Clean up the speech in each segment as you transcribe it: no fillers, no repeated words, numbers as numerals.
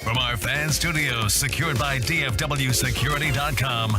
From our fan studios secured by DFWsecurity.com,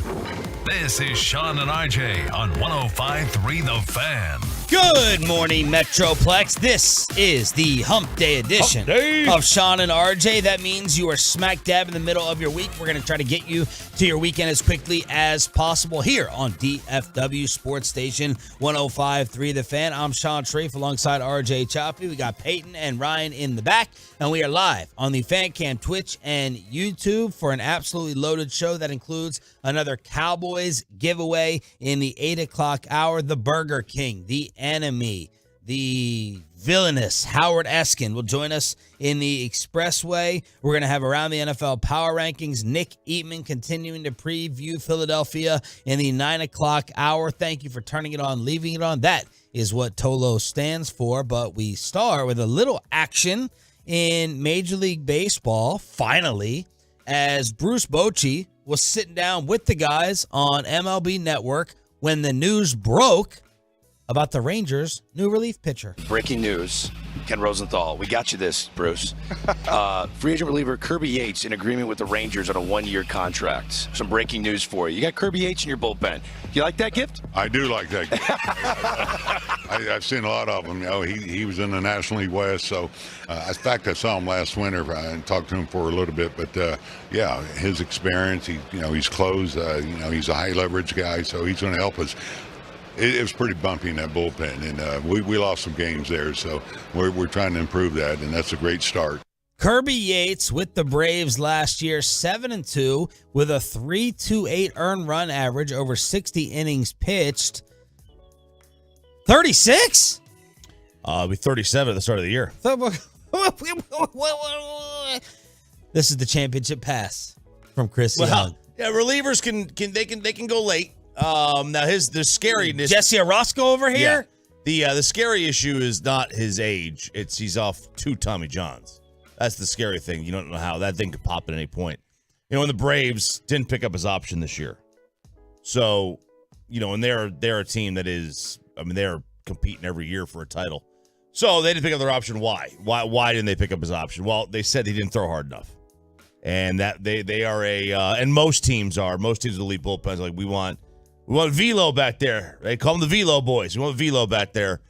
this is Sean and RJ on 105.3 The Fan. Good morning, Metroplex. This is the Hump Day edition of Sean and RJ. That means you are smack dab in the middle of your week. We're going to try to get you to your weekend as quickly as possible here on DFW Sports Station 105.3 The Fan. I'm Sean Sharif alongside RJ Choppy. We got Peyton and Ryan in the back, and we are live on the Fan Cam, Twitch, and YouTube for an absolutely loaded show that includes another Cowboys giveaway in the 8 o'clock hour. The Burger King, the enemy, the villainous Howard Eskin will join us in the Expressway. We're going to have Around the NFL Power Rankings. Nick Eatman continuing to preview Philadelphia in the 9 o'clock hour. Thank you for turning it on, leaving it on. That is what TOLO stands for. But we start with a little action in Major League Baseball, finally, as Bruce Bochy was sitting down with the guys on MLB Network when the news broke about the Rangers' new relief pitcher. Breaking news. Ken Rosenthal, we got you this, Bruce. Free agent reliever Kirby Yates in agreement with the Rangers on a one-year contract. Some breaking news for you. You got Kirby Yates in your bullpen. You like that gift? I do like that gift. I've seen a lot of them. You know, he was in the National League West, so in fact I saw him last winter and talked to him for a little bit. But yeah, his experience. He's closed. He's a high leverage guy, so he's going to help us. It was pretty bumpy in that bullpen, and we lost some games there, so we're trying to improve that, and that's a great start. Kirby Yates with the Braves last year, 7-2 with a 3.28 earned run average over 60 innings pitched. 36? It'll be 37 at the start of the year. This is the championship pass from Chris Young. Yeah, relievers can go late. Now the scariness. Jesse Orosco over here. Yeah. The scary issue is not his age. It's he's off 2 Tommy Johns. That's the scary thing. You don't know how that thing could pop at any point. And the Braves didn't pick up his option this year, so and they're a team that is. They're competing every year for a title, so they didn't pick up their option. Why? Why didn't they pick up his option? Well, they said he didn't throw hard enough, and that they are and most teams with elite bullpens like we want Velo back there. They call them the Velo boys. We want Velo back there.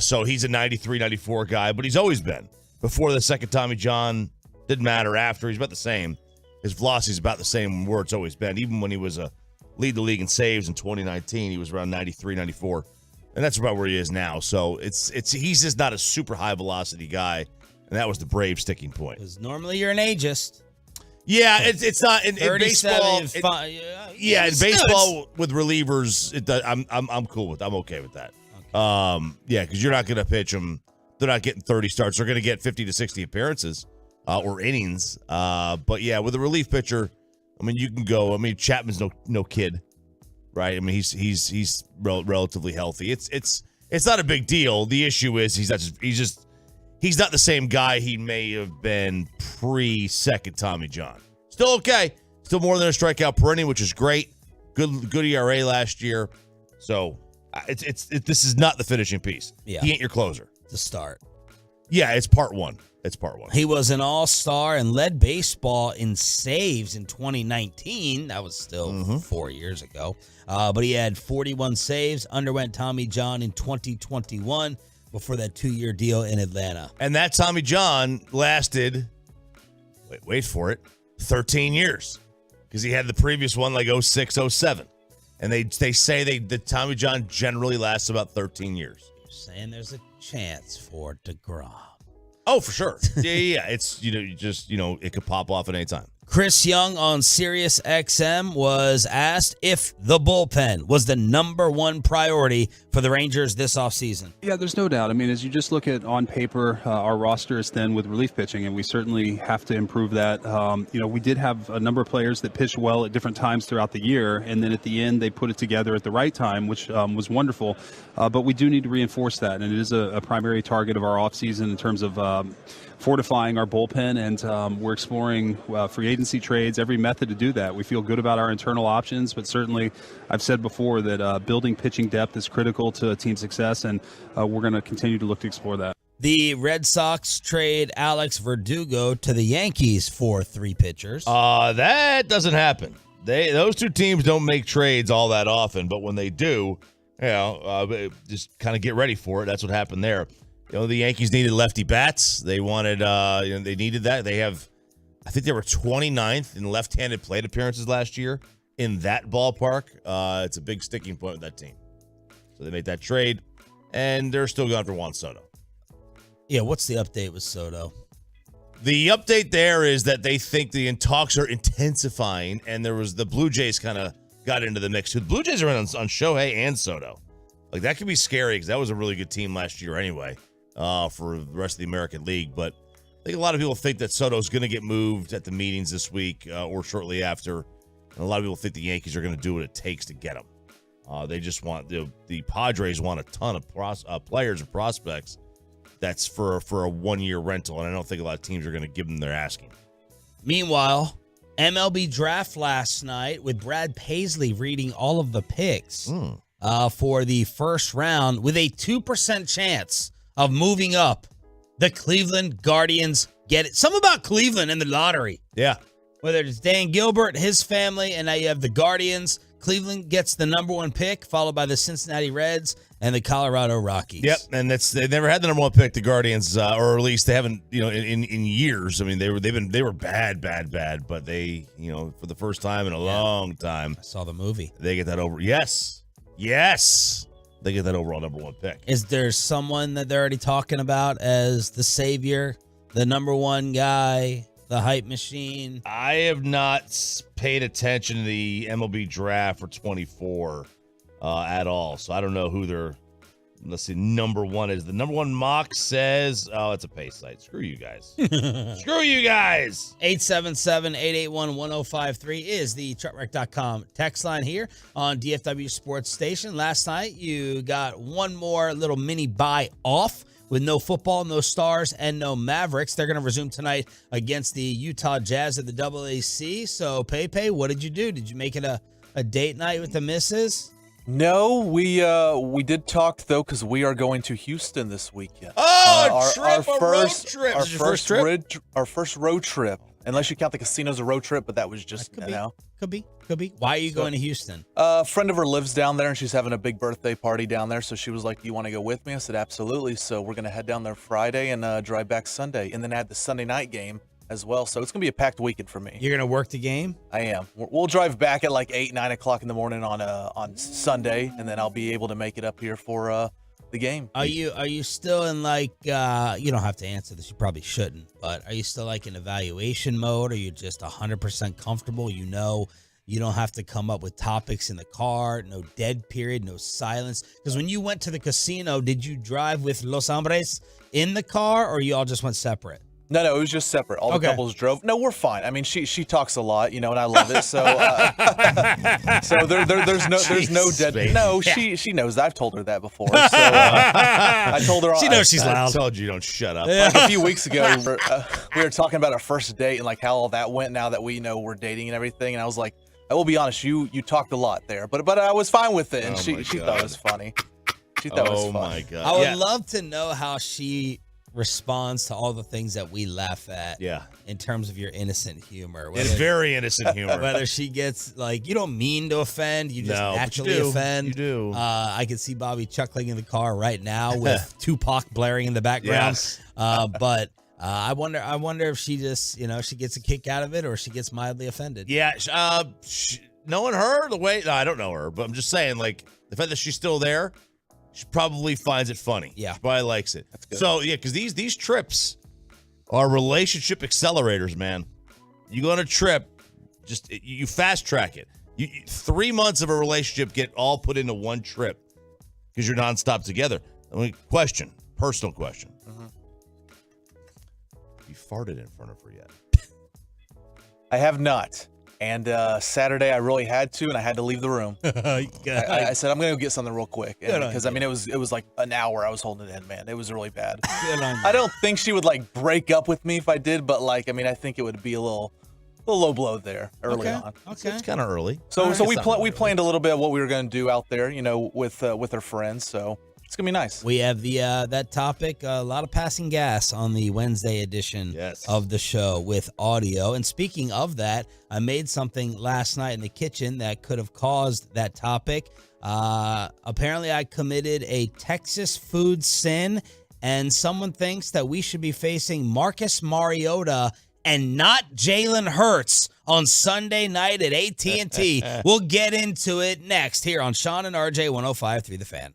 So he's a 93, 94 guy, but he's always been. Before the second Tommy John, didn't matter. After, he's about the same. His velocity is about the same where it's always been. Even when he was lead the league in saves in 2019, he was around 93, 94. And that's about where he is now. So he's just not a super high velocity guy. And that was the Braves sticking point. Because normally you're an ageist. Yeah, it's not in baseball. In baseball with relievers, I'm cool with. I'm okay with that. Okay. Because you're not going to pitch them. They're not getting 30 starts. They're going to get 50 to 60 appearances or innings. But yeah, with a relief pitcher, you can go. Chapman's no kid, right? He's relatively healthy. It's not a big deal. The issue is he's not the same guy he may have been pre-second Tommy John. Still okay. Still more than a strikeout per inning, which is great. Good ERA last year. So this is not the finishing piece. Yeah. He ain't your closer. The start. Yeah, it's part one. He was an all-star and led baseball in saves in 2019. That was still 4 years ago. But he had 41 saves, underwent Tommy John in 2021. Before that 2-year deal in Atlanta. And that Tommy John lasted, wait for it, 13 years. Because he had the previous one like 06, 07. And they say the Tommy John generally lasts about 13 years. You're saying there's a chance for DeGrom. Oh, for sure. Yeah. It's, it could pop off at any time. Chris Young on Sirius XM was asked if the bullpen was the number one priority for the Rangers this offseason. Yeah, there's no doubt. As you just look at on paper, our roster is thin with relief pitching, and we certainly have to improve that. We did have a number of players that pitched well at different times throughout the year, and then at the end they put it together at the right time, which was wonderful. But we do need to reinforce that, and it is a primary target of our offseason in terms of fortifying our bullpen, and we're exploring free agency trades, every method to do that. We feel good about our internal options, but certainly I've said before that building pitching depth is critical to team success, and we're going to continue to look to explore that. The Red Sox trade Alex Verdugo to the Yankees for 3 pitchers. That doesn't happen. Those two teams don't make trades all that often, but when they do, just kind of get ready for it. That's what happened there. The Yankees needed lefty bats. They wanted, they needed that. I think they were 29th in left-handed plate appearances last year in that ballpark. It's a big sticking point with that team. So they made that trade, and they're still going after Juan Soto. Yeah, what's the update with Soto? The update there is that they think the talks are intensifying, and the Blue Jays kind of got into the mix. The Blue Jays are in on Shohei and Soto. Like, that could be scary because that was a really good team last year anyway for the rest of the American League. But I think a lot of people think that Soto's going to get moved at the meetings this week or shortly after. And a lot of people think the Yankees are going to do what it takes to get him. They just want the Padres want a ton of players and prospects. That's for a 1-year rental, and I don't think a lot of teams are going to give them their asking. Meanwhile, MLB draft last night with Brad Paisley reading all of the picks for the first round with a 2% chance of moving up. The Cleveland Guardians get it. Something about Cleveland and the lottery. Yeah. Whether it's Dan Gilbert, his family, and now you have the Guardians. Cleveland gets the number 1 pick, followed by the Cincinnati Reds and the Colorado Rockies. Yep, and they never had the number 1 pick, the Guardians, or at least they haven't, in years. I mean, they were bad, but they, for the first time in a long time, I saw the movie. They get that over. Yes, they get that overall number 1 pick. Is there someone that they're already talking about as the savior, the number 1 guy? The hype machine. I have not paid attention to the MLB draft for 24 at all, so I don't know who their, number 1 is. The number 1 mock says, it's a pay site. Screw you guys. Screw you guys. 877-881-1053 is the truckwreck.com text line here on DFW Sports Station. Last night, you got one more little mini buy off. With no football, no Stars, and no Mavericks. They're going to resume tonight against the Utah Jazz at the AAC. So, Pepe, what did you do? Did you make it a date night with the missus? No, we did talk, though, because we are going to Houston this weekend. Oh, road trip. Our first road trip. Unless you count the casino as a road trip, but that was just, Could be. Why are you going to Houston? A friend of her lives down there, and she's having a big birthday party down there. So she was like, "Do you want to go with me?" I said, "Absolutely." So we're going to head down there Friday and drive back Sunday, and then add the Sunday night game as well. So it's going to be a packed weekend for me. You're going to work the game? I am. We'll drive back at like 8, 9 o'clock in the morning on Sunday, and then I'll be able to make it up here for the game. Are you still in like you don't have to answer this, you probably shouldn't, but are you still like in evaluation mode? Or you just 100% comfortable? You don't have to come up with topics in the car, no dead period, no silence. Because when you went to the casino, did you drive with Los Hombres in the car, or you all just went separate? No, it was just separate. All the couples drove. No, we're fine. I mean, she talks a lot, and I love it. So, so there's no dead. Baby. No, she knows. I've told her that before. So I told her. She knows she's loud. I told you don't shut up. Like a few weeks ago, we were talking about our first date and like how all that went. Now that we know we're dating and everything, and I was like, I will be honest, you talked a lot there, but I was fine with it, and she thought it was funny. She thought it was fun. Oh my God! I would love to know how she responds to all the things that we laugh at. Yeah. In terms of your innocent humor. It's very innocent humor. Whether she gets like, you don't mean to offend, you just naturally offend. You do. I can see Bobby chuckling in the car right now with Tupac blaring in the background. Yes. But I wonder if she just, she gets a kick out of it or she gets mildly offended. Yeah. Knowing her I don't know her, but I'm just saying, like, the fact that she's still there, she probably finds it funny. Yeah. She probably likes it. That's good. So, yeah, because these trips are relationship accelerators, man. You go on a trip, you fast track it. 3 months of a relationship get all put into one trip because you're nonstop together. I mean, personal question. Mm-hmm. Have you farted in front of her yet? I have not. And Saturday I really had to, and I had to leave the room. I said I'm gonna go get something real quick, because I mean it was like an hour I was holding it in, man. It was really bad. I don't think she would like break up with me if I did, but like I mean I think it would be a little low blow there early on. Okay. It's kind of early. So we planned a little bit of what we were gonna do out there, with her friends. So It's going to be nice. We have the that topic, a lot of passing gas on the Wednesday edition of the show with audio. And speaking of that, I made something last night in the kitchen that could have caused that topic. Apparently, I committed a Texas food sin, and someone thinks that we should be facing Marcus Mariota and not Jalen Hurts on Sunday night at AT&T. We'll get into it next here on Sean and RJ 105.3 The Fan.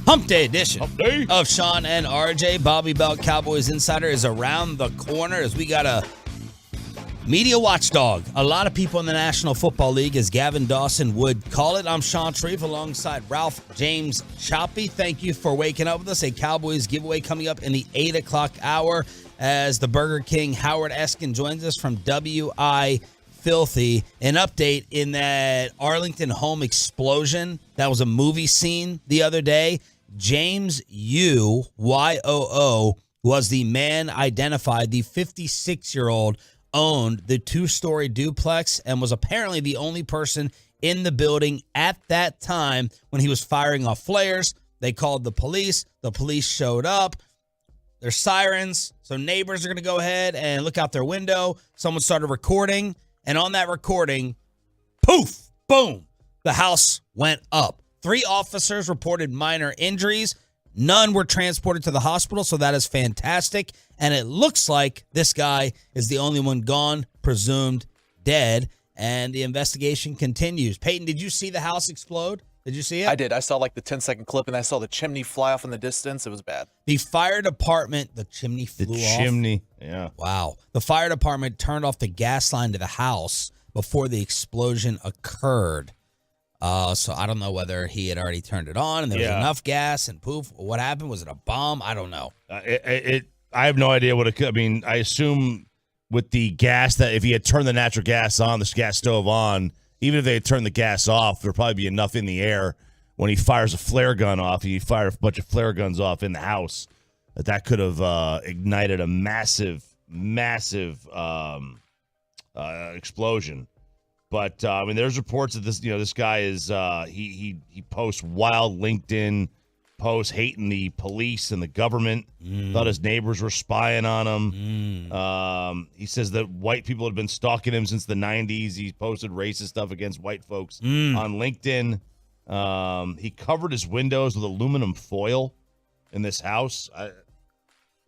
Hump Day edition of Sean and RJ. Bobby Belt Cowboys Insider is around the corner as we got a media watchdog. A lot of people in the National Football League, as Gavin Dawson would call it. I'm Sean Shreve alongside Ralph James Choppy. Thank you for waking up with us. A Cowboys giveaway coming up in the 8 o'clock hour as the Burger King Howard Eskin joins us from WI Filthy. An update in that Arlington home explosion. That was a movie scene the other day. James Yooo was the man identified. The 56-year-old owned the two-story duplex and was apparently the only person in the building at that time when he was firing off flares. They called the police. The police showed up. there's sirens, so neighbors are going to go ahead and look out their window. Someone started recording, and on that recording, poof, boom, the house went up. 3 officers reported minor injuries. None were transported to the hospital, so that is fantastic. And it looks like this guy is the only one gone, presumed dead, and the investigation continues. Peyton, did you see the house explode? Did you see it? I did. I saw like the 10-second clip, and I saw the chimney fly off in the distance. It was bad. The fire department, the chimney flew off. The chimney, yeah. Wow. The fire department turned off the gas line to the house before the explosion occurred. So I don't know whether he had already turned it on and there was enough gas and poof. What happened? Was it a bomb? I don't know. I have no idea what it could. I mean, I assume with the gas that if he had turned the natural gas on, the gas stove on, even if they had turned the gas off, there'd probably be enough in the air when he fires a flare gun off. He fired a bunch of flare guns off in the house that could have ignited a massive explosion. But I mean, there's reports that this guy is he posts wild LinkedIn posts hating the police and the government. Thought his neighbors were spying on him. He says that white people had been stalking him since the 90s. He posted racist stuff against white folks on LinkedIn. He covered his windows with aluminum foil in this house.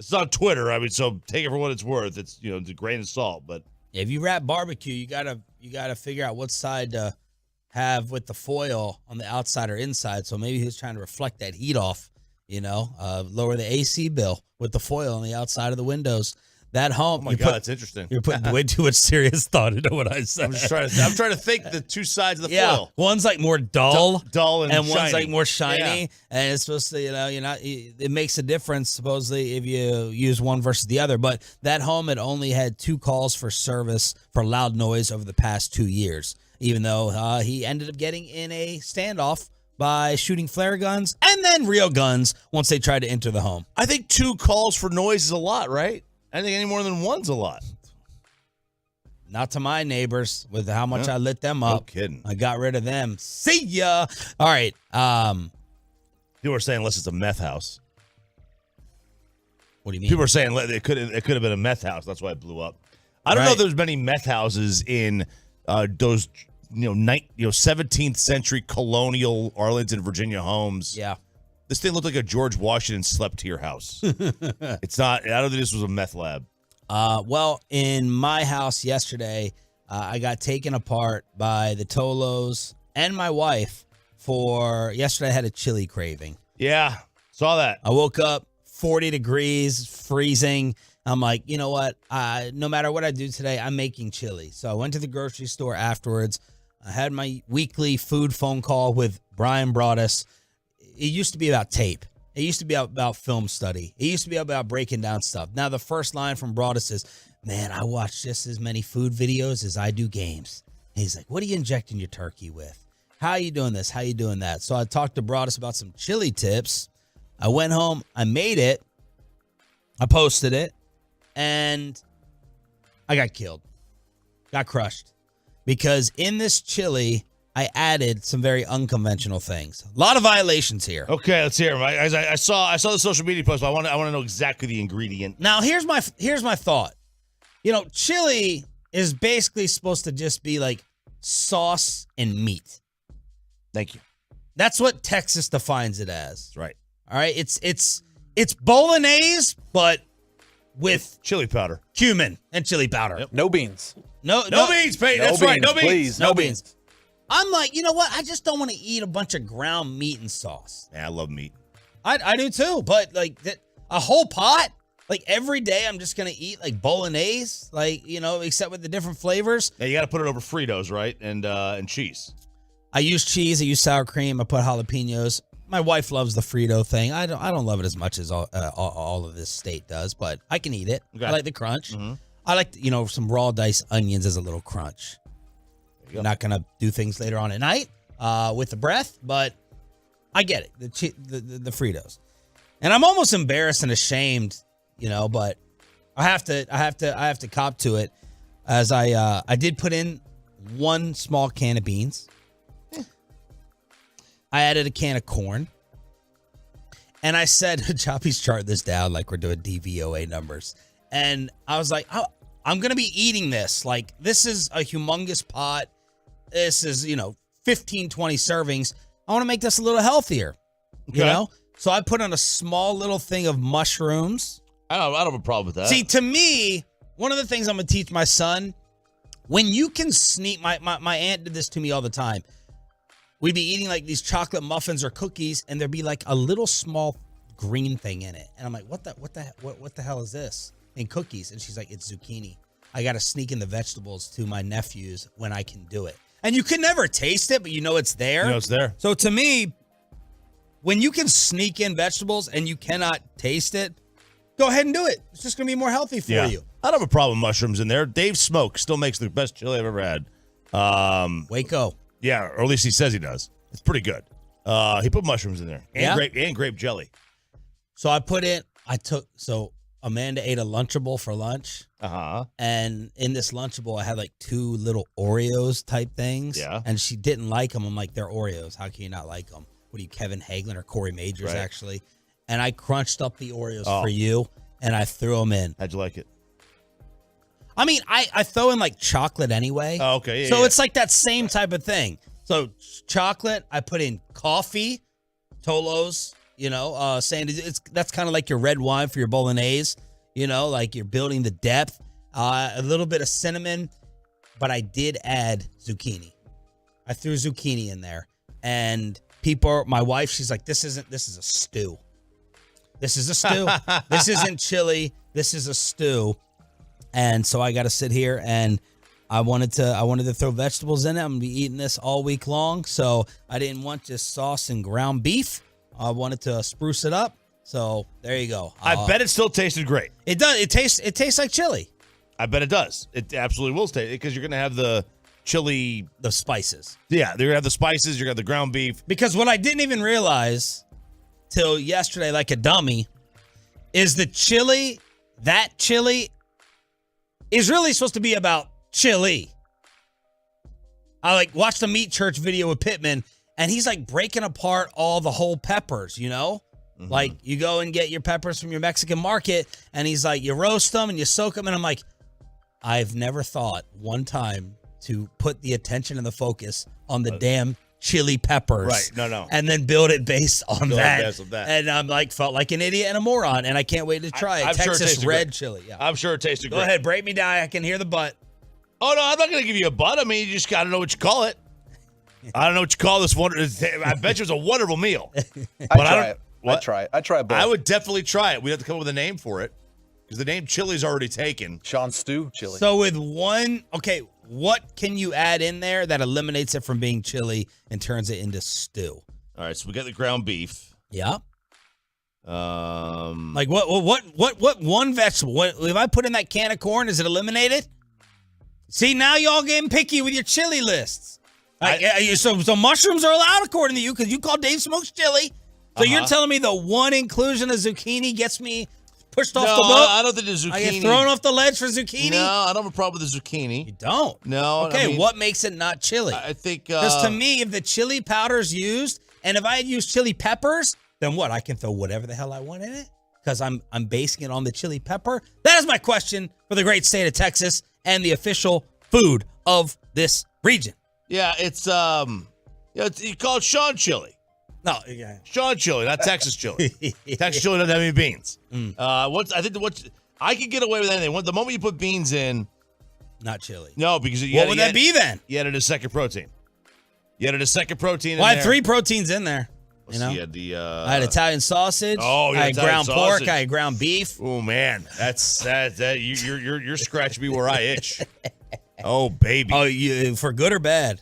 It's on Twitter. I mean, so take it for what it's worth. It's it's a grain of salt, but. If you wrap barbecue, you gotta figure out what side to have with the foil on the outside or inside. So maybe he was trying to reflect that heat off, lower the AC bill with the foil on the outside of the windows. That home. Oh my God, that's interesting. You're putting way too much serious thought into what I said. I'm trying to think the two sides of the foil. One's like more dull and one's shiny. like more shiny. Yeah. And it's supposed to, it makes a difference supposedly if you use one versus the other. But that home had only had 2 calls for service for loud noise over the past 2 years, even though he ended up getting in a standoff by shooting flare guns and then real guns once they tried to enter the home. I think 2 calls for noise is a lot, right? I think any more than one's a lot. Not to my neighbors with how much I lit them up. No kidding. I got rid of them. See ya. All right. People are saying unless it's a meth house. What do you mean? People are saying it could have been a meth house. That's why it blew up. I don't know if there's many meth houses in those 17th century colonial Arlington, Virginia homes. Yeah. This thing looked like a George Washington slept here house. It's not. I don't think this was a meth lab. Well, in my house yesterday, I got taken apart by the Tolos and my wife for yesterday. I had a chili craving. Yeah, saw that. I woke up 40 degrees, freezing. I'm like, you know what? No matter what I do today, I'm making chili. So I went to the grocery store afterwards. I had my weekly food phone call with Brian Broaddus. It used to be about tape. It used to be about film study. It used to be about breaking down stuff. Now, the first line from Broaddus is, man, I watch just as many food videos as I do games. And he's like, what are you injecting your turkey with? How are you doing this? How are you doing that? So I talked to Broaddus about some chili tips. I went home. I made it. I posted it. And I got killed. Got crushed. Because in this chili, I added some very unconventional things. A lot of violations here. Okay, let's hear them. I saw the social media post, but I want to know exactly the ingredient. Now, here's my thought. Chili is basically supposed to just be like sauce and meat. Thank you. That's what Texas defines it as. That's right. All right, it's bolognese, but with chili powder, cumin, and chili powder. Yep. No beans. No beans, Peyton. That's right. No beans. Please, no beans. I'm like, you know what? I just don't want to eat a bunch of ground meat and sauce. Yeah, I love meat. I do too, but like a whole pot, like every day I'm just going to eat like bolognese, like, except with the different flavors. Yeah, you got to put it over Fritos, right? And cheese. I use cheese. I use sour cream. I put jalapenos. My wife loves the Frito thing. I don't love it as much as all of this state does, but I can eat it. Okay. I like the crunch. Mm-hmm. I like, some raw diced onions as a little crunch. I'm not going to do things later on at night with the breath, but I get it. The Fritos. And I'm almost embarrassed and ashamed, but I have to cop to it as I did put in 1 small can of beans. I added a can of corn. And I said, Choppy's chart this down like we're doing DVOA numbers. And I was like, I'm going to be eating this. Like, this is a humongous pot. This is, 15, 20 servings. I want to make this a little healthier, So I put on a small little thing of mushrooms. I don't have a problem with that. See, to me, one of the things I'm going to teach my son, when you can sneak, my aunt did this to me all the time. We'd be eating like these chocolate muffins or cookies, and there'd be like a little small green thing in it. And I'm like, what the hell is this? In cookies. And she's like, it's zucchini. I got to sneak in the vegetables to my nephews when I can do it. And you can never taste it, but it's there. It's there. So to me, when you can sneak in vegetables and you cannot taste it, go ahead and do it. It's just going to be more healthy for you. I don't have a problem with mushrooms in there. Dave Smoke still makes the best chili I've ever had. Waco. Yeah, or at least he says he does. It's pretty good. He put mushrooms in there and grape jelly. So so Amanda ate a Lunchable for lunch. Uh-huh. And in this Lunchable, I had like 2 little Oreos type things. Yeah. And she didn't like them. I'm like, they're Oreos. How can you not like them? What are you, Kevin Hagelin or Corey Majors, actually? And I crunched up the Oreos for you, and I threw them in. How'd you like it? I mean, I throw in like chocolate anyway. Oh, okay. Yeah, so it's like that same type of thing. So chocolate, I put in coffee, Tolos, saying that's kind of like your red wine for your bolognese, like you're building the depth. A little bit of cinnamon, but I did add zucchini. I threw zucchini in there, and my wife, she's like, this is a stew. This is a stew. This isn't chili. This is a stew. And so I got to sit here, and I wanted to throw vegetables in it. I'm going to be eating this all week long. So I didn't want just sauce and ground beef. I wanted to spruce it up. So there you go. I bet it still tasted great. It does. It tastes like chili. I bet it does. It absolutely will taste, because you're going to have the chili. The spices. Yeah, you're going to have the spices. You're going to have the ground beef. Because what I didn't even realize till yesterday, like a dummy, is the chili, that chili is really supposed to be about chili. I watched the Meat Church video with Pittman, and he's breaking apart all the whole peppers, Mm-hmm. Like, you go and get your peppers from your Mexican market, and he's like, you roast them and you soak them, and I'm like, I've never thought one time to put the attention and the focus on the damn chili peppers. Right, no. And then build it based on that. Based on that. And I'm felt like an idiot and a moron, and I can't wait to try it. I'm Texas sure it tasted red great. chili. Yeah. I'm sure it tasted great. Go ahead, break me down. I can hear the butt. Oh, no, I'm not going to give you a butt. I mean, you just got to know what you call it. I don't know what you call this one. I bet you it's a wonderful meal. I'd try it. I'd try it both. I would definitely try it. We have to come up with a name for it, because the name chili's already taken. Sean Stew chili. So with what can you add in there that eliminates it from being chili and turns it into stew? All right, so we got the ground beef. Yeah. What one vegetable? If I put in that can of corn, is it eliminated? See, now y'all getting picky with your chili lists. So mushrooms are allowed according to you, because you call Dave Smoke's chili. So you're telling me the one inclusion of zucchini gets me pushed off the boat? No, I don't think the zucchini. I get thrown off the ledge for zucchini? No, I don't have a problem with the zucchini. You don't? No. Okay, I mean, what makes it not chili? I think... Because to me, if the chili powder's used, and if I had used chili peppers, then what? I can throw whatever the hell I want in it? Because I'm basing it on the chili pepper? That is my question for the great state of Texas and the official food of this region. Yeah, it's you call it Sean chili. No, yeah. Sean chili, not Texas chili. Texas chili doesn't have any beans. I could get away with anything. The moment you put beans in, not chili. No, because what would that be then? You added a second protein. I had 3 proteins in there. I had Italian sausage. Oh, I had ground pork. I had ground beef. Oh man, that's you're scratching me where I itch. Oh baby. Oh, for good or bad?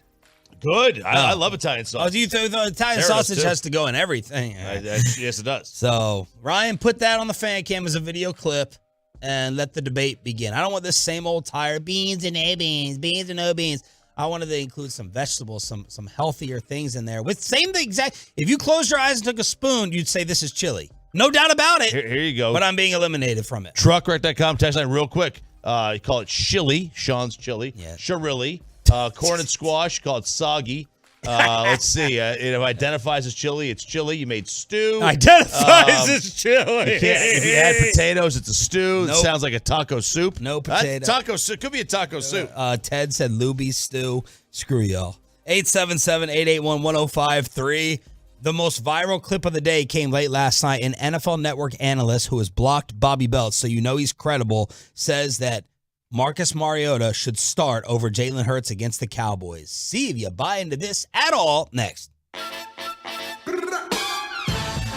Good. I love Italian sausage. The Italian sausage has to go in everything. Yes, it does. So, Ryan, put that on the fan cam as a video clip and let the debate begin. I don't want this same old tired beans and no beans, beans and no beans. I wanted to include some vegetables, some healthier things in there. If you closed your eyes and took a spoon, you'd say this is chili. No doubt about it. Here you go. But I'm being eliminated from it. Truckwreck.com, text line real quick. You call it chili, Sean's chili. Yeah. Shirilli. Corn and squash, call it soggy. Let's see. It identifies as chili. It's chili. You made stew. Identifies as chili. If you add potatoes, it's a stew. Nope. It sounds like a taco soup. No potato. Taco soup. Could be a taco soup. Ted said Luby stew. Screw y'all. 877-881-1053. The most viral clip of the day came late last night. An NFL Network analyst who has blocked Bobby Belt, so you know he's credible, says that Marcus Mariota should start over Jalen Hurts against the Cowboys. See if you buy into this at all next.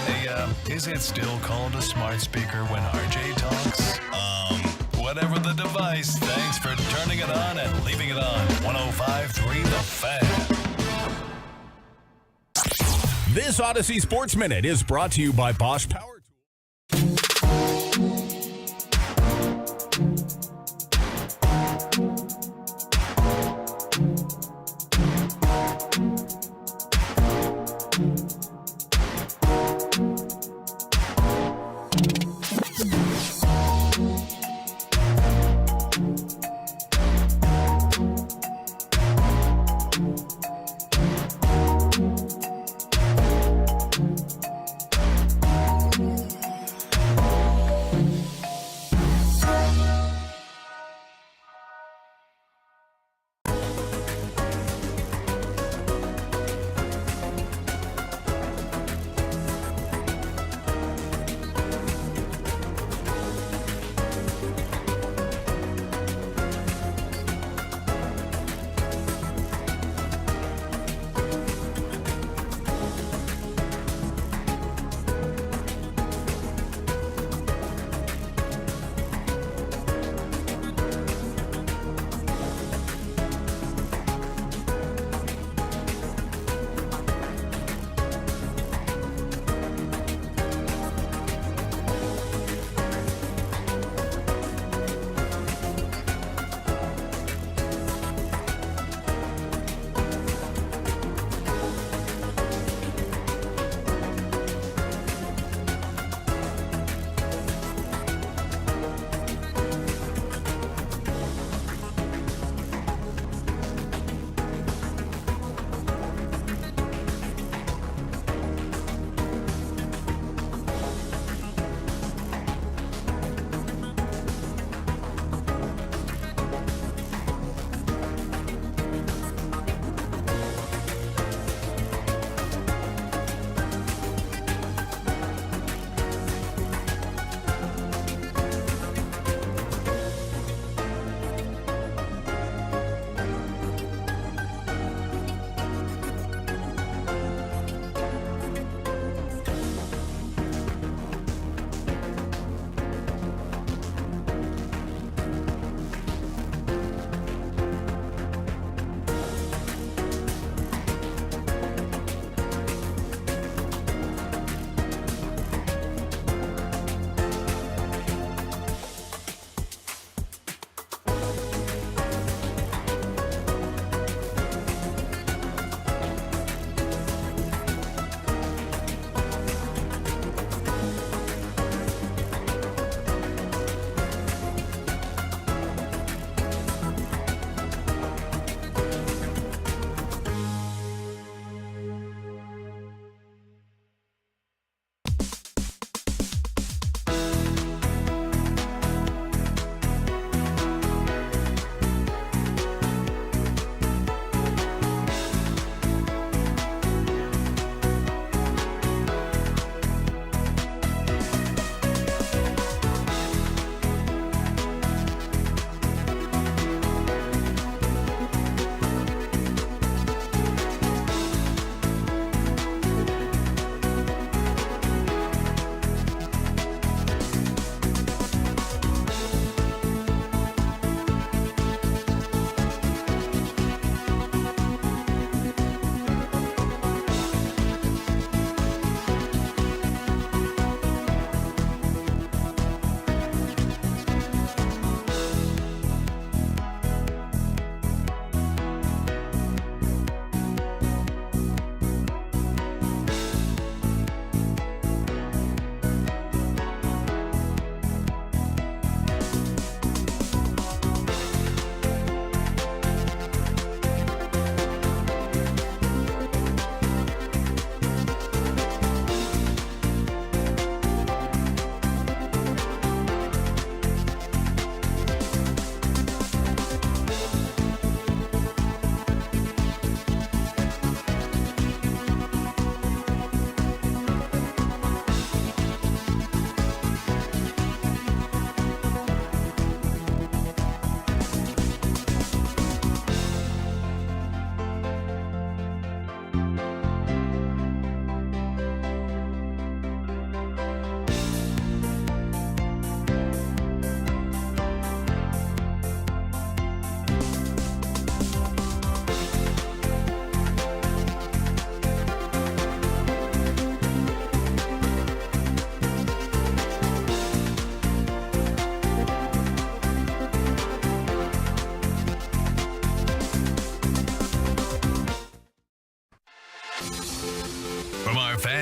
Hey, is it still called a smart speaker when RJ talks? Whatever the device, thanks for turning it on and leaving it on. 105.3 The Fan. This Odyssey Sports Minute is brought to you by Bosch Power Tools.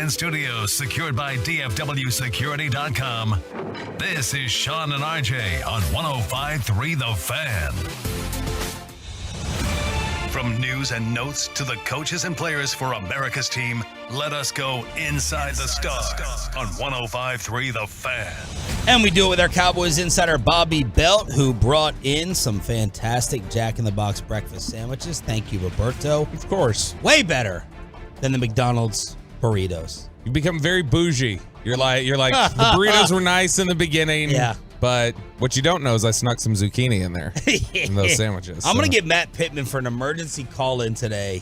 ESPN studios, secured by DFWsecurity.com. This is Sean and RJ on 105.3 The Fan. From news and notes to the coaches and players for America's team, let us go inside the stars on 105.3 The Fan. And we do it with our Cowboys insider, Bobby Belt, who brought in some fantastic Jack in the Box breakfast sandwiches. Thank you, Roberto. Of course. Way better than the McDonald's burritos. You become very bougie. You're like the burritos were nice in the beginning. Yeah. But what you don't know is I snuck some zucchini in there in those sandwiches. I'm going to get Matt Pittman for an emergency call-in today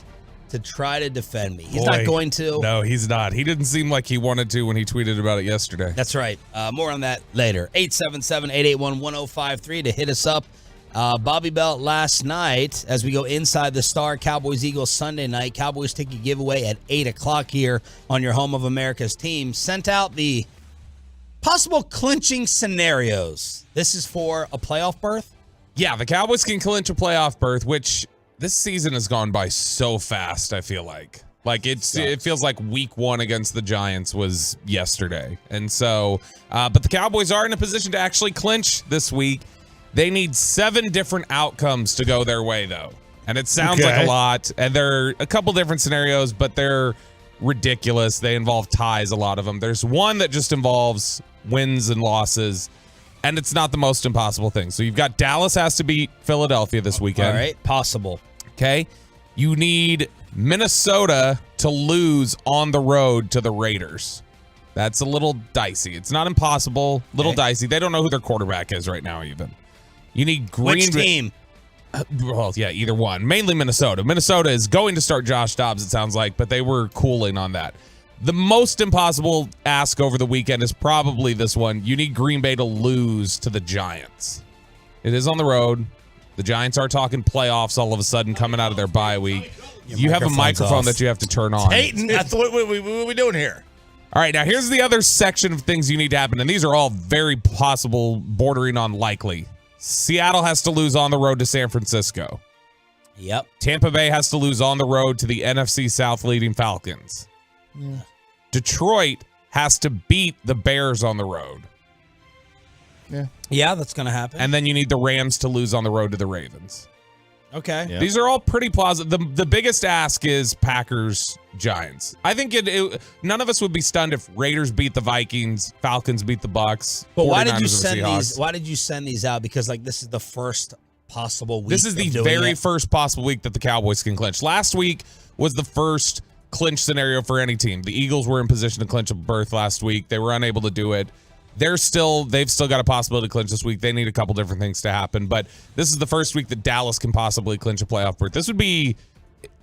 to try to defend me. He's not going to. No, he's not. He didn't seem like he wanted to when he tweeted about it yesterday. That's right. More on that later. 877-881-1053 to hit us up. Bobby Belt last night, as we go inside the Star, Cowboys Eagles Sunday night. Cowboys ticket giveaway at 8 o'clock here on your home of America's team. Sent out the possible clinching scenarios. This is for a playoff berth? Yeah, the Cowboys can clinch a playoff berth, which this season has gone by so fast, I feel like. It feels like week one against the Giants was yesterday. And so, but the Cowboys are in a position to actually clinch this week. They need 7 different outcomes to go their way, though. And it sounds like a lot. And there are a couple different scenarios, but they're ridiculous. They involve ties, a lot of them. There's one that just involves wins and losses, and it's not the most impossible thing. So you've got Dallas has to beat Philadelphia this weekend. All right, possible. Okay. You need Minnesota to lose on the road to the Raiders. That's a little dicey. It's not impossible, little dicey. They don't know who their quarterback is right now even. You need Green Which team? Well, yeah, either one. Mainly Minnesota. Minnesota is going to start Josh Dobbs, it sounds like, but they were cooling on that. The most impossible ask over the weekend is probably this one. You need Green Bay to lose to the Giants. It is on the road. The Giants are talking playoffs all of a sudden coming out of their bye week. You have a microphone that you have to turn on. Hayden, that's what we doing here. All right, now here's the other section of things you need to happen, and these are all very possible, bordering on likely. Seattle has to lose on the road to San Francisco. Yep. Tampa Bay has to lose on the road to the NFC South leading Falcons. Yeah. Detroit has to beat the Bears on the road. Yeah, that's going to happen. And then you need the Rams to lose on the road to the Ravens. Okay. Yeah. These are all pretty plausible. The biggest ask is Packers Giants. I think none of us would be stunned if Raiders beat the Vikings, Falcons beat the Bucks. But why did you 49ers send the Seahawks. these? Why did you send these out? Because this is the first possible week. This is the of doing very it. first possible week that the Cowboys can clinch. Last week was the first clinch scenario for any team. The Eagles were in position to clinch a berth last week. They were unable to do it. They've still got a possibility to clinch this week. They need a couple different things to happen, but this is the first week that Dallas can possibly clinch a playoff berth. This would be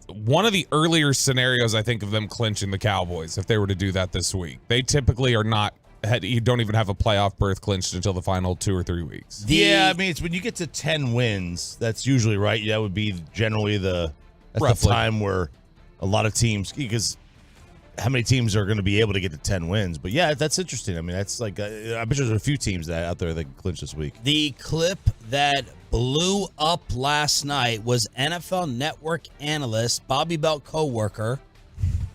one of the earlier scenarios, I think, of them clinching the Cowboys if they were to do that this week. They typically are not. You don't even have a playoff berth clinched until the final 2 or 3 weeks. Yeah, I mean, it's when you get to 10 wins, that's usually right. That would be generally the time where a lot of teams, because how many teams are going to be able to get to 10 wins? But yeah, that's interesting. I mean, that's like, I bet there's a few teams out there that can clinch this week. The clip that blew up last night was NFL Network analyst, Bobby Belt coworker,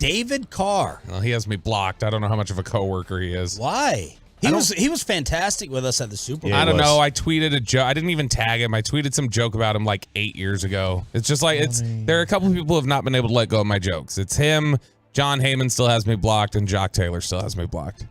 David Carr. Well, he has me blocked. I don't know how much of a coworker he is. Why? He was fantastic with us at the Super Bowl. I don't know. I tweeted a joke. I didn't even tag him. I tweeted some joke about him like 8 years ago. It's just like there are a couple of people who have not been able to let go of my jokes. It's him. John Heyman still has me blocked, and Jock Taylor still has me blocked.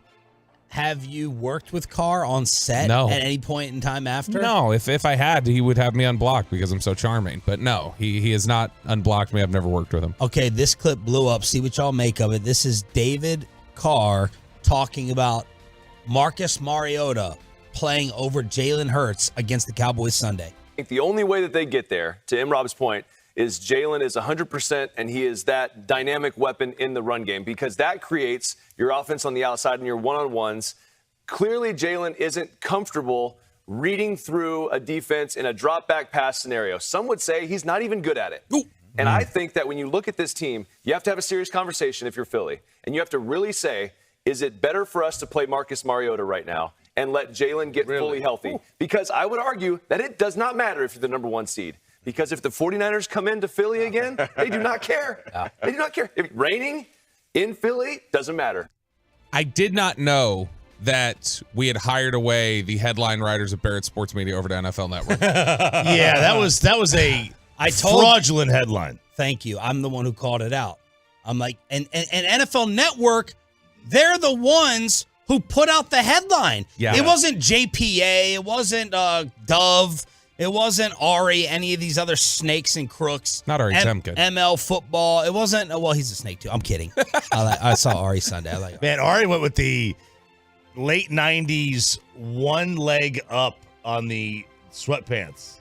Have you worked with Carr on set No. at any point in time after? No, if I had, he would have me unblocked because I'm so charming. But no, he has not unblocked me. I've never worked with him. Okay, this clip blew up. See what y'all make of it. This is David Carr talking about Marcus Mariota playing over Jalen Hurts against the Cowboys Sunday. I think the only way that they get there, to M-Rob's point, is Jalen is 100%, and he is that dynamic weapon in the run game because that creates your offense on the outside and your one-on-ones. Clearly, Jalen isn't comfortable reading through a defense in a drop-back pass scenario. Some would say he's not even good at it. Ooh. And I think that when you look at this team, you have to have a serious conversation if you're Philly, and you have to really say, is it better for us to play Marcus Mariota right now and let Jalen get fully healthy? Ooh. Because I would argue that it does not matter if you're the number 1 seed. Because if the 49ers come into Philly again, they do not care. They do not care. If raining In Philly, doesn't matter. I did not know that we had hired away the headline writers of Barrett Sports Media over to NFL Network. Yeah, that was a fraudulent headline. Thank you. I'm the one who called it out. I'm like, and NFL Network, they're the ones who put out the headline. Yeah. It wasn't JPA. It wasn't Dove. It wasn't Ari, any of these other snakes and crooks. Not Ari Temkin. ML football. It wasn't, well, he's a snake too. I'm kidding. I saw Ari Sunday. I like Man, Ari went with the late 90s one leg up on the sweatpants.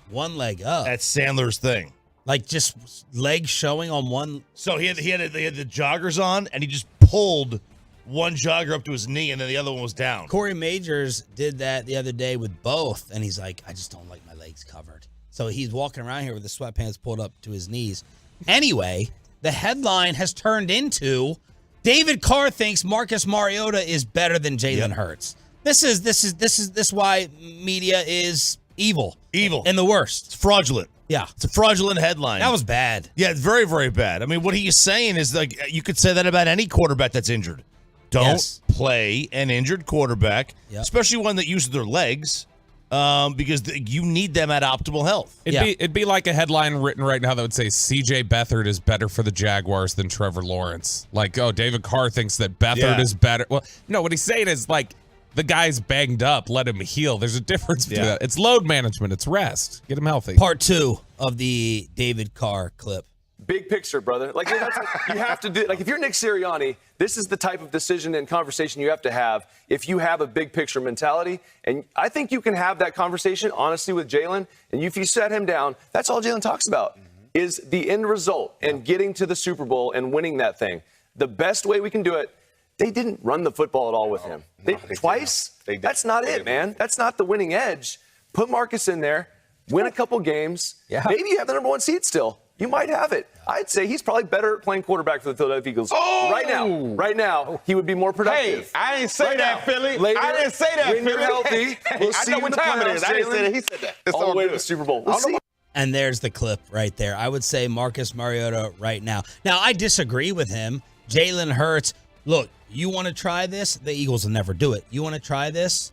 One leg up. That's Sandler's thing. Like just legs showing on one. So he had the joggers on, and he just pulled one jogger up to his knee, and then the other one was down. Corey Majors did that the other day with both, and he's like, I just don't like my legs covered. So he's walking around here with the sweatpants pulled up to his knees. Anyway, the headline has turned into David Carr thinks Marcus Mariota is better than Jalen Hurts. This is why media is evil. Evil. And the worst. It's fraudulent. Yeah. It's a fraudulent headline. That was bad. Yeah, it's very, very bad. I mean, what he is saying is like you could say that about any quarterback that's injured. Don't play an injured quarterback, especially one that uses their legs, because you need them at optimal health. It'd be like a headline written right now that would say C.J. Beathard is better for the Jaguars than Trevor Lawrence. Like, oh, David Carr thinks that Beathard is better. Well, no, what he's saying is like the guy's banged up, let him heal. There's a difference between that. It's load management. It's rest. Get him healthy. Part 2 of the David Carr clip. Big picture, brother. Like you have to do. Like if you're Nick Sirianni, this is the type of decision and conversation you have to have if you have a big picture mentality. And I think you can have that conversation honestly with Jalen. And if you set him down, that's all Jalen talks about is the end result and getting to the Super Bowl and winning that thing. The best way we can do it. They didn't run the football at all with him. Twice. That's not it, man. That's not the winning edge. Put Marcus in there, win a couple games. Yeah. Maybe you have the number 1 seed still. You might have it. I'd say he's probably better at playing quarterback for the Philadelphia Eagles. Right now, he would be more productive. Hey, I didn't say that, Philly. Later, I didn't say that, when Philly. you're healthy, we'll see I know you in what the time it playoffs, is. I didn't say that. He said that. It's all the way good. to the Super Bowl. We'll see. And there's the clip right there. I would say Marcus Mariota right now. Now, I disagree with him. Jalen Hurts, look, you want to try this? The Eagles will never do it. You want to try this?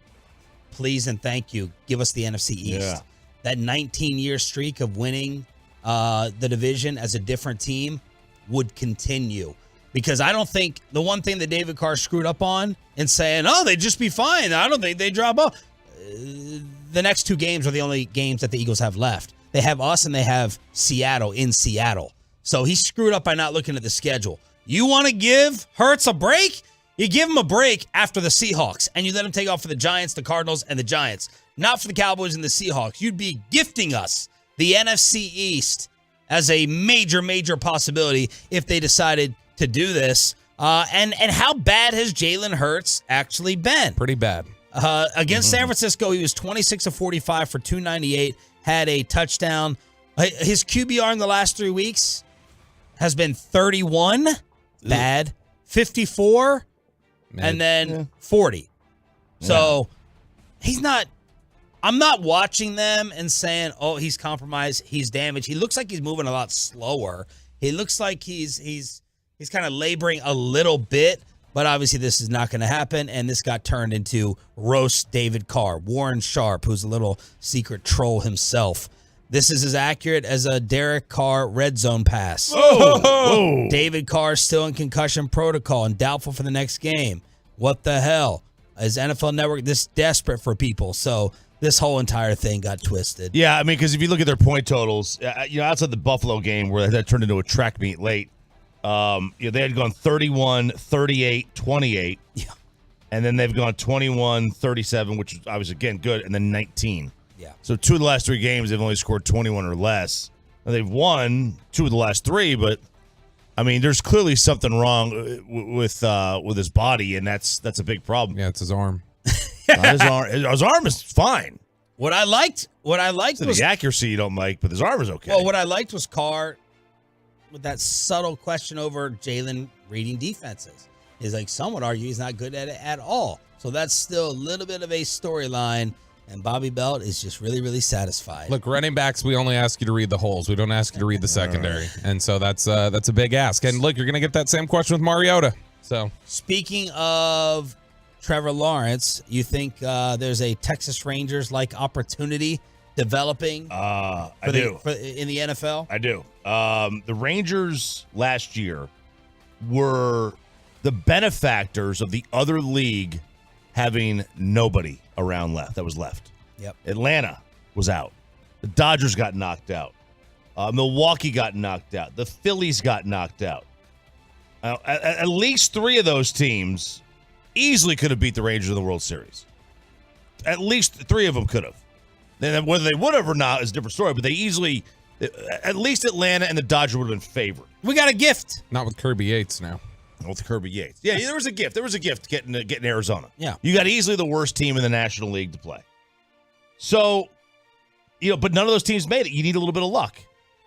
Please and thank you. Give us the NFC East. Yeah. That 19-year streak of winning the division as a different team would continue. Because I don't think the one thing that David Carr screwed up on in saying, oh, they'd just be fine. I don't think they drop off. The next 2 games are the only games that the Eagles have left. They have us and they have Seattle in Seattle. So he screwed up by not looking at the schedule. You want to give Hurts a break? You give him a break after the Seahawks, and you let him take off for the Giants, the Cardinals, and the Giants. Not for the Cowboys and the Seahawks. You'd be gifting us the NFC East as a major, major possibility if they decided to do this. And how bad has Jalen Hurts actually been? Pretty bad. Against San Francisco, he was 26 of 45 for 298, had a touchdown. His QBR in the last 3 weeks has been 31, bad, 54, and then 40. So he's not. I'm not watching them and saying, "Oh, he's compromised, he's damaged." He looks like he's moving a lot slower. He looks like he's kind of laboring a little bit, but obviously this is not going to happen. And this got turned into roast David Carr, Warren Sharp, who's a little secret troll himself. This is as accurate as a Derek Carr red zone pass. Oh. David Carr still in concussion protocol and doubtful for the next game. What the hell? Is NFL Network this desperate for people? So this whole entire thing got twisted. Yeah, I mean, because if you look at their point totals, outside the Buffalo game where that turned into a track meet late, they had gone 31, 38, 28. Yeah. And then they've gone 21, 37, which is obviously, again, good, and then 19. Yeah. So 2 of the last 3 games, they've only scored 21 or less. Now, they've won 2 of the last 3, but, I mean, there's clearly something wrong with his body, and that's a big problem. Yeah, it's his arm. His arm is fine. What I liked was the accuracy you don't like, but his arm is okay. Well, what I liked was Carr with that subtle question over Jalen reading defenses. He's like, some would argue he's not good at it at all. So that's still a little bit of a storyline And Bobby Belt is just really, really satisfied. Look, running backs, we only ask you to read the holes. We don't ask you to read the secondary. And so that's a big ask. And look, you're going to get that same question with Mariota. So speaking of Trevor Lawrence, you think there's a Texas Rangers-like opportunity developing I do. In the NFL? I do. The Rangers last year were the benefactors of the other league having nobody around that was left. Yep. Atlanta was out. The Dodgers got knocked out. Milwaukee got knocked out. The Phillies got knocked out. At least 3 of those teams easily could have beat the Rangers in the World Series. At least 3 of them could have. Then whether they would have or not is a different story, but they easily, at least Atlanta and the Dodgers would have been favored. We got a gift. Not with Kirby Yates now. Not with Kirby Yates. Yeah, there was a gift. There was a gift getting Arizona. Yeah. You got easily the worst team in the National League to play. So, but none of those teams made it. You need a little bit of luck.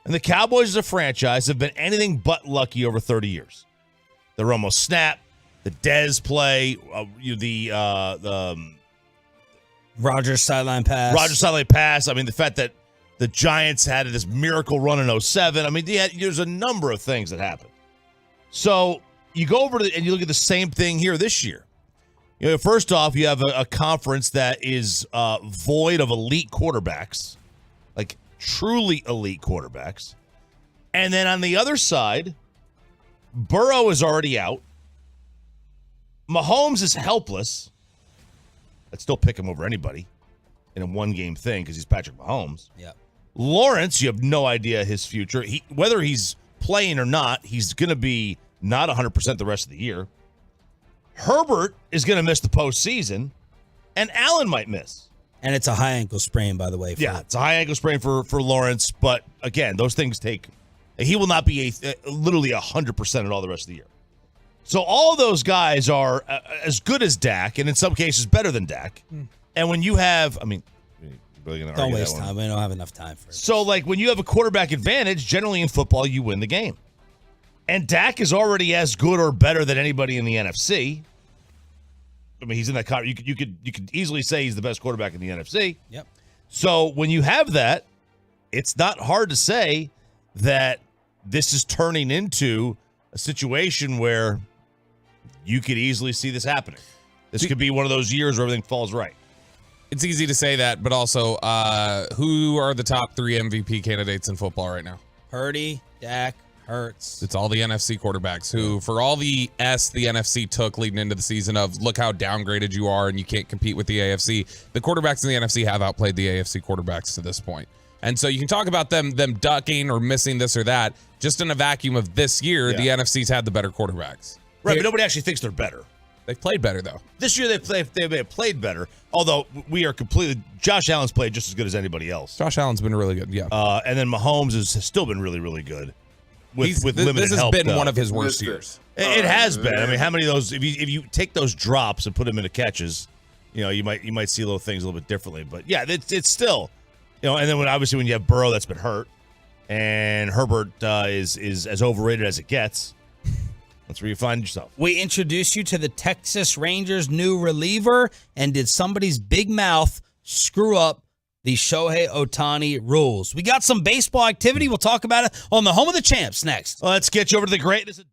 And the Cowboys as a franchise have been anything but lucky over 30 years. The Romo snap, the Dez play, the Rodgers sideline pass. I mean, the fact that the Giants had this miracle run in 07. I mean, there's a number of things that happened. So you go over and you look at the same thing here this year. First off, you have a conference that is void of elite quarterbacks, like truly elite quarterbacks. And then on the other side, Burrow is already out. Mahomes is helpless. I'd still pick him over anybody in a one-game thing because he's Patrick Mahomes. Yeah. Lawrence, you have no idea his future. Whether he's playing or not, he's going to be not 100% the rest of the year. Herbert is going to miss the postseason, and Allen might miss. And it's a high ankle sprain, by the way. It's a high ankle sprain for Lawrence. But, again, those things take – he will not be literally 100% at all the rest of the year. So all of those guys are as good as Dak, and in some cases better than Dak. And when you have – I mean – really don't waste time. We don't have enough time for it. So, when you have a quarterback advantage, generally in football, you win the game. And Dak is already as good or better than anybody in the NFC. I mean, he's in that – you could easily say he's the best quarterback in the NFC. Yep. So, when you have that, it's not hard to say that this is turning into a situation where you could easily see this happening. This could be one of those years where everything falls right. It's easy to say that, but also, who are the top 3 MVP candidates in football right now? Purdy, Dak, Hurts. It's all the NFC quarterbacks who, for all the the NFC took leading into the season of look how downgraded you are and you can't compete with the AFC, the quarterbacks in the NFC have outplayed the AFC quarterbacks to this point. And so you can talk about them ducking or missing this or that. Just in a vacuum of this year, the NFC's had the better quarterbacks. Right, but nobody actually thinks they're better. They've played better, though. This year they may have played better, although we are completely – Josh Allen's played just as good as anybody else. Josh Allen's been really good, yeah. And then Mahomes has still been really, really good with limited help. This has been one of his worst years. It has been. I mean, how many of those – if you take those drops and put them into catches, you might see little things a little bit differently. But, yeah, it's still – and then when you have Burrow that's been hurt and Herbert is as overrated as it gets – that's where you find yourself. We introduced you to the Texas Rangers' new reliever, and did somebody's big mouth screw up the Shohei Ohtani rules? We got some baseball activity. We'll talk about it on the Home of the Champs next. Let's get you over to the greatness of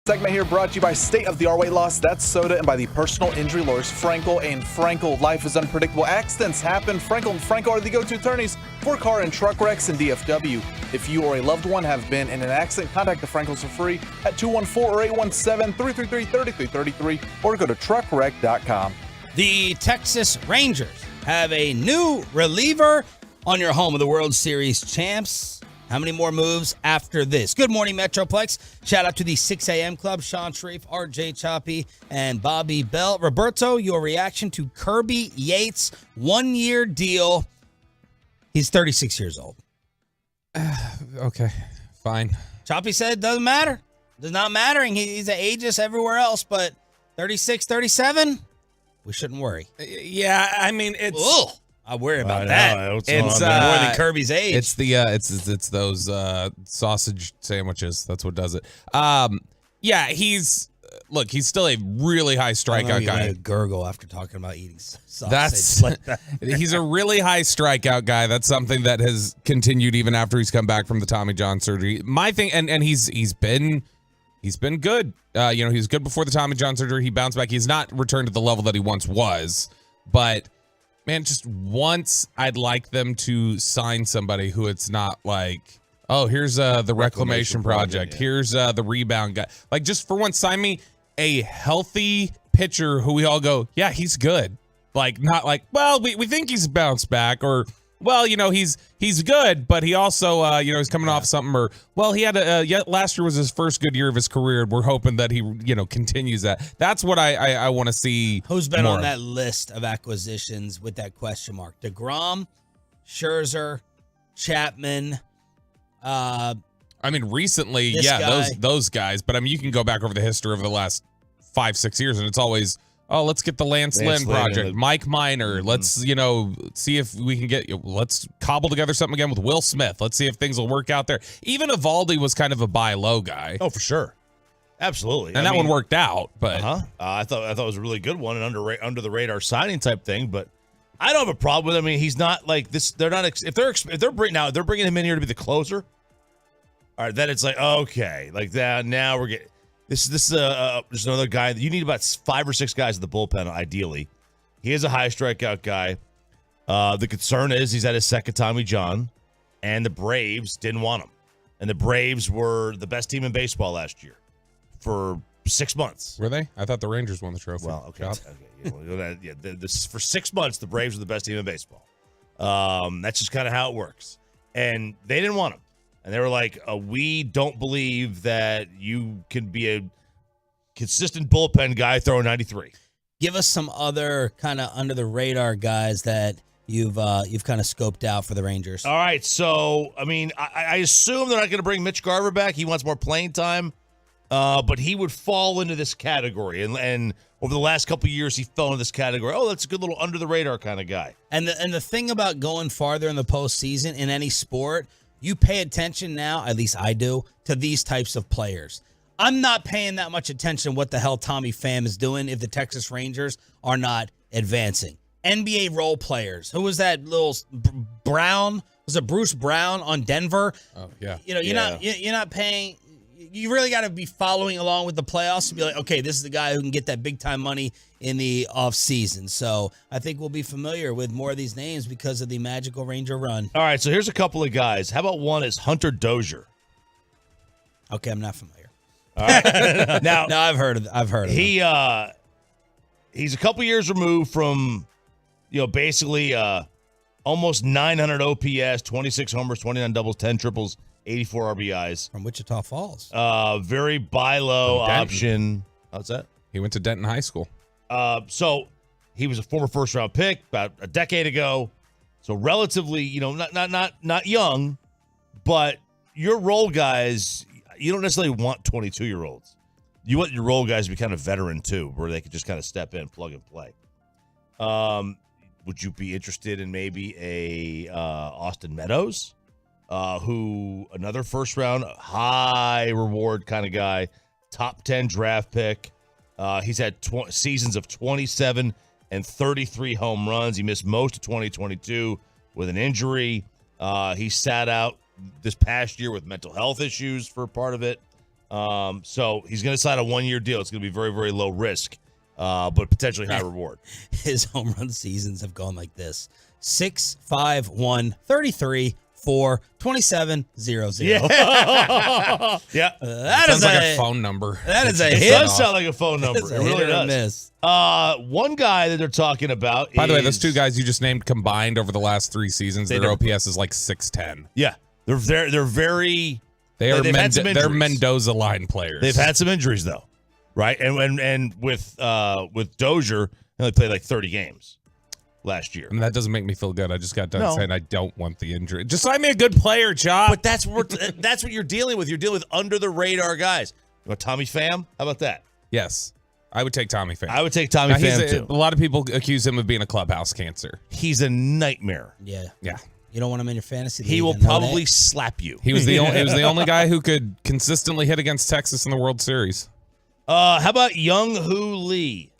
Segment here brought to you by State of the Art Weight Loss, That's Soda, and by the personal injury lawyers Frankel and Frankel. Life is unpredictable. Accidents happen. Frankel and Frankel are the go-to attorneys for car and truck wrecks and DFW. If you or a loved one have been in an accident, contact the Frankels for free at 214 or 817-333-3333 or go to truckwreck.com. The Texas Rangers have a new reliever on your home of the World Series champs. How many more moves after this? Good morning, Metroplex. Shout out to the 6 a.m. Club, Sean Sharif, RJ Choppy, and Bobby Bell. Roberto, your reaction to Kirby Yates' 1-year deal. He's 36 years old. Okay, fine. Choppy said it doesn't matter. Does not matter. He's an ageist everywhere else, but 36, 37, we shouldn't worry. Yeah, I mean, it's... Ugh. I worry about that. It's more than Kirby's age. It's the it's those sausage sandwiches. That's what does it. Yeah, he's still a really high strikeout guy. Gurgle after talking about eating sausage. That's like that. He's a really high strikeout guy. That's something that has continued even after he's come back from the Tommy John surgery. My thing, and he's been good. He was good before the Tommy John surgery. He bounced back. He's not returned to the level that he once was, but. Man, just once I'd like them to sign somebody who it's not like, oh, here's the reclamation project. Yeah. Here's the rebound guy. Like, just for once, sign me a healthy pitcher who we all go, yeah, he's good. Like, not like, well, we think he's bounced back, or, well, he's good, but he also, he's coming off something, or, well, he had last year was his first good year of his career. We're hoping that he, continues that. That's what I want to see. Who's been more on that list of acquisitions with that question mark? DeGrom, Scherzer, Chapman. Recently, those guys, but you can go back over the history of the last 5-6 years, and it's always, oh, let's get the Lance Lynn project, Mike Minor. Mm-hmm. Let's, see if we can let's cobble together something again with Will Smith. Let's see if things will work out there. Even Evaldi was kind of a buy low guy. Oh, for sure. Absolutely. And that one worked out, but I thought it was a really good one, and under the radar signing type thing, but I don't have a problem with him. I mean, he's not like this. They're not, if they're bringing him in here to be the closer. All right, then it's like, okay, like that. Now we're getting, This is just another guy. You need about 5 or 6 guys in the bullpen, ideally. He is a high strikeout guy. The concern is he's at his second Tommy John, and the Braves didn't want him. And the Braves were the best team in baseball last year for 6 months. Were they? I thought the Rangers won the trophy. Well, okay. For 6 months, the Braves were the best team in baseball. That's just kind of how it works. And they didn't want him. And they were like, we don't believe that you can be a consistent bullpen guy throwing 93. Give us some other kind of under the radar guys that you've kind of scoped out for the Rangers. All right, so I assume they're not going to bring Mitch Garver back. He wants more playing time, but he would fall into this category. And over the last couple of years, he fell into this category. Oh, that's a good little under the radar kind of guy. And the thing about going farther in the postseason in any sport, you pay attention now, at least I do, to these types of players. I'm not paying that much attention what the hell Tommy Pham is doing if the Texas Rangers are not advancing. NBA role players. Who was that little Brown? Was it Bruce Brown on Denver? Oh, yeah. You're not paying. You really got to be following along with the playoffs to be like, okay, this is the guy who can get that big time money in the offseason. So I think we'll be familiar with more of these names because of the magical Ranger run. All right, so here's a couple of guys. How about one is Hunter Dozier? Okay, I'm not familiar. All right. Now, no, I've heard of him. He's a couple years removed from, basically almost 900 OPS, 26 homers, 29 doubles, 10 triples, 84 RBIs. From Wichita Falls. Very buy low option. How's that? He went to Denton High School. So he was a former first round pick about a decade ago. So relatively, not young, but your role guys, you don't necessarily want 22-year-olds. You want your role guys to be kind of veteran too, where they could just kind of step in, plug and play. Would you be interested in maybe a Austin Meadows, who another first round high reward kind of guy, top 10 draft pick? He's had seasons of 27 and 33 home runs. He missed most of 2022 with an injury. He sat out this past year with mental health issues for part of it. So he's going to sign a 1-year deal. It's going to be very, very low risk, but potentially high reward. His home run seasons have gone like this: 6, 5, 1, 33, 4, 27, 0, 0. Yeah. That sounds is like a phone number. That is a It hit. does sound like a phone number. It's It a really hit or a does. miss. One guy that they're talking about By the way, is- those two guys you just named combined over the last 3 seasons, their OPS is like 610. Yeah. They're very They are they've had some they're injuries. Mendoza line players. They've had some injuries though. Right? And with Dozier, he only played like 30 games last year. And that doesn't make me feel good. I just got done No. saying I don't want the injury. Just sign me a good player, Chop. But that's what you're dealing with. You're dealing with under the radar guys. You want Tommy Pham? How about that? Yes. I would take Tommy Pham. I would take Tommy Pham too. A lot of people accuse him of being a clubhouse cancer. He's a nightmare. Yeah. Yeah. You don't want him in your fantasy league. He will I know probably that. slap you. He was the only guy who could consistently hit against Texas in the World Series. How about Young Hoo Lee?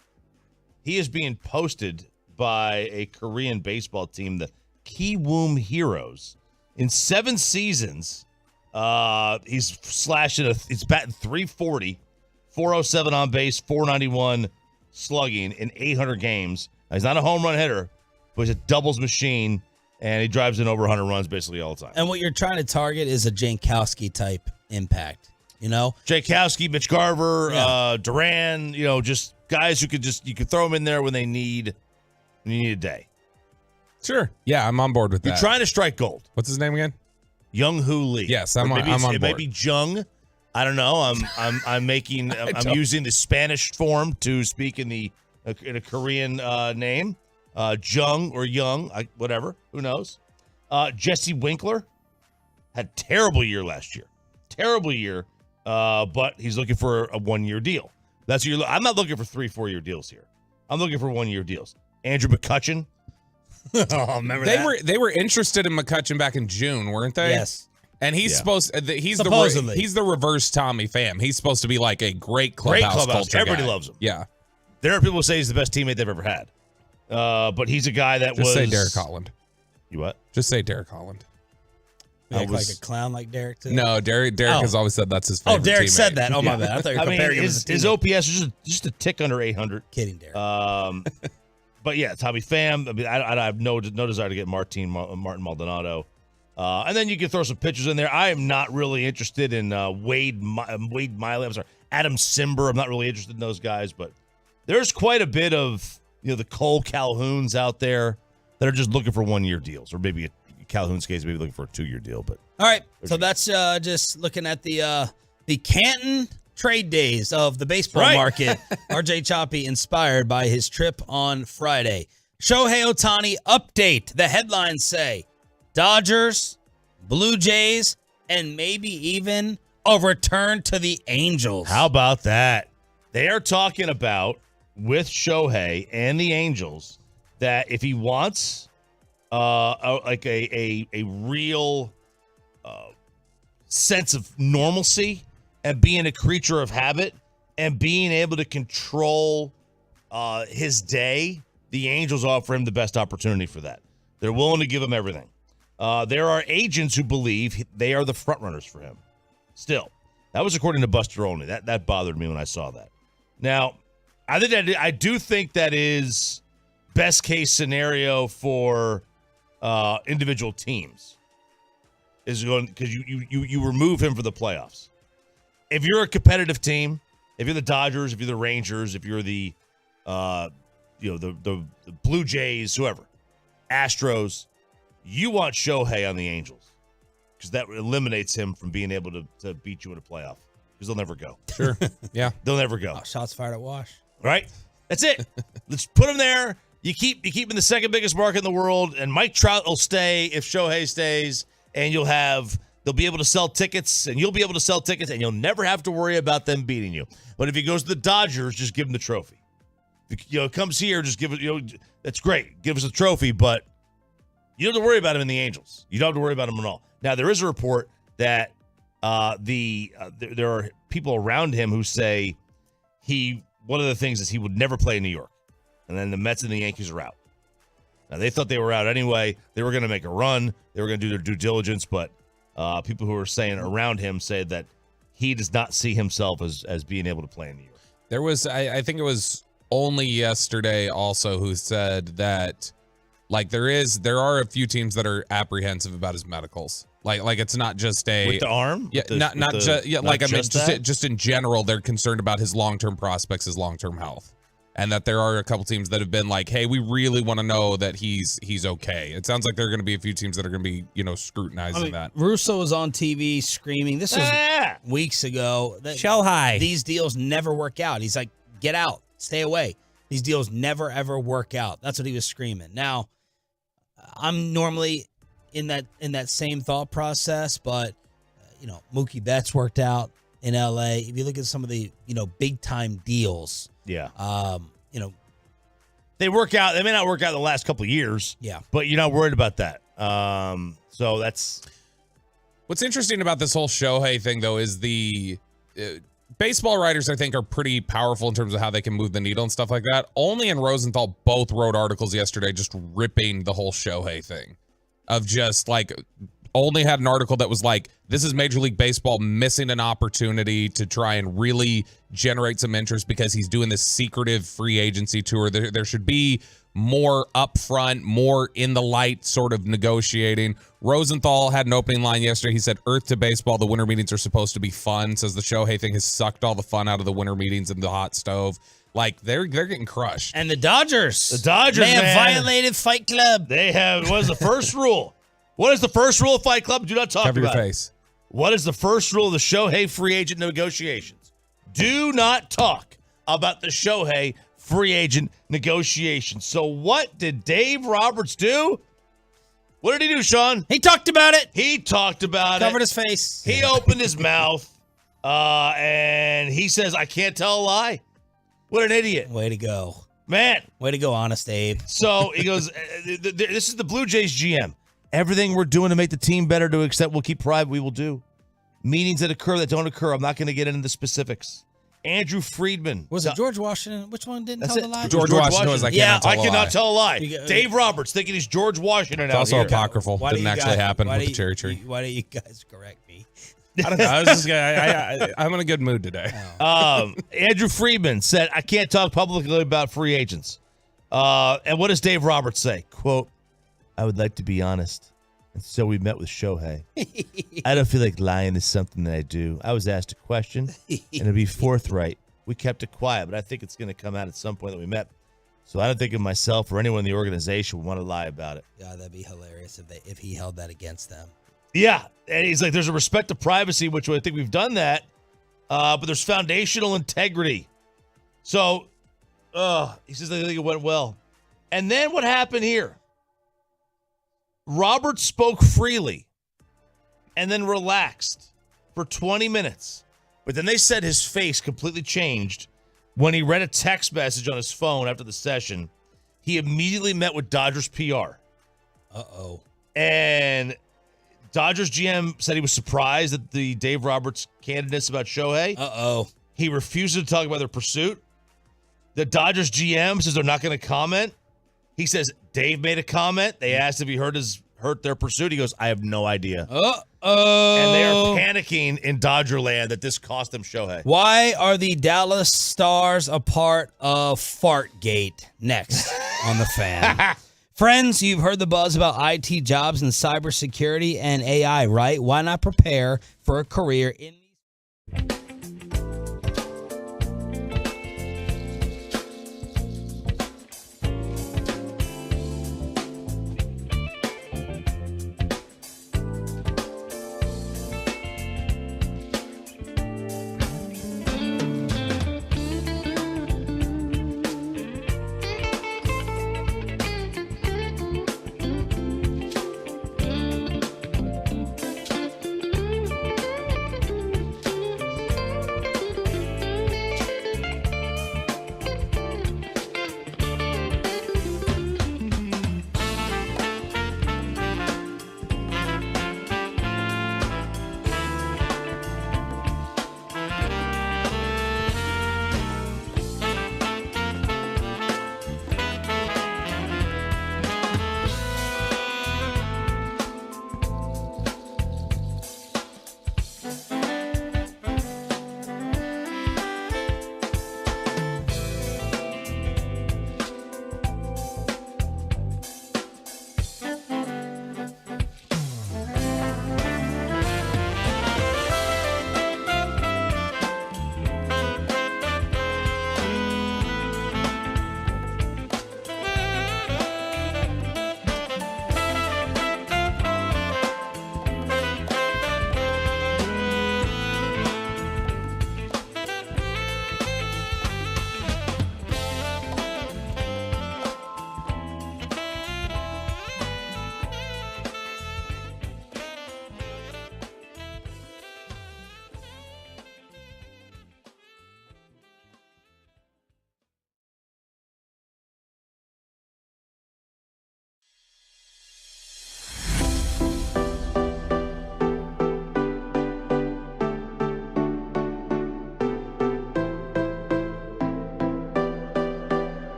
He is being posted by a Korean baseball team, the Kiwoom Heroes. In 7 seasons, he's he's batting 340, 407 on base, 491 slugging in 800 games. Now, he's not a home run hitter, but he's a doubles machine, and he drives in over 100 runs basically all the time. And what you're trying to target is a Jankowski type impact. You know, Jankowski, Mitch Garver, Duran, just guys who you could throw them in there when you need a day. Sure. Yeah, I'm on board with that. You're trying to strike gold. What's his name again? Young Hoo Lee. Yes, Or I'm on it board. may be Jung. I don't know. I'm using the Spanish form to speak in a Korean name. Jung or Young, whatever. Who knows? Jesse Winkler had a terrible year last year. Terrible year. But he's looking for a 1-year deal. That's what I'm not looking for 3-4 year deals here. I'm looking for 1-year deals. Andrew McCutchen. oh, remember that? They were interested in McCutchen back in June, weren't they? Yes. And he's supposed he's Supposedly. he's the reverse Tommy Pham. He's supposed to be like a great clubhouse culture Everybody guy. loves him. Yeah. There are people who say he's the best teammate they've ever had. But he's a guy that Just say Derek Holland. You what? Just say Derek Holland. You act like a clown like Derek too. No, Derek has always said that's his favorite. Oh, Derek teammate. said that. Oh, my bad. I thought you were comparing him his as a teammate. OPS is just a tick under 800. Kidding, Derek. But yeah, Tommy Pham. I mean, I have no desire to get Martin Maldonado. And then you can throw some pitchers in there. I am not really interested in Wade Miley. I'm sorry, Adam Simber. I'm not really interested in those guys. But there's quite a bit of the Cole Calhouns out there that are just looking for 1-year deals, or maybe Calhoun's case, maybe looking for a 2-year deal. But all right, so that's just looking at the Canton trade days of the baseball market. RJ Choppy inspired by his trip on Friday. Shohei Ohtani update. The headlines say Dodgers, Blue Jays, and maybe even a return to the Angels. how about that? They are talking about with Shohei and the Angels that if he wants a real sense of normalcy and being a creature of habit and being able to control his day, the Angels offer him the best opportunity for that. They're willing to give him everything. There are agents who believe they are the front runners for him. Still, that was according to Buster Olney. That bothered me when I saw that. Now, I do think that is best case scenario for individual teams. Is going because you remove him for the playoffs. If you're a competitive team, if you're the Dodgers, if you're the Rangers, if you're the the Blue Jays, whoever, Astros, you want Shohei on the Angels because that eliminates him from being able to beat you in a playoff because they'll never go. Sure. Yeah. They'll never go. Oh, shots fired at Wash. Right? That's it. Let's put him there. You keep in the second biggest market in the world, and Mike Trout will stay if Shohei stays, and they'll be able to sell tickets, and you'll be able to sell tickets, and you'll never have to worry about them beating you. But if he goes to the Dodgers, just give him the trophy. If he comes here, just give it. That's great. Give us a trophy, but you don't have to worry about him in the Angels. You don't have to worry about him at all. Now there is a report that there are people around him who say one of the things is he would never play in New York, and then the Mets and the Yankees are out. Now they thought they were out anyway. They were going to make a run. They were going to do their due diligence, but people who are saying around him say that he does not see himself as being able to play in New York. There was, I think it was only yesterday also who said that, like, there are a few teams that are apprehensive about his medicals. Like it's not just with the arm. Yeah, just in general, they're concerned about his long-term prospects, his long-term health, and that there are a couple teams that have been like, hey, we really want to know that he's okay. It sounds like there are going to be a few teams that are going to be scrutinizing that. Russo was on TV screaming. This was weeks ago. Shohei. These deals never work out. He's like, get out, stay away. These deals never ever work out. That's what he was screaming. Now, I'm normally in that same thought process, but Mookie Betts worked out in LA. If you look at some of the big time deals, they work out. They may not work out in the last couple of years, but you're not worried about that. So that's what's interesting about this whole Shohei thing, though, is the baseball writers, I think, are pretty powerful in terms of how they can move the needle and stuff like that. Only and Rosenthal both wrote articles yesterday just ripping the whole Shohei thing. Of just like, only had an article that was like, this is Major League Baseball missing an opportunity to try and really generate some interest because he's doing this secretive free agency tour. There should be more upfront, more in the light sort of negotiating. Rosenthal had an opening line yesterday. He said, Earth to baseball, the winter meetings are supposed to be fun. Says the Shohei thing has sucked all the fun out of the winter meetings and the hot stove. Like, they're getting crushed. And the Dodgers. They have violated Fight Club. They have. What is the first rule? What is the first rule of Fight Club? Do not talk Cover about your it. face. What is the first rule of the Shohei free agent negotiations? Do not talk about the Shohei free agent negotiations. So what did Dave Roberts do? What did he do, Sean? He talked about it. Covered his face. He opened his mouth, and he says, I can't tell a lie. What an idiot. Way to go. Man. Way to go, Honest Abe. So he goes, this is the Blue Jays GM. Everything we're doing to make the team better to accept we'll keep private, we will do. Meetings that occur that don't occur, I'm not going to get into the specifics. Andrew Friedman. Was it George Washington? Which one didn't tell the lie? George Washington was like, I cannot tell a lie. Dave Roberts thinking he's George Washington. It's also apocryphal. Why Didn't actually happen with the cherry tree. Why don't you guys correct me? I don't know. I'm in a good mood today. Andrew Friedman said, I can't talk publicly about free agents. And what does Dave Roberts say? Quote, I would like to be honest. And so we met with Shohei. I don't feel like lying is something that I do. I was asked a question, and to be forthright, we kept it quiet, but I think it's going to come out at some point that we met. So I don't think of myself or anyone in the organization would want to lie about it. Yeah, that'd be hilarious if he held that against them. Yeah, and he's like, there's a respect to privacy, which I think we've done that, but there's foundational integrity. So, he says, I think it went well. And then what happened here? Robert spoke freely and then relaxed for 20 minutes. But then they said his face completely changed when he read a text message on his phone after the session. He immediately met with Dodgers PR. Uh-oh. And Dodgers GM said he was surprised at the Dave Roberts candidates about Shohei. Uh-oh. He refused to talk about their pursuit. The Dodgers GM says they're not going to comment. He says Dave made a comment. They asked if he hurt their pursuit. He goes, I have no idea. Uh-oh. And they are panicking in Dodgerland that this cost them Shohei. Why are the Dallas Stars a part of Fartgate? Next on The Fan. Friends, you've heard the buzz about IT jobs in cybersecurity and AI, right? Why not prepare for a career in these?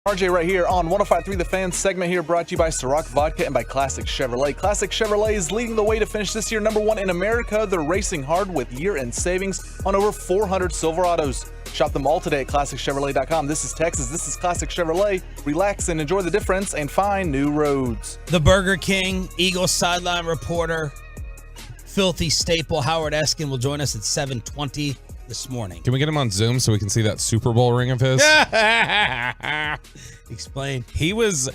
RJ right here on 105.3 The Fan segment here brought to you by Ciroc Vodka and by Classic Chevrolet. Classic Chevrolet is leading the way to finish this year #1 in America. They're racing hard with year-end savings on over 400 Silverados. Shop them all today at ClassicChevrolet.com. This is Texas. This is Classic Chevrolet. Relax and enjoy the difference and find new roads. The Burger King Eagles sideline reporter, filthy staple Howard Eskin will join us at 7:20 this morning. Can we get him on Zoom so we can see that Super Bowl ring of his? Explain. He's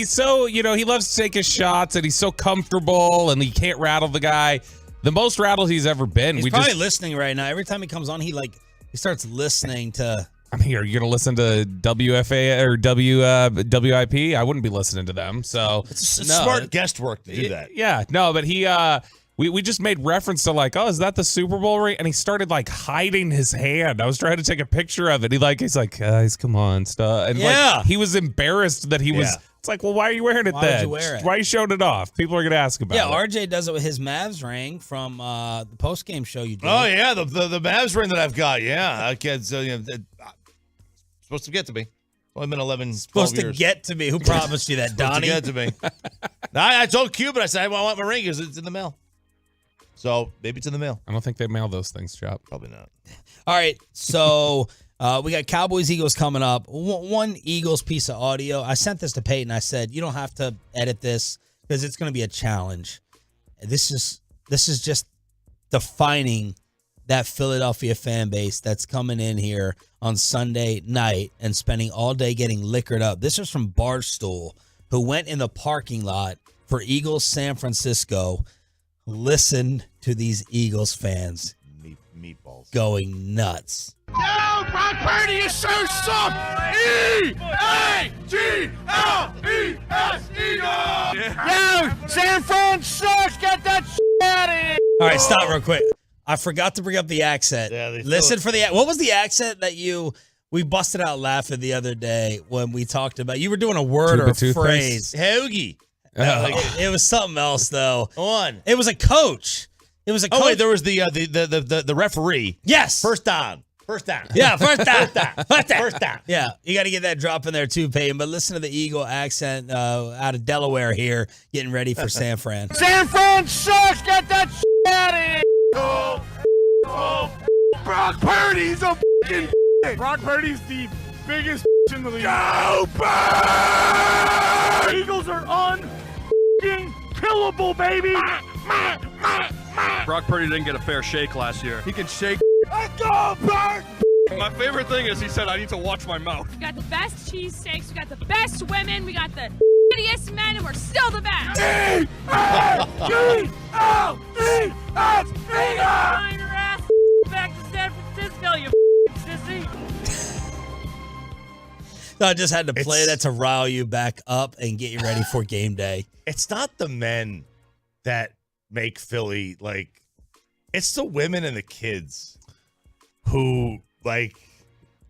so, he loves to take his shots and he's so comfortable and he can't rattle the guy. The most rattled he's ever been. He's probably listening right now. Every time he comes on, he starts listening to. I'm here. You're going to listen to WFA or WIP? I wouldn't be listening to them. So it's smart guest work to do that. Yeah. No, but we just made reference to is that the Super Bowl ring? And he started hiding his hand. I was trying to take a picture of it. He's like, guys, come on, stuff. And he was embarrassed that he was. Yeah. It's like, well, why are you wearing it then? Why would you wear it? Why are you showing it off? People are going to ask about it. Yeah, RJ does it with his Mavs ring from the post-game show you did. Oh, yeah, the Mavs ring that I've got, yeah. Supposed to get to me. Only been 11, 12 Supposed years. to get to me. Who promised you that, Donnie? Supposed to get to me. I told Cuban, I said, I want my ring because it's in the mail. So maybe it's in the mail. I don't think they mail those things, Chop. Probably not. All right, so we got Cowboys Eagles coming up. One Eagles piece of audio. I sent this to Peyton. I said, you don't have to edit this because it's going to be a challenge. This is just defining that Philadelphia fan base that's coming in here on Sunday night and spending all day getting liquored up. This is from Barstool, who went in the parking lot for Eagles San Francisco. Listen to these Eagles fans meatballs going nuts. Yo, Brock Purdy is so soft. E-A-G-L-E-S, Eagles. Yo, San Fran sucks. Get that out of here. All right, stop real quick. I forgot to bring up the accent. Yeah, Listen for the. What was the accent that we busted out laughing the other day when we talked about? You were doing a word or a phrase. Hoagie. It was something else though. On. It was a coach. It was a coach. Oh wait, there was the referee. Yes. First down. Yeah, first down. First down. Yeah, you got to get that drop in there too, Peyton. But listen to the Eagle accent out of Delaware here, getting ready for San Fran. San Fran sucks. Get that out of here. Brock Purdy's a fucking. Brock Purdy's the biggest in the league. Go Birds! Eagles are unkillable, baby. Brock Purdy didn't get a fair shake last year. He can shake. Let's go Birds! My favorite thing is he said, I need to watch my mouth. We got the best cheesesteaks, we got the best women, we got the shittiest men, and we're still the best. E-A-G-L-E-S, Find your ass back to San Francisco, you sissy. So I just had to play that to rile you back up and get you ready for game day. It's not the men that make Philly it's the women and the kids who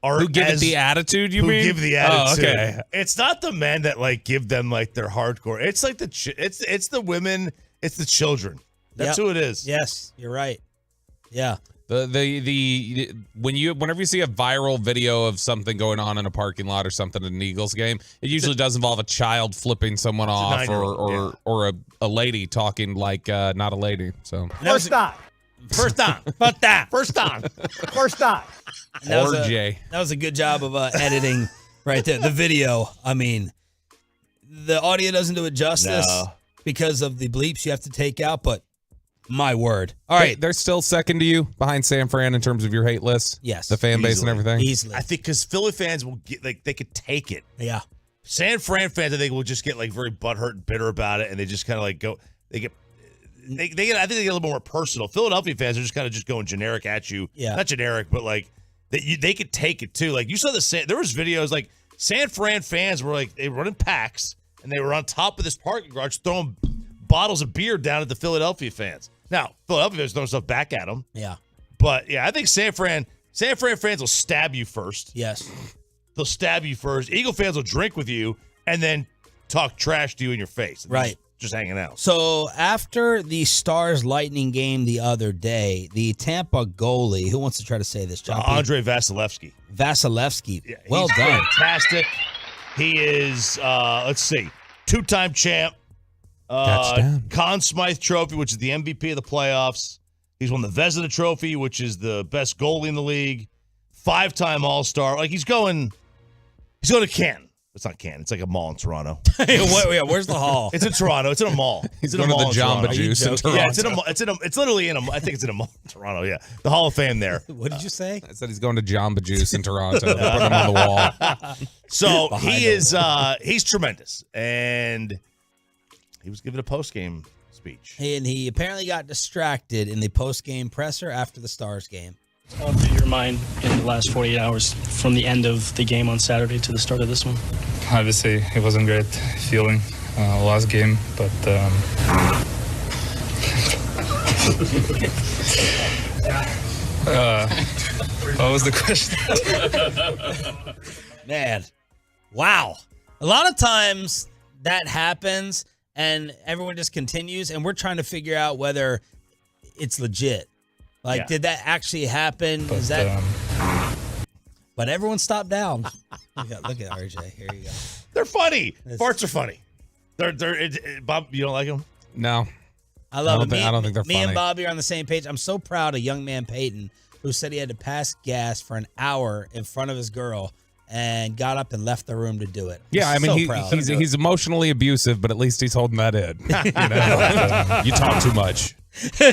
are who give it the attitude. You mean give the attitude? Oh, okay. It's not the men that give them their hardcore. It's it's the women. It's the children. That's who it is. Yes, you're right. Yeah. Whenever you see a viral video of something going on in a parking lot or something in an Eagles game, it usually does involve a child flipping someone off or a lady talking not a lady. So First down. That was a good job of editing right there. The video, I mean, the audio doesn't do it justice because of the bleeps you have to take out, but my word. All right. They're still second to you behind San Fran in terms of your hate list? Yes. The fan base and everything? Easily. I think because Philly fans will get they could take it. Yeah. San Fran fans, I think, will just get very butthurt and bitter about it, and they just kind of go. I think they get a little more personal. Philadelphia fans are just kind of just going generic at you. Yeah. Not generic, but they could take it too. You saw there was videos San Fran fans were they were running packs and they were on top of this parking garage throwing bottles of beer down at the Philadelphia fans. Now, Philadelphia fans throwing stuff back at them. Yeah. But yeah, I think San Fran fans will stab you first. Yes. They'll stab you first. Eagle fans will drink with you and then talk trash to you in your face. Right. Just hanging out. So after the Stars Lightning game the other day, the Tampa goalie, who wants to try to say this, John? Andre Vasilevsky. Vasilevsky. Yeah, well he's done. Fantastic. He is, let's see, two-time champ. Conn Smythe Trophy, which is the MVP of the playoffs. He's won the Vezina Trophy, which is the best goalie in the league. 5-time All-Star. Like, he's going to Canton. It's not Canton. It's like a mall in Toronto. Where's the hall? It's in Toronto. It's in a mall. He's going to the Jamba Juice in Toronto. Yeah, it's literally in a. I think it's in a mall in Toronto. Yeah, the Hall of Fame there. What did you say? I said he's going to Jamba Juice in Toronto. Put him on the wall. So he is. He's tremendous, and he was given a post-game speech. And he apparently got distracted in the post-game presser after the Stars game. What through your mind in the last 48 hours from the end of the game on Saturday to the start of this one? Obviously, it wasn't great feeling last game, but what was the question? Man, wow. A lot of times that happens and everyone just continues, and we're trying to figure out whether it's legit. Like, did that actually happen? But, Is that? But everyone stopped down. Look at RJ. Here you go. They're funny. Farts are funny. They're Bob, you don't like them? No. I love it. I don't think they're funny. Me and Bobby are on the same page. I'm so proud of young man Peyton, who said he had to pass gas for an hour in front of his girl and got up and left the room to do it. Yeah, I mean, he's emotionally abusive, but at least he's holding that in. You talk too much.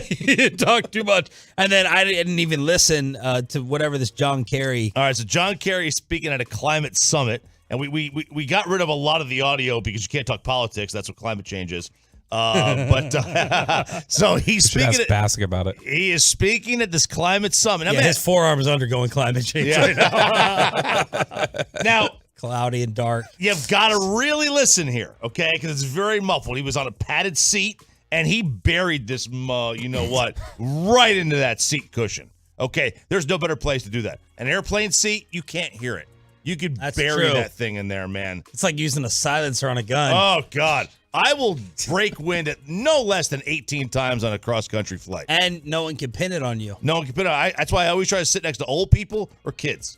You talk too much. And then I didn't even listen to whatever this John Kerry. All right, so John Kerry is speaking at a climate summit, and we got rid of a lot of the audio because you can't talk politics. That's what climate change is. So he's speaking. Ask about it. He is speaking at this climate summit. His forearm is undergoing climate change. Yeah. Now, cloudy and dark. You've got to really listen here, okay? Because it's very muffled. He was on a padded seat, and he buried this, you know what, right into that seat cushion. Okay, there's no better place to do that. An airplane seat, you can't hear it. You could bury that thing in there, man. It's like using a silencer on a gun. Oh, God. I will break wind at no less than 18 times on a cross-country flight. And no one can pin it on you. No one can pin it on. That's why I always try to sit next to old people or kids.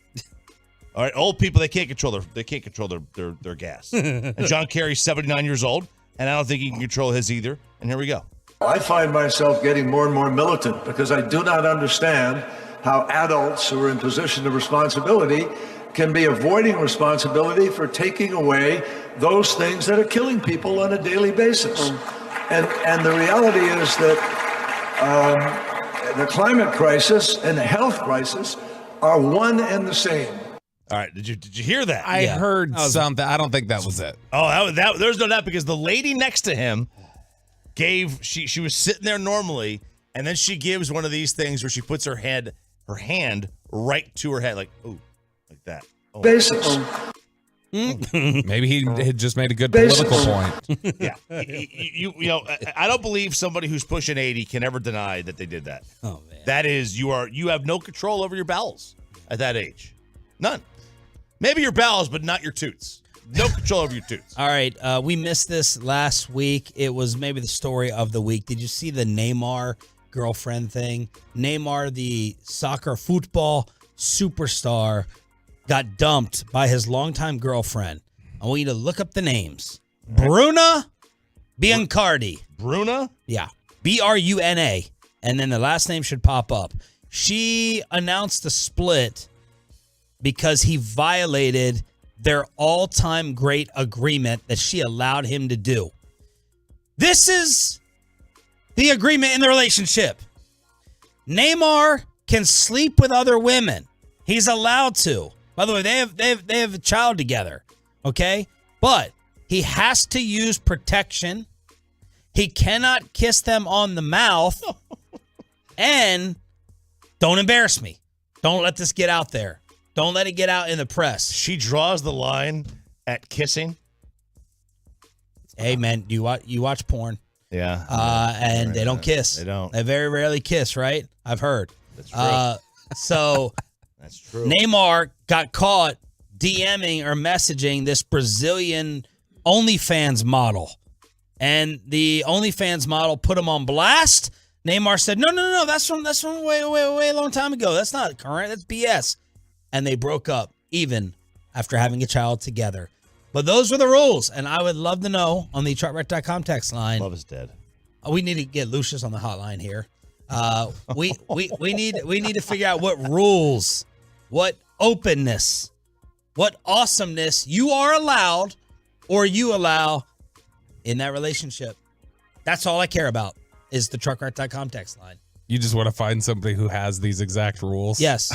All right, old people, they can't control their gas. And John Kerry's 79 years old, and I don't think he can control his either. And here we go. I find myself getting more and more militant because I do not understand how adults who are in position of responsibility can be avoiding responsibility for taking away those things that are killing people on a daily basis. And the reality is that the climate crisis and the health crisis are one and the same. All right, did you hear that? I heard something. I don't think that was it. Oh, there's no doubt because the lady next to him she was sitting there normally, and then she gives one of these things where she puts her hand right to her head, like, ooh, like that. Oh. Basis. Maybe he had just made a good political point. Yeah, you know, I don't believe somebody who's pushing 80 can ever deny that they did that. Oh man, that is, you have no control over your bowels at that age, none. Maybe your bowels, but not your toots. No control over your toots. All right, we missed this last week. It was maybe the story of the week. Did you see the Neymar girlfriend thing? Neymar, the football superstar, got dumped by his longtime girlfriend. I want you to look up the names. Bruna Biancardi. Bruna? Yeah. Bruna. And then the last name should pop up. She announced a split because he violated their all-time great agreement that she allowed him to do. This is the agreement in the relationship. Neymar can sleep with other women. He's allowed to. By the way, they have a child together, okay? But he has to use protection. He cannot kiss them on the mouth. And don't embarrass me. Don't let this get out there. Don't let it get out in the press. She draws the line at kissing. Hey, man, you watch porn. Yeah. And they don't kiss. They don't. They very rarely kiss, right? I've heard. That's true. So that's true. Neymar got caught DMing or messaging this Brazilian OnlyFans model. And the OnlyFans model put him on blast. Neymar said, no, that's from way a long time ago. That's not current. That's BS. And they broke up even after having a child together. But those were the rules, and I would love to know on the truckwreck.com text line. Love is dead. We need to get Lucius on the hotline here. We need to figure out what rules, what openness, what awesomeness you are allowed or you allow in that relationship. That's all I care about is the truckwreck.com text line. You just want to find somebody who has these exact rules? Yes.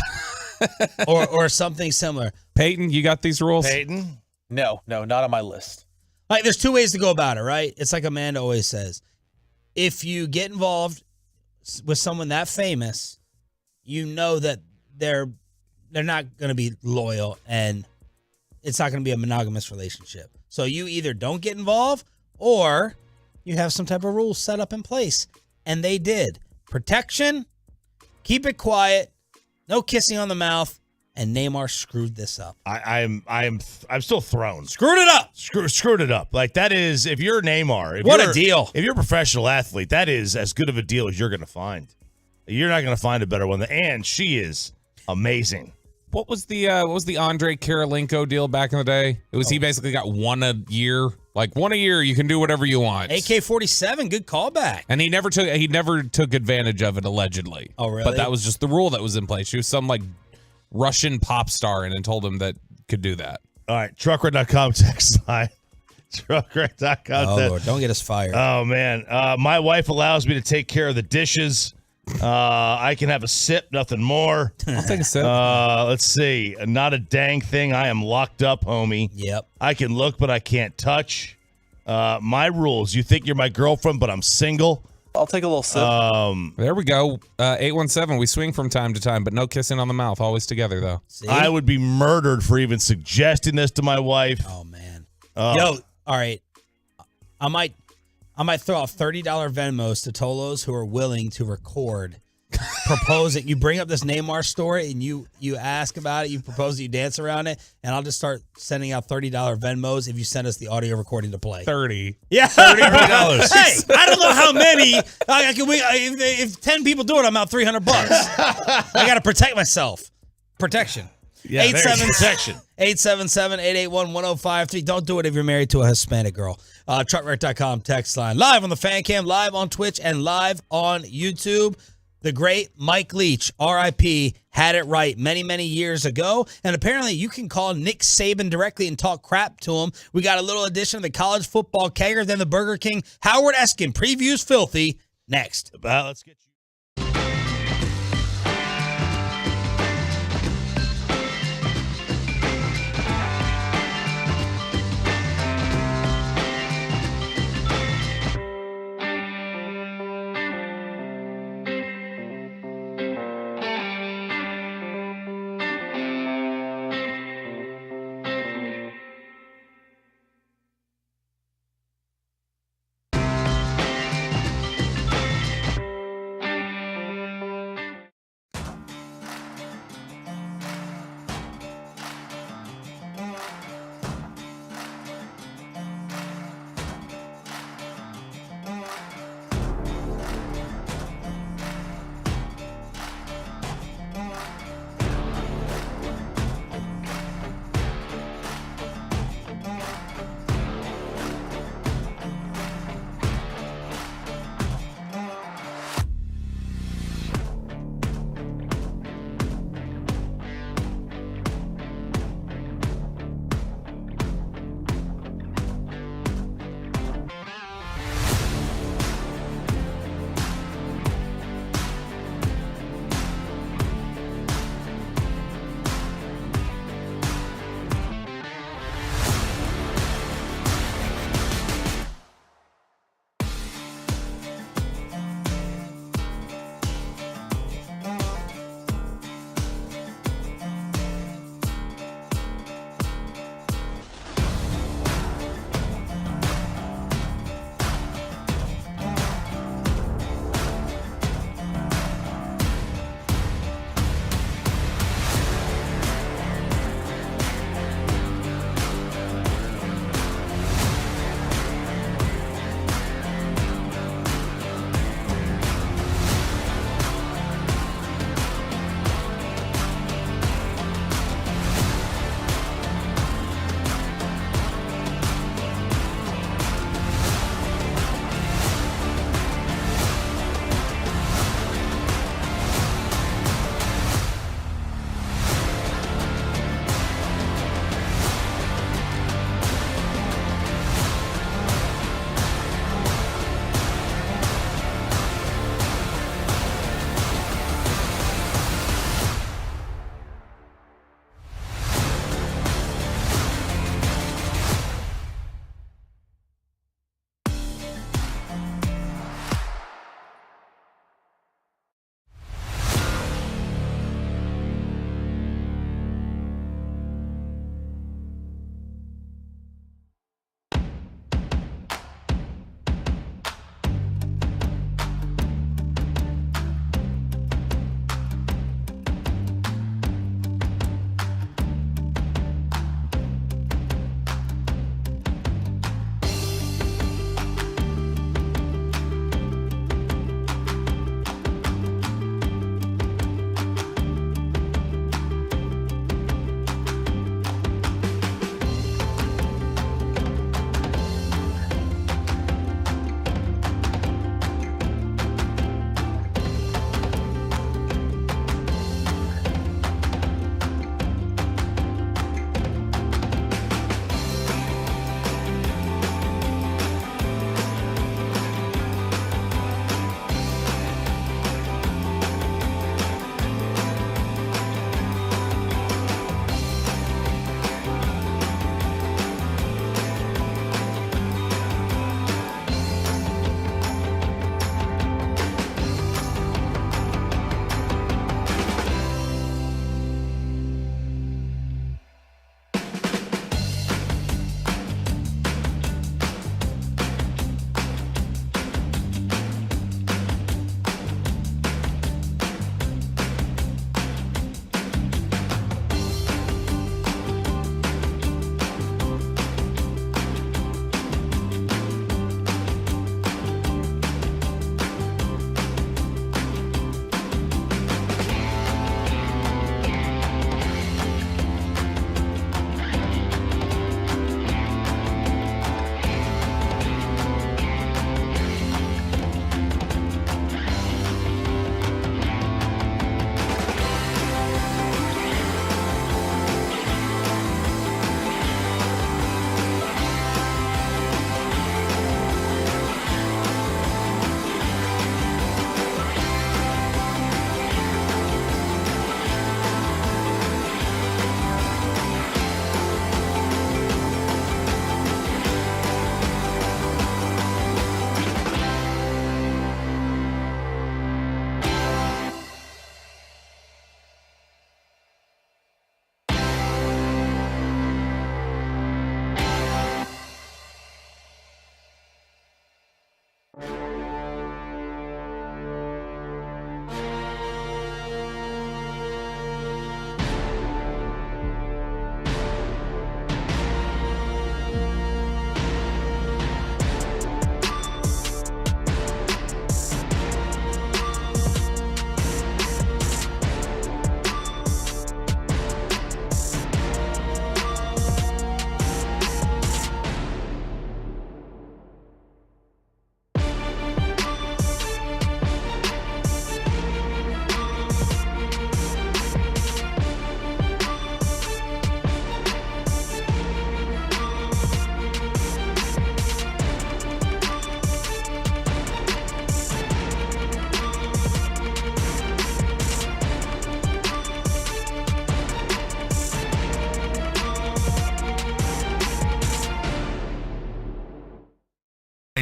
or something similar. Peyton, you got these rules? Peyton? No, not on my list. Like, there's two ways to go about it, right? It's like Amanda always says. If you get involved with someone that famous, you know that they're not going to be loyal and it's not going to be a monogamous relationship. So you either don't get involved or you have some type of rules set up in place. And they did. Protection, keep it quiet, no kissing on the mouth, and Neymar screwed this up. I'm still thrown. Screwed it up. Screwed it up. Like, that is, if you're Neymar. What a deal. If you're a professional athlete, that is as good of a deal as you're going to find. You're not going to find a better one. And she is amazing. What was the Andre Kirilenko deal back in the day? It was he basically got one a year. Like, one a year, you can do whatever you want. AK-47, good callback. And he never took advantage of it, allegedly. Oh, really? But that was just the rule that was in place. She was some, like, Russian pop star and then told him that could do that. All right, trucker.com text line. Trucker.com. Oh, Lord, don't get us fired. Oh, man. My wife allows me to take care of the dishes. I can have a sip, nothing more. I'll take a sip. Let's see. Not a dang thing. I am locked up, homie. Yep. I can look, but I can't touch. My rules. You think you're my girlfriend, but I'm single. I'll take a little sip. There we go. 817. We swing from time to time, but no kissing on the mouth. Always together, though. See? I would be murdered for even suggesting this to my wife. Oh, man. Yo, all right. I might throw out $30 Venmos to Tolos who are willing to record proposing. You bring up this Neymar story and you ask about it, you propose it, you dance around it, and I'll just start sending out $30 Venmos if you send us the audio recording to play. 30. Yeah. $30. Hey, I don't know how many. If 10 people do it, I'm out $300. I got to protect myself. Protection. Yeah, there's protection. 877-881-1053. Don't do it if you're married to a Hispanic girl. Truckwreck.com text line. Live on the Fan Cam, live on Twitch, and live on YouTube. The great Mike Leach, RIP, had it right many, many years ago. And apparently you can call Nick Saban directly and talk crap to him. We got a little edition of the college football kegger, then the Burger King. Howard Eskin previews Filthy next. Let's get you.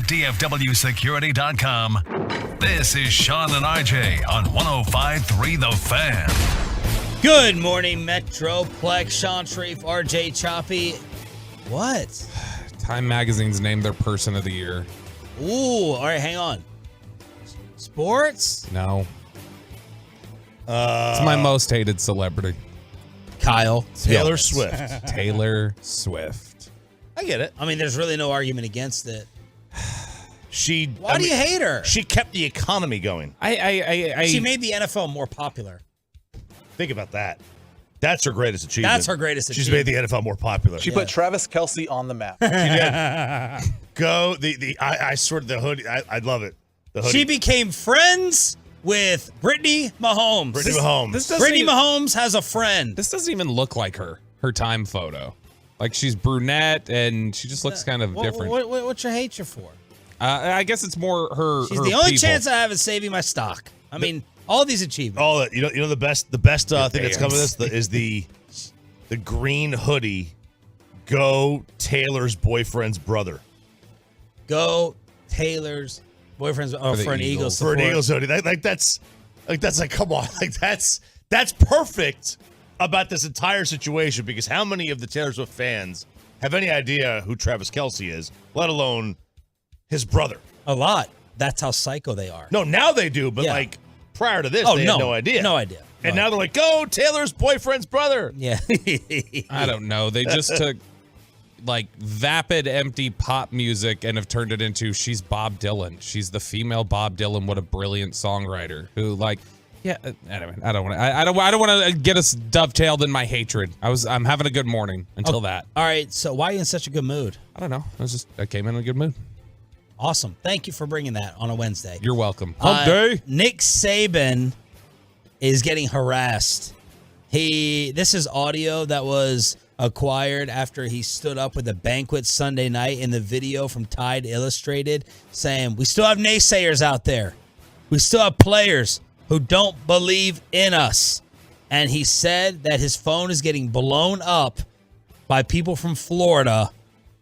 at DFWsecurity.com. This is Sean and RJ on 105.3 The Fan. Good morning, Metroplex. Sean Sharif, RJ Choppy. What? Time Magazine's named their Person of the Year. Ooh, all right, hang on. Sports? No. It's my most hated celebrity. Kyle. Taylor Swift. Taylor Swift. I get it. I mean, there's really no argument against it. Why do you hate her? She kept the economy going. She made the NFL more popular. Think about that. That's her greatest achievement. That's her greatest She's achievement. made the NFL more popular. She put Travis Kelce on the map. She did. Go I swear to the hoodie. I love it. The hoodie. She became friends with Brittany Mahomes. Brittany Mahomes. Brittany Mahomes has a friend. This doesn't even look like her time photo. Like, she's brunette and she just looks kind of different. What's your hatred for? I guess it's more her. She's her the only people. chance I have of saving my stock. I mean, all these achievements. All that, you know the best thing that's coming with this is the green hoodie. Go Taylor's boyfriend's brother. Go Taylor's boyfriend's for an Eagles for an Eagles hoodie. That's come on, that's perfect about this entire situation, because how many of the Taylor Swift fans have any idea who Travis Kelce is, let alone his brother? A lot. That's how psycho they are. No, now they do, but like prior to this, they had no idea. No idea. And now they're like, go Taylor's boyfriend's brother. Yeah. I don't know. They just took like vapid, empty pop music and have turned it into she's Bob Dylan. She's the female Bob Dylan. What a brilliant songwriter who anyway, I don't want to get us dovetailed in my hatred. I'm having a good morning until that. All right. So why are you in such a good mood? I don't know. I came in a good mood. Awesome. Thank you for bringing that on a Wednesday. You're welcome. Hump day. Nick Saban is getting harassed. This is audio that was acquired after he stood up with a banquet Sunday night in the video from Tide Illustrated saying, we still have naysayers out there. We still have players who don't believe in us. And he said that his phone is getting blown up by people from Florida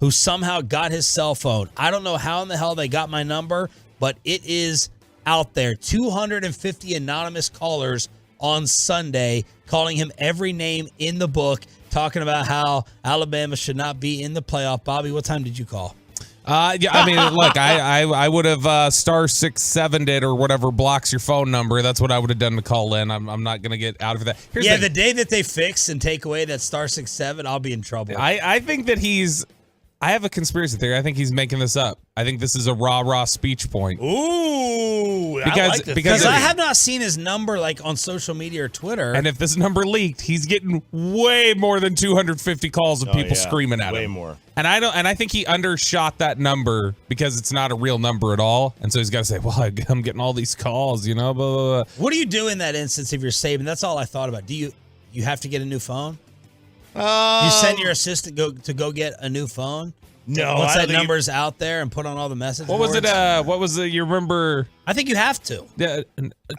who somehow got his cell phone. I don't know how in the hell they got my number, but it is out there. 250 anonymous callers on Sunday calling him every name in the book, talking about how Alabama should not be in the playoff. Bobby, what time did you call? Yeah, I mean, look, I would have *670 it or whatever blocks your phone number. That's what I would have done to call in. I'm not gonna get out of that. Here's the day that they fix and take away that *67, I'll be in trouble. I think that I have a conspiracy theory. I think he's making this up. I think this is a rah-rah speech point. Ooh, because I have not seen his number like on social media or Twitter. And if this number leaked, he's getting way more than 250 calls of people screaming at him. Way more. And I think he undershot that number because it's not a real number at all. And so he's got to say, well, I'm getting all these calls, blah, blah, blah. What do you do in that instance if you're saving? That's all I thought about. Do you have to get a new phone? You send your assistant to go get a new phone? No. Once that number's out there and put on all the message What boards? was it? What was it? You remember? I think you have to. Yeah,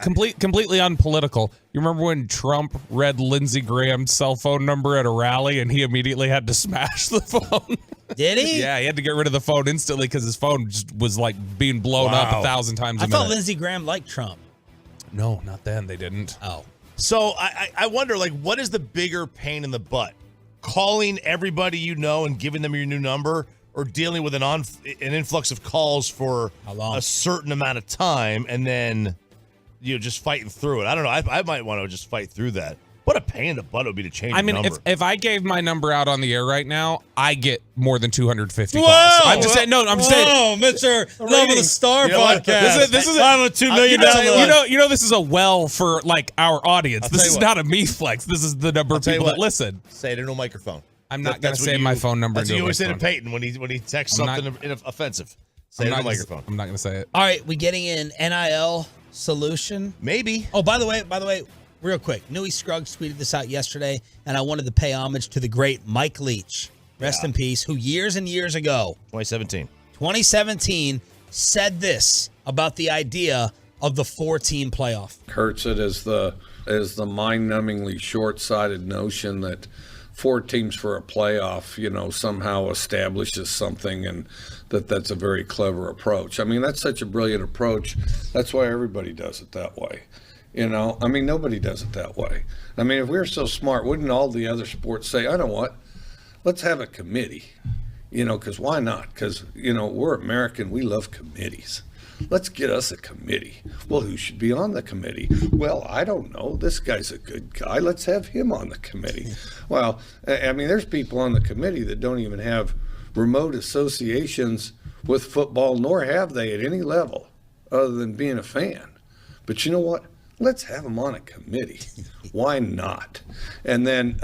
completely unpolitical. You remember when Trump read Lindsey Graham's cell phone number at a rally and he immediately had to smash the phone? Did he? Yeah, he had to get rid of the phone instantly because his phone just was like being blown up 1,000 times a minute. I thought Lindsey Graham liked Trump. No, not then. They didn't. Oh. So I wonder, what is the bigger pain in the butt? Calling everybody you know and giving them your new number, or dealing with an influx of calls for a certain amount of time and then just fighting through it? I don't know. I might want to just fight through that. What a pain in the butt it would be to change the number. If I gave my number out on the air right now, I get more than 250 Whoa! calls. I'm just saying. No, I'm just saying. Oh, Mr. Love of the Star podcast. This is I'm a $2 million. This is a well for our audience. This is not a me flex. This is the number of people that listen. Say it into a microphone. I'm not going to say my phone number. That's what you always say to Peyton when he texts something offensive. Say it on the microphone. I'm not going to say it. All right, we getting an NIL solution? Maybe. Oh, by the way, real quick, Newey Scruggs tweeted this out yesterday, and I wanted to pay homage to the great Mike Leach, rest in peace, who years and years ago, 2017, said this about the idea of the 4-team playoff. Hurts it as the mind-numbingly short-sighted notion that 4 teams for a playoff, somehow establishes something, and that's a very clever approach. I mean, that's such a brilliant approach. That's why everybody does it that way. Nobody does it that way. I mean, if we were so smart, wouldn't all the other sports say, I know what, let's have a committee, because why not? Because, we're American, we love committees. Let's get us a committee. Well, who should be on the committee? Well, I don't know. This guy's a good guy. Let's have him on the committee. Well, there's people on the committee that don't even have remote associations with football, nor have they at any level other than being a fan. But you know what? Let's have them on a committee. Why not? And then,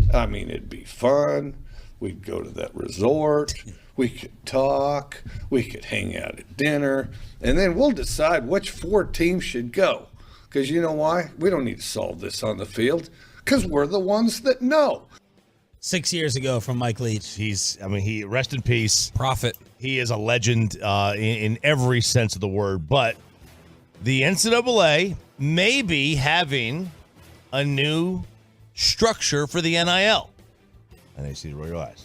it'd be fun. We'd go to that resort. We could talk, we could hang out at dinner, and then we'll decide which 4 teams should go. Because you know why? We don't need to solve this on the field, because we're the ones that know. 6 years ago from Mike Leach. He rest in peace. Prophet. He is a legend in every sense of the word. But the NCAA may be having a new structure for the NIL. And I see to roll your eyes.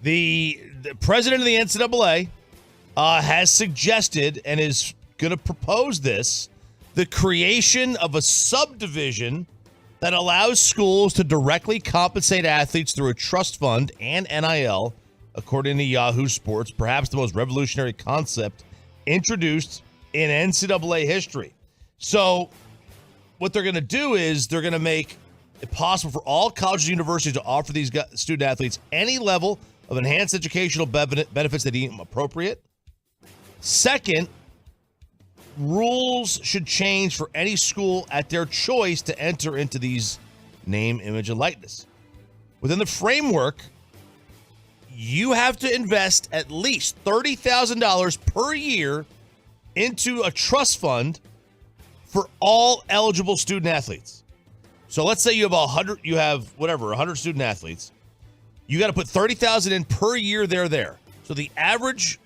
The president of the NCAA has suggested and is going to propose the creation of a subdivision that allows schools to directly compensate athletes through a trust fund and NIL, according to Yahoo Sports, perhaps the most revolutionary concept introduced in NCAA history. So what they're going to do is they're going to make it possible for all colleges and universities to offer these student athletes any level of enhanced educational benefits they deem appropriate. Second, rules should change for any school at their choice to enter into these name, image, and likeness. Within the framework, you have to invest at least $30,000 per year into a trust fund for all eligible student athletes. So let's say you have 100 student athletes. You got to put $30,000 in per year there. So the average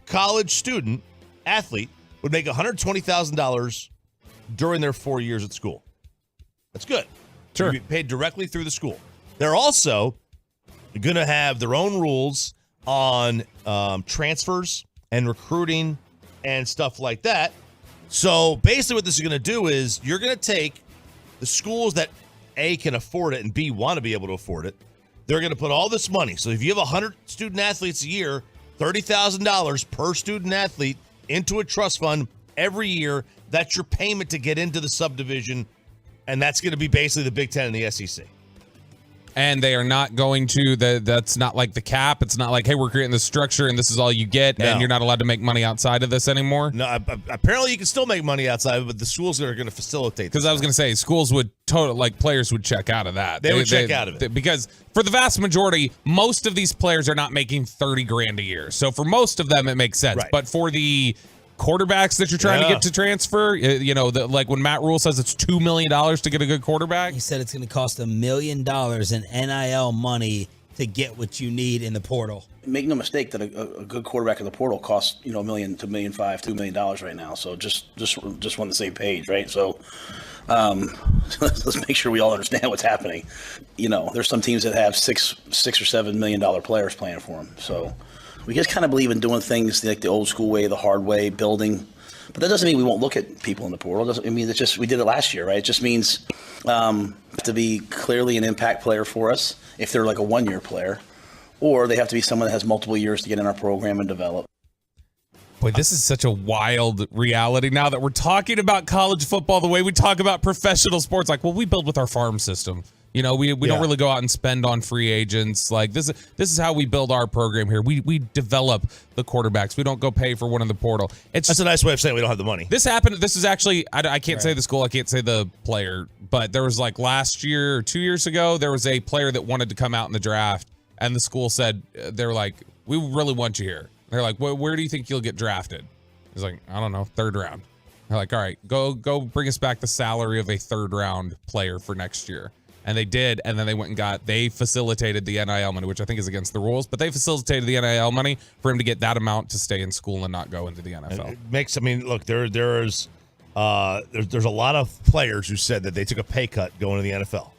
college student athlete would make $120,000 during their 4 years at school. That's good. Sure. You'd be paid directly through the school. They're also going to have their own rules on transfers and recruiting and stuff like that. So basically what this is going to do is you're going to take the schools that A, can afford it, and B, want to be able to afford it. They're going to put all this money. So if you have 100 student athletes a year, $30,000 per student athlete into a trust fund every year, that's your payment to get into the subdivision, and that's going to be basically the Big Ten and the SEC. And they are not going to, that's not like the cap. It's not like, hey, we're creating this structure and this is all you get, and you're not allowed to make money outside of this anymore. No, apparently you can still make money outside of it, but the schools are going to facilitate. Because I was going to say, schools would players would check out of that. They would check out of it. Because for the vast majority, most of these players are not making $30,000 a year. So for most of them, it makes sense. Right. But for the quarterbacks that you're trying to get to transfer, like when Matt Rule says it's $2 million to get a good quarterback. He said it's going to cost $1 million in NIL money to get what you need in the portal. Make no mistake that a good quarterback in the portal costs $1 million to $1.5 million, $2 million right now. So just on the same page, right? So let's make sure we all understand what's happening. There's some teams that have $6 or $7 million players playing for them. So we just kind of believe in doing things like the old school way, the hard way, building. But that doesn't mean we won't look at people in the portal. It's just we did it last year, right? It just means to be clearly an impact player for us if they're like a one-year player, or they have to be someone that has multiple years to get in our program and develop. Boy, this is such a wild reality now that we're talking about college football the way we talk about professional sports. Like, well, we build with our farm system. We don't really go out and spend on free agents. Like this is how we build our program here. We develop the quarterbacks. We don't go pay for one in the portal. That's a nice way of saying we don't have the money. This happened. This is actually, I can't say the school, I can't say the player, but there was like last year or 2 years ago, there was a player that wanted to come out in the draft, and the school said, they're like, we really want you here. They're like, where do you think you'll get drafted? He's like, I don't know, 3rd round. They're like, all right, go bring us back the salary of a 3rd round player for next year. And they did, and then they facilitated the NIL money, which I think is against the rules, but they facilitated the NIL money for him to get that amount to stay in school and not go into the NFL. Look, there's a lot of players who said that they took a pay cut going to the NFL.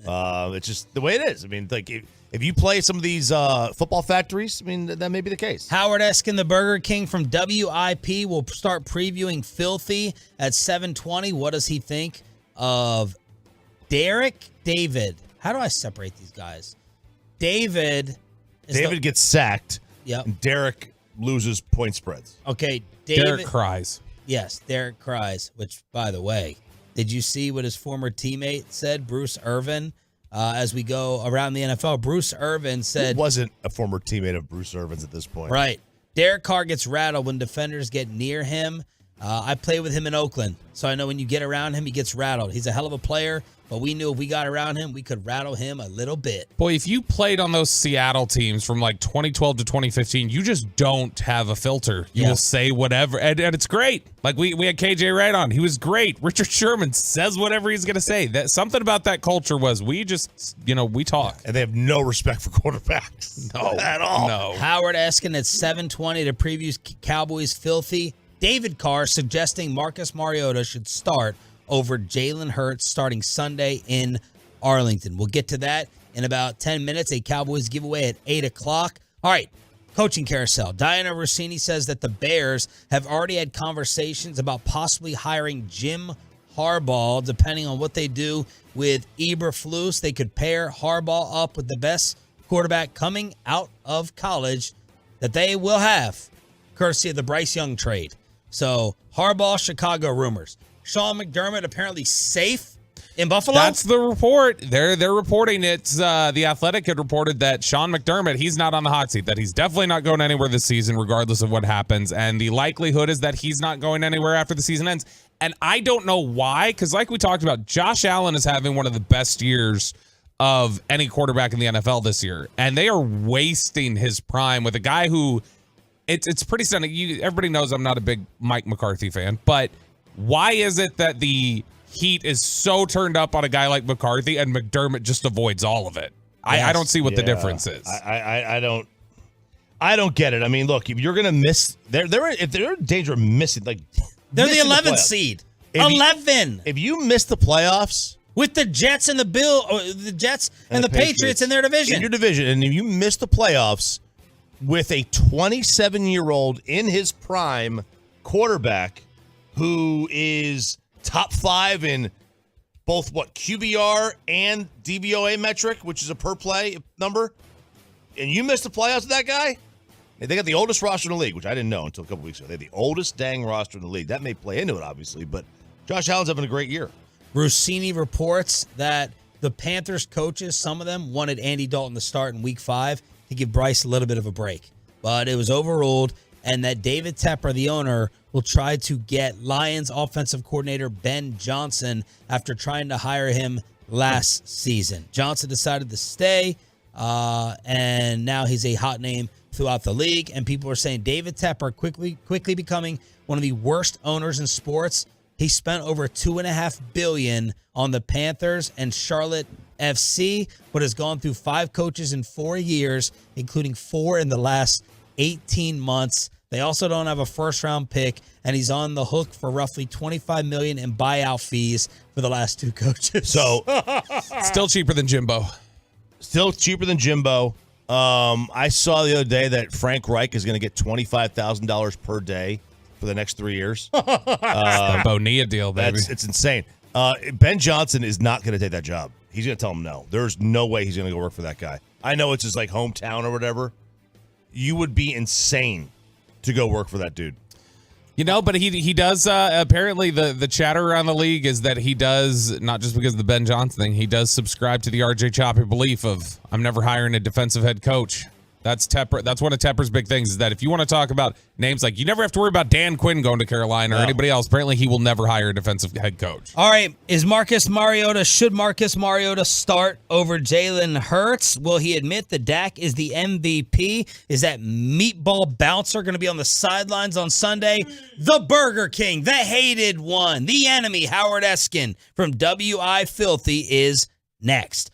It's just the way it is. I mean, like if you play some of these football factories, I mean, that may be the case. Howard Eskin, the Burger King from WIP, will start previewing Filthy at 7:20. What does he think of David? How do I separate these guys? David gets sacked. Yep. And Derek loses point spreads. Okay, Derek cries. Yes, Derek cries, which, by the way, did you see what his former teammate said, Bruce Irvin, as we go around the NFL? Bruce Irvin said... Who wasn't a former teammate of Bruce Irvin's at this point? Right. Derek Carr gets rattled when defenders get near him. I played with him in Oakland, so I know when you get around him, he gets rattled. He's a hell of a player, but we knew if we got around him, we could rattle him a little bit. Boy, if you played on those Seattle teams from like 2012 to 2015, you just don't have a filter. You will say whatever, and it's great. Like we had KJ Wright on. He was great. Richard Sherman says whatever he's going to say. That something about that culture was we just, we talk. And they have no respect for quarterbacks. No, at all. No. Howard Eskin at 7:20 to preview Cowboys Filthy. David Carr suggesting Marcus Mariota should start over Jalen Hurts starting Sunday in Arlington. We'll get to that in about 10 minutes. A Cowboys giveaway at 8 o'clock. All right, coaching carousel. Diana Rossini says that the Bears have already had conversations about possibly hiring Jim Harbaugh, depending on what they do with Eberflus. They could pair Harbaugh up with the best quarterback coming out of college that they will have, courtesy of the Bryce Young trade. So, Harbaugh, Chicago rumors. Sean McDermott apparently safe in Buffalo? That's the report. They're reporting it. The Athletic had reported that Sean McDermott, he's not on the hot seat, that he's definitely not going anywhere this season, regardless of what happens. And the likelihood is that he's not going anywhere after the season ends. And I don't know why, because like we talked about, Josh Allen is having one of the best years of any quarterback in the NFL this year. And they are wasting his prime with a guy who... It's pretty stunning. Everybody knows I'm not a big Mike McCarthy fan, but why is it that the heat is so turned up on a guy like McCarthy and McDermott just avoids all of it? Yes, I don't see what the difference is. I don't get it. I mean, look, if you're gonna miss, if they're in danger of missing, like they're the 11th seed. 11. If you miss the playoffs with the Jets and the Patriots in their division, and if you miss the playoffs with a 27-year-old in his prime quarterback who is top 5 in both QBR and DVOA metric, which is a per play number, and you missed the playoffs with that guy, they got the oldest roster in the league, which I didn't know until a couple weeks ago. They have the oldest dang roster in the league. That may play into it, obviously, but Josh Allen's having a great year. Rossini reports that the Panthers coaches, some of them, wanted Andy Dalton to start in Week 5 to give Bryce a little bit of a break. But it was overruled, and that David Tepper, the owner, will try to get Lions offensive coordinator Ben Johnson after trying to hire him last season. Johnson decided to stay, and now he's a hot name throughout the league, and people are saying David Tepper quickly becoming one of the worst owners in sports. He spent over $2.5 billion on the Panthers and Charlotte FC, but has gone through 5 coaches in 4 years, including 4 in the last 18 months. They also don't have a first-round pick, and he's on the hook for roughly $25 million in buyout fees for the last 2 coaches. So, still cheaper than Jimbo. Still cheaper than Jimbo. I saw the other day that Frank Reich is going to get $25,000 per day for the next 3 years. The Bonilla deal, baby. It's insane. Ben Johnson is not going to take that job. He's going to tell him no. There's no way he's going to go work for that guy. I know it's his hometown or whatever. You would be insane to go work for that dude. But he does, apparently the chatter around the league is that he does, not just because of the Ben Johnson thing, he does subscribe to the RJ Choppy belief of, I'm never hiring a defensive head coach. That's Tepper. That's one of Tepper's big things, is that if you want to talk about names, like you never have to worry about Dan Quinn going to Carolina or anybody else. Apparently, he will never hire a defensive head coach. All right, should Marcus Mariota start over Jalen Hurts? Will he admit that Dak is the MVP? Is that meatball bouncer going to be on the sidelines on Sunday? The Burger King, the hated one, the enemy, Howard Eskin from WI Filthy is next.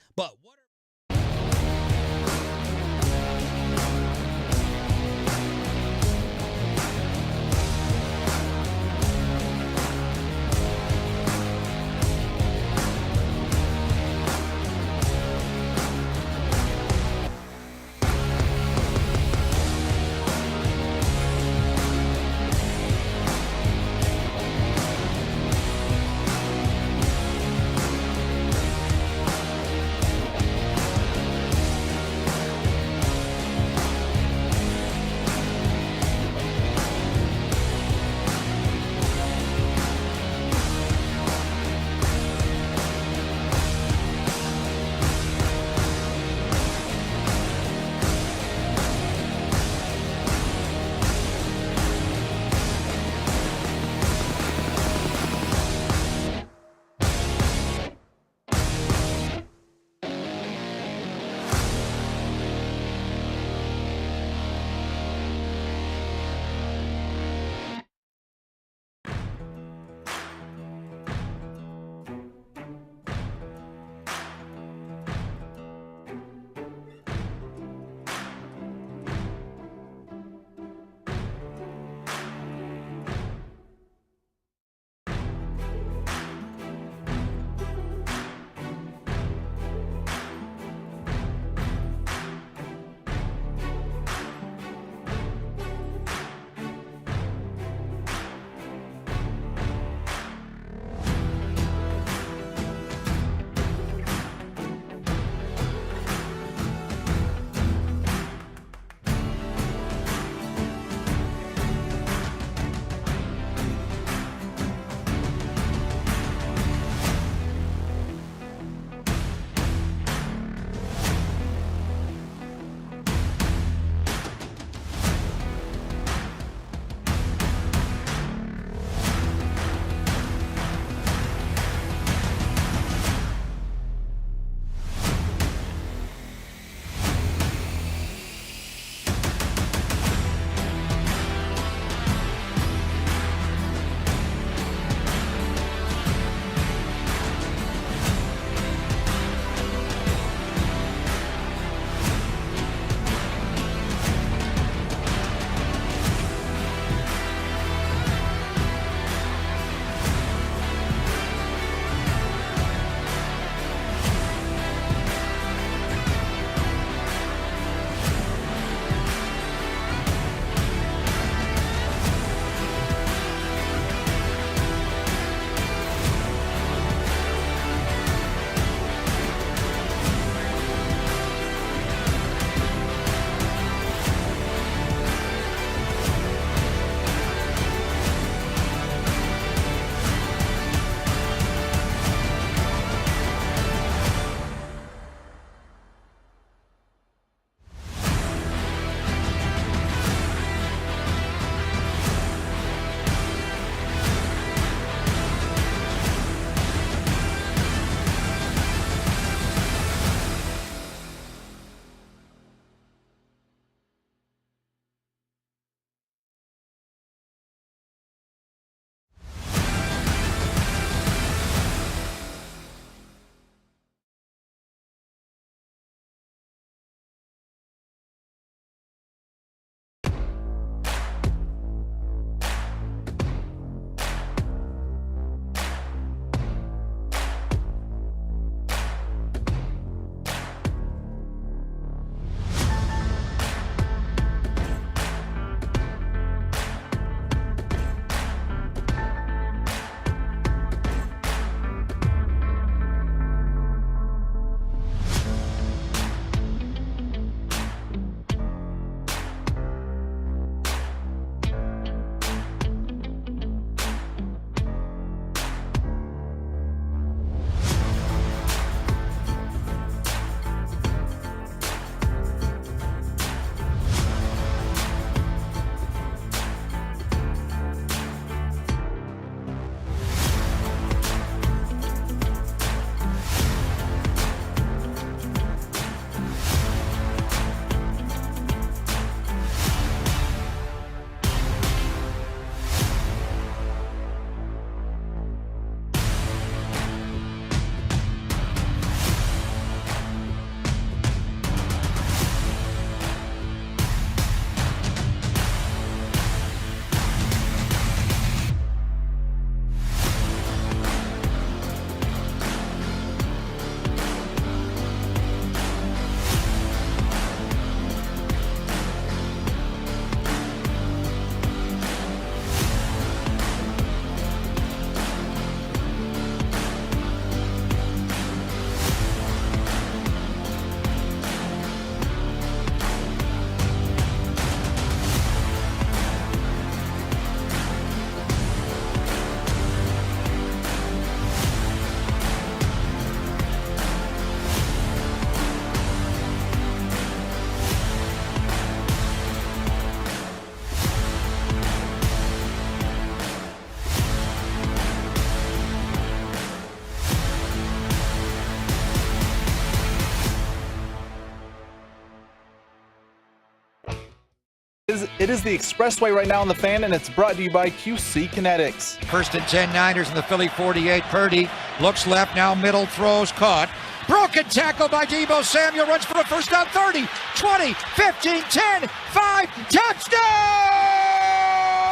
It is the expressway right now on the Fan, and it's brought to you by QC Kinetics. 1st and 10 Niners in the Philly 48. Purdy looks left, now middle, throws, caught. Broken tackle by Deebo Samuel, runs for a first down, 30, 20, 15, 10, 5, touchdown!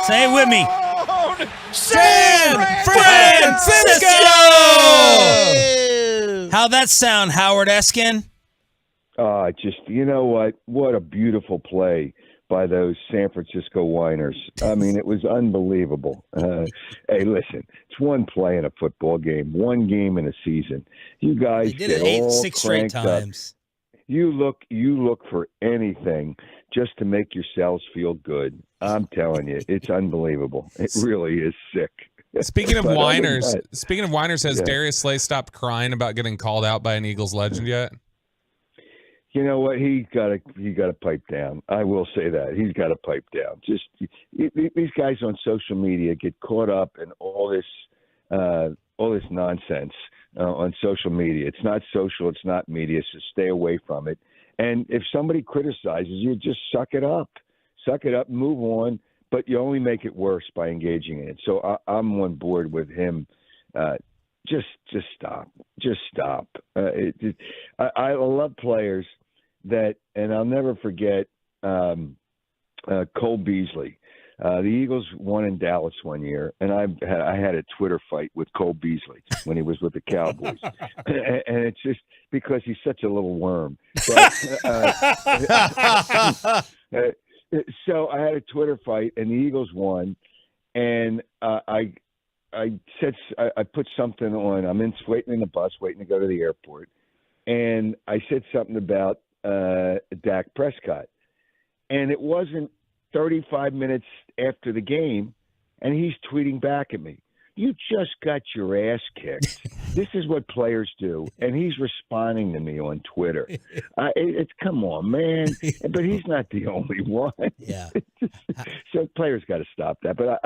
Say it with me. San Francisco! How'd that sound, Howard Eskin? Just, you know what a beautiful play by those San Francisco Whiners. I mean, it was unbelievable. Hey, listen, it's one play in a football game, one game in a season. You guys They did it 6 straight times. You look for anything just to make yourselves feel good. I'm telling you, it's unbelievable. It really is sick. Speaking of whiners, has Darius Slay stopped crying about getting called out by an Eagles legend yet? You know what? He got to pipe down. I will say that he's got to pipe down. Just these guys on social media get caught up in all this nonsense on social media. It's not social. It's not media. So stay away from it. And if somebody criticizes you, just suck it up. Suck it up. Move on. But you only make it worse by engaging in it. So I'm on board with him. Just stop. Just stop. I love players that, and I'll never forget Cole Beasley. The Eagles won in Dallas one year, and I had a Twitter fight with Cole Beasley when he was with the Cowboys, and it's just because he's such a little worm. But, so I had a Twitter fight, and the Eagles won, and I put something on. I'm waiting in the bus, waiting to go to the airport, and I said something about Dak Prescott, and it wasn't 35 minutes after the game, and he's tweeting back at me, "You just got your ass kicked." This is what players do, and he's responding to me on Twitter. It's come on, man, but he's not the only one. Yeah. So players got to stop that. But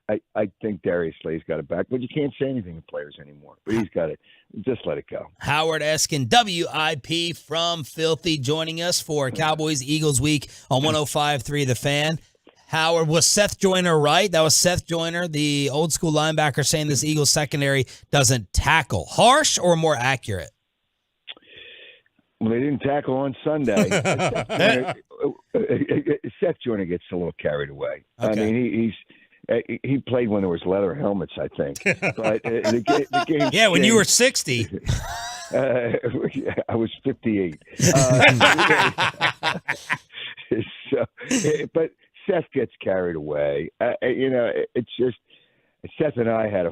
I think Darius Slay's got it back, but you can't say anything to players anymore. But he's got it. Just let it go. Howard Eskin, WIP from Filthy, joining us for Cowboys Eagles week on 105.3 The Fan. Howard, was Seth Joyner right? That was Seth Joyner, the old school linebacker, saying this Eagles secondary doesn't tackle. Harsh or more accurate? Well, they didn't tackle on Sunday. Seth Joyner gets a little carried away. Okay. I mean, he played when there was leather helmets, I think. But the game. Yeah, when you were 60. I was 58. But Seth gets carried away. It's just Seth and I had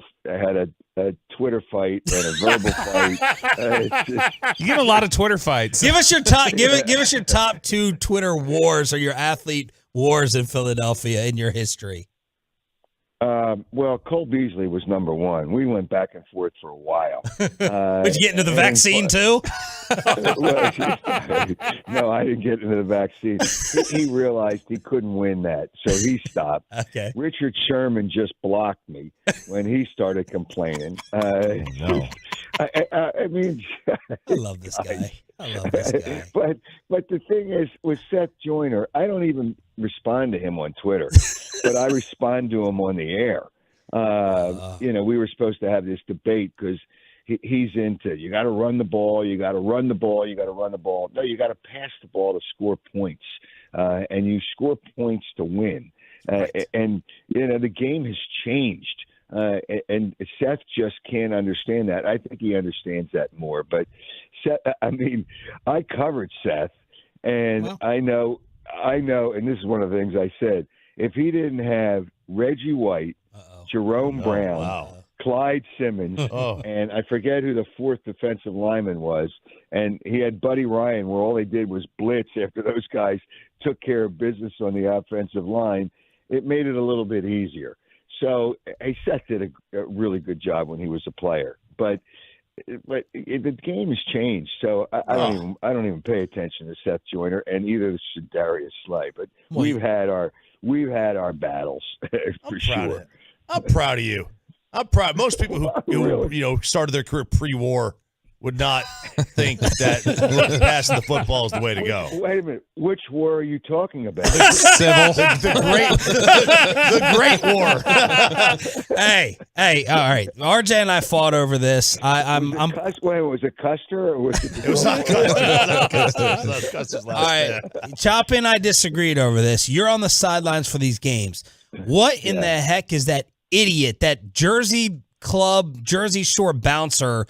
a Twitter fight and a verbal fight. You get a lot of Twitter fights. Give us your top. Give us your top 2 Twitter wars or your athlete wars in Philadelphia in your history. Well, Cole Beasley was number 1. We went back and forth for a while. Did you get into the vaccine too? No, I didn't get into the vaccine. He realized he couldn't win that, so he stopped. Okay. Richard Sherman just blocked me when he started complaining. I mean, I love this guy. But the thing is, with Seth Joyner, I don't even respond to him on Twitter, but I respond to him on the air. We were supposed to have this debate because he's into, you got to run the ball, you got to run the ball, you got to run the ball. No, you got to pass the ball to score points, and you score points to win. And the game has changed. And Seth just can't understand that. I think he understands that more. But Seth, I mean, I covered Seth, and I know, and this is one of the things I said. If he didn't have Reggie White, Jerome Brown, Clyde Simmons, and I forget who the 4th defensive lineman was, and he had Buddy Ryan, where all they did was blitz after those guys took care of business on the offensive line, it made it a little bit easier. So Seth did a really good job when he was a player, but the game has changed. So I don't even pay attention to Seth Joyner, and either should Darius Slay. But we've had our battles for sure. I'm proud of you. I'm proud. Most people who started their career pre-war would not think that passing the football is the way to go. Wait a minute. Which war are you talking about? Civil. The Great War. Hey, all right. RJ and I fought over this. Was it Custer or was it? It was not Custer. Custer's last All right. Chop and I disagreed over this. You're on the sidelines for these games. What in the heck is that idiot, that Jersey Shore bouncer,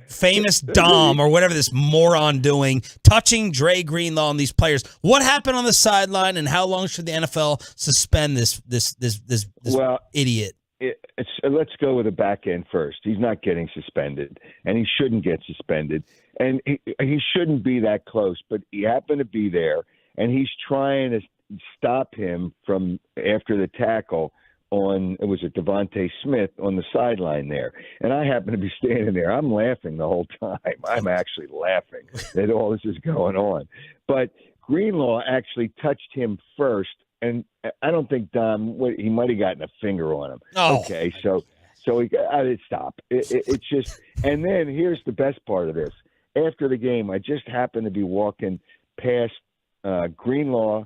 famous Dom or whatever this moron doing, touching Dre Greenlaw and these players? What happened on the sideline, and how long should the NFL suspend this idiot? Let's go with the back end first. He's not getting suspended, and he shouldn't get suspended, and he shouldn't be that close. But he happened to be there, and he's trying to stop him from after the tackle on, it was Devontae Smith on the sideline there. And I happen to be standing there. I'm laughing the whole time. I'm actually laughing that all this is going on. But Greenlaw actually touched him first, and I don't think Dom, he might have gotten a finger on him. Oh. Okay, so he stop. It's just, and then here's the best part of this. After the game, I just happened to be walking past Greenlaw,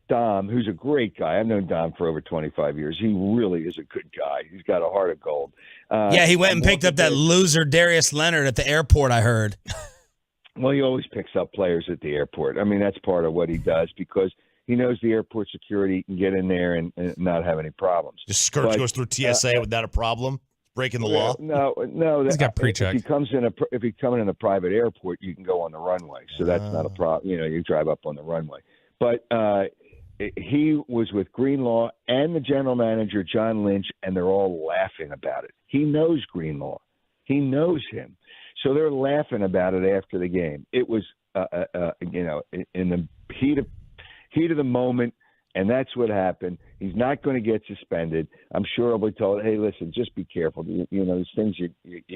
Dom, who's a great guy. I've known Dom for over 25 years. He really is a good guy. He's got a heart of gold. He went and picked up that loser Darius Leonard at the airport, I heard. Well, he always picks up players at the airport. I mean, that's part of what he does because he knows the airport security can get in there and not have any problems. Just goes through TSA without a problem, breaking the law. No. He's got pre-check. If he comes in a private airport, you can go on the runway, so that's not a problem. You drive up on the runway. But he was with Greenlaw and the general manager, John Lynch, and they're all laughing about it. He knows Greenlaw. He knows him. So they're laughing about it after the game. It was, in the heat of the moment, and that's what happened. He's not going to get suspended. I'm sure he'll be told, hey, listen, just be careful. There's things you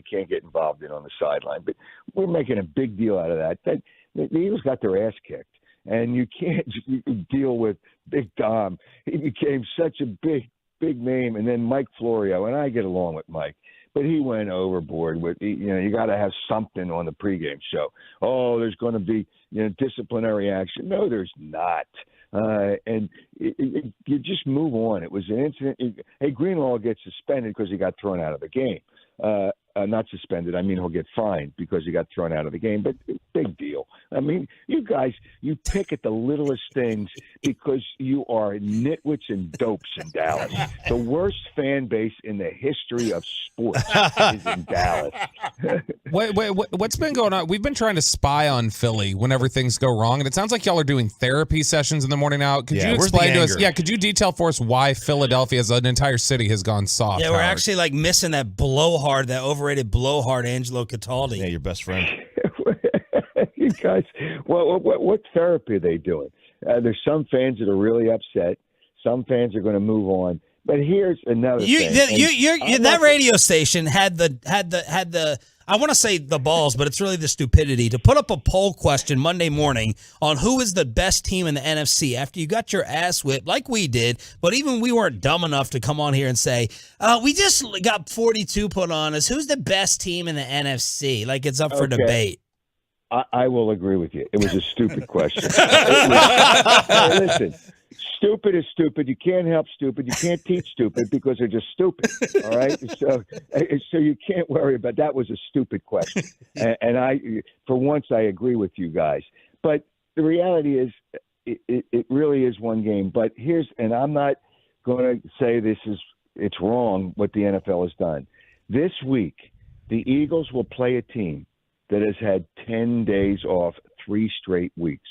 can't get involved in on the sideline. But we're making a big deal out of that. The Eagles got their ass kicked. And you can't deal with Big Dom. He became such a big name. And then Mike Florio, and I get along with Mike, but he went overboard with, you got to have something on the pregame show. Oh, there's going to be, disciplinary action. No, there's not. And you just move on. It was an incident. Hey, Greenlaw gets suspended because he got thrown out of the game. Not suspended. I mean, he'll get fined because he got thrown out of the game, but big deal. I mean, you guys, you pick at the littlest things because you are nitwits and dopes in Dallas. The worst fan base in the history of sports is in Dallas. Wait, what's been going on? We've been trying to spy on Philly whenever things go wrong, and it sounds like y'all are doing therapy sessions in the morning now. Could you explain to us? Yeah, could you detail for us why Philadelphia as an entire city has gone soft? Yeah, we're actually missing that blowhard, that overrated blowhard, Angelo Cataldi. Yeah, your best friend. You guys, what therapy are they doing? There's some fans that are really upset. Some fans are going to move on. But here's another thing. That radio station had the I want to say the balls, but it's really the stupidity to put up a poll question Monday morning on who is the best team in the NFC after you got your ass whipped like we did. But even we weren't dumb enough to come on here and say, we just got 42 put on us. Who's the best team in the NFC? Like it's up for debate. I will agree with you. It was a stupid question. Listen, stupid is stupid. You can't help stupid. You can't teach stupid because they're just stupid. All right. So you can't worry about that. Was a stupid question. And I, for once, I agree with you guys. But the reality is, it really is one game. But and I'm not going to say it's wrong what the NFL has done. This week, the Eagles will play a team that has had 10 days off 3 straight weeks.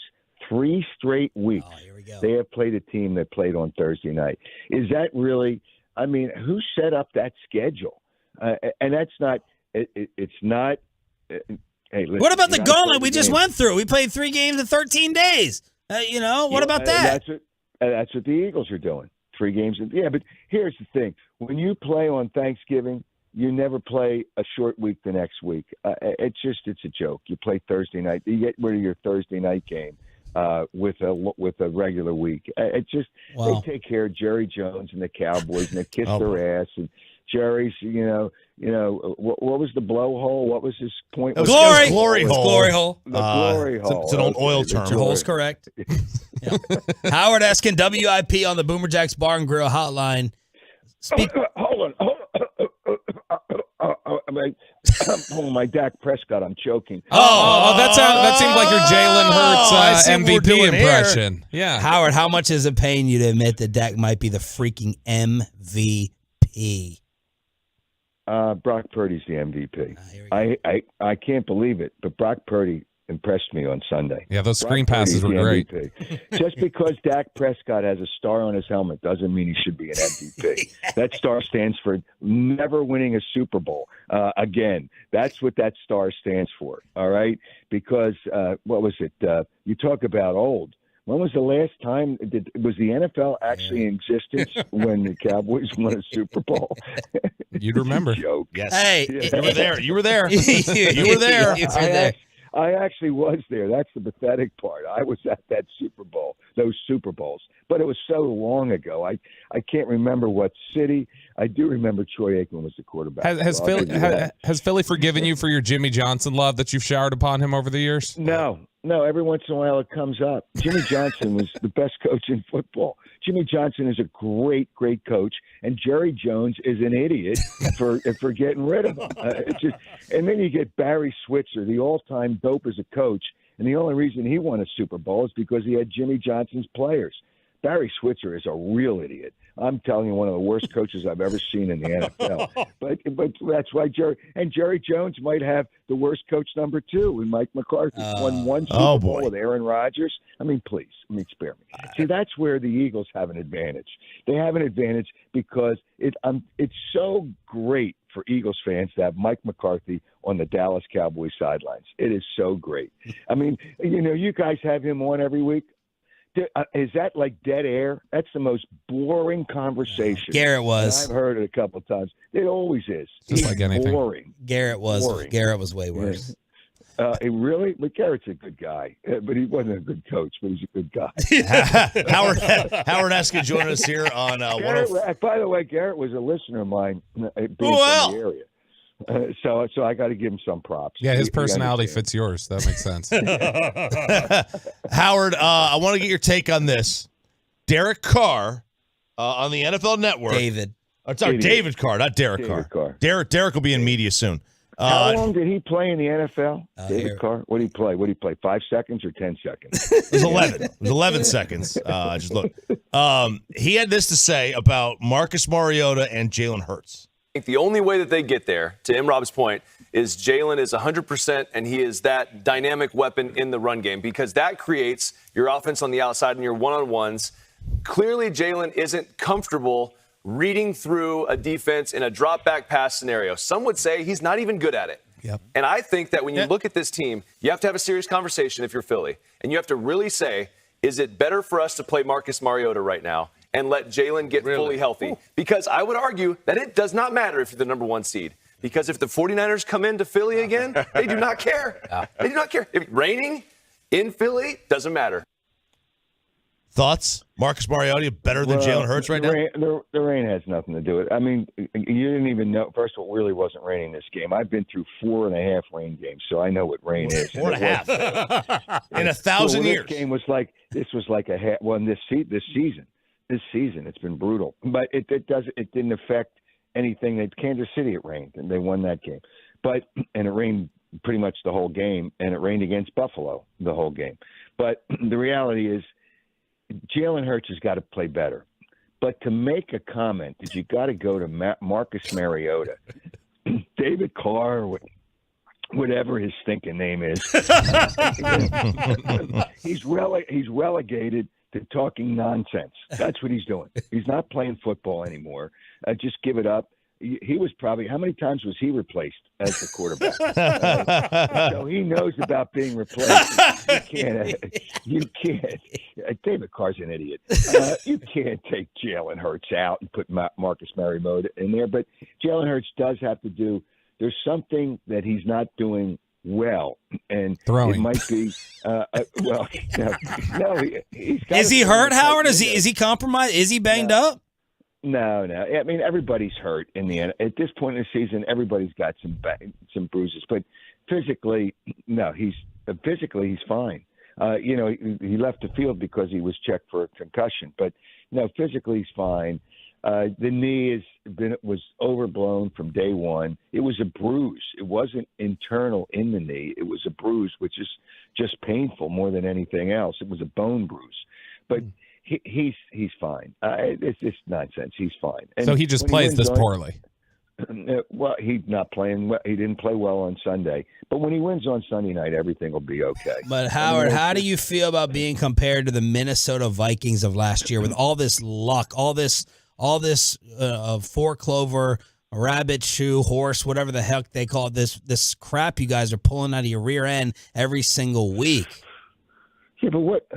3 straight weeks. Oh, here we go. They have played a team that played on Thursday night. Is that really – I mean, who set up that schedule? And that's not – it's not hey, listen, what about the gauntlet we just went through? We played 3 games in 13 days. What about that? That's what the Eagles are doing. 3 games. But here's the thing. When you play on Thanksgiving – you never play a short week the next week. It's a joke. You play Thursday night. You get rid of your Thursday night game with a regular week. They take care of Jerry Jones and the Cowboys and they kiss their ass. And Jerry's, What was the blowhole? What was his point? Glory hole. Glory hole. The glory hole. It's an old oil term. Your hole's correct. Yeah. Howard asking WIP on the Boomer Jacks Bar and Grill hotline. Hold on. My Dak Prescott. I'm choking. That seemed like your Jalen Hurts MVP impression. Yeah. Howard, how much is it paying you to admit that Dak might be the freaking MVP? Brock Purdy's the MVP. I can't believe it, but Brock Purdy impressed me on Sunday. Yeah, those screen passes were great. Just because Dak Prescott has a star on his helmet doesn't mean he should be an MVP. That star stands for never winning a Super Bowl. Again, that's what that star stands for, all right? Because, what was it? You talk about old. When was the last time was the NFL actually in existence when the Cowboys won a Super Bowl? You'd remember. Joke. Yes. Hey, you were there. You were there. You were there. I actually was there. That's the pathetic part. I was at that Super Bowl, those Super Bowls, but it was so long ago. I can't remember what city. I do remember Troy Aikman was the quarterback. Has Philly forgiven you for your Jimmy Johnson love that you've showered upon him over the years? No. Every once in a while it comes up. Jimmy Johnson was the best coach in football. Jimmy Johnson is a great, great coach, and Jerry Jones is an idiot for getting rid of him. And then you get Barry Switzer, the all-time dope as a coach, and the only reason he won a Super Bowl is because he had Jimmy Johnson's players. Barry Switzer is a real idiot. I'm telling you, one of the worst coaches I've ever seen in the NFL. But that's why Jerry Jones might have the worst coach number 2 in Mike McCarthy. Won one Super Bowl with Aaron Rodgers. I mean, please, spare me. See, that's where the Eagles have an advantage. They have an advantage because it's so great for Eagles fans to have Mike McCarthy on the Dallas Cowboys sidelines. It is so great. I mean, you guys have him on every week. Is that like dead air? That's the most boring conversation. Garrett was. I've heard it a couple of times. It always is. Just like anything. Boring. Garrett was. Boring. Garrett was way worse. Really? But Garrett's a good guy. But he wasn't a good coach, but he's a good guy. Howard Eskin joining us here on Garrett, by the way, Garrett was a listener of mine being from the area. So I got to give him some props. Yeah, his personality fits yours. That makes sense. Howard, I want to get your take on this. Derek Carr on the NFL Network. David Carr, not Derek Carr. Derek will be in media soon. How long did he play in the NFL? David Carr? What did he play? 5 seconds or 10 seconds? It was 11. It was 11 seconds. Just look. He had this to say about Marcus Mariota and Jalen Hurts. I think the only way that they get there, to M-Rob's point, is Jalen is 100% and he is that dynamic weapon in the run game because that creates your offense on the outside and your one-on-ones. Clearly, Jalen isn't comfortable reading through a defense in a drop-back pass scenario. Some would say he's not even good at it. Yep. And I think that when you look at this team, you have to have a serious conversation if you're Philly. And you have to really say, is it better for us to play Marcus Mariota right now and let Jalen get fully healthy? Because I would argue that it does not matter if you're the number 1 seed. Because if the 49ers come into Philly again, they do not care. They do not care. If raining in Philly, doesn't matter. Thoughts? Marcus Mariota better than Jalen Hurts right now? The rain has nothing to do with it. I mean, you didn't even know. First of all, it really wasn't raining this game. I've been through 4.5 rain games, so I know what rain is. 4.5 in 1,000 years. This game was like this season. This season, it's been brutal, but it didn't affect anything. Kansas City, it rained, and they won that game. And it rained pretty much the whole game, and it rained against Buffalo the whole game. But the reality is, Jalen Hurts has got to play better. But to make a comment, you got to go to Marcus Mariota, David Carr, whatever his stinking name is. He's relegated to talking nonsense. That's what he's doing. He's not playing football anymore. Just give it up. He was probably, how many times was he replaced as the quarterback? So he knows about being replaced. You can't. David Carr's an idiot. You can't take Jalen Hurts out and put Marcus Mariota in there. But Jalen Hurts does have to do, there's something that he's not doing well, and throwing. It might be he's is he hurt, Howard? Is he compromised? Is he banged up? No. I mean, everybody's hurt in the end. At this point in the season, everybody's got some bruises. But physically, no, he's fine. He left the field because he was checked for a concussion. But no, physically he's fine. The knee was overblown from day one. It was a bruise. It wasn't internal in the knee. It was a bruise, which is just painful more than anything else. It was a bone bruise. But he's fine. It's just nonsense. He's fine. And so he just plays this poorly. Well, he's not playing. He didn't play well on Sunday. But when he wins on Sunday night, everything will be okay. But Howard, how do you feel about being compared to the Minnesota Vikings of last year with all this luck, all this four clover, rabbit shoe, horse, whatever the heck they call it, this crap you guys are pulling out of your rear end every single week? Yeah, but what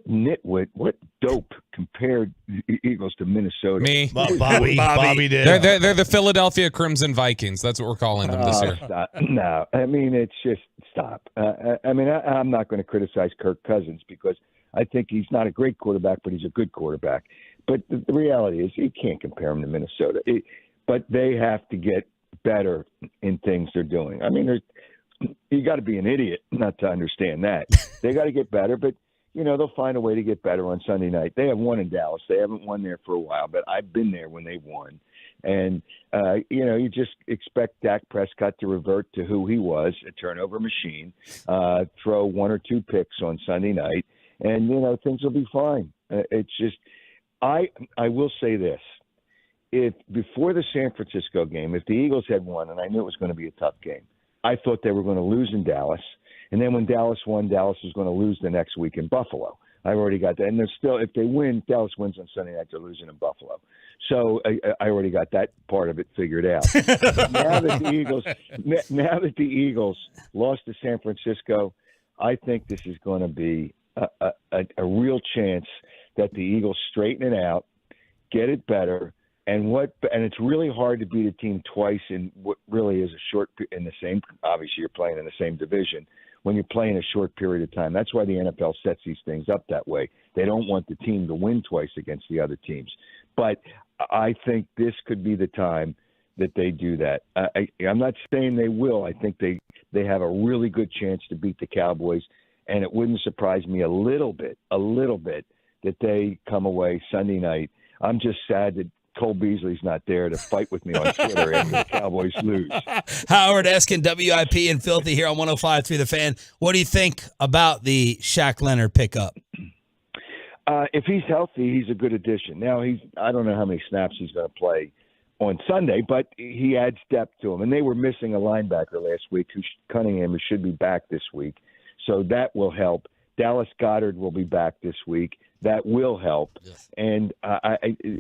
nitwit, what dope compared the Eagles to Minnesota? Me. Bobby did. They're the Philadelphia Crimson Vikings. That's what we're calling them this year. Stop. No, I mean, it's just stop. I'm not going to criticize Kirk Cousins because I think he's not a great quarterback, but he's a good quarterback. But the reality is you can't compare him to Minnesota. But they have to get better in things they're doing. I mean, you got to be an idiot not to understand that. They got to get better, but, they'll find a way to get better on Sunday night. They have won in Dallas. They haven't won there for a while, but I've been there when they won. And, you just expect Dak Prescott to revert to who he was, a turnover machine, throw one or two picks on Sunday night, and, things will be fine. It's just I will say this. If before the San Francisco game, if the Eagles had won, and I knew it was going to be a tough game, I thought they were going to lose in Dallas. And then when Dallas won, Dallas was going to lose the next week in Buffalo. I've already got that. And they're still, if they win, Dallas wins on Sunday night, they're losing in Buffalo. So I already got that part of it figured out. now that the Eagles lost to San Francisco, I think this is going to be a real chance that the Eagles straighten it out, get it better. And it's really hard to beat a team twice in what really is obviously you're playing in the same division when you're playing a short period of time. That's why the NFL sets these things up that way. They don't want the team to win twice against the other teams. But I think this could be the time that they do that. I'm not saying they will. I think they have a really good chance to beat the Cowboys, and it wouldn't surprise me a little bit that they come away Sunday night. I'm just sad that Cole Beasley's not there to fight with me on Twitter after the Cowboys lose. Howard Eskin, WIP and Filthy here on 105.3 The Fan. What do you think about the Shaq Leonard pickup? If he's healthy, he's a good addition. Now, I don't know how many snaps he's going to play on Sunday, but he adds depth to him. And they were missing a linebacker last week, Cunningham, who should be back this week. So that will help. Dallas Goedert will be back this week. That will help. Yes. And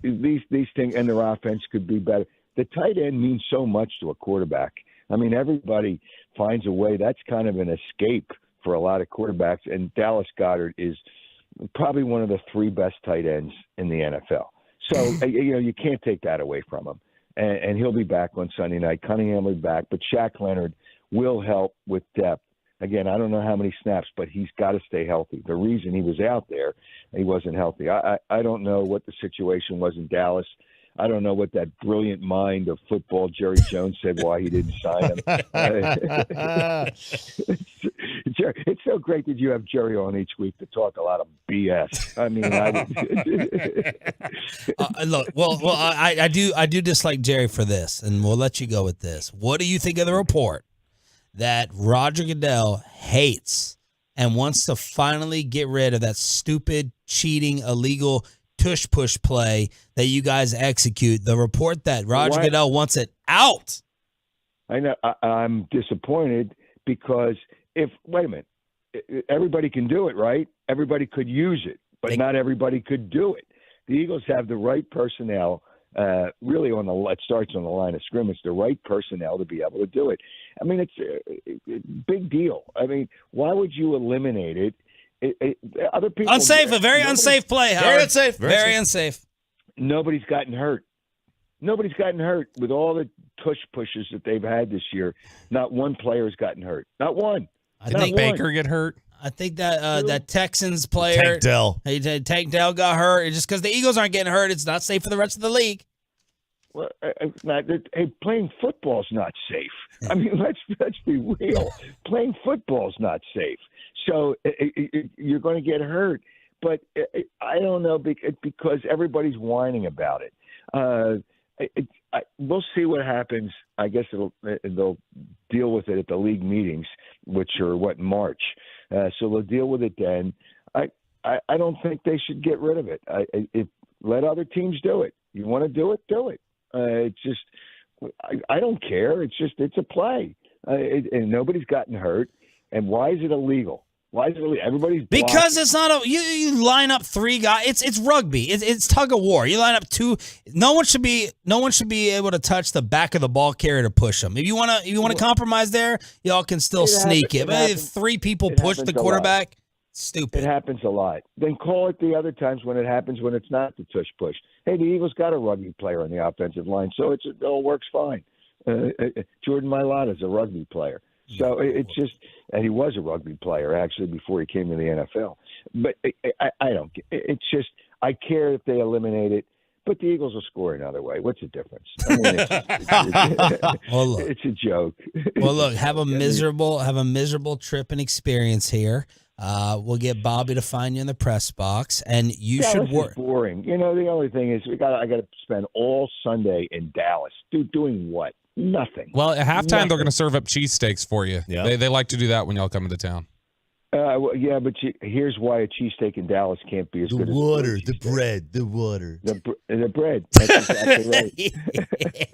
these things and their offense could be better. The tight end means so much to a quarterback. I mean, everybody finds a way. That's kind of an escape for a lot of quarterbacks. And Dallas Goedert is probably one of the three best tight ends in the NFL. So, you can't take that away from him. And he'll be back on Sunday night. Cunningham will be back. But Shaq Leonard will help with depth. Again, I don't know how many snaps, but he's got to stay healthy. The reason he was out there, he wasn't healthy. I don't know what the situation was in Dallas. I don't know what that brilliant mind of football, Jerry Jones, said why he didn't sign him. It's so great that you have Jerry on each week to talk a lot of BS. I mean, look, I do dislike Jerry for this, and we'll let you go with this. What do you think of the report that Roger Goodell hates and wants to finally get rid of that stupid, cheating, illegal tush push play that you guys execute? The report that Roger Goodell wants it out. I know. I'm disappointed because wait a minute, everybody can do it, right? Everybody could use it, but not everybody could do it. The Eagles have the right personnel. Really, it starts on the line of scrimmage, the right personnel to be able to do it. I mean, it's a big deal. I mean, why would you eliminate it? Other people a very unsafe play, Howard. Very unsafe. Nobody's gotten hurt. Nobody's gotten hurt with all the tush pushes that they've had this year. Not one player's gotten hurt. Not one. Did Baker get hurt? I think that that Texans player, Tank Dell. Tank Dell got hurt. Just because the Eagles aren't getting hurt, it's not safe for the rest of the league. Well, hey, playing football's not safe. I mean, let's be real. Playing football's not safe. So you're going to get hurt. But I don't know because everybody's whining about it. We'll see what happens. I guess they'll deal with it at the league meetings, which are March. So they'll deal with it then. I don't think they should get rid of it. Let other teams do it. You want to do it, do it. It's just I don't care. It's a play, and nobody's gotten hurt. And why is it illegal? Why is it illegal? Everybody's blocking. Because it's not you line up three guys. It's rugby. It's tug of war. You line up two. No one should be able to touch the back of the ball carrier to push them. If you want to compromise there, y'all can still sneak it. But if three people push the quarterback, stupid. It happens a lot. Then call it the other times when it happens when it's not the tush push. Hey, the Eagles got a rugby player on the offensive line, so it all works fine. Jordan Mailata's a rugby player. So it's just, and he was a rugby player actually before he came to the NFL. But I don't. It's just I care if they eliminate it, but the Eagles will score another way. What's the difference? I mean, it's a joke. Well, look, have a miserable trip and experience here. We'll get Bobby to find you in the press box, and you should work. Boring. You know, the only thing is I got to spend all Sunday in Dallas. Doing what? Nothing. Well, at halftime, they're going to serve up cheesesteaks for you. Yeah. They like to do that when y'all come into town. Yeah, but here's why a cheesesteak in Dallas can't be as good as the water. The water. The bread. That's exactly right.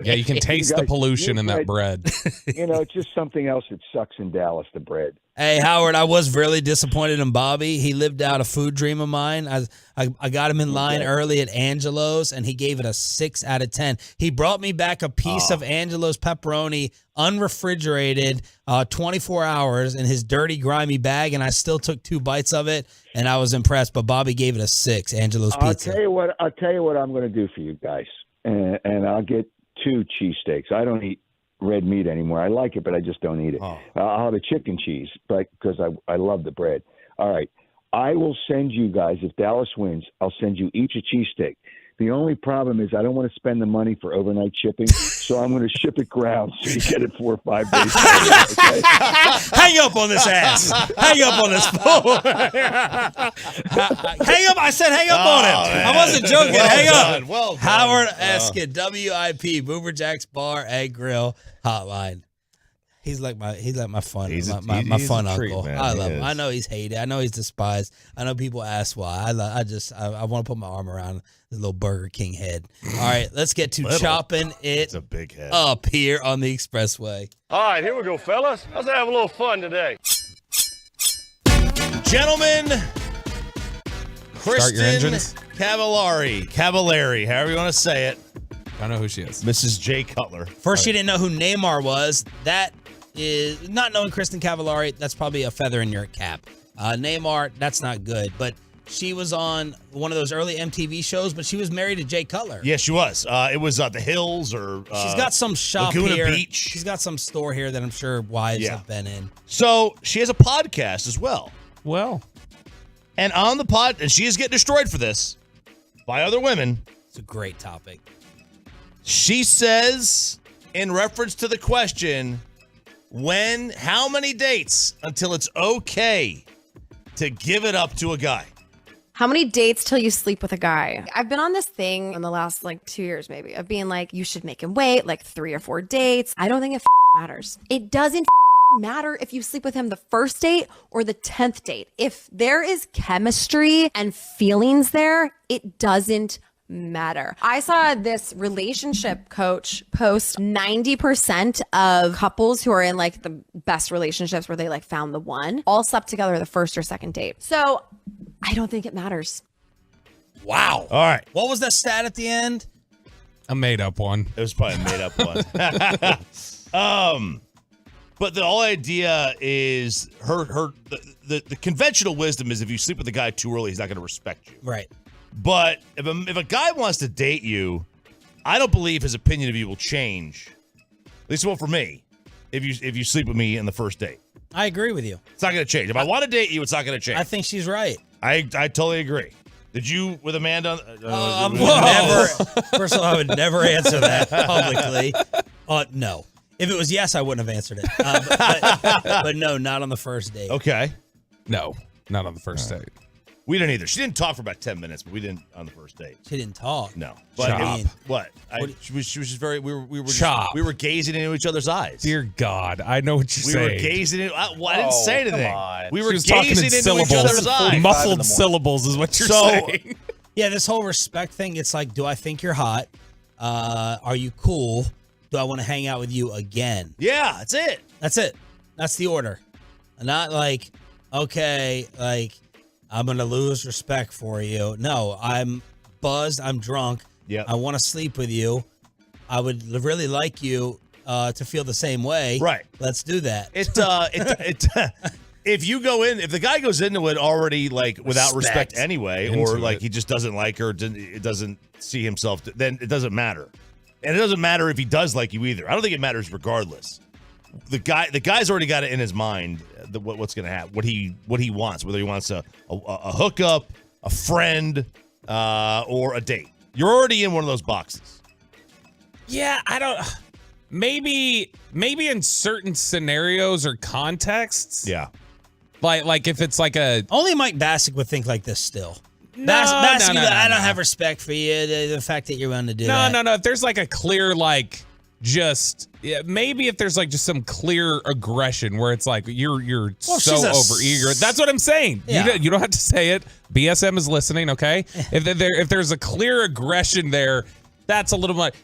Yeah, you can taste the pollution in that bread. You know, it's just something else that sucks in Dallas, the bread. Hey, Howard, I was really disappointed in Bobby. He lived out a food dream of mine. I got him in line early at Angelo's, and he gave it a 6 out of 10. He brought me back a piece of Angelo's pepperoni, unrefrigerated, 24 hours in his dirty, grimy bag, and I still took 2 bites of it, and I was impressed. But Bobby gave it a 6, Angelo's Pizza. I'll tell you what I'm going to do for you guys, and I'll get 2 cheesesteaks. I don't eat red meat anymore. I like it, but I just don't eat it. I'll have a chicken cheese, but because I love the bread. All right. I will send you guys, if Dallas wins, I'll send you each a cheesesteak. The only problem is I don't want to spend the money for overnight shipping, so I'm going to ship it ground so you get it 4 or 5 days. Okay? Hang up on this ass. Hang up on this fool. Hang up. I said hang up on him. Man. I wasn't joking. Hang up. Well done. Howard Eskin, WIP, Boomer Jack's Bar and Grill Hotline. He's like my fun, my fun uncle. Man. I love him. I know he's hated. I know he's despised. I know people ask why. I want to put my arm around his little Burger King head. All right, let's get to chopping it it's a big head. up here on the expressway. All right, here we go, fellas. Let's have a little fun today. Gentlemen, Start your engines. Cavallari, however you want to say it. I know who she is. Mrs. Jay Cutler. First, you didn't know who Neymar was. That is not knowing Kristen Cavallari. That's probably a feather in your cap. Neymar, that's not good. But she was on one of those early MTV shows, but she was married to Jay Cutler. Yeah, she was. It was The Hills or she's got some shop Laguna here. Beach. She's got some store here that I'm sure wives have been in. So she has a podcast as well. Well. And on the pod, and she is getting destroyed for this by other women. It's a great topic. She says, in reference to the question, how many dates until it's okay to give it up to a guy? How many dates till you sleep with a guy? I've been on this thing in the last 2 years maybe of being like, you should make him wait 3 or 4 dates. I don't think it matters. It doesn't matter if you sleep with him the first date or the 10th date. If there is chemistry and feelings there, it doesn't matter. I saw this relationship coach post 90% of couples who are in the best relationships where they found the one all slept together the first or second date. So I don't think it matters. Wow. All right. What was that stat at the end? A made-up one. It was probably a made-up one. But the whole idea is the conventional wisdom is if you sleep with a guy too early, he's not going to respect you. Right. But if a guy wants to date you, I don't believe his opinion of you will change. At least it won't for me. If you sleep with me in the first date, I agree with you. It's not going to change. If I want to date you, it's not going to change. I think she's right. I totally agree. Did you with Amanda? Never. First of all, I would never answer that publicly. No. If it was yes, I wouldn't have answered it. But no, not on the first date. Okay. No, not on the first date. We didn't either. She didn't talk for about 10 minutes, but we didn't on the first date. She didn't talk. No. But she was just very. We were gazing into each other's eyes. Dear God, I know what you're saying. We were gazing into. I didn't say anything. We were gazing into each other's eyes. Muffled syllables is what you're saying. Yeah, this whole respect thing. It's like, do I think you're hot? Are you cool? Do I want to hang out with you again? Yeah, that's it. That's it. That's the order. Not like, okay, like, I'm going to lose respect for you. No, I'm buzzed. I'm drunk. Yeah. I want to sleep with you. I would really like you to feel the same way. Right. Let's do that. If you go in, if the guy goes into it already like without respect anyway, or like he just doesn't like her, it doesn't see himself, then it doesn't matter. And it doesn't matter if he does like you either. I don't think it matters regardless. The guy's already got it in his mind what's going to happen, what he wants, whether he wants a hookup, a friend, or a date. You're already in one of those boxes. Yeah, I don't. Maybe in certain scenarios or contexts. Yeah. Like if it's like a. Only Mike Bassick would think like this still. No, I don't have respect for you. The fact that you're willing to do that. No. If there's like a clear maybe if there's like just some clear aggression where it's like you're so overeager. That's what I'm saying. Yeah. You don't have to say it. BSM is listening, okay? If there's a clear aggression there, that's a little much.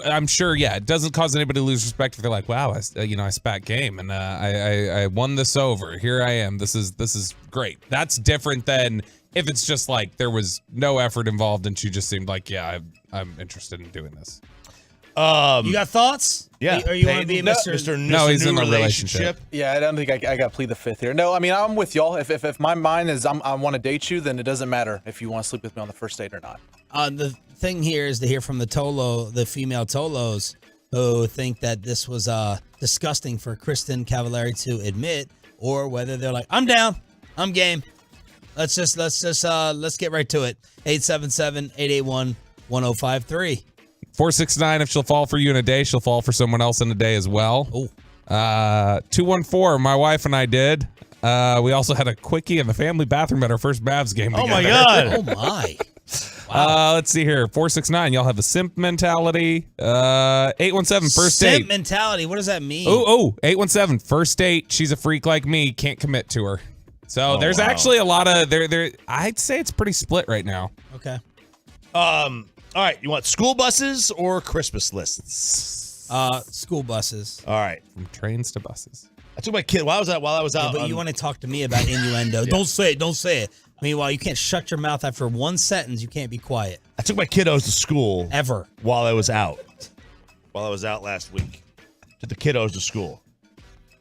I'm sure. Yeah, it doesn't cause anybody to lose respect if they're like, wow, I spat game and I won this over. Here I am. This is great. That's different than if it's just like there was no effort involved and she just seemed like, yeah, I'm interested in doing this. You got thoughts? Yeah. Or you want to be a Mr. No, he's in a relationship. Yeah, I don't think I got to plead the fifth here. No, I mean, I'm with y'all. If my mind is I want to date you, then it doesn't matter if you want to sleep with me on the first date or not. The thing here is to hear from the female Tolos, who think that this was disgusting for Kristen Cavallari to admit, or whether they're like, I'm down, I'm game. Let's get right to it. 877-881-1053. 469, if she'll fall for you in a day, she'll fall for someone else in a day as well. 214, my wife and I did. We also had a quickie in the family bathroom at our first Mavs game together. Oh, my God. Oh, my. Wow. Let's see here. 469, y'all have a simp mentality. 817, first date. Simp mentality, what does that mean? 817, first date. She's a freak like me, can't commit to her. So there's actually a lot of, I'd say it's pretty split right now. Okay. All right, you want school buses or Christmas lists? School buses. All right. From trains to buses. I took my kid while I was out. But you want to talk to me about innuendo. Don't say it. Meanwhile, you can't shut your mouth after one sentence. You can't be quiet. I took my kiddos to school. Ever. While I was out last week. Took the kiddos to school.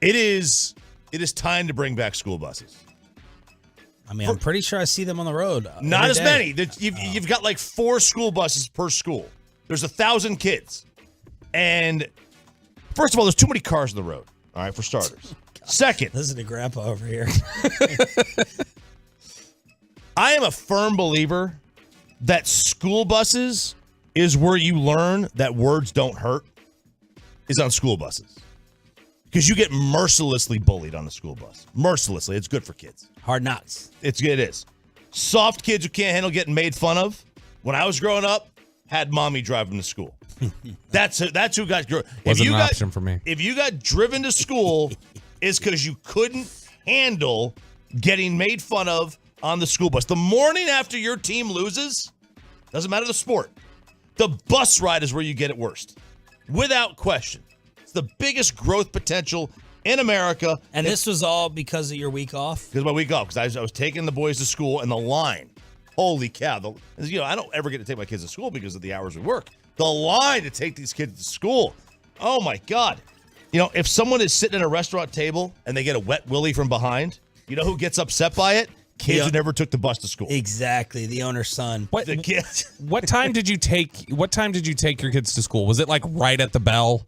It is time to bring back school buses. I mean, I'm pretty sure I see them on the road. Not as many. You've got like 4 school buses per school. There's 1,000 kids. And first of all, there's too many cars on the road. All right, for starters. Second. Listen to Grandpa over here. I am a firm believer that school buses is where you learn that words don't hurt, is on school buses. Because you get mercilessly bullied on the school bus. Mercilessly. It's good for kids. Hard knocks. It is. Soft kids who can't handle getting made fun of. When I was growing up, had mommy drive them to school. That's who got. Wasn't an option for me. If you got driven to school, it's because you couldn't handle getting made fun of on the school bus. The morning after your team loses, doesn't matter the sport, the bus ride is where you get it worst. Without question. It's the biggest growth potential in America. And this was all because of your week off? Because of my week off. Because I was taking the boys to school, and the line, holy cow. I don't ever get to take my kids to school because of the hours we work. The line to take these kids to school, oh, my God. If someone is sitting at a restaurant table and they get a wet willy from behind, you know who gets upset by it? Kids who never took the bus to school. Exactly, the owner's son. The kids. What time did you take your kids to school? Was it like right at the bell?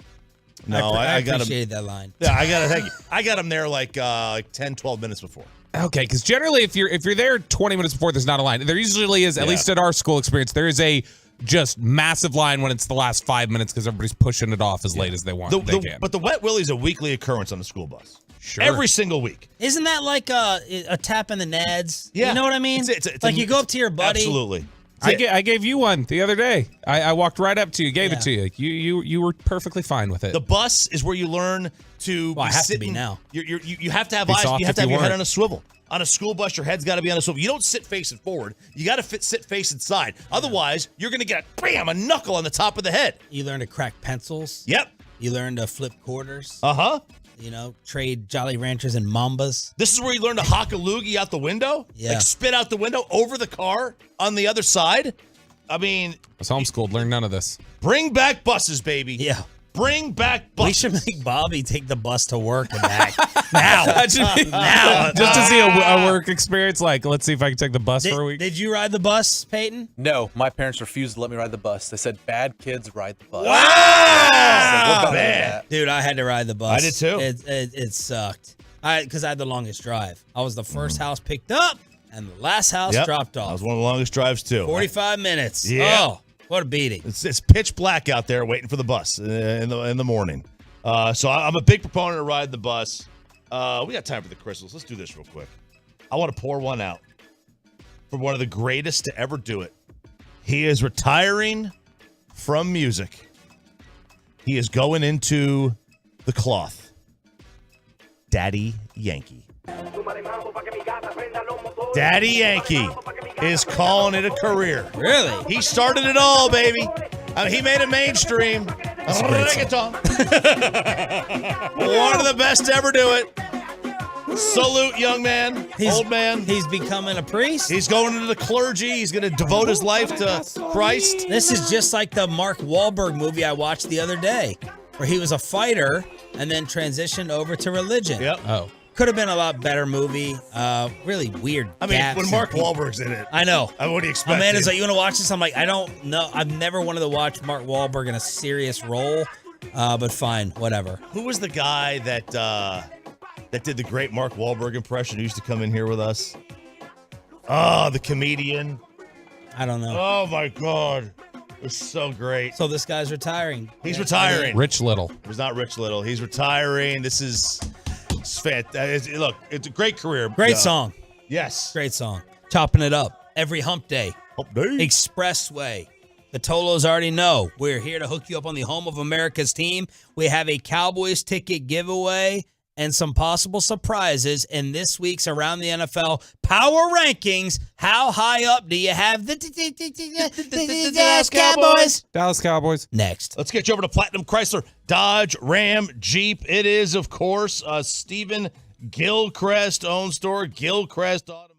No, I got appreciated him. that line. Yeah, I got to thank you. I got him there like 10, 12 minutes before. Okay, because generally if you're there 20 minutes before, there's not a line. There usually is, at least at our school experience, there is a just massive line when it's the last 5 minutes because everybody's pushing it off as late as they want. They can. But the Wet Willie's a weekly occurrence on the school bus. Sure. Every single week. Isn't that like a tap in the nads? Yeah. You know what I mean? It's like you go up to your buddy. Absolutely. I gave you one the other day. I walked right up to you, gave it to you. You were perfectly fine with it. The bus is where you learn to. Well, I have to be now. You have to have eyes. You have to have your head on a swivel. On a school bus, your head's got to be on a swivel. You don't sit facing forward. You got to sit facing side. Otherwise, you're going to get a knuckle on the top of the head. You learn to crack pencils. Yep. You learn to flip quarters. Uh-huh. You know, trade Jolly Ranchers and Mambas. This is where you learn to hock a loogie out the window. Yeah. Like spit out the window over the car on the other side. I mean, I was homeschooled, learned none of this. Bring back buses, baby. Yeah. Bring back buses. We should make Bobby take the bus to work and back. now. Now. Just to see a work experience. Like, let's see if I can take the bus for a week. Did you ride the bus, Peyton? No, my parents refused to let me ride the bus. They said bad kids ride the bus. Wow! Man. Dude, I had to ride the bus. I did too. It sucked. Because I had the longest drive. I was the first house picked up and the last house dropped off. That was one of the longest drives too. 45 minutes. Yeah. Oh, what a beating. It's pitch black out there waiting for the bus in the morning. So I'm a big proponent of riding the bus. We got time for the crystals. Let's do this real quick. I want to pour one out for one of the greatest to ever do it. He is retiring from music. He is going into the cloth. Daddy Yankee. Daddy Yankee is calling it a career. Really? He started it all, baby. He made it mainstream. Reggaeton. One of the best to ever do it. Salute, young man, old man. He's becoming a priest. He's going into the clergy. He's going to devote his life to Christ. This is just like the Mark Wahlberg movie I watched the other day, where he was a fighter and then transitioned over to religion. Yep. Oh. Could have been a lot better movie. Really weird. I mean, gaps when and Mark people- Wahlberg's in it. I know. What do you expect? Amanda's like, you want to watch this? I'm like, I don't know. I've never wanted to watch Mark Wahlberg in a serious role, but fine, whatever. Who was the guy that did the great Mark Wahlberg impression who used to come in here with us? Oh, the comedian. I don't know. Oh, my God. It was so great. So this guy's retiring. He's retiring. Rich Little. It was not Rich Little. He's retiring. This is fantastic. Look, it's a great career. Great song. Yes. Great song. Chopping it up every hump day. Hump day. Expressway. The Tolos already know. We're here to hook you up on the home of America's team. We have a Cowboys ticket giveaway and some possible surprises in this week's Around the NFL Power Rankings. How high up do you have the Dallas Cowboys? Dallas Cowboys. Next. Let's get you over to Platinum Chrysler, Dodge, Ram, Jeep. It is, of course, Stephen Gilchrist owned store, Gilchrist Automotive.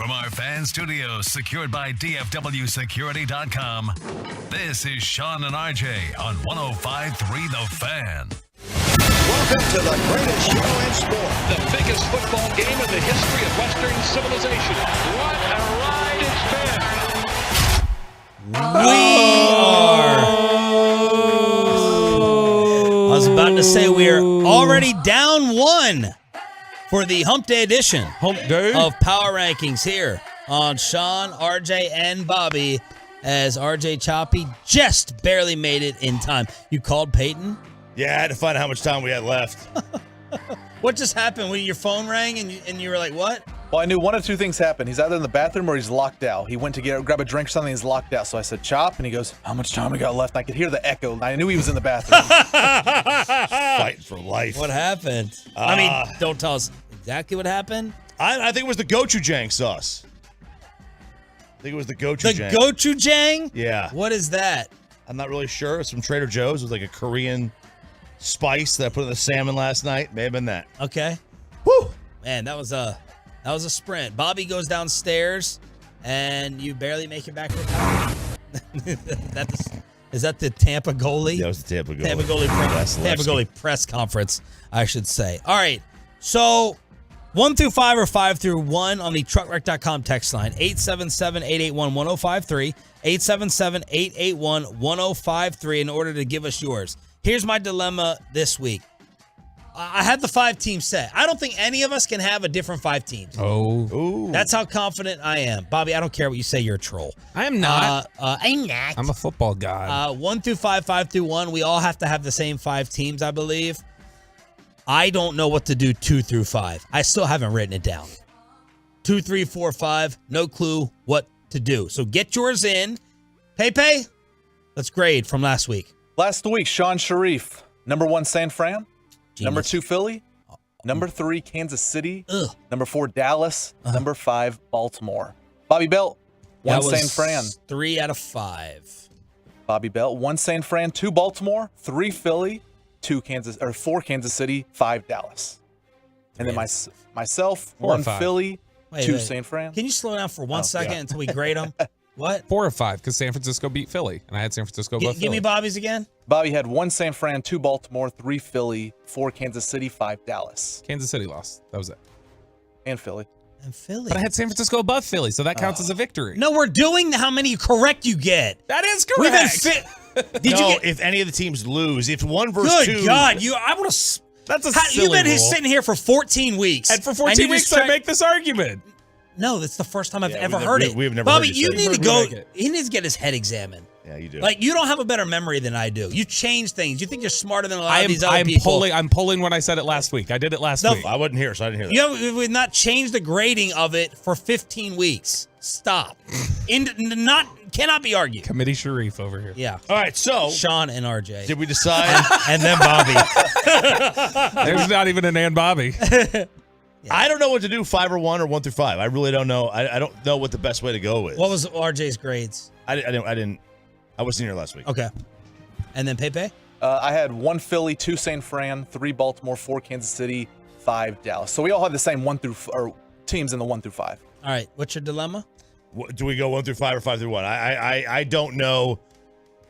From our fan studios secured by DFWsecurity.com, this is Sean and RJ on 105.3 The Fan. Welcome to the greatest show in sport. The biggest football game in the history of Western civilization. What a ride it's been. I was about to say we are already down one for the Hump Day edition of Power Rankings here on Sean, RJ, and Bobby, as RJ Choppy just barely made it in time. You called Peyton? Yeah, I had to find out how much time we had left. What just happened when your phone rang and you were like, what? Well, I knew one of two things happened. He's either in the bathroom or he's locked out. He went to grab a drink or something. He's locked out. So I said, Chop. And he goes, how much time we got left? And I could hear the echo. I knew he was in the bathroom. Fighting for life. What happened? I mean, don't tell us exactly what happened. I think it was the gochujang sauce. I think it was the gochujang. The gochujang? Yeah. What is that? I'm not really sure. It's from Trader Joe's. It was like a Korean spice that I put in the salmon last night. May have been that. Okay. Whew. Man, that was a sprint. Bobby goes downstairs, and you barely make it back to the car. Is that the Tampa goalie? Yeah, it was the Tampa goalie. Tampa goalie press conference, I should say. All right. So 1 through 5 or 5 through 1 on the truckwreck.com text line, 877-881-1053, 877-881-1053 in order to give us yours. Here's my dilemma this week. I had the 5 teams set. I don't think any of us can have a different 5 teams. Oh. That's how confident I am. Bobby, I don't care what you say. You're a troll. I am not. I'm not. I'm a football guy. 1 through 5, 5 through 1. We all have to have the same 5 teams, I believe. I don't know what to do 2 through 5. I still haven't written it down. 2, 3, 4, 5. No clue what to do. So get yours in. Pepe, let's grade from last week. Last week, Sean Sharif. Number 1, San Fran. Genius. Number 2, Philly. Number 3, Kansas City. Number 4, Dallas. Number 5, Baltimore. Bobby Belt, 1 San Fran. 3 out of 5. Bobby Belt, 1 San Fran, 2 Baltimore, 3 Philly, 4 Kansas City, 5 Dallas. And then myself, 1 Philly, 2 San Fran. Can you slow down for 1 second until we grade them? What? 4 or 5, because San Francisco beat Philly, and I had San Francisco above Philly. Give me Bobby's again. Bobby had 1 San Fran, 2 Baltimore, 3 Philly, 4 Kansas City, 5 Dallas. Kansas City lost. That was it. And Philly. But I had San Francisco above Philly, so that counts as a victory. No, we're doing how many correct you get. That is correct. If any of the teams lose, if 1 versus 2. Good God, I want to. That's a silly You've been rule. sitting here for 14 weeks. And for 14 weeks, I make this argument. No, that's the first time I've ever heard it. We've never Bobby, heard you you say need it. to go. He needs to get his head examined. Yeah, you do. Like, you don't have a better memory than I do. You change things. You think you're smarter than a lot of these other people. I'm pulling when I said it last week. I did it last week. I wasn't here, so I didn't hear that. We've not changed the grading of it for 15 weeks. Stop. Cannot be argued. Committee Sharif over here. Yeah. All right, so Sean and RJ. Did we decide? and then Bobby. There's not even an and Bobby. I don't know what to do, 5 or 1 or 1 through 5. I really don't know. I don't know what the best way to go is. What was RJ's grades? I wasn't here last week. Okay. And then Pepe? I had 1 Philly, 2 San Fran, 3 Baltimore, 4 Kansas City, 5 Dallas. So we all have the same teams in the 1 through 5. All right. What's your dilemma? Do we go 1 through 5 or 5 through 1? I don't know,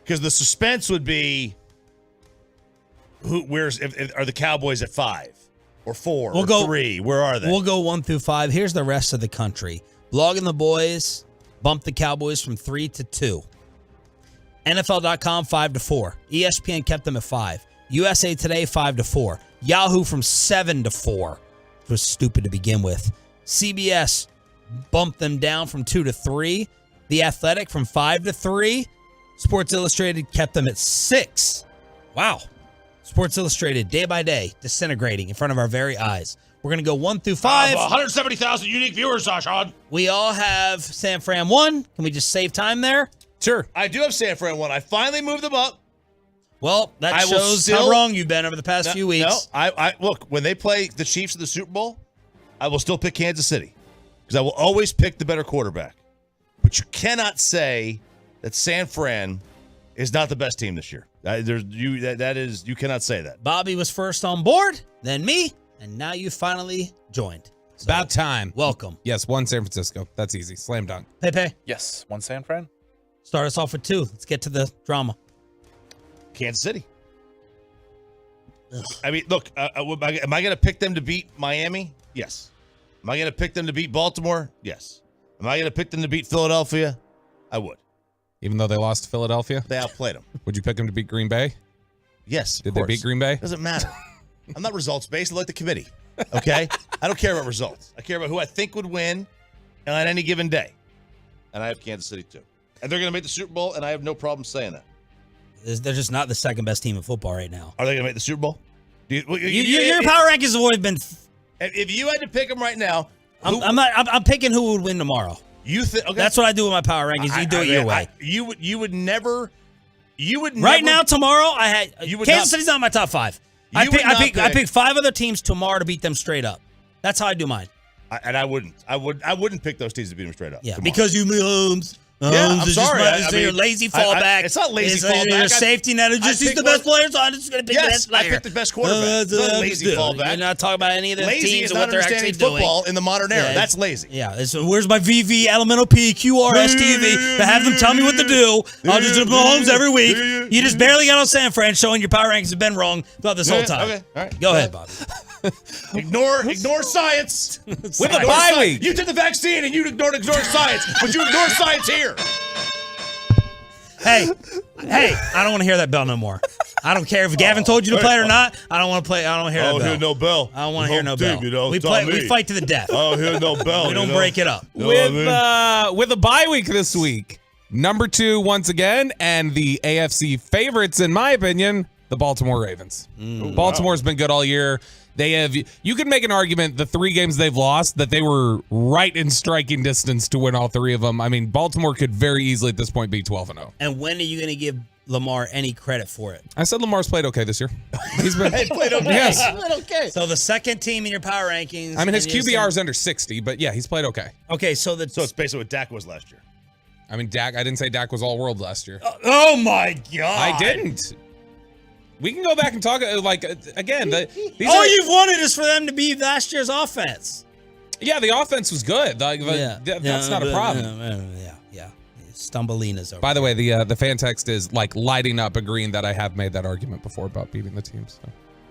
because the suspense would be are the Cowboys at 5 or 4 or 3? Where are they? We'll go 1 through 5. Here's the rest of the country. Blog and the Boys bumped the Cowboys from 3 to 2. NFL.com 5 to 4. ESPN kept them at 5. USA Today 5 to 4. Yahoo from 7 to 4. It was stupid to begin with. CBS bumped them down from 2 to 3. The Athletic from 5 to 3. Sports Illustrated kept them at 6. Wow. Sports Illustrated, day by day, disintegrating in front of our very eyes. We're going to go 1 through 5. 170,000 unique viewers, Sean. We all have San Fran 1. Can we just save time there? Sure. I do have San Fran 1. I finally moved them up. Well, that shows how wrong you've been over the past few weeks. No, I look, when they play the Chiefs in the Super Bowl, I will still pick Kansas City because I will always pick the better quarterback. But you cannot say that San Fran is not the best team this year. You cannot say that. Bobby was first on board, then me, and now you finally joined. About time. Welcome. Yes, 1 San Francisco. That's easy. Slam dunk. Pepe. Yes, 1 San Fran. Start us off with 2. Let's get to the drama. Kansas City. I mean, look, am I going to pick them to beat Miami? Yes. Am I going to pick them to beat Baltimore? Yes. Am I going to pick them to beat Philadelphia? I would. Even though they lost to Philadelphia? They outplayed them. Would you pick them to beat Green Bay? Yes. Did they beat Green Bay? Doesn't matter. I'm not results-based. I like the committee. Okay? I don't care about results. I care about who I think would win on any given day. And I have Kansas City, too. And they're going to make the Super Bowl, and I have no problem saying that. They're just not the second best team in football right now. Are they going to make the Super Bowl? Your power rankings have always been. If you had to pick them right now, I'm picking who would win tomorrow. You think? Okay. That's what I do with my power rankings. You do it your way. You would never. Right now, tomorrow, Kansas City's not in my top 5. I pick 5 other teams tomorrow to beat them straight up. That's how I do mine. I wouldn't pick those teams to beat them straight up. Yeah, tomorrow. because you Mahomes. Yeah, I'm sorry. It's your lazy fallback. It's not lazy fallback. Your safety net. He's the best player, so I'm just going to pick the best player. I picked the best quarterback. It's not lazy fallback. You're not talking about any of the teams and what they're actually doing. Football in the modern era. That's lazy. Yeah. So where's my VV, Elemental P, QRS TV to have them tell me what to do? I'll just do Mahomes every week. You just barely got on San Fran showing your power rankings have been wrong throughout this whole time. Okay. All right. Go ahead, Bobby. Ignore science. With a bye week. You took the vaccine and you ignored science, but you ignore science here. Hey, I don't want to hear that bell no more. I don't care if Gavin told you to play it or not. I don't want to play. I don't want to hear that bell. Hear no bell. I don't want to hear no bell. We fight to the death. Oh, hear no bell. We don't break it up. With a bye week this week, number 2 once again, and the AFC favorites, in my opinion, the Baltimore Ravens. Baltimore's been good all year. You could make an argument the 3 games they've lost that they were right in striking distance to win all 3 of them. I mean, Baltimore could very easily at this point be 12-0. And when are you going to give Lamar any credit for it? I said Lamar's played okay this year. He's been played okay. Yes. He played okay. So the second team in your power rankings. I mean, his QBR is under 60, but yeah, he's played okay. Okay, so it's basically what Dak was last year. I mean, I didn't say Dak was all world last year. Oh my God. I didn't. We can go back and talk, again. All you've wanted is for them to be last year's offense. Yeah, the offense was good. That's not a problem. Yeah. Stumbleina's over. By the way, the fan text is lighting up, agreeing that I have made that argument before about beating the team. So,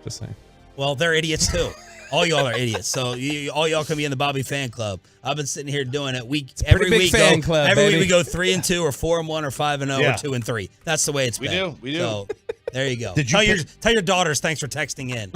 just saying. Well, they're idiots too. All y'all are idiots. So all y'all can be in the Bobby fan club. I've been sitting here doing it every week. Every week we go 3-2 or 4-1 or 5-0 or 2-3. That's the way it's been. We do. So there you go. Tell your daughters thanks for texting in.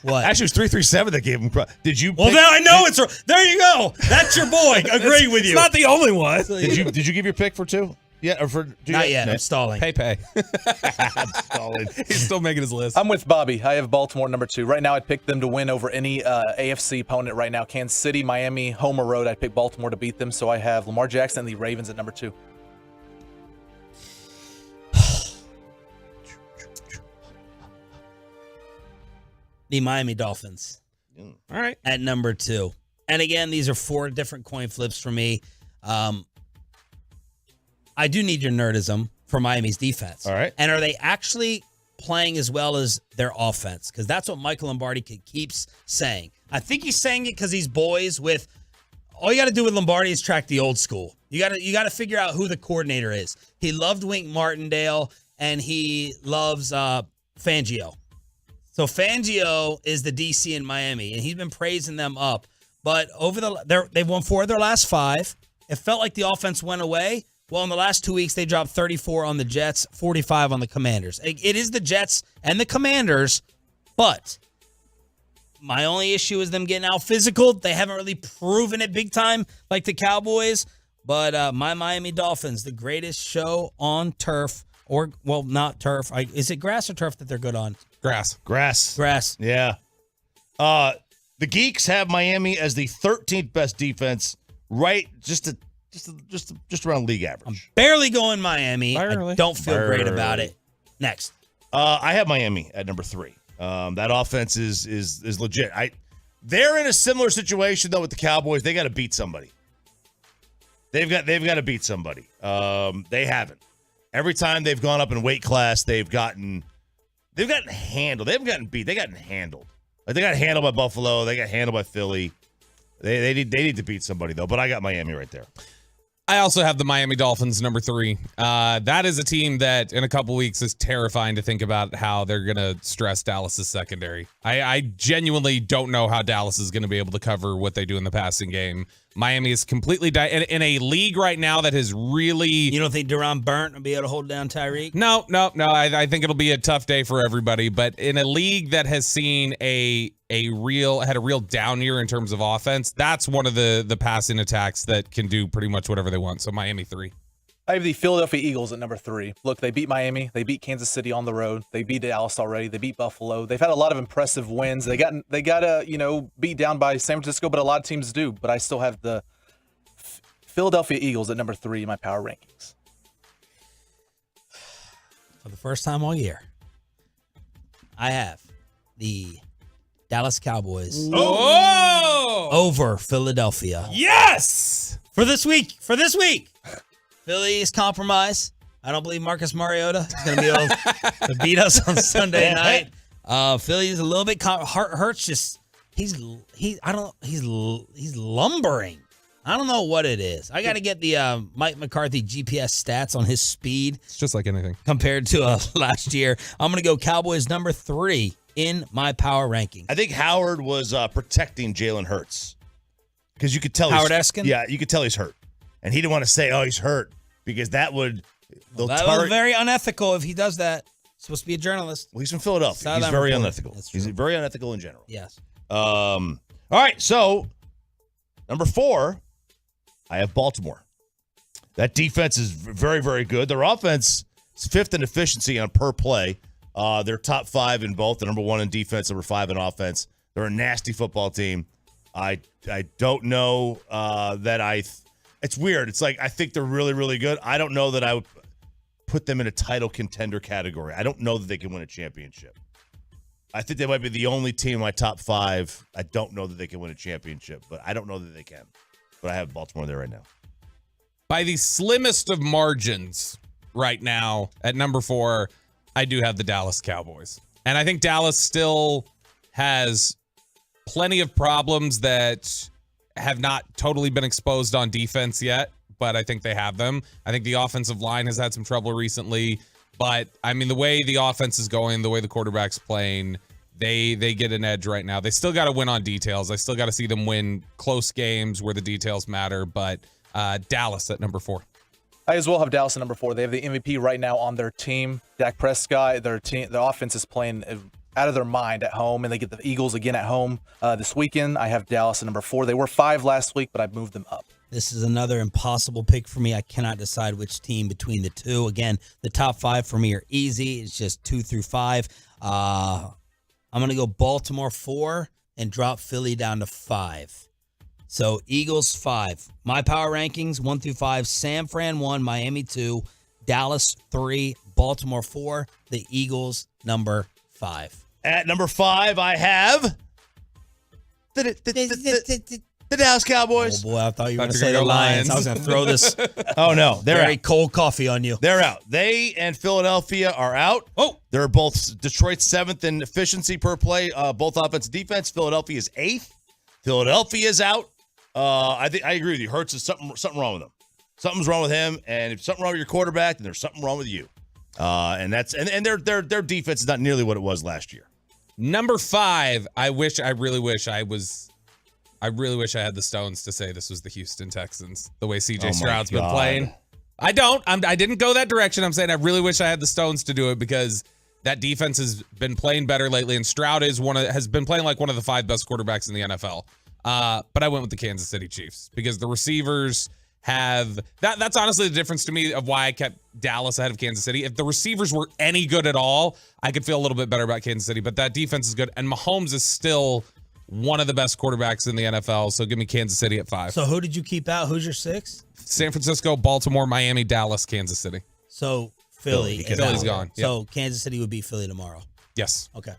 What? Actually, it was 337 that gave him. Did you? Well, now I know it's. There you go. That's your boy. Agreeing with you. It's not the only one. Did you give your pick for 2? Yeah, or for not yet. I'm stalling. Pay. I'm stalling. He's still making his list. I'm with Bobby. I have Baltimore number 2. Right now, I'd pick them to win over any AFC opponent right now. Kansas City, Miami, home or road. I'd pick Baltimore to beat them. So I have Lamar Jackson and the Ravens at number 2. The Miami Dolphins. All right. At number 2. And again, these are 4 different coin flips for me. I do need your nerdism for Miami's defense. All right. And are they actually playing as well as their offense? Because that's what Michael Lombardi keeps saying. I think he's saying it because he's boys with. All you got to do with Lombardi is track the old school. You got to figure out who the coordinator is. He loved Wink Martindale and he loves Fangio. So Fangio is the DC in Miami, and he's been praising them up. But they've won 4 of their last 5. It felt like the offense went away. Well, in the last 2 weeks, they dropped 34 on the Jets, 45 on the Commanders. It is the Jets and the Commanders, but my only issue is them getting out physical. They haven't really proven it big time like the Cowboys. But my Miami Dolphins, the greatest show on turf, or, well, not turf. Is it grass or turf that they're good on? Grass. Yeah. The Geeks have Miami as the 13th best defense, right? Just around league average. I'm barely going Miami. I don't feel great about it. Next. I have Miami at number 3. That offense is legit. They're in a similar situation though with the Cowboys. They got to beat somebody. They've got to beat somebody. They haven't. Every time they've gone up in weight class, they've gotten handled. They haven't gotten beat. They gotten handled. Like they got handled by Buffalo. They got handled by Philly. They need to beat somebody, though, but I got Miami right there. I also have the Miami Dolphins, number 3. That is a team that in a couple weeks is terrifying to think about how they're going to stress Dallas's secondary. I genuinely don't know how Dallas is going to be able to cover what they do in the passing game. Miami is completely in a league right now that has really... You don't think Duran Burnt will be able to hold down Tyreek? No. I think it'll be a tough day for everybody. But in a league that has seen had a real down year in terms of offense, that's one of the passing attacks that can do pretty much whatever they want. So Miami 3. I have the Philadelphia Eagles at number 3. Look, they beat Miami. They beat Kansas City on the road. They beat Dallas already. They beat Buffalo. They've had a lot of impressive wins. They got beat down by San Francisco, but a lot of teams do. But I still have the Philadelphia Eagles at number 3 in my power rankings. For the first time all year, I have the Dallas Cowboys over Philadelphia. Yes! For this week. Philly is compromised. I don't believe Marcus Mariota is going to be able to beat us on Sunday night. Philly is a little bit hurts. Just he's lumbering. I don't know what it is. I got to get the Mike McCarthy GPS stats on his speed. It's just like anything compared to last year. I'm going to go Cowboys number 3 in my power ranking. I think Howard was protecting Jalen Hurts because you could tell Howard Eskin. Yeah, you could tell he's hurt, and he didn't want to say, "Oh, he's hurt," because that would that was very unethical if he does that. He's supposed to be a journalist. Well, he's from Philadelphia. He's very unethical. He's very unethical in general. Yes. All right, so number 4, I have Baltimore. That defense is very, very good. Their offense is 5th in efficiency on per play. They're top 5 in both. They're number 1 in defense, number 5 in offense. They're a nasty football team. I don't know that it's weird. It's like I think they're really, really good. I don't know that I would put them in a title contender category. I don't know that they can win a championship. I think they might be the only team in my top 5. I don't know that they can win a championship, but I don't know that they can. But I have Baltimore there right now. By the slimmest of margins right now at number 4, I do have the Dallas Cowboys. And I think Dallas still has plenty of problems that have not totally been exposed on defense yet, but I think they have them. I think the offensive line has had some trouble recently, but I mean, the way the offense is going, the way the quarterback's playing, they get an edge right now. They still got to win on details. I still got to see them win close games where the details matter, but Dallas at number 4. I as well have Dallas at number 4. They have the MVP right now on their team. Dak Prescott, their offense is playing out of their mind at home, and they get the Eagles again at home this weekend. I have Dallas at number 4. They were 5 last week, but I've moved them up. This is another impossible pick for me. I cannot decide which team between the two. Again, the top 5 for me are easy. It's just 2 through 5. I'm going to go Baltimore 4 and drop Philly down to 5. So Eagles 5. My power rankings 1 through 5. San Fran 1, Miami 2, Dallas 3, Baltimore 4, the Eagles number 5. At number 5, I have the Dallas Cowboys. Oh boy, I thought you were going to say the Lions. I was going to throw this. Oh no, they're very out. Cold coffee on you. They're out. They and Philadelphia are out. Oh, they're both Detroit's 7th in efficiency per play. Both offense and defense. Philadelphia is 8th. Philadelphia is out. I agree with you. Hurts is something wrong with him. Something's wrong with him, and if something wrong with your quarterback, then there's something wrong with you. And their defense is not nearly what it was last year. Number 5, I really wish I had the stones to say this was the Houston Texans, the way CJ Stroud's been playing. I didn't go that direction. I'm saying I really wish I had the stones to do it because that defense has been playing better lately, and Stroud has been playing like one of the 5 best quarterbacks in the NFL. But I went with the Kansas City Chiefs because the receivers have that's honestly the difference to me of why I kept Dallas ahead of Kansas City. If the receivers were any good at all, I could feel a little bit better about Kansas City, but that defense is good, and Mahomes is still one of the best quarterbacks in the NFL, so give me Kansas City at 5. So who did you keep out? Who's your 6? San Francisco, Baltimore, Miami, Dallas, Kansas City. So Philly. Philly's gone. So Yep. Kansas City would beat Philly tomorrow. Yes. Okay.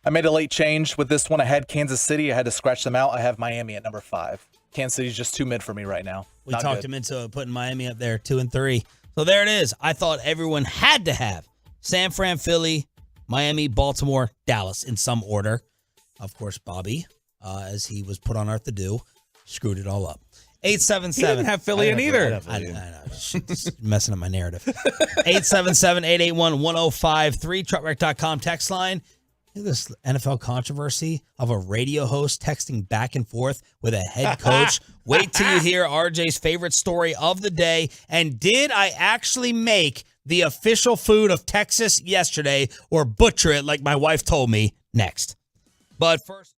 I made a late change with this one. I had Kansas City. I had to scratch them out. I have Miami at number 5. Kansas City's just too mid for me right now. We talked him into putting Miami up there, 2 and 3. So there it is. I thought everyone had to have San Fran, Philly, Miami, Baltimore, Dallas in some order. Of course, Bobby as he was put on earth to do. Screwed it all up. 877. He didn't have Philly in either. I know. Just messing up my narrative. 877-881-1053. Truckwreck.com text line. Look at this NFL controversy of a radio host texting back and forth with a head coach. Wait till you hear RJ's favorite story of the day. And did I actually make the official food of Texas yesterday or butcher it like my wife told me? Next. But first.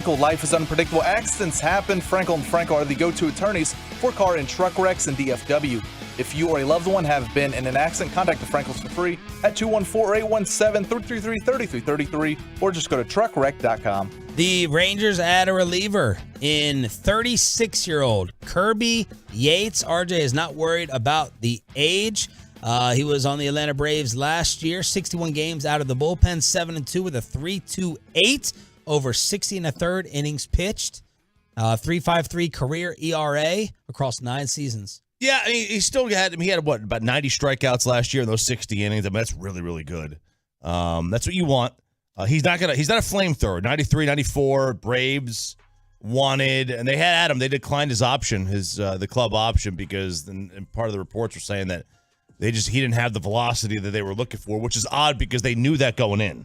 Life is unpredictable. Accidents happen. Frankel and Frankel are the go-to attorneys for car and truck wrecks and DFW. If you or a loved one have been in an accident, contact the Frankels for free at 214-817-333-3333 or just go to truckwreck.com. The Rangers add a reliever in 36-year-old Kirby Yates. RJ is not worried about the age. He was on the Atlanta Braves last year, 61 games out of the bullpen, 7-2 with a 3.28 over 60 and a third innings pitched. 3.53 career ERA across 9 seasons. Yeah, I mean, he had about 90 strikeouts last year in those 60 innings. I mean, that's really, really good. That's what you want. He's not a flamethrower. 93, 94, Braves wanted, and they had him. They declined his option, the club option, because and part of the reports were saying that he didn't have the velocity that they were looking for, which is odd because they knew that going in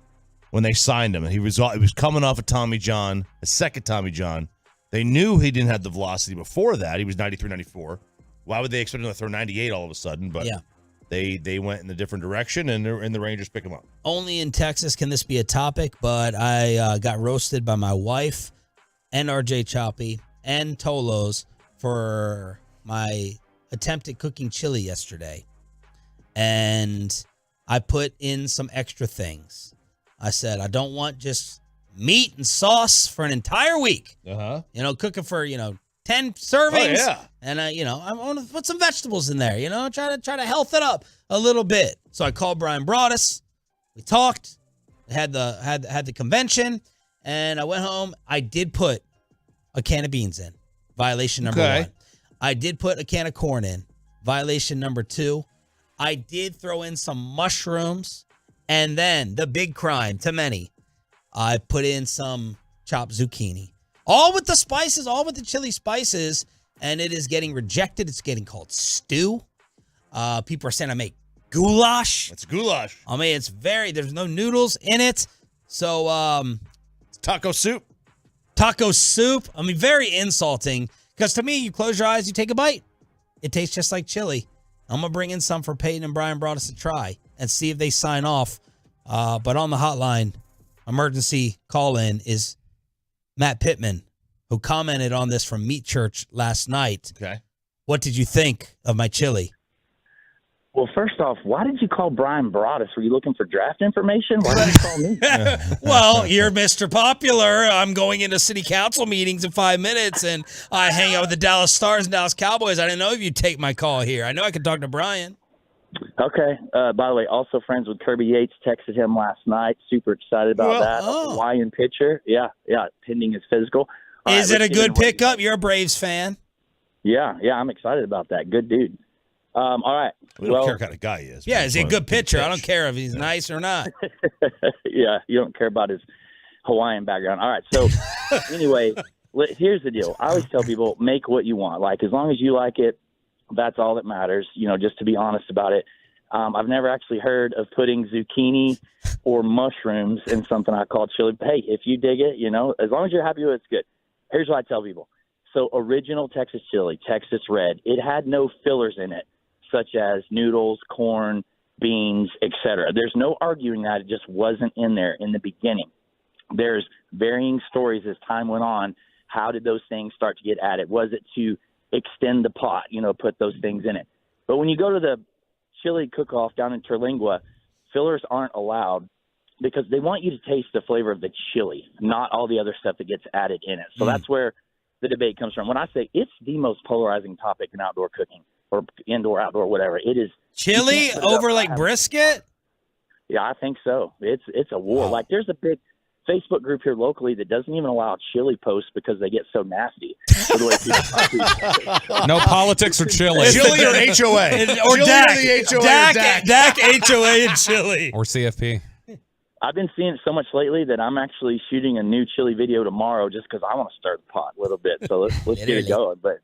when they signed him. And he was coming off a Tommy John, a second Tommy John. They knew he didn't have the velocity before that. He was 93, 94. Why would they expect him to throw 98 all of a sudden? But yeah. They went in a different direction, and the Rangers pick him up. Only in Texas can this be a topic, but I got roasted by my wife and RJ Choppy and Tolos for my attempt at cooking chili yesterday. And I put in some extra things. I said, I don't want just meat and sauce for an entire week. Uh-huh. Cooking for, 10 servings. Oh, yeah. And I want to put some vegetables in there, try to health it up a little bit. So I called Brian Broaddus. We talked, had the convention, and I went home. I did put a can of beans in. Violation number 1. I did put a can of corn in. Violation number 2. I did throw in some mushrooms. And then the big crime to many, I put in some chopped zucchini. All with the spices, all with the chili spices, and it is getting rejected. It's getting called stew. People are saying I make goulash. It's goulash. I mean, there's no noodles in it. So, taco soup. Taco soup. I mean, very insulting. Because to me, you close your eyes, you take a bite. It tastes just like chili. I'm going to bring in some for Peyton and Brian Broaddus to try and see if they sign off. But on the hotline, emergency call-in is Matt Pittman, who commented on this from Meat Church last night. Okay. What did you think of my chili? Well, first off, why did you call Brian Broaddus? Were you looking for draft information? Why did you call me? Well, you're Mr. Popular. I'm going into city council meetings in 5 minutes, and I hang out with the Dallas Stars and Dallas Cowboys. I didn't know if you'd take my call here. I know I could talk to Brian. Okay. By the way, also friends with Kirby Yates. Texted him last night. Super excited about that. A Hawaiian pitcher. Yeah, pending his physical. Is it a good pickup? You're a Braves fan. Yeah, I'm excited about that. Good dude. All right. We don't care what kind of guy he is. Yeah, is he a good pitcher? I don't care if he's nice or not. Yeah, you don't care about his Hawaiian background. All right, so anyway, here's the deal. I always tell people, make what you want. Like, as long as you like it, that's all that matters, just to be honest about it. I've never actually heard of putting zucchini or mushrooms in something I call chili. But hey, if you dig it, as long as you're happy with it, it's good. Here's what I tell people. So original Texas chili, Texas Red, it had no fillers in it, such as noodles, corn, beans, etc. There's no arguing that. It just wasn't in there in the beginning. There's varying stories as time went on. How did those things start to get added? Was it to extend the pot, put those things in it? But when you go to the chili cook-off down in Terlingua, fillers aren't allowed because they want you to taste the flavor of the chili, not all the other stuff that gets added in it. So that's where the debate comes from. When I say it's the most polarizing topic in outdoor cooking or indoor, outdoor, whatever, it is. Chili over like brisket? Yeah, I think so. It's a war. Like there's a big Facebook group here locally that doesn't even allow chili posts because they get so nasty. No politics or chili. Chili or HOA. Or Dak. Dak HOA and chili. Or CFP. I've been seeing it so much lately that I'm actually shooting a new chili video tomorrow just because I want to stir the pot a little bit. So let's get it going. But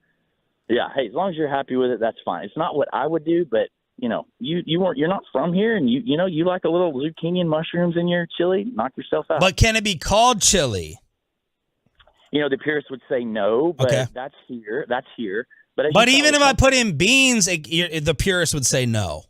yeah, hey, as long as you're happy with it, that's fine. It's not what I would do, but you're not from here, and you like a little zucchini and mushrooms in your chili. Knock yourself out. But can it be called chili? The purists would say no, but that's here. But even if I put in beans, the purists would say no.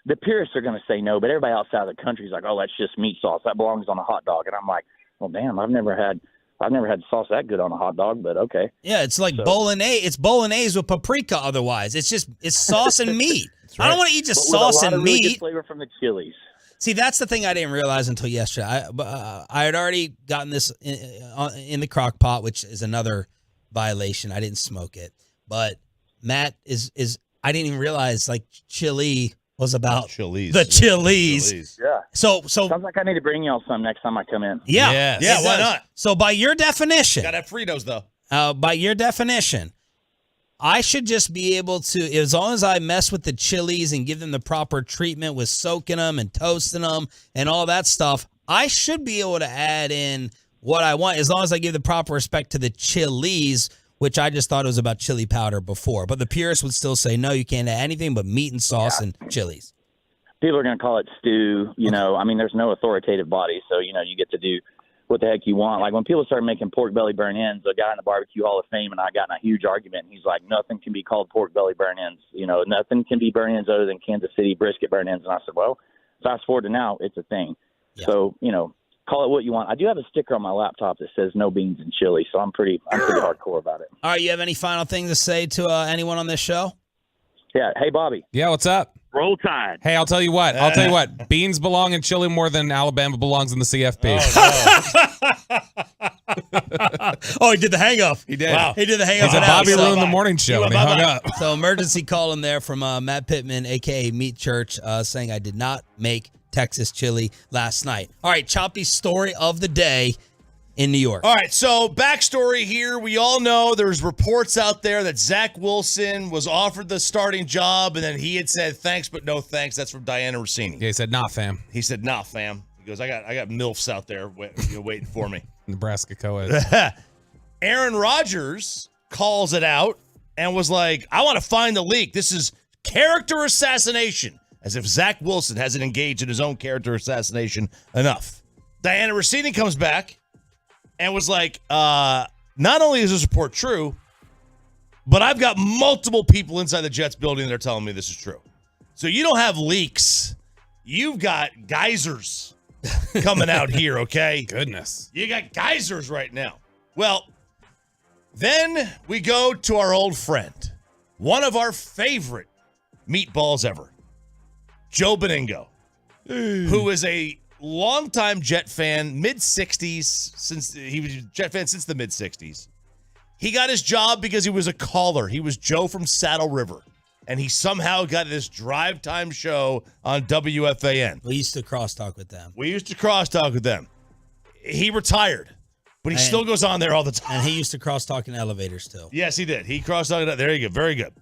The purists are going to say no, but everybody outside of the country is like, oh, that's just meat sauce. That belongs on a hot dog. And I'm like, well, damn, I've never had I've never had sauce that good on a hot dog, but okay. Yeah, it's like bolognese. It's bolognese with paprika otherwise. It's sauce and meat. Right. I don't want to eat just sauce and meat. Really good flavor from the chilies. See, that's the thing I didn't realize until yesterday. I had already gotten this in the crock pot, which is another violation. I didn't smoke it. But Matt is I didn't even realize like chili was about the chilies. Yeah. So sounds like I need to bring y'all some next time I come in. Yeah. Yeah, why not? So by your definition, Gotta have Fritos though. By your definition, I should just be able to, as long as I mess with the chilies and give them the proper treatment with soaking them and toasting them and all that stuff, I should be able to add in what I want as long as I give the proper respect to the chilies, which I just thought it was about chili powder before. But the purists would still say, no, you can't add anything but meat and sauce and chilies. People are going to call it stew. You know, I mean, there's no authoritative body, so, you know, you get to do what the heck you want. Like when people started making pork belly burn ends, a guy in the Barbecue Hall of Fame and I got in a huge argument. And he's like, nothing can be called pork belly burn ends. You know, nothing can be burn ends other than Kansas City brisket burn ends. And I said, well, fast forward to now, it's a thing. Yeah. So, you know, call it what you want. I do have a sticker on my laptop that says no beans and chili, so I'm pretty hardcore about it. All right, you have any final things to say to anyone on this show? Yeah. Hey, Bobby. Yeah, what's up? Roll Tide. Hey, I'll tell you what. Beans belong in chili more than Alabama belongs in the CFP. Oh, he did the hang up. He did. Wow. He did the hang up. He's a Bobby ruined the morning show, and he hung up. So emergency call in there from Matt Pittman, a.k.a. Meat Church, saying I did not make Texas chili last night. All right, Choppy's story of the day in New York. All right, so backstory here. We all know there's reports out there that Zach Wilson was offered the starting job, and then he had said thanks, but no thanks. That's from Diana Rossini. Yeah, he said, nah, fam. He said, nah, fam. He goes, I got MILFs out there waiting for me. Nebraska co-ed. Aaron Rodgers calls it out and was like, I want to find the leak. This is character assassination. As if Zach Wilson hasn't engaged in his own character assassination enough. Diana Rossini comes back and was like, not only is this report true, but I've got multiple people inside the Jets building that are telling me this is true. So you don't have leaks. You've got geysers coming out here, okay? Goodness. You got geysers right now. Well, then we go to our old friend, one of our favorite meatballs ever, Joe Benigno, who is a longtime Jet fan, mid-60s, since he was a Jet fan since the mid-60s. He got his job because he was a caller. He was Joe from Saddle River, and he somehow got this drive time show on WFAN. We used to crosstalk with them. He retired, but he still goes on there all the time. And he used to crosstalk in elevators too. Yes, he did. He crosstalked. There you go. Very good.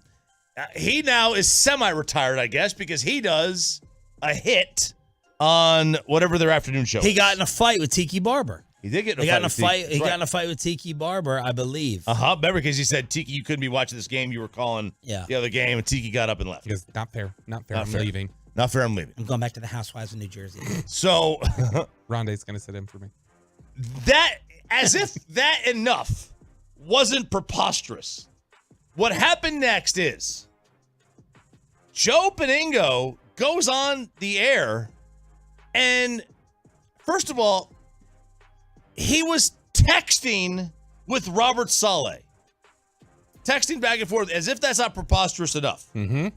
He now is semi-retired, I guess, because he does a hit on whatever their afternoon show is. He got in a fight with Tiki Barber. He did get in a fight. He got in a fight with Tiki Barber, I believe. Remember, because he said, Tiki, you couldn't be watching this game. You were calling the other game, and Tiki got up and left. He goes, not fair. I'm leaving. Not fair, I'm leaving. I'm going back to the Housewives of New Jersey. So Rondé's going to sit in for me. That, as if that enough wasn't preposterous. What happened next is Joe Benigno goes on the air, and first of all, he was texting with Robert Saleh. Texting back and forth as if that's not preposterous enough. Mm-hmm.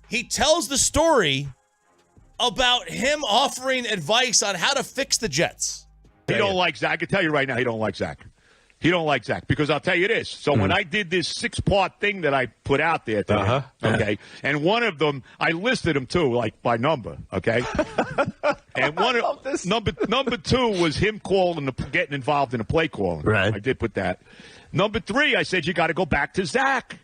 He tells the story about him offering advice on how to fix the Jets. He don't like Zach. I can tell you right now, he don't like Zach. He don't like Zach because I'll tell you this. So when I did this 6-part thing that I put out there today, okay, and one of them, I listed them too, like by number, okay? And one of number 2 was him getting involved in the play calling. Right. I did put that. Number 3, I said, you got to go back to Zach.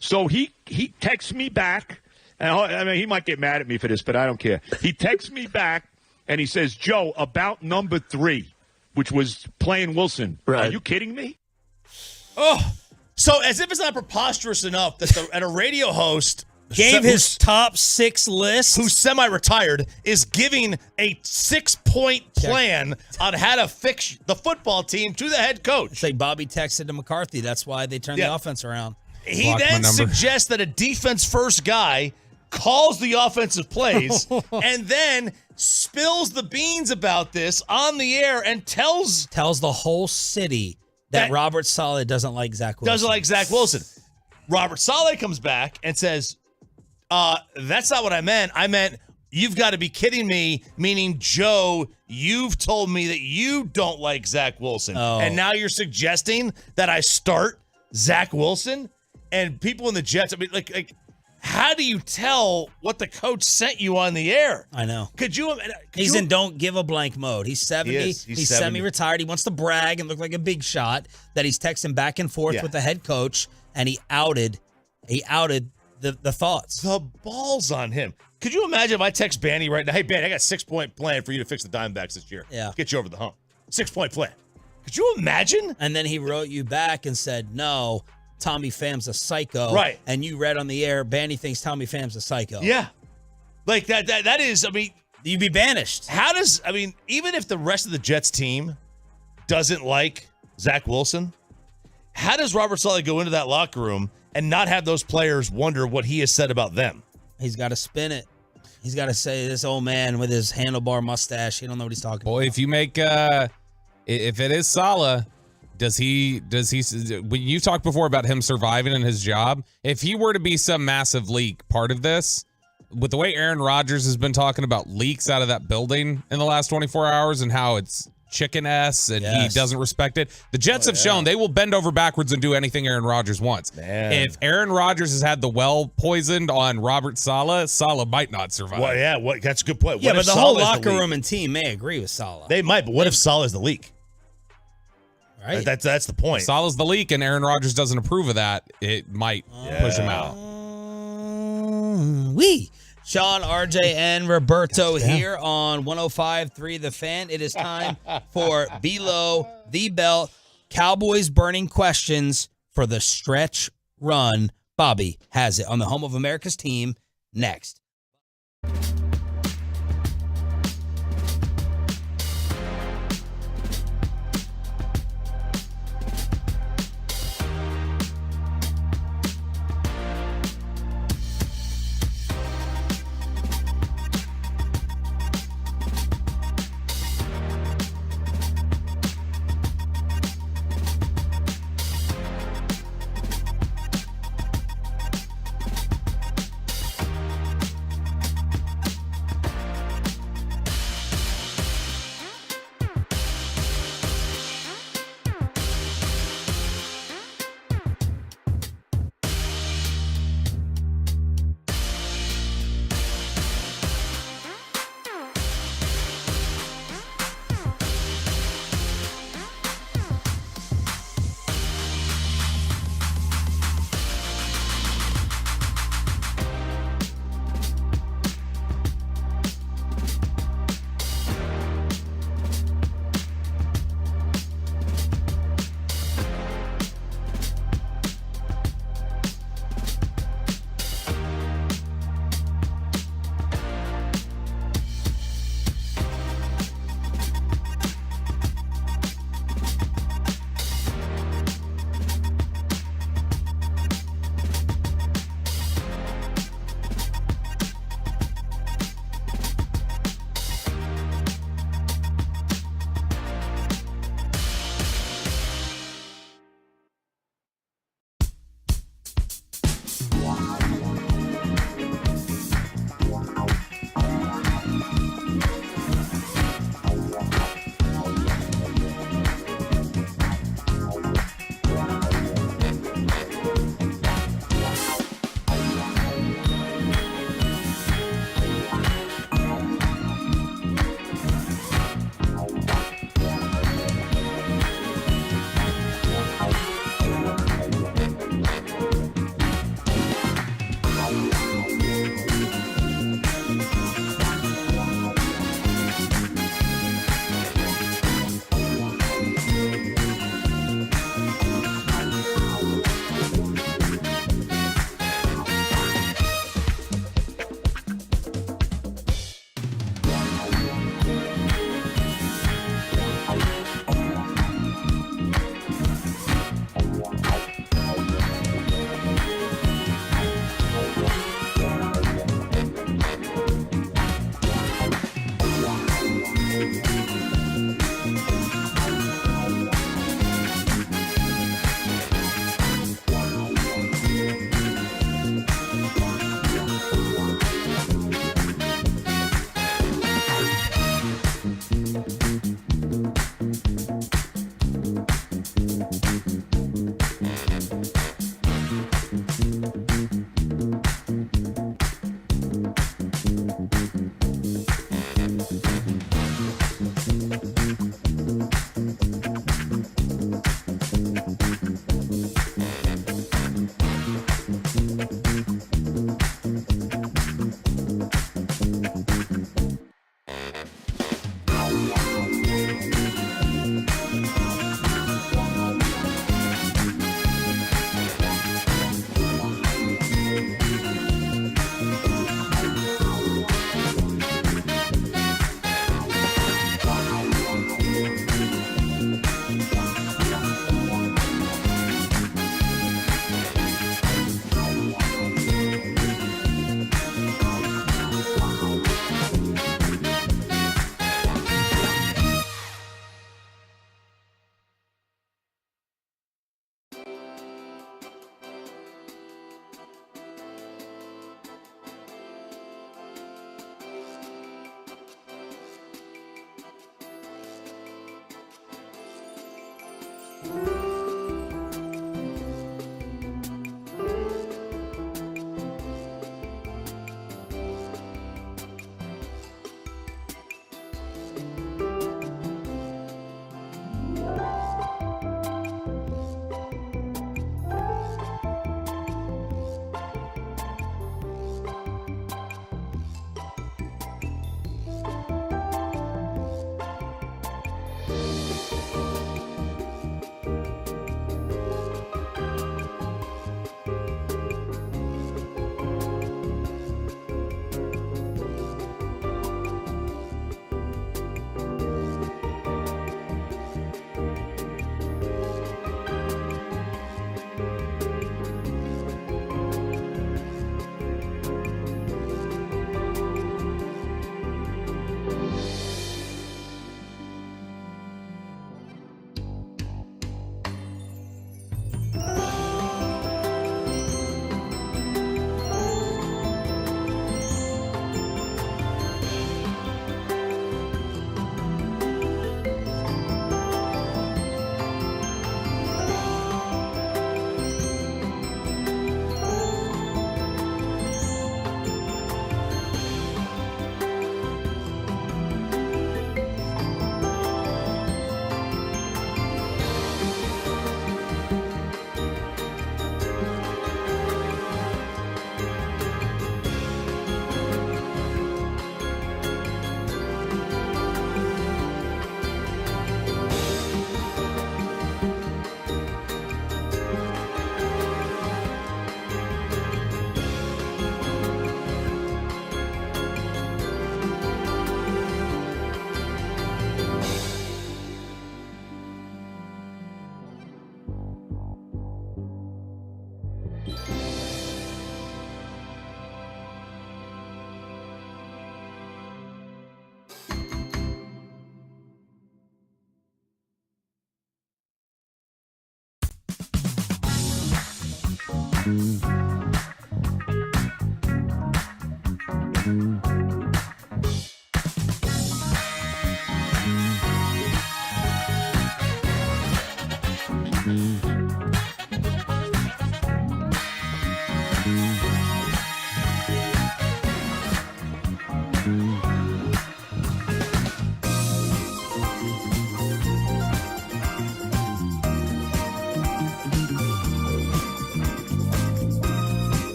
So he texts me back, and I mean, he might get mad at me for this, but I don't care. He texts me back, and he says, Joe, about number 3. Which was playing Wilson. Right. Are you kidding me? Oh, so as if it's not preposterous enough that a radio host gave his top 6 list, who's semi-retired, is giving a 6-point plan on how to fix the football team to the head coach. It's like Bobby texted to McCarthy. That's why they turned the offense around. He then suggests that a defense-first guy calls the offensive plays and then spills the beans about this on the air and tells the whole city that Robert Saleh doesn't like Zach Wilson. Doesn't like Zach Wilson. Robert Saleh comes back and says, that's not what I meant. I meant, you've got to be kidding me, meaning, Joe, you've told me that you don't like Zach Wilson. Oh. And now you're suggesting that I start Zach Wilson? And people in the Jets, I mean, like, how do you tell what the coach sent you on the air? I know. He's in don't give a blank mode. He's 70. He's He's 70. semi-retired. He wants to brag and look like a big shot that he's texting back and forth with the head coach, and he outed the thoughts. The balls on him. Could you imagine if I text Banny right now, hey, Banny, I got a 6-point plan for you to fix the Diamondbacks this year. Yeah. Get you over the hump. 6-point plan. Could you imagine? And then he wrote you back and said, no, Tommy Pham's a psycho. Right. And you read on the air, Banny thinks Tommy Pham's a psycho. Yeah. Like that is, I mean, you'd be banished. Even if the rest of the Jets team doesn't like Zach Wilson, how does Robert Saleh go into that locker room and not have those players wonder what he has said about them? He's got to spin it. He's got to say, this old man with his handlebar mustache, he don't know what he's talking about. Boy, if you make, if it is Saleh, does he, when you talked before about him surviving in his job, if he were to be some massive leak part of this, with the way Aaron Rodgers has been talking about leaks out of that building in the last 24 hours and how it's chicken-ass and he doesn't respect it, the Jets have shown they will bend over backwards and do anything Aaron Rodgers wants. Man. If Aaron Rodgers has had the well poisoned on Robert Saleh, Saleh might not survive. Well, yeah, that's a good point. Yeah, What but if the whole Saleh's locker leak? room and team may agree with Saleh. They might, but what if Saleh's the leak? Right. That's the point. If Saleh's the leak and Aaron Rodgers doesn't approve of that, it might push him out. Sean, RJ, and Roberto here on 105.3 The Fan. It is time for Below the Belt. Cowboys burning questions for the stretch run. Bobby has it on the home of America's team next.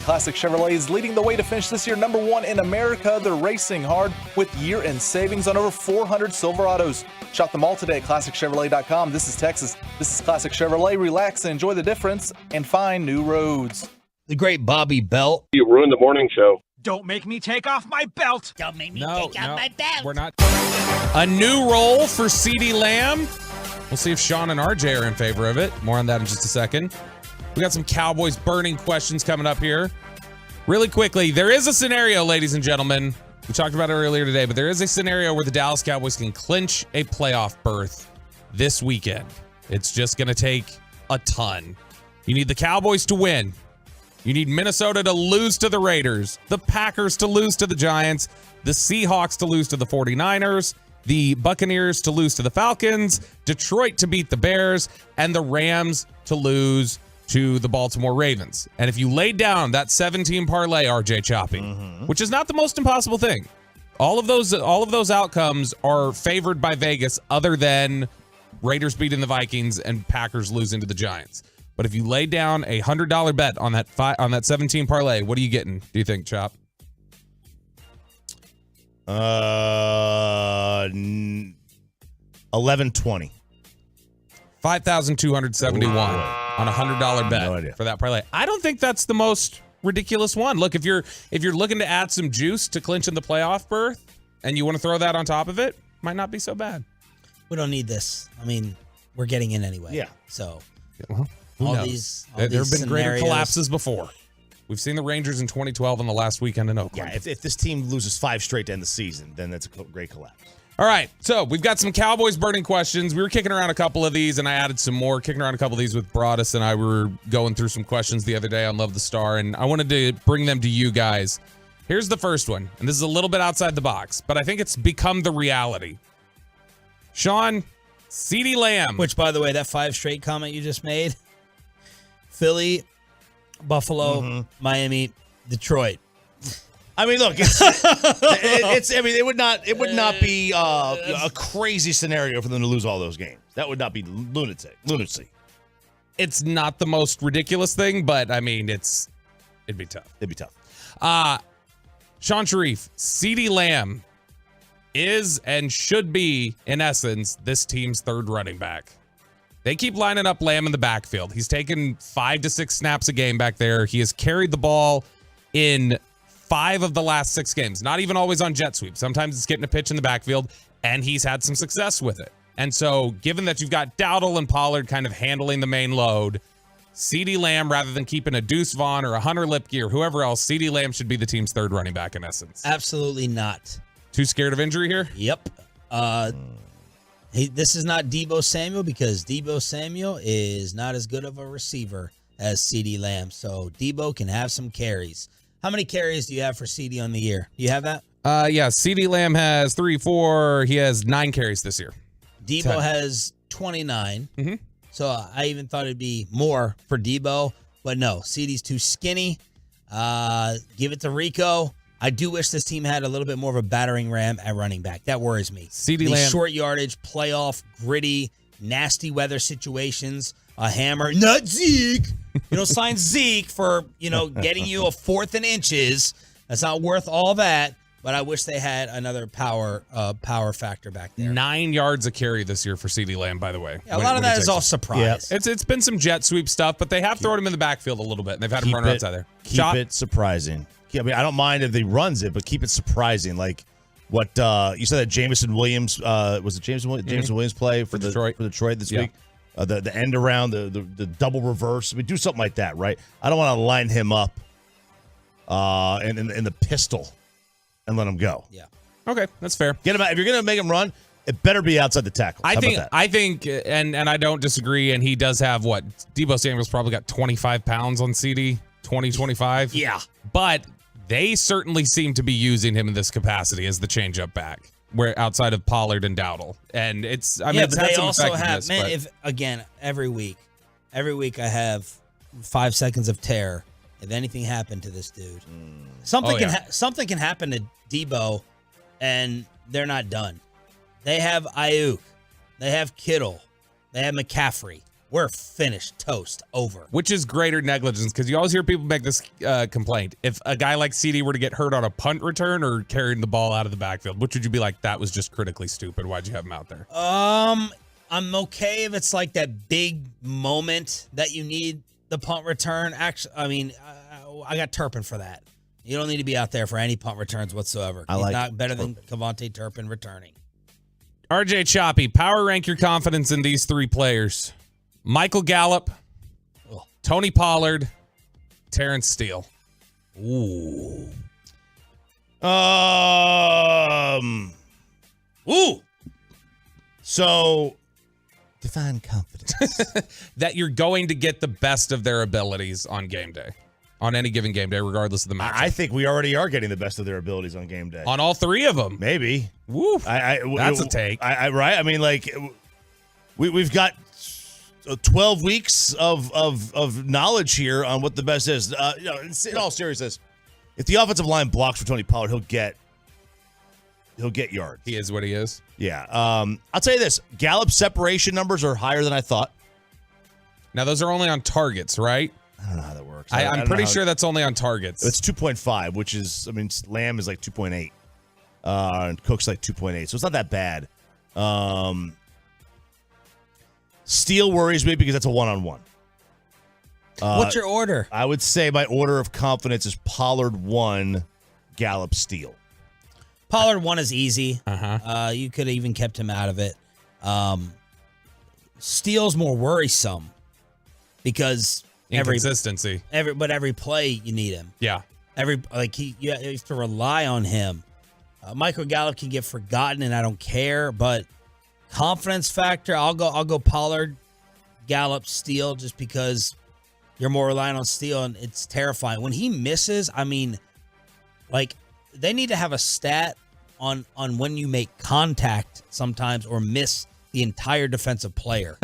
Classic Chevrolet is leading the way to finish this year #1 in America. They're racing hard with year-end savings on over 400 Silverados. Shop them all today at ClassicChevrolet.com. This is Texas. This is Classic Chevrolet. Relax and enjoy the difference and find new roads. The great Bobby Belt. You ruined the morning show. Don't make me take off my belt. Don't make me take off my belt. We're not. A new role for CeeDee Lamb. We'll see if Sean and RJ are in favor of it. More on that in just a second. We got some Cowboys burning questions coming up here. Really quickly, there is a scenario, ladies and gentlemen. We talked about it earlier today, but there is a scenario where the Dallas Cowboys can clinch a playoff berth this weekend. It's just going to take a ton. You need the Cowboys to win. You need Minnesota to lose to the Raiders, the Packers to lose to the Giants, the Seahawks to lose to the 49ers, the Buccaneers to lose to the Falcons, Detroit to beat the Bears, and the Rams to lose to the Baltimore Ravens. And if you laid down that 17 parlay, RJ Choppy, which is not the most impossible thing, all of those outcomes are favored by Vegas other than Raiders beating the Vikings and Packers losing to the Giants. But if you lay down a $100 bet on that 17 parlay, what are you getting, do you think, Chop? 1120. 5,271 on a $100 bet for that parlay. I don't think that's the most ridiculous one. Look, if you're looking to add some juice to clinching the playoff berth and you want to throw that on top of it, might not be so bad. We don't need this. I mean, we're getting in anyway. Yeah. So There have been greater collapses before. We've seen the Rangers in 2012 on the last weekend in Oakland. Yeah, if this team loses 5 straight to end the season, then that's a great collapse. All right, so we've got some Cowboys burning questions. We were kicking around a couple of these, and I added some more. Kicking around a couple of these with Broadus, and I were going through some questions the other day on Love the Star, and I wanted to bring them to you guys. Here's the first one, and this is a little bit outside the box, but I think it's become the reality. Sean, CeeDee Lamb. Which, by the way, that 5 straight comment you just made, Philly, Buffalo, Miami, Detroit. I mean, look, it's. I mean, it would not be a crazy scenario for them to lose all those games. That would not be lunacy. It's not the most ridiculous thing, but I mean, it'd be tough. It'd be tough. Sean Sharif, CeeDee Lamb is and should be, in essence, this team's third running back. They keep lining up Lamb in the backfield. He's taken 5 to 6 snaps a game back there. He has carried the ball in 5 of the last 6 games. Not even always on jet sweep. Sometimes it's getting a pitch in the backfield, and he's had some success with it. And so, given that you've got Dowdle and Pollard kind of handling the main load, CeeDee Lamb, rather than keeping a Deuce Vaughn or a Hunter Lipke or whoever else, CeeDee Lamb should be the team's third running back in essence. Absolutely not. Too scared of injury here? Yep. This is not Deebo Samuel because Deebo Samuel is not as good of a receiver as CeeDee Lamb. So Deebo can have some carries. How many carries do you have for CeeDee on the year? Do you have that? Yeah, CeeDee Lamb has 3, 4. He has 9 carries this year. Deebo has 29. Mm-hmm. So I even thought it'd be more for Deebo. But no, CeeDee's too skinny. Give it to Rico. I do wish this team had a little bit more of a battering ram at running back. That worries me. CeeDee Lamb. Short yardage, playoff, gritty, nasty weather situations, a hammer. Not Zeke. Sign Zeke for, getting you a 4th and inches. That's not worth all that. But I wish they had another power factor back there. 9 yards a carry this year for CeeDee Lamb, by the way. Yeah, a lot of that is all surprise. Yeah. It's been some jet sweep stuff, but they have thrown him in the backfield a little bit, and they've had him run outside there. Keep it surprising. I mean, I don't mind if he runs it, but keep it surprising. Like what you said that Jameson Williams was it Jameson Williams play for Detroit this week? The end around, the double reverse. We do something like that, right? I don't want to line him up in the pistol and let him go. Yeah. Okay, that's fair. Get him out. If you're going to make him run, it better be outside the tackle. I think, and I don't disagree, and he does have what? Deebo Samuel's probably got 25 pounds on CeeDee, 20, 25. Yeah. But they certainly seem to be using him in this capacity as the change-up back, where outside of Pollard and Dowdle. And it's, I mean, but they also have, every week I have 5 seconds of terror. If anything happened to this dude, something can happen to Deebo, and they're not done. They have Ayuk, they have Kittle, they have McCaffrey. We're finished, toast, over. Which is greater negligence, because you always hear people make this complaint. If a guy like CeeDee were to get hurt on a punt return or carrying the ball out of the backfield, which would you be like, that was just critically stupid? Why'd you have him out there? I'm okay if it's like that big moment that you need the punt return. Actually, I mean, I got Turpin for that. You don't need to be out there for any punt returns whatsoever. He's not better than Kevontae Turpin returning. RJ Choppy, power rank your confidence in these 3 players. Michael Gallup, Tony Pollard, Terrence Steele. Ooh. So, define confidence. That you're going to get the best of their abilities on game day. On any given game day, regardless of the match. I think we already are getting the best of their abilities on game day. On all 3 of them. Maybe. Woo. That's a take. Right? I mean, like, we've got 12 weeks of knowledge here on what the best is. In all seriousness, if the offensive line blocks for Tony Pollard, he'll get yards. He is what he is. Yeah. I'll tell you this: Gallup's separation numbers are higher than I thought. Now those are only on targets, right? I don't know how that works. I'm pretty sure that's only on targets. It's 2.5, which is, I mean, Lamb is like 2.8, and Cook's like 2.8, so it's not that bad. Steele worries me because that's a one-on-one. What's your order? I would say my order of confidence is Pollard 1, Gallup, Steele. Pollard 1 is easy. You could have even kept him out of it. Steele's more worrisome because inconsistency. Every play you need him. Yeah. You have to rely on him. Michael Gallup can get forgotten, and I don't care. But confidence factor, I'll go Pollard, Gallup, Steele, just because you're more reliant on Steele, and it's terrifying when he misses. I mean, Like, they need to have a stat on when you make contact sometimes or miss the entire defensive player.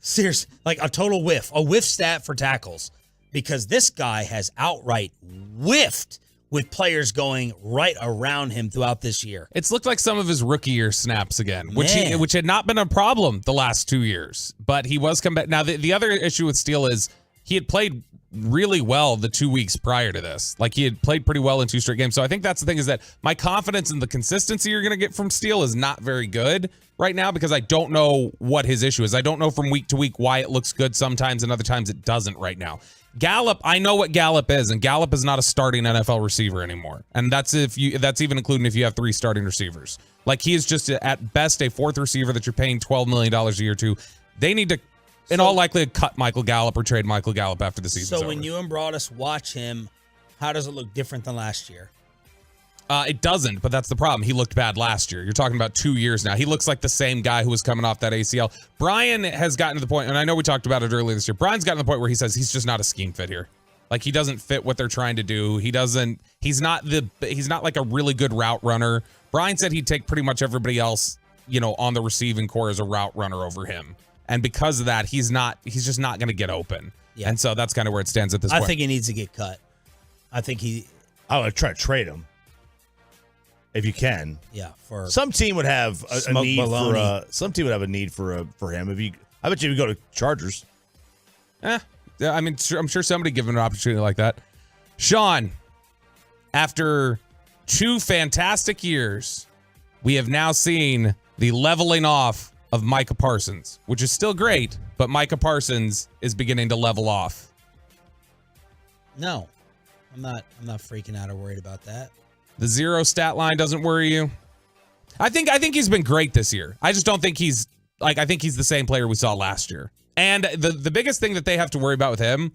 Seriously, like a total whiff, a whiff stat for tackles, because this guy has outright whiffed with players going right around him throughout this year. It's looked like some of his rookie year snaps again, which Man. which had not been a problem the last 2 years, but he was come back. Now, the other issue with Steele is he had played really well the 2 weeks prior to this. Like, he had played pretty well in 2 straight games. So I think that's the thing, is that my confidence in the consistency you're going to get from Steele is not very good right now, because I don't know what his issue is. I don't know from week to week why it looks good sometimes and other times it doesn't right now. Gallup, I know what Gallup is, and Gallup is not a starting NFL receiver anymore. And that's even including if you have 3 starting receivers. Like, he is just at best a 4th receiver that you're paying $12 million a year to. They need to, in all likelihood, cut Michael Gallup or trade Michael Gallup after the season. So when you and Broadus watch him, how does it look different than last year? It doesn't, but that's the problem. He looked bad last year. You're talking about 2 years now. He looks like the same guy who was coming off that ACL. Brian has gotten to the point, and I know we talked about it earlier this year. Brian's gotten to the point where he says he's just not a scheme fit here. Like, he doesn't fit what they're trying to do. He's not like a really good route runner. Brian said he'd take pretty much everybody else, on the receiving core as a route runner over him. And because of that, he's just not going to get open. Yeah. And so that's kind of where it stands at this point. I think he needs to get cut. I would try to trade him if you can. Yeah, for some team would have a need baloney. Some team would have a need for him. I bet you would go to Chargers. Yeah, I mean, I'm sure somebody given an opportunity like that. Sean, after 2 fantastic years, we have now seen the leveling off of Micah Parsons, which is still great, but Micah Parsons is beginning to level off. No, I'm not freaking out or worried about that. The 0 stat line doesn't worry you? I think he's been great this year. I just don't think I think he's the same player we saw last year. And the biggest thing that they have to worry about with him,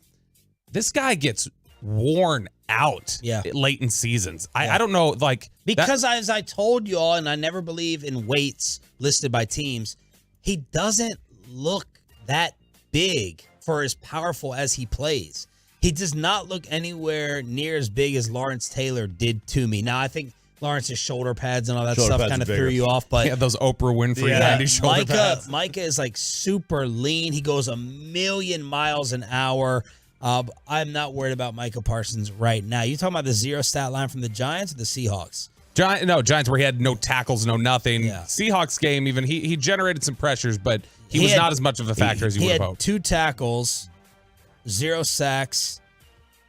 this guy gets worn out late in seasons. I don't know, because as I told you all, and I never believe in weights listed by teams, he doesn't look that big for as powerful as he plays. He does not look anywhere near as big as Lawrence Taylor did to me. Now, I think Lawrence's shoulder pads and all that stuff kind of threw you off, but those Oprah Winfrey 90 shoulder pads. Micah is like super lean. He goes 1,000,000 miles an hour. I'm not worried about Micah Parsons right now. You talking about the 0 stat line from the Giants or the Seahawks? Giants where he had no tackles, no nothing. Yeah. Seahawks game, even he generated some pressures, but he was not as much of a factor as you would have hoped. He had 2 tackles, 0 sacks,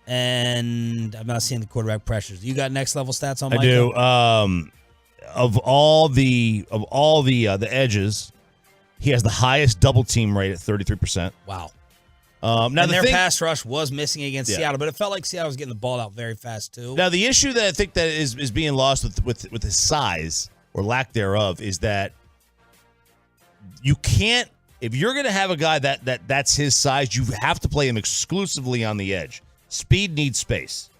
and I'm not seeing the quarterback pressures. You got next level stats on Micah? I do. Of all the edges, he has the highest double team rate at 33%. Wow. Now and their pass rush was missing against Seattle, but it felt like Seattle was getting the ball out very fast too. Now the issue that I think that is being lost with his size or lack thereof is that you can't, if you're going to have a guy that's his size, you have to play him exclusively on the edge. Speed needs space,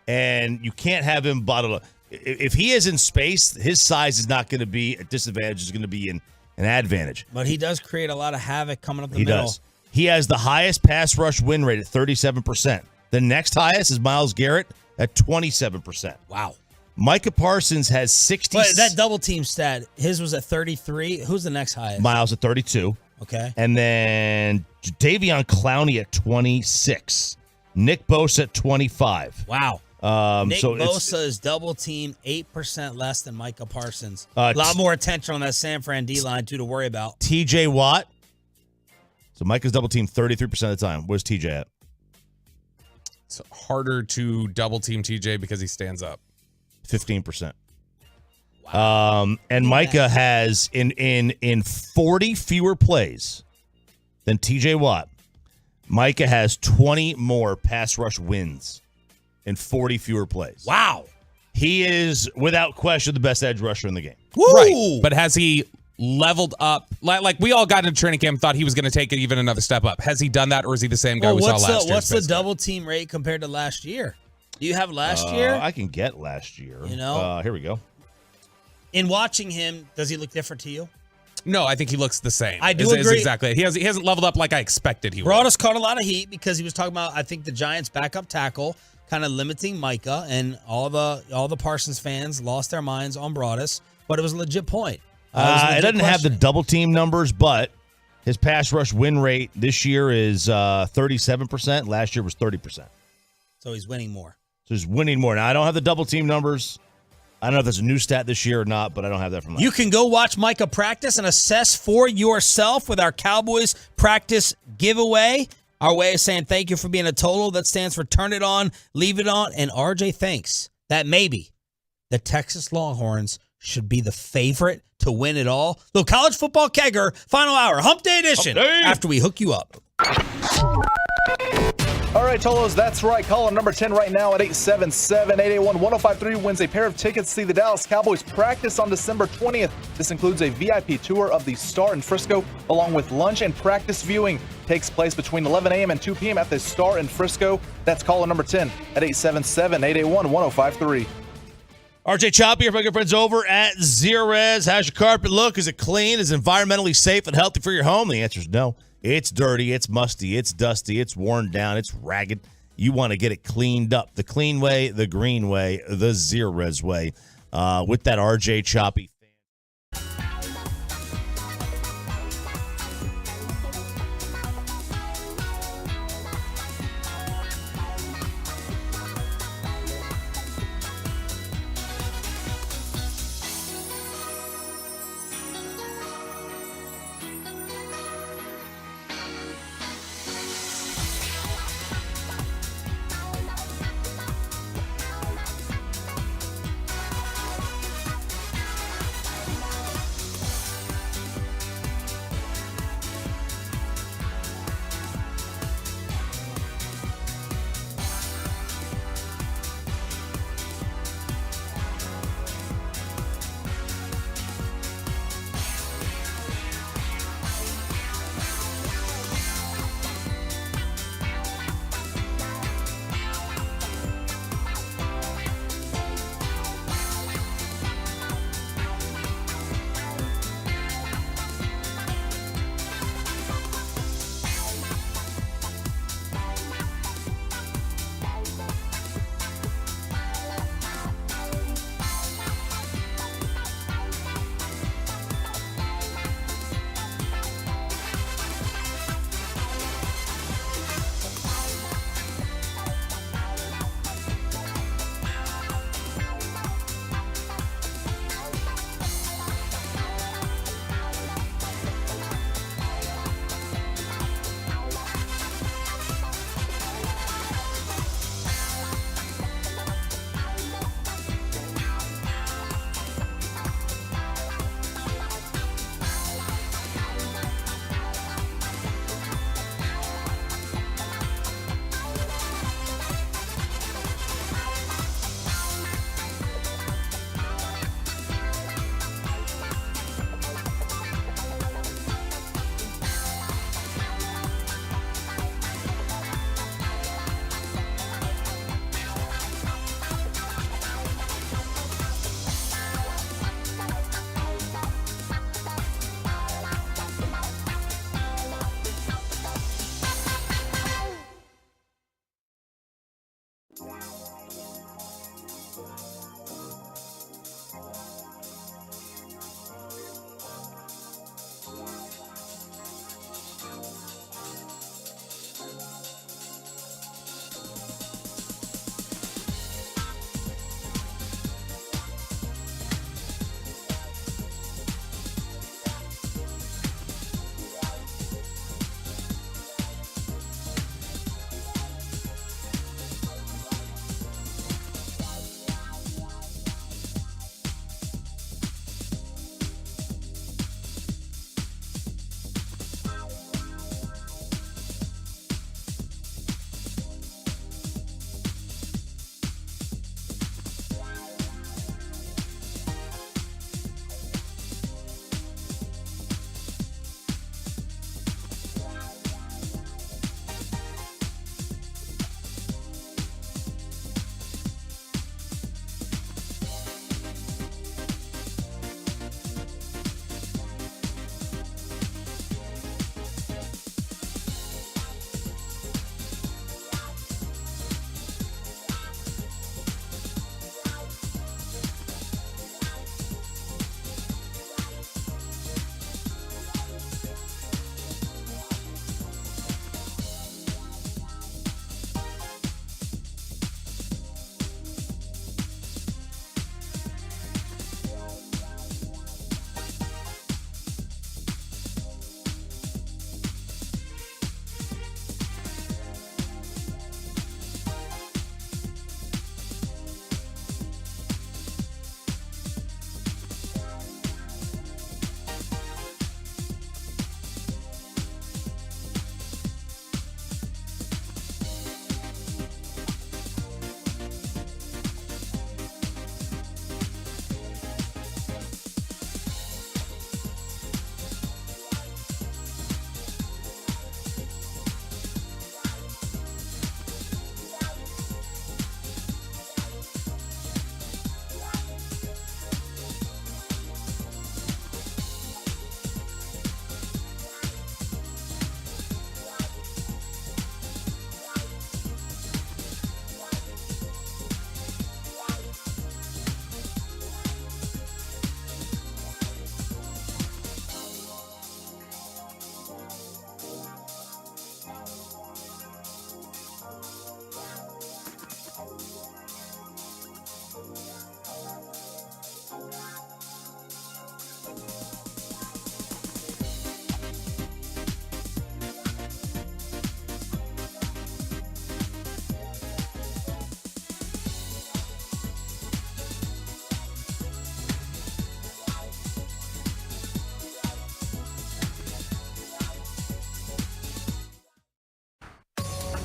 and you can't have him bottled up. If he is in space, his size is not going to be a disadvantage; it's going to be an advantage. But he does create a lot of havoc coming up the middle. He does. He has the highest pass rush win rate at 37%. The next highest is Myles Garrett at 27%. Wow. Micah Parsons has 60. But that double team stat, his was at 33. Who's the next highest? Myles at 32. Okay. And then Davion Clowney at 26. Nick Bosa at 25. Wow. Nick Bosa is double team 8% less than Micah Parsons. A lot more attention on that San Fran D-line, too, to worry about. TJ Watt. So Micah's double team 33% of the time. Where's TJ at? It's harder to double team TJ because he stands up. 15%. Wow. And Micah has in 40 fewer plays than TJ Watt. Micah has 20 more pass rush wins in 40 fewer plays. Wow. He is, without question, the best edge rusher in the game. Woo! Right. But has he leveled up? Like we all got into training camp and thought he was going to take it even another step up. Has he done that, or is he the same guy we saw last year? What's the double team rate compared to last year? Do you have last year? I can get last year. Here we go. In watching him, does he look different to you? No, I think he looks the same. I do agree. Exactly. He hasn't leveled up like I expected he would. Broadus caught a lot of heat because he was talking about, I think, the Giants' backup tackle kind of limiting Micah, and all the Parsons fans lost their minds on Broadus, but it was a legit point. It doesn't have the double team numbers, but his pass rush win rate this year is 37%. Last year was 30%. So he's winning more. So he's winning more. Now, I don't have the double team numbers. I don't know if that's a new stat this year or not, but I don't have that from last year. You can go watch Micah practice and assess for yourself with our Cowboys practice giveaway. Our way of saying thank you for being a total. That stands for turn it on, leave it on. And RJ thinks that maybe the Texas Longhorns should be the favorite to win it all. The college football kegger, final hour, Hump Day edition, after we hook you up. All right, Tolos, that's right. Caller number 10 right now at 877-881-1053 wins a pair of tickets to see the Dallas Cowboys practice on December 20th. This includes a VIP tour of the Star in Frisco, along with lunch and practice viewing. Takes place between 11 a.m. and 2 p.m. at the Star in Frisco. That's caller number 10 at 877-881-1053. RJ Choppy, your good friends over at Zerez. How's your carpet look? Is it clean? Is it environmentally safe and healthy for your home? The answer is no. It's dirty, it's musty, it's dusty, it's worn down, it's ragged. You want to get it cleaned up. The clean way, the green way, the Zerez way. With that RJ Choppy.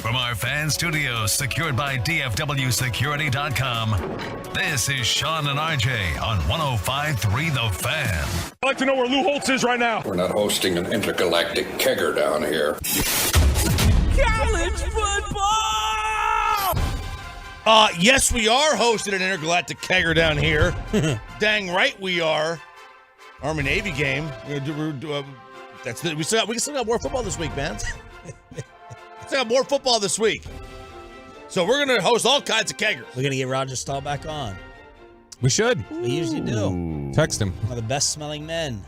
From our fan studios secured by DFWsecurity.com, this is Sean and RJ on 105.3 The Fan. I'd like to know where Lou Holtz is right now. We're not hosting an intergalactic kegger down here. College football! Yes, we are hosting an intergalactic kegger down here. Dang right we are. Army-Navy game. We still got more football this week, man. Still got more football this week. So we're going to host all kinds of keggers. We're going to get Roger Stahl back on. We should. We usually do. Text him. One of the best smelling men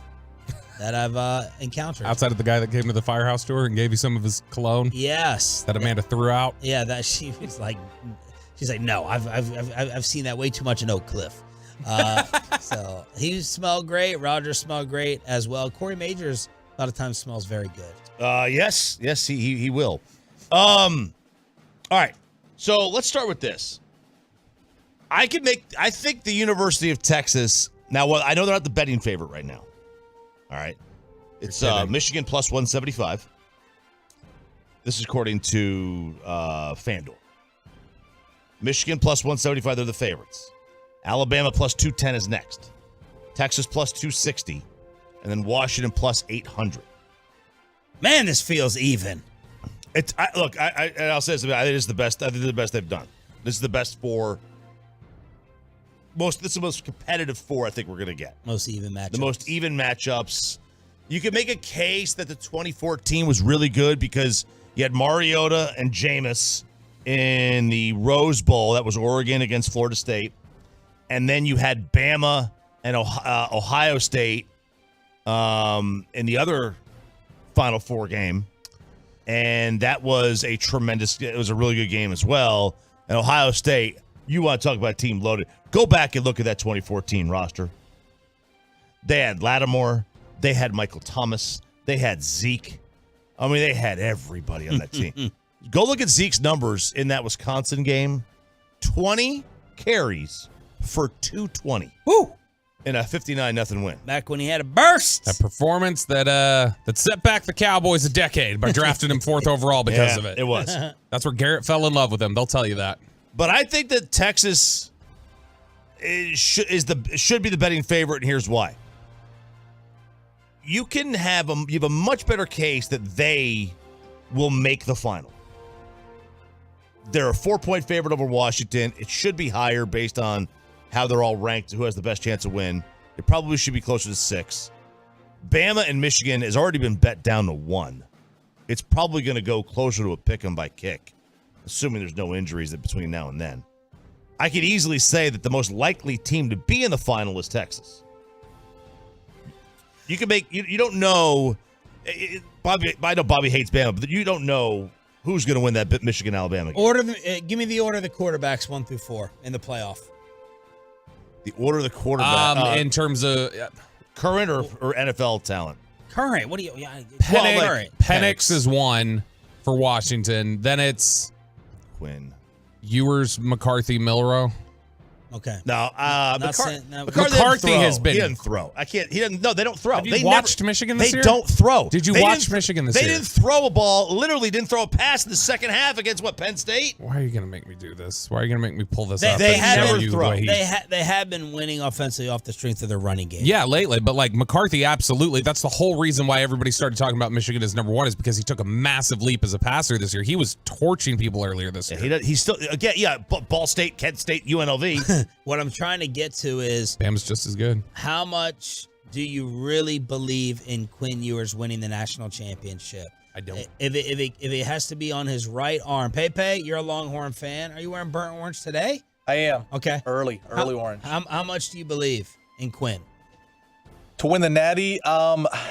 that I've encountered. Outside of the guy that came to the firehouse tour and gave you some of his cologne. Yes. That Amanda threw out. Yeah, that she's like, no, I've seen that way too much in Oak Cliff. So he smelled great. Roger smelled great as well. Corey Majors a lot of times smells very good. Yes, he will. All right. So let's start with this. I think the University of Texas. Now, I know they're not the betting favorite right now. All right. It's Michigan plus 175. This is according to FanDuel. Michigan plus 175, they're the favorites. Alabama plus 210 is next. Texas plus 260. And then Washington plus 800. Man, this feels even. I'll say this. I think this is the best. I think this is the best they've done. This is the best for most. This is the most competitive four I think we're going to get. Most even matchups. The most even matchups. You can make a case that the 2014 was really good because you had Mariota and Jameis in the Rose Bowl. That was Oregon against Florida State. And then you had Bama and Ohio State in the other Final Four game. And that was it was a really good game as well. And Ohio State, you want to talk about a team loaded. Go back and look at that 2014 roster. They had Lattimore. They had Michael Thomas. They had Zeke. I mean, they had everybody on that team. Go look at Zeke's numbers in that Wisconsin game. 20 carries for 220. Woo! In a 59-0 win. Back when he had a burst. That performance that set back the Cowboys a decade by drafting him 4th overall because of it. It was. That's where Garrett fell in love with him. They'll tell you that. But I think that Texas should be the betting favorite, and here's why. You have a much better case that they will make the final. They're a 4-point favorite over Washington. It should be higher based on how they're all ranked, who has the best chance to win. It probably should be closer to 6. Bama and Michigan has already been bet down to 1. It's probably going to go closer to a pick 'em by kick, assuming there's no injuries between now and then. I could easily say that the most likely team to be in the final is Texas. You can make you don't know. Bobby, I know Bobby hates Bama, but you don't know who's going to win that Michigan-Alabama game. Give me the order of the quarterbacks 1 through 4 in the playoff. The order of the quarterback in terms of current or NFL talent. Current. What do you? Penix is 1 for Washington. Then it's Quinn, Ewers, McCarthy, Milrow. Okay. No, McCarthy has been. He didn't throw. He didn't. No, they don't throw. Have you watched Michigan this year? They don't throw. Did you watch Michigan this year? They didn't throw a ball. Literally didn't throw a pass in the second half against Penn State. Why are you going to make me do this? Why are you going to make me pull this up? They have been winning offensively off the strength of their running game. Yeah, lately. But like McCarthy, absolutely. That's the whole reason why everybody started talking about Michigan as number 1 is because he took a massive leap as a passer this year. He was torching people earlier this year. He's still Ball State, Kent State, UNLV. What I'm trying to get to is Bama's just as good. How much do you really believe in Quinn Ewers winning the national championship? I don't. If it has to be on his right arm. Pepe, you're a Longhorn fan. Are you wearing burnt orange today? I am. Okay. Early orange. How much do you believe in Quinn? To win the Natty,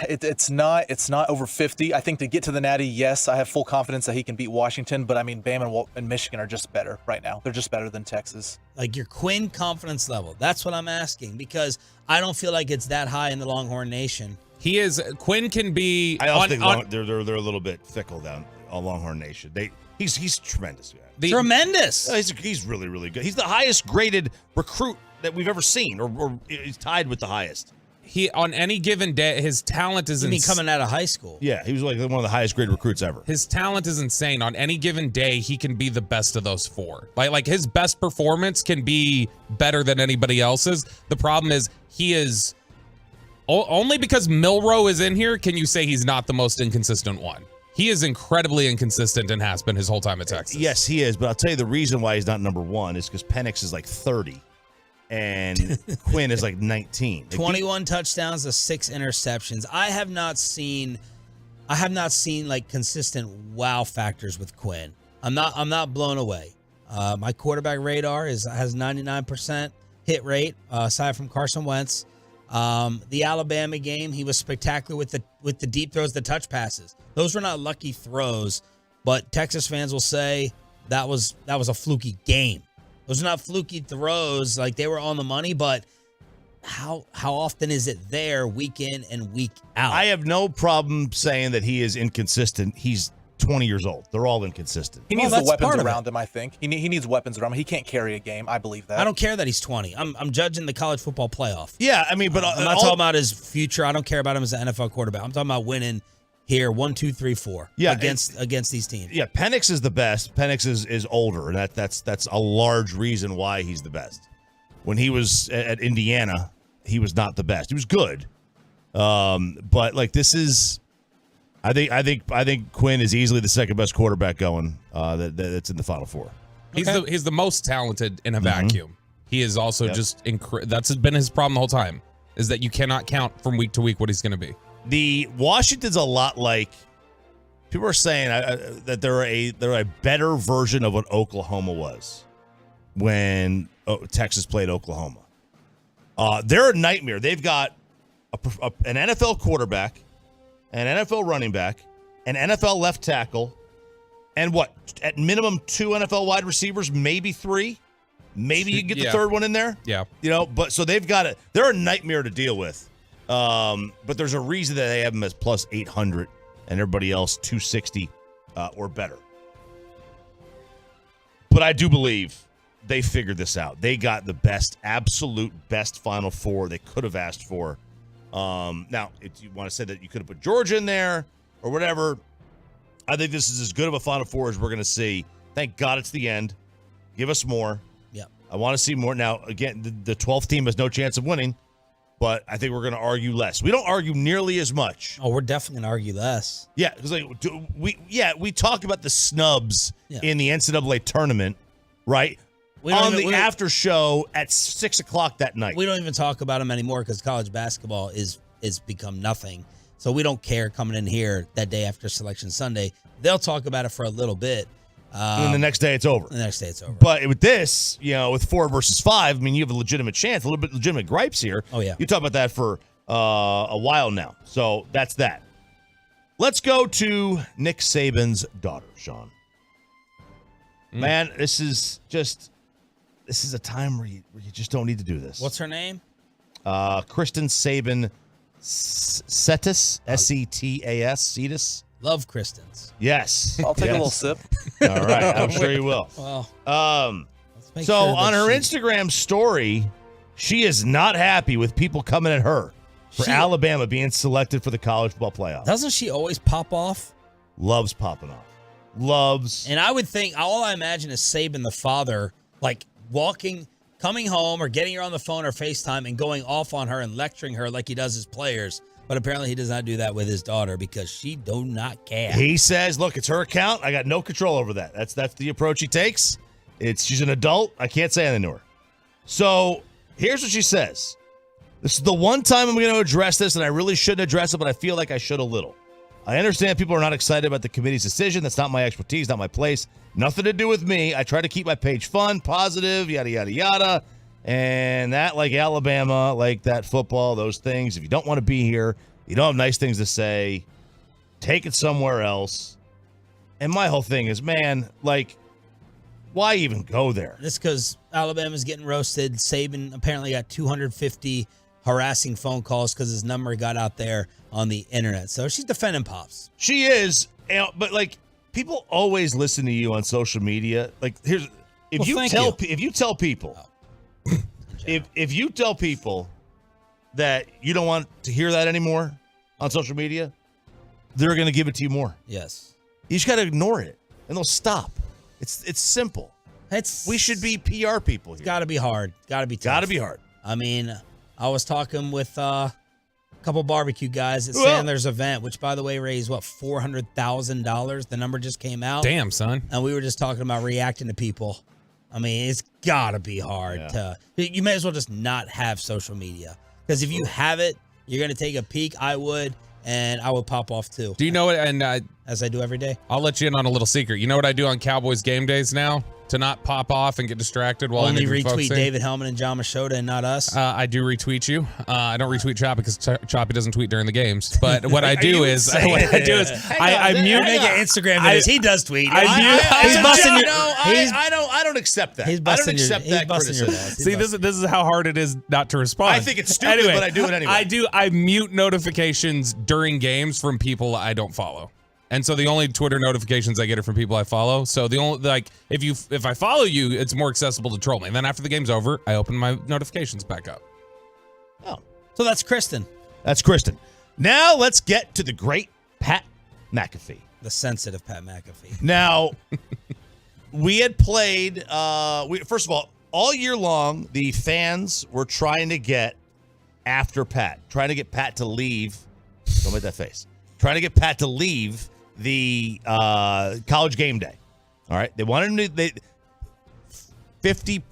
it's not over 50. I think to get to the Natty, yes, I have full confidence that he can beat Washington. But I mean, Bama and Michigan are just better right now. They're just better than Texas. Like your Quinn confidence level. That's what I'm asking because I don't feel like it's that high in the Longhorn Nation. He is. Quinn can be. I also think they're a little bit fickle down on Longhorn Nation. He's tremendous. Tremendous. He's really, really good. He's the highest graded recruit that we've ever seen, or he's tied with the highest. he on any given day, his talent is You mean coming out of high school? Yeah, he was like one of the highest grade recruits ever. His talent is insane. On any given day, he can be the best of those four. Like his best performance can be better than anybody else's. The problem is he is only because Milroe is in here can you say he's not the most inconsistent one. He is incredibly inconsistent and has been his whole time at Texas. Yes, he is. But I'll tell you the reason why he's not number one is because Penix is like 30 and Quinn is like 19. 21 touchdowns to 6 interceptions. I have not seen like consistent wow factors with Quinn. I'm not blown away. My quarterback radar has 99% hit rate aside from Carson Wentz. The Alabama game, he was spectacular with the deep throws, the touch passes. Those were not lucky throws, but Texas fans will say that was a fluky game. Those are not fluky throws, like they were on the money, but how often is it there week in and week out? I have no problem saying that he is inconsistent. He's 20 years old. They're all inconsistent. He needs the weapons around him, I think. He needs weapons around him. He can't carry a game. I believe that. I don't care that he's 20. I'm judging the college football playoff. Yeah, I mean, but I'm not talking about his future. I don't care about him as an NFL quarterback. I'm talking about winning here 1, 2, 3, 4 against these teams. Yeah, Penix is the best. Penix is older, and that's a large reason why he's the best. When he was at Indiana, he was not the best. He was good, but like this is, I think Quinn is easily the second best quarterback going. That's in the Final Four. He's the most talented in a vacuum. He is also just that's been his problem the whole time. Is that you cannot count from week to week what he's going to be. The Washington's a lot like people are saying that they're a better version of what Oklahoma was when Texas played Oklahoma. They're a nightmare. They've got an NFL quarterback, an NFL running back, an NFL left tackle, and at minimum 2 NFL wide receivers, maybe 3. Maybe you get the third one in there. Yeah. But so they've got it. They're a nightmare to deal with. But there's a reason that they have them as plus 800 and everybody else 260 or better. But I do believe they figured this out. They got the absolute best Final Four they could have asked for. Now, if you want to say that you could have put Georgia in there or whatever, I think this is as good of a Final Four as we're going to see. Thank God it's the end. Give us more. Yeah. I want to see more. Now, again, the 12th team has no chance of winning. But I think we're going to argue less. We don't argue nearly as much. Oh, we're definitely going to argue less. Yeah, because we talk about the snubs in the NCAA tournament, right? On the after show at 6 o'clock that night. We don't even talk about them anymore because college basketball is become nothing. So we don't care coming in here that day after Selection Sunday. They'll talk about it for a little bit. And the next day it's over. The next day it's over. But with this, with 4 versus 5, I mean, you have a legitimate chance, a little bit legitimate gripes here. Oh, yeah. You talk about that for a while now. So that's that. Let's go to Nick Saban's daughter, Sean. Man, this is a time where you just don't need to do this. What's her name? Kristen Saban Setas, S-E-T-A-S, Cetus. Love Kristen's. Yes. I'll take a little sip. All right. I'm sure you will. Well, so on her Instagram story, she is not happy with people coming at her for Alabama being selected for the college football playoff. Doesn't she always pop off? Loves popping off. Loves. And I would think, all I imagine is Saban, the father, like coming home or getting her on the phone or FaceTime and going off on her and lecturing her like he does his players. But apparently he does not do that with his daughter because she do not care. He says, look, it's her account. I got no control over that. That's the approach he takes. She's an adult. I can't say anything to her. So here's what she says. This is the one time I'm going to address this, and I really shouldn't address it, but I feel like I should a little. I understand people are not excited about the committee's decision. That's not my expertise, not my place. Nothing to do with me. I try to keep my page fun, positive, yada, yada, yada. And that, like Alabama, like that football, those things. If you don't want to be here, you don't have nice things to say, take it somewhere else. And my whole thing is, man, like, why even go there? Just because Alabama's getting roasted. Saban apparently got 250 harassing phone calls because his number got out there on the internet. So she's defending Pops. She is, but like, people always listen to you on social media. Like, if you tell people that you don't want to hear that anymore on social media, they're going to give it to you more. Yes. You just got to ignore it, and they'll stop. It's simple. We should be PR people here. Got to be hard. Got to be tough. Got to be hard. I mean, I was talking with a couple barbecue guys at Sandler's event, which, by the way, raised, $400,000? The number just came out. Damn, son. And we were just talking about reacting to people. I mean, it's got to be hard to. You may as well just not have social media. Because if you have it, you're going to take a peek. I would, and I would pop off too. Do you know what? And as I do every day. I'll let you in on a little secret. You know what I do on Cowboys game days now? To not pop off and get distracted while only I'm retweet David Hellman and John Machota and not us. I do retweet you. I don't retweet Choppy because Choppy doesn't tweet during the games. But what I do is I mute. Make an Instagram videos. He does tweet. He's busting your. I don't accept that. I don't accept that criticism. See, this is how hard it is not to respond. I think it's stupid, but I do it anyway. I mute notifications during games from people I don't follow. And so the only Twitter notifications I get are from people I follow. So the only if I follow you, it's more accessible to troll me. And then after the game's over, I open my notifications back up. Oh, so that's Kristen. That's Kristen. Now let's get to the great Pat McAfee, the sensitive Pat McAfee. Now we had played. First of all year long, the fans were trying to get after Pat, trying to get Pat to leave. Don't make that face. Trying to get Pat to leave the college game day. All right. They wanted him to, 50%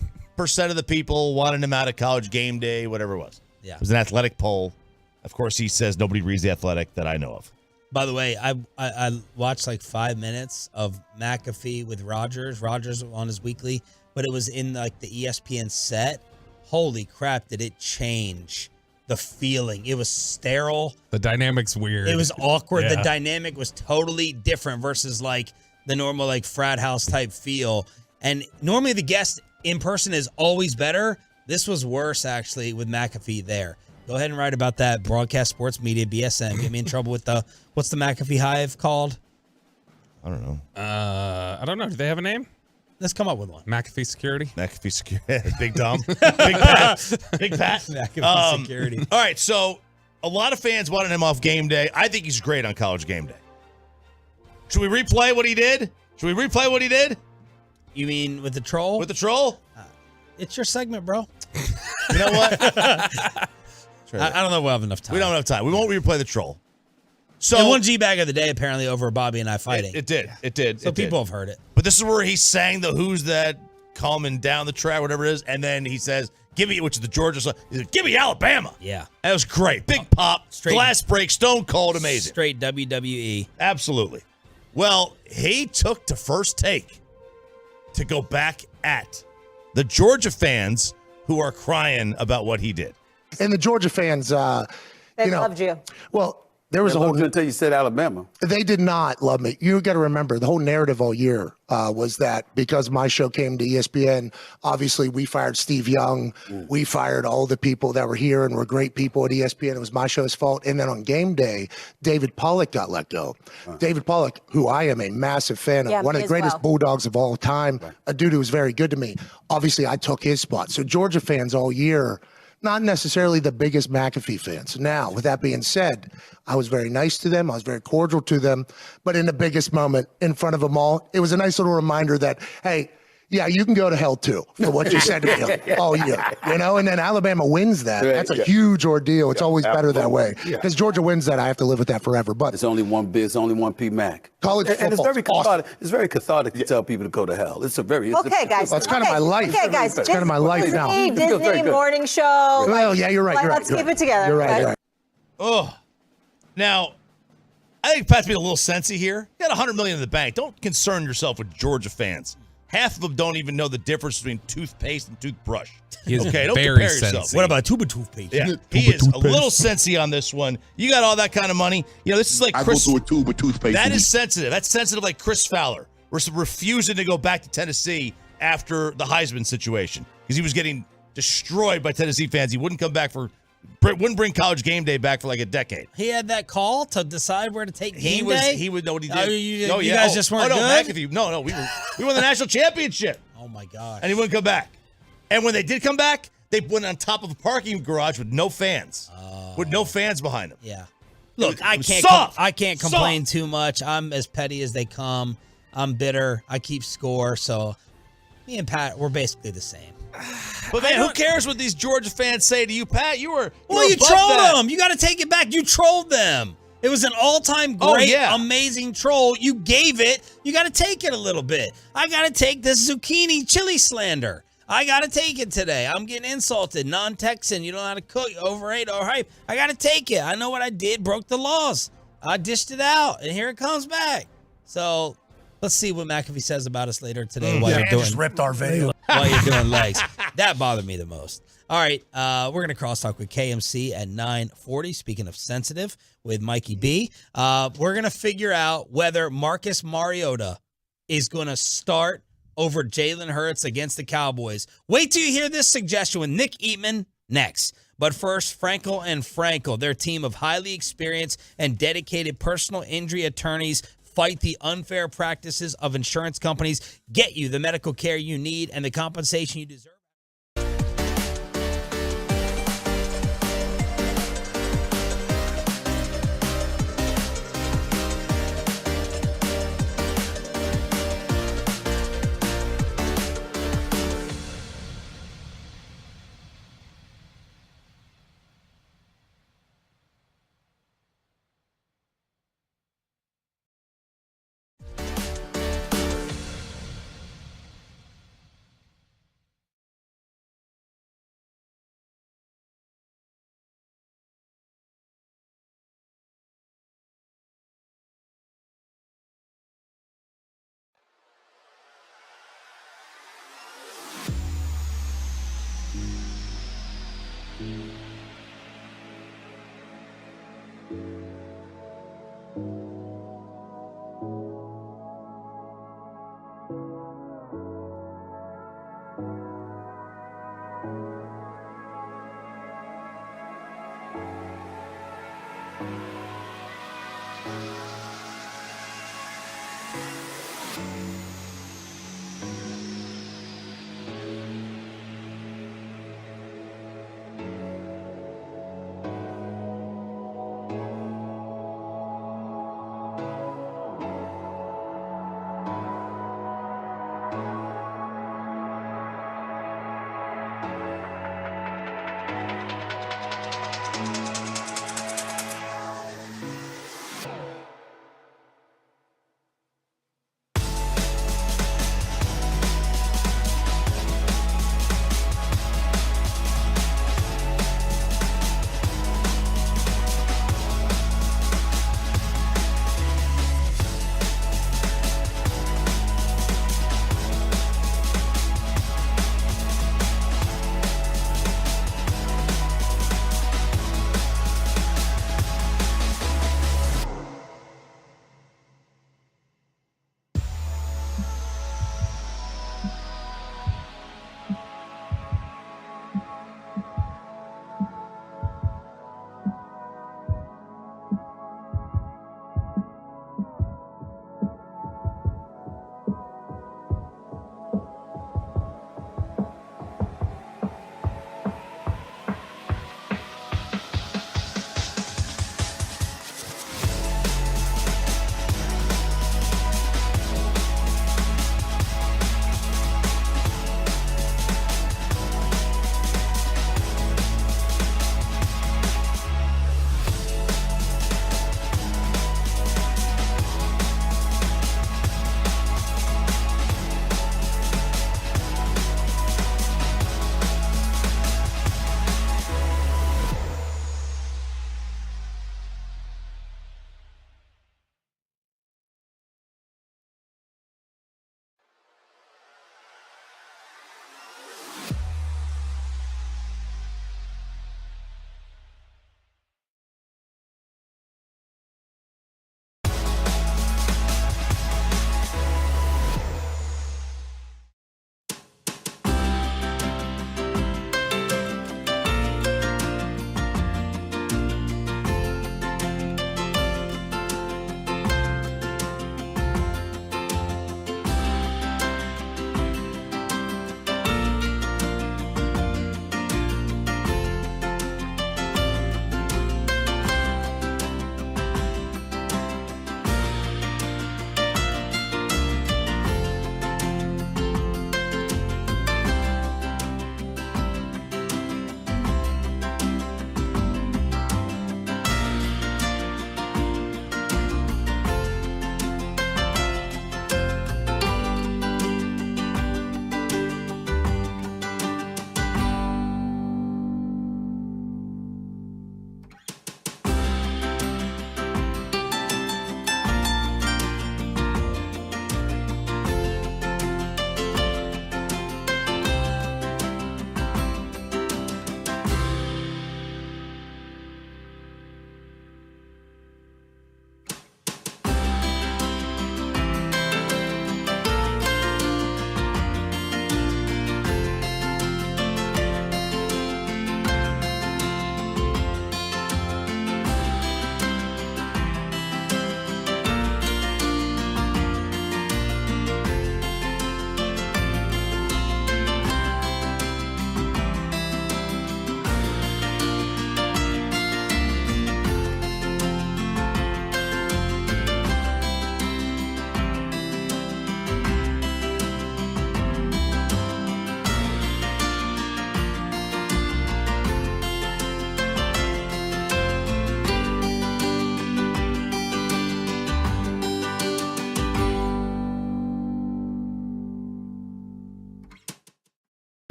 of the people wanted him out of college game day, whatever it was. Yeah. It was an athletic poll. Of course, he says nobody reads the Athletic that I know of. By the way, I watched 5 minutes of McAfee with Rogers on his weekly, but it was in the ESPN set. Holy crap, did it change the feeling? It was sterile. The dynamic's weird. It was awkward. Yeah. The dynamic was totally different versus the normal frat house type feel. And normally the guest in person is always better. This was worse actually with McAfee there. Go ahead and write about that. Broadcast Sports Media, BSN. Get me in trouble with what's the McAfee Hive called? I don't know. I don't know. Do they have a name? Let's come up with one. McAfee Security. McAfee Security. Big Dom. Big Pat. Big Pat. McAfee Security. All right, so a lot of fans wanted him off game day. I think he's great on college game day. Should we replay what he did? You mean with the troll? With the troll? It's your segment, bro. You know what? I don't know if we'll have enough time. We don't have time. We won't replay the troll. So it won G-Bag of the day, apparently, over Bobby and I fighting. It did. So people have heard it. But this is where he sang the Who's That Calming Down the Track, whatever it is. And then he says, which is the Georgia song. He said, give me Alabama. Yeah. That was great. Big pop, glass break, stone cold, amazing. Straight WWE. Absolutely. Well, he took to First Take to go back at the Georgia fans who are crying about what he did. And the Georgia fans, they loved you. Well, there was a whole until you said Alabama. They did not love me. You got to remember the whole narrative all year was that because my show came to ESPN, obviously we fired Steve Young. We fired all the people that were here and were great people at ESPN. It was my show's fault. And then on game day, David Pollock got let go. David Pollock, who I am a massive fan of, one of the greatest Bulldogs of all time, a dude who was very good to me. Obviously, I took his spot. So Georgia fans all year, not necessarily the biggest McAfee fans. Now, with that being said, I was very nice to them. I was very cordial to them. But in the biggest moment in front of them all, it was a nice little reminder that, hey, yeah, you can go to hell too for what you said to me all year. And then Alabama wins that. That's a huge ordeal. It's always better that way. Because Georgia wins that, I have to live with that forever. But it's only one P Mac. College football. And it's very cathartic. It's very cathartic to tell people to go to hell. It's a very okay, guys. That's kind of my life. Okay, guys. That's kind of my life now. Disney morning show. Well, yeah, you're right. Let's keep it together. You're right. Oh, now I think Pat's being a little sensy here. You got $100 million in the bank. Don't concern yourself with Georgia fans. Half of them don't even know the difference between toothpaste and toothbrush. Okay, don't very compare yourself. What about a tube of toothpaste? Yeah, he is a little sensy on this one. You got all that kind of money. This is like Chris. I go through a tube of toothpaste. That is sensitive. That's sensitive like Chris Fowler. We're refusing to go back to Tennessee after the Heisman situation because he was getting destroyed by Tennessee fans. He wouldn't come back wouldn't bring college game day back for like a decade. He had that call to decide where to take game day? He would know what he did. You guys just weren't good? McAfee. No, we won the national championship. Oh, my God. And he wouldn't come back. And when they did come back, They went on top of a parking garage with no fans. With no fans behind them. Yeah. Look, I can't complain too much. I'm as petty as they come. I'm bitter. I keep score. So me and Pat, we're basically the same. But man, who cares what these Georgia fans say to you, Pat? You you above trolled that. them. You got to take it back. You trolled them. It was an all-time great, amazing troll. You gave it. You got to take it a little bit. I got to take this zucchini chili slander. I got to take it today. I'm getting insulted. Non-Texan. You don't know how to cook. Overate, overhype. I got to take it. I know what I did. Broke the laws. I dished it out, and here it comes back. So let's see what McAfee says about us later today while you're doing. Just ripped our video. While you're doing legs. That bothered me the most. All right, we're going to crosstalk with KMC at 9:40. Speaking of sensitive, with Mikey B. We're going to figure out whether Marcus Mariota is going to start over Jalen Hurts against the Cowboys. Wait till you hear this suggestion with Nick Eatman next. But first, Frankel and Frankel, their team of highly experienced and dedicated personal injury attorneys, fight the unfair practices of insurance companies, get you the medical care you need and the compensation you deserve.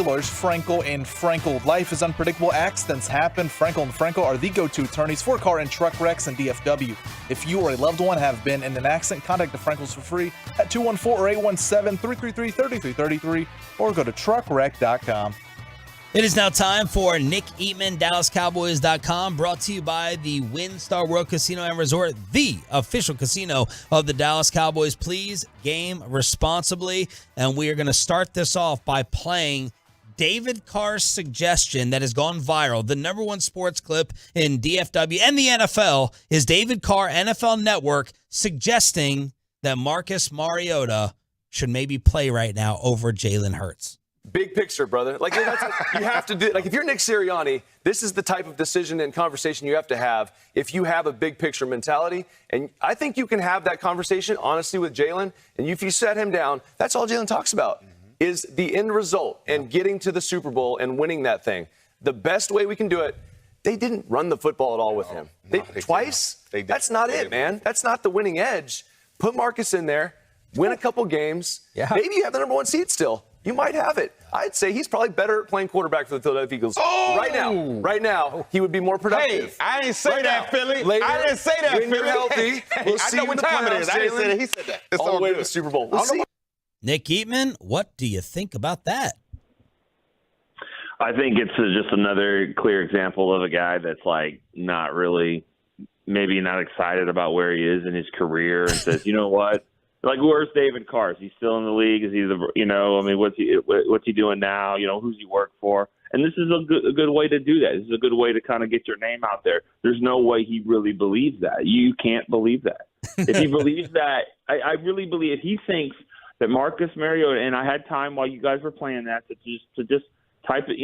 lawyers Frankel and Frankel. Life is unpredictable. Accidents happen. Frankel and Frankel are the go-to attorneys for car and truck wrecks and DFW. If you or a loved one have been in an accident, contact the Frankels for free at 214 or 817-333-3333 or go to truckwreck.com. It is now time for Nick Eatman, DallasCowboys.com, brought to you by the WinStar World Casino and Resort, the official casino of the Dallas Cowboys. Please game responsibly. And we are going to start this off by playing David Carr's suggestion that has gone viral. The number one sports clip in DFW and the NFL is David Carr, NFL Network, suggesting that Marcus Mariota should maybe play right now over Jalen Hurts. Big picture, brother. Like, that's what you have to do. Like, if you're Nick Sirianni, this is the type of decision and conversation you have to have if you have a big picture mentality. And I think you can have that conversation, honestly, with Jalen. And if you set him down, that's all Jalen talks about is the end result and getting to the Super Bowl and winning that thing. The best way we can do it, they didn't run the football at all with him. Twice? That's not it, man. That's not the winning edge. Put Marcus in there, win a couple games. Maybe you have the number one seed still. You might have it. I'd say he's probably better at playing quarterback for the Philadelphia Eagles. Right now, he would be more productive. Hey, I didn't say that, Philly. Later, I didn't say that, when Philly. You're healthy, we'll see I know you in what the time it is. playoffs, I didn't say Jalen. that. He said that. It's all the way good. to the Super Bowl. Nick Eatman, what do you think about that? I think it's just another clear example of a guy that's like not really, maybe not excited about where he is in his career and says, you know what? Like, where's David Carr? Is he still in the league? Is he what's he doing now? Who's he work for? And this is a good way to do that. This is a good way to kind of get your name out there. There's no way he really believes that. You can't believe that. If he believes that, I really believe if he thinks that Marcus Mariota, and I had time while you guys were playing that to just type it,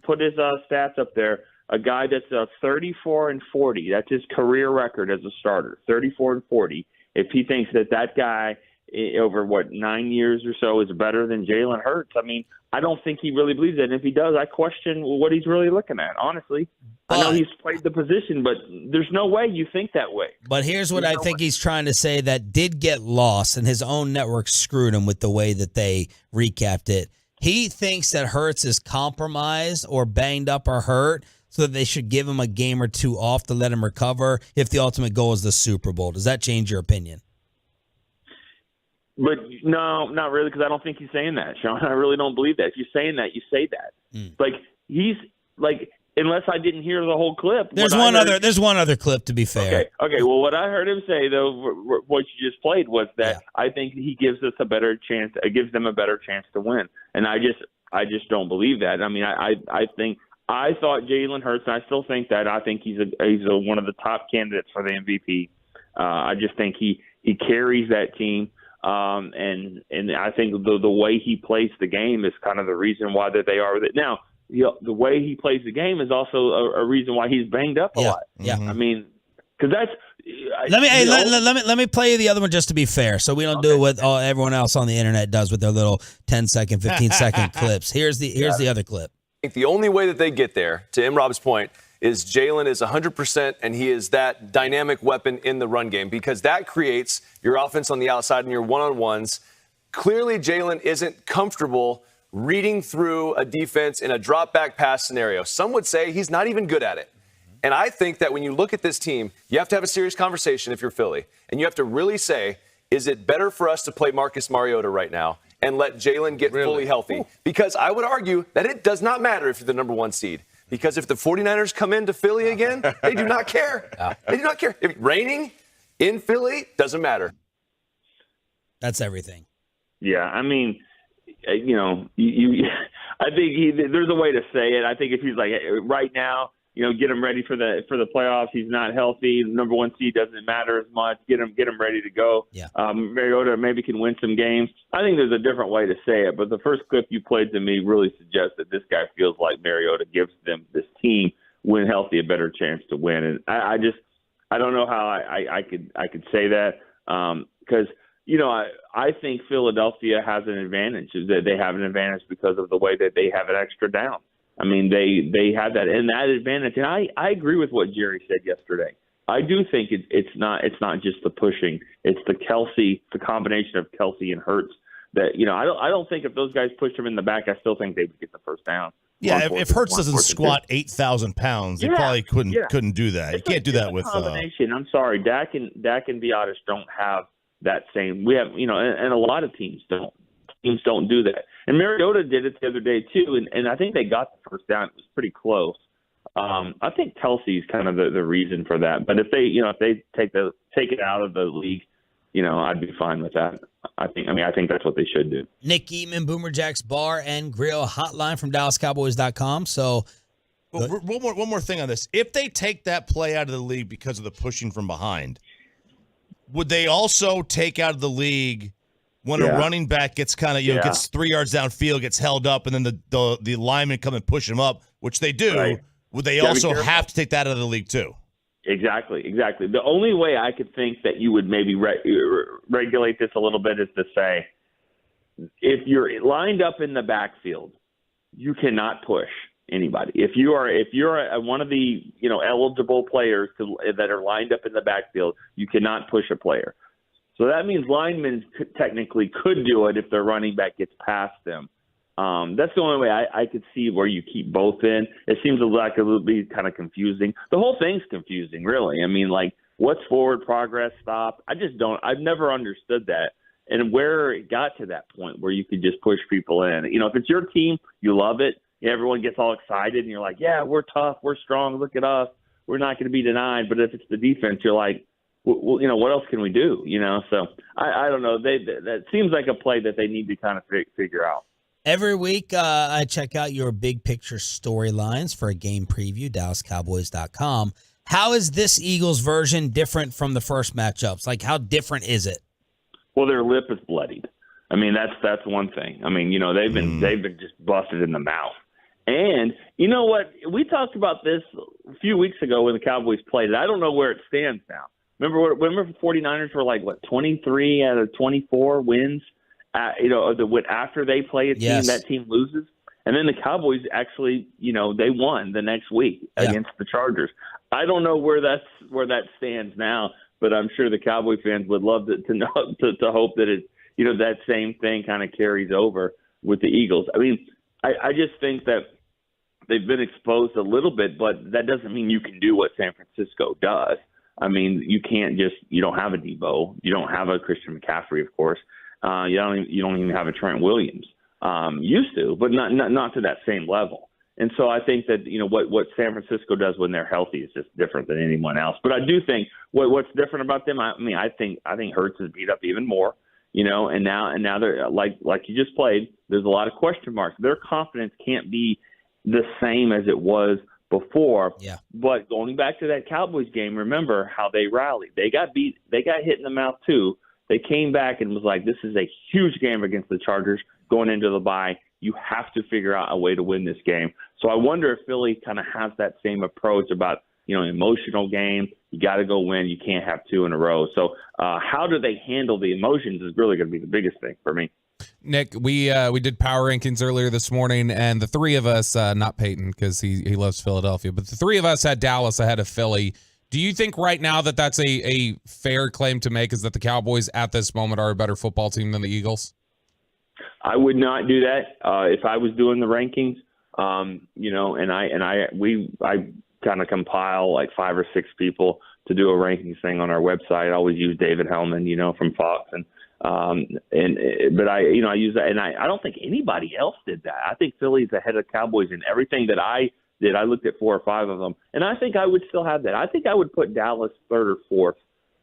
put his stats up there. A guy that's 34-40. That's his career record as a starter, 34-40. If he thinks that guy over 9 years or so is better than Jalen Hurts, I mean, I don't think he really believes that. And if he does, I question what he's really looking at, honestly. I know he's played the position, but there's no way you think that way. But here's what I think he's trying to say that did get lost, and his own network screwed him with the way that they recapped it. He thinks that Hurts is compromised or banged up or hurt, so that they should give him a game or two off to let him recover if the ultimate goal is the Super Bowl. Does that change your opinion? But no, not really, because I don't think he's saying that, Sean. I really don't believe that. If you're saying that, you say that. Like, he's like, unless I didn't hear the whole clip. There's one other clip, to be fair. Okay. Well, what I heard him say, though, what you just played, was that I think he gives us a better chance. It gives them a better chance to win, and I just don't believe that. I mean, I thought Jalen Hurts, and I still think that. I think he's one of the top candidates for the MVP. I just think he carries that team, and I think the way he plays the game is kind of the reason why that they are with it. Now, the way he plays the game is also a reason why he's banged up a lot. Yeah, I mean, because that's. Let me play you the other one just to be fair, so we don't do what everyone else on the internet does with their little 10-second, 15-second clips. Here's the other clip. I think the only way that they get there, to Rob's point, is Jalen is 100% and he is that dynamic weapon in the run game because that creates your offense on the outside and your one-on-ones. Clearly, Jalen isn't comfortable reading through a defense in a drop-back pass scenario. Some would say he's not even good at it. And I think that when you look at this team, you have to have a serious conversation if you're Philly. And you have to really say, is it better for us to play Marcus Mariota right now and let Jalen get fully healthy? Because I would argue that it does not matter if you're the number one seed. Because if the 49ers come into Philly again, they do not care. They do not care. If raining in Philly, doesn't matter. That's everything. Yeah, I mean, I think there's a way to say it. I think if he's like, right now, get him ready for the playoffs. He's not healthy. The number one seed doesn't matter as much. Get him ready to go. Yeah. Mariota maybe can win some games. I think there's a different way to say it, but the first clip you played to me really suggests that this guy feels like Mariota gives them, this team, when healthy, a better chance to win. And I don't know how I could say that because I think Philadelphia has an advantage. That they have an advantage because of the way that they have an extra down. I mean, they have that advantage, and I agree with what Jerry said yesterday. I do think it's not just the pushing; it's the combination of Kelce and Hurts that, you know, I don't think if those guys pushed him in the back, I still think they would get the first down. Yeah, if Hurts doesn't squat 8,000 pounds, they probably couldn't do that. You can't do that with combination. I'm sorry, Dak and Biotis don't have that same. We have, you know, and a lot of teams don't. Teams don't do that. And Mariota did it the other day too, and I think they got the first down. It was pretty close. I think Kelce's kind of the reason for that. But if they take it out of the league, you know, I'd be fine with that. I think that's what they should do. Nick Eatman, Boomer Jack's Bar and Grill hotline from DallasCowboys.com. So, one more thing on this. If they take that play out of the league because of the pushing from behind, would they also take out of the league when a running back gets kind of, gets 3 yards downfield, gets held up, and then the linemen come and push him up, which they do, right. Would they also have to take that out of the league too? Exactly. The only way I could think that you would maybe regulate this a little bit is to say, if you're lined up in the backfield, you cannot push anybody. If you're one of the eligible players that are lined up in the backfield, you cannot push a player. So that means linemen technically could do it if their running back gets past them. That's the only way I could see where you keep both in. It seems like it would be kind of confusing. The whole thing's confusing, really. I mean, like, what's forward progress, stop? I've never understood that. And where it got to that point where you could just push people in. You know, if it's your team, you love it. Everyone gets all excited, and you're like, yeah, we're tough, we're strong, look at us. We're not going to be denied. But if it's the defense, you're like, well, you know, what else can we do? You know, so I don't know. That seems like a play that they need to kind of figure out. Every week, I check out your big picture storylines for a game preview, DallasCowboys.com. How is this Eagles version different from the first matchups? Like, how different is it? Well, their lip is bloodied. I mean, that's one thing. I mean, you know, they've been just busted in the mouth. And you know what? We talked about this a few weeks ago when the Cowboys played it. I don't know where it stands now. Remember the 49ers were like, 23 out of 24 wins? After they play a team, that team loses. And then the Cowboys actually, they won the next week against the Chargers. I don't know where that stands now, but I'm sure the Cowboy fans would love to know, to hope that it, that same thing kind of carries over with the Eagles. I mean, I just think that they've been exposed a little bit, but that doesn't mean you can do what San Francisco does. I mean, you don't have a Debo. You don't have a Christian McCaffrey, of course. You don't even have a Trent Williams. Used to, but not to that same level. And so I think that, what San Francisco does when they're healthy is just different than anyone else. But I do think what's different about them, I think Hurts is beat up even more, and now they're like you just played, there's a lot of question marks. Their confidence can't be the same as it was before. Yeah. But going back to that Cowboys game, remember how they rallied. They got beat. They got hit in the mouth too. They came back and was like, this is a huge game against the Chargers going into the bye. You have to figure out a way to win this game. So I wonder if Philly kind of has that same approach about, an emotional game. You got to go win. You can't have two in a row. So how do they handle the emotions is really going to be the biggest thing for me. Nick, we did power rankings earlier this morning, and the three of us, not Peyton because he loves Philadelphia, but the three of us had Dallas ahead of Philly. Do you think right now that that's a fair claim to make, is that the Cowboys at this moment are a better football team than the Eagles? I would not do that if I was doing the rankings. I kind of compile like 5 or 6 people to do a rankings thing on our website. I always use David Hellman, from Fox, but I use that, and I don't think anybody else did that. I think Philly's ahead of Cowboys in everything that I did. I looked at 4 or 5 of them, and I think I would still have that. I think I would put Dallas 3rd or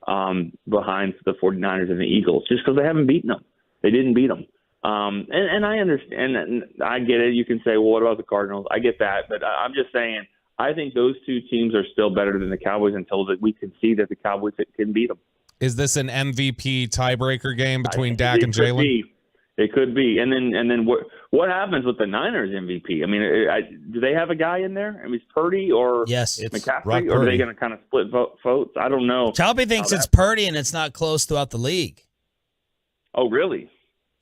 4th behind the 49ers and the Eagles, just because they haven't beaten them. They didn't beat them. And I understand, and I get it. You can say, well, what about the Cardinals? I get that, but I'm just saying, I think those 2 teams are still better than the Cowboys until that we can see that the Cowboys can beat them. Is this an MVP tiebreaker game between Dak and Jalen? It could be. And then what happens with the Niners MVP? I mean, do they have a guy in there? I mean, is Purdy or McCaffrey, or are they going to kind of split votes? I don't know. Chalby thinks it's Purdy, and it's not close throughout the league. Oh, really?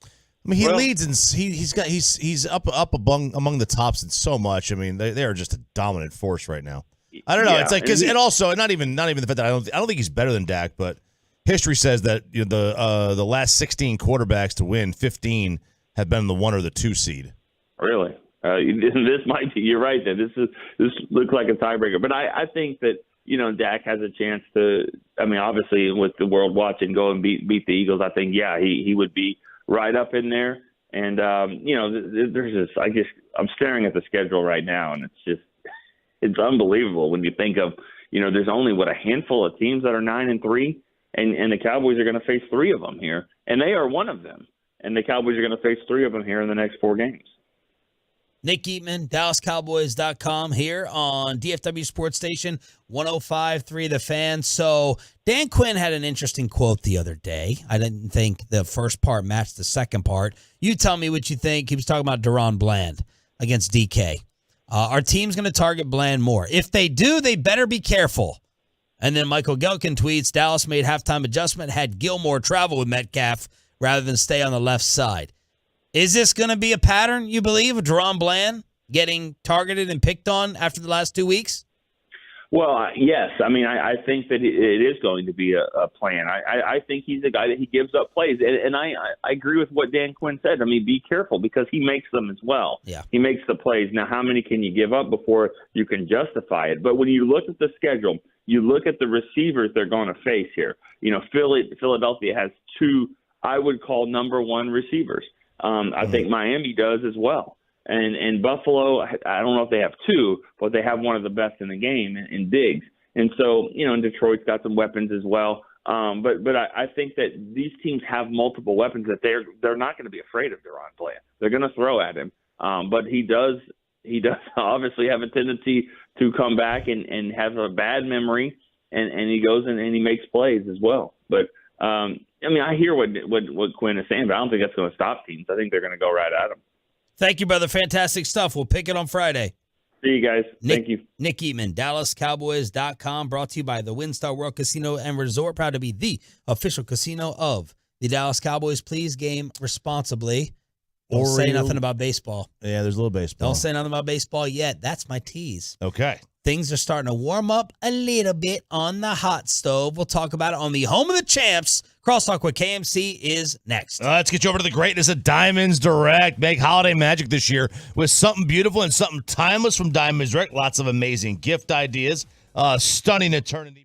I mean, he leads, and he's up among the tops in so much. I mean, they are just a dominant force right now. I don't know. It's like and also not even the fact that I don't think he's better than Dak, but history says that the last 16 quarterbacks to win, 15 have been the 1 or the 2 seed. Really? This might be. You're right. Then this looks like a tiebreaker, but I think that Dak has a chance to. I mean, obviously, with the world watching, go and beat the Eagles. I think he would be right up in there. And there's this. I'm staring at the schedule right now, and it's unbelievable when you think of there's only a handful of teams that are 9-3, and the Cowboys are going to face 3 of them here, and they are one of them. And the Cowboys are going to face 3 of them here in the next 4 games. Nick Eatman, DallasCowboys.com here on DFW Sports Station 105.3 The Fan. So Dan Quinn had an interesting quote the other day. I didn't think the first part matched the second part. You tell me what you think. He was talking about Deron Bland against DK. Our team's going to target Bland more. If they do, they better be careful. And then Michael Gelkin tweets, Dallas made halftime adjustment, had Gilmore travel with Metcalf rather than stay on the left side. Is this going to be a pattern, you believe, of Deron Bland getting targeted and picked on after the last 2 weeks? Well, yes. I mean, I think that it is going to be a plan. I think he's a guy that he gives up plays. And I agree with what Dan Quinn said. I mean, be careful because he makes them as well. Yeah. He makes the plays. Now, how many can you give up before you can justify it? But when you look at the schedule, you look at the receivers they're going to face here. Philadelphia has 2, I would call number 1 receivers. I think Miami does as well. And Buffalo, I don't know if they have 2, but they have one of the best in the game in Diggs. And so, and Detroit's got some weapons as well. But I think that these teams have multiple weapons that they're not going to be afraid of Deron Bland. They're going to throw at him. But he does obviously have a tendency to come back and have a bad memory, and he goes and he makes plays as well. But I hear what Quinn is saying, but I don't think that's going to stop teams. I think they're going to go right at him. Thank you, brother. Fantastic stuff. We'll pick it on Friday. See you guys. Thank you. Nick Eatman, DallasCowboys.com, brought to you by the WinStar World Casino and Resort, proud to be the official casino of the Dallas Cowboys. Please game responsibly. Don't say nothing about baseball. Yeah, there's a little baseball. Don't say nothing about baseball yet. That's my tease. Okay. Things are starting to warm up a little bit on the hot stove. We'll talk about it on the home of the champs. Crosstalk with KMC is next. Let's get you over to the greatness of Diamonds Direct. Make holiday magic this year with something beautiful and something timeless from Diamonds Direct. Lots of amazing gift ideas. Stunning eternity.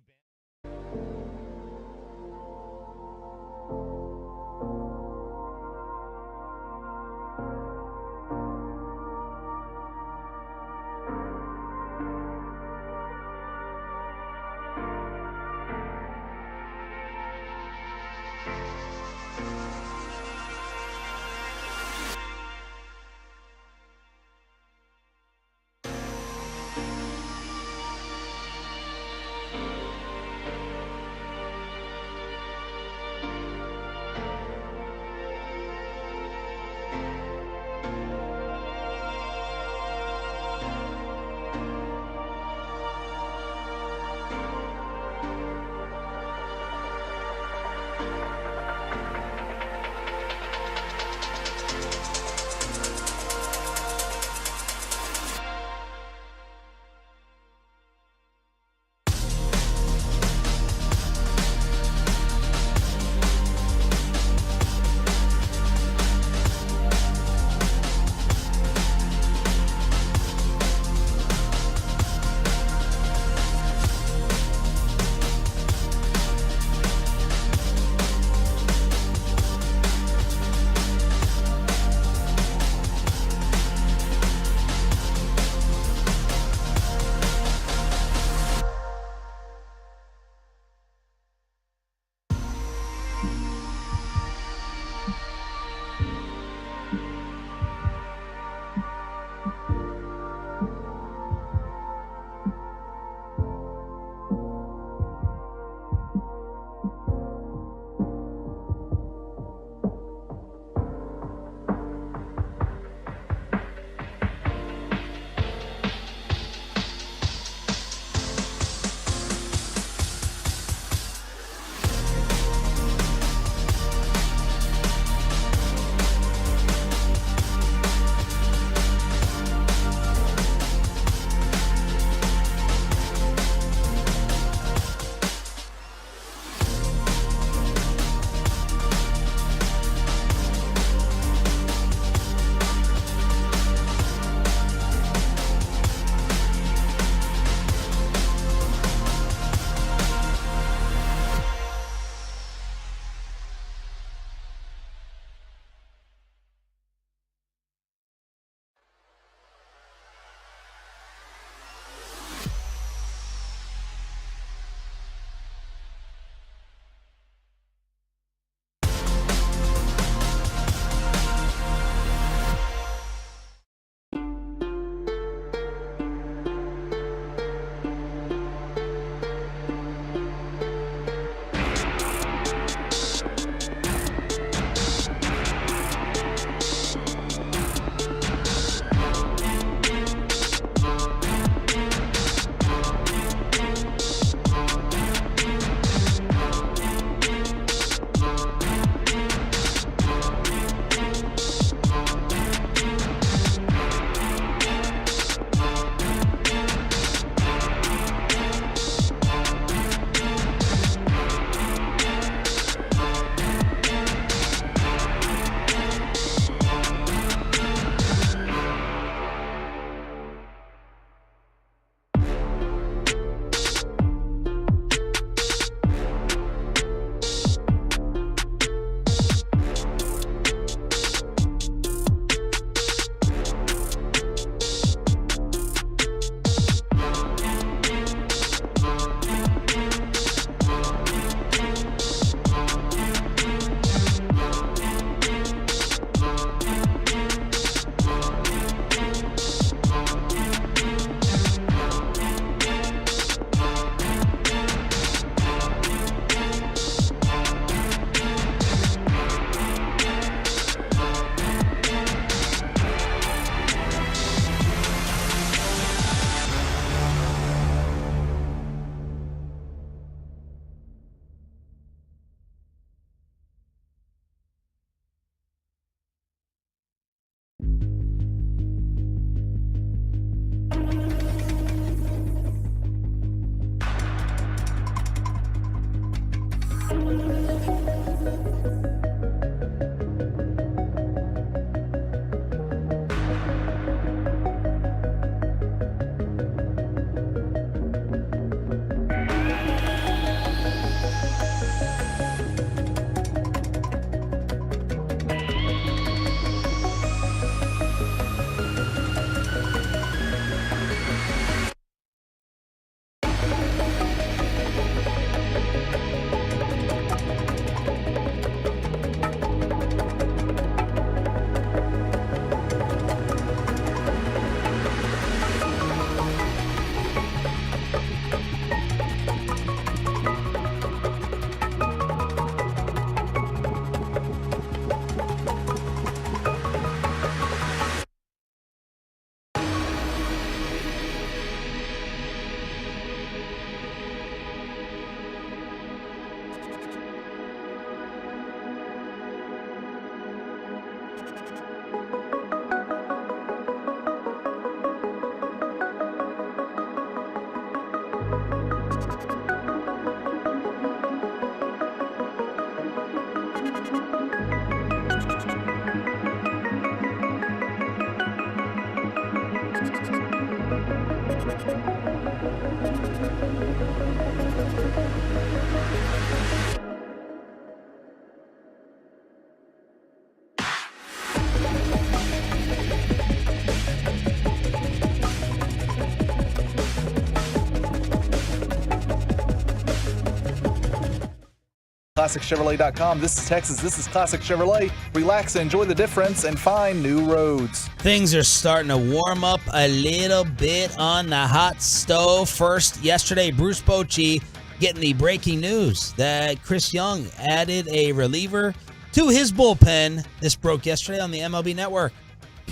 ClassicChevrolet.com. This is Texas. This is Classic Chevrolet. Relax and enjoy the difference and find new roads. Things are starting to warm up a little bit on the hot stove. First, yesterday, Bruce Bochy getting the breaking news that Chris Young added a reliever to his bullpen. This broke yesterday on the MLB Network.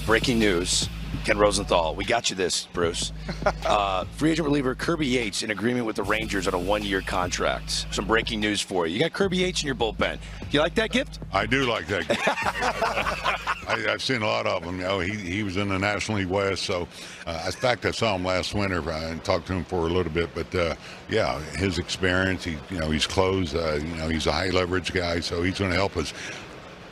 Breaking news. Ken Rosenthal, we got you this, Bruce. Free agent reliever Kirby Yates in agreement with the Rangers on a 1-year contract. Some breaking news for you. You got Kirby Yates in your bullpen. Do you like that gift? I do like that gift. I've seen a lot of them. You know, he was in the National League West, so in fact, I saw him last winter and talked to him for a little bit. But yeah, his experience. He's closed. He's a high leverage guy, so he's going to help us.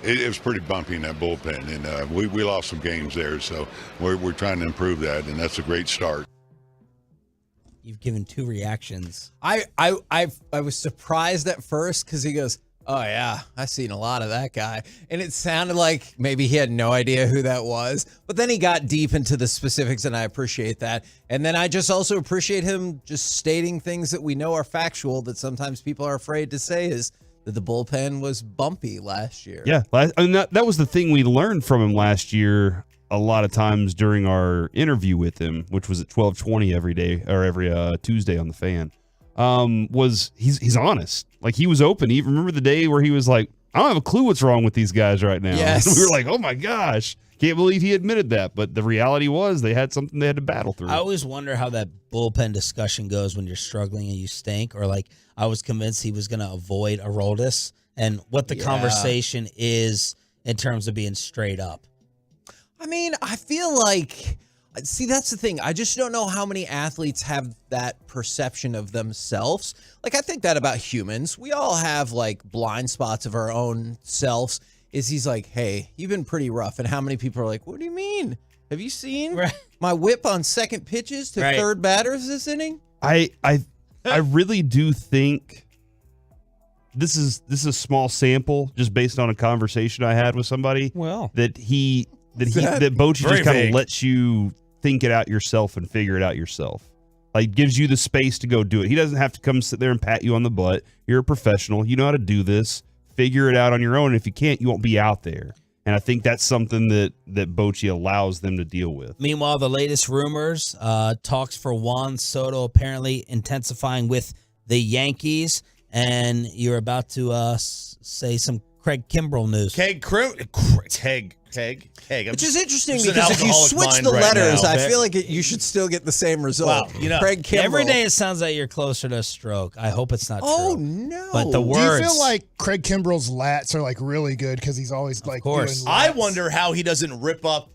It was pretty bumpy in that bullpen, and we lost some games there, so we're trying to improve that, and that's a great start. You've given 2 reactions. I was surprised at first because he goes, "Oh yeah, I've seen a lot of that guy," and it sounded like maybe he had no idea who that was. But then he got deep into the specifics, and I appreciate that. And then I just also appreciate him just stating things that we know are factual that sometimes people are afraid to say is that the bullpen was bumpy last year. Yeah, that was the thing we learned from him last year a lot of times during our interview with him, which was at 12:20 every day or every Tuesday on the Fan. Was he's honest. Like, he was open. Even remember the day where he was like, "I don't have a clue what's wrong with these guys right now." Yes. And we were like, "Oh my gosh, can't believe he admitted that." But the reality was they had something they had to battle through. I always wonder how that bullpen discussion goes when you're struggling and you stink, or like I was convinced he was going to avoid Aroldis, and what the conversation is in terms of being straight up. I mean, I feel like, see, that's the thing. I just don't know how many athletes have that perception of themselves. Like, I think that about humans. We all have, like, blind spots of our own selves. He's like, "Hey, you've been pretty rough." And how many people are like, "What do you mean? Have you seen my whip on second pitches to third batters this inning?" I really do think this is a small sample just based on a conversation I had with somebody. Well, that Bochy just kind of lets you think it out yourself and figure it out yourself. Like, gives you the space to go do it. He doesn't have to come sit there and pat you on the butt. You're a professional. You know how to do this. Figure it out on your own. And if you can't, you won't be out there. And I think that's something that Bochy allows them to deal with. Meanwhile, the latest rumors, talks for Juan Soto apparently intensifying with the Yankees. And you're about to say some Craig Kimbrell news. Which is interesting because if you switch the letters, I feel like you should still get the same result. Wow, Craig Kimbrell. Every day it sounds like you're closer to a stroke. I hope it's not true. Oh, no. But the words. Do you feel like Craig Kimbrell's lats are like really good because he's always like doing lats? I wonder how he doesn't rip up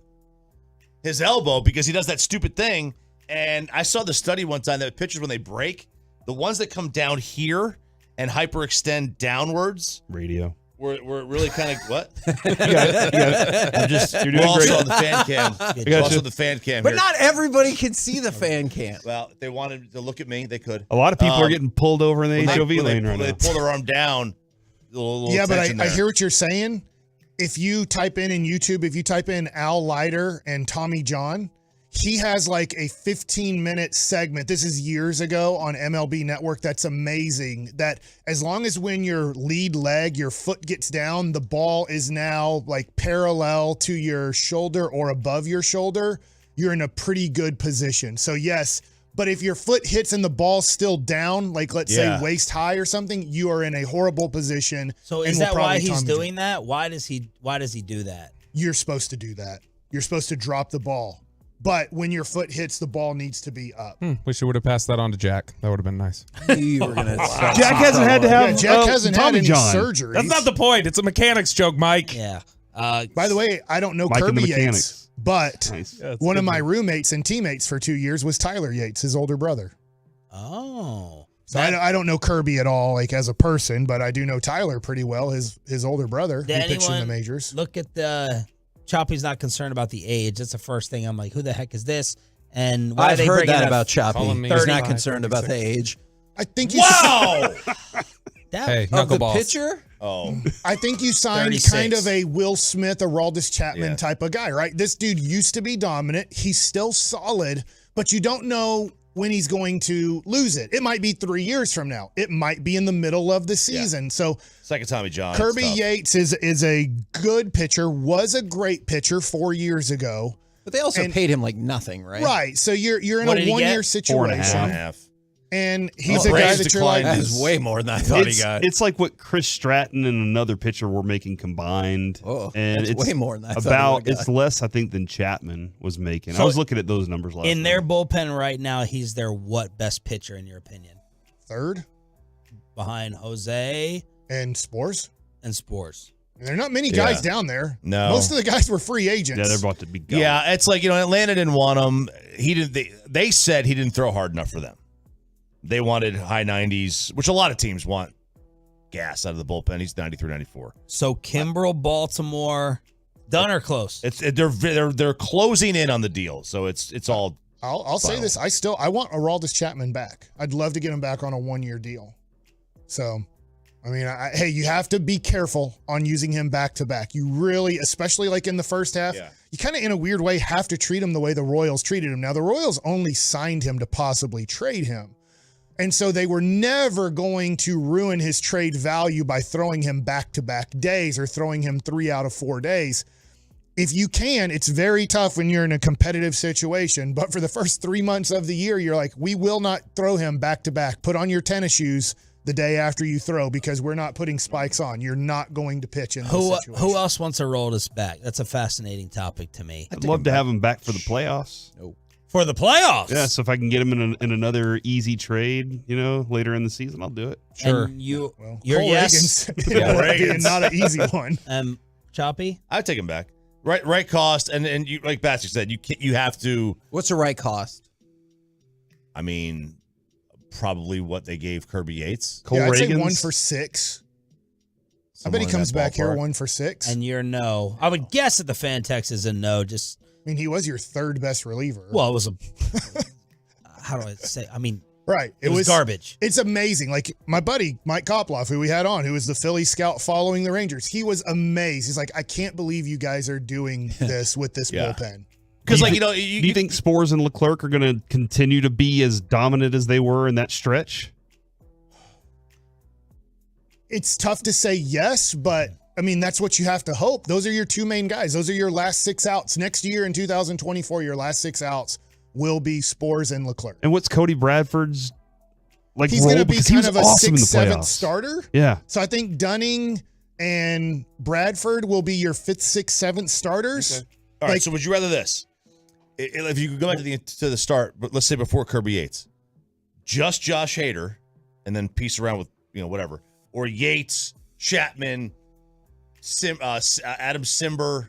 his elbow because he does that stupid thing. And I saw the study one time that pitchers, when they break, the ones that come down here and hyperextend downwards. Radio. We're really kind of what? You got it. You're doing great. Also on the fan cam. Also the fan cam. But here. not everybody can see the fan cam. Well, if they wanted to look at me, they could. A lot of people are getting pulled over in the HOV lane right now. They pull their arm down. Yeah, but I hear what you're saying. If you type in YouTube, if you type in Al Leiter and Tommy John, he has like a 15-minute segment. This is years ago on MLB Network. That's amazing. That as long as when your lead leg, your foot gets down, the ball is now like parallel to your shoulder or above your shoulder, you're in a pretty good position. So yes, but if your foot hits and the ball's still down, like let's say waist high or something, you are in a horrible position. So is that why he's doing that? Why does he do that? You're supposed to do that. You're supposed to drop the ball. But when your foot hits, the ball needs to be up. Wish you would have passed that on to Jack. That would have been nice. Jack hasn't had to have Jack hasn't had any surgery. That's not the point. It's a mechanics joke, Mike. Yeah. By the way, I don't know Mike Kirby and the Yates, but one of my dude. roommates and teammates for 2 years was Tyler Yates, his older brother. Oh. So I don't know Kirby at all, like as a person, but I do know Tyler pretty well. His older brother, who pitched in the majors. Look at the Choppy's not concerned about the age. That's the first thing I'm like, who the heck is this? And why I've they heard that up about Choppy. He's not concerned about the age. I think you Hey, of the knuckleballs. pitcher? Oh. I think you signed 36. kind of a Will Smith, Aroldis Chapman type of guy, right? This dude used to be dominant. He's still solid, but you don't know when he's going to lose it. It might be 3 years from now. It might be in the middle of the season. So it's like a Tommy John. Kirby Yates is a good pitcher, was a great pitcher 4 years ago. But they also paid him like nothing, right? Right. So you're in a 1 year situation. 4.5. And he's a guy that you're like, that is way more than I thought he got. It's like what Chris Stratton and another pitcher were making combined. And that's it's way more than I thought he got. It's less, I think, than Chapman was making. I was looking at those numbers last In night. their bullpen right now, he's their what best pitcher in your opinion? Third? Behind Jose. And Spores? And Spores. And there are not many guys down there. No. Most of the guys were free agents. Yeah, they're about to be gone. Yeah, it's like, Atlanta didn't want him. He didn't. They said he didn't throw hard enough for them. They wanted high 90s, which a lot of teams want gas out of the bullpen. He's 93, 94. So Kimbrel, Baltimore, done or close? They're closing in on the deal, so it's all. I'll say this: I want Aroldis Chapman back. I'd love to get him back on a 1 year deal. So, I mean, hey, you have to be careful on using him back to back. You really, especially like in the first half, you kind of in a weird way have to treat him the way the Royals treated him. Now the Royals only signed him to possibly trade him. And so they were never going to ruin his trade value by throwing him back-to-back days or throwing him 3 out of 4 days. If you can, it's very tough when you're in a competitive situation. But for the first 3 months of the year, you're like, we will not throw him back-to-back. Put on your tennis shoes the day after you throw because we're not putting spikes on. You're not going to pitch in this situation. Who else wants to roll this back? That's a fascinating topic to me. I'd love to have him back for the playoffs. Nope. For the playoffs? Yeah, so if I can get him in another easy trade, later in the season, I'll do it. Sure. And your yes? Reagan's not an easy one. Choppy? I'd take him back. Right cost, and you, like Patrick said, you have to. What's the right cost? I mean, probably what they gave Kirby Yates. I'd say 1 for 6. I bet he comes back here 1 for 6. And you're no. I would guess that the fan text is a no. I mean, he was your third best reliever. Well, it was how do I say? I mean, right. It was garbage. It's amazing. Like my buddy, Mike Koploff, who we had on, who was the Philly scout following the Rangers. He was amazed. He's like, I can't believe you guys are doing this with this bullpen. Because, do you think Spores and Leclerc are going to continue to be as dominant as they were in that stretch? It's tough to say yes, but I mean, that's what you have to hope. Those are your two main guys. Those are your last 6 outs. Next year in 2024, your last 6 outs will be Spores and Leclerc. And what's Cody Bradford's he's role? going to be kind of a awesome 6th, 7th starter. Yeah. So I think Dunning and Bradford will be your 5th, 6th, 7th starters. Okay. All right. So would you rather this? If you could go back to the start, but let's say before Kirby Yates, just Josh Hader, and then piece around with whatever, or Yates, Chapman, Adam Simber,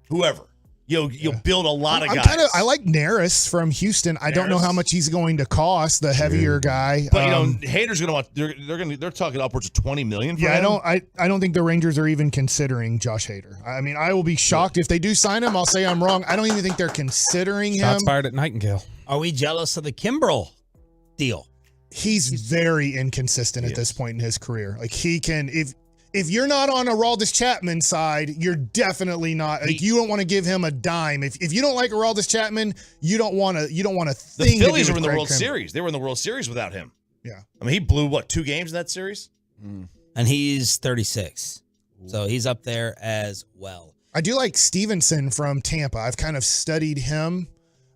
whoever. You'll build a lot of guys. I like Neris from Houston. I don't know how much he's going to cost, the heavier guy. But Hader's going to want. They're talking upwards of $20 million. For him. I don't think the Rangers are even considering Josh Hader. I mean, I will be shocked if they do sign him. I'll say I'm wrong. I don't even think they're considering him. Shots fired at Nightingale. Are we jealous of the Kimbrel deal? He's very inconsistent at this point in his career. Like he can If you're not on Aroldis Chapman's side, you're definitely not. Like you don't want to give him a dime. If you don't like Aroldis Chapman, you don't want to. The Phillies are in the World Series. They were in the World Series without him. Yeah, I mean he blew 2 games in that series, and he's 36, so he's up there as well. I do like Stevenson from Tampa. I've kind of studied him.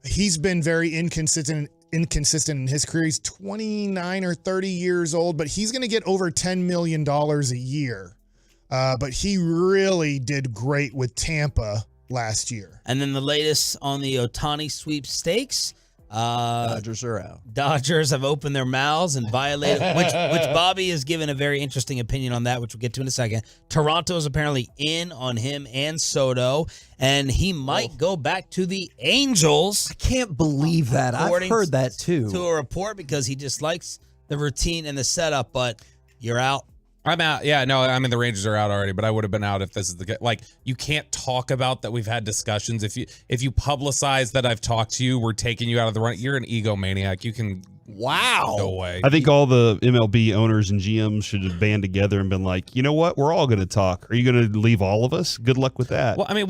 He's been very inconsistent in his career. He's 29 or 30 years old, but he's going to get over $10 million a year. But he really did great with Tampa last year. And then the latest on the Ohtani sweepstakes. Dodgers are out. Dodgers have opened their mouths and violated, which Bobby has given a very interesting opinion on that, which we'll get to in a second. Toronto's apparently in on him and Soto, and he might go back to the Angels. I can't believe that. I've heard that too. To a report because he just likes the routine and the setup, but you're out. I'm out. Yeah, no, I mean the Rangers are out already, but I would have been out if this is the like. You can't talk about that. We've had discussions. If you publicize that I've talked to you, we're taking you out of the run. You're an egomaniac. You can Wow. No way. I think all the MLB owners and GMs should have band together and been like, you know what? We're all going to talk. Are you going to leave all of us? Good luck with that. Well, I mean,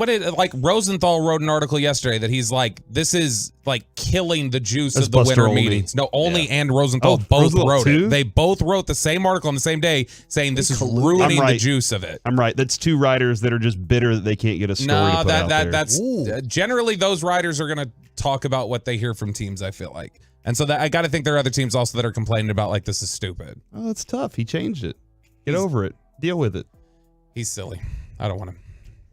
Rosenthal wrote an article yesterday that he's like, this is like killing the juice That's of the Buster winter Olney. meetings. No, Olney and Rosenthal both Rosenthal wrote too? it. They both wrote the same article on the same day saying this is ruining the juice of it. I'm right. That's two writers that are just bitter that they can't get a story to put out there. That's generally those writers are going to talk about what they hear from teams, I feel like. And so I got to think there are other teams also that are complaining about like, this is stupid. Oh, it's tough. He changed it. Get over it. Deal with it. He's silly. I don't want him.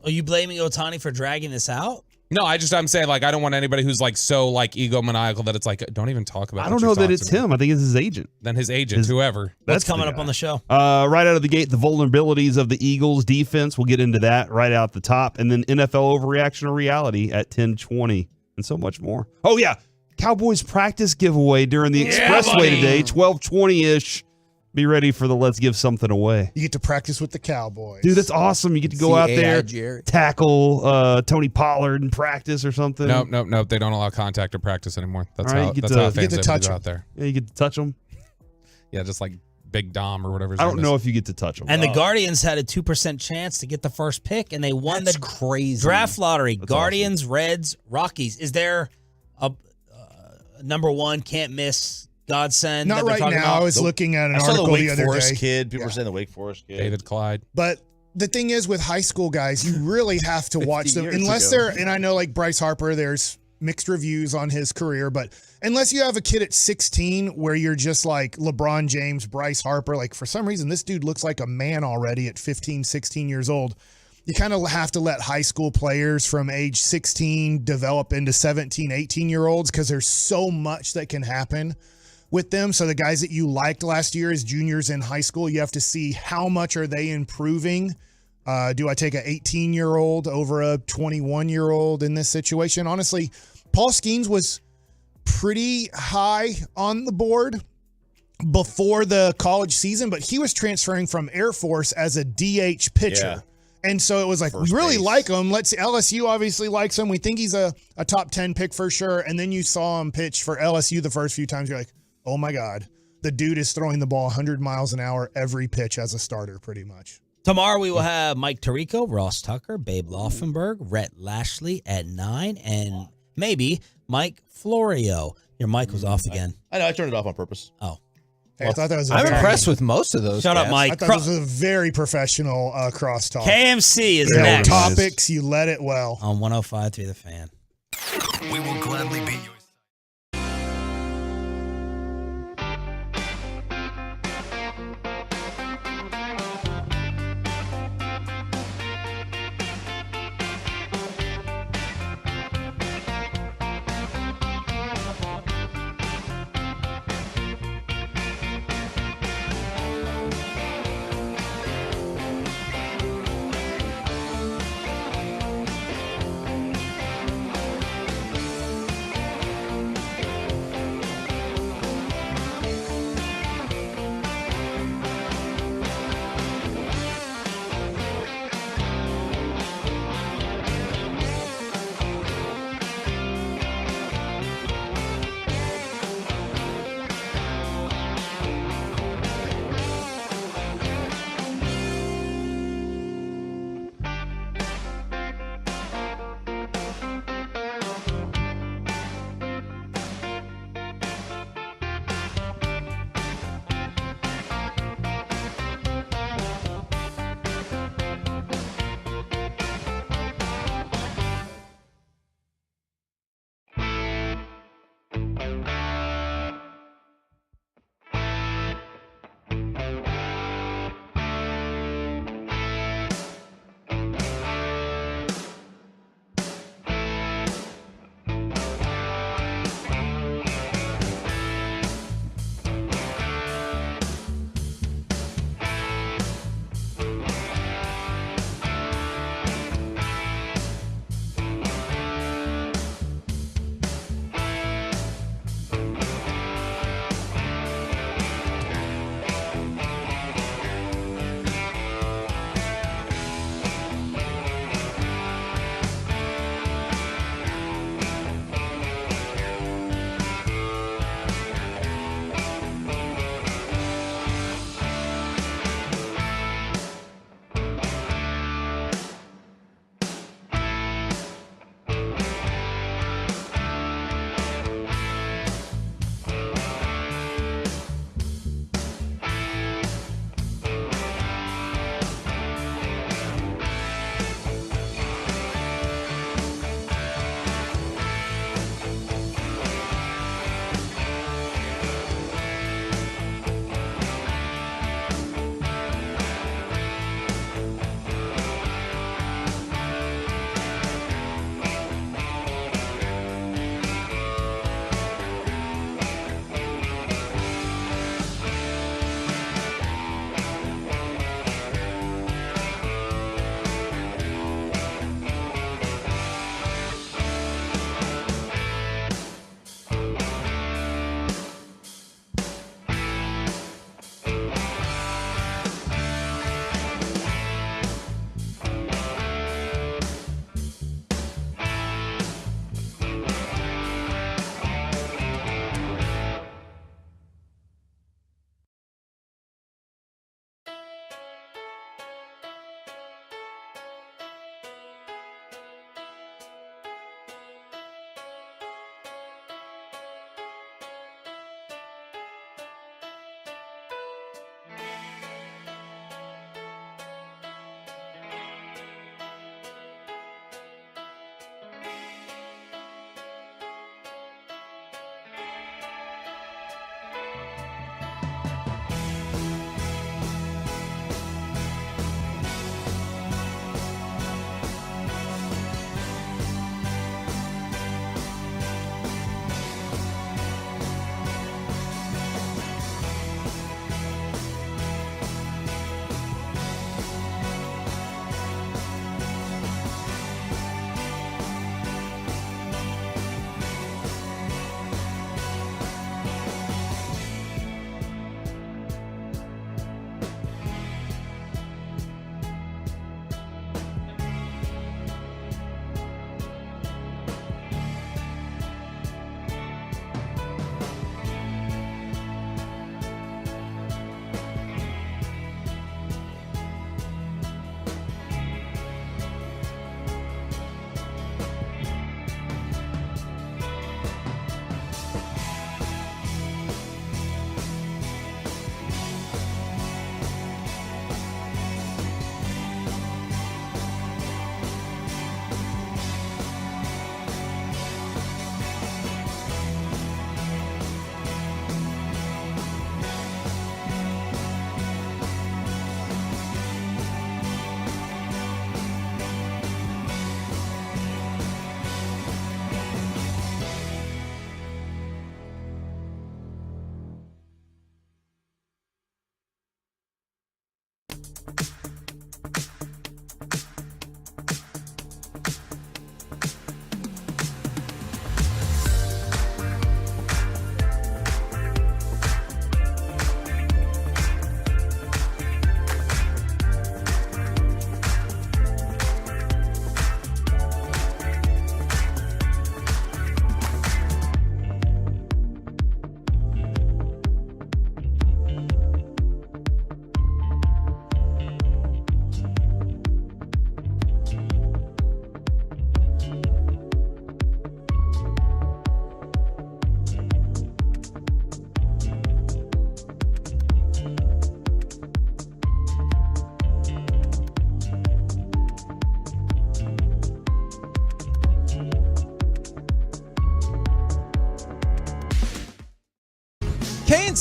Are you blaming Ohtani for dragging this out? No, I'm saying like I don't want anybody who's like so like egomaniacal that it's like don't even talk about. I don't know that it's him. I think it's his agent. Then his agent, whoever. What's coming up on the show? Right out of the gate, the vulnerabilities of the Eagles defense. We'll get into that right out the top, and then NFL overreaction or reality at 10:20, and so much more. Oh yeah, Cowboys practice giveaway during the Expressway today, 12:20-ish. Be ready for the Let's Give Something Away. You get to practice with the Cowboys. Dude, that's awesome. You get to go out there, tackle Tony Pollard in practice or something. Nope. They don't allow contact or practice anymore. That's All right, how you get that's to- how you fans get to able touch go 'em. out there. Yeah, you get to touch them. Yeah, just like Big Dom or whatever. his I name don't is. know if you get to touch them. And the Guardians had a 2% chance to get the first pick, and they won the crazy draft lottery. That's Guardians, Reds, Rockies. Is there a number one can't miss godsend? Not that they're right talking now. about? I was looking at an I saw article the Wake the other Forest day. kid. People were saying the Wake Forest kid. David Clyde. But the thing is, with high school guys, you really have to watch them. years Unless ago. they're, and I know like Bryce Harper, there's mixed reviews on his career, but unless you have a kid at 16 where you're just like LeBron James, Bryce Harper, like for some reason, this dude looks like a man already at 15, 16 years old. You kind of have to let high school players from age 16 develop into 17, 18-year-olds because there's so much that can happen with them. So the guys that you liked last year as juniors in high school, you have to see how much are they improving. Do I take an 18-year-old over a 21-year-old in this situation? Honestly, Paul Skeens was pretty high on the board before the college season, but he was transferring from Air Force as a DH pitcher. Yeah. And so it was like, First we really base. like him. LSU obviously likes him. We think he's a top 10 pick for sure. And then you saw him pitch for LSU the first few times. You're like, oh my God, the dude is throwing the ball 100 miles an hour every pitch as a starter pretty much. Tomorrow we will have Mike Tirico, Ross Tucker, Babe Laufenberg, Rhett Lashley at 9, and maybe Mike Florio. Your mic was off again. I know. I turned it off on purpose. Oh. Hey, I thought that was I'm impressed with most of those. Shut up, guys. Mike. I thought this was a very professional crosstalk. KMC is There were next topics. You led it well. on 105.3 The Fan. We will gladly beat you.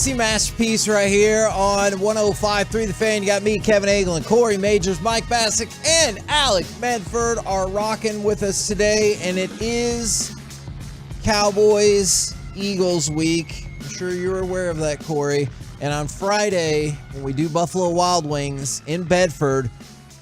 Odyssey masterpiece right here on 105.3 The Fan. You got me, Kevin Hagelin, Corey Majors, Mike Bassick, and Alex Medford are rocking with us today, and it is Cowboys Eagles week. I'm sure you're aware of that, Corey. And on Friday, when we do Buffalo Wild Wings in Bedford,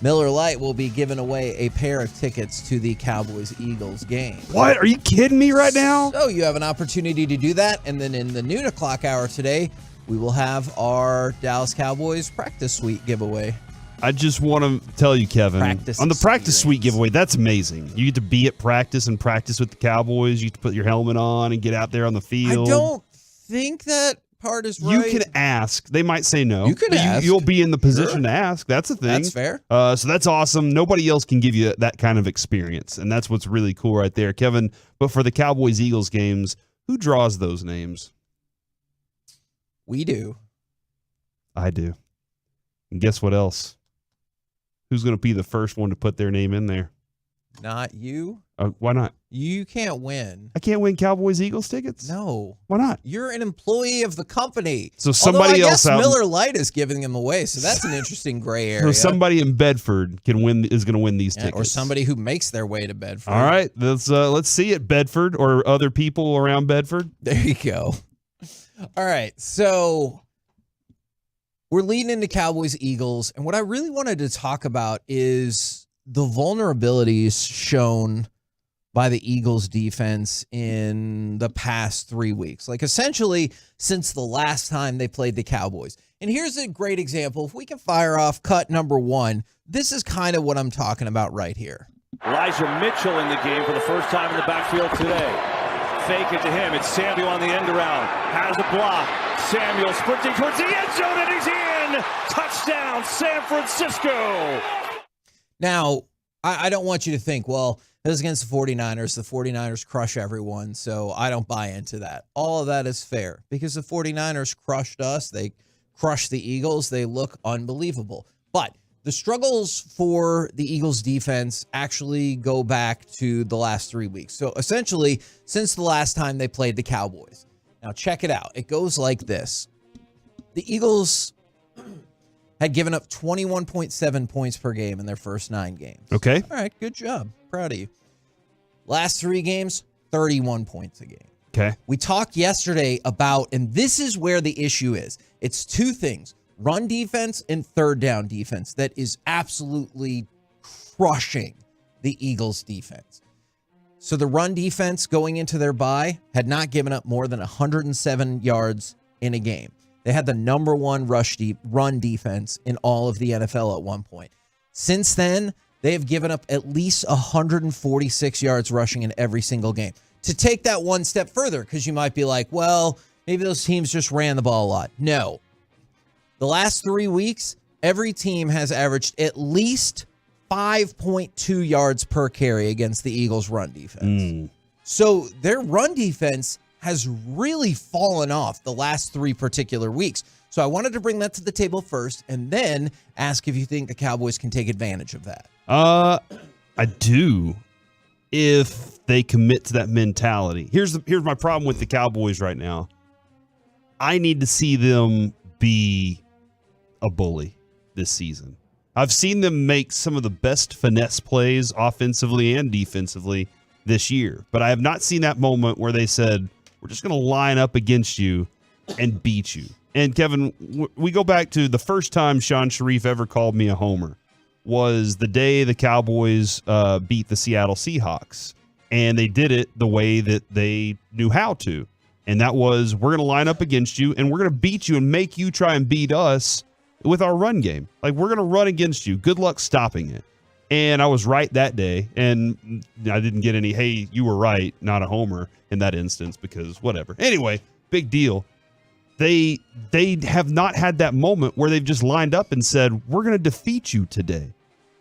Miller Lite will be giving away a pair of tickets to the Cowboys-Eagles game. What? Are you kidding me right now? So you have an opportunity to do that. And then in the noon o'clock hour today, we will have our Dallas Cowboys practice suite giveaway. I just want to tell you, Kevin, Practice on the practice experience. suite giveaway, that's amazing. You get to be at practice and practice with the Cowboys. You get to put your helmet on and get out there on the field. I don't think that part is right. You can ask. They might say no. You can ask. You'll be in the position to ask. That's the thing. That's fair. So that's awesome. Nobody else can give you that kind of experience, and that's what's really cool right there, Kevin. But for the Cowboys-Eagles games, who draws those names? We do. I do. And guess what else? Who's going to be the first one to put their name in there? Not you. Why not? You can't win. I can't win Cowboys-Eagles tickets? No. Why not? You're an employee of the company. So somebody Although I else guess out. Miller Lite is giving them away, so that's an interesting gray area. So somebody in Bedford is going to win these tickets. Or somebody who makes their way to Bedford. All right, let's see it, Bedford, or other people around Bedford. There you go. All right, so we're leading into Cowboys-Eagles, and what I really wanted to talk about is the vulnerabilities shown by the Eagles defense in the past 3 weeks. Like essentially since the last time they played the Cowboys. And here's a great example. If we can fire off cut number 1, this is kind of what I'm talking about right here. Elijah Mitchell in the game for the first time in the backfield today. Fake it to him. It's Samuel on the end around. Has a block. Samuel sprinting towards the end zone, and he's in. Touchdown, San Francisco. Now, I don't want you to think, well, it was against the 49ers. The 49ers crush everyone, so I don't buy into that. All of that is fair because the 49ers crushed us. They crushed the Eagles. They look unbelievable. But the struggles for the Eagles defense actually go back to the last 3 weeks. So essentially, since the last time they played the Cowboys. Now, check it out. It goes like this. The Eagles had given up 21.7 points per game in their first 9 games. Okay. All right, good job. Proud of you. Last 3 games, 31 points a game. Okay. We talked yesterday about, and this is where the issue is. It's 2 things, run defense and third down defense that is absolutely crushing the Eagles defense. So the run defense going into their bye had not given up more than 107 yards in a game. They had the number 1 run defense in all of the NFL at one point. Since then, they have given up at least 146 yards rushing in every single game. To take that one step further, because you might be like, well, maybe those teams just ran the ball a lot. No. The last 3 weeks, every team has averaged at least 5.2 yards per carry against the Eagles' run defense. So their run defense has really fallen off the last 3 particular weeks. So I wanted to bring that to the table first and then ask if you think the Cowboys can take advantage of that. I do, if they commit to that mentality. Here's my problem with the Cowboys right now. I need to see them be a bully this season. I've seen them make some of the best finesse plays offensively and defensively this year, but I have not seen that moment where they said, we're just going to line up against you and beat you. And Kevin, we go back to the first time Sean Sharif ever called me a homer was the day the Cowboys beat the Seattle Seahawks. And they did it the way that they knew how to. And that was, we're going to line up against you and we're going to beat you and make you try and beat us with our run game. Like, we're going to run against you. Good luck stopping it. And I was right that day. And I didn't get any, hey, you were right, not a homer in that instance, because whatever. Anyway, big deal. They have not had that moment where they've just lined up and said, we're going to defeat you today.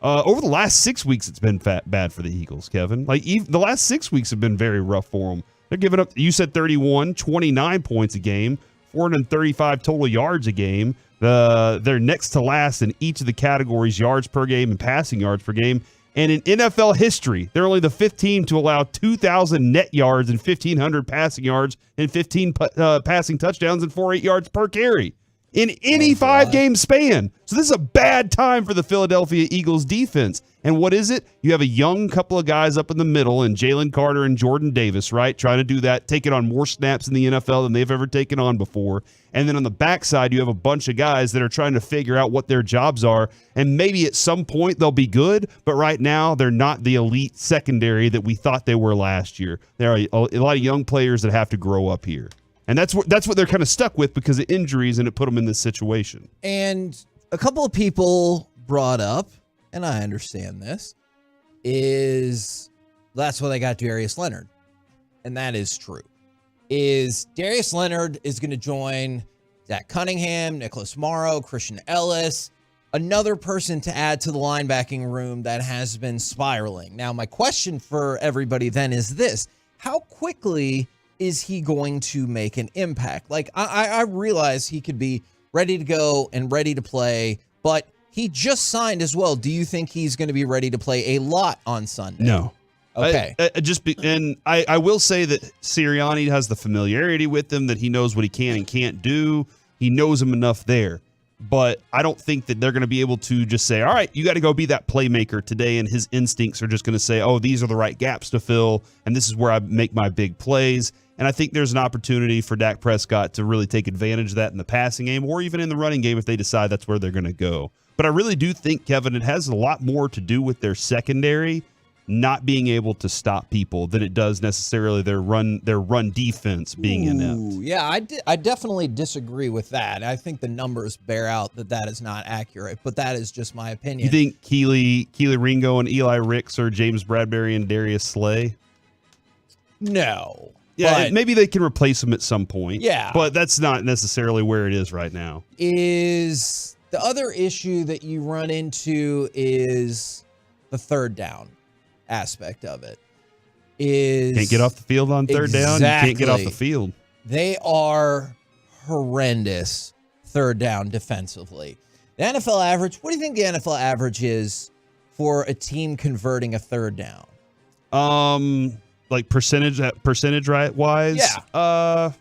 Over the last 6 weeks, it's been bad for the Eagles, Kevin. Like, even the last 6 weeks have been very rough for them. They're giving up, you said 31, 29 points a game, 435 total yards a game. They're next to last in each of the categories, yards per game and passing yards per game. And in NFL history, they're only the 5th team to allow 2,000 net yards and 1,500 passing yards and 15 passing touchdowns and 4.8 yards per carry in any 5-game span. So this is a bad time for the Philadelphia Eagles defense. And what is it? You have a young couple of guys up in the middle and Jalen Carter and Jordan Davis, right? Trying to do that, taking on more snaps in the NFL than they've ever taken on before. And then on the backside, you have a bunch of guys that are trying to figure out what their jobs are. And maybe at some point they'll be good, but right now they're not the elite secondary that we thought they were last year. There are a lot of young players that have to grow up here. And that's what they're kind of stuck with because of injuries, and it put them in this situation. And a couple of people brought up, and I understand this, is that's why they got Darius Leonard. And that is true. Is Darius Leonard is going to join Zach Cunningham, Nicholas Morrow, Christian Ellis, another person to add to the linebacking room that has been spiraling. Now, my question for everybody then is this. How quickly is he going to make an impact? Like, I realize he could be ready to go and ready to play, but he just signed as well. Do you think he's going to be ready to play a lot on Sunday? No. Okay. I will say that Sirianni has the familiarity with him, that he knows what he can and can't do. He knows him enough there. But I don't think that they're going to be able to just say, all right, you got to go be that playmaker today, and his instincts are just going to say, oh, these are the right gaps to fill, and this is where I make my big plays. And I think there's an opportunity for Dak Prescott to really take advantage of that in the passing game or even in the running game if they decide that's where they're going to go. But I really do think, Kevin, it has a lot more to do with their secondary not being able to stop people than it does necessarily their run defense being inept. Yeah, I definitely disagree with that. I think the numbers bear out that is not accurate, but that is just my opinion. You think Keely Ringo and Eli Ricks are James Bradbury and Darius Slay? No. Yeah, maybe they can replace him at some point. Yeah. But that's not necessarily where it is right now. Is the other issue that you run into is the third down aspect of it. Can't get off the field on third down. You can't get off the field. They are horrendous third down defensively. The NFL average, what do you think the NFL average is for a team converting a third down? Like percentage right wise? Yeah.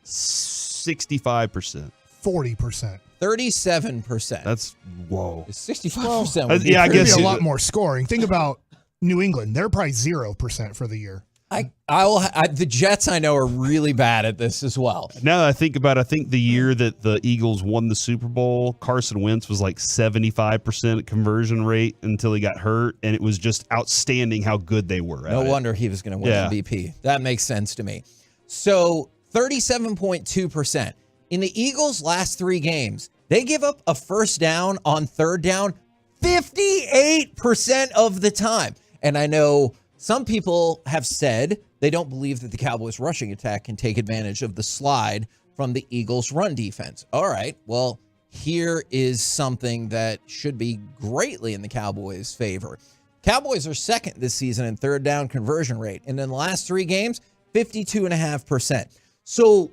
65%. 40%. 37%. That's whoa. 65%. Yeah, I guess a lot more scoring. Think about New England. They're probably 0% for the year. The Jets, I know, are really bad at this as well. Now that I think about it, I think the year that the Eagles won the Super Bowl, Carson Wentz was like 75% conversion rate until he got hurt, and it was just outstanding how good they were at it. No wonder he was going to win MVP. That makes sense to me. So 37.2%. In the Eagles' last 3 games, they give up a first down on third down 58% of the time. And I know some people have said they don't believe that the Cowboys' rushing attack can take advantage of the slide from the Eagles' run defense. All right, well, here is something that should be greatly in the Cowboys' favor. Cowboys are second this season in third down conversion rate. And in the last 3 games, 52.5%. So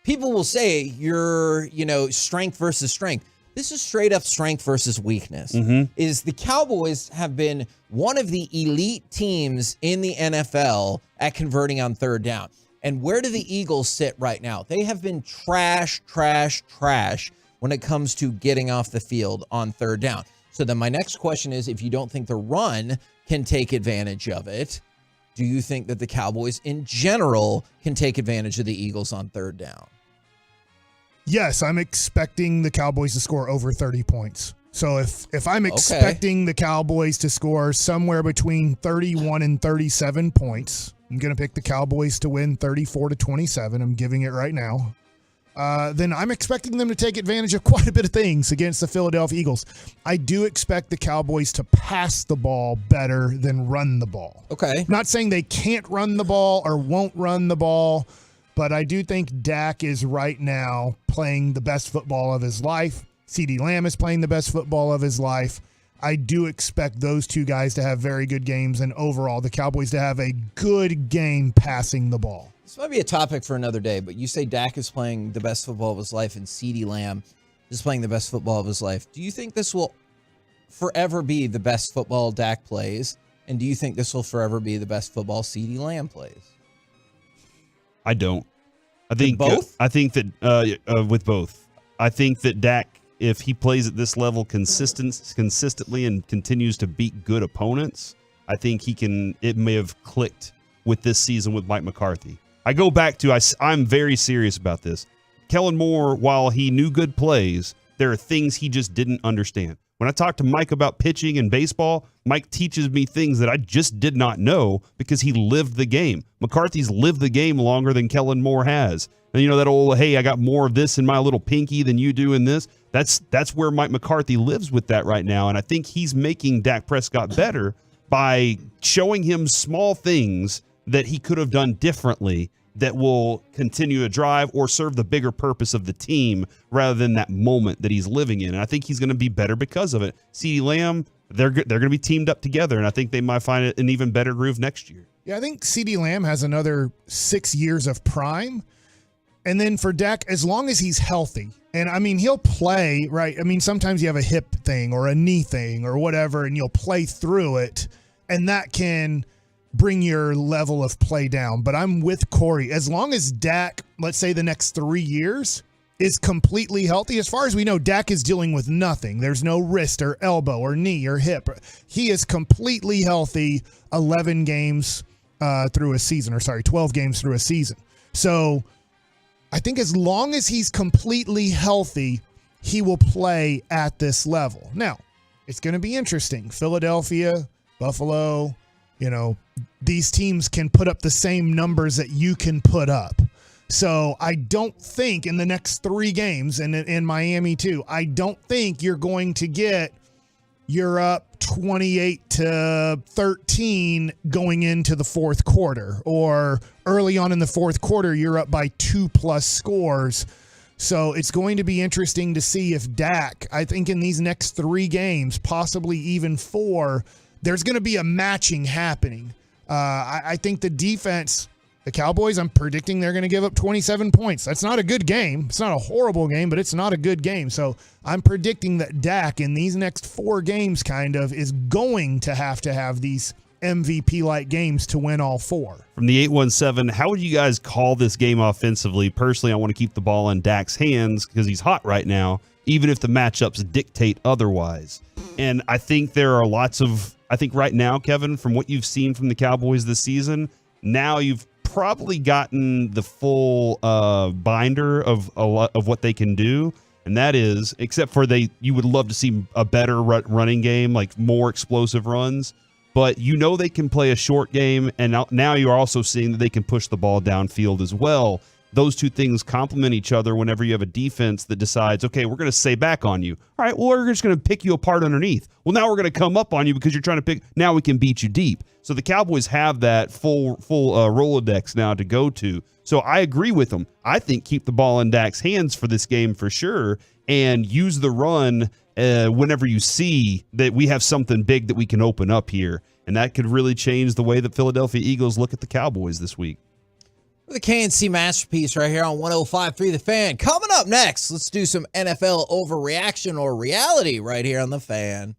people will say you're, strength versus strength. This is straight up strength versus weakness. Is the Cowboys have been one of the elite teams in the NFL at converting on third down. And where do the Eagles sit right now? They have been trash when it comes to getting off the field on third down. So then my next question is, if you don't think the run can take advantage of it, do you think that the Cowboys in general can take advantage of the Eagles on third down? Yes, I'm expecting the Cowboys to score over 30 points. So if I'm expecting the Cowboys to score somewhere between 31 and 37 points, I'm going to pick the Cowboys to win 34-27. I'm giving it right now. Then I'm expecting them to take advantage of quite a bit of things against the Philadelphia Eagles. I do expect the Cowboys to pass the ball better than run the ball. Okay. Not saying they can't run the ball or won't run the ball, but I do think Dak is right now playing the best football of his life. CeeDee Lamb is playing the best football of his life. I do expect those two guys to have very good games, and overall the Cowboys to have a good game passing the ball. This might be a topic for another day, but you say Dak is playing the best football of his life and CeeDee Lamb is playing the best football of his life. Do you think this will forever be the best football Dak plays? And do you think this will forever be the best football CeeDee Lamb plays? I don't. I think both? I think that with both. I think that Dak, if he plays at this level consistently and continues to beat good opponents, I think it may have clicked with this season with Mike McCarthy. I go back to, I'm very serious about this. Kellen Moore, while he knew good plays, there are things he just didn't understand. When I talk to Mike about pitching and baseball, Mike teaches me things that I just did not know because he lived the game. McCarthy's lived the game longer than Kellen Moore has. And you know that old, hey, I got more of this in my little pinky than you do in this? That's where Mike McCarthy lives with that right now. And I think he's making Dak Prescott better by showing him small things that he could have done differently that will continue to drive or serve the bigger purpose of the team rather than that moment that he's living in. And I think he's going to be better because of it. CeeDee Lamb, they're going to be teamed up together, and I think they might find an even better groove next year. Yeah, I think CeeDee Lamb has another 6 years of prime. And then for Dak, as long as he's healthy, and I mean, he'll play, right? I mean, sometimes you have a hip thing or a knee thing or whatever, and you'll play through it, and that can bring your level of play down. But I'm with Corey. As long as Dak, let's say the next 3 years, is completely healthy, as far as we know, Dak is dealing with nothing. There's no wrist or elbow or knee or hip. He is completely healthy 11 games through a season, or 12 games through a season. So I think as long as he's completely healthy, he will play at this level. Now, it's going to be interesting. Philadelphia, Buffalo, these teams can put up the same numbers that you can put up. So I don't think in the next 3 games, and in Miami too, I don't think you're going to get you're up 28-13 going into the fourth quarter, or early on in the fourth quarter, you're up by 2+ scores. So it's going to be interesting to see if Dak, I think in these next 3 games, possibly even 4, there's going to be a matching happening. I think the defense, the Cowboys, I'm predicting they're going to give up 27 points. That's not a good game. It's not a horrible game, but it's not a good game. So I'm predicting that Dak in these next 4 games is going to have these MVP-like games to win all 4. From the 817, how would you guys call this game offensively? Personally, I want to keep the ball in Dak's hands because he's hot right now, even if the matchups dictate otherwise. And I think there are I think right now, Kevin, from what you've seen from the Cowboys this season, now you've probably gotten the full binder of what they can do. And that is, except for you would love to see a better running game, like more explosive runs. But they can play a short game, and now you're also seeing that they can push the ball downfield as well. Those two things complement each other whenever you have a defense that decides, okay, we're going to stay back on you. All right, well, we're just going to pick you apart underneath. Well, now we're going to come up on you because you're trying to pick. Now we can beat you deep. So the Cowboys have that full Rolodex now to go to. So I agree with them. I think keep the ball in Dak's hands for this game for sure, and use the run whenever you see that we have something big that we can open up here. And that could really change the way that Philadelphia Eagles look at the Cowboys this week. The KNC Masterpiece right here on 105.3 The Fan. Coming up next, let's do some NFL overreaction or reality right here on The Fan.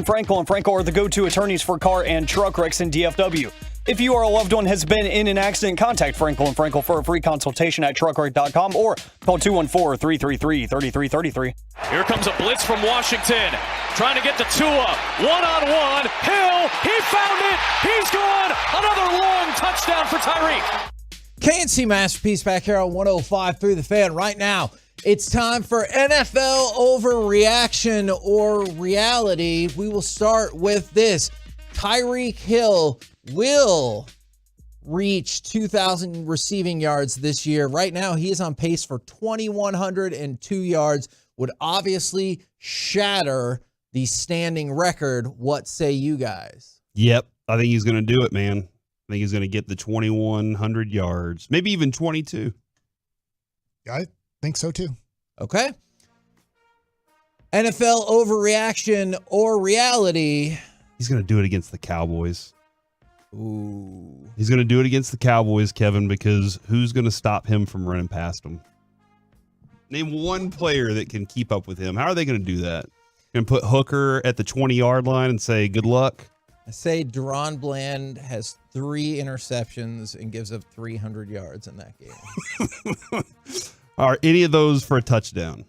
Frankel and Frankel are the go-to attorneys for car and truck wrecks in DFW. If you or a loved one has been in an accident, contact Frankel and Frankel for a free consultation at truckwreck.com or call 214-333-3333. Here comes a blitz from Washington. Trying to get to Tua. One-on-one. Hill. He found it. He's gone. Another long touchdown for Tyreek. KNC Masterpiece back here on 105.3 The Fan right now. It's time for NFL overreaction or reality. We will start with this. Tyreek Hill will reach 2,000 receiving yards this year. Right now, he is on pace for 2,102 yards. Would obviously shatter the standing record. What say you guys? Yep. I think he's going to do it, man. I think he's going to get the 2,100 yards, maybe even 22. I think so too. Okay. NFL overreaction or reality. He's going to do it against the Cowboys. Ooh. He's going to do it against the Cowboys, Kevin, because who's going to stop him from running past him? Name one player that can keep up with him. How are they going to do that? Going to put Hooker at the 20-yard line and say, good luck? I say Deron Bland has 3 interceptions and gives up 300 yards in that game. Are any of those for a touchdown?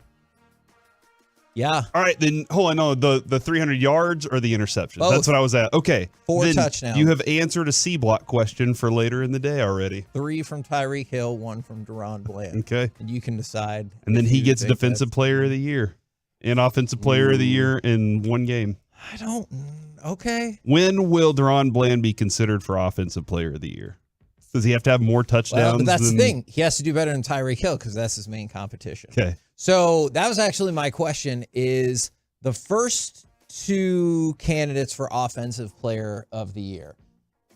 Yeah. All right, then hold on. No, the 300 yards or the interception? Both. That's what I was at. Okay. 4 then touchdowns. You have answered a C block question for later in the day already. 3 from Tyreek Hill, 1 from Deron Bland. Okay. And you can decide. And then he you gets think Defensive Player of the Year and Offensive Player of the Year in one game. I don't. Okay. When will Deron Bland be considered for Offensive Player of the Year? Does he have to have more touchdowns? Well, but that's the thing. He has to do better than Tyreek Hill because that's his main competition. Okay. So that was actually my question is the first 2 candidates for Offensive Player of the Year,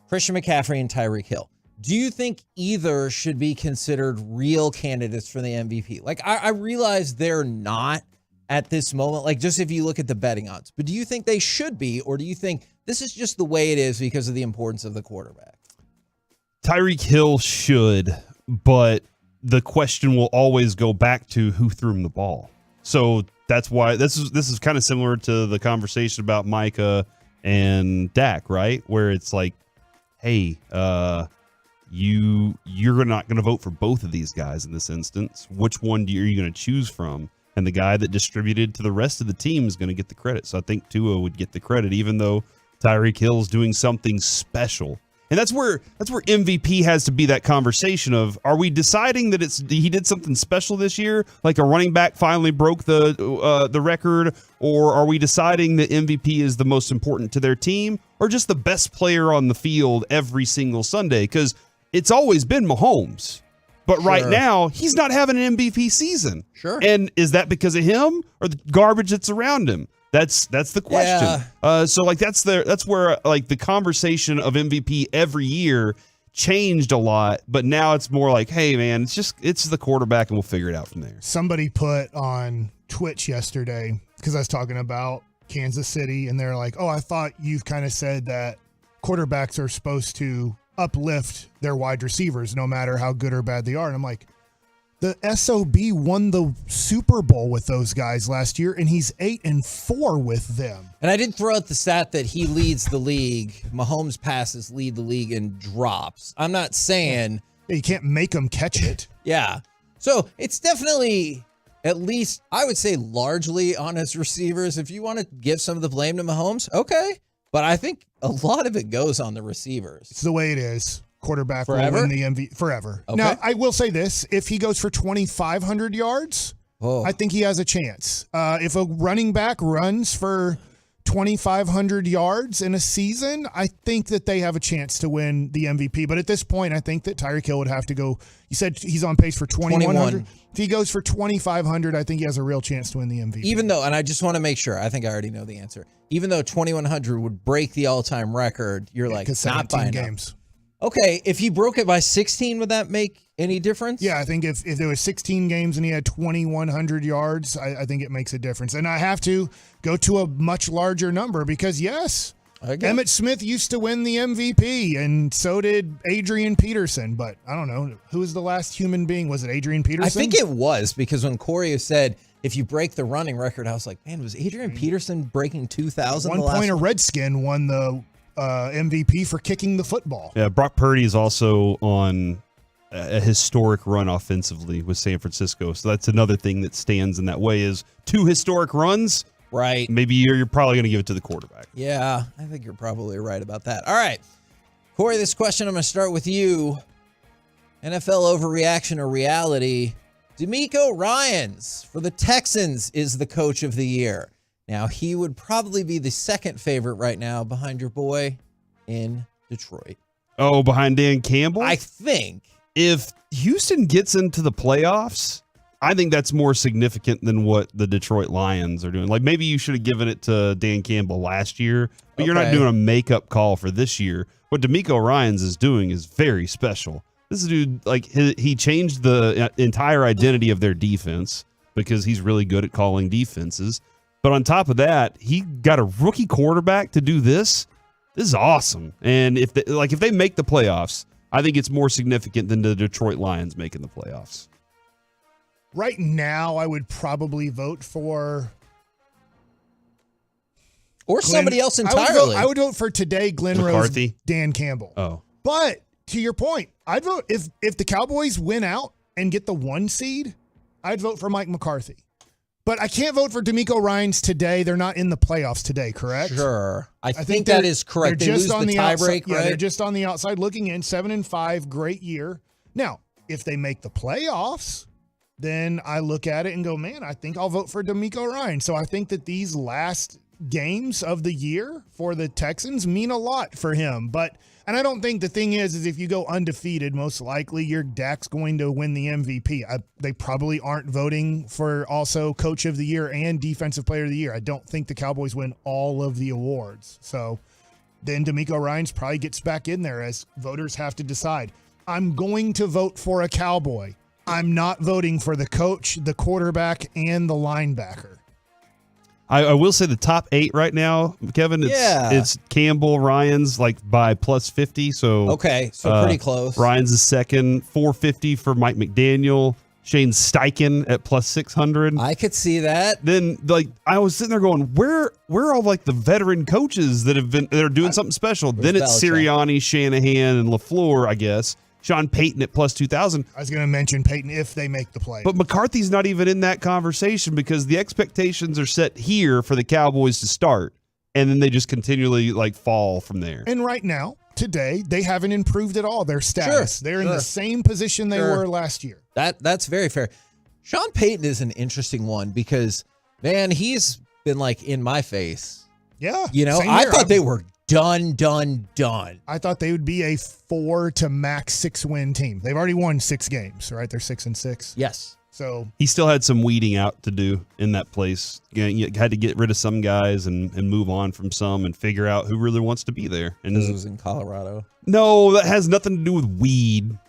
Christian McCaffrey and Tyreek Hill. Do you think either should be considered real candidates for the MVP? Like, I realize they're not at this moment, like just if you look at the betting odds, but do you think they should be, or do you think this is just the way it is because of the importance of the quarterback? Tyreek Hill should, but the question will always go back to who threw him the ball. So that's why this is kind of similar to the conversation about Micah and Dak, right? Where it's like, hey, you're not going to vote for both of these guys in this instance. Which one are you going to choose from? And the guy that distributed to the rest of the team is going to get the credit. So I think Tua would get the credit, even though Tyreek Hill's doing something special. And that's where MVP has to be that conversation of, are we deciding that he did something special this year, like a running back finally broke the record, or are we deciding that MVP is the most important to their team, or just the best player on the field every single Sunday? Because it's always been Mahomes. But right now, he's not having an MVP season. Sure. And is that because of him or the garbage that's around him? That's the question. Yeah. So like that's where like the conversation of MVP every year changed a lot, but now it's more like, hey man, it's the quarterback and we'll figure it out from there. Somebody put on Twitch yesterday, because I was talking about Kansas City, and they're like, oh, I thought you've kind of said that quarterbacks are supposed to uplift their wide receivers no matter how good or bad they are. And I'm like, the SOB won the Super Bowl with those guys last year, and he's 8-4 with them. And I did throw out the stat that he leads the league. Mahomes' passes lead the league in drops. I'm not saying... Yeah, you can't make them catch it. Yeah. So it's definitely, at least, I would say largely on his receivers. If you want to give some of the blame to Mahomes, okay. But I think a lot of it goes on the receivers. It's the way it is. Quarterback Forever? will win the MVP forever. Okay. Now, I will say this. If he goes for 2,500 yards, I think he has a chance. If a running back runs for 2,500 yards in a season, I think that they have a chance to win the MVP. But at this point, I think that Tyreek Hill would have to go. You said he's on pace for 2,100. If he goes for 2,500, I think he has a real chance to win the MVP. Even though, and I just want to make sure, I think I already know the answer. Even though 2,100 would break the all-time record, you're like, not buying games. Okay, if he broke it by 16, would that make any difference? Yeah, I think if there was 16 games and he had 2,100 yards, I think it makes a difference. And I have to go to a much larger number because, yes, Emmitt Smith used to win the MVP, and so did Adrian Peterson. But I don't know. Who was the last human being? Was it Adrian Peterson? I think it was, because when Corey said if you break the running record, I was like, man, was Adrian Peterson breaking 2,000? One point a Redskin won the MVP for kicking the football. Yeah, Brock Purdy is also on a historic run offensively with San Francisco. So that's another thing that stands in that way is 2 historic runs. Right. Maybe you're probably going to give it to the quarterback. Yeah, I think you're probably right about that. All right. Corey, this question, I'm going to start with you. NFL overreaction or reality? DeMeco Ryans for the Texans is the coach of the year. Now, he would probably be the second favorite right now behind your boy in Detroit. Oh, behind Dan Campbell? I think. If Houston gets into the playoffs, I think that's more significant than what the Detroit Lions are doing. Like, maybe you should have given it to Dan Campbell last year, but you're not doing a makeup call for this year. What DeMeco Ryans is doing is very special. This dude, like, he changed the entire identity of their defense because he's really good at calling defenses. But on top of that, he got a rookie quarterback to do this. This is awesome. And if they make the playoffs, I think it's more significant than the Detroit Lions making the playoffs. Right now, I would probably vote for... Or somebody else entirely. I would vote for today, Glenn McCarthy? Rose, Dan Campbell. Oh. But to your point, I'd vote if the Cowboys win out and get the 1 seed, I'd vote for Mike McCarthy. But I can't vote for DeMeco Ryans today. They're not in the playoffs today, correct? Sure. I think that is correct. They lose the tiebreak, right? They're just on the outside looking in. 7-5, great year. Now, if they make the playoffs, then I look at it and go, man, I think I'll vote for DeMeco Ryans. So I think that these last games of the year for the Texans mean a lot for him. And I don't think the thing is if you go undefeated, most likely your Dak's going to win the MVP. They probably aren't voting for also Coach of the Year and Defensive Player of the Year. I don't think the Cowboys win all of the awards. So then DeMeco Ryans probably gets back in there as voters have to decide. I'm going to vote for a Cowboy. I'm not voting for the coach, the quarterback, and the linebacker. I will say the top 8 right now, Kevin, it's Campbell, Ryans, like by plus 50. So pretty close. Ryans is second, 450 for Mike McDaniel, Shane Steichen at plus 600. I could see that. Then I was sitting there going, where are all like the veteran coaches that are doing something special? Then it's Sirianni, Shanahan, and LaFleur, I guess. Sean Payton at plus 2,000. I was going to mention Payton if they make the play. But McCarthy's not even in that conversation because the expectations are set here for the Cowboys to start, and then they just continually fall from there. And right now, today, they haven't improved at all their status. Sure, They're in the same position they were last year. That's very fair. Sean Payton is an interesting one because, man, he's been in my face. Yeah. I thought they were done. I thought they would be a 4 to max 6 win team. They've already won 6 games, right? They're 6-6. Yes. So he still had some weeding out to do in that place. You had to get rid of some guys and move on from some and figure out who really wants to be there. And this was in Colorado. No, that has nothing to do with weed.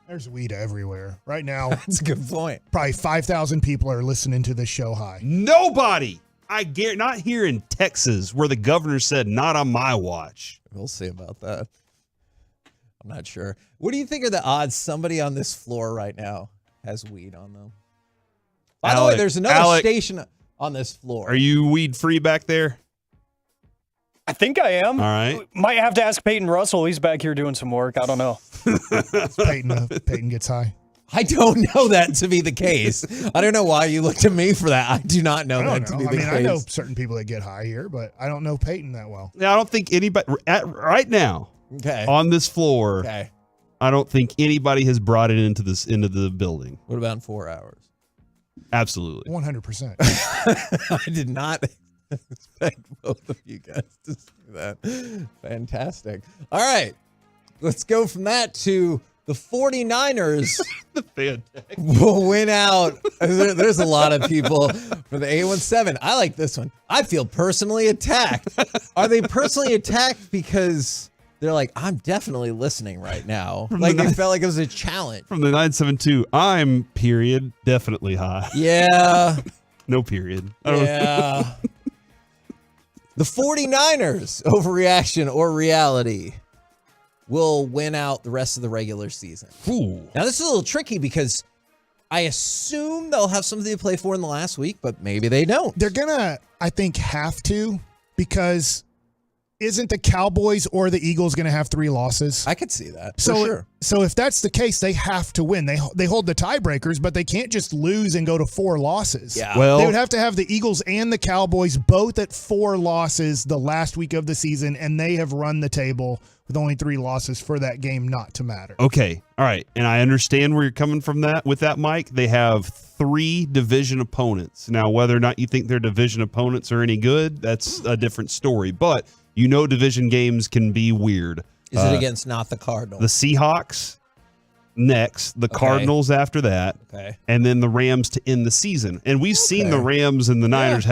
There's weed everywhere right now. That's a good point. Probably 5,000 people are listening to this show high. Nobody. I guarantee, not here in Texas, where the governor said, not on my watch. We'll see about that. I'm not sure. What do you think are the odds somebody on this floor right now has weed on them? By the way, there's another station on this floor. Are you weed free back there? I think I am. All right. Might have to ask Peyton Russell. He's back here doing some work. I don't know. Peyton gets high. I don't know that to be the case. I don't know why you looked at me for that. I do not know that to be the case. I know certain people that get high here, but I don't know Peyton that well. Yeah, I don't think anybody right now on this floor. I don't think anybody has brought it into the building. What about in 4 hours? Absolutely. 100%. I did not expect both of you guys to say that. Fantastic. All right. Let's go from that to the 49ers will win out. There's a lot of people for the 817. I like this one. I feel personally attacked. Are they personally attacked because they're like, I'm definitely listening right now? Like they felt like it was a challenge. From the 972, I'm definitely high. Yeah. No period. Yeah. The 49ers, overreaction or reality, will win out the rest of the regular season. Ooh. Now, this is a little tricky because I assume they'll have something to play for in the last week, but maybe they don't. They're going to, I think, have to, because isn't the Cowboys or the Eagles going to have 3 losses? I could see that, so, for sure. So if that's the case, they have to win. They hold the tiebreakers, but they can't just lose and go to 4 losses. Yeah. Well, they would have to have the Eagles and the Cowboys both at 4 losses the last week of the season, and they have run the table with only 3 losses for that game not to matter. Okay. All right. And I understand where you're coming from with that, Mike. They have 3 division opponents. Now, whether or not you think their division opponents are any good, that's a different story. But division games can be weird. Is it against not the Cardinals? The Seahawks next, the Cardinals after that, and then the Rams to end the season. And we've seen the Rams and the Niners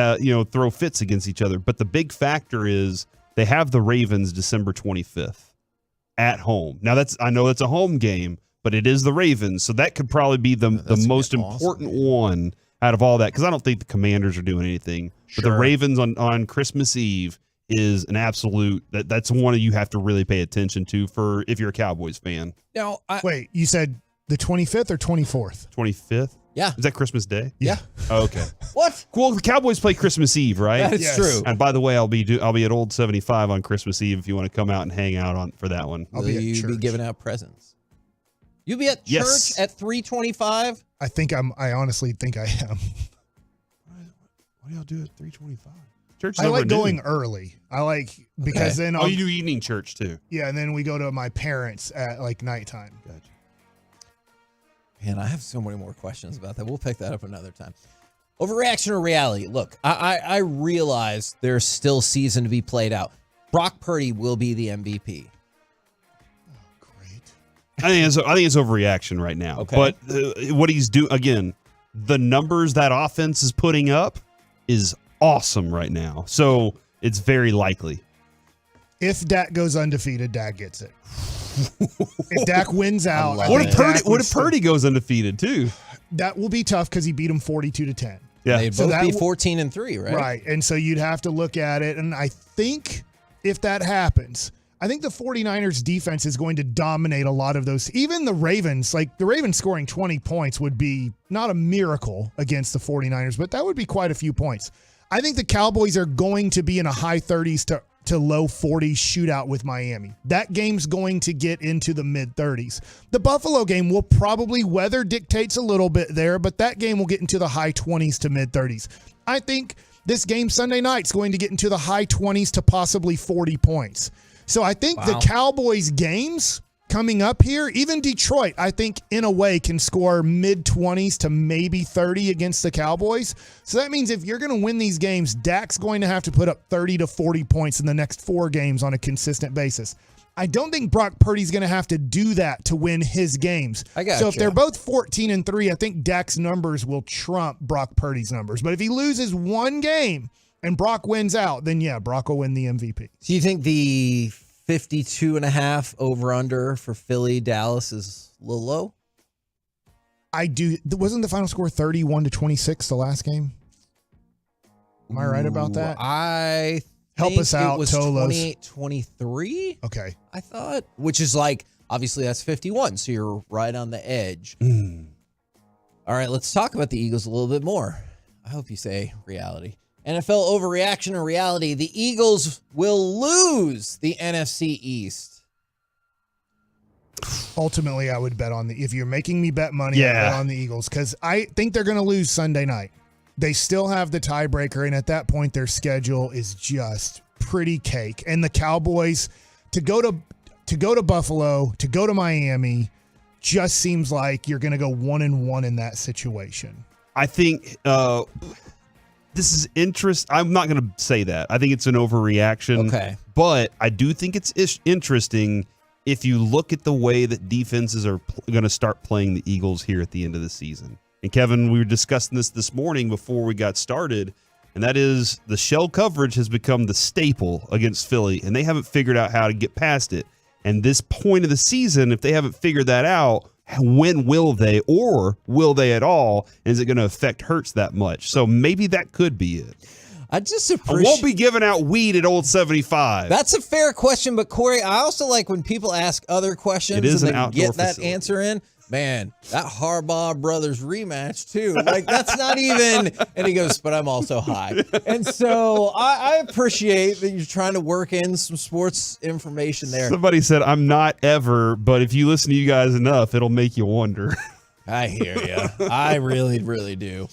throw fits against each other. But the big factor is they have the Ravens December 25th at home. Now I know that's a home game, but it is the Ravens, so that could probably be the most important one out of all that, because I don't think the Commanders are doing anything. But the Ravens on Christmas Eve is an absolute that's one you have to really pay attention to for if you're a Cowboys fan. Now, wait, you said the 25th or 24th? 25th? Yeah. Is that Christmas Day? Yeah. Oh, okay. What? Well, the Cowboys play Christmas Eve, right? That is true. And by the way, I'll be at Old 75 on Christmas Eve if you want to come out and hang out for that one. Will you be giving out presents? You'll be at church at 3:25? I honestly think I am. What do y'all do at 3:25? I like going early. Because then you do evening church too. Yeah, and then we go to my parents at nighttime. Gotcha. Man, I have so many more questions about that. We'll pick that up another time. Overreaction or reality? Look, I realize there's still season to be played out. Brock Purdy will be the MVP. I think it's overreaction right now. Okay. But what he's doing, again, the numbers that offense is putting up is awesome right now. So it's very likely. If Dak goes undefeated, Dak gets it. If Dak wins out, What if Purdy goes undefeated too? That will be tough because he beat him 42-10. Yeah, they'd both be 14-3, right? Right, and so you'd have to look at it, and I think if that happens, I think the 49ers defense is going to dominate a lot of those. Even the Ravens, the Ravens scoring 20 points would be not a miracle against the 49ers, but that would be quite a few points. I think the Cowboys are going to be in a high 30s to low 40s shootout with Miami. That game's going to get into the mid 30s. The Buffalo game will probably, weather dictates a little bit there, but that game will get into the high 20s to mid 30s. I think this game Sunday night's going to get into the high 20s to possibly 40 points. So I think the Cowboys games coming up here, even Detroit, I think in a way can score mid 20s to maybe 30 against the Cowboys. So that means if you're going to win these games, Dak's going to have to put up 30 to 40 points in the next 4 games on a consistent basis. I don't think Brock Purdy's going to have to do that to win his games. So if they're both 14-3, I think Dak's numbers will trump Brock Purdy's numbers. But if he loses one game and Brock wins out, then yeah, Brock will win the MVP. So you think the 52.5 over-under for Philly, Dallas is a little low? I do. Wasn't the final score 31-26 the last game? Am I right about that? I Help think us out, it was Tolos. 28-23. Okay. I thought, which is obviously that's 51, so you're right on the edge. All right, let's talk about the Eagles a little bit more. I hope you say reality. NFL overreaction or reality, the Eagles will lose the NFC East. Ultimately, I would bet on if you're making me bet money, I'd bet on the Eagles because I think they're going to lose Sunday night. They still have the tiebreaker, and at that point, their schedule is just pretty cake. And the Cowboys, to go to Buffalo, to go to Miami, just seems like you're going to go 1-1 in that situation. I think this is interest. I'm not going to say that. I think it's an overreaction. Okay. But I do think it's interesting if you look at the way that defenses are going to start playing the Eagles here at the end of the season. And Kevin, we were discussing this morning before we got started, and that is the shell coverage has become the staple against Philly, and they haven't figured out how to get past it. And this point of the season, if they haven't figured that out, when will they, or will they at all? And is it going to affect Hurts that much? So maybe that could be it. I just I won't be giving out weed at Old 75. That's a fair question, but Corey, I also like when people ask other questions It is and an then outdoor get that facility. answer in. man, that Harbaugh brothers rematch too. Like, that's not even. And he goes, but I'm also high. And so I appreciate that you're trying to work in some sports information there. Somebody said, I'm not ever, but if you listen to you guys enough, it'll make you wonder. I hear you. I really, really do.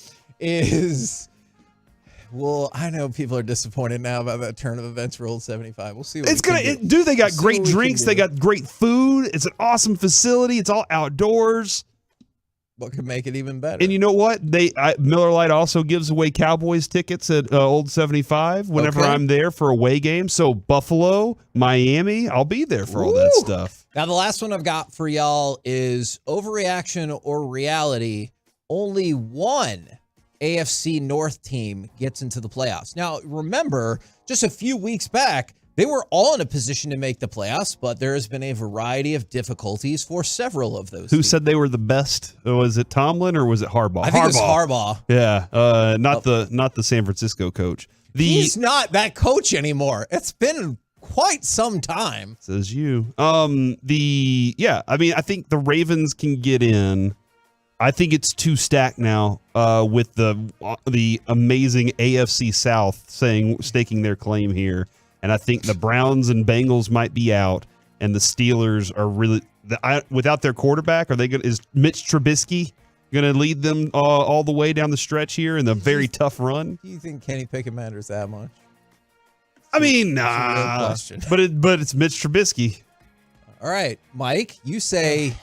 Well, I know people are disappointed now about that turn of events for Old 75. We'll see what Dude, they got great drinks. They got great food. It's an awesome facility. It's all outdoors. What could make it even better? And you know what? Miller Lite also gives away Cowboys tickets at Old 75 whenever I'm there for away games. So Buffalo, Miami, I'll be there for all that stuff. Now, the last one I've got for y'all is overreaction or reality. Only one AFC North team gets into the playoffs. Now, remember, just a few weeks back, they were all in a position to make the playoffs, but there has been a variety of difficulties for several of those. Who said they were the best? Was it Tomlin or was it Harbaugh? I think it was Harbaugh. Yeah, not the San Francisco coach. He's not that coach anymore. It's been quite some time. Says you. I mean, I think the Ravens can get in. I think it's too stacked now with the amazing AFC South staking their claim here. And I think the Browns and Bengals might be out, and the Steelers are really without their quarterback. Is Mitch Trubisky going to lead them all the way down the stretch here in the very tough run? Do you think Kenny Pickett matters that much? I mean, nah, but it's Mitch Trubisky. All right, Mike, you say.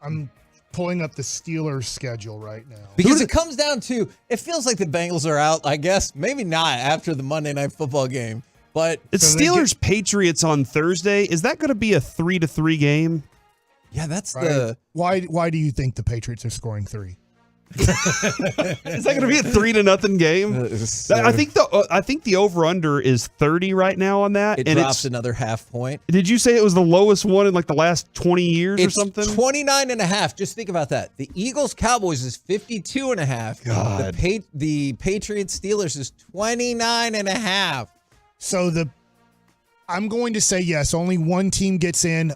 I'm pulling up the Steelers schedule right now. Because it comes down to, it feels like the Bengals are out, I guess. Maybe not after the Monday Night Football game. But it's Steelers Patriots on Thursday. Is that going to be a 3-3 game? Yeah, that's Why do you think the Patriots are scoring 3? Is that going to be a 3-0 game? I think the over/under is 30 right now on that. It drops another half point. Did you say it was the lowest one in like the last 20 years or something? 29.5. Just think about that. The Eagles Cowboys is 52.5. God. The Patriots Steelers is 29.5. So I'm going to say yes, only one team gets in,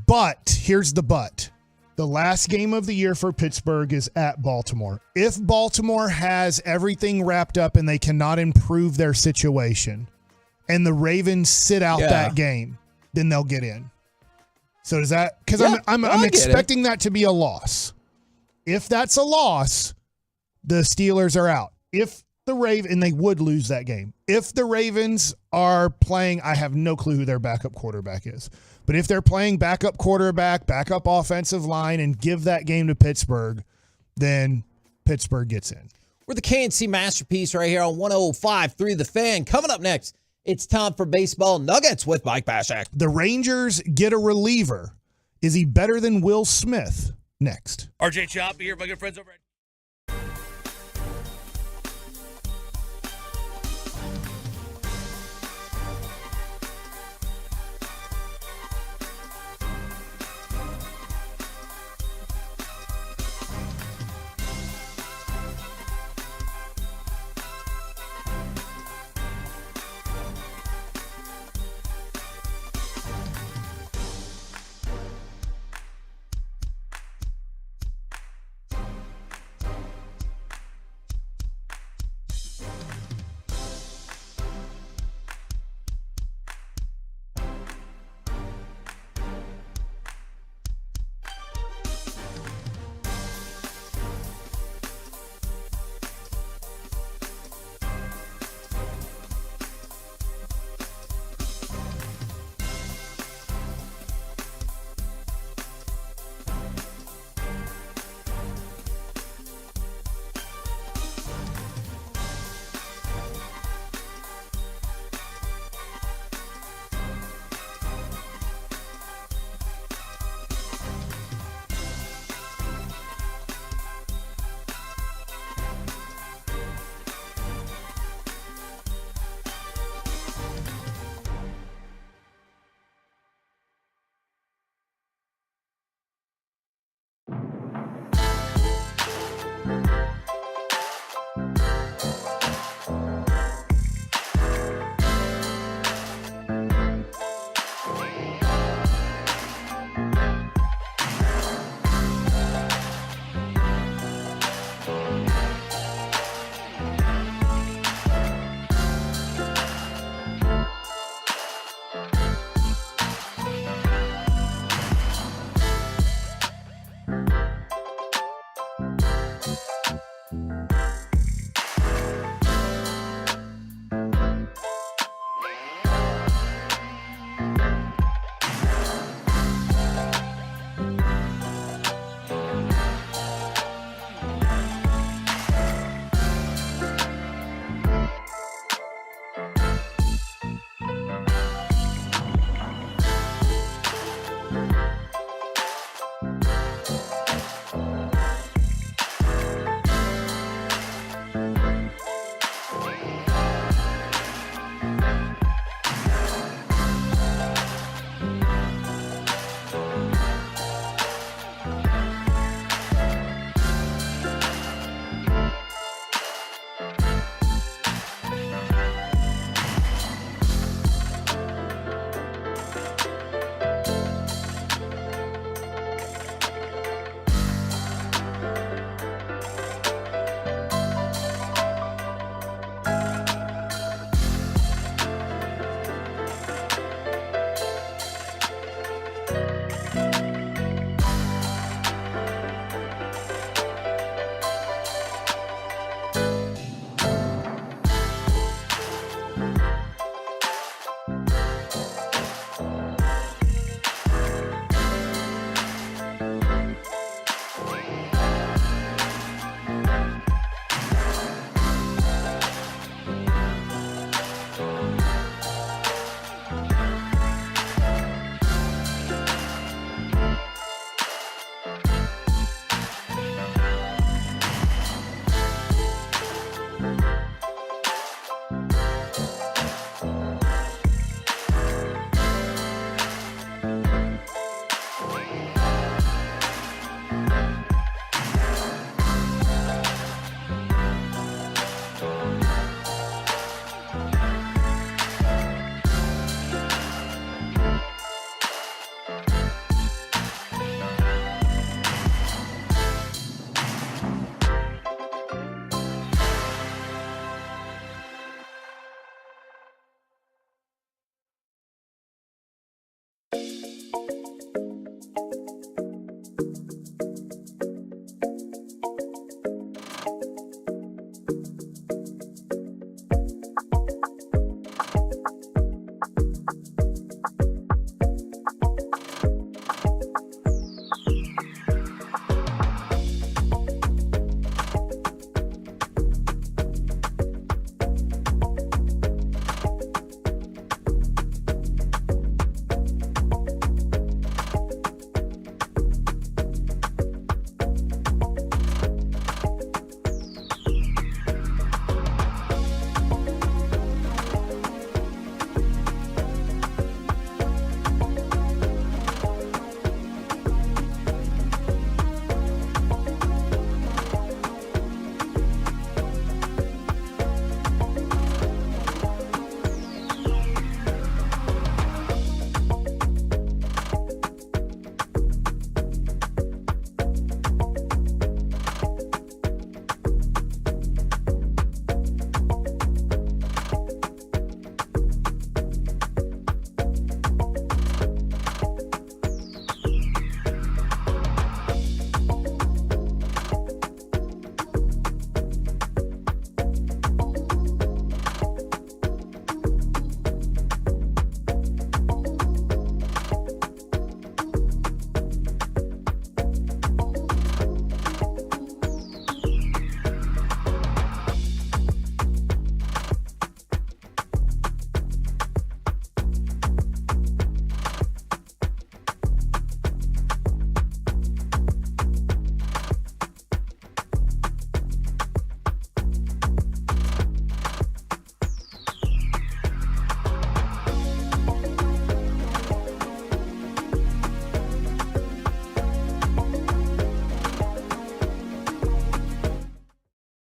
but here's the but. The last game of the year for Pittsburgh is at Baltimore. If Baltimore has everything wrapped up and they cannot improve their situation, and the Ravens sit out that game, then they'll get in. So does that? Because I'm expecting that to be a loss. If that's a loss, the Steelers are out. If the and they would lose that game. If the Ravens are playing, I have no clue who their backup quarterback is. But if they're playing backup quarterback, backup offensive line, and give that game to Pittsburgh, then Pittsburgh gets in. We're the KNC Masterpiece right here on 105.3 The Fan. Coming up next, it's time for Baseball Nuggets with Mike Bashak. The Rangers get a reliever. Is he better than Will Smith? Next. RJ Chop here, my good friends over at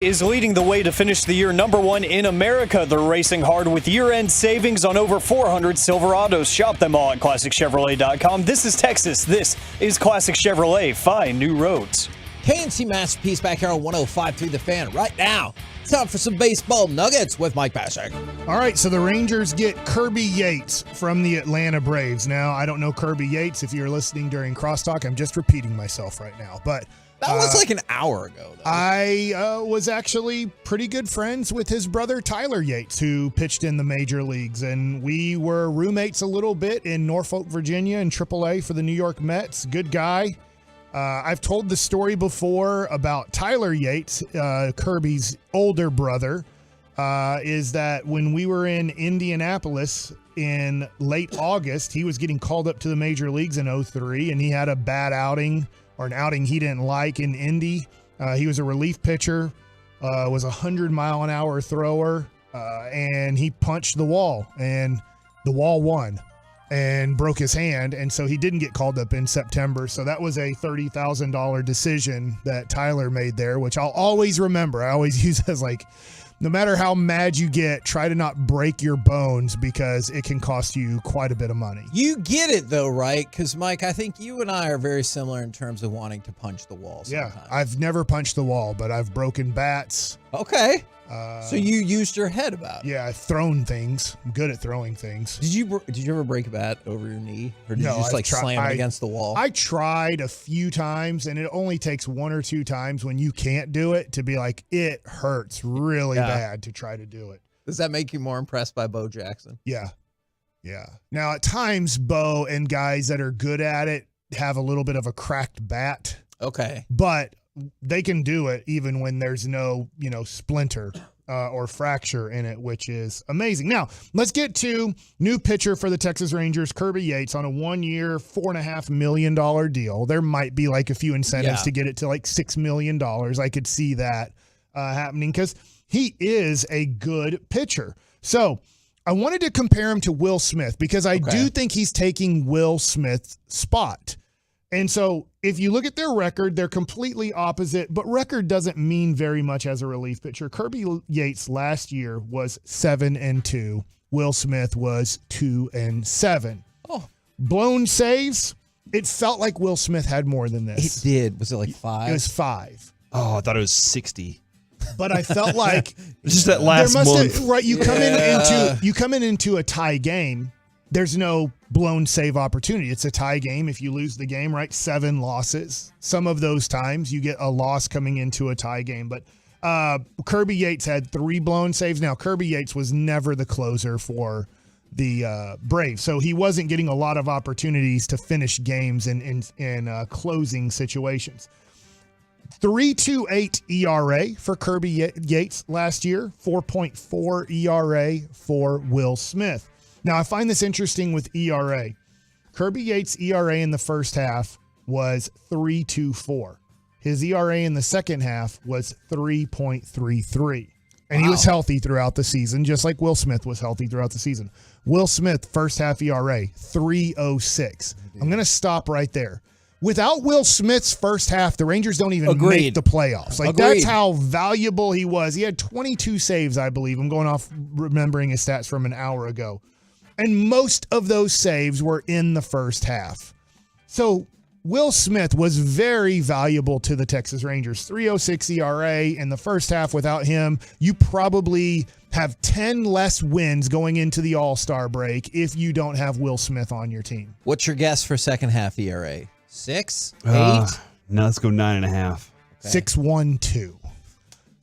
is leading the way to finish the year #1 in America. They're racing hard with year-end savings on over 400 Silverados. Shop them all at ClassicChevrolet.com. This is Texas. This is Classic Chevrolet. Find new roads. KNC Masterpiece back here on 105.3 The Fan right now. Time for some baseball nuggets with Mike Parsons. All right, so the Rangers get Kirby Yates from the Atlanta Braves. Now, I don't know Kirby Yates. If you're listening during Crosstalk, I'm just repeating myself right now. But that was like an hour ago, though. I was actually pretty good friends with his brother, Tyler Yates, who pitched in the major leagues. And we were roommates a little bit in Norfolk, Virginia in AAA for the New York Mets. Good guy. I've told the story before about Tyler Yates, Kirby's older brother, is that when we were in Indianapolis in late August, he was getting called up to the major leagues in 2003, and he had a bad outing, or an outing he didn't like in Indy. He was a relief pitcher, was a 100-mile-an-hour thrower, and he punched the wall, and the wall won and broke his hand, and so he didn't get called up in September. So that was a $30,000 decision that Tyler made there, which I'll always remember. I always use as like, no matter how mad you get, try to not break your bones because it can cost you quite a bit of money. You get it, though, right? Because, Mike, I think you and I are very similar in terms of wanting to punch the wall sometimes. Yeah, I've never punched the wall, but I've broken bats. Okay. So you used your head about it. Yeah, I've thrown things. I'm good at throwing things. Did you ever break a bat over your knee? Or did you just slam it against the wall? I tried a few times, and it only takes one or two times when you can't do it to be like, it hurts really bad to try to do it. Does that make you more impressed by Bo Jackson? Yeah. Yeah. Now, at times, Bo and guys that are good at it have a little bit of a cracked bat. Okay. But they can do it even when there's no, splinter or fracture in it, which is amazing. Now, let's get to new pitcher for the Texas Rangers, Kirby Yates, on a 1-year, $4.5 million deal. There might be like a few incentives to get it to like $6 million. I could see that happening because he is a good pitcher. So I wanted to compare him to Will Smith because I do think he's taking Will Smith's spot. And so if you look at their record, they're completely opposite, but record doesn't mean very much as a relief pitcher. Kirby Yates last year was 7-2. Will Smith was 2-7. Oh. Blown saves, it felt like Will Smith had more than this. It did. Was it like 5? It was 5. Oh, I thought it was 60. But I felt like just that last month. Right, you come into a tie game. There's no blown save opportunity. It's a tie game. If you lose the game, right, 7 losses. Some of those times you get a loss coming into a tie game. But Kirby Yates had 3 blown saves. Now, Kirby Yates was never the closer for the Braves, so he wasn't getting a lot of opportunities to finish games in closing situations. 3.28 ERA for Kirby Yates last year, 4.4 ERA for Will Smith. Now, I find this interesting with ERA. Kirby Yates' ERA in the first half was 3.24. His ERA in the second half was 3.33. And he was healthy throughout the season, just like Will Smith was healthy throughout the season. Will Smith, first half ERA, 3.06. I'm going to stop right there. Without Will Smith's first half, the Rangers don't even make the playoffs. That's how valuable he was. He had 22 saves, I believe. I'm going off remembering his stats from an hour ago. And most of those saves were in the first half. So Will Smith was very valuable to the Texas Rangers. 3.06 ERA in the first half. Without him, you probably have 10 less wins going into the All-Star break if you don't have Will Smith on your team. What's your guess for second half ERA? 6? 8? No, let's go 9.5. 6.12.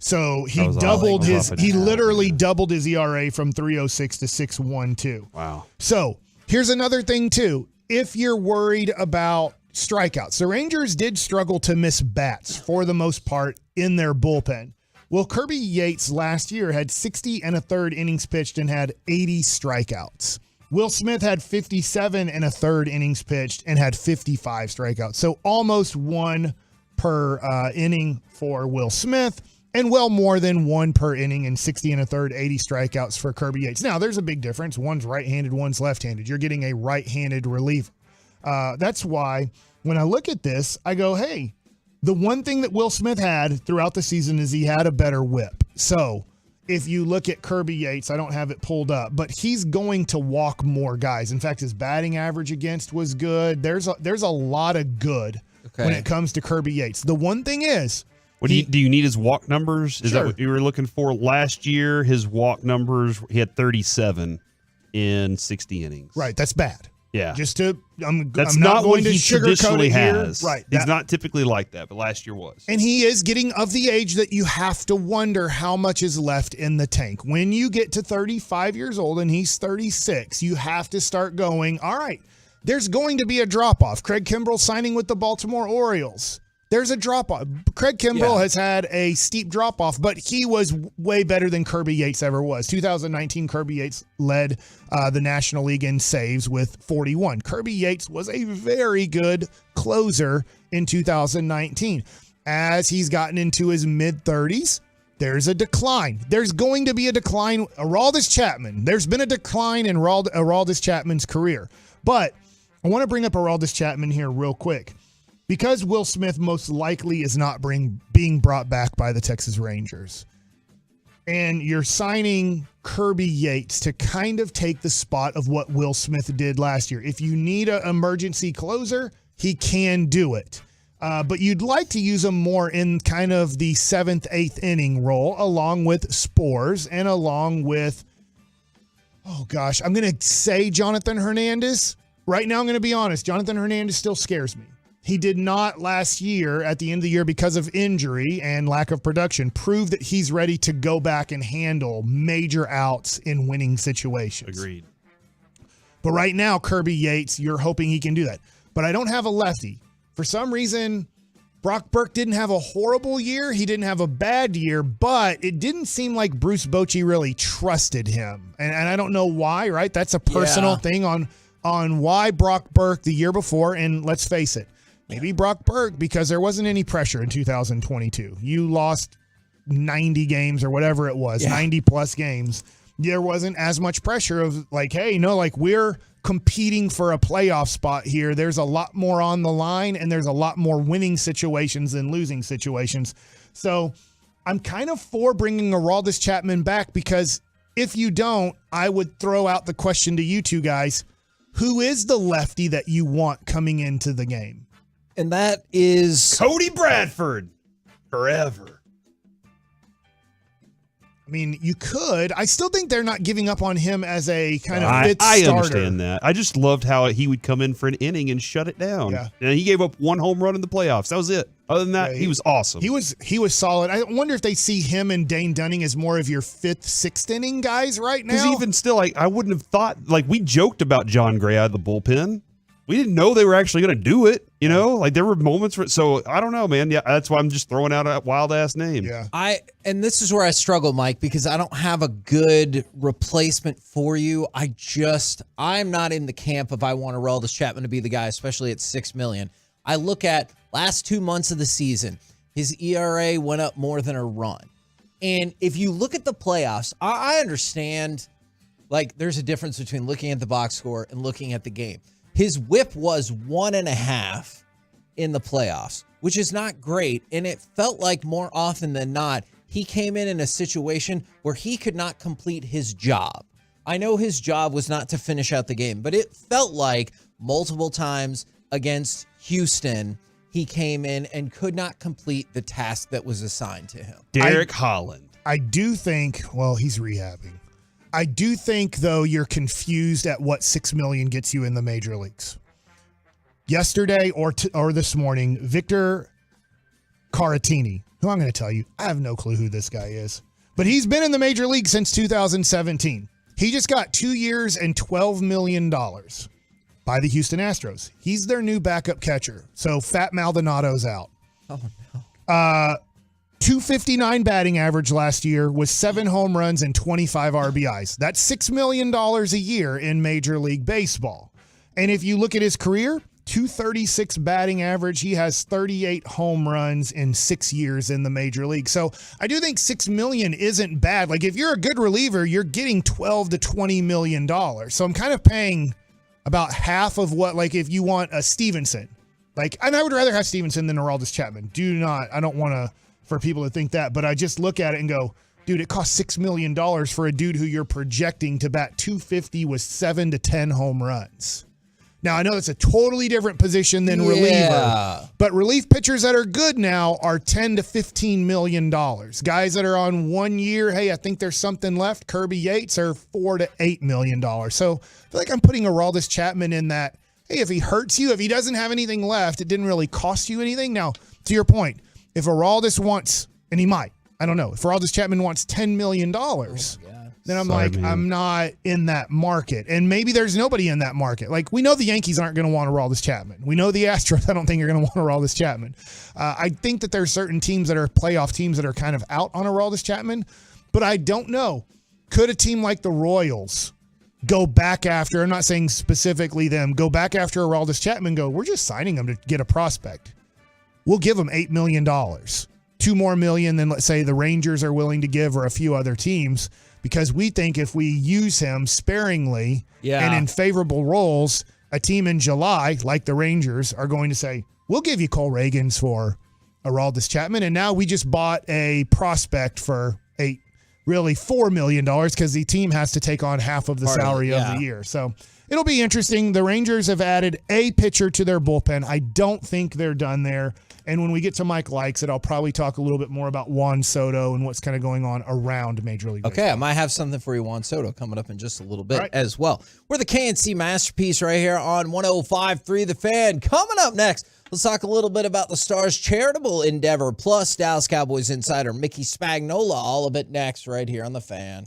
So he doubled he literally doubled his ERA from 3.06 to 6.12. Wow. So here's another thing too. If you're worried about strikeouts, the Rangers did struggle to miss bats for the most part in their bullpen. Well, Kirby Yates last year had 60 1/3 innings pitched and had 80 strikeouts. Will Smith had 57 1/3 innings pitched and had 55 strikeouts. So almost 1 per inning for Will Smith. And well more than 1 per inning and 60 1/3, 80 strikeouts for Kirby Yates. Now, there's a big difference. One's right-handed, one's left-handed. You're getting a right-handed reliever. That's why when I look at this, I go, hey, The one thing that Will Smith had throughout the season is he had a better whip. So if you look at Kirby Yates, I don't have it pulled up, but he's going to walk more guys. In fact, his batting average against was good. There's a lot of good when it comes to Kirby Yates. The one thing is, do you need his walk numbers? Is Sure. that what you were looking for? Last year, his walk numbers, he had 37 in 60 innings. right, that's bad. Yeah. That's I'm That's not not going what to he sugarcoat traditionally it here. has. Right. He's not typically like that, but last year was. And he is getting of the age that you have to wonder how much is left in the tank. When you get to 35 years old and he's 36, you have to start going, all right, there's going to be a drop-off. Craig Kimbrell signing with the Baltimore Orioles. There's a drop-off. Craig Kimbrell has had a steep drop-off, but he was way better than Kirby Yates ever was. 2019, Kirby Yates led the National League in saves with 41. Kirby Yates was a very good closer in 2019. As he's gotten into his mid-30s, there's a decline. There's going to be a decline. Aroldis Chapman. There's been a decline in Aroldis Chapman's career. But I want to bring up Aroldis Chapman here real quick. Because Will Smith most likely is not being brought back by the Texas Rangers, and you're signing Kirby Yates to kind of take the spot of what Will Smith did last year. If you need an emergency closer, he can do it. But you'd like to use him more in kind of the 7th, 8th inning role, along with Spores and along with, I'm going to say Jonathan Hernandez. Right now, I'm going to be honest. Jonathan Hernandez still scares me. He did not last year at the end of the year because of injury and lack of production prove that he's ready to go back and handle major outs in winning situations. Agreed. But right now, Kirby Yates, you're hoping he can do that. But I don't have a lefty. For some reason, Brock Burke didn't have a horrible year. He didn't have a bad year, but it didn't seem like Bruce Bochy really trusted him. And I don't know why, right? That's a personal thing on why Brock Burke the year before. And let's face it, maybe Brock Burke, because there wasn't any pressure in 2022. You lost 90 games or whatever it was, 90 plus games. There wasn't as much pressure of like, hey, no, like we're competing for a playoff spot here. There's a lot more on the line and there's a lot more winning situations than losing situations. So I'm kind of for bringing Aroldis Chapman back because if you don't, I would throw out the question to you two guys. Who is the lefty that you want coming into the game? And that is Cody Bradford forever. I mean, you could. I still think they're not giving up on him as a kind of fifth I starter. understand that. I just loved how he would come in for an inning and shut it down. Yeah. And he gave up one home run in the playoffs. That was it. Other than that, he was awesome. He was solid. I wonder if they see him and Dane Dunning as more of your 5th, 6th inning guys right now. Because even still, like I wouldn't have thought. Like we joked about John Gray out of the bullpen. We didn't know they were actually going to do it. You know, like there were moments where. So I don't know, man. Yeah, that's why I'm just throwing out a wild ass name. Yeah. And this is where I struggle, Mike, because I don't have a good replacement for you. I'm not in the camp of I want Aroldis Chapman to be the guy, especially at $6 million. I look at last 2 months of the season, his ERA went up more than a run. And if you look at the playoffs, I understand like there's a difference between looking at the box score and looking at the game. His whip was 1.5 in the playoffs, which is not great. And it felt like more often than not, he came in a situation where he could not complete his job. I know his job was not to finish out the game, but it felt like multiple times against Houston, he came in and could not complete the task that was assigned to him. Derek Holland. I do think, well, he's rehabbing. I do think, though, you're confused at what $6 million gets you in the major leagues. Yesterday or this morning, Victor Caratini, who I'm going to tell you, I have no clue who this guy is, but he's been in the major league since 2017. He just got 2 years and $12 million by the Houston Astros. He's their new backup catcher. So Fat Maldonado's out. Oh, no. 259 batting average last year with 7 home runs and 25 RBIs. That's $6 million a year in Major League Baseball. And if you look at his career, 236 batting average. He has 38 home runs in 6 years in the major league. So I do think $6 million isn't bad. Like if you're a good reliever, you're getting $12 to $20 million. So I'm kind of paying about half of what, like if you want a Stevenson, And I would rather have Stevenson than Aroldis Chapman. I don't want to, for people to think that, but I just look at it and go, dude, it costs $6 million for a dude who you're projecting to bat 250 with 7 to 10 home runs. Now, I know that's a totally different position than reliever, but relief pitchers that are good now are $10 to $15 million. Guys that are on 1 year, hey, I think there's something left. Kirby Yates are $4 to $8 million. So I feel like I'm putting Aroldis Chapman in that, hey, if he hurts you, if he doesn't have anything left, it didn't really cost you anything. Now, to your point, if Aroldis wants, and he might, I don't know, if Aroldis Chapman wants $10 million, then I'm not in that market. And maybe there's nobody in that market. We know the Yankees aren't going to want Aroldis Chapman. We know the Astros, I don't think, are going to want Aroldis Chapman. I think that there's certain teams that are playoff teams that are kind of out on Aroldis Chapman, but I don't know. Could a team like the Royals go back after, I'm not saying specifically them, go back after Aroldis Chapman, go, we're just signing him to get a prospect. We'll give him $8 million. $2 more million than, let's say, the Rangers are willing to give or a few other teams, because we think if we use him sparingly and in favorable roles, a team in July, like the Rangers, are going to say, we'll give you Cole Reagans for Aroldis Chapman. And now we just bought a prospect for $4 million because the team has to take on half of the salary of the year. So it'll be interesting. The Rangers have added a pitcher to their bullpen. I don't think they're done there. And when we get to Mike Likes It, I'll probably talk a little bit more about Juan Soto and what's kind of going on around Major League Baseball. Okay, I might have something for you, Juan Soto, coming up in just a little bit as well. We're the KNC Masterpiece right here on 105.3 The Fan. Coming up next, let's talk a little bit about the Stars' charitable endeavor, plus Dallas Cowboys insider Mickey Spagnola. All of it next right here on The Fan.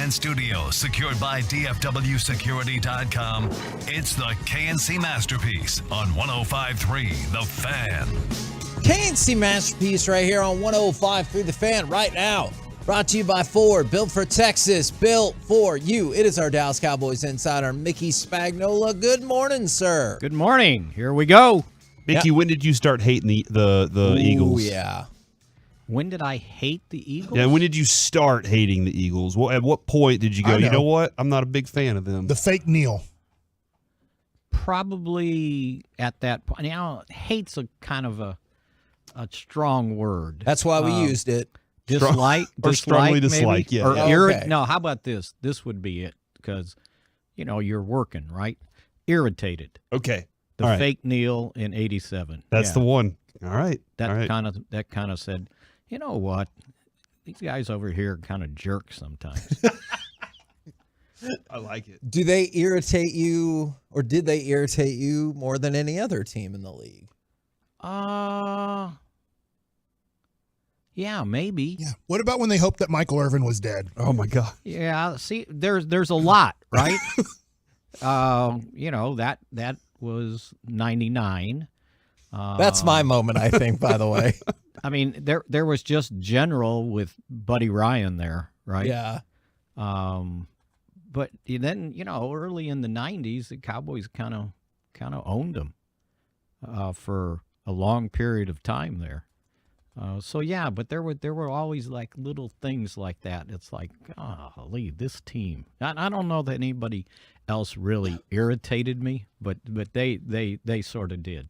ESPN studios, secured by DFWsecurity.com, it's the KNC Masterpiece on 105.3 The Fan. KNC Masterpiece right here on 105.3 The Fan right now. Brought to you by Ford, built for Texas, built for you. It is our Dallas Cowboys insider, Mickey Spagnola. Good morning, sir. Good morning. Here we go. Mickey, when did you start hating the Eagles? Yeah. When did I hate the Eagles? Yeah, when did you start hating the Eagles? Well, at what point did you go, you know what? I'm not a big fan of them. The fake Neil. Probably at that point. Now, hate's a kind of a strong word. That's why we used it. Dislike, or strongly dislike, maybe? yeah. Or Okay. No, how about this? This would be it, because, you're working, right? Irritated. Okay. The All right. fake Neil in 87. That's the one. All right. That All right. kind of said, you know what? These guys over here are kind of jerks sometimes. I like it. Do they irritate you, or did they irritate you more than any other team in the league? Yeah, maybe. Yeah. What about when they hoped that Michael Irvin was dead? Oh my God. Yeah. See, there's a lot, right? That was 99. That's my moment, I think, by the way. I mean, there was just general with Buddy Ryan there, right? Yeah. But then, early in the 90s, the Cowboys kind of owned them for a long period of time there. But there were always like little things like that. It's like, golly, this team. I don't know that anybody else really irritated me, but they sort of did.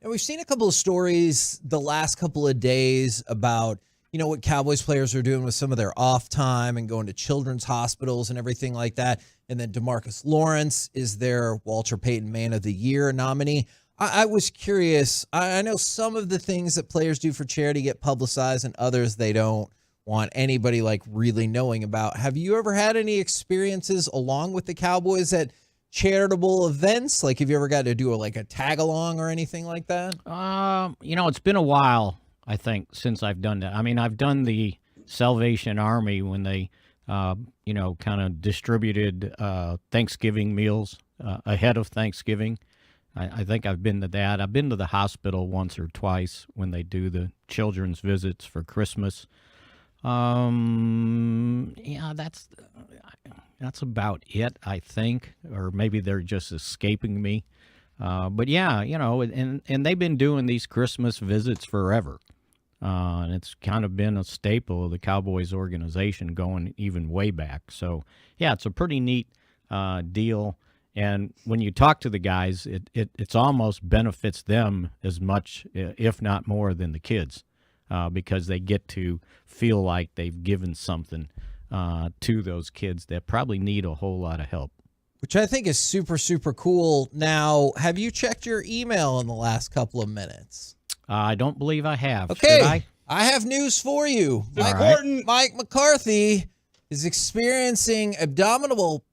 And we've seen a couple of stories the last couple of days about, what Cowboys players are doing with some of their off time and going to children's hospitals and everything like that. And then DeMarcus Lawrence is their Walter Payton Man of the Year nominee. I was curious. I know some of the things that players do for charity get publicized, and others they don't want anybody really knowing about. Have you ever had any experiences along with the Cowboys at charitable events? Have you ever got to do a tag along or anything like that? It's been a while, I think, since I've done that. I mean, I've done the Salvation Army when they, kind of distributed Thanksgiving meals ahead of Thanksgiving. I think I've been to that. I've been to the hospital once or twice when they do the children's visits for Christmas. That's about it, I think, or maybe they're just escaping me. But yeah, and they've been doing these Christmas visits forever. And it's kind of been a staple of the Cowboys organization going even way back. So yeah, it's a pretty neat deal. And when you talk to the guys, it's almost benefits them as much, if not more, than the kids, because they get to feel like they've given something to those kids that probably need a whole lot of help. Which I think is super, super cool. Now, have you checked your email in the last couple of minutes? I don't believe I have. Okay, Should I have news for you. Mike McCarthy is experiencing abdominal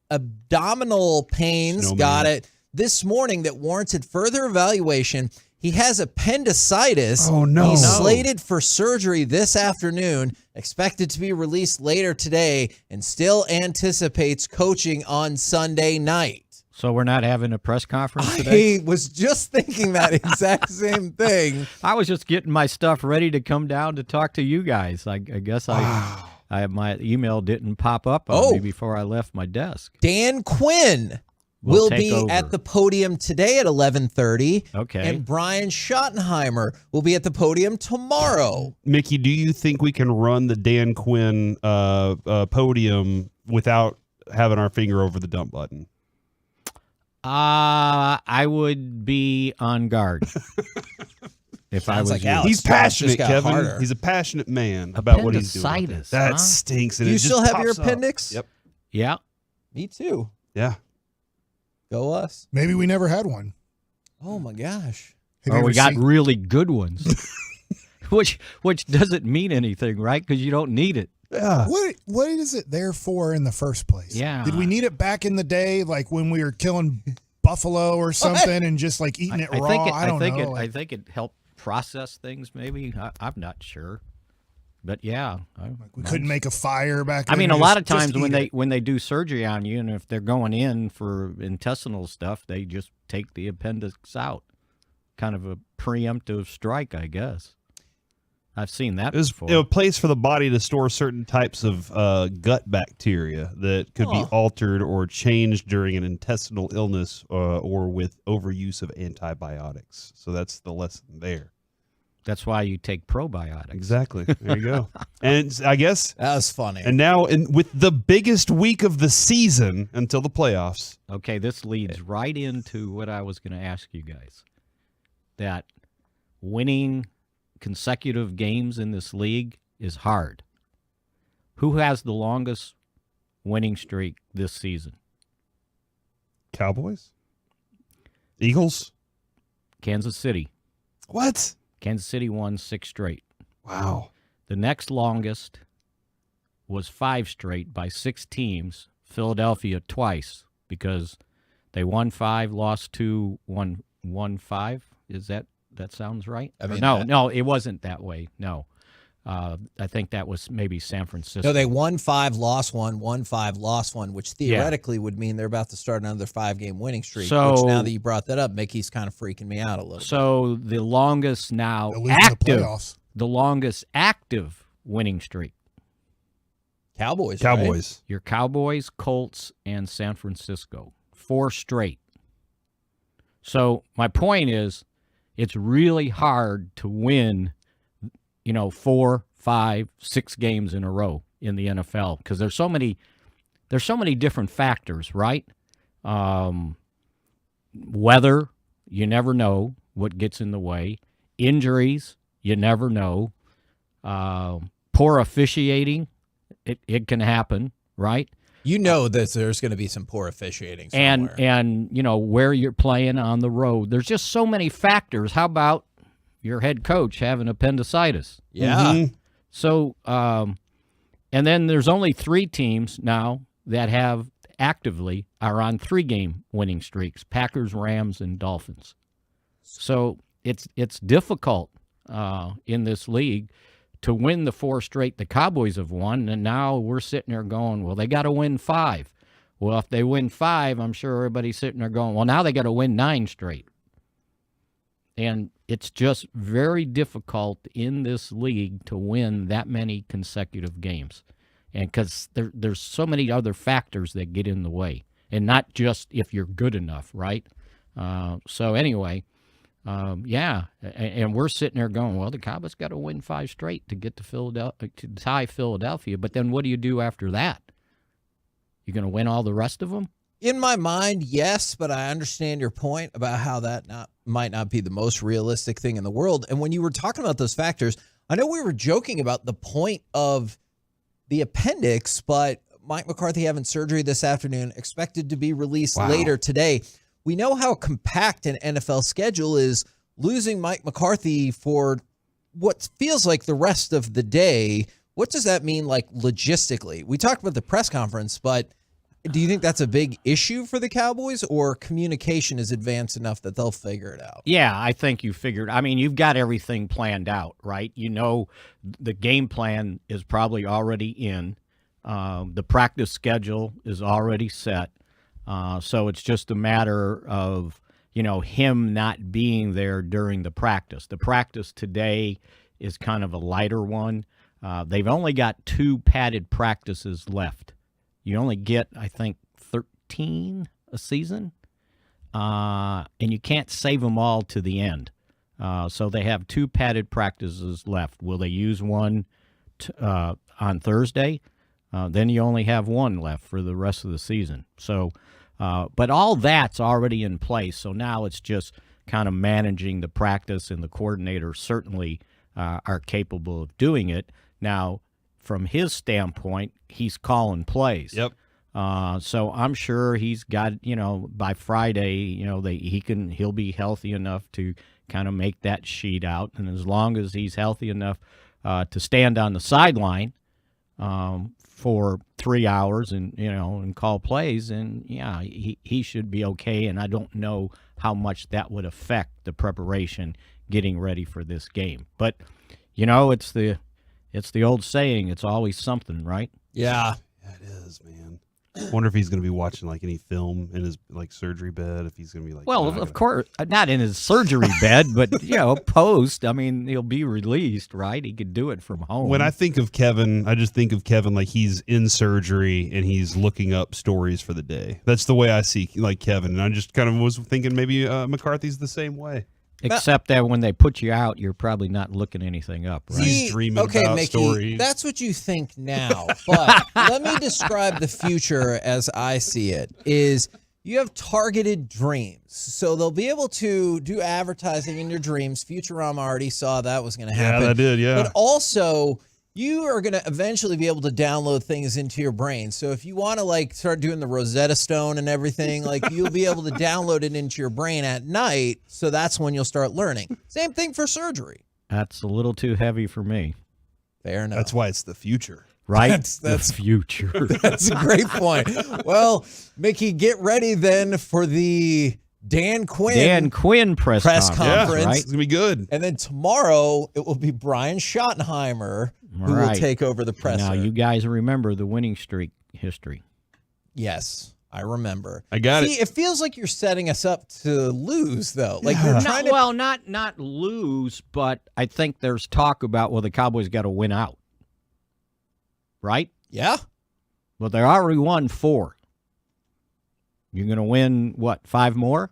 pains, Snowman. got it, this morning that warranted further evaluation. He has appendicitis. Oh, no. He's slated for surgery this afternoon, expected to be released later today, and still anticipates coaching on Sunday night. So we're not having a press conference today? I was just thinking that exact same thing. I was just getting my stuff ready to come down to talk to you guys. I guess my email didn't pop up on me before I left my desk. Dan Quinn will be at the podium today at 11:30. Okay. And Brian Schottenheimer will be at the podium tomorrow. Mickey, do you think we can run the Dan Quinn podium without having our finger over the dump button? I would be on guard. If I was like you. Alex. He's passionate, Just got Kevin. harder. He's a passionate man about what he's doing. Appendicitis, That huh? stinks. And Do it you just still have your pops up. appendix? Yep. Yeah. Me too. Yeah. Go us. Maybe we never had one. Oh my gosh. Have you Or we ever got seen- really good ones. which doesn't mean anything, right? Because you don't need it. Yeah. What is it there for in the first place? Yeah. Did we need it back in the day, like when we were killing buffalo or something and just like eating it raw? I don't know. I think it helped process things. Maybe I'm not sure. But yeah, We couldn't make a fire back then. I mean, a We lot of just times eat when it. they do surgery on you, and if they're going in for intestinal stuff, they just take the appendix out. Kind of a preemptive strike, I guess. I've seen that before. A place for the body to store certain types of gut bacteria that could be altered or changed during an intestinal illness or with overuse of antibiotics. So that's the lesson there. That's why you take probiotics. Exactly. There you go. And I guess that was funny. And now, with the biggest week of the season until the playoffs. Okay, this leads right into what I was going to ask you guys. That winning consecutive games in this league is hard. Who has the longest winning streak this season? Cowboys? Eagles? Kansas City. What? Kansas City won 6 straight. Wow. The next longest was 5 straight by 6 teams. Philadelphia twice because they won 5, lost 2, won 5. Is that sounds right? I mean, no, it wasn't that way. No. I think that was maybe San Francisco. No, they won 5, lost 1, won 5, lost 1, which theoretically would mean they're about to start another 5-game winning streak. So, which now that you brought that up, Mickey's kind of freaking me out a little. So the longest now the longest active winning streak. Cowboys. Right? Your Cowboys, Colts, and San Francisco. 4 straight. So my point is, it's really hard to win, 4, 5, 6 games in a row in the NFL because there's so many different factors, right? Weather, you never know what gets in the way. Injuries, you never know. Poor officiating, it can happen, right? You know that there's going to be some poor officiating somewhere. And where you're playing on the road. There's just so many factors. How about your head coach having appendicitis? Yeah. Mm-hmm. So, and then there's only 3 teams now that are on 3-game winning streaks: Packers, Rams, and Dolphins. So it's difficult in this league to win the 4 straight the Cowboys have won, and now we're sitting there going, well, they got to win 5. Well, if they win 5, I'm sure everybody's sitting there going, well, now they got to win 9 straight. And it's just very difficult in this league to win that many consecutive games. And because there's so many other factors that get in the way, and not just if you're good enough, right? So anyway, and we're sitting there going, well, the Cowboys got to win 5 straight to get to Philadelphia, to tie Philadelphia. But then what do you do after that? You're going to win all the rest of them? In my mind, yes, but I understand your point about how that might not be the most realistic thing in the world. And when you were talking about those factors, I know we were joking about the point of the appendix, but Mike McCarthy having surgery this afternoon, expected to be released later today. We know how compact an NFL schedule is. Losing Mike McCarthy for what feels like the rest of the day, what does that mean, like, logistically? We talked about the press conference, but do you think that's a big issue for the Cowboys, or communication is advanced enough that they'll figure it out? Yeah, I think you've got everything planned out, right? The game plan is probably already in. The practice schedule is already set. So it's just a matter of, him not being there during the practice. The practice today is kind of a lighter one. They've only got 2 padded practices left. You only get, I think, 13 a season, and you can't save them all to the end. So they have 2 padded practices left. Will they use one on Thursday? Then you only have 1 left for the rest of the season. So, but all that's already in place. So now it's just kind of managing the practice, and the coordinators certainly are capable of doing it. Now, from his standpoint, he's calling plays. Yep. So I'm sure he's got, by Friday, he'll be healthy enough to kind of make that sheet out. And as long as he's healthy enough to stand on the sideline for 3 hours and call plays, and he should be okay. And I don't know how much that would affect the preparation getting ready for this game. But, It's the old saying, it's always something, right? Yeah. It is, man. I wonder if he's going to be watching like any film in his like surgery bed. If he's going to be like, Well, of course, not in his surgery bed, but post. I mean, he'll be released, right? He could do it from home. When I think of Kevin, I just think of Kevin like he's in surgery and he's looking up stories for the day. That's the way I see like Kevin. And I just kind of was thinking maybe McCarthy's the same way. Except that when they put you out, you're probably not looking anything up, right? He's dreaming about Mickey, stories. That's what you think now. But let me describe the future as I see it. Is you have targeted dreams. So they'll be able to do advertising in your dreams. Futurama already saw that was going to happen. Yeah, that did, yeah. But also, you are going to eventually be able to download things into your brain. So if you want to like start doing the Rosetta Stone and everything, like you'll be able to download it into your brain at night. So that's when you'll start learning. Same thing for surgery. That's a little too heavy for me. Fair enough. That's why it's the future. Right? That's the future. That's a great point. Well, Mickey, get ready then for the Dan Quinn press conference. Yeah, right? It's going to be good. And then tomorrow it will be Brian Schottenheimer who will take over the presser. Now, you guys remember the winning streak history. Yes, I remember. I got See, it feels like you're setting us up to lose, though. Like you're trying to. Well, not lose, but I think there's talk about, well, the Cowboys got to win out. Right? Yeah. Well, they already won 4. You're going to win, what, 5 more?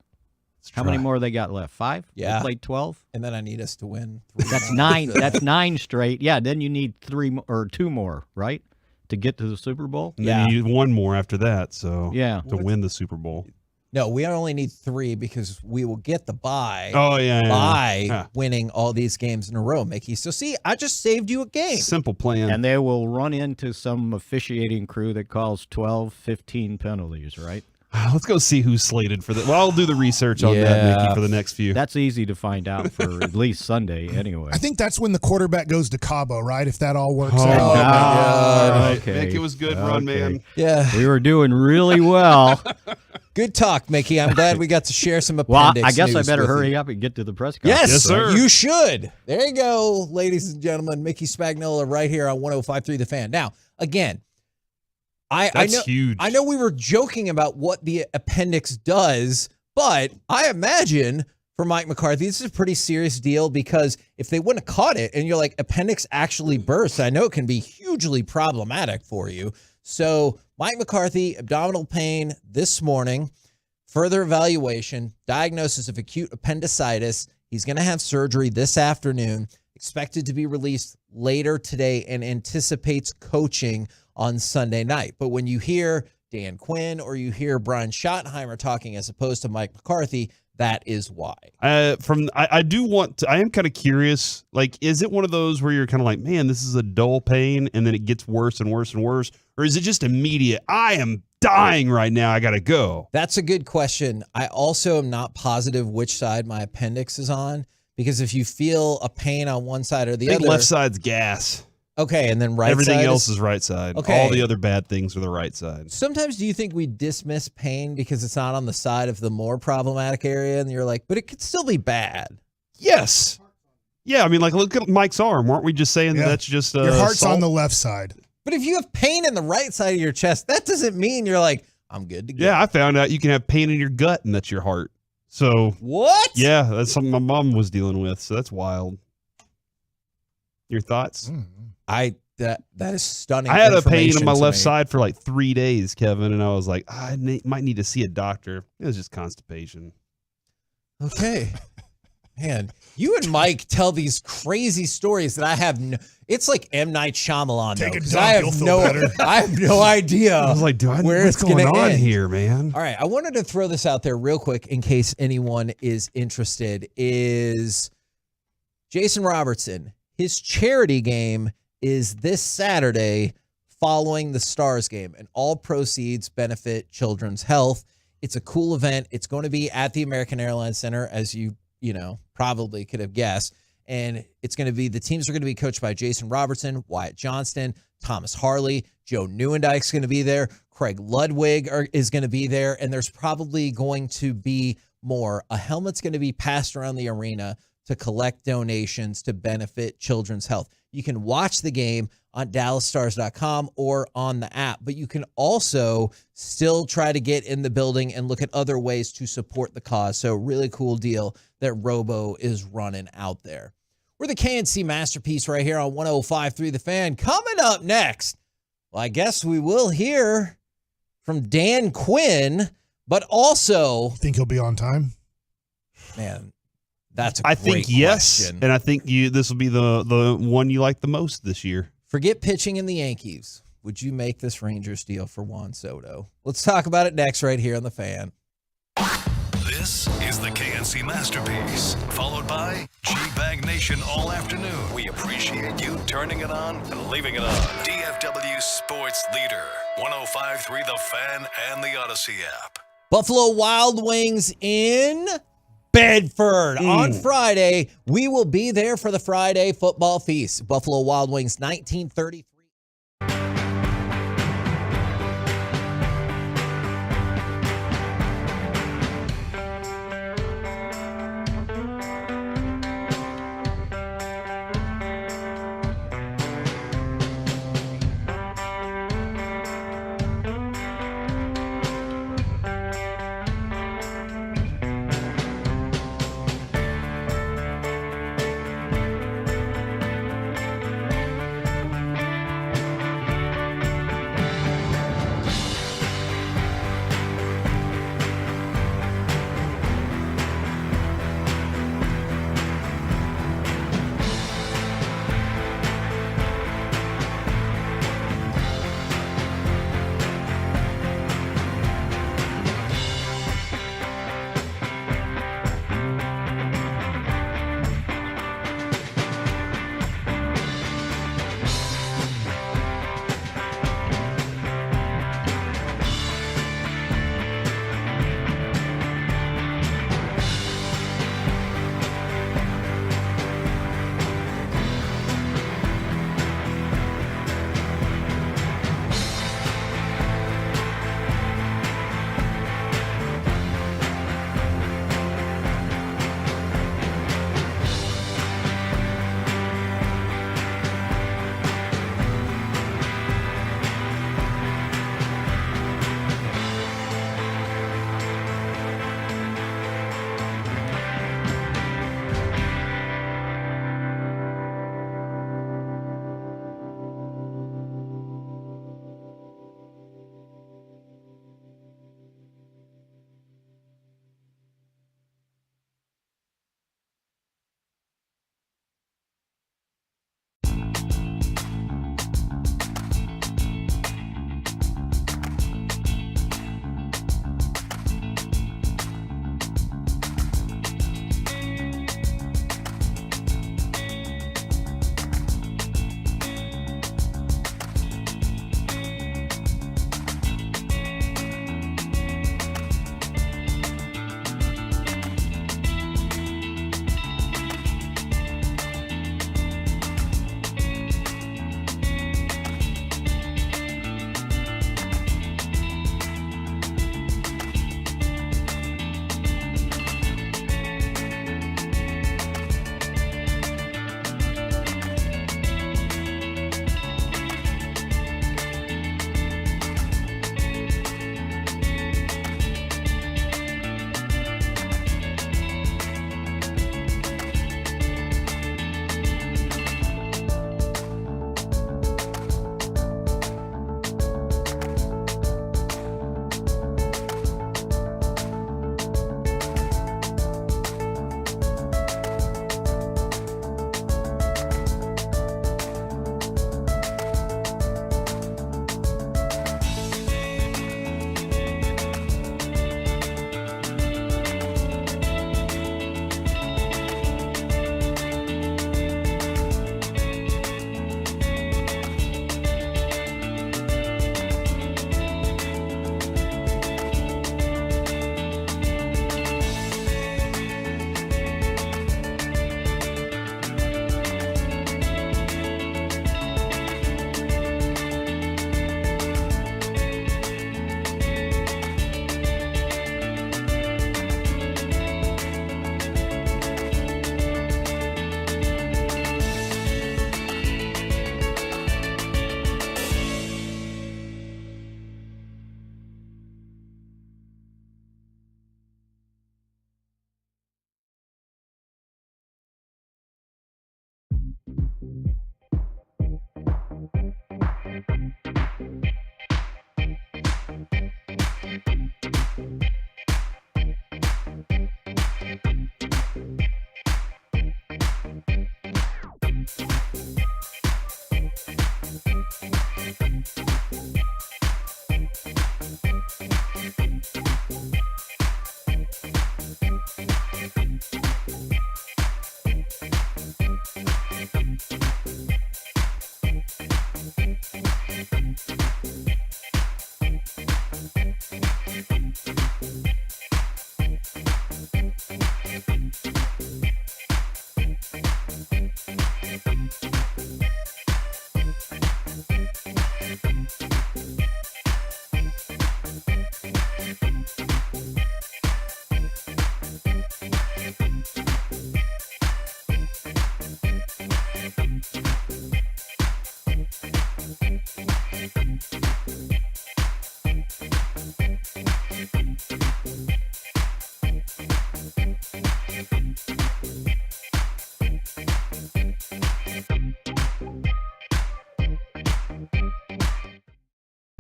How many more they got left? 5? Yeah. They played 12? And then I need us to win 3. That's 9. That's 9 straight. Yeah, then you need 3 or 2 more, right? To get to the Super Bowl? And then you need 1 more after that, so yeah, to win the Super Bowl. No, we only need 3 because we will get the bye by winning all these games in a row, Mickey. So, see, I just saved you a game. Simple plan. And they will run into some officiating crew that calls 12, 15 penalties, right? Let's go see who's slated for that. Well, I'll do the research on that, Mickey, for the next few. That's easy to find out for at least Sunday anyway. I think that's when the quarterback goes to Cabo, right? If that all works out. God. Okay. Mick, it was good run, man. Yeah. We were doing really well. Good talk, Mickey. I'm glad we got to share some Well, appendix I guess I news better with hurry you. up and get to the press conference. Yes, sir. You should. There you go, ladies and gentlemen. Mickey Spagnola right here on 105.3 The Fan. Now, again, I know, huge. I know we were joking about what the appendix does, but I imagine for Mike McCarthy, this is a pretty serious deal because if they wouldn't have caught it and you're like, appendix actually bursts, I know it can be hugely problematic for you. So Mike McCarthy, abdominal pain this morning, further evaluation, diagnosis of acute appendicitis. He's going to have surgery this afternoon, expected to be released later today, and anticipates coaching on Sunday night. But when you hear Dan Quinn or you hear Brian Schottenheimer talking as opposed to Mike McCarthy, that is why. I am kind of curious, like, is it one of those where you're kind of like, man, this is a dull pain and then it gets worse and worse and worse? Or is it just immediate? I am dying right now. I got to go. That's a good question. I also am not positive which side my appendix is on, because if you feel a pain on one side or the I think other. left side's gas. Okay, and then right Everything side else is right side. Okay. All the other bad things are the right side. Sometimes do you think we dismiss pain because it's not on the side of the more problematic area, and you're like, but it could still be bad? Yes. Yeah, I mean, like, look at Mike's arm. Weren't we just saying that that's just your heart's salt? on the left side. But if you have pain in the right side of your chest, that doesn't mean you're like, I'm good to go. Yeah, I found out you can have pain in your gut and that's your heart. So what? Yeah, that's something my mom was dealing with. So that's wild. Your thoughts? That is stunning. I had a pain information on my to left me. side for like 3 days, Kevin, and I was like, I might need to see a doctor. It was just constipation. Okay. Man, you and Mike tell these crazy stories that I have it's like M. Night Shyamalan. Take though, a 'cause dump, I you'll have feel no better. I have no idea. I was like, where what's it's gonna going on end. here, man? All right, I wanted to throw this out there real quick in case anyone is interested. Is Jason Robertson, his charity game is this Saturday following the Stars game, and all proceeds benefit Children's Health. It's a cool event. It's going to be at the American Airlines Center, as you probably could have guessed. And it's going to be, the teams are going to be coached by Jason Robertson, Wyatt Johnston, Thomas Harley, Joe Neuendijk's going to be there, Craig Ludwig is going to be there, and there's probably going to be more. A helmet's going to be passed around the arena to collect donations to benefit children's health. You can watch the game on DallasStars.com or on the app, but you can also still try to get in the building and look at other ways to support the cause. So really cool deal that Robo is running out there. We're the KNC Masterpiece right here on 105.3 The Fan. Coming up next, well, I guess we will hear from Dan Quinn, but also... Think he'll be on time? Man, that's a I great think yes, question. and I think this will be the one you like the most this year. Forget pitching in the Yankees. Would you make this Rangers deal for Juan Soto? Let's talk about it next right here on The Fan. This is the KNC Masterpiece, followed by G-Bag Nation all afternoon. We appreciate you turning it on and leaving it on. DFW Sports Leader, 105.3 The Fan and the Odyssey app. Buffalo Wild Wings in Bedford. On Friday, we will be there for the Friday football feast. Buffalo Wild Wings, 1933.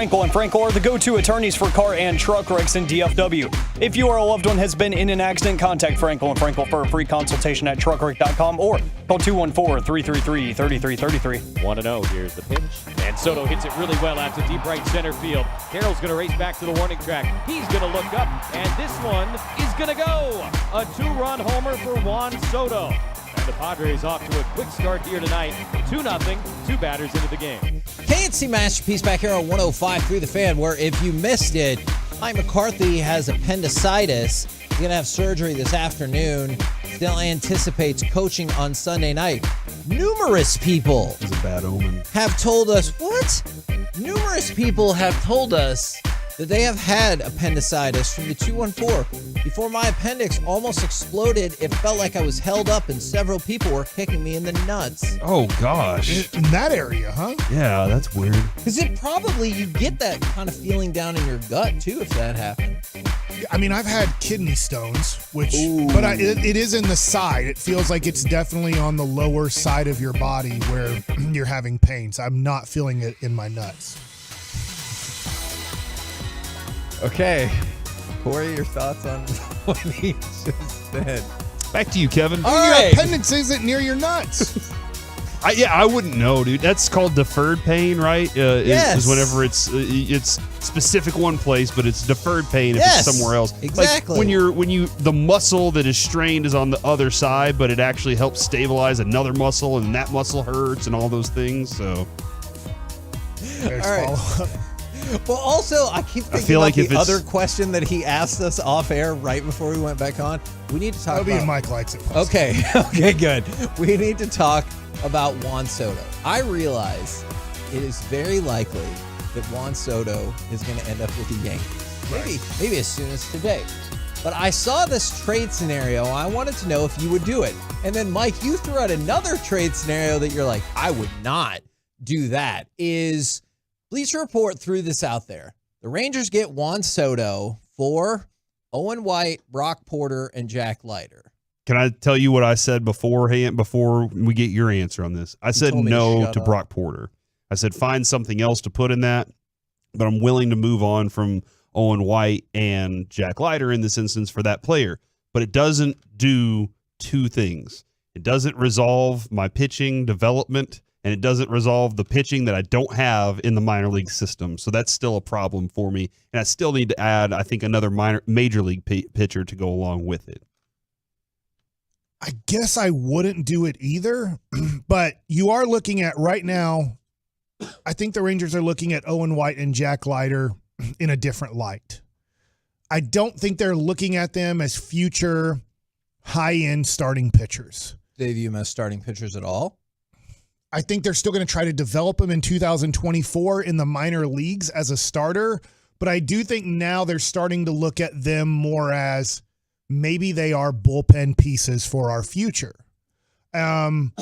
Frankel and Frankel are the go-to attorneys for car and truck wrecks in DFW. If you or a loved one has been in an accident, contact Frankel and Frankel for a free consultation at truckwreck.com or call 214-333-3333. 1-0. Here's the pitch. And Soto hits it really well out to deep right center field. Carroll's going to race back to the warning track. He's going to look up, and this one is going to go. A 2-run homer for Juan Soto. And the Padres off to a quick start here tonight. 2-0, 2 batters into the game. KNC Masterpiece back here on 105 through the Fan, where if you missed it, Mike McCarthy has appendicitis. He's going to have surgery this afternoon. Still anticipates coaching on Sunday night. Numerous people It's a bad omen. have told us, what? Numerous people have told us that they have had appendicitis from the 214. Before my appendix almost exploded, it felt like I was held up and several people were kicking me in the nuts. Oh, gosh. In that area, huh? Yeah, that's weird. Because you get that kind of feeling down in your gut, too, if that happened. I mean, I've had kidney stones, but it is in the side. It feels like it's definitely on the lower side of your body where you're having pain. So I'm not feeling it in my nuts. Okay. Corey, your thoughts on what he just said? Back to you, Kevin. All right. Your appendix isn't near your nuts. I wouldn't know, dude. That's called deferred pain, right? Yes. Is whenever it's specific one place, but it's deferred pain if it's somewhere else. Exactly. Like when the muscle that is strained is on the other side, but it actually helps stabilize another muscle, and that muscle hurts, and all those things. So, all right. Well, also, I keep thinking feel about like the other question that he asked us off air right before we went back on. We need to talk about... Mike likes it. Okay, good. We need to talk about Juan Soto. I realize it is very likely that Juan Soto is going to end up with the Yankees. Maybe as soon as today. But I saw this trade scenario. I wanted to know if you would do it. And then, Mike, you threw out another trade scenario that you're like, I would not do that. Is... Bleacher Report threw this out there. The Rangers get Juan Soto for Owen White, Brock Porter, and Jack Leiter. can I tell you what I said beforehand before we get your answer on this? I said no to Brock Porter. I said find something else to put in that, but I'm willing to move on from Owen White and Jack Leiter in this instance for that player. But it doesn't do two things. It doesn't resolve my pitching development, and it doesn't resolve the pitching that I don't have in the minor league system. So that's still a problem for me. And I still need to add, I think, another major league pitcher to go along with it. I guess I wouldn't do it either, but you are looking at right now, I think the Rangers are looking at Owen White and Jack Leiter in a different light. I don't think they're looking at them as future high-end starting pitchers. They view them as starting pitchers at all? I think they're still going to try to develop them in 2024 in the minor leagues as a starter, but I do think now they're starting to look at them more as maybe they are bullpen pieces for our future. And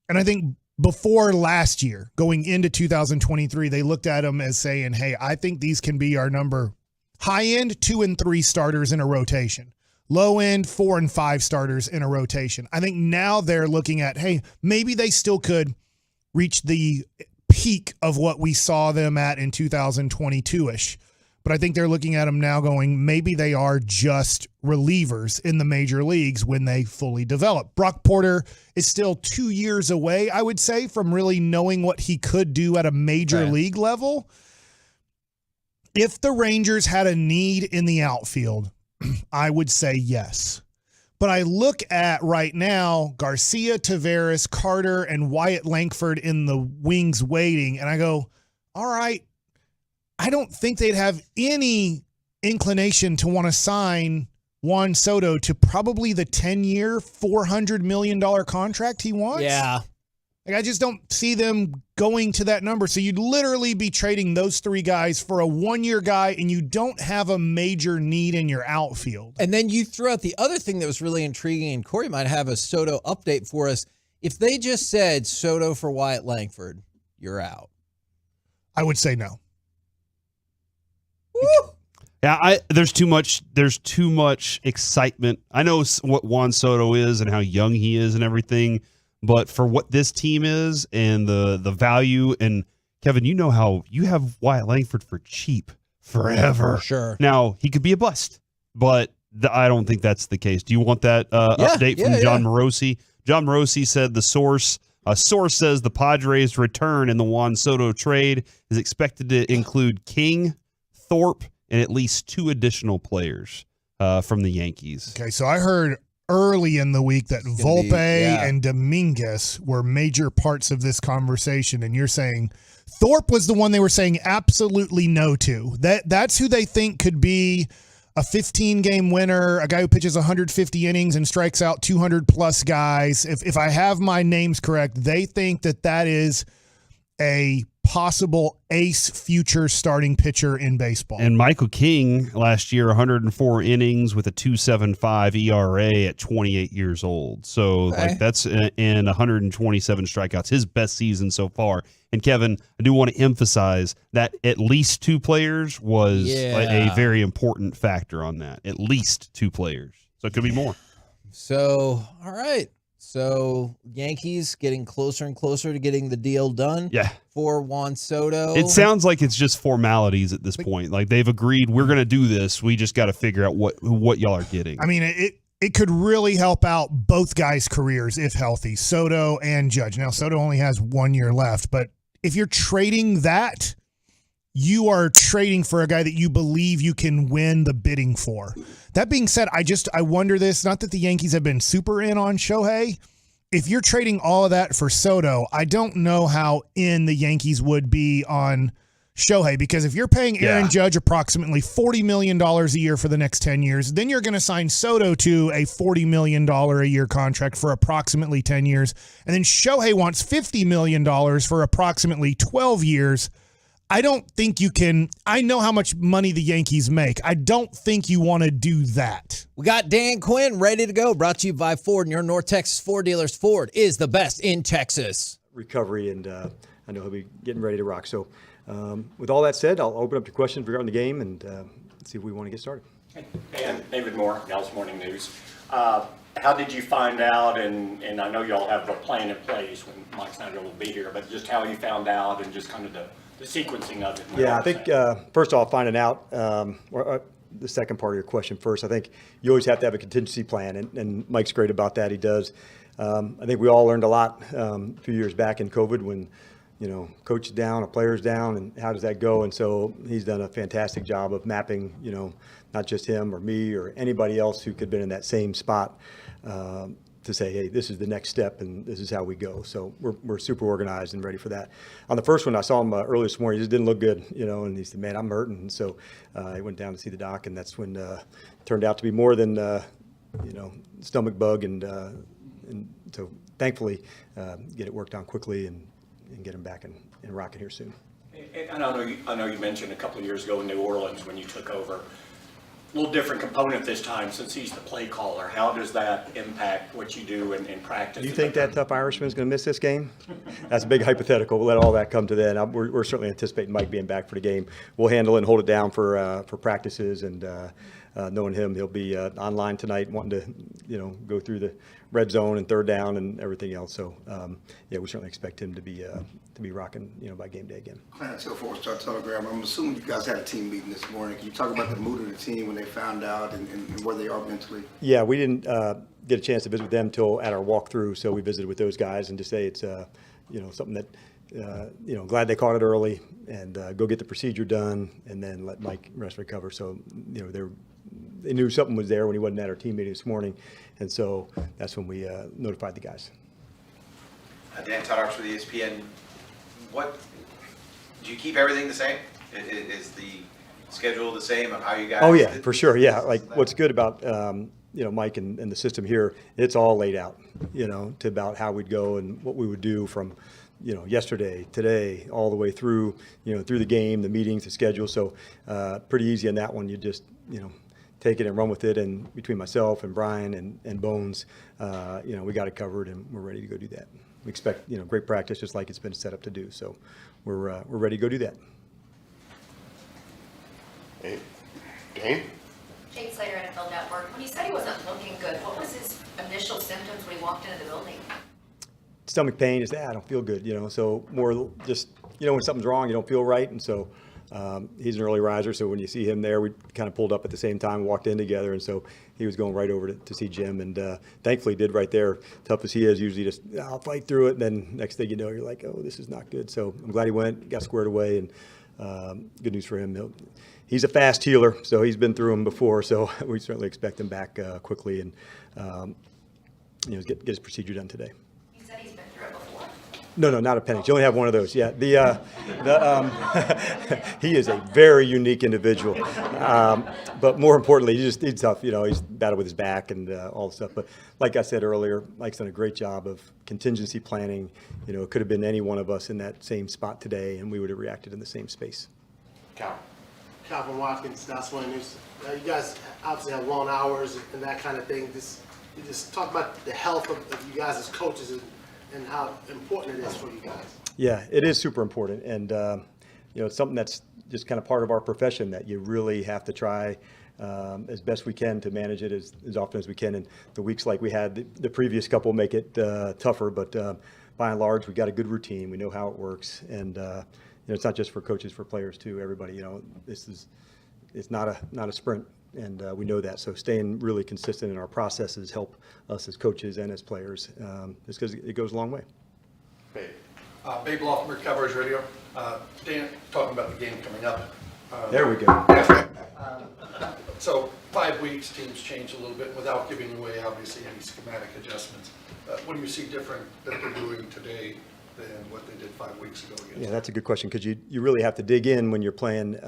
I think before last year, going into 2023, they looked at them as saying, hey, I think these can be our number high-end 2 and 3 starters in a rotation. Low-end 4 and 5 starters in a rotation. I think now they're looking at, hey, maybe they still could reach the peak of what we saw them at in 2022-ish. But I think they're looking at them now going, maybe they are just relievers in the major leagues when they fully develop. Brock Porter is still 2 years away, I would say, from really knowing what he could do at a major league level. If the Rangers had a need in the outfield, I would say yes. But I look at right now Garcia, Taveras, Carter, and Wyatt Langford in the wings waiting, and I go, all right, I don't think they'd have any inclination to want to sign Juan Soto to probably the 10-year, $400 million contract he wants. Yeah. Like, I just don't see them going to that number. So you'd literally be trading those three guys for a one-year guy, and you don't have a major need in your outfield. And then you threw out the other thing that was really intriguing, and Corey might have a Soto update for us. If they just said Soto for Wyatt Langford, you're out. I would say no. Woo! Yeah, there's too much excitement. I know what Juan Soto is and how young he is and everything, but for what this team is and the value and Kevin, you know how you have Wyatt Langford for cheap forever. Sure. Now, he could be a bust, but I don't think that's the case. Do you want that update from John Morosi? John Morosi said a source says the Padres' return in the Juan Soto trade is expected to include King, Thorpe, and at least 2 additional players from the Yankees. Okay, so I heard early in the week that Volpe and Dominguez were major parts of this conversation, and you're saying Thorpe was the one they were saying absolutely no to. That's who they think could be a 15-game winner, a guy who pitches 150 innings and strikes out 200-plus guys. If I have my names correct, they think that is a possible ace future starting pitcher in baseball. And Michael King last year, 104 innings with a 2.75 ERA at 28 years old. So that's in 127 strikeouts, his best season so far. And Kevin, I do want to emphasize that at least 2 players was a very important factor on that. At least 2 players. So it could be more. So, all right. So Yankees getting closer and closer to getting the deal done for Juan Soto. It sounds like it's just formalities at this point. Like they've agreed we're going to do this. We just got to figure out what y'all are getting. I mean, it could really help out both guys' careers if healthy, Soto and Judge. Now, Soto only has 1 year left, but if you're trading that, you are trading for a guy that you believe you can win the bidding for. That being said, I wonder this, not that the Yankees have been super in on Shohei. If you're trading all of that for Soto, I don't know how in the Yankees would be on Shohei, because if you're paying Aaron Judge approximately $40 million a year for the next 10 years, then you're going to sign Soto to a $40 million a year contract for approximately 10 years. And then Shohei wants $50 million for approximately 12 years. I don't think you can. I know how much money the Yankees make. I don't think you want to do that. We got Dan Quinn ready to go. Brought to you by Ford and your North Texas Ford dealers. Ford is the best in Texas. Recovery, and I know he'll be getting ready to rock. So with all that said, I'll open up to questions regarding the game and see if we want to get started. And David Moore, Dallas Morning News. How did you find out, and I know y'all have a plan in place when Mike's not able to be here, but just how you found out and just kind of the sequencing of it. Yeah, I think first off, finding out, the second part of your question first, I think you always have to have a contingency plan, and Mike's great about that. He does. I think we all learned a lot a few years back in COVID when, coach is down, a player's down, and how does that go? And so he's done a fantastic job of mapping, not just him or me or anybody else who could have been in that same spot to say, hey, this is the next step and this is how we go. So we're super organized and ready for that. On the first one, I saw him early this morning. He just didn't look good, and he said, man, I'm hurting. And so he went down to see the doc, and that's when it turned out to be more than, stomach bug. And so thankfully get it worked on quickly and get him back and rocking here soon. And I know you mentioned a couple of years ago in New Orleans when you took over, a little different component this time since he's the play caller. How does that impact what you do in practice? Do you think that tough Irishman is going to miss this game? That's a big hypothetical. We'll let all that come to then. We're certainly anticipating Mike being back for the game. We'll handle it and hold it down for practices, and knowing him, he'll be online tonight wanting to go through the red zone and third down and everything else. So we certainly expect him to be rocking by game day again. Clarence Hill, 4-Star Telegram. I'm assuming you guys had a team meeting this morning. Can you talk about the mood of the team when they found out and where they are mentally? Yeah, we didn't get a chance to visit with them till at our walkthrough, so we visited with those guys and just say it's something that glad they caught it early and go get the procedure done and then let Mike rest recover. So they knew something was there when he wasn't at our team meeting this morning, and so that's when we notified the guys. Dan Toddarks with ESPN. Do you keep everything the same? Is the schedule the same of how you guys? Oh yeah, for sure. Yeah, like what's good about Mike and the system here, it's all laid out. To about how we'd go and what we would do from yesterday, today, all the way through through the game, the meetings, the schedule. So pretty easy on that one. You just take it and run with it. And between myself and Brian and Bones, we got it covered and we're ready to go do that. We expect great practice, just like it's been set up to do. So we're ready to go do that. Hey, Dane? Jake Slater, NFL Network. When you said he wasn't looking good, what was his initial symptoms when he walked into the building? Stomach pain, I don't feel good, so more just when something's wrong, you don't feel right. And so he's an early riser. So when you see him there, we kind of pulled up at the same time, walked in together. And so he was going right over to see Jim. And thankfully did right there. Tough as he is, usually just, I'll fight through it. And then next thing you know, you're like, oh, this is not good. So I'm glad he went, got squared away. And good news for him. He's a fast healer, so he's been through them before. So we certainly expect him back quickly and get his procedure done today. You said he's been through it before. No, not appendix. You only have one of those. Yeah, he is a very unique individual. But more importantly, he's tough. He's battled with his back and all the stuff. But like I said earlier, Mike's done a great job of contingency planning. It could have been any one of us in that same spot today, and we would have reacted in the same space. Calvin Watkins, That's One News. You guys obviously have long hours and that kind of thing. You just talk about the health of you guys as coaches and how important it is for you guys. Yeah, it is super important. And, it's something that's just kind of part of our profession that you really have to try as best we can to manage it as often as we can. And the weeks like we had, the previous couple make it tougher. But by and large, we got a good routine. We know how it works. And, it's not just for coaches, for players too. Everybody, it's not a sprint, and we know that. So staying really consistent in our processes help us as coaches and as players, just because it goes a long way. Babe Lothmer, Cowboys Radio. Dan, talking about the game coming up. There we go. So 5 weeks, teams change a little bit without giving away, obviously, any schematic adjustments. What do you see different that they're doing today than what they did 5 weeks ago? Yeah, that's a good question, because you really have to dig in when you're playing,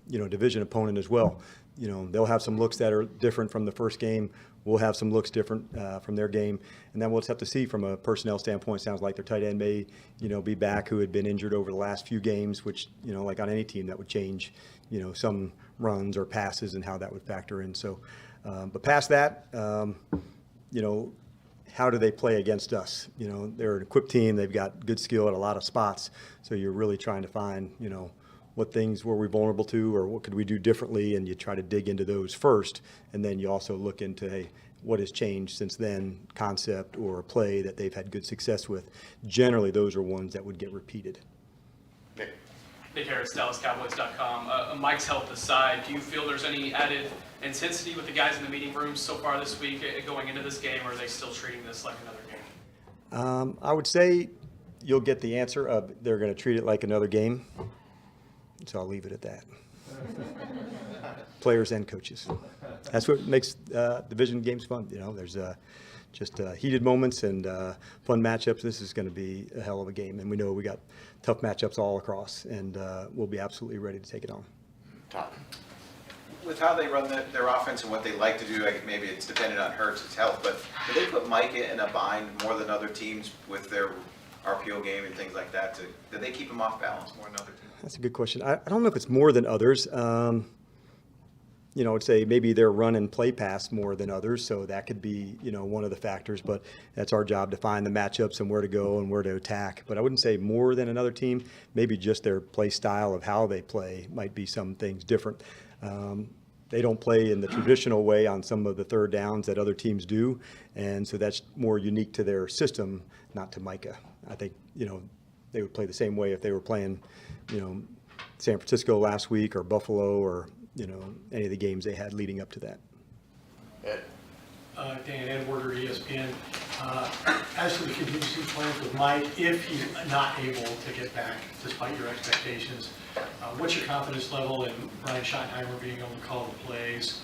division opponent as well. They'll have some looks that are different from the first game. We'll have some looks different from their game. And then we'll just have to see from a personnel standpoint. Sounds like their tight end may, be back, who had been injured over the last few games, which, like on any team, that would change, some runs or passes and how that would factor in. So, but past that, how do they play against us? They're an equipped team. They've got good skill at a lot of spots. So you're really trying to find, what things were we vulnerable to, or what could we do differently, and you try to dig into those first, and then you also look into, hey, what has changed since then, concept or a play that they've had good success with. Generally, those are ones that would get repeated. Nick Harris, DallasCowboys.com. Mike's health aside, do you feel there's any added intensity with the guys in the meeting rooms so far this week going into this game, or are they still treating this like another game? I would say you'll get the answer of they're going to treat it like another game. So I'll leave it at that. Players and coaches. That's what makes division games fun. There's just heated moments and fun matchups. This is going to be a hell of a game, and we know we got tough matchups all across, and we'll be absolutely ready to take it on. With how they run their offense and what they like to do, maybe it's dependent on Hurts' health, but do they put Micah in a bind more than other teams with their RPO game and things like that? Do they keep him off balance more than other teams? That's a good question. I don't know if it's more than others. I would say maybe they're run and play pass more than others, so that could be, one of the factors. But that's our job to find the matchups and where to go and where to attack. But I wouldn't say more than another team. Maybe just their play style of how they play might be some things different. They don't play in the traditional way on some of the third downs that other teams do, and so that's more unique to their system, not to Micah. I think, they would play the same way if they were playing, San Francisco last week or Buffalo or, any of the games they had leading up to that. Dan Edwarder, ESPN. As to the contingency plans with Mike, if he's not able to get back despite your expectations, what's your confidence level in Brian Schottenheimer being able to call the plays,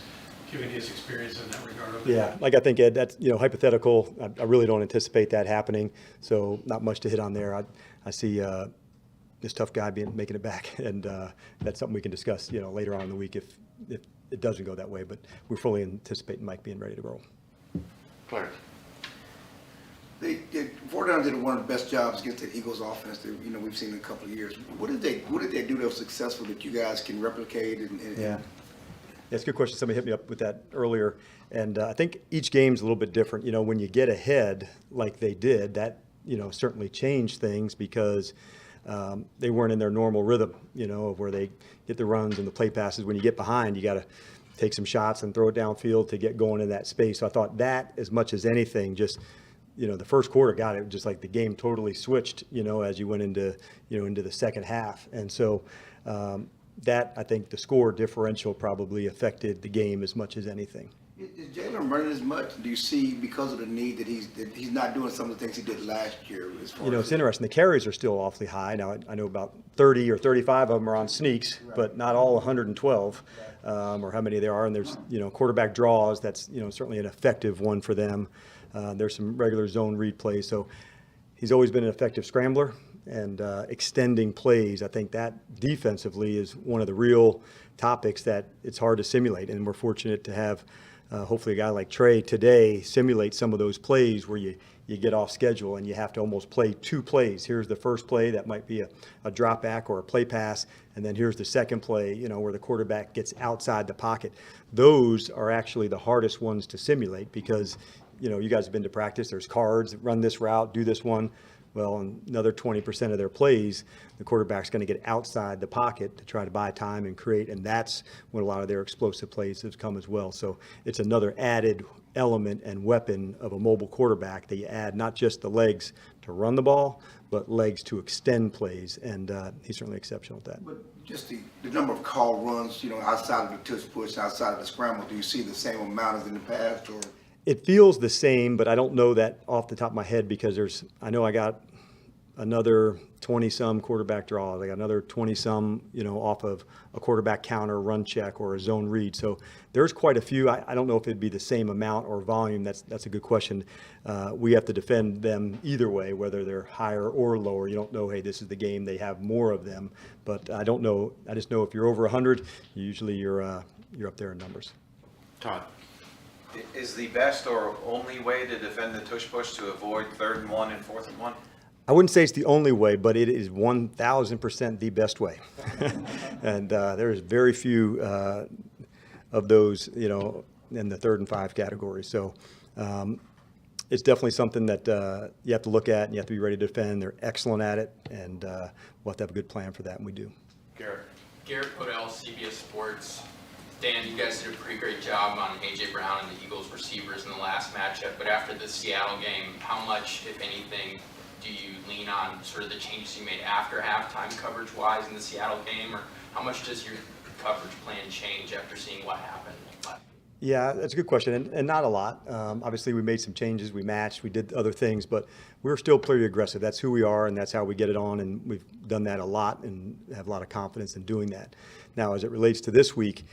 given his experience in that regard? Yeah, like I think, Ed, that's hypothetical. I really don't anticipate that happening, so not much to hit on there. I see this tough guy making it back, and that's something we can discuss later on in the week if it doesn't go that way. But we're fully anticipating Mike being ready to roll. Clark. Four Downs did one of the best jobs against the Eagles offense that we've seen in a couple of years. What did they do that was successful that you guys can replicate? Yeah, it's a good question. Somebody hit me up with that earlier, and I think each game's a little bit different. When you get ahead like they did, that certainly changed things because they weren't in their normal rhythm. Of where they get the runs and the play passes. When you get behind, you got to take some shots and throw it downfield to get going in that space. So I thought that, as much as anything, just the first quarter, God, it was just like the game totally switched, as you went into the second half. And so that, I think the score differential probably affected the game as much as anything. Is Jalen running as much? Do you see, because of the need, that he's not doing some of the things he did last year? As far It's interesting. The carries are still awfully high. Now, I know about 30 or 35 of them are on sneaks, but not all 112 or how many there are. And there's, quarterback draws. That's, certainly an effective one for them. There's some regular zone read plays. So he's always been an effective scrambler and extending plays. I think that defensively is one of the real topics that it's hard to simulate. And we're fortunate to have hopefully a guy like Trey today simulate some of those plays where you get off schedule and you have to almost play two plays. Here's the first play that might be a drop back or a play pass, and then here's the second play, where the quarterback gets outside the pocket. Those are actually the hardest ones to simulate because, you guys have been to practice. There's cards, run this route, do this one. Well, in another 20% of their plays, the quarterback's going to get outside the pocket to try to buy time and create, and that's when a lot of their explosive plays have come as well. So it's another added element and weapon of a mobile quarterback that you add not just the legs to run the ball, but legs to extend plays, and he's certainly exceptional at that. But just the number of call runs, outside of the tush push, outside of the scramble, do you see the same amount as in the past, or? It feels the same, but I don't know that off the top of my head because I know I got another 20-some quarterback draws. I got another 20-some, off of a quarterback counter, run check, or a zone read. So there's quite a few. I don't know if it'd be the same amount or volume. That's a good question. We have to defend them either way, whether they're higher or lower. You don't know, hey, this is the game. They have more of them. But I don't know. I just know if you're over 100, usually you're up there in numbers. Todd. Is the best or only way to defend the tush push to avoid 3rd and 1 and 4th and 1? I wouldn't say it's the only way, but it is 1,000% the best way. And there's very few of those, in the 3rd and 5 category. So it's definitely something that you have to look at and you have to be ready to defend. They're excellent at it, and we'll have to have a good plan for that, and we do. Garrett Podell, CBS Sports. Dan, you guys did a pretty great job on A.J. Brown and the Eagles receivers in the last matchup, but after the Seattle game, how much, if anything, do you lean on sort of the changes you made after halftime coverage-wise in the Seattle game, or how much does your coverage plan change after seeing what happened? Yeah, that's a good question, and not a lot. Obviously, we made some changes. We matched. We did other things, but we're still pretty aggressive. That's who we are, and that's how we get it on, and we've done that a lot and have a lot of confidence in doing that. Now, as it relates to this week,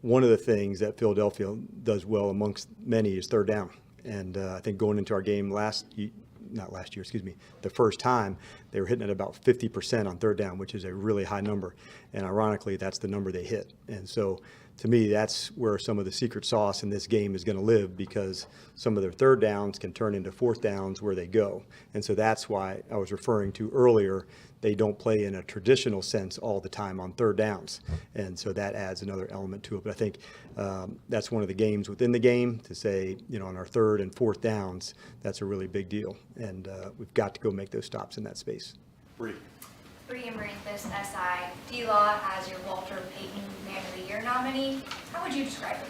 one of the things that Philadelphia does well amongst many is 3rd down. And I think going into our game the first time, they were hitting at about 50% on 3rd down, which is a really high number. And ironically, that's the number they hit. And so to me, that's where some of the secret sauce in this game is going to live, because some of their 3rd downs can turn into 4th downs where they go. And so that's why I was referring to earlier, they don't play in a traditional sense all the time on 3rd downs. And so that adds another element to it. But I think that's one of the games within the game to say, on our 3rd and 4th downs, that's a really big deal. And we've got to go make those stops in that space. Bree and Marinthus, SI, D-Law as your Walter Payton Man of the Year nominee. How would you describe him?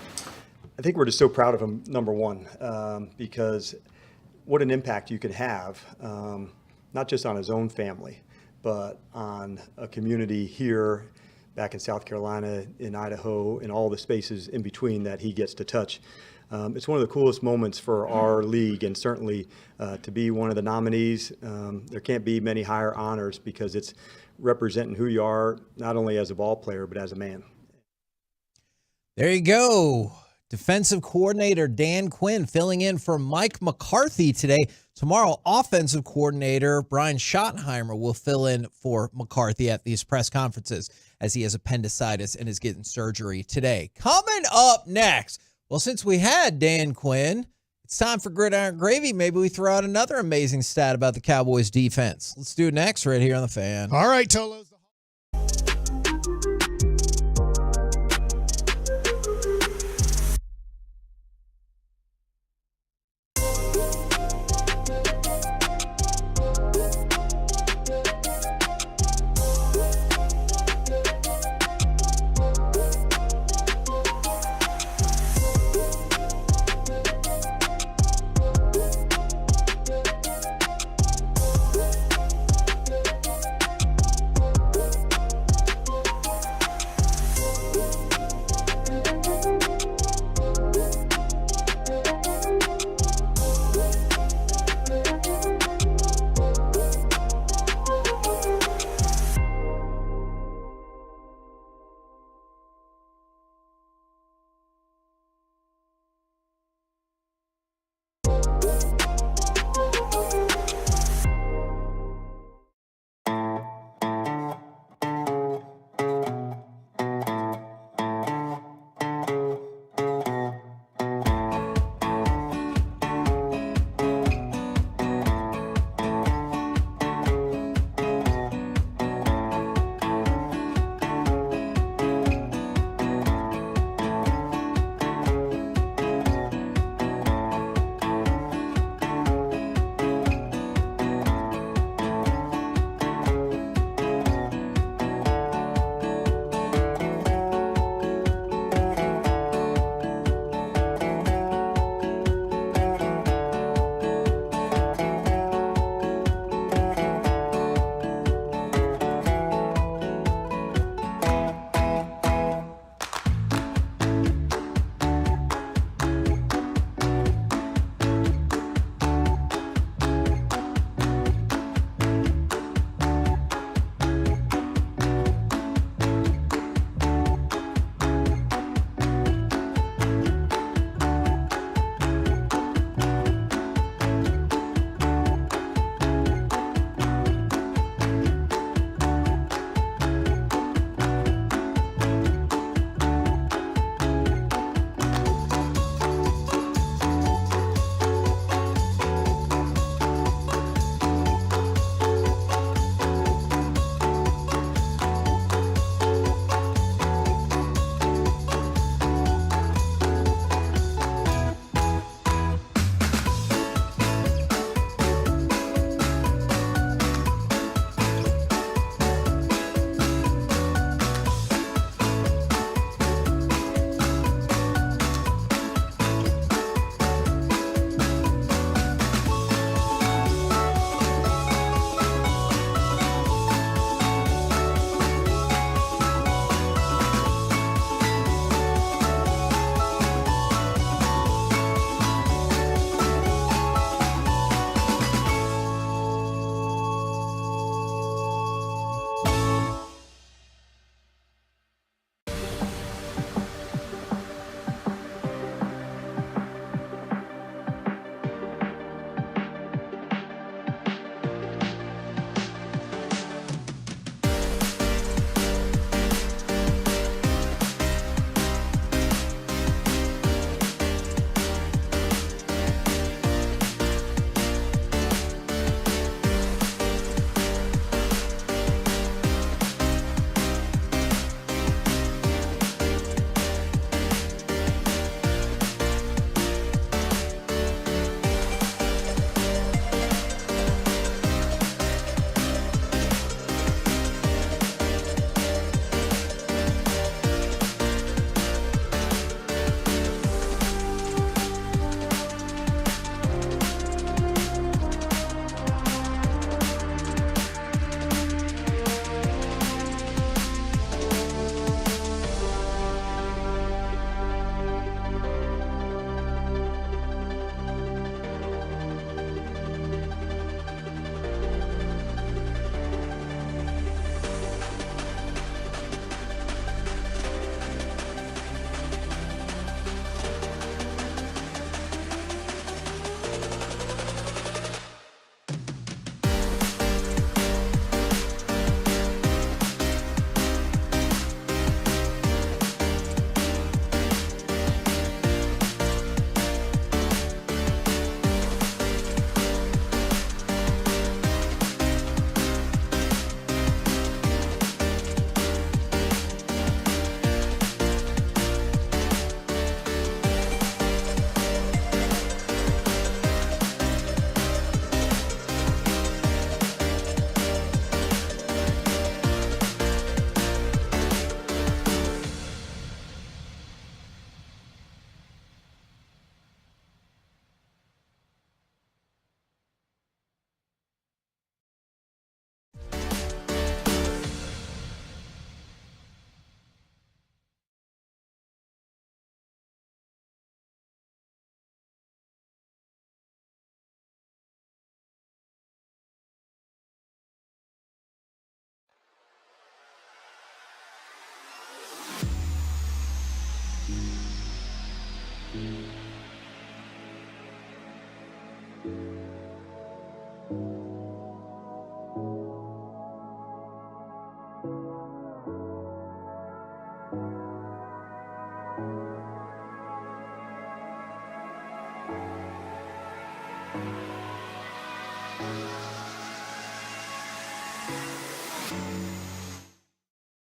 I think we're just so proud of him, number one, because what an impact you can have, not just on his own family, but on a community here, back in South Carolina, in Idaho, in all the spaces in between that he gets to touch. It's one of the coolest moments for our league, and certainly to be one of the nominees. There can't be many higher honors because it's representing who you are, not only as a ball player, but as a man. There you go. Defensive coordinator Dan Quinn filling in for Mike McCarthy today. Tomorrow, offensive coordinator Brian Schottenheimer will fill in for McCarthy at these press conferences as he has appendicitis and is getting surgery today. Coming up next, well, since we had Dan Quinn, it's time for Gridiron Gravy. Maybe we throw out another amazing stat about the Cowboys defense. Let's do it next right here on The Fan. All right, Tolos.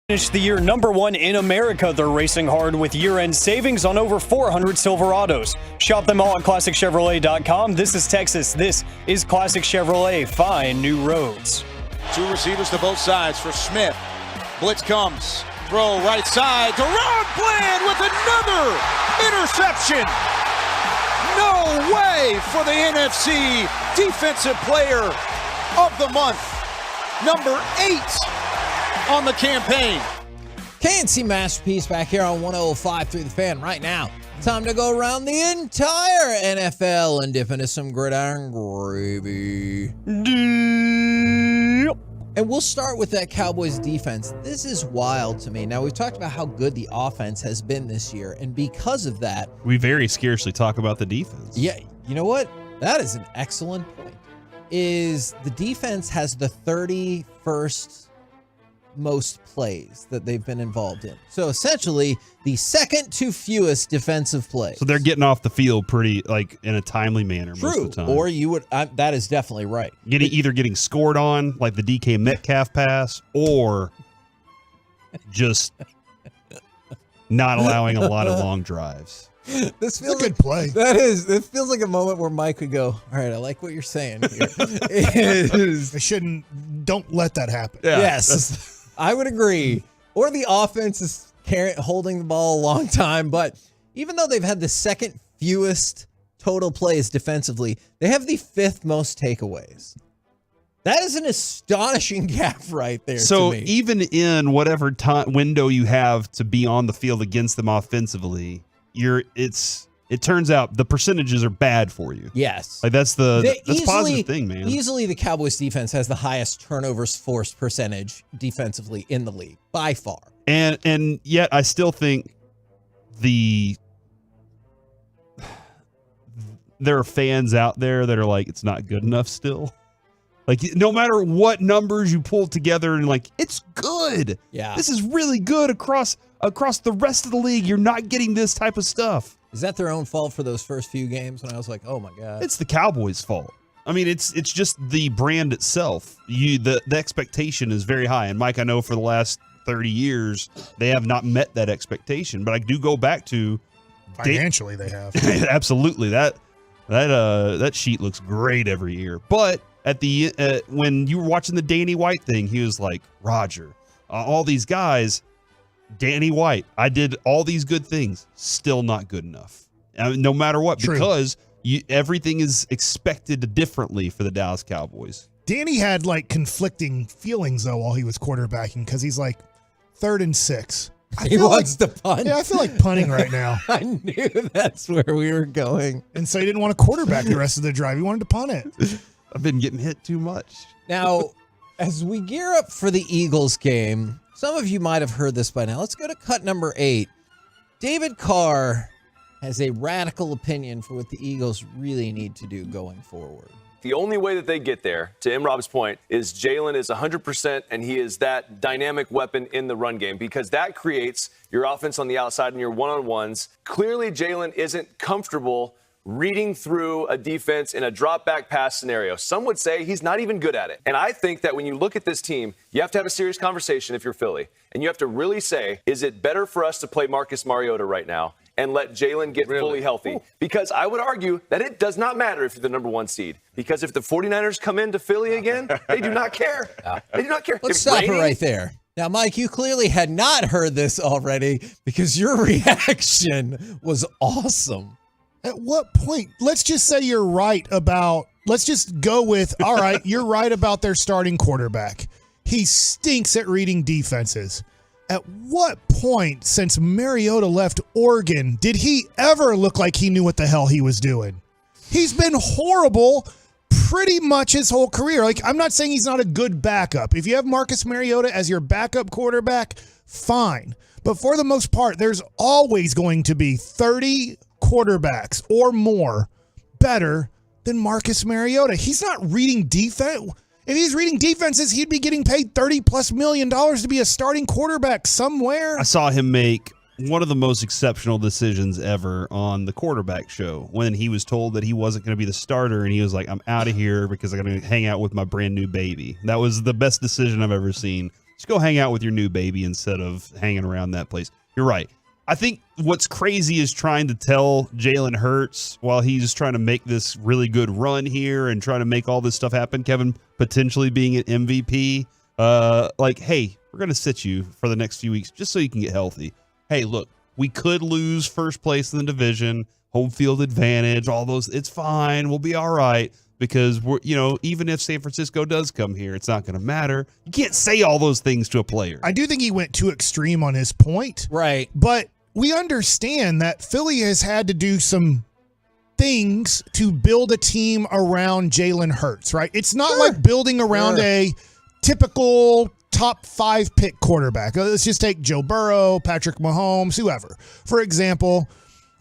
Finished the year #1 in America. They're racing hard with year-end savings on over 400 Silverados. Shop them all at ClassicChevrolet.com. This is Texas. This is Classic Chevrolet. Find new roads. Two receivers to both sides for Smith. Blitz comes. Throw right side to Ron Bland with another interception. No way for the NFC Defensive Player of the Month. Number 8 on the campaign. KNC Masterpiece back here on 105.3 The Fan right now. Time to go around the entire NFL and dip into some gridiron gravy. And we'll start with that Cowboys defense. This is wild to me. Now, we've talked about how good the offense has been this year, and because of that, we very scarcely talk about the defense. Yeah, you know what? That is an excellent point. Is the defense has the 31st most plays that they've been involved in. So essentially, the second to fewest defensive plays. So they're getting off the field pretty, like, in a timely manner most of the time. Or you would, that is definitely right. Either getting scored on, like the DK Metcalf pass, or just not allowing a lot of long drives. This feels a good play. This feels like a moment where Mike could go, all right, I like what you're saying here. Don't let that happen. Yeah, yes. I would agree. Or the offense is holding the ball a long time, but even though they've had the second fewest total plays defensively, they have the 5th most takeaways. That is an astonishing gap right there. So to me. even in whatever time window you have to be on the field against them offensively, it turns out the percentages are bad for you. Yes. Like that's positive thing, man. Easily the Cowboys defense has the highest turnovers forced percentage defensively in the league by far. And yet I still think there are fans out there that are like, it's not good enough still. Like, no matter what numbers you pull together and like, it's good. Yeah. This is really good across the rest of the league. You're not getting this type of stuff. Is that their own fault for those first few games when I was like, oh my God? It's the Cowboys' fault. I mean, it's just the brand itself. The expectation is very high. And Mike, I know for the last 30 years, they have not met that expectation. But I do go back to financially they have. Absolutely. That sheet looks great every year. But at the when you were watching the Danny White thing, he was like, Roger, all these guys, Danny White, I did all these good things, still not good enough. No matter what, True. Because everything is expected differently for the Dallas Cowboys. Danny had like conflicting feelings though while he was quarterbacking because he's like 3rd and 6. He wants to punt. Yeah, I feel like punting right now. I knew that's where we were going. And so he didn't want to quarterback the rest of the drive. He wanted to punt it. I've been getting hit too much. Now, as we gear up for the Eagles game, some of you might have heard this by now. Let's go to cut number 8. David Carr has a radical opinion for what the Eagles really need to do going forward. The only way that they get there, to Imrov's point, is Jalen is 100% and he is that dynamic weapon in the run game because that creates your offense on the outside and your one-on-ones. Clearly, Jalen isn't comfortable reading through a defense in a drop-back pass scenario. Some would say he's not even good at it. And I think that when you look at this team, you have to have a serious conversation if you're Philly. And you have to really say, is it better for us to play Marcus Mariota right now and let Jalen get fully healthy? Because I would argue that it does not matter if you're the number 1 seed. Because if the 49ers come into Philly again, they do not care. They do not care. Let's stop it right there. Now, Mike, you clearly had not heard this already because your reaction was awesome. At what point? Let's just say you're right about, let's just go with, all right, you're right about their starting quarterback. He stinks at reading defenses. At what point since Mariota left Oregon did he ever look like he knew what the hell he was doing? He's been horrible pretty much his whole career. Like, I'm not saying he's not a good backup. If you have Marcus Mariota as your backup quarterback, fine. But for the most part, there's always going to be 30 quarterbacks or more better than Marcus Mariota. He's not reading defense. If he's reading defenses, he'd be getting paid $30+ million to be a starting quarterback somewhere. I saw him make one of the most exceptional decisions ever on the quarterback show when he was told that he wasn't going to be the starter and he was like, I'm out of here because I'm going to hang out with my brand new baby. That was the best decision I've ever seen. Just go hang out with your new baby instead of hanging around that place. You're right. I think what's crazy is trying to tell Jalen Hurts while he's trying to make this really good run here and trying to make all this stuff happen, Kevin, potentially being an MVP, like, hey, we're going to sit you for the next few weeks just so you can get healthy. Hey, look, we could lose first place in the division, home field advantage, all those. It's fine. We'll be all right because we're, even if San Francisco does come here, it's not going to matter. You can't say all those things to a player. I do think he went too extreme on his point. Right. But we understand that Philly has had to do some things to build a team around Jalen Hurts, right? It's not like building around a typical top 5 pick quarterback. Let's just take Joe Burrow, Patrick Mahomes, whoever. For example,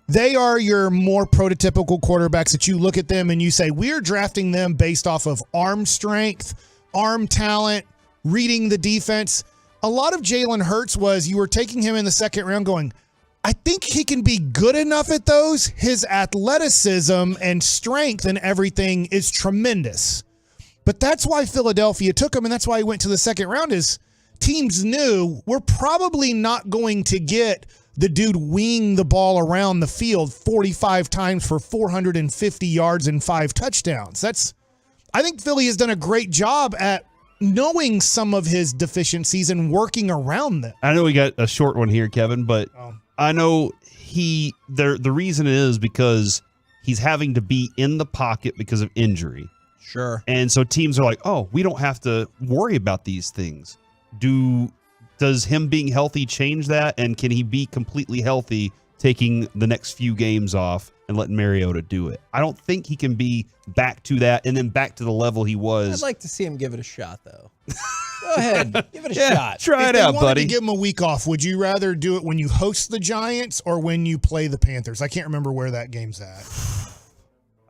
they are your more prototypical quarterbacks that you look at them and you say, we're drafting them based off of arm strength, arm talent, reading the defense. A lot of Jalen Hurts was you were taking him in the second round going, I think he can be good enough at those. His athleticism and strength and everything is tremendous. But that's why Philadelphia took him, and that's why he went to the second round is teams knew we're probably not going to get the dude winging the ball around the field 45 times for 450 yards and 5 touchdowns. I think Philly has done a great job at knowing some of his deficiencies and working around them. I know we got a short one here, Kevin, but I know the reason is because he's having to be in the pocket because of injury. Sure. And so teams are like, oh, we don't have to worry about these things. Does him being healthy change that? And can he be completely healthy taking the next few games off and letting Mariota do it? I don't think he can be back to that and then back to the level he was. I'd like to see him give it a shot, though. Go ahead. Give it a shot. Try it out, buddy. If they wanted to give him a week off, would you rather do it when you host the Giants or when you play the Panthers? I can't remember where that game's at.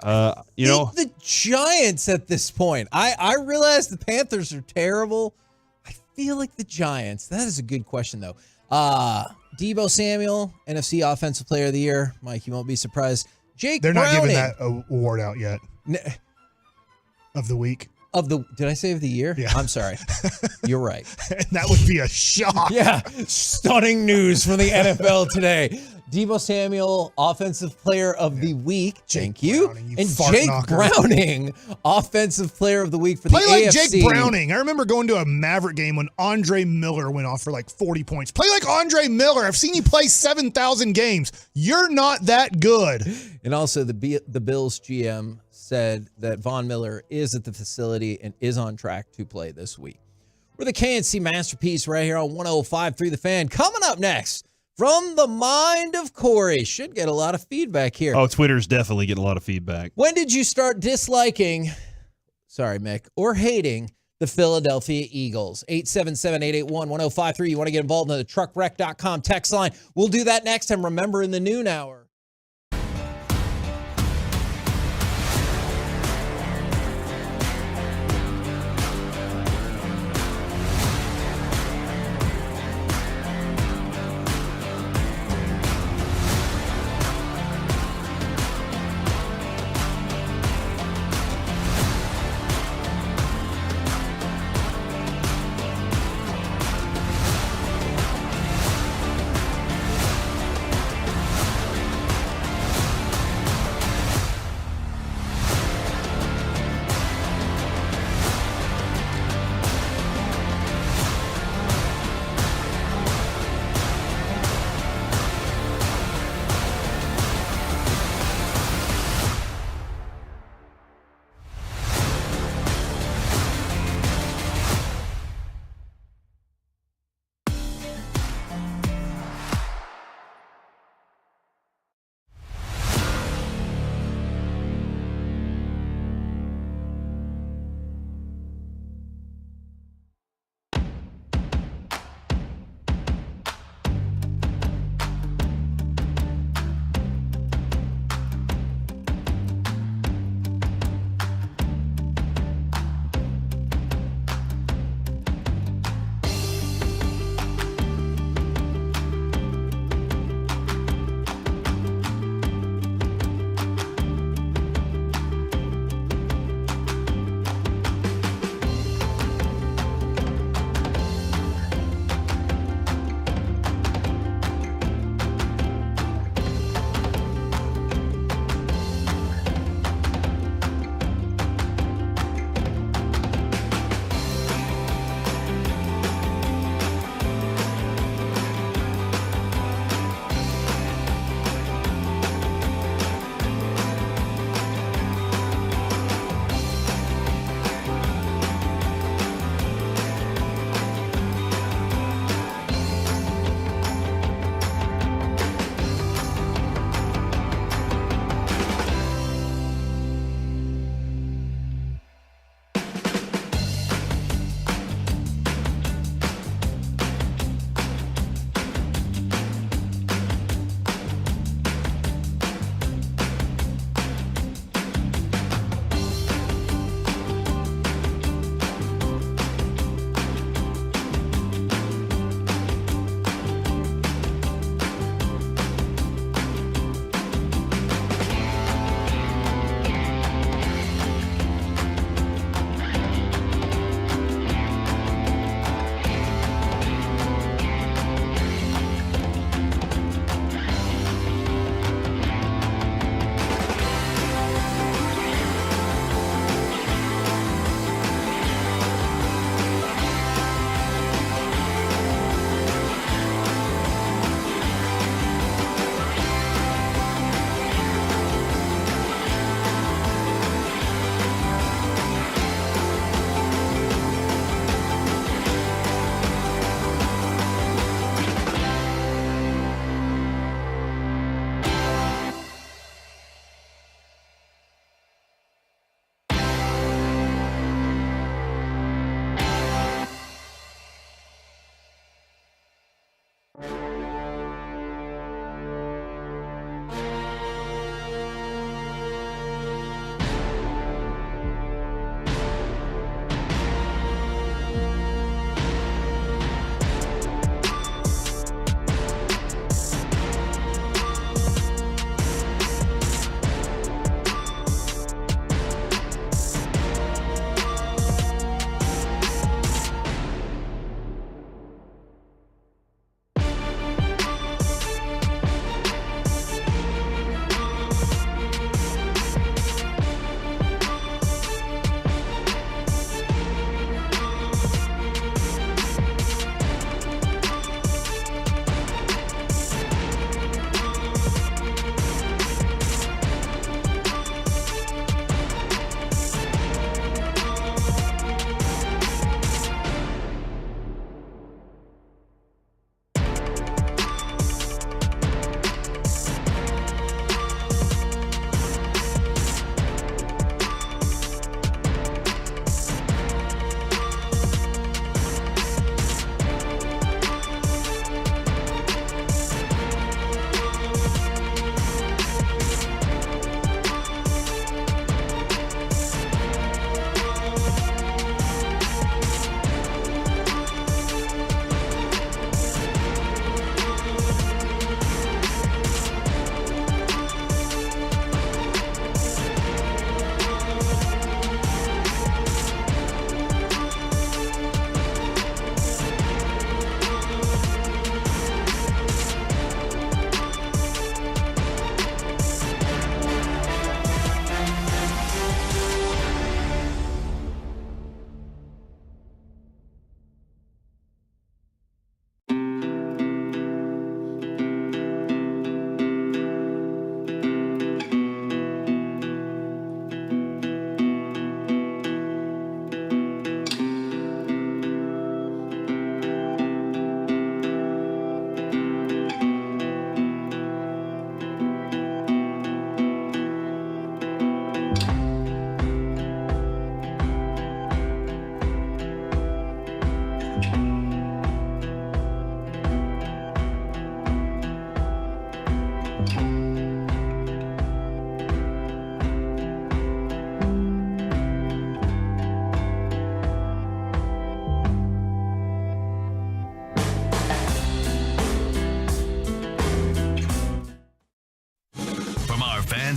The Giants at this point. I realize the Panthers are terrible. I feel like the Giants. That is a good question, though. Deebo Samuel, NFC Offensive Player of the Year. Mike, you won't be surprised. Jake They're Browning. not giving that award out yet. Of the week. Did I say of the year? Yeah. I'm sorry. You're right. That would be a shock. Yeah. Stunning news from the NFL today. Deebo Samuel, Offensive Player of the Week. Thank you. Browning, and fart Jake knocker. Browning, Offensive Player of the Week for the AFC. Play like Jake Browning. I remember going to a Maverick game when Andre Miller went off for like 40 points. Play like Andre Miller. I've seen you play 7,000 games. You're not that good. And also the Bills GM said that Von Miller is at the facility and is on track to play this week. We're the KNC Masterpiece right here on 105.3 The Fan. Coming up next, from the mind of Corey. Should get a lot of feedback here. Oh, Twitter's definitely getting a lot of feedback. When did you start disliking, Mick, or hating the Philadelphia Eagles? 877-881-1053. You want to get involved in the truckwreck.com text line. We'll do that next time. Remember, in the noon hour.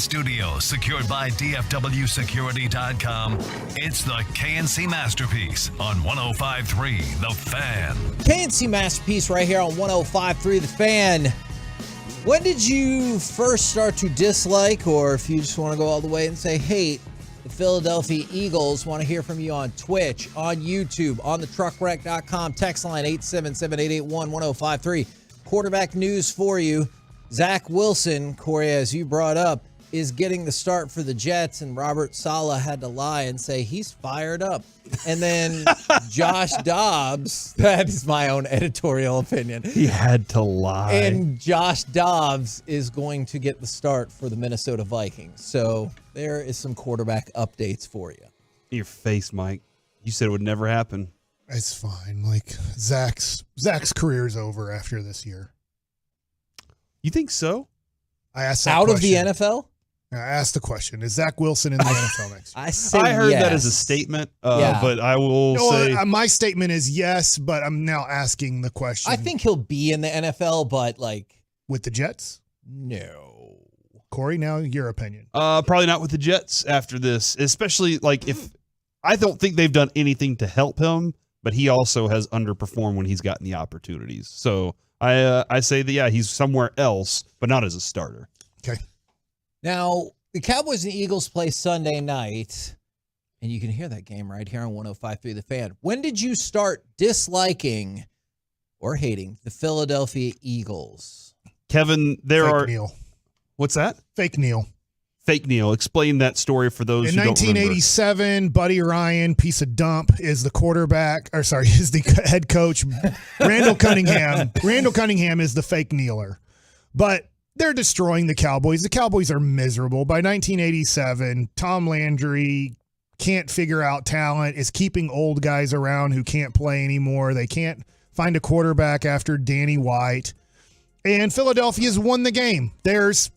studio, secured by DFWsecurity.com. It's the KNC Masterpiece on 105.3 The Fan. KNC Masterpiece right here on 105.3 The Fan. When did you first start to dislike, or if you just want to go all the way and say hate, the Philadelphia Eagles? Want to hear from you on Twitch, on YouTube, on the truckwreck.com, text line 877-881-1053. Quarterback news for you. Zach Wilson, Corey, as you brought up, is getting the start for the Jets, and Robert Saleh had to lie and say he's fired up. And then Josh Dobbs, that is my own editorial opinion. He had to lie. And Josh Dobbs is going to get the start for the Minnesota Vikings. So there is some quarterback updates for you. Your face, Mike. You said it would never happen. It's fine. Like Zach's career's over after this year. You think so? I asked that Out question. of the NFL? I asked the question. Is Zach Wilson in the NFL next year? I heard that as a statement, but I will say... my statement is yes, but I'm now asking the question. I think he'll be in the NFL, but like... With the Jets? No. Corey, now your opinion. Probably not with the Jets after this, especially like if... I don't think they've done anything to help him, but he also has underperformed when he's gotten the opportunities. So... I say that, he's somewhere else, but not as a starter. Okay. Now, the Cowboys and Eagles play Sunday night, and you can hear that game right here on 105.3 The Fan. When did you start disliking or hating the Philadelphia Eagles? Kevin, Fake Neil. What's that? Fake Neil. Fake Neil. Explain that story for those In who don't remember. 1987, Buddy Ryan, piece of dump, is the is the head coach. Randall Cunningham. Randall Cunningham is the fake kneeler. But they're destroying the Cowboys. The Cowboys are miserable. By 1987, Tom Landry can't figure out talent, is keeping old guys around who can't play anymore. They can't find a quarterback after Danny White. And Philadelphia's won the game. There's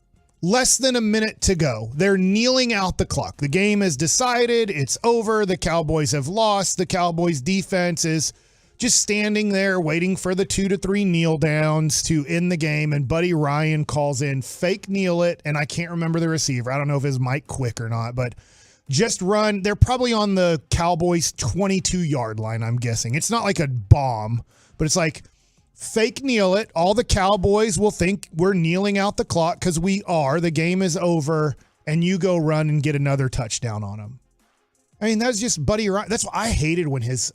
less than a minute to go. They're kneeling out the clock. The game is decided. It's over. The Cowboys have lost. The Cowboys defense is just standing there waiting for the 2 to 3 kneel downs to end the game. And Buddy Ryan calls in fake kneel it. And I can't remember the receiver. I don't know if it's Mike Quick or not, but just run. They're probably on the Cowboys 22-yard line, I'm guessing. It's not like a bomb, but it's like, fake kneel it. All the Cowboys will think we're kneeling out the clock because we are. The game is over, and you go run and get another touchdown on them. I mean, that's just Buddy Ryan. That's what I hated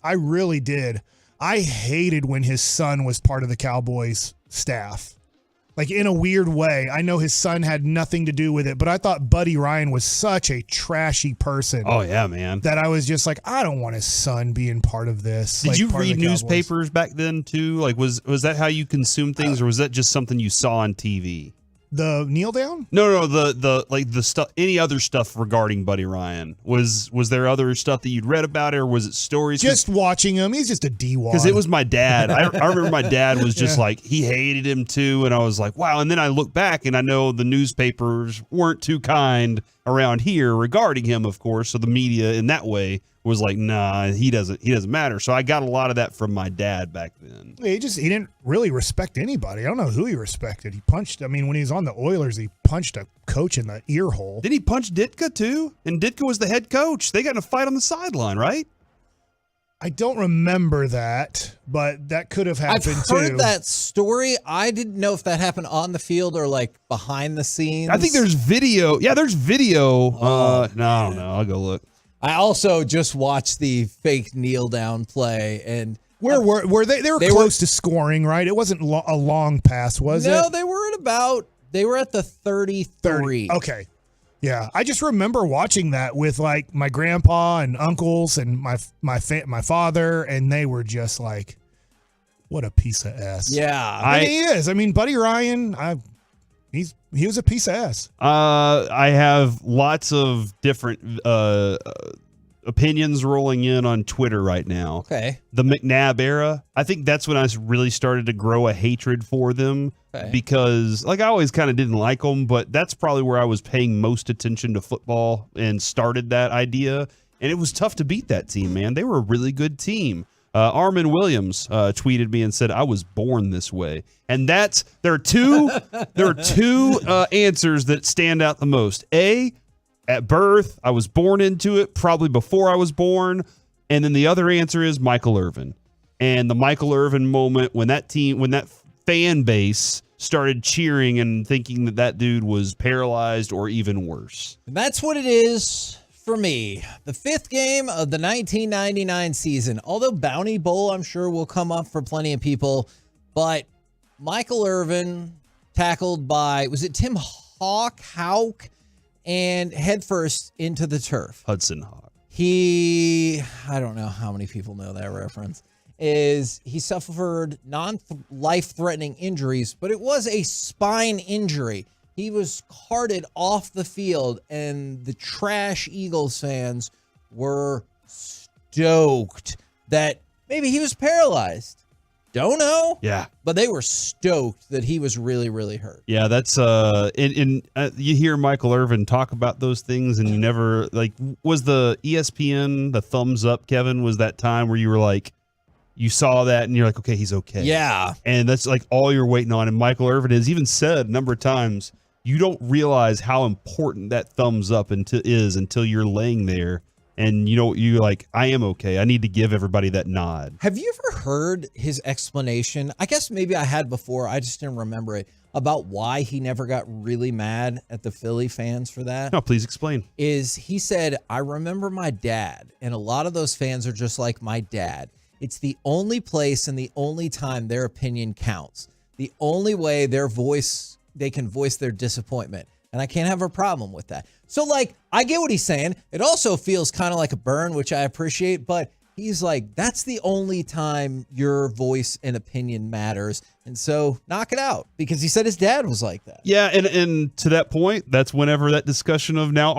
I really did. I hated when his son was part of the Cowboys staff. Like, in a weird way. I know his son had nothing to do with it, but I thought Buddy Ryan was such a trashy person. Oh, yeah, man. That I was just like, I don't want his son being part of this. Did like, you part of read the Cowboys. newspapers back then, too? Like, was that how you consumed things, or was that just something you saw on TV? The kneel down? No, the stuff, any other stuff regarding Buddy Ryan. Was there other stuff that you'd read about it, or was it stories? Just watching him. He's just a D-wad. Because it was my dad. I remember my dad was just like, he hated him too, and I was like, wow. And then I look back, and I know the newspapers weren't too kind around here regarding him, of course, so the media in that way was like, nah, he doesn't matter. So I got a lot of that from my dad back then. He didn't really respect anybody. I don't know who he respected. He punched, when he was on the Oilers, he punched a coach in the ear hole. Did he punch Ditka too? And Ditka was the head coach. They got in a fight on the sideline, right? I don't remember that, but that could have happened too. I've heard that story. I didn't know if that happened on the field or like behind the scenes. I think there's video. Yeah, there's video. No, I don't know. I'll go look. I also just watched the fake kneel down play, and where were they? They were close to scoring, right? It wasn't a long pass, was it? No, they were at the 33. Okay. Yeah, I just remember watching that with like my grandpa and uncles and my father, and they were just like, "What a piece of ass!" Yeah, he is. Buddy Ryan, he was a piece of ass. I have lots of different opinions rolling in on Twitter right now. Okay, the McNabb era. I think that's when I really started to grow a hatred for them. Okay. Because like I always kind of didn't like them, but that's probably where I was paying most attention to football and started that idea. And it was tough to beat that team, man. They were a really good team. Armin Williams tweeted me and said, I was born this way. And there are two answers that stand out the most. A, at birth, I was born into it, probably before I was born. And then the other answer is Michael Irvin. And the Michael Irvin moment when that fan base started cheering and thinking that dude was paralyzed or even worse. That's what it is for me. The 5th game of the 1999 season. Although Bounty Bowl, I'm sure, will come up for plenty of people. But Michael Irvin tackled by, was it Tim Hawk, and headfirst into the turf. Hudson Hawk. I don't know how many people know that reference. He suffered non-life-threatening injuries, but it was a spine injury. He was carted off the field, and the trash Eagles fans were stoked that maybe he was paralyzed. Don't know. Yeah. But they were stoked that he was really, really hurt. Yeah, that's you hear Michael Irvin talk about those things, and you never was the ESPN the thumbs up, Kevin, was that time where you were like, you saw that and you're like, okay, he's okay. Yeah. And that's like all you're waiting on. And Michael Irvin has even said a number of times, you don't realize how important that thumbs up is until you're laying there. And you're like, I am okay. I need to give everybody that nod. Have you ever heard his explanation? I guess maybe I had before. I just didn't remember it. About why he never got really mad at the Philly fans for that. No, please explain. He said, I remember my dad, and a lot of those fans are just like my dad. It's the only place and the only time their opinion counts. The only way they can voice their disappointment. And I can't have a problem with that. So, I get what he's saying. It also feels kind of like a burn, which I appreciate. But he's like, that's the only time your voice and opinion matters. And so knock it out. Because he said his dad was like that. Yeah, and to that point, that's whenever that discussion of now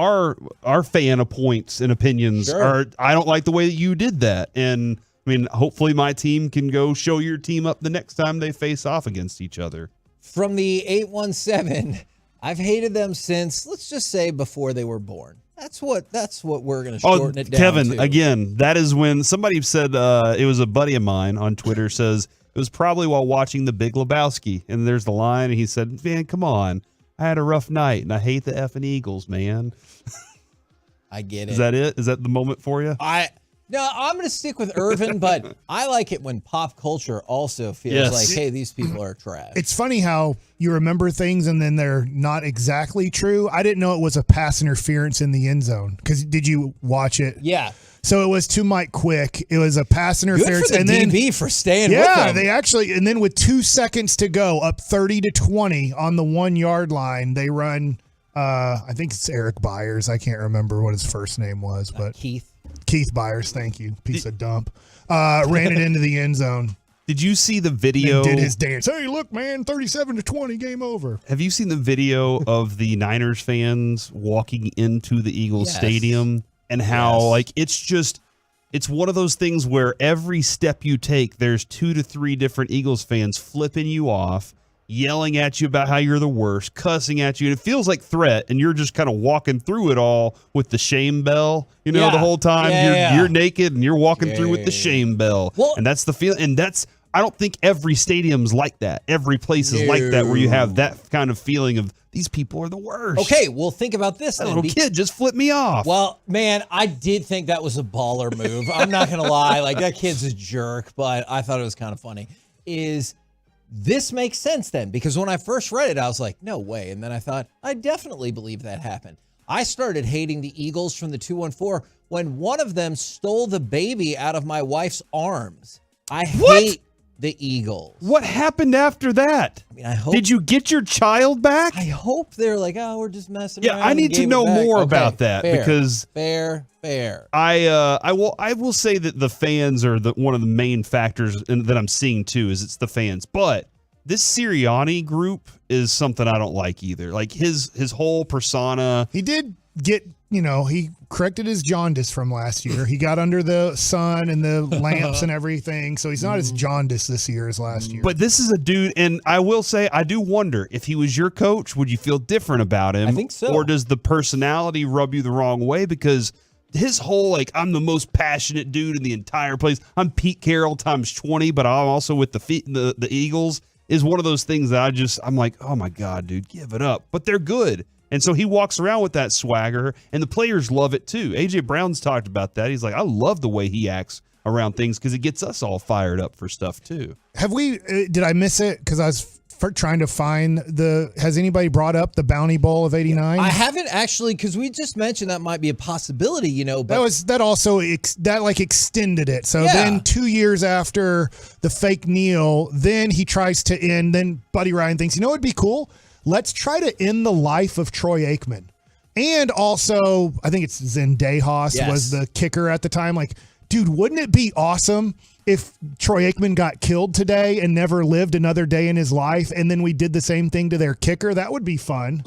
our fan points and opinions are, I don't like the way that you did that. And, I mean, hopefully my team can go show your team up the next time they face off against each other. From the 817... I've hated them since, let's just say, before they were born. That's what we're going to shorten it down Kevin, to. Again, that is when somebody said, it was a buddy of mine on Twitter, says it was probably while watching The Big Lebowski. And there's the line, and he said, man, come on. I had a rough night, and I hate the effing Eagles, man. I get it. Is that it? Is that the moment for you? No, I'm going to stick with Irvin, but I like it when pop culture also feels like, hey, these people are trash. It's funny how you remember things and then they're not exactly true. I didn't know it was a pass interference in the end zone. Because did you watch it? Yeah. So it was to Mike Quick. It was a pass interference. Good for the DB for staying with them. Yeah, they actually, and then with 2 seconds to go, up 30-20 on the 1 yard line, they run, I think it's Eric Byers. I can't remember what his first name was, but Keith Byers, thank you, piece of dump. Ran it into the end zone. Did you see the video? Did his dance. Hey, look, man, 37-20, game over. Have you seen the video of the Niners fans walking into the Eagles stadium and how it's one of those things where every step you take, there's 2 to 3 different Eagles fans flipping you off, yelling at you about how you're the worst, cussing at you, and it feels like threat, and you're just kind of walking through it all with the shame bell, the whole time. You're naked and you're walking through with the shame bell. Well, and that's the feel, and I don't think every stadium's like that. Every place is like that, where you have that kind of feeling of these people are the worst. Okay, well, think about this. That little kid just flipped me off. Well, man, I did think that was a baller move. I'm not going to lie. That kid's a jerk, but I thought it was kind of funny. This makes sense then, because when I first read it, I was like, no way. And then I thought, I definitely believe that happened. I started hating the Eagles from the 214 when one of them stole the baby out of my wife's arms. I hate the Eagles. What happened after that? I mean, I hope. Did you get your child back? I hope they're like, oh, we're just messing around. Yeah, I need to know more about that because fair. I will say that the fans are one of the main factors that I'm seeing too. Is it's the fans, but this Sirianni group is something I don't like either. Like his whole persona. He did get, he corrected his jaundice from last year. He got under the sun and the lamps and everything, so he's not as jaundiced this year as last year. But this is a dude, and I will say, I do wonder, if he was your coach, would you feel different about him? I think so. Or does the personality rub you the wrong way? Because his whole, like, I'm the most passionate dude in the entire place. I'm Pete Carroll times 20, but I'm also with the Eagles, is one of those things that I'm like, oh my God, dude, give it up. But they're good. And so he walks around with that swagger, and the players love it too. A.J. Brown's talked about that. He's like, I love the way he acts around things because it gets us all fired up for stuff too. Did I miss it? Because I was trying to find has anybody brought up the Bounty Bowl of '89? I haven't actually, because we just mentioned that might be a possibility, but that extended it. So then 2 years after the fake NIL, then he tries to end. Then Buddy Ryan thinks, it'd be cool. Let's try to end the life of Troy Aikman, and also I think it's Zendejas was the kicker at the time. Like, dude, wouldn't it be awesome if Troy Aikman got killed today and never lived another day in his life, and then we did the same thing to their kicker? That would be fun.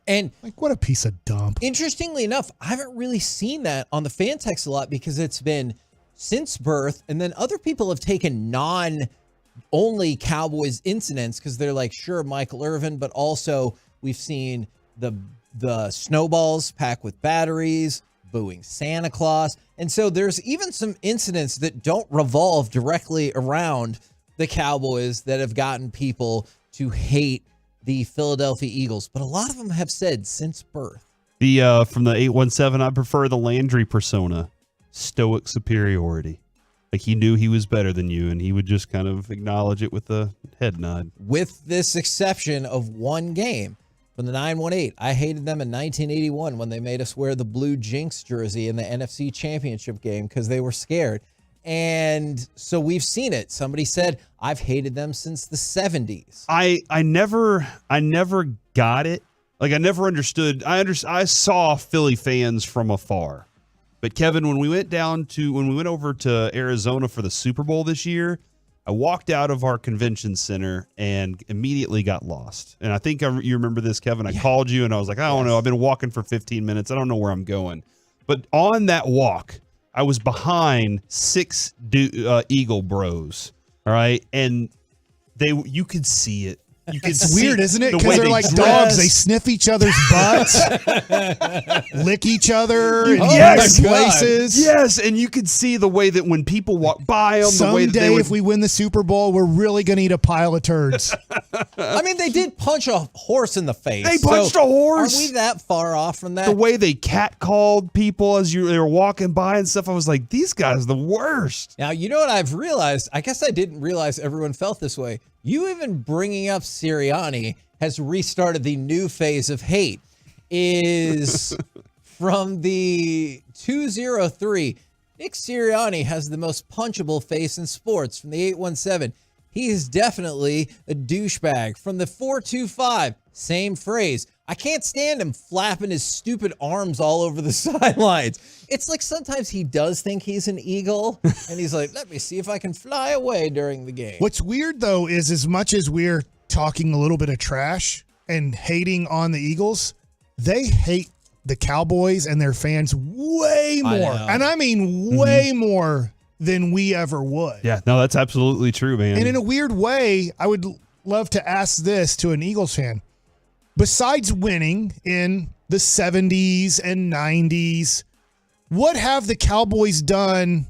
And like, what a piece of dump. Interestingly enough, I haven't really seen that on the fan text a lot because it's been since birth, and then other people have taken non-only Cowboys incidents because they're like, sure, Michael Irvin, but also we've seen the snowballs packed with batteries, booing Santa Claus. And so there's even some incidents that don't revolve directly around the Cowboys that have gotten people to hate the Philadelphia Eagles. But a lot of them have said since birth. From the 817, I prefer the Landry persona. Stoic superiority. Like, he knew he was better than you, and he would just kind of acknowledge it with a head nod. With this exception of one game. From the 918, I hated them in 1981 when they made us wear the blue Jinx jersey in the NFC Championship game because they were scared. And so we've seen it. Somebody said, I've hated them since the 70s. I never got it. Like, I never understood. I saw Philly fans from afar. But Kevin, when we went over to Arizona for the Super Bowl this year, I walked out of our convention center and immediately got lost. And I think you remember this, Kevin. I called you and I was like, I don't know. I've been walking for 15 minutes. I don't know where I'm going. But on that walk, I was behind 6 Eagle bros. All right. And you could see it. It's weird, isn't it? Because they're like dogs. They sniff each other's butts, lick each other in various places. Yes, and you could see the way that when people walk by them, the way that someday, if we win the Super Bowl, we're really going to eat a pile of turds. I mean, they did punch a horse in the face. They punched a horse. Are we that far off from that? The way they catcalled people as they were walking by and stuff, I was like, these guys are the worst. Now, you know what I've realized? I guess I didn't realize everyone felt this way. You even bringing up Sirianni has restarted the new phase of hate. Is from the 203, Nick Sirianni has the most punchable face in sports. From the 817, he is definitely a douchebag. From the 425, same phrase. I can't stand him flapping his stupid arms all over the sidelines. It's like sometimes he does think he's an eagle, and he's like, let me see if I can fly away during the game. What's weird, though, is as much as we're talking a little bit of trash and hating on the Eagles, they hate the Cowboys and their fans way more. And I mean way more than we ever would. Yeah, no, that's absolutely true, man. And in a weird way, I would love to ask this to an Eagles fan. Besides winning in the 70s and 90s, what have the Cowboys done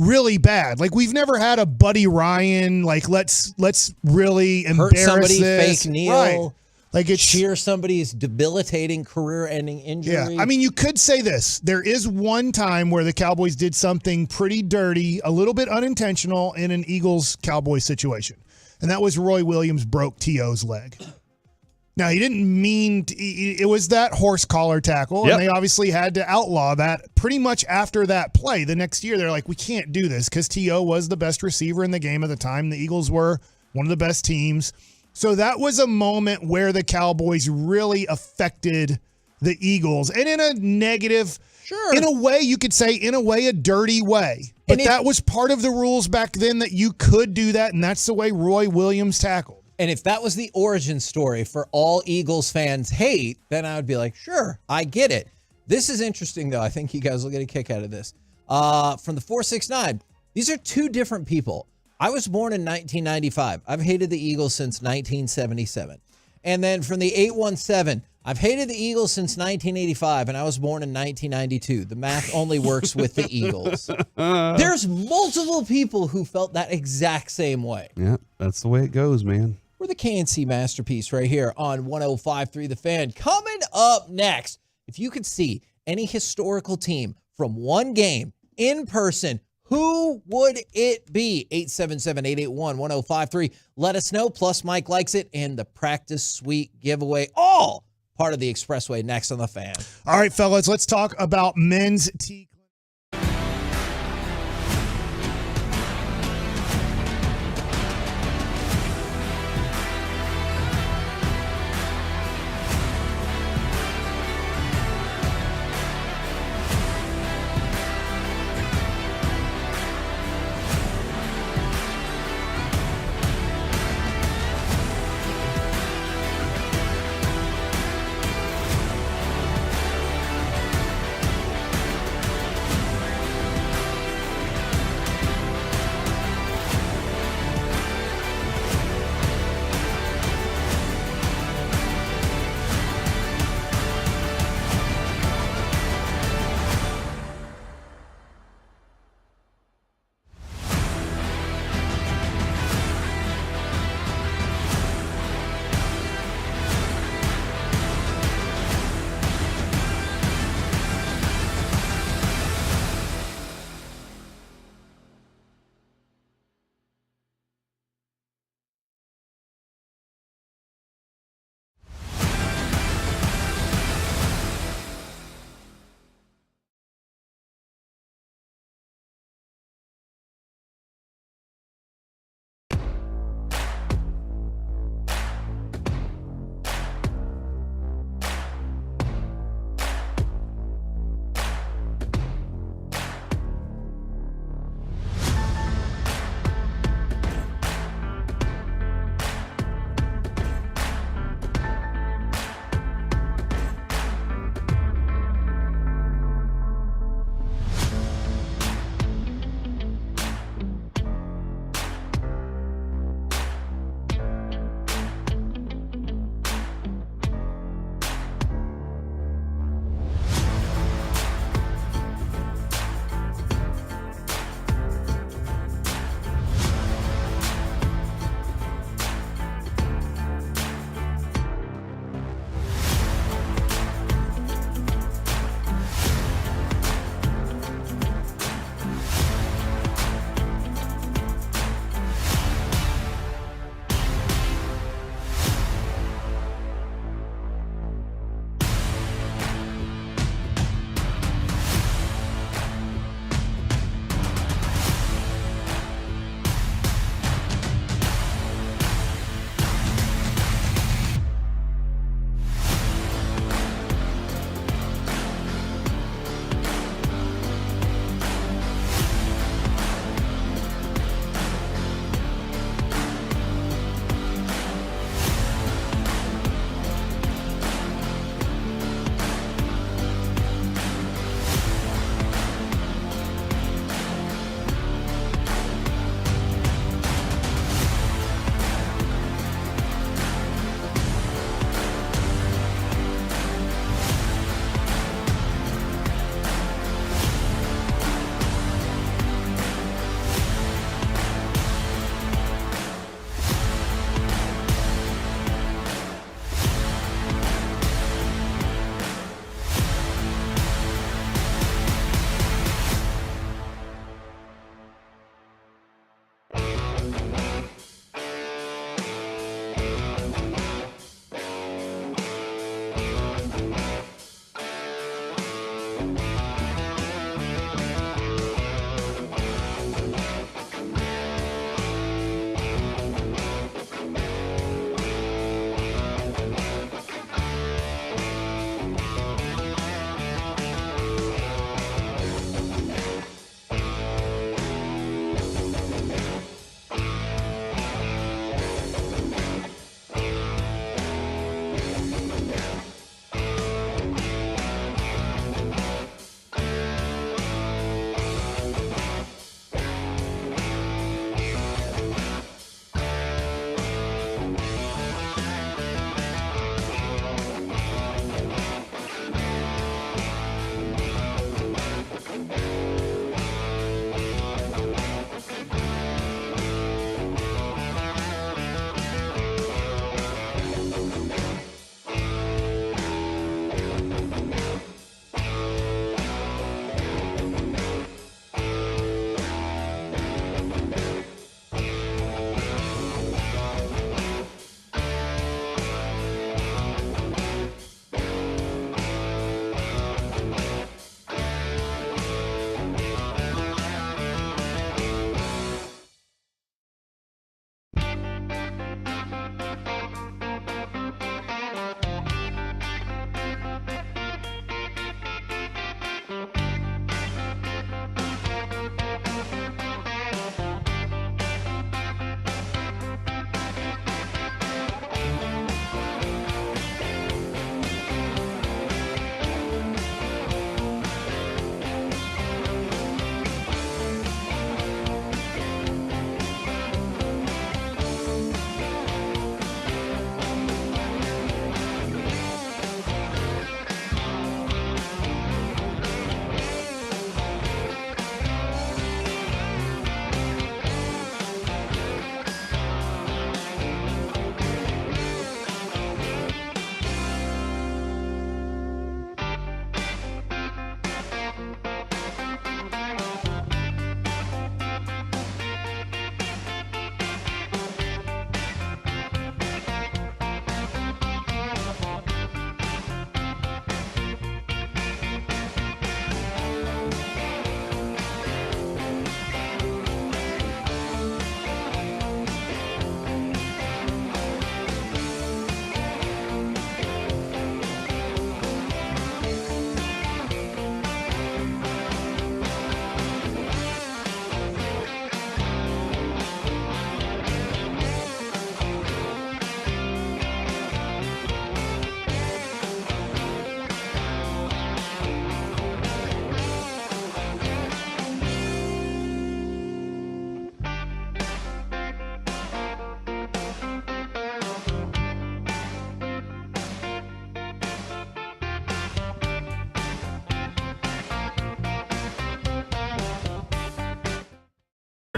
really bad? Like, we've never had a Buddy Ryan, like, let's really embarrass hurt somebody, this. fake Neil, right. Like, it's cheer somebody's debilitating career-ending injury. Yeah, I mean, you could say this. There is one time where the Cowboys did something pretty dirty, a little bit unintentional in an Eagles-Cowboys situation, and that was Roy Williams broke T.O.'s leg. Now, he didn't mean it was that horse collar tackle, and they obviously had to outlaw that pretty much after that play. The next year, they're like, we can't do this because T.O. was the best receiver in the game at the time. The Eagles were one of the best teams. So that was a moment where the Cowboys really affected the Eagles, and in a negative, in a way, you could say, in a way, a dirty way. But that was part of the rules back then that you could do that, and that's the way Roy Williams tackled. And if that was the origin story for all Eagles fans hate, then I would be like, sure, I get it. This is interesting, though. I think you guys will get a kick out of this. From the 469, these are two different people. I was born in 1995. I've hated the Eagles since 1977. And then from the 817, I've hated the Eagles since 1985, and I was born in 1992. The math only works with the Eagles. There's multiple people who felt that exact same way. Yeah, that's the way it goes, man. We're the KNC Masterpiece right here on 105.3 The Fan. Coming up next, if you could see any historical team from one game in person, who would it be? 877-881-1053. Let us know. Plus, Mike likes it. And the practice suite giveaway. All part of the Expressway next on The Fan. All right, fellas, let's talk about men's T.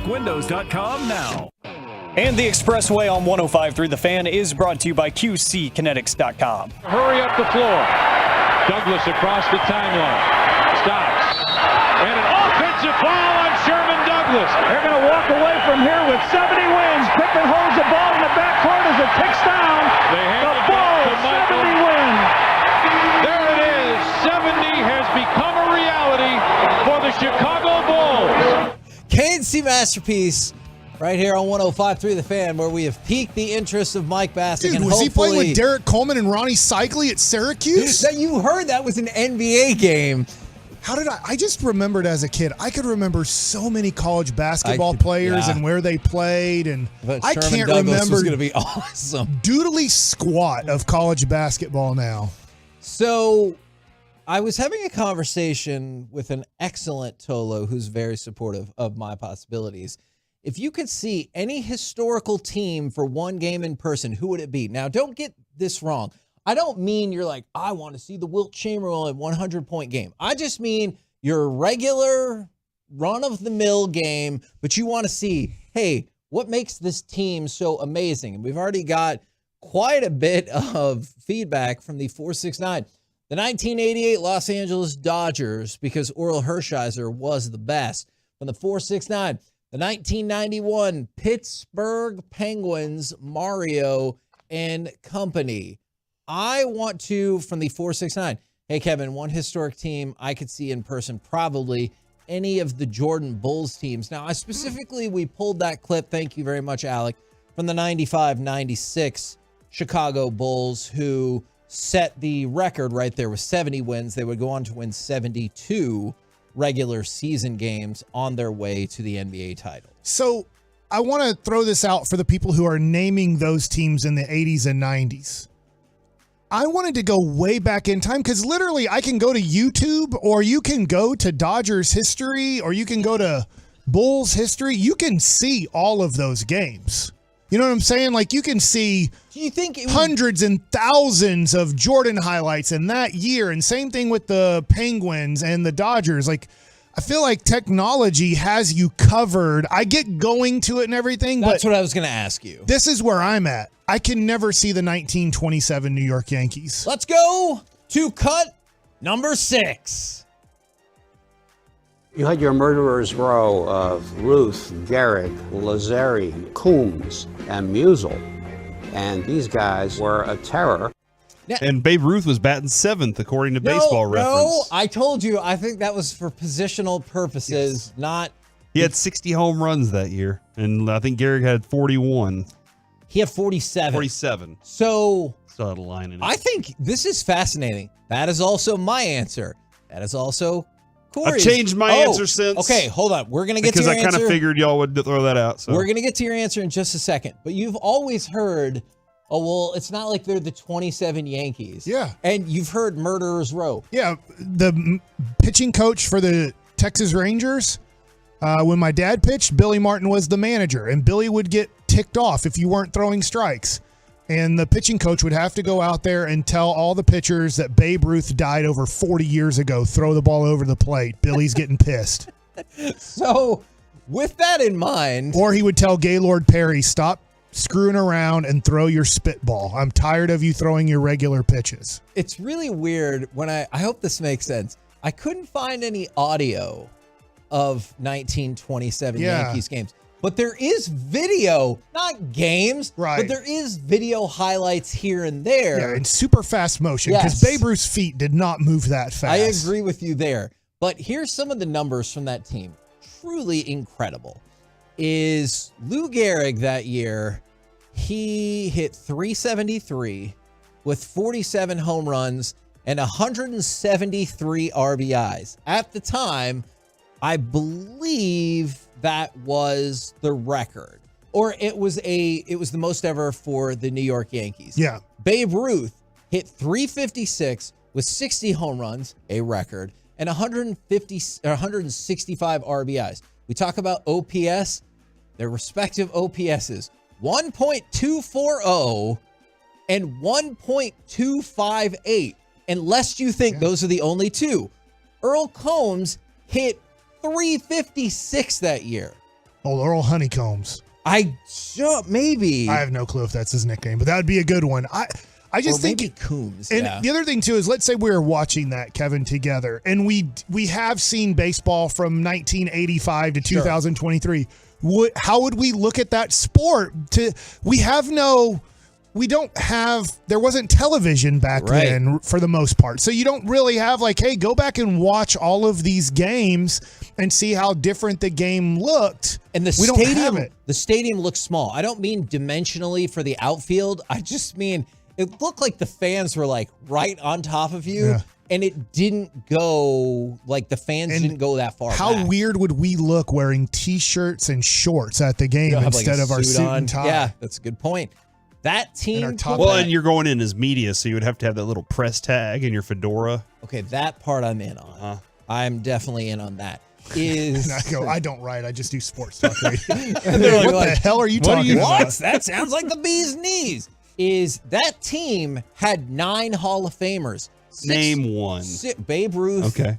windows.com now. And the Expressway on 105.3 The Fan is brought to you by QCkinetics.com. Hurry up the floor. Douglas across the timeline. Stops. And an offensive foul on Sherman Douglas. They're going to walk away from here with 70 wins. Pippen holds the ball in the backcourt as it ticks down. The Bulls, 70 wins. There it is. 70 has become a reality for the Chicago Bulls. KNC Masterpiece. Right here on 105.3 The Fan, where we have piqued the interest of Mike Bassick. Dude, and was he playing with Derek Coleman and Ronnie Cycli at Syracuse? That you heard that was an NBA game. How did I just remembered as a kid, I could remember so many college basketball players and where they played, and I can't Douglas remember. Was going to be awesome. Doodly squat of college basketball now. So I was having a conversation with an excellent Tolo who's very supportive of my possibilities. If you could see any historical team for one game in person, who would it be? Now, don't get this wrong. I don't mean you're like, I want to see the Wilt Chamberlain 100-point game. I just mean your regular run-of-the-mill game, but you want to see, hey, what makes this team so amazing? And we've already got quite a bit of feedback from the 469. The 1988 Los Angeles Dodgers, because Orel Hershiser was the best. From the 469, the 1991 Pittsburgh Penguins, Mario and company. I want to, from the 469, hey, Kevin, one historic team I could see in person, probably any of the Jordan Bulls teams. Now, we pulled that clip, thank you very much, Alec, from the 95-96 Chicago Bulls, who set the record right there with 70 wins. They would go on to win 72 regular season games on their way to the NBA title. So I want to throw this out for the people who are naming those teams in the 80s and 90s. I wanted to go way back in time because literally I can go to YouTube, or you can go to Dodgers history, or you can go to Bulls history. You can see all of those games. You know what I'm saying? Like, you can see hundreds and thousands of Jordan highlights in that year, and same thing with the Penguins and the Dodgers. Like, I feel like technology has you covered. I get going to it and everything, That's what I was going to ask you. This is where I'm at. I can never see the 1927 New York Yankees. Let's go to cut number 6. You had your murderer's row of Ruth, Gehrig, Lazzari, Coombs, and Musial. And these guys were a terror. And Babe Ruth was batting 7th, according to Baseball Reference. No, I told you. I think that was for positional purposes, not... He had 60 home runs that year, and I think Gehrig had 41. He had 47. 47. So... Still had a line in it. I think this is fascinating. That is also my answer. That is also... Corey's. I've changed my answer since. Okay, hold on. We're going to get to your answer. Because I kind of figured y'all would throw that out. So. We're going to get to your answer in just a second. But you've always heard, oh, well, it's not like they're the 27 Yankees. Yeah. And you've heard Murderer's Row. Yeah, the pitching coach for the Texas Rangers, when my dad pitched, Billy Martin was the manager. And Billy would get ticked off if you weren't throwing strikes. And the pitching coach would have to go out there and tell all the pitchers that Babe Ruth died over 40 years ago, throw the ball over the plate. Billy's getting pissed. So, with that in mind... Or he would tell Gaylord Perry, stop screwing around and throw your spitball. I'm tired of you throwing your regular pitches. It's really weird when I hope this makes sense. I couldn't find any audio of 1927 Yankees games. But there is video, not games, but there is video highlights here and there. Yeah, in super fast motion, because Babe Ruth's feet did not move that fast. I agree with you there. But here's some of the numbers from that team. Truly incredible. Is Lou Gehrig that year, he hit .373 with 47 home runs and 173 RBIs. At the time, I believe that was the record, or it was the most ever for the New York Yankees. Yeah. Babe Ruth hit .356 with 60 home runs, a record, and 165 RBIs. We talk about OPS, their respective OPSs, 1.240 and 1.258, unless you think those are the only two. Earl Combs hit .356 that year. Oh, Earl Honeycombs. Maybe. I have no clue if that's his nickname, but that would be a good one. I just think maybe Coombs. And yeah. the other thing too is, let's say we were watching that, Kevin, together, and we have seen baseball from 1985 to 2023. How would we look at that sport? There wasn't television back then for the most part. So you don't really have like, hey, go back and watch all of these games and see how different the game looked. And the stadium looks small. I don't mean dimensionally for the outfield. I just mean it looked like the fans were like right on top of you. Yeah. And it didn't go, like the fans didn't go that far How back. weird would we look wearing T-shirts and shorts at the game instead of our suit and tie? Yeah, that's a good point. That team. And you're going in as media, so you would have to have that little press tag and your fedora. Okay, that part I'm in on. I'm definitely in on that. I don't write. I just do sports talk. Right? They're what the hell are you talking about? That sounds like the bee's knees. Is that team had 9 Hall of Famers. Name one. Babe Ruth. Okay.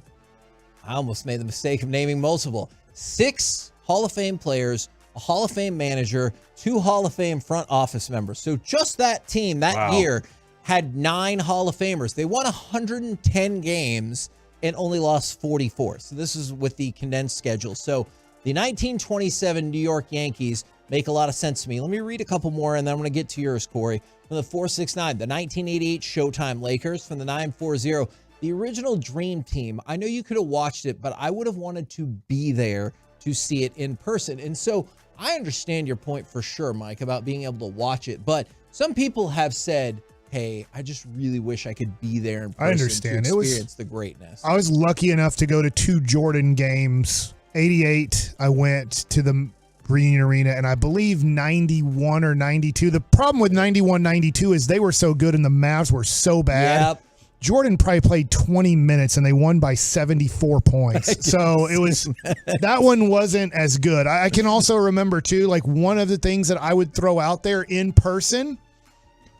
I almost made the mistake of naming multiple. 6 Hall of Fame players, a Hall of Fame manager, 2 Hall of Fame front office members. So just that team that year had 9 Hall of Famers. They won 110 games and only lost 44. So this is with the condensed schedule. So the 1927 New York Yankees make a lot of sense to me. Let me read a couple more, and then I'm going to get to yours, Corey. From the 469, the 1988 Showtime Lakers. From the 940, the original Dream Team. I know you could have watched it, but I would have wanted to be there to see it in person. And so I understand your point for sure, Mike, about being able to watch it. But some people have said, hey, I just really wish I could be there in person. I understand. To experience the greatness. I was lucky enough to go to 2 Jordan games. 88, I went to the Green Arena, and I believe 91 or 92. The problem with 91, 92 is they were so good and the Mavs were so bad. Yep. Jordan probably played 20 minutes and they won by 74 points. So it was, that one wasn't as good. I can also remember too, like one of the things that I would throw out there in person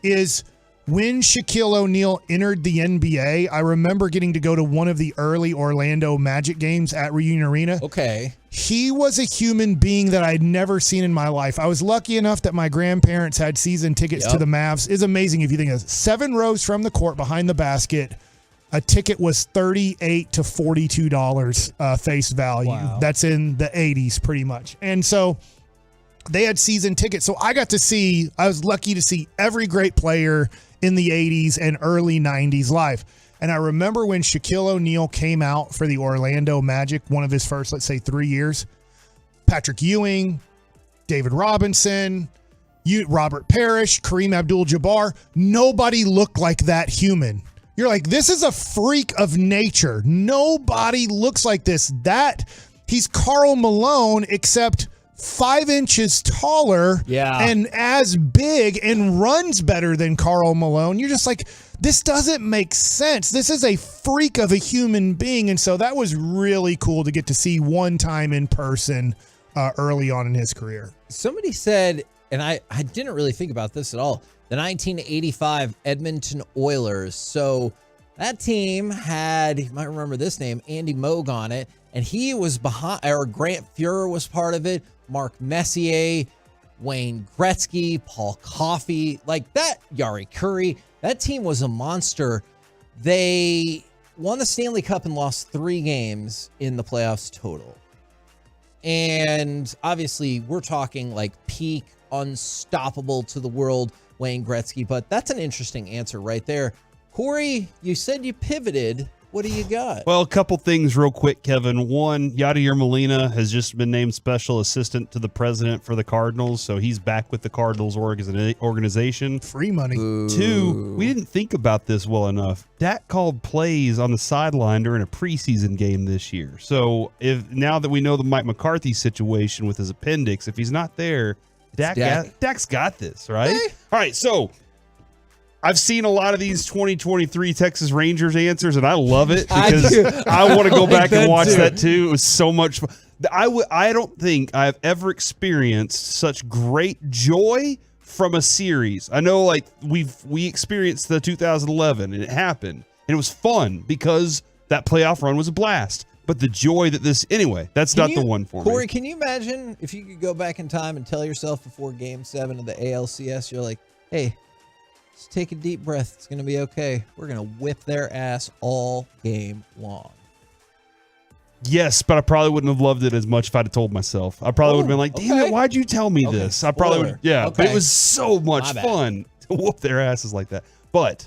is when Shaquille O'Neal entered the NBA, I remember getting to go to one of the early Orlando Magic games at Reunion Arena. Okay. He was a human being that I'd never seen in my life. I was lucky enough that my grandparents had season tickets to the Mavs. It's amazing if you think of it. 7 rows from the court behind the basket. A ticket was $38 to $42 face value. Wow. That's in the 80s pretty much. And so they had season tickets. So I was lucky to see every great player in the 80s and early 90s live. And I remember when Shaquille O'Neal came out for the Orlando Magic, one of his first, let's say, 3 years, Patrick Ewing, David Robinson, Robert Parrish, Kareem Abdul-Jabbar, nobody looked like that human. You're like, this is a freak of nature. Nobody looks like this. He's Karl Malone, except 5 inches taller and as big and runs better than Karl Malone. You're just like, this doesn't make sense. This is a freak of a human being. And so that was really cool to get to see one time in person early on in his career. Somebody said, and I didn't really think about this at all, the 1985 Edmonton Oilers. So that team had, you might remember this name, Andy Moog on it, and he was behind, or Grant Fuhrer was part of it, Mark Messier, Wayne Gretzky, Paul Coffey, like that, Yari Curry. That team was a monster. They won the Stanley Cup and lost 3 games in the playoffs total. And obviously, we're talking like peak, unstoppable to the world Wayne Gretzky, but that's an interesting answer right there. Corey, you said you pivoted. What do you got? Well, a couple things real quick, Kevin. One, Yadier Molina has just been named special assistant to the president for the Cardinals, so he's back with the Cardinals organization. Free money. Ooh. 2, we didn't think about this well enough. Dak called plays on the sideline during a preseason game this year. So now that we know the Mike McCarthy situation with his appendix, if he's not there, Dak's got this, right? Okay. All right, so I've seen a lot of these 2023 Texas Rangers answers, and I love it because I want to go back and watch that too. It was so much fun. I don't think I've ever experienced such great joy from a series. I know, like we experienced the 2011, and it happened, and it was fun because that playoff run was a blast. But the joy that this, anyway, that's not the one for me. Corey, can you imagine if you could go back in time and tell yourself before Game 7 of the ALCS, you're like, hey, just take a deep breath. It's going to be okay. We're going to whip their ass all game long. Yes, but I probably wouldn't have loved it as much if I'd have told myself. I probably would have been like, damn it, why'd you tell me this? I probably would, but it was so much fun to whoop their asses like that. But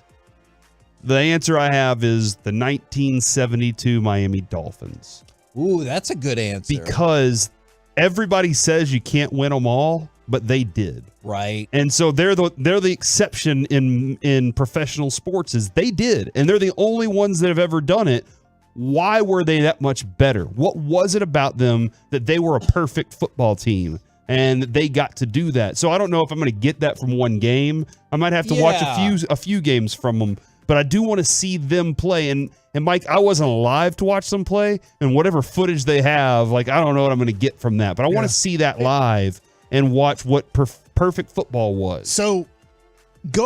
the answer I have is the 1972 Miami Dolphins. Ooh, that's a good answer. Because everybody says you can't win them all, but they did. Right. And so they're the exception in professional sports is they did. And they're the only ones that have ever done it. Why were they that much better? What was it about them that they were a perfect football team and they got to do that? So I don't know if I'm going to get that from one game. I might have to watch a few games from them. But I do want to see them play. And Mike, I wasn't alive to watch them play. And whatever footage they have, like, I don't know what I'm going to get from that. But I want to see that live and watch what perfect football was. So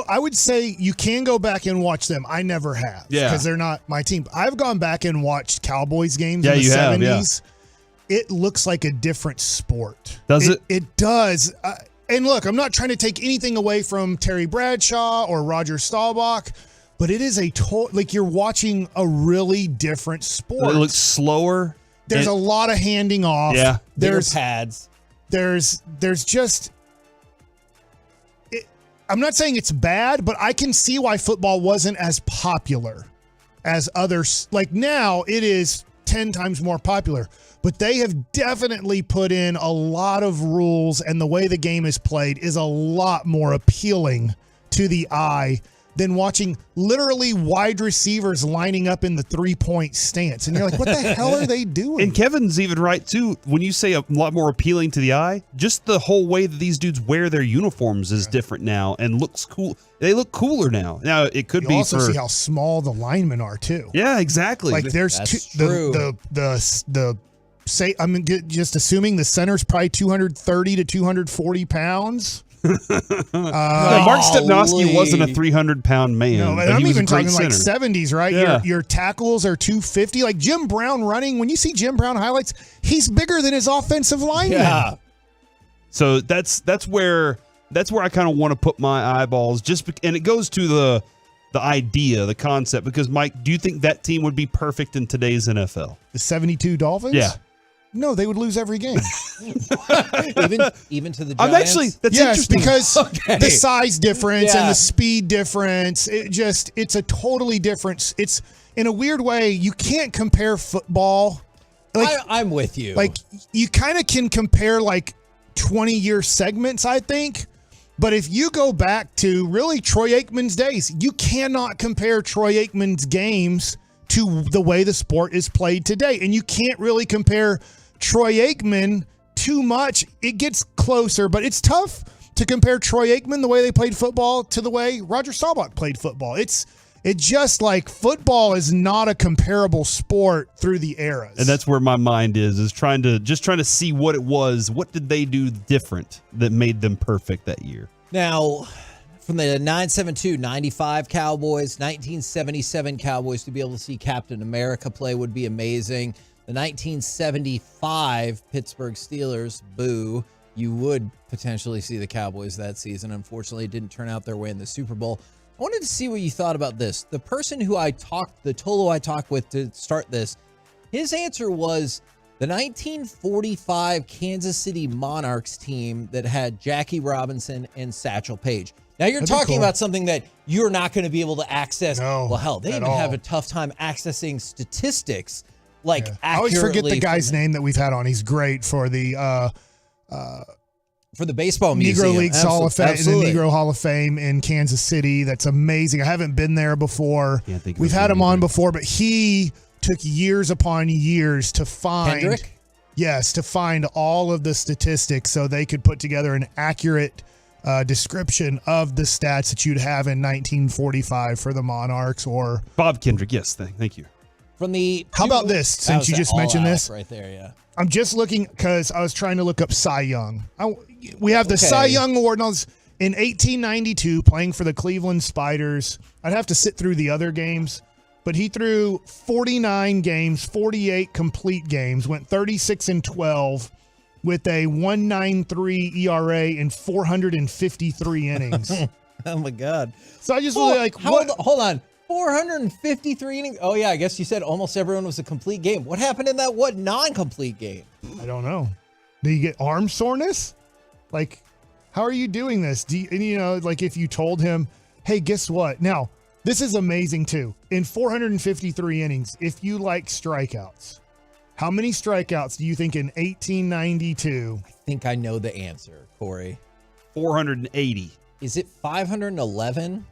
I would say you can go back and watch them. I never have. Because they're not my team. I've gone back and watched Cowboys games in the 70s. It looks like a different sport. Does it? It does. And look, I'm not trying to take anything away from Terry Bradshaw or Roger Staubach. But it is like you're watching a really different sport. It looks slower. There's a lot of handing off. Yeah. There's pads. There's just. I'm not saying it's bad, but I can see why football wasn't as popular as others. Like now, it is 10 times more popular. But they have definitely put in a lot of rules, and the way the game is played is a lot more appealing to the eye than watching literally wide receivers lining up in the 3-point stance. And you're like, what the hell are they doing? And Kevin's even right, too. When you say a lot more appealing to the eye, just the whole way that these dudes wear their uniforms is different now and looks cool. They look cooler now. Now, it could be also see how small the linemen are, too. Yeah, exactly. Like, there's I'm just assuming the center's probably 230 to 240 pounds. Mark Stepnoski wasn't a 300-pound man. No, and I'm even talking center. like 70s, right? Yeah. Your tackles are 250. Like Jim Brown running, when you see Jim Brown highlights, he's bigger than his offensive lineman. Yeah. So that's where I kind of want to put my eyeballs. And it goes to the idea, the concept. Because Mike, do you think that team would be perfect in today's NFL? The 72 Dolphins? Yeah. No, they would lose every game. even to the Giants? I'm actually, that's interesting. Because Okay. the size difference and Yeah. the speed difference, it's a totally different, it's in a weird way, you can't compare football. Like, I'm with you. Like, you kind of can compare like 20-year segments, I think. But if you go back to really Troy Aikman's days, you cannot compare Troy Aikman's games to the way the sport is played today. And you can't really compare Troy Aikman too much. It gets closer, but it's tough to compare Troy Aikman, the way they played football, to the way Roger Staubach played football. It's just like football is not a comparable sport through the eras. And that's where my mind is trying to see what it was. What did they do different that made them perfect that year? Now, from the 972-95 Cowboys, 1977 Cowboys, to be able to see Captain America play would be amazing. The 1975 Pittsburgh Steelers, boo. You would potentially see the Cowboys that season. Unfortunately, it didn't turn out their way in the Super Bowl. I wanted to see what you thought about this. The person who the Tolo I talked with to start this, his answer was the 1945 Kansas City Monarchs team that had Jackie Robinson and Satchel Paige. Now, you're talking about something that you're not going to be able to access. No, well, hell, they even have a tough time accessing statistics accurately. I always forget the guy's name that we've had on. He's great for the baseball museum. Negro Leagues Hall of Fame, the Negro Hall of Fame in Kansas City. That's amazing. I haven't been there before. We've had him on before, but he took years upon years to find Hendrick? Yes, to find all of the statistics so they could put together an accurate description of the stats that you'd have in 1945 for the Monarchs or Bob Kendrick. Yes, thank you. How about this? Since you just mentioned this, right there, yeah. I'm just looking because I was trying to look up Cy Young. We have the Cy Young Award in 1892, playing for the Cleveland Spiders. I'd have to sit through the other games, but he threw 49 games, 48 complete games, went 36-12 with a 1.93 ERA in 453 innings. Oh my God! So I just really like. Hold on, 453 innings. Oh yeah, I guess you said almost everyone was a complete game. What happened in that non-complete game? I don't know. Do you get arm soreness? Like, how are you doing this? Like if you told him, hey, guess what? Now, this is amazing too. In 453 innings, if you like strikeouts, how many strikeouts do you think in 1892? I think I know the answer, Corey. 480. Is it 511?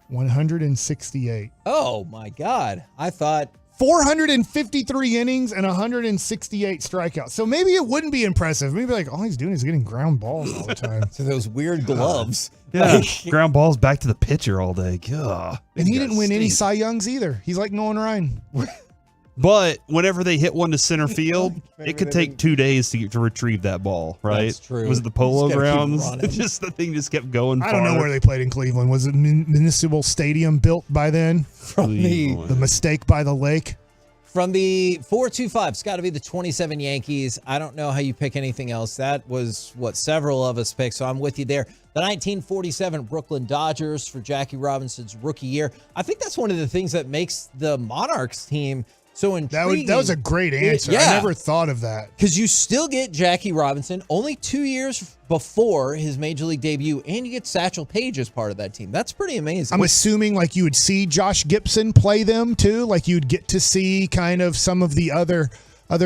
168. Oh my God. I thought 453 innings and 168 strikeouts. So maybe it wouldn't be impressive. Maybe like all he's doing is getting ground balls all the time. So those weird gloves. Yeah, ground balls back to the pitcher all day. God. And he didn't win any Cy Youngs either. He's like Nolan Ryan. But whenever they hit one to center field, it could take 2 days to retrieve that ball, right? That's true. Was it the Polo Grounds? The thing just kept going. I don't know where they played in Cleveland. Was it Municipal Stadium built by then? From the mistake by the lake? From the 4-2-5, it's got to be the 27 Yankees. I don't know how you pick anything else. That was what several of us picked, so I'm with you there. The 1947 Brooklyn Dodgers for Jackie Robinson's rookie year. I think that's one of the things that makes the Monarchs team so intriguing. That was a great answer. Yeah. I never thought of that. Because you still get Jackie Robinson only 2 years before his major league debut, and you get Satchel Paige as part of that team. That's pretty amazing. I'm assuming like you would see Josh Gibson play them too. Like you'd get to see kind of some of the other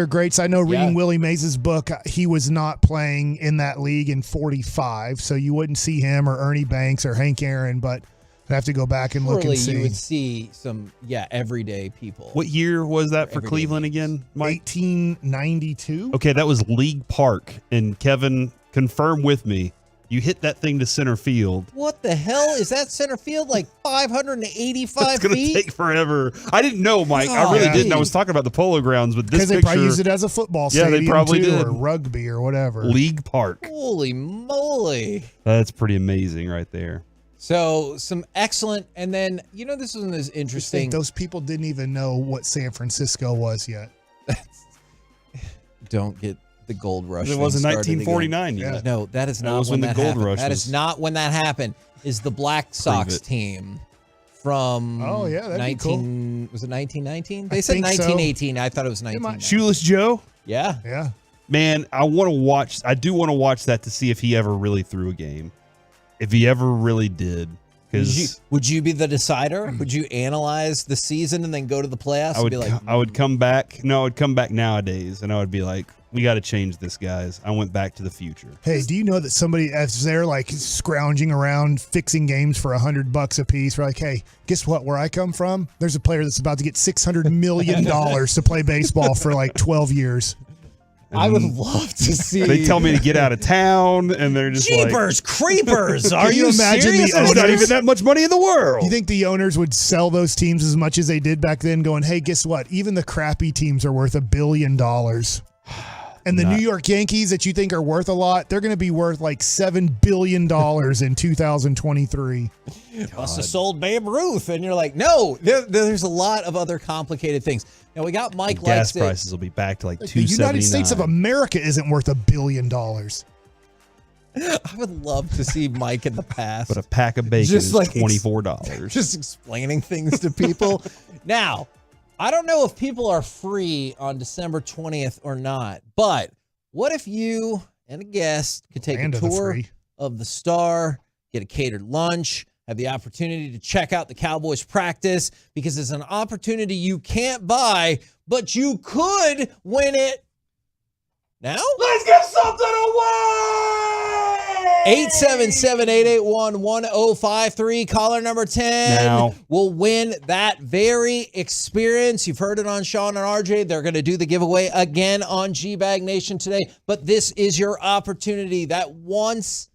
greats. I know reading Willie Mays' book, he was not playing in that league in 45, so you wouldn't see him or Ernie Banks or Hank Aaron, but I'd have to go back and look and see. You would see some, everyday people. What year was that for Cleveland again, Mike? 1892. Okay, that was League Park. And Kevin, confirm with me, you hit that thing to center field. What the hell? Is that center field like 585 It's going to take forever. I didn't know, Mike. I really didn't. I was talking about the Polo Grounds, but this picture. Because they probably used it as a football stadium, they probably too, did. or rugby or whatever. League Park. Holy moly. That's pretty amazing right there. So some excellent, and then, this one is interesting. Those people didn't even know what San Francisco was yet. Don't get the gold rush. It was in 1949. Yeah. No, that is not was when the that gold happened. rush That was. is not when that happened. Is the Black Sox team from that'd be cool. Was it 1919? They said 1918. So. I thought it was 1919. Shoeless Joe? Yeah. Man, I do want to watch that to see if he ever really threw a game. If he ever really did. Would you be the decider? Would you analyze the season and then go to the playoffs? I would come back. No, I would come back nowadays, and I would be like, we got to change this, guys. I went back to the future. Hey, do you know that somebody, as they're like scrounging around fixing games for $100 a piece, we're like, hey, guess what? Where I come from, there's a player that's about to get $600 million to play baseball for like 12 years. I would love to see. They tell me to get out of town, and they're just Jeepers creepers. Are you imagine serious? There's not even that much money in the world. You think the owners would sell those teams as much as they did back then, going, hey, guess what? Even the crappy teams are worth $1 billion. And the New York Yankees that you think are worth a lot, they're going to be worth like $7 billion in 2023. Must have sold Babe Ruth. And you're like, no, there's a lot of other complicated things. Now, we got Mike Gas prices will be back to like $2.79. The United States of America isn't worth $1 billion. I would love to see Mike in the past. But a pack of bacon is $24. Just explaining things to people. Now, I don't know if people are free on December 20th or not, but what if you and a guest could take a tour of the Star, get a catered lunch, have the opportunity to check out the Cowboys practice, because it's an opportunity you can't buy, but you could win it now? Let's give something away! 877-881-1053. Caller number 10 will win that very experience. You've heard it on Sean and RJ. They're going to do the giveaway again on G-Bag Nation today. But this is your opportunity. That once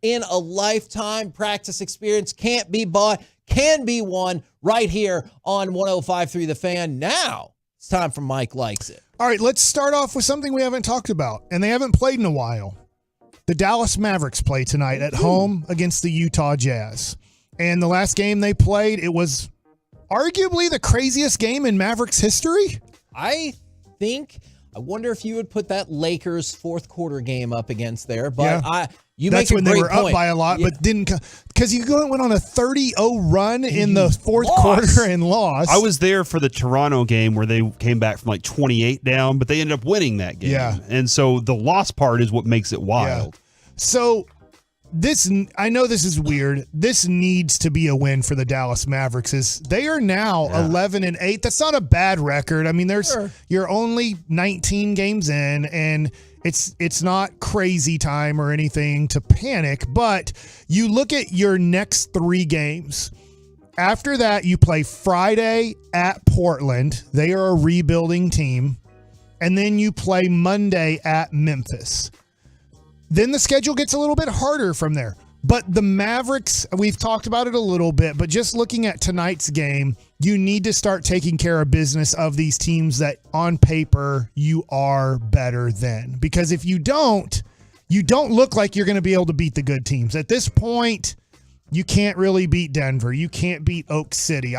in a lifetime practice experience can't be bought, can be won right here on 105.3 The Fan. Now it's time for Mike Likes It. All right, let's start off with something we haven't talked about, and they haven't played in a while. The Dallas Mavericks play tonight at home against the Utah Jazz. And the last game they played, it was arguably the craziest game in Mavericks history. I wonder if you would put that Lakers fourth quarter game up against there, but that's when they were up by a lot, but didn't, because you went on a 30-0 run in the fourth quarter and lost. I was there for the Toronto game where they came back from like 28 down, but they ended up winning that game. Yeah. And so the loss part is what makes it wild. Yeah. So I know this is weird. This needs to be a win for the Dallas Mavericks. They are now 11-8. That's not a bad record. I mean, you're only 19 games in, and it's not crazy time or anything to panic. But you look at your next 3 games. After that, you play Friday at Portland. They are a rebuilding team. And then you play Monday at Memphis. Then the schedule gets a little bit harder from there. But the Mavericks, we've talked about it a little bit, but just looking at tonight's game, you need to start taking care of business of these teams that on paper you are better than. Because if you don't look like you're going to be able to beat the good teams. At this point, you can't really beat Denver. You can't beat Oak City.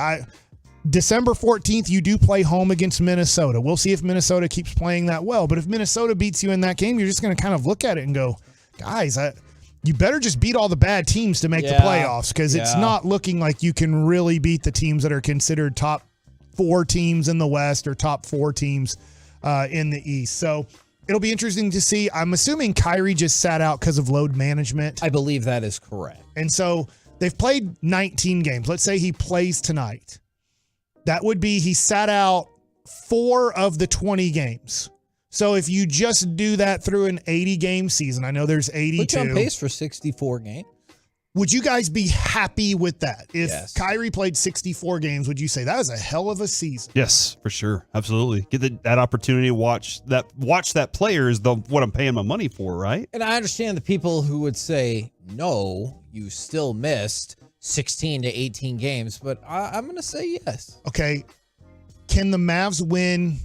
December 14th, you do play home against Minnesota. We'll see if Minnesota keeps playing that well. But if Minnesota beats you in that game, you're just going to kind of look at it and go, guys, you better just beat all the bad teams to make the playoffs, because it's not looking like you can really beat the teams that are considered top 4 teams in the West or top 4 teams in the East. So it'll be interesting to see. I'm assuming Kyrie just sat out because of load management. I believe that is correct. And so they've played 19 games. Let's say he plays tonight. That would be he sat out 4 of the 20 games. So if you just do that through an 80-game season, I know there's 82. Put you on pace for 64 games. Would you guys be happy with that? If Kyrie played 64 games, would you say that was a hell of a season? Yes, for sure. Absolutely. Get that opportunity to watch that player is what I'm paying my money for, right? And I understand the people who would say, no, you still missed 16 to 18 games, but I'm going to say yes. Okay. Can the Mavs win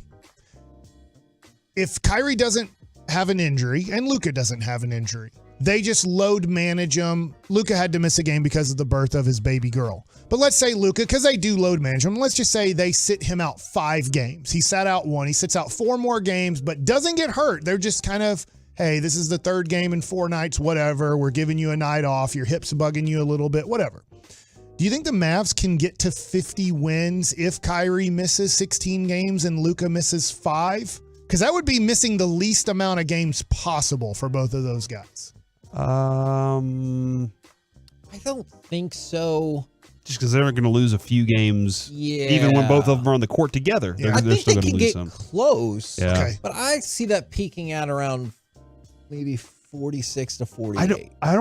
if Kyrie doesn't have an injury and Luka doesn't have an injury? They just load manage him. Luka had to miss a game because of the birth of his baby girl. But let's say Luka, because they do load manage him, let's just say they sit him out 5 games. He sat out 1. He sits out 4 more games, but doesn't get hurt. They're just kind of, hey, this is the 3rd game in 4 nights, whatever. We're giving you a night off. Your hip's bugging you a little bit, whatever. Do you think the Mavs can get to 50 wins if Kyrie misses 16 games and Luka misses 5? Because that would be missing the least amount of games possible for both of those guys. I don't think so. Just because they're going to lose a few games, even when both of them are on the court together. I think still they going to can lose get some. close, Yeah. but I see that peaking out around maybe 46 to 48. I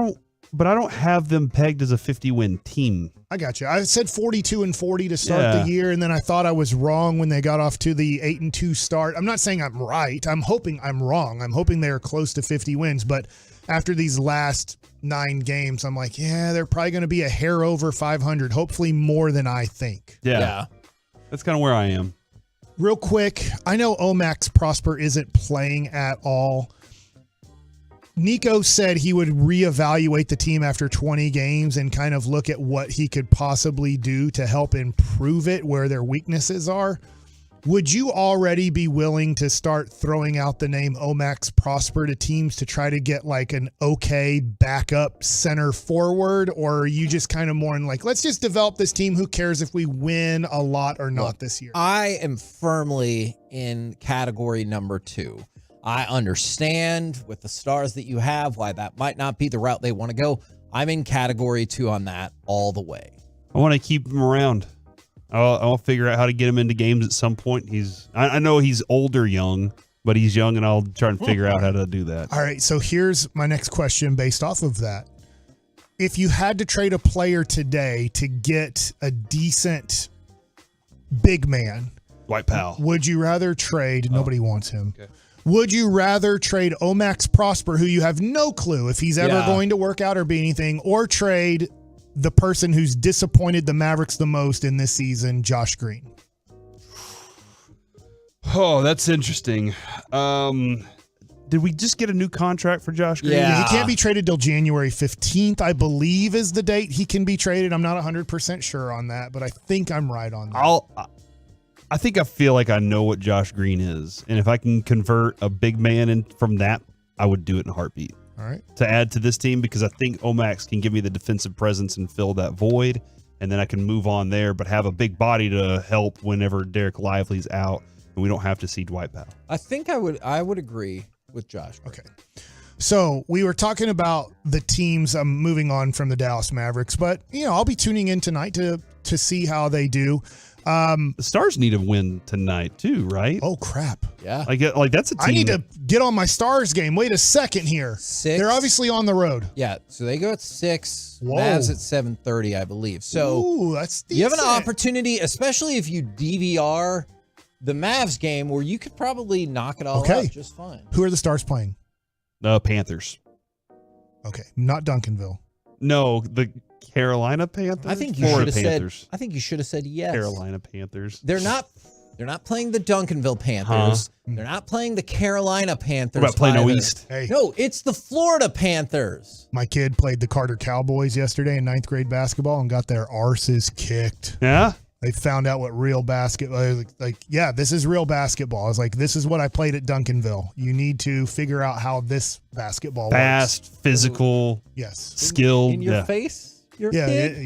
don't have them pegged as a 50-win team. I got you. I said 42-40 to start the year, and then I thought I was wrong when they got off to the 8-2 start. I'm not saying I'm right. I'm hoping I'm wrong. I'm hoping they're close to 50 wins, but after these last 9 games, I'm like, they're probably going to be a hair over 500, hopefully more than I think. Yeah. That's kind of where I am. Real quick, I know Omax Prosper isn't playing at all. Nico said he would reevaluate the team after 20 games and kind of look at what he could possibly do to help improve it where their weaknesses are. Would you already be willing to start throwing out the name Omax Prosper to teams to try to get like an okay backup center forward? Or are you just kind of more in like, let's just develop this team. Who cares if we win a lot or not this year? I am firmly in category number 2. I understand with the stars that you have why that might not be the route they want to go. I'm in category 2 on that all the way. I want to keep him around. I'll figure out how to get him into games at some point. I know he's older young, but he's young, and I'll try and figure out how to do that. All right, so here's my next question based off of that. If you had to trade a player today to get a decent big man, White Powell, would you rather trade? Nobody wants him. Okay. Would you rather trade Omax Prosper, who you have no clue if he's ever going to work out or be anything, or trade the person who's disappointed the Mavericks the most in this season, Josh Green? Oh, that's interesting. did we just get a new contract for Josh Green? Yeah. He can't be traded till January 15th, I believe, is the date he can be traded. I'm not 100% sure on that, but I think I'm right on that. I feel like I know what Josh Green is, and if I can convert a big man from that, I would do it in a heartbeat. All right. To add to this team, because I think Omax can give me the defensive presence and fill that void, and then I can move on there, but have a big body to help whenever Derek Lively's out, and we don't have to see Dwight Powell. I think I would agree with Josh. Okay. So we were talking about the teams. I'm moving on from the Dallas Mavericks, but I'll be tuning in tonight to see how they do. The Stars need to win tonight too, right? Oh crap! Yeah, like that's a team. I need to get on my Stars game. Wait a second here. 6. They're obviously on the road. Yeah, so they go at 6. Whoa. Mavs at 7:30, I believe. So ooh, that's decent. You have an opportunity, especially if you DVR the Mavs game, where you could probably knock it all out just fine. Who are the Stars playing? Panthers. Okay, not Duncanville. No, the Carolina Panthers. I think you should have said. I think you should have said yes. Carolina Panthers. They're not playing the Duncanville Panthers. They're not playing the Carolina Panthers. What about Plano East? Hey. No, it's the Florida Panthers. My kid played the Carter Cowboys yesterday in 9th grade basketball and got their arses kicked. Yeah. They found out what real basketball, this is real basketball. I was like, this is what I played at Duncanville. You need to figure out how this basketball works. Fast, physical, yes, skilled. In your face? Your kid?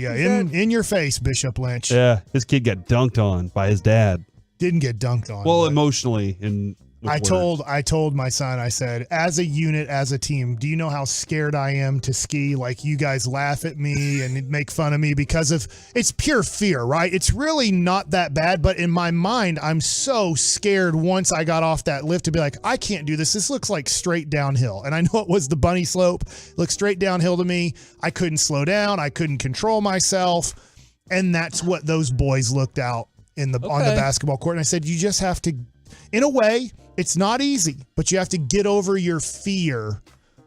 In your face, Bishop Lynch. Yeah, his kid got dunked on by his dad. Didn't get dunked on. Well, emotionally and I told my son, I said, as a unit, as a team, do you know how scared I am to ski? Like, you guys laugh at me and make fun of me because of, it's pure fear, right? It's really not that bad, but in my mind, I'm so scared once I got off that lift to be like, I can't do this. This looks like straight downhill. And I know it was the bunny slope. It looked straight downhill to me. I couldn't slow down. I couldn't control myself. And that's what those boys looked out on the basketball court. And I said, you just have to, in a way, it's not easy, but you have to get over your fear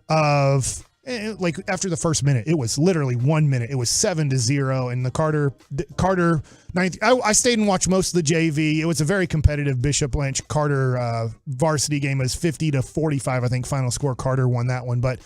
of, after the first minute, it was literally 1 minute. It was 7-0, and the Carter ninth. I stayed and watched most of the JV. It was a very competitive Bishop Lynch Carter varsity game. It was 50-45, I think, final score. Carter won that one, but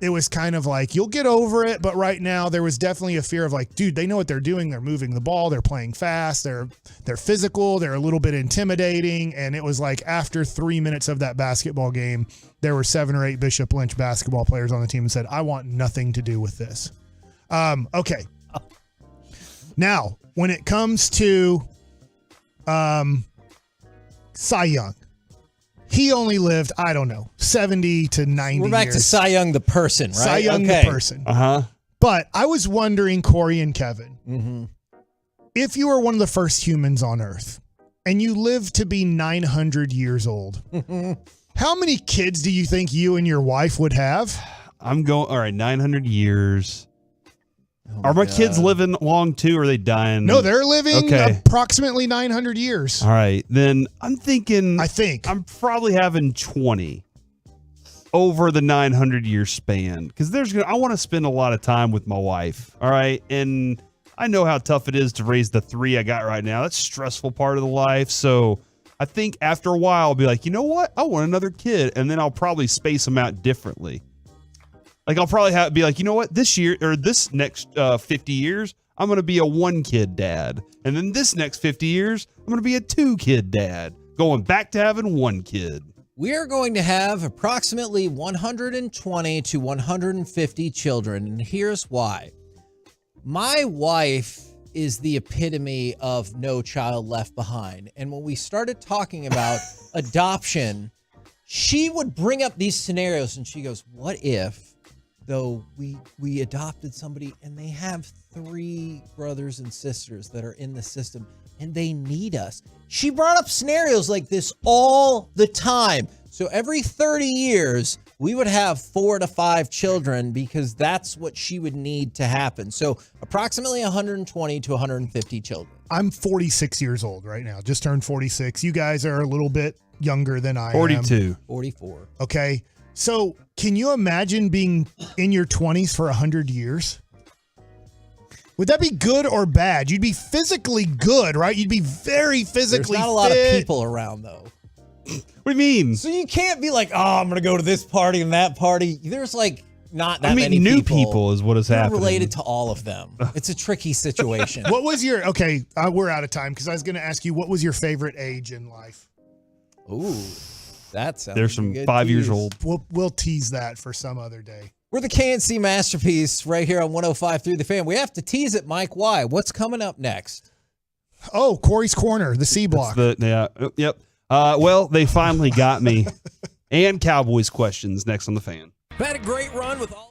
it was kind of like, you'll get over it, but right now there was definitely a fear of like, dude, they know what they're doing. They're moving the ball. They're playing fast. They're physical. They're a little bit intimidating. And it was like after 3 minutes of that basketball game, there were 7 or 8 Bishop Lynch basketball players on the team and said, I want nothing to do with this. Okay. Now, when it comes to Cy Young, he only lived, 70 to 90 years. We're back to Cy Young, the person, right? Cy Young, the person. Uh-huh. But I was wondering, Corey and Kevin, if you were one of the first humans on Earth and you lived to be 900 years old, how many kids do you think you and your wife would have? I'm going, all right, 900 years. Are my kids living long too, or are they dying? No, they're living approximately 900 years. All right, then I'm thinking. I think I'm probably having 20 over the 900-year span because I want to spend a lot of time with my wife. All right, and I know how tough it is to raise the 3 I got right now. That's a stressful part of the life. So I think after a while, I'll be like, you know what? I want another kid, and then I'll probably space them out differently. Like, I'll probably be like, you know what, this year or this next 50 years, I'm going to be a 1-kid dad. And then this next 50 years, I'm going to be a 2-kid dad, going back to having 1 kid. We are going to have approximately 120 to 150 children. And here's why. My wife is the epitome of No Child Left Behind. And when we started talking about adoption, she would bring up these scenarios and she goes, what if, though, we adopted somebody and they have 3 brothers and sisters that are in the system and they need us? She brought up scenarios like this all the time. So every 30 years, we would have 4 to 5 children because that's what she would need to happen. So approximately 120 to 150 children. I'm 46 years old right now. Just turned 46. You guys are a little bit younger than I am. 42. 44. Okay. So can you imagine being in your 20s for 100 years? Would that be good or bad? You'd be physically good, right? You'd be very physically fit. There's not a lot of people around, though. What do you mean? So you can't be like, oh, I'm going to go to this party and that party. There's like not that I mean, many new people is what is You're happening. related to all of them. It's a tricky situation. What was your, okay, we're out of time because I was going to ask you, what was your favorite age in life? Ooh, that sounds There's some good 5 years tease. old. We'll tease that for some other day. We're the KNC Masterpiece right here on 105.3 The Fan. We have to tease it, Mike. Why? What's coming up next? Oh, Corey's Corner, the C block. Yep. Well, they finally got me. And Cowboys questions next on The Fan. Had a great run with all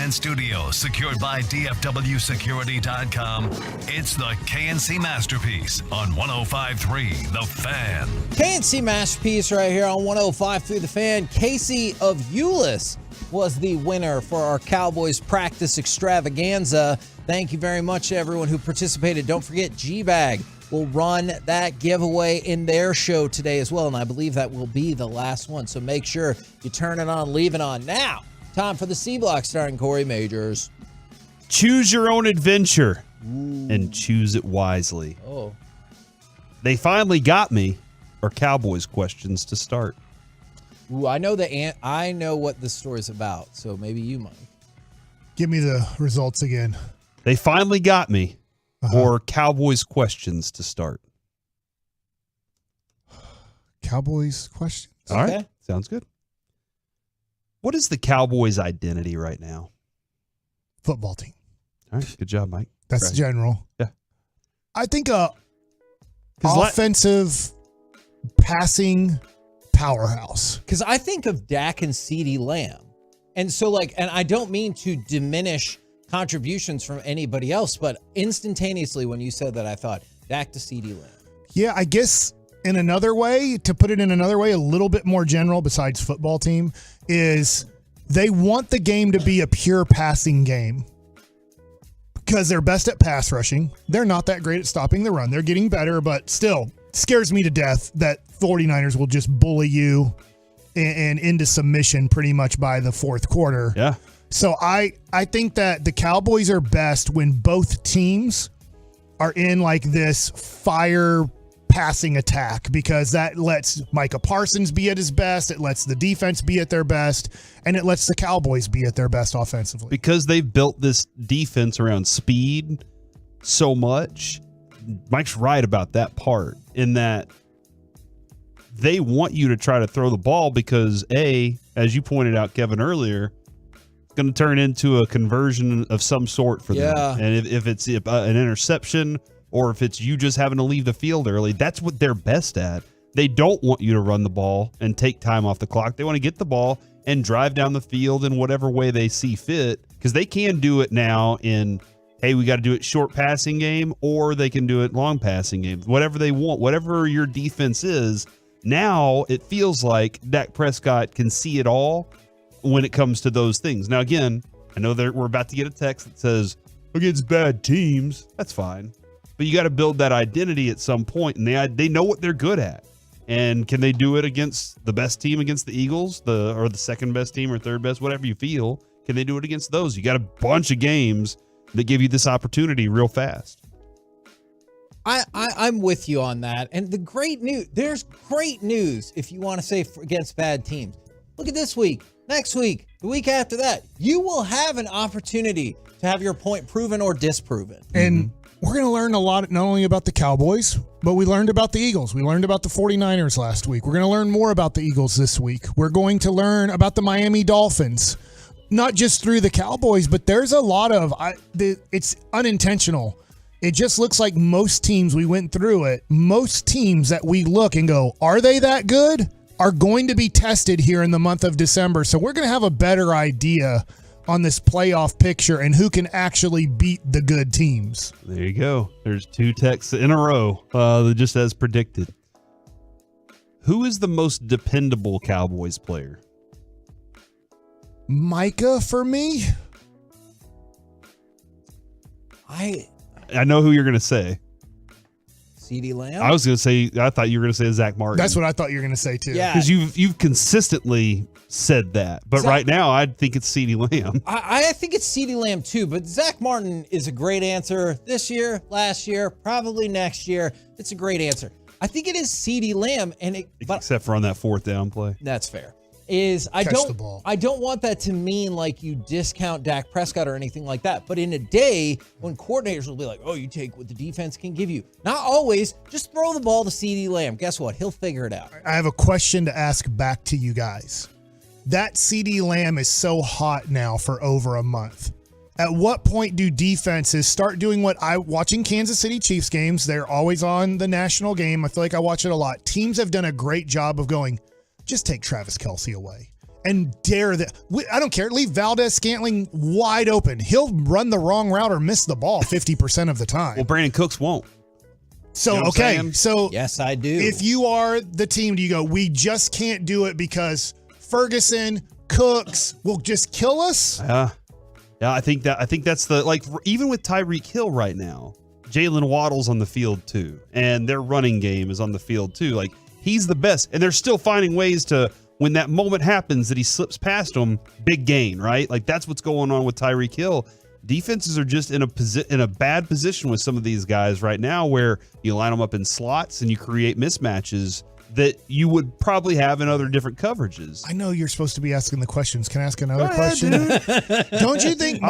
Fan Studio, secured by DFWsecurity.com. It's the KNC Masterpiece on 105.3 The Fan. KNC Masterpiece right here on 105.3 The Fan. Casey of Euless was the winner for our Cowboys practice extravaganza. Thank you very much to everyone who participated. Don't forget, G-Bag will run that giveaway in their show today as well, and I believe that will be the last one. So make sure you turn it on, leave it on. Now, time for the C Block starring Corey Majors. Choose your own adventure and choose it wisely. Oh. They finally got me, or Cowboys questions to start. Ooh, I know I know what this story's about, so maybe you might. Give me the results again. They finally got me, or Cowboys questions to start. Cowboys questions. All right. Sounds good. What is the Cowboys' identity right now? Football team. All right. Good job, Mike. That's right. general. Yeah. I think offensive passing powerhouse. Because I think of Dak and CeeDee Lamb. And so, and I don't mean to diminish contributions from anybody else, but instantaneously when you said that, I thought Dak to CeeDee Lamb. Yeah, I guess in another way, to put it in another way, a little bit more general besides football team, is they want the game to be a pure passing game because they're best at pass rushing. They're not that great at stopping the run. They're getting better, but still scares me to death that 49ers will just bully you and into submission pretty much by the fourth quarter. Yeah. So I think that the Cowboys are best when both teams are in like this fire passing attack, because that lets Micah Parsons be at his best, it lets the defense be at their best, and it lets the Cowboys be at their best offensively. Because they've built this defense around speed so much, Mike's right about that part, in that they want you to try to throw the ball because, as you pointed out, Kevin, earlier, it's going to turn into a conversion of some sort for them. And if it's an interception or if it's you just having to leave the field early, that's what they're best at. They don't want you to run the ball and take time off the clock. They want to get the ball and drive down the field in whatever way they see fit, because they can do it now in, hey, we got to do it short passing game, or they can do it long passing game. Whatever they want, whatever your defense is, now it feels like Dak Prescott can see it all when it comes to those things. Now, again, I know that we're about to get a text that says, against bad teams, that's fine. But you got to build that identity at some point, and they know what they're good at. And can they do it against the best team, against the Eagles, or the second best team or third best, whatever you feel? Can they do it against those? You got a bunch of games that give you this opportunity real fast. I'm with you on that. And there's great news if you want to say against bad teams. Look at this week, next week, the week after that. You will have an opportunity to have your point proven or disproven. And we're going to learn a lot, not only about the Cowboys, but we learned about the Eagles. We learned about the 49ers last week. We're going to learn more about the Eagles this week. We're going to learn about the Miami Dolphins, not just through the Cowboys, but there's a lot of, it's unintentional. It just looks like most teams, we went through it, most teams that we look and go, are they that good? Are going to be tested here in the month of December. So we're going to have a better idea on this playoff picture and who can actually beat the good teams. There you go. There's two texts in a row, just as predicted. Who is the most dependable Cowboys player? Micah for me. I know who you're going to say. CeeDee Lamb? I was going to say, I thought you were going to say Zach Martin. That's what I thought you were going to say too. Yeah. Because you've consistently said that. But right now, I think it's CeeDee Lamb. I think it's CeeDee Lamb too, but Zach Martin is a great answer this year, last year, probably next year. It's a great answer. I think it is CeeDee Lamb, Except for on that fourth down play. That's fair. I don't want that to mean like you discount Dak Prescott or anything like that. But in a day when coordinators will be like, oh, you take what the defense can give you. Not always. Just throw the ball to CeeDee Lamb. Guess what? He'll figure it out. I have a question to ask back to you guys. That CeeDee Lamb is so hot now for over a month. At what point do defenses start doing watching Kansas City Chiefs games? They're always on the national game. I feel like I watch it a lot. Teams have done a great job of going, just take Travis Kelce away. and dare that. I don't care. Leave Valdez-Scantling wide open. He'll run the wrong route or miss the ball 50% of the time. Well, Brandon Cooks won't. So, you know okay. So, yes, I do. If you are the team, do you go, we just can't do it because Ferguson, Cooks will just kill us? Yeah, I think that's the, like, even with Tyreek Hill right now, Jalen Waddle's on the field too, and their running game is on the field too. Like, he's the best, and they're still finding ways to, when that moment happens that he slips past them, big gain, right? Like, that's what's going on with Tyreek Hill. Defenses are just in a bad position with some of these guys right now, where you line them up in slots and you create mismatches that you would probably have in other different coverages. I know you're supposed to be asking the questions. Can I ask another question? Don't you think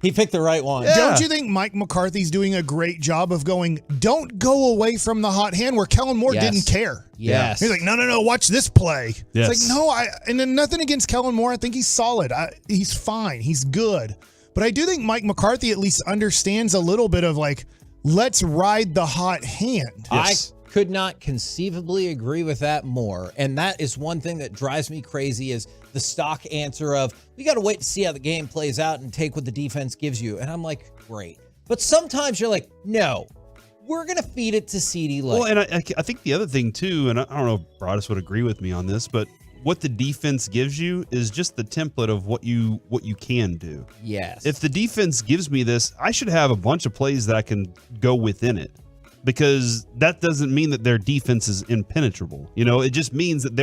he picked the right one? Yeah. Don't you think Mike McCarthy's doing a great job of going, don't go away from the hot hand, where Kellen Moore didn't care? Yes. He's like, no, watch this play. Yes. It's like, no, and then nothing against Kellen Moore. I think he's solid. He's fine. He's good. But I do think Mike McCarthy at least understands a little bit of, like, let's ride the hot hand. Yes. I could not conceivably agree with that more. And that is one thing that drives me crazy, is the stock answer of, we got to wait to see how the game plays out and take what the defense gives you. And I'm like, great. But sometimes you're like, no, we're going to feed it to CeeDee Lamb. Well, and I think the other thing too, and I don't know if Broadus would agree with me on this, but what the defense gives you is just the template of what you can do. Yes. If the defense gives me this, I should have a bunch of plays that I can go within it, because that doesn't mean that their defense is impenetrable. You know, it just means that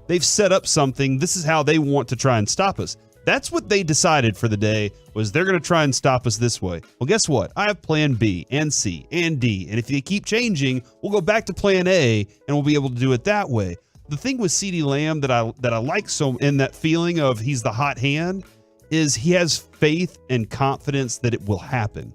they've set up something. This is how they want to try and stop us. That's what they decided for the day, was they're going to try and stop us this way. Well, guess what? I have plan B and C and D. And if they keep changing, we'll go back to plan A and we'll be able to do it that way. The thing with CeeDee Lamb that I like so, in that feeling of he's the hot hand, is he has faith and confidence that it will happen.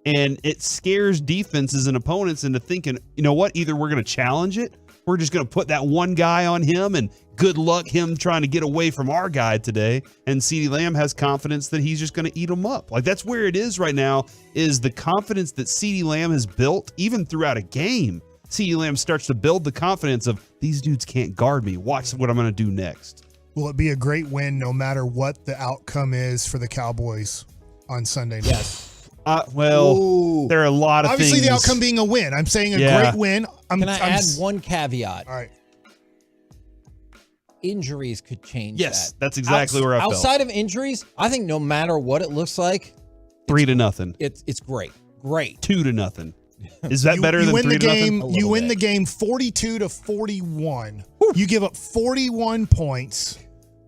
And it scares defenses and opponents into thinking, you know what, either we're going to challenge it, we're just going to put that one guy on him, and good luck him trying to get away from our guy today. And CeeDee Lamb has confidence that he's just going to eat him up. Like, that's where it is right now, is the confidence that CeeDee Lamb has built even throughout a game. CeeDee Lamb starts to build the confidence of, these dudes can't guard me. Watch what I'm going to do next. Will it be a great win no matter what the outcome is for the Cowboys on Sunday night? Yes. There are a lot of Obviously, things. the outcome being a win. I'm saying a great win. Can I add one caveat? All right. Injuries could change Yes, that. that's exactly where I felt. Outside of injuries, I think no matter what it looks like, 3-0. It's great. Great. 2-0. Is that better than 3-0? You win the game 42-41. You give up 41 points.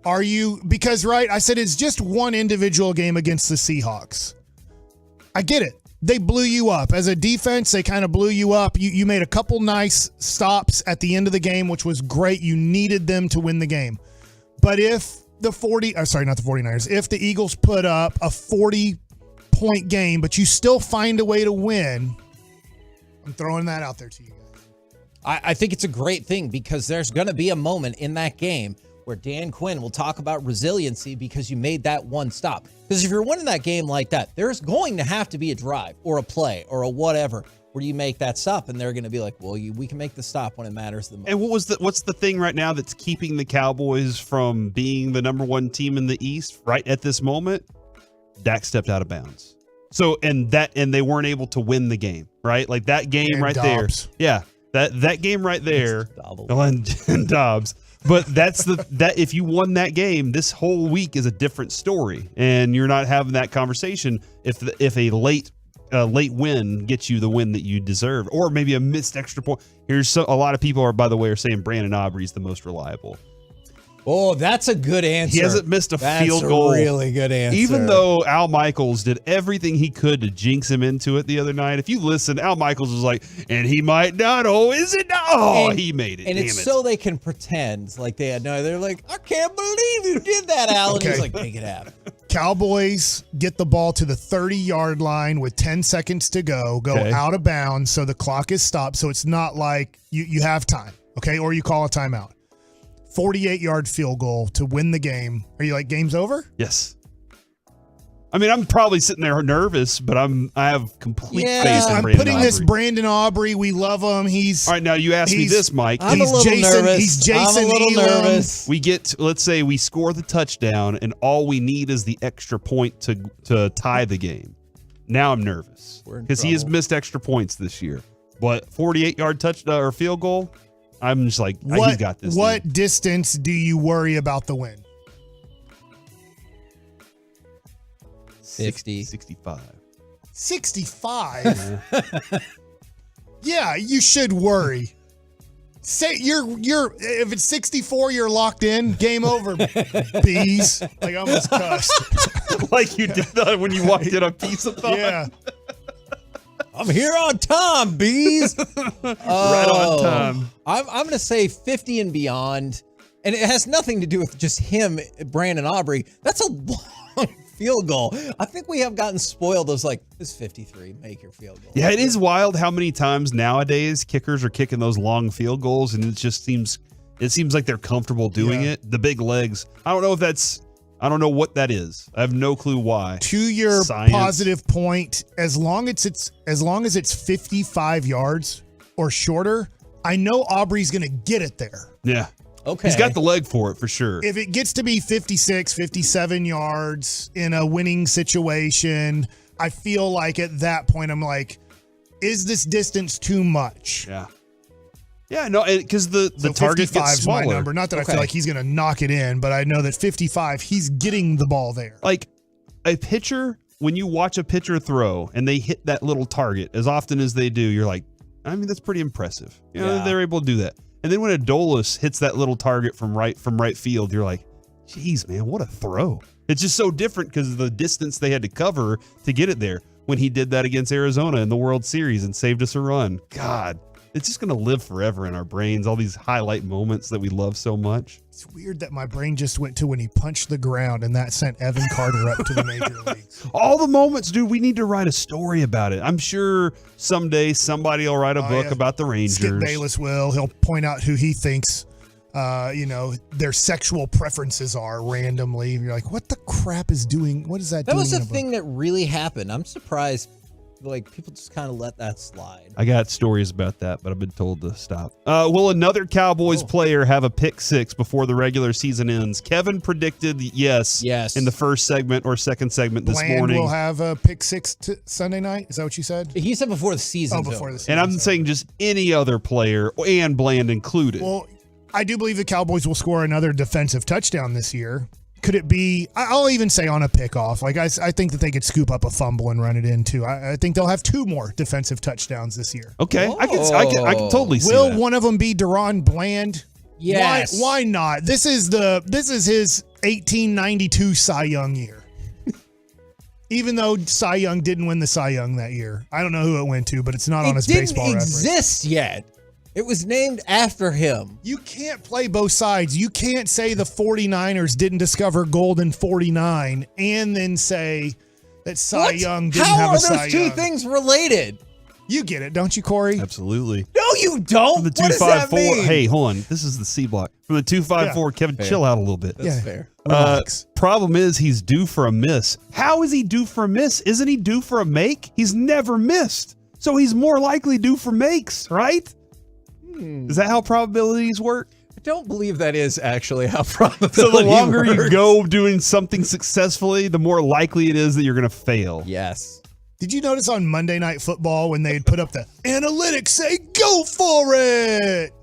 Are you, because, right, I said it's just one individual game against the Seahawks. I get it. They blew you up. As a defense, they kind of blew you up. You made a couple nice stops at the end of the game, which was great. You needed them to win the game. But if the 49ers, if the Eagles put up a 40-point game, but you still find a way to win, I'm throwing that out there to you guys. I think it's a great thing, because there's going to be a moment in that game where Dan Quinn will talk about resiliency because you made that one stop. Because if you're winning that game like that, there's going to have to be a drive or a play or a whatever where you make that stop, and they're going to be like, well, we can make the stop when it matters the most. And what's the thing right now that's keeping the Cowboys from being the number one team in the East right at this moment? Dak stepped out of bounds. So, and they weren't able to win the game, right? Like that game and right Dobbs. there. Yeah. That game right there. And Dobbs. But that if you won that game, this whole week is a different story, and you're not having that conversation if a late win gets you the win that you deserve, or maybe a missed extra point. A lot of people by the way, are saying Brandon Aubrey's the most reliable. Oh, that's a good answer. He hasn't missed a field goal. That's a really good answer. Even though Al Michaels did everything he could to jinx him into it the other night. If you listen, Al Michaels was like, and he might not. Oh, is it not? Oh, he made it. And Damn it's it. so they can pretend like they had no. They're like, I can't believe you did that, Al. And he's like, make it happen. Cowboys get the ball to the 30-yard line with 10 seconds to go out of bounds, so the clock is stopped. So it's not like you have time, okay, or you call a timeout. 48-yard field goal to win the game. Are you like, game's over? Yes. I mean, I'm probably sitting there nervous, but I have complete faith in I'm Brandon putting Aubrey. this Brandon Aubrey. We love him. He's all right. Now you ask me this, Mike. I'm a little nervous. He's Jason I'm a little Elam. nervous. We get, let's say we score the touchdown, and all we need is the extra point to tie the game. Now I'm nervous because he has missed extra points this year. But 48-yard touchdown or field goal, I'm just like, he's got this. What distance do you worry about the win? 60. 65. 65? Yeah, you should worry. Say you're if it's 64, you're locked in. Game over, bees. Like I almost cussed. Like you did when you walked in on Pizza Thon. Yeah. I'm here on time, bees. Right on time. I'm going to say 50 and beyond. And it has nothing to do with just him, Brandon Aubrey. That's a long field goal. I think we have gotten spoiled. It's like, it's 53. Make your field goal. Yeah, it is wild how many times nowadays kickers are kicking those long field goals, and it seems like they're comfortable doing it. The big legs. I don't know what that is. I have no clue why. To your positive point, as long as it's 55 yards or shorter, I know Aubrey's going to get it there. Yeah. Okay. He's got the leg for it for sure. If it gets to be 56, 57 yards in a winning situation, I feel like at that point I'm like, is this distance too much? Yeah. Yeah, no, because the target gets smaller. My number. Not that I feel like he's going to knock it in, but I know that 55, he's getting the ball there. Like a pitcher, when you watch a pitcher throw and they hit that little target as often as they do, you're like, I mean, that's pretty impressive. You know, they're able to do that. And then when Adolis hits that little target from right field, you're like, geez, man, what a throw. It's just so different because of the distance they had to cover to get it there. When he did that against Arizona in the World Series and saved us a run. God, it's just going to live forever in our brains, all these highlight moments that we love so much. It's weird that my brain just went to when he punched the ground and that sent Evan Carter up to the major leagues. All the moments, dude, we need to write a story about it. I'm sure someday somebody will write a book about the Rangers. Skip Bayless will. He'll point out who he thinks, their sexual preferences are randomly. You're like, what the crap is doing? What is that doing? That was a thing that really happened. I'm surprised. Like, people just kind of let that slide. I got stories about that, but I've been told to stop. Will another Cowboys player have a pick six before the regular season ends? Kevin predicted yes in the first segment or second segment this Bland morning. will have a pick six Sunday night. Is that what you said? He said before the season. Oh, before the season. And I'm saying just any other player, and Bland included. Well, I do believe the Cowboys will score another defensive touchdown this year. Could it be, I'll even say on a pickoff. Like, I think that they could scoop up a fumble and run it in, too. I think they'll have 2 more defensive touchdowns this year. Okay, I can totally see Will that. one of them be Deron Bland? Yes. Why not? This is his 1892 Cy Young year. Even though Cy Young didn't win the Cy Young that year. I don't know who it went to, but it's not on his baseball reference. It didn't exist yet. It was named after him. You can't play both sides. You can't say the 49ers didn't discover gold in 49 and then say that Cy Young didn't have a Cy Young. How are those two things related? You get it, don't you, Corey? Absolutely. No, you don't. From the What does that 254. mean? Hey, hold on. This is the C block. From the 254, Kevin, Fair. chill out a little bit. That's fair. Problem is, he's due for a miss. How is he due for a miss? Isn't he due for a make? He's never missed. So he's more likely due for makes, right? Is that how probabilities work? I don't believe that is actually how probability So the longer you works. go doing something successfully, the more likely it is that you're going to fail. Yes. Did you notice on Monday Night Football when they had put up the analytics say go for it?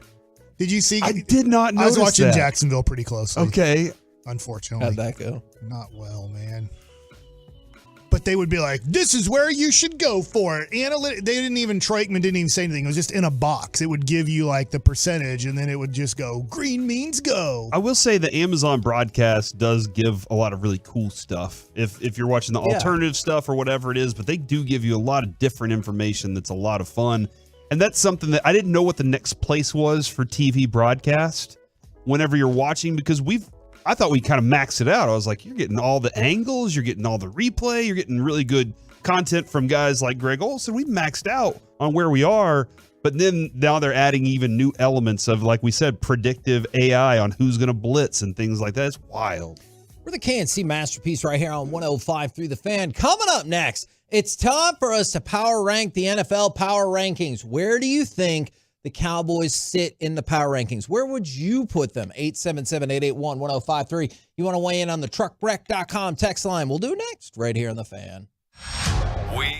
Did you see? I did not notice I was watching that. Jacksonville pretty closely. Okay. Unfortunately. How'd that go? Not well, man. But they would be like, this is where you should go for it. They didn't even, Troikman didn't even say anything. It was just in a box. It would give you like the percentage and then it would just go, green means go. I will say the Amazon broadcast does give a lot of really cool stuff. If you're watching the alternative stuff or whatever it is, but they do give you a lot of different information that's a lot of fun. And that's something that I didn't know what the next place was for TV broadcast whenever you're watching, because I thought we kind of maxed it out. I was like, you're getting all the angles, you're getting all the replay, you're getting really good content from guys like Greg Olson. We maxed out on where we are, but then now they're adding even new elements of, like we said, predictive AI on who's going to blitz and things like that. It's wild. We're the KNC Masterpiece right here on 105.3 The Fan. Coming up next, it's time for us to power rank the NFL power rankings. Where do you think the Cowboys sit in the power rankings? Where would you put them? 877-881-1053. You want to weigh in on the truckwreck.com text line? We'll do next right here on The Fan. We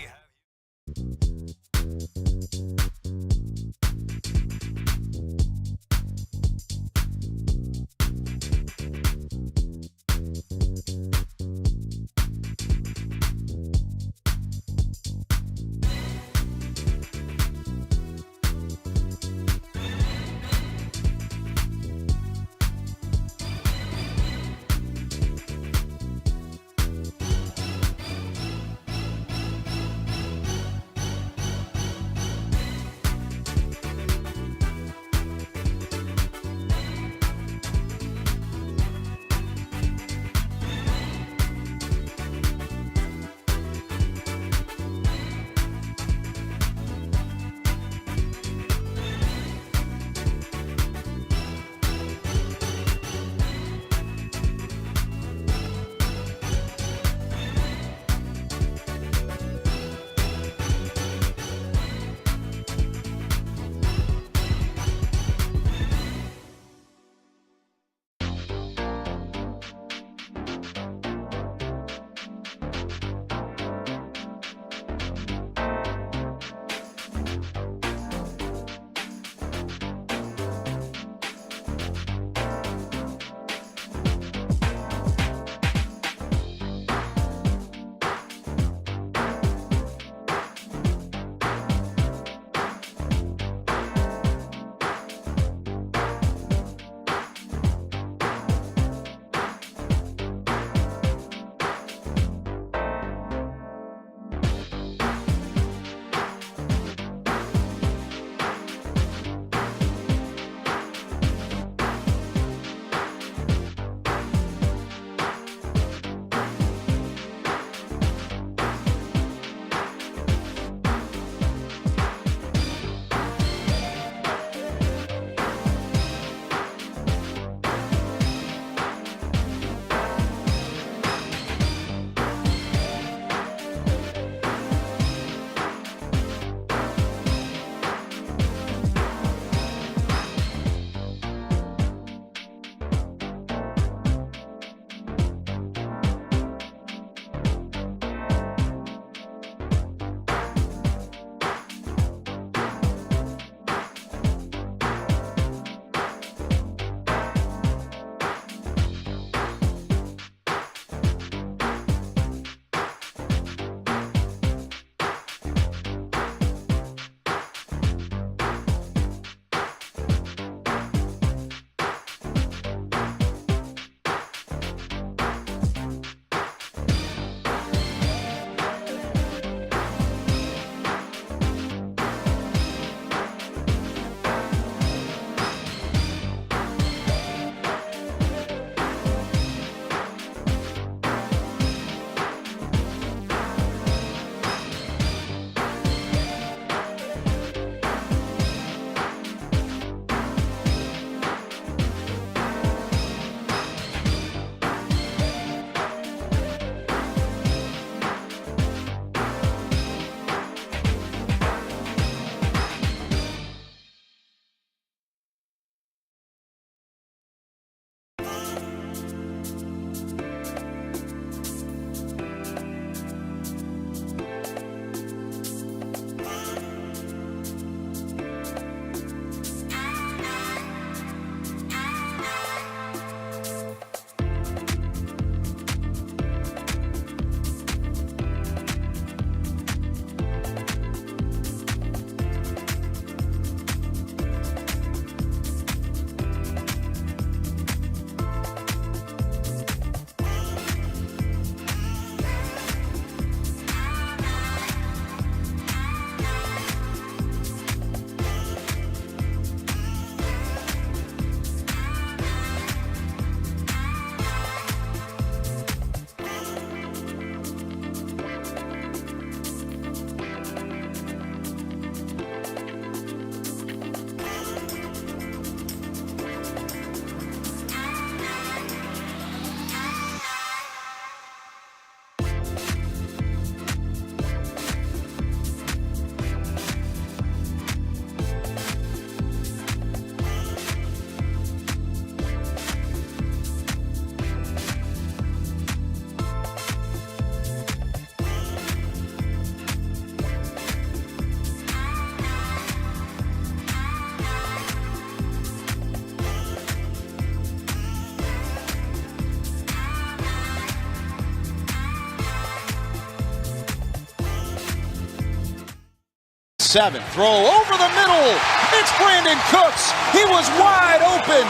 7. Throw over the middle. It's Brandon Cooks. He was wide open.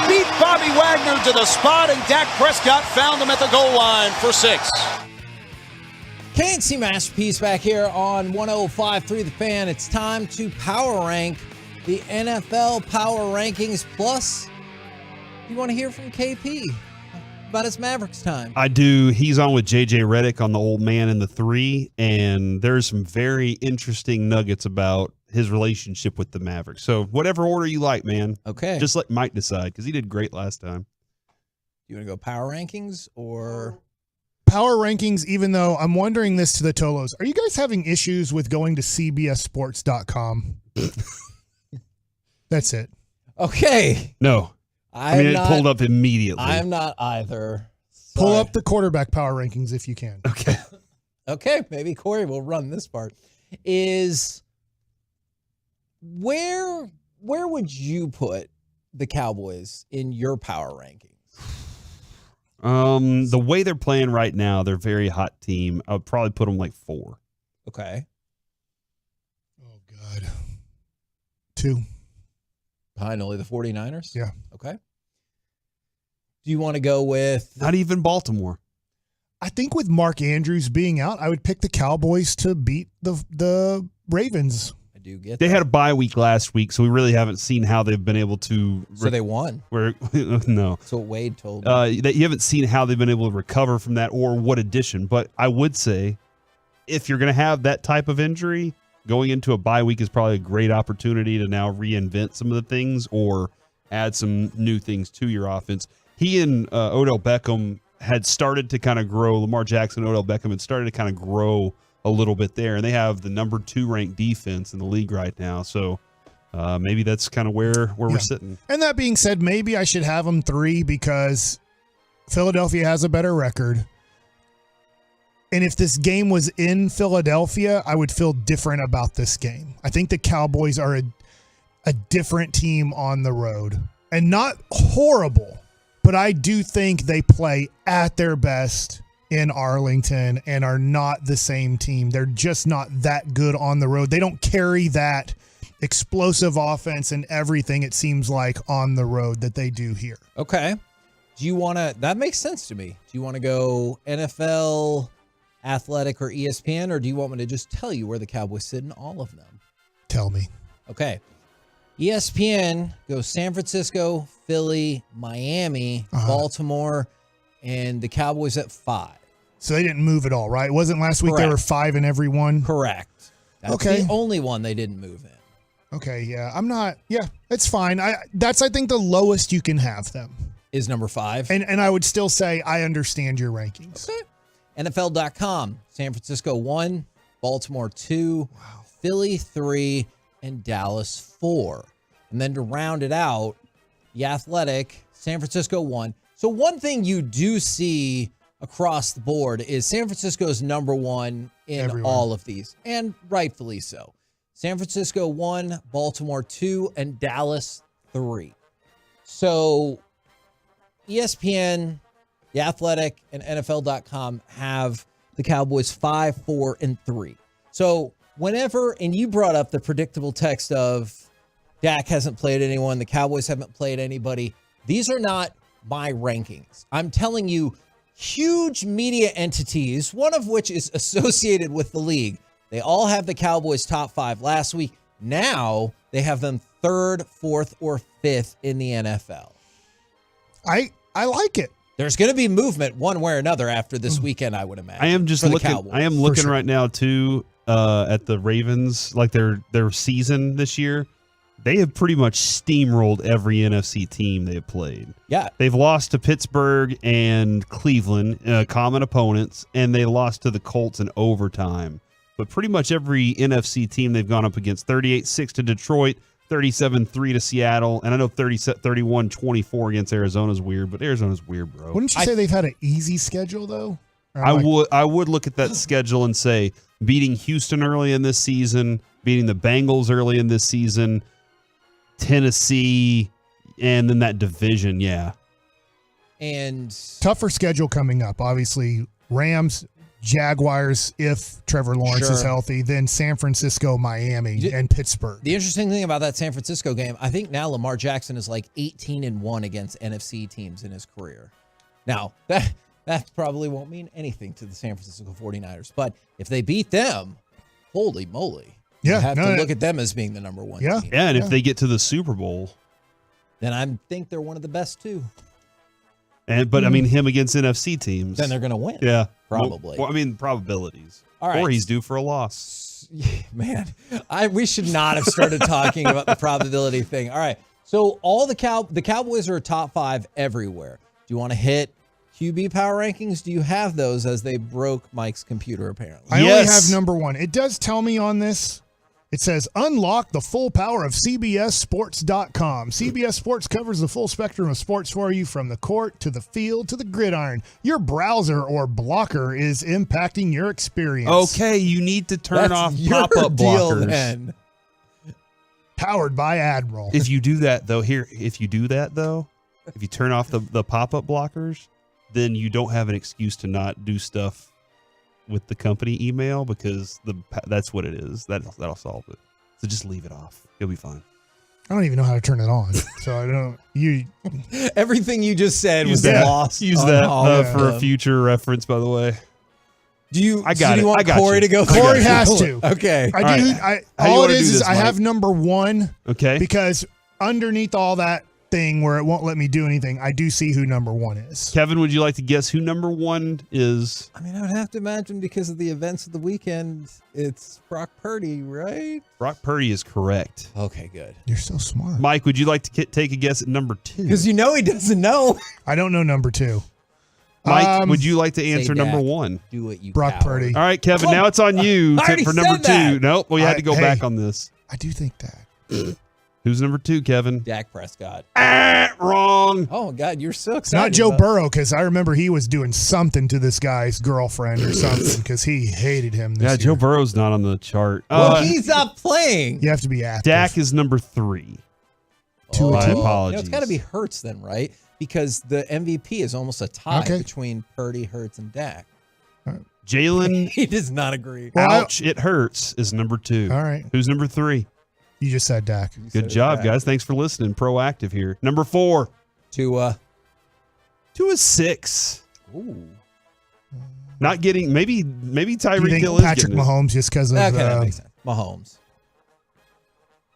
Beat Bobby Wagner to the spot, and Dak Prescott found him at the goal line for 6. KNC Masterpiece back here on 105.3 The Fan. It's time to power rank the NFL Power Rankings. Plus, you want to hear from KP about his Mavericks time. I do. He's on with JJ Redick on the old man in the 3, and there's some very interesting nuggets about his relationship with the Mavericks. So whatever order you like, man. Okay. Just let Mike decide, because he did great last time. You want to go power rankings or... Power rankings, even though I'm wondering this to the Tolos. Are you guys having issues with going to cbssports.com? That's it. Okay. No. It pulled up immediately. I'm not either. Pull up the quarterback power rankings if you can. Okay. Okay, maybe Corey will run this part. Where would you put the Cowboys in your power rankings? The way they're playing right now, they're a very hot team. I would probably put them like 4. Okay. Oh, God. 2. Behind only the 49ers? Yeah. Okay. Do you want to go with... Not even Baltimore. I think with Mark Andrews being out, I would pick the Cowboys to beat the Ravens. I do get They that. had a bye week last week, so we really haven't seen how they've been able to... So they won. No. That's what Wade told me. You haven't seen how they've been able to recover from that or what addition. But I would say if you're going to have that type of injury, going into a bye week is probably a great opportunity to now reinvent some of the things or add some new things to your offense. He and Odell Beckham had started to kind of grow. Lamar Jackson and Odell Beckham had started to kind of grow a little bit there, and they have the number 2 ranked defense in the league right now. So maybe that's kind of where we're sitting. And that being said, maybe I should have them 3 because Philadelphia has a better record. And if this game was in Philadelphia, I would feel different about this game. I think the Cowboys are a different team on the road. And not horrible, but I do think they play at their best in Arlington and are not the same team. They're just not that good on the road. They don't carry that explosive offense and everything, it seems like, on the road that they do here. Okay. Do you want to... That makes sense to me. Do you want to go NFL, Athletic, or ESPN, or do you want me to just tell you where the Cowboys sit in all of them? Tell me. Okay. ESPN goes San Francisco, Philly, Miami, Baltimore, and the Cowboys at 5. So they didn't move at all, right? It wasn't last week Correct. they were 5 in every one? Correct. That's the only one they didn't move in. Okay, yeah. I'm not... Yeah, it's fine. That's, I think, the lowest you can have them. Is number 5. And I would still say I understand your rankings. Okay. NFL.com, San Francisco 1, Baltimore 2, Philly 3, and Dallas 4. And then to round it out, The Athletic, San Francisco 1. So one thing you do see across the board is San Francisco's number 1 in all of these, and rightfully so. San Francisco 1, Baltimore 2, and Dallas 3. So ESPN, The Athletic, and NFL.com have the Cowboys 5, 4, and 3. So whenever, and you brought up the predictable text of Dak hasn't played anyone, the Cowboys haven't played anybody. These are not my rankings. I'm telling you, huge media entities, one of which is associated with the league, they all have the Cowboys top 5 last week. Now they have them 3rd, 4th, or 5th in the NFL. I like it. There's going to be movement one way or another after this weekend, I would imagine. I am just for the looking. Cowboys. I am looking right now too at the Ravens, like their season this year. They have pretty much steamrolled every NFC team they have played. Yeah, they've lost to Pittsburgh and Cleveland, common opponents, and they lost to the Colts in overtime. But pretty much every NFC team they've gone up against: 38-6 to Detroit, 37-3 to Seattle, and I know 31-24 against Arizona's weird, but Arizona's weird, bro. Wouldn't you say they've had an easy schedule, though? I would look at that schedule and say beating Houston early in this season, beating the Bengals early in this season, Tennessee, and then that division, yeah. And tougher schedule coming up. Obviously, Rams, Jaguars if Trevor Lawrence is healthy, then San Francisco, Miami, and Pittsburgh. The interesting thing about that San Francisco game, I think now Lamar Jackson is like 18-1 against NFC teams in his career. Now, that probably won't mean anything to the San Francisco 49ers, but if they beat them, holy moly. You have to look at them as being the number one team. Yeah, and if they get to the Super Bowl, then I think they're one of the best too. But I mean, him against NFC teams, then they're going to win. Yeah, probably. Well, I mean, probabilities. All right. Or he's due for a loss. Man, we should not have started talking about the probability thing. All right, so all the Cowboys are top 5 everywhere. Do you want to hit QB power rankings? Do you have those as they broke Mike's computer apparently? I only have number 1. It does tell me on this. It says, unlock the full power of CBSSports.com. CBS Sports covers the full spectrum of sports for you, from the court to the field to the gridiron. Your browser or blocker is impacting your experience. Okay, you need to turn off pop-up blockers. Then. Powered by Admiral. If you do that, though, if you turn off the pop-up blockers, then you don't have an excuse to not do stuff with the company email, because that's what it is. That'll solve it. So just leave it off. You'll be fine. I don't even know how to turn it on. So I don't. Everything you just said was lost. Use that for a future reference, by the way. Do you want Corey to go? Corey has to. Okay. I do. All it is I have number 1. Okay. Because underneath all that thing where it won't let me do anything, I do see who number 1 is. Kevin, would you like to guess who number 1 is? I mean, I would have to imagine, because of the events of the weekend, it's Brock Purdy, right? Brock Purdy is correct. Okay, good. You're so smart. Mike, would you like to take a guess at number 2? Because he doesn't know. I don't know number 2. Mike, would you like to answer number 1? Do it, you Brock Purdy. All right, Kevin, now it's on you for number 2. Nope, we had to go back on this. I do think that. Who's number 2, Kevin? Dak Prescott. Wrong. Oh, God, you're so It's excited. not Joe Burrow, because I remember he was doing something to this guy's girlfriend or something, because he hated him this year. Joe Burrow's not on the chart. Well, he's not playing. You have to be active. Dak is number 3. My apologies. It's got to be Hurts then, right? Because the MVP is almost a tie between Purdy, Hurts, and Dak. Jalen. He does not agree. Ouch, it hurts is number 2. All right. Who's number 3? You just said Dak. Good job, guys. Thanks for listening. Proactive here. Number 4. Tua. Tua's 6. Ooh. Not getting, maybe Tyreek Hill is Patrick getting Mahomes just because of that makes sense. Mahomes.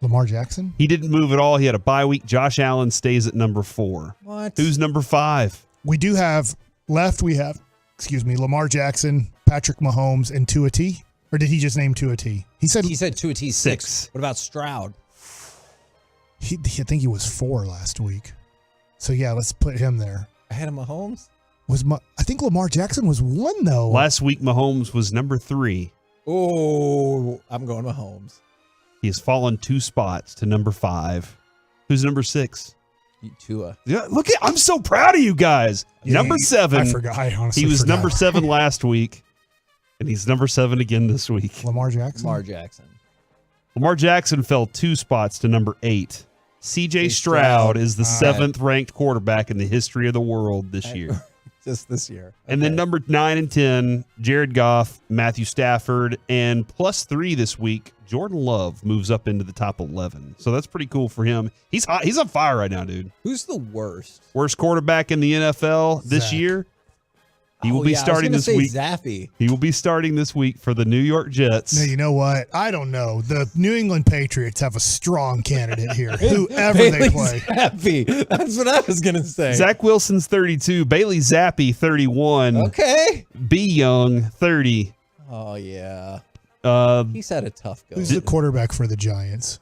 Lamar Jackson? He didn't move at all. He had a bye week. Josh Allen stays at number 4. What? Who's number 5? We do have left. We have, Lamar Jackson, Patrick Mahomes, and Tua T. Or did he just name Tua T? He said Tua T 6. What about Stroud? I think he was 4 last week. So yeah, let's put him there. Ahead of Mahomes? I think Lamar Jackson was 1 though. Last week Mahomes was number 3. Oh, I'm going Mahomes. He has fallen 2 spots to number 5. Who's number 6? Tua. Yeah, I'm so proud of you guys. Yeah, number 7. I forgot. I honestly He was forgot. number 7 last week, and he's number 7 again this week. Lamar Jackson? Lamar Jackson fell 2 spots to number 8. C.J. Stroud is the 7th ranked quarterback in the history of the world this year. Just this year. And then number 9 and 10, Jared Goff, Matthew Stafford, and plus 3 this week, Jordan Love moves up into the top 11. So that's pretty cool for him. He's hot. He's on fire right now, dude. Who's the worst? Worst quarterback in the NFL this year? He will be starting this week. Zappy. He will be starting this week for the New York Jets. No, you know what? I don't know. The New England Patriots have a strong candidate here. Whoever they play. Zappy. That's what I was going to say. Zach Wilson's 32. Bailey Zappi, 31. Okay. B. Young, 30. Oh, yeah. He's had a tough go. Who's the quarterback for the Giants?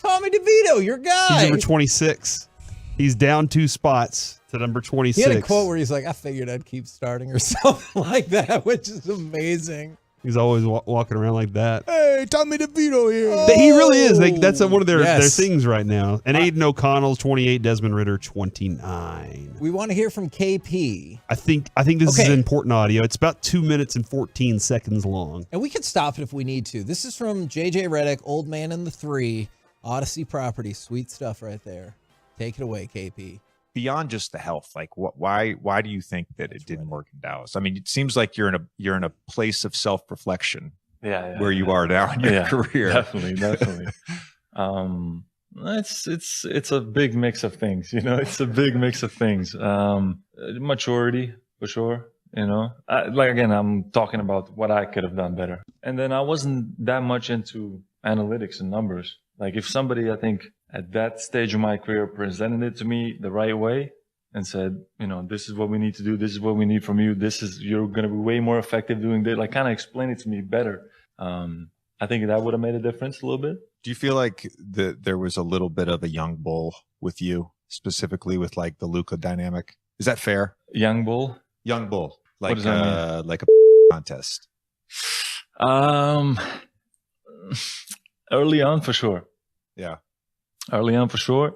Tommy DeVito, your guy. He's number 26. He's down 2 spots to number 26. He had a quote where he's like, I figured I'd keep starting or something like that, which is amazing. He's always walking around like that. Hey, Tommy DeVito here. He really is. That's one of their things right now. And Aiden O'Connell's 28, Desmond Ridder 29. We want to hear from KP. I think this is important audio. It's about 2 minutes and 14 seconds long. And we could stop it if we need to. This is from JJ Redick, Old Man in the 3, Odyssey property. Sweet stuff right there. Take it away, KP. beyond just the health, like why do you think that it didn't work in Dallas? I mean, it seems like you're in a place of self-reflection where you are now in your career. Definitely. It's a big mix of things, it's a big mix of things. Maturity for sure. I'm talking about what I could have done better. And then I wasn't that much into analytics and numbers. Like if somebody, I think at that stage of my career presented it to me the right way and said, this is what we need to do. This is what we need from you. You're going to be way more effective doing this. Like kind of explain it to me better. I think that would have made a difference a little bit. Do you feel like there was a little bit of a young bull with you, specifically with like the Luka dynamic? Is that fair? Young bull? Young bull. Like, what does that mean? Like a contest. Early on for sure. Yeah. Early on for sure.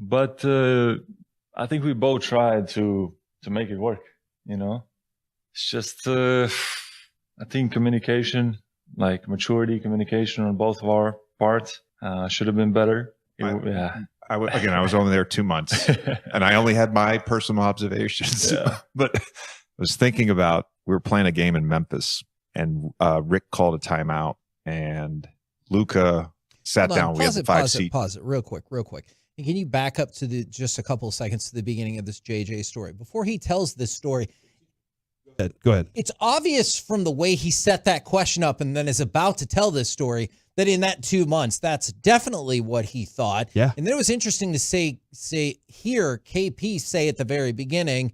But I think we both tried to make it work, It's just, I think communication, like maturity, communication on both of our parts should have been better. I was only there 2 months and I only had my personal observations, but I was thinking about, we were playing a game in Memphis and Rick called a timeout and Luka sat down. We had the 5 seats. Pause it real quick. And can you back up to just a couple of seconds to the beginning of this JJ story? Before he tells this story, go ahead. It's obvious from the way he set that question up and then is about to tell this story that in that 2 months, that's definitely what he thought. Yeah. And then it was interesting to hear KP say at the very beginning,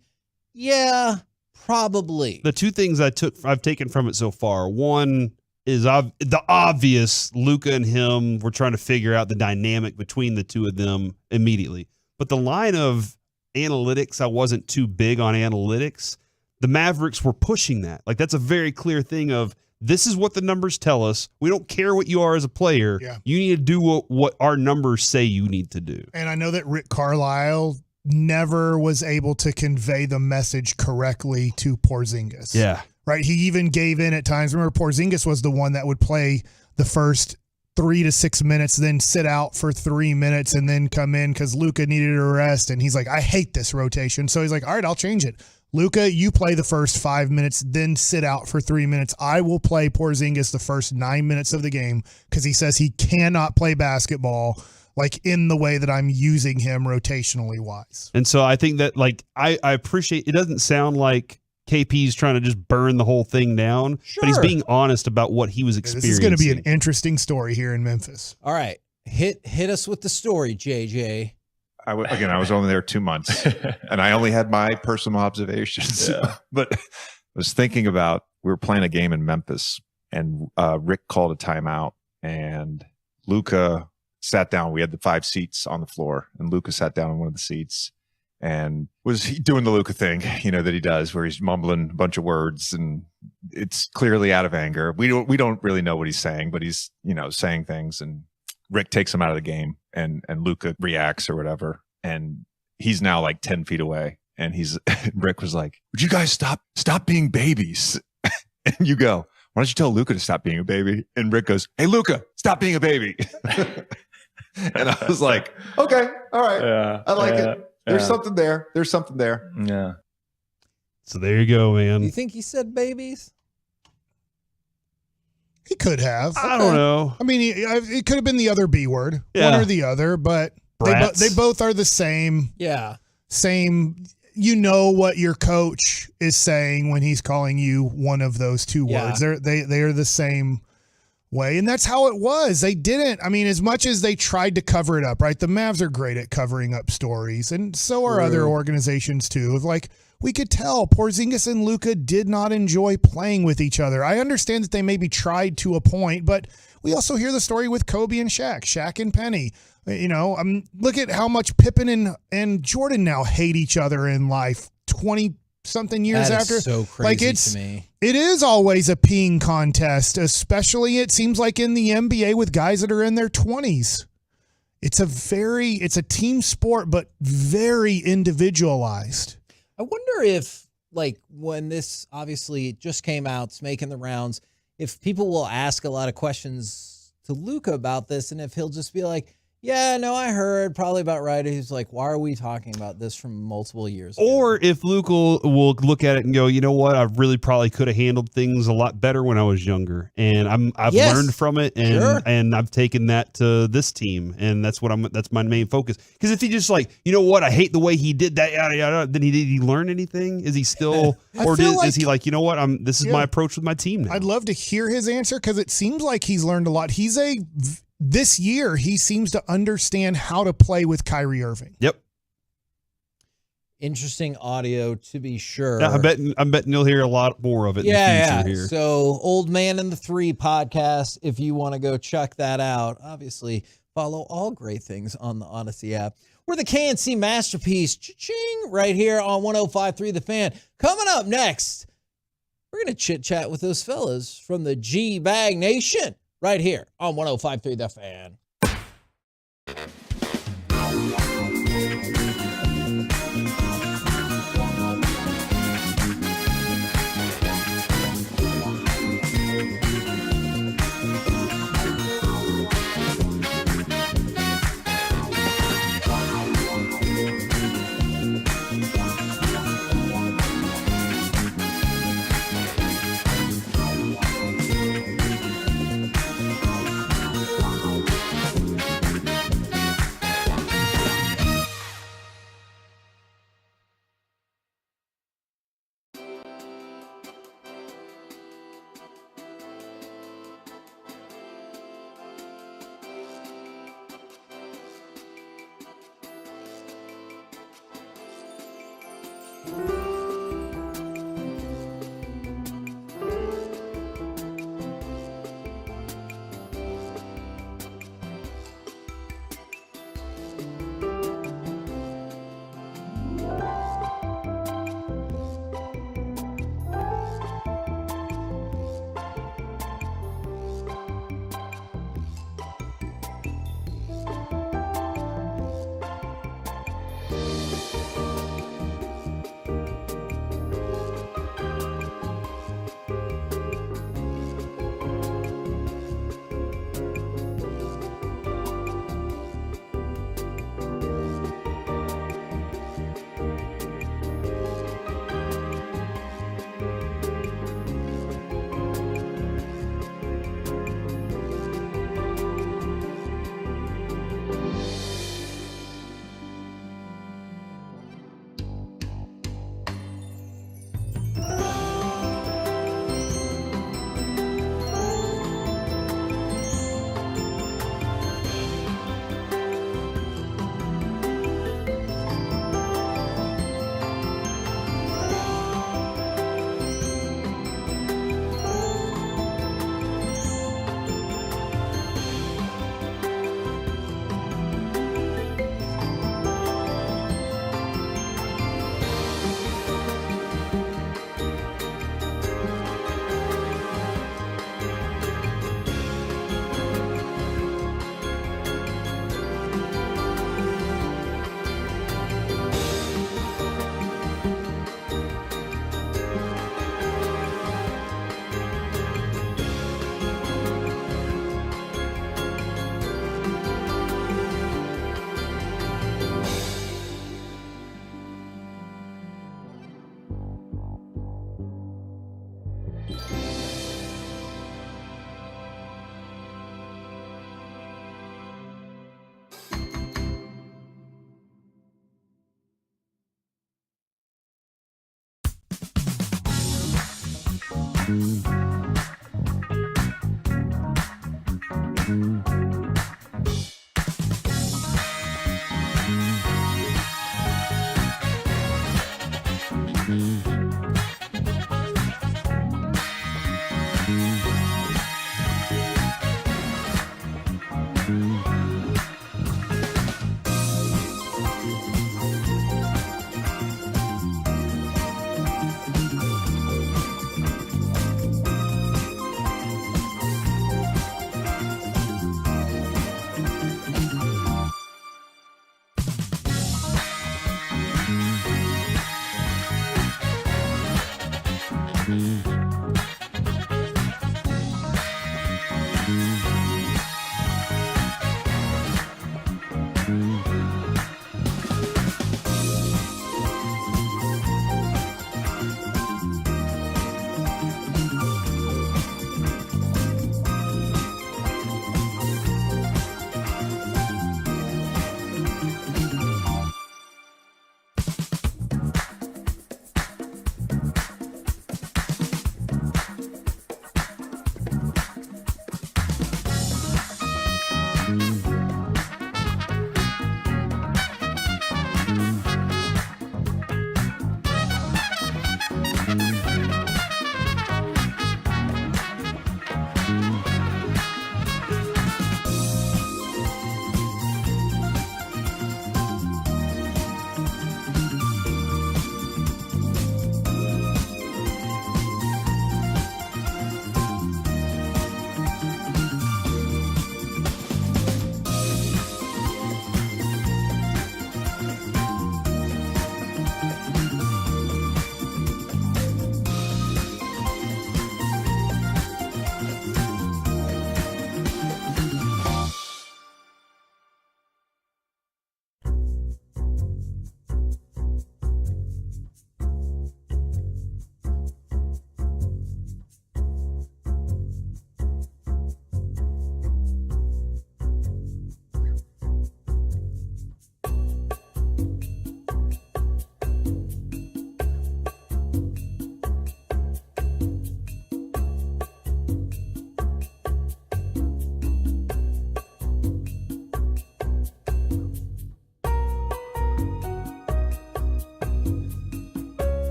yeah, probably. The two things I've taken from it so far. One is the obvious Luka and him were trying to figure out the dynamic between the two of them immediately. But the line of analytics, I wasn't too big on analytics. The Mavericks were pushing that. Like that's a very clear thing of this is what the numbers tell us. We don't care what you are as a player. Yeah. You need to do what our numbers say you need to do. And I know that Rick Carlisle never was able to convey the message correctly to Porzingis. Yeah. Right? He even gave in at times. Remember, Porzingis was the one that would play the first 3 to 6 minutes, then sit out for 3 minutes and then come in because Luka needed a rest. And he's like, I hate this rotation. So he's like, all right, I'll change it. Luka, you play the first 5 minutes, then sit out for 3 minutes. I will play Porzingis the first 9 minutes of the game because he says he cannot play basketball like in the way that I'm using him rotationally wise. And so I think that like I appreciate it. Doesn't sound like KP's trying to just burn the whole thing down, but he's being honest about what he was experiencing. This is going to be an interesting story here in Memphis. All right. Hit us with the story, JJ. I was only there 2 months and I only had my personal observations, but I was thinking about, we were playing a game in Memphis and Rick called a timeout and Luka sat down. We had the 5 seats on the floor and Luka sat down on one of the seats and was doing the Luka thing, that he does where he's mumbling a bunch of words and it's clearly out of anger. We don't really know what he's saying, but he's, saying things and Rick takes him out of the game and Luka reacts or whatever. And he's now like 10 feet away. And Rick was like, would you guys stop being babies? And you go, why don't you tell Luka to stop being a baby? And Rick goes, hey, Luka, stop being a baby. And I was like, okay, all right. Yeah, I like it. There's something there. There's something there. Yeah. So there you go, man. You think he said babies? He could have. I don't know. I mean, it could have been the other B word, Yeah. one or the other, but they both are the same. Yeah. Same. You know what your coach is saying when he's calling you one of those two words. They are the same way, and that's how it was. They didn't. I mean, as much as they tried to cover it up, right? The Mavs are great at covering up stories, and so are other organizations too. Of like, we could tell Porzingis and Luka did not enjoy playing with each other. I understand that they maybe tried to a point, but we also hear the story with Kobe and Shaq and Penny. Look at how much Pippen and Jordan now hate each other in life 20-something years That after. is so crazy to me. It is always a peeing contest, especially it seems like in the NBA with guys that are in their 20s. It's a team sport, but very individualized. I wonder if, like, when this obviously just came out, it's making the rounds, if people will ask a lot of questions to Luka about this, and if he'll just be like, Yeah, no, I heard probably about right. He's like, why are we talking about this from multiple years ago? Or if Luke will look at it and go, you know what, I really probably could have handled things a lot better when I was younger, and I've learned from it, and I've taken that to this team, and that's my main focus. Because if he just like, you know what, I hate the way he did that, yada yada, then did he learn anything? Is he still, or is he like, you know what, this is my approach with my team now? I'd love to hear his answer because it seems like he's learned a lot. This year, he seems to understand how to play with Kyrie Irving. Yep. Interesting audio, to be sure. I'm betting you'll hear a lot more of it in the future here. So, Old Man and the Three podcast, if you want to go check that out. Obviously, follow all great things on the Odyssey app. We're the KNC Masterpiece, cha-ching, right here on 105.3 The Fan. Coming up next, we're going to chit-chat with those fellas from the G-Bag Nation. Right here on 105.3 The Fan.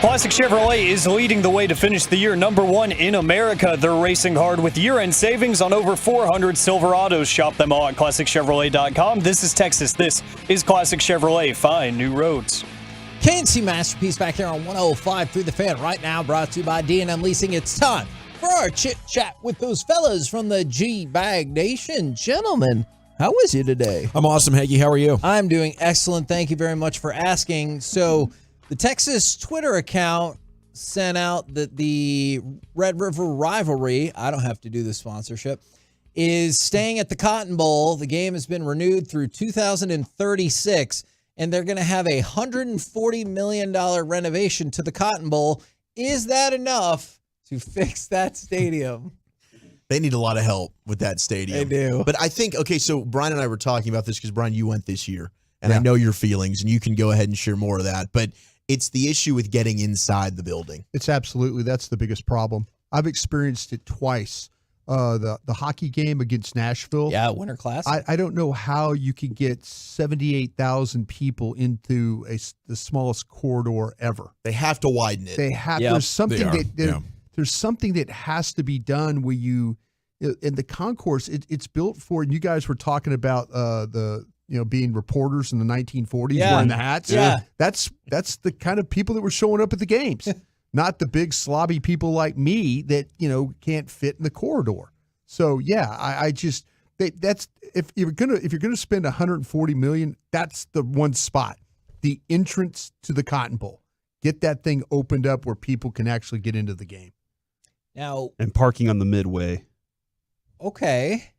Classic Chevrolet is leading the way to finish the year #1 in America. They're racing hard with year-end savings on over 400 Silverados. Shop them all at ClassicChevrolet.com. This is Texas. This is Classic Chevrolet. Find new roads. KNC Masterpiece back here on 105 through the Fan right now, brought to you by D&M Leasing. It's time for our chit-chat with those fellas from the G-Bag Nation. Gentlemen, how is you today? I'm awesome, Hagee. How are you? I'm doing excellent. Thank you very much for asking. So the Texas Twitter account sent out that the Red River Rivalry, I don't have to do the sponsorship, is staying at the Cotton Bowl. The game has been renewed through 2036, and they're going to have a $140 million renovation to the Cotton Bowl. Is that enough to fix that stadium? They need a lot of help with that stadium. They do. But I think, okay, so Brian and I were talking about this because, Brian, you went this year, and I know your feelings, and you can go ahead and share more of that. But it's the issue with getting inside the building. It's absolutely, that's the biggest problem. I've experienced it twice. The hockey game against Nashville. Yeah, Winter Classic. I don't know how you can get 78,000 people into the smallest corridor ever. They have to widen it. They have. Yep. There's something They are. there's something that has to be done where you in the concourse. It's built for. And you guys were talking about being reporters in the 1940s wearing the hats. Yeah, that's the kind of people that were showing up at the games. Not the big slobby people like me that can't fit in the corridor. So yeah, I just that's if you're gonna spend $140 million, that's the one spot, the entrance to the Cotton Bowl. Get that thing opened up where people can actually get into the game. Now And parking on the midway, okay,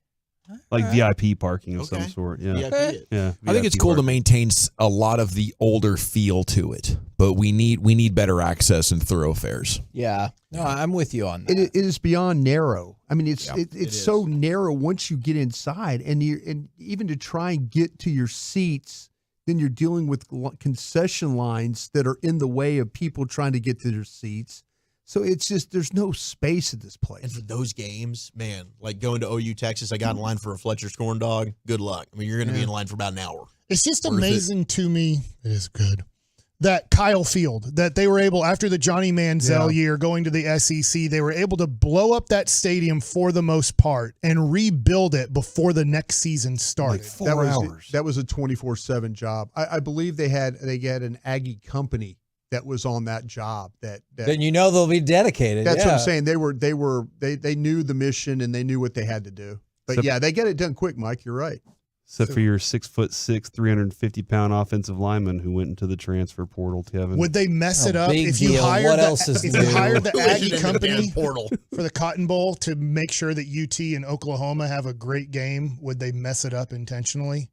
like VIP parking of some sort. Yeah, yeah. I think it's cool to maintain a lot of the older feel to it, but we need better access and thoroughfares. Yeah, no, I'm with you on that. It is beyond narrow. I mean, it's so narrow once you get inside, and even to try and get to your seats, then you're dealing with concession lines that are in the way of people trying to get to their seats. So it's just there's no space at this place. And for those games, man, like going to OU Texas, I got in line for a Fletcher's corn dog. Good luck. I mean, you're going to be in line for about an hour. It's just amazing to me. It is good. That Kyle Field, that they were able, after the Johnny Manziel year going to the SEC, they were able to blow up that stadium for the most part and rebuild it before the next season started. Like 4 hours. That was a 24/7 job. I believe they had an Aggie company that was on that job. Then they'll be dedicated. That's what I'm saying. They knew the mission and they knew what they had to do. But they get it done quick, Mike. You're right. Except for your 6'6", 350-pound offensive lineman who went into the transfer portal, Kevin. Would they mess it up if you hired the Aggie company for the Cotton Bowl to make sure that UT and Oklahoma have a great game? Would they mess it up intentionally?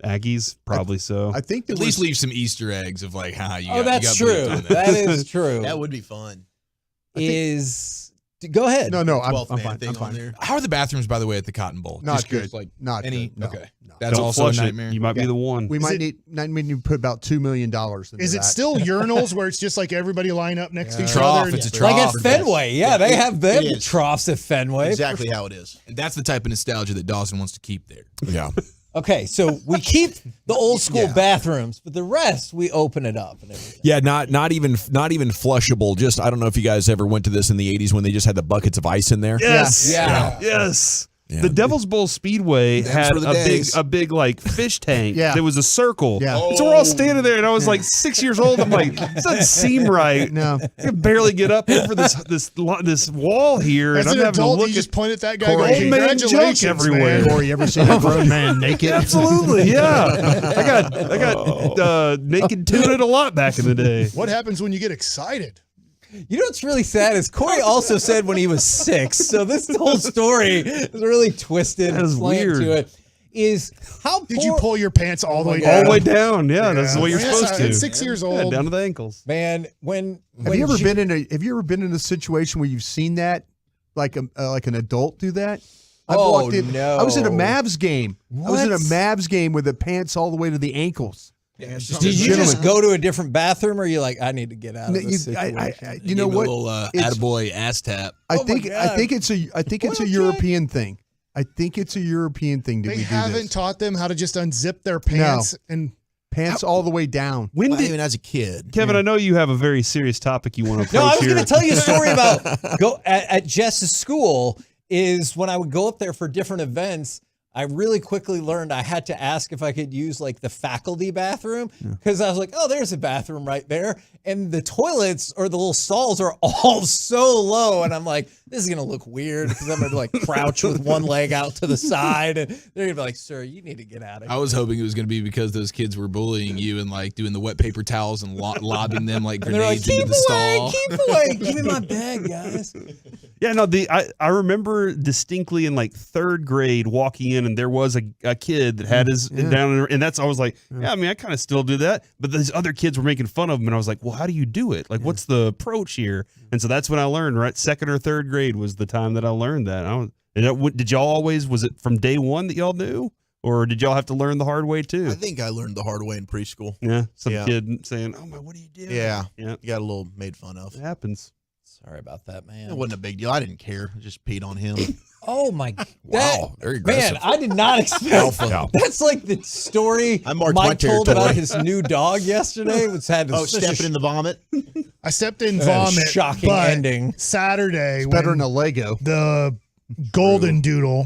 Aggies, probably so. I think at least leave some Easter eggs of like how you. That's true. That is true. That would be fun. Go ahead. No, I'm fine. There. How are the bathrooms, by the way, at the Cotton Bowl? Not good. Not good. No, okay. No. That's Don't also a flush nightmare. You might be the one. We might need to put about $2 million into Is it that. still urinals where it's just like everybody line up next to each Trough, other? it's a trough. Like at Fenway. Yeah, they have them troughs at Fenway. Exactly how it is. And that's the type of nostalgia that Dawson wants to keep there. Yeah. Okay, so we keep the old school bathrooms, but the rest we open it up and everything. Yeah, not even flushable. Just I don't know if you guys ever went to this in the 80s when they just had the buckets of ice in there. Yes. Yeah. Yes. Yeah. The Devil's Bowl Speedway had a big like fish tank. Yeah. There was a circle. Yeah. So we're all standing there, and I was like 6 years old. I'm like, this doesn't seem right. No. I can barely get up over this wall here, As and I'm an having adult, to look you at just point at that guy. old man junk everywhere. Corey, you ever seen a grown man naked? Absolutely, yeah. I got naked tuna a lot back in the day. What happens when you get excited? You know what's really sad is Corey also said when he was 6. So this whole story is really twisted. That is slant weird. To it. Is how Did you pull your pants all the way down? All the way down, yeah. That's the way you're supposed to. At 6 years old, Yeah, down to the ankles. Man, Have you ever been in a situation where you've seen that, like an adult do that? No! I was at a Mavs game. What? I was in a Mavs game with the pants all the way to the ankles. Yeah, did you just go to a different bathroom, or are you like, I need to get out of this situation? You know what? A little attaboy ass tap. I think it's a European thing. I think it's a European thing. They haven't taught them how to just unzip their pants and Pants all the way down. When did, even as a kid. Kevin, I know you have a very serious topic you want to approach No, I was here. going to tell you a story about at Jess's school is when I would go up there for different events, I really quickly learned I had to ask if I could use like the faculty bathroom because I was like, oh, there's a bathroom right there. And the toilets or the little stalls are all so low. And I'm like, this is going to look weird because I'm going to like crouch with one leg out to the side. And they're going to be like, sir, you need to get out of here. I was hoping it was going to be because those kids were bullying you and like doing the wet paper towels and lobbing them like grenades into the stall. Keep away. Give me my bag, guys. Yeah, no, I remember distinctly in like third grade walking in and there was a kid that had his down, and I was like, yeah, I mean, I kind of still do that, but these other kids were making fun of him, and I was like, well, how do you do it? Like, what's the approach here? And so that's when I learned, right? Second or third grade was the time that I learned that. Did y'all always, was it from day one that y'all knew? Or did y'all have to learn the hard way too? I think I learned the hard way in preschool. Yeah, some kid saying, oh my, what are you doing? Yeah, you got a little made fun of. It happens. Sorry about that, man. It wasn't a big deal. I didn't care. I just peed on him. Oh my God. Wow, very aggressive. Man, I did not expect that's like the story Mike told about his new dog yesterday. Was had stepping in the vomit. I stepped in vomit. Shocking ending. Saturday, It's better than a Lego. The golden doodle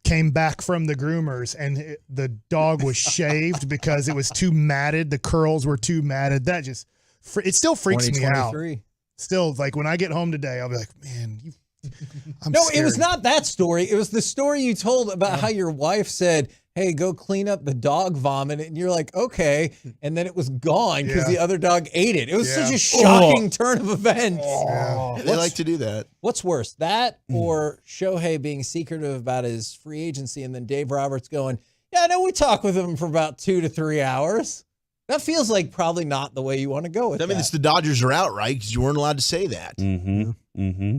came back from the groomers and the dog was shaved because it was too matted. The curls were too matted. That just it still freaks me out. Still, like when I get home today, I'll be like, man, I'm scared. It was not that story. It was the story you told about how your wife said, hey, go clean up the dog vomit. And you're like, okay. And then it was gone because the other dog ate it. It was such a shocking turn of events. They like to do that. What's worse, that or Shohei being secretive about his free agency and then Dave Roberts going, yeah, I know we talked with him for about 2 to 3 hours. That feels like probably not the way you want to go with that. I mean, it's the Dodgers are out, right? Because you weren't allowed to say that.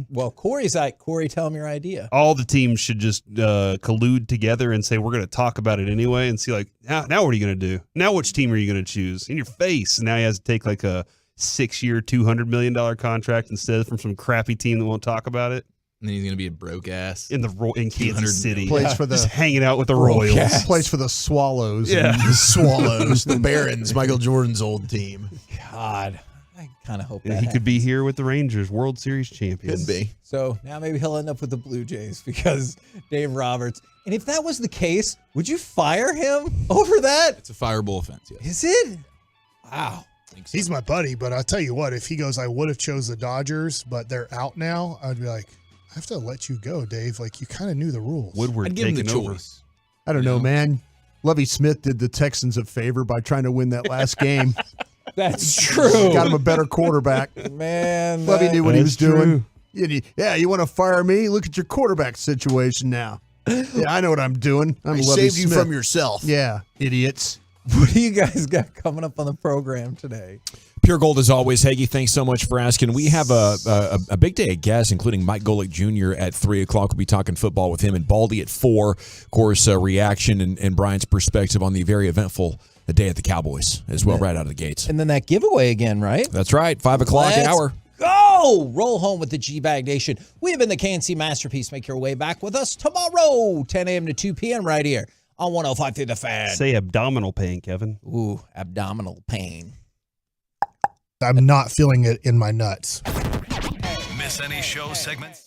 Well, Corey's like, Corey, tell him your idea. All the teams should just collude together and say, we're going to talk about it anyway and see, like, now what are you going to do? Now which team are you going to choose? In your face. And now he has to take like a 6-year, $200 million contract instead from some crappy team that won't talk about it. And then he's going to be a broke ass in Kansas City. Plays for just hanging out with the Royals. Plays for the Swallows. Yeah. The Swallows, the Barons, Michael Jordan's old team. God, I kind of hope Yeah, that he could be happens. here with the Rangers, World Series champions. Could be. So now maybe he'll end up with the Blue Jays because Dave Roberts. And if that was the case, would you fire him over that? It's a fireable offense, yes. Is it? Wow. He's my buddy, but I'll tell you what, if he goes, I would have chose the Dodgers, but they're out now, I'd be like, I have to let you go, Dave. Like, you kind of knew the rules. Woodward I'd give him the taking over. choice. I don't know, man. Lovie Smith did the Texans a favor by trying to win that last game. That's true. Got him a better quarterback. Man, Lovie knew what he was That's doing. Yeah, you want to fire me? Look at your quarterback situation now. Yeah, I know what I'm doing. I'm I Lovie saved you Smith. from yourself. Yeah, idiots. What do you guys got coming up on the program today? Pure Gold as always. Hagee, thanks so much for asking. We have a big day of guests, including Mike Golic Jr. at 3 o'clock. We'll be talking football with him, and Baldy at 4. Of course, reaction and Brian's perspective on the very eventful day at the Cowboys as well, right out of the gates. And then that giveaway again, right? That's right, 5 o'clock Let's hour. Go! Roll home with the G-Bag Nation. We have been the KNC Masterpiece. Make your way back with us tomorrow, 10 a.m. to 2 p.m. right here on 105 through the Fan. Say abdominal pain, Kevin. Ooh, abdominal pain. I'm not feeling it in my nuts. Miss any show segments?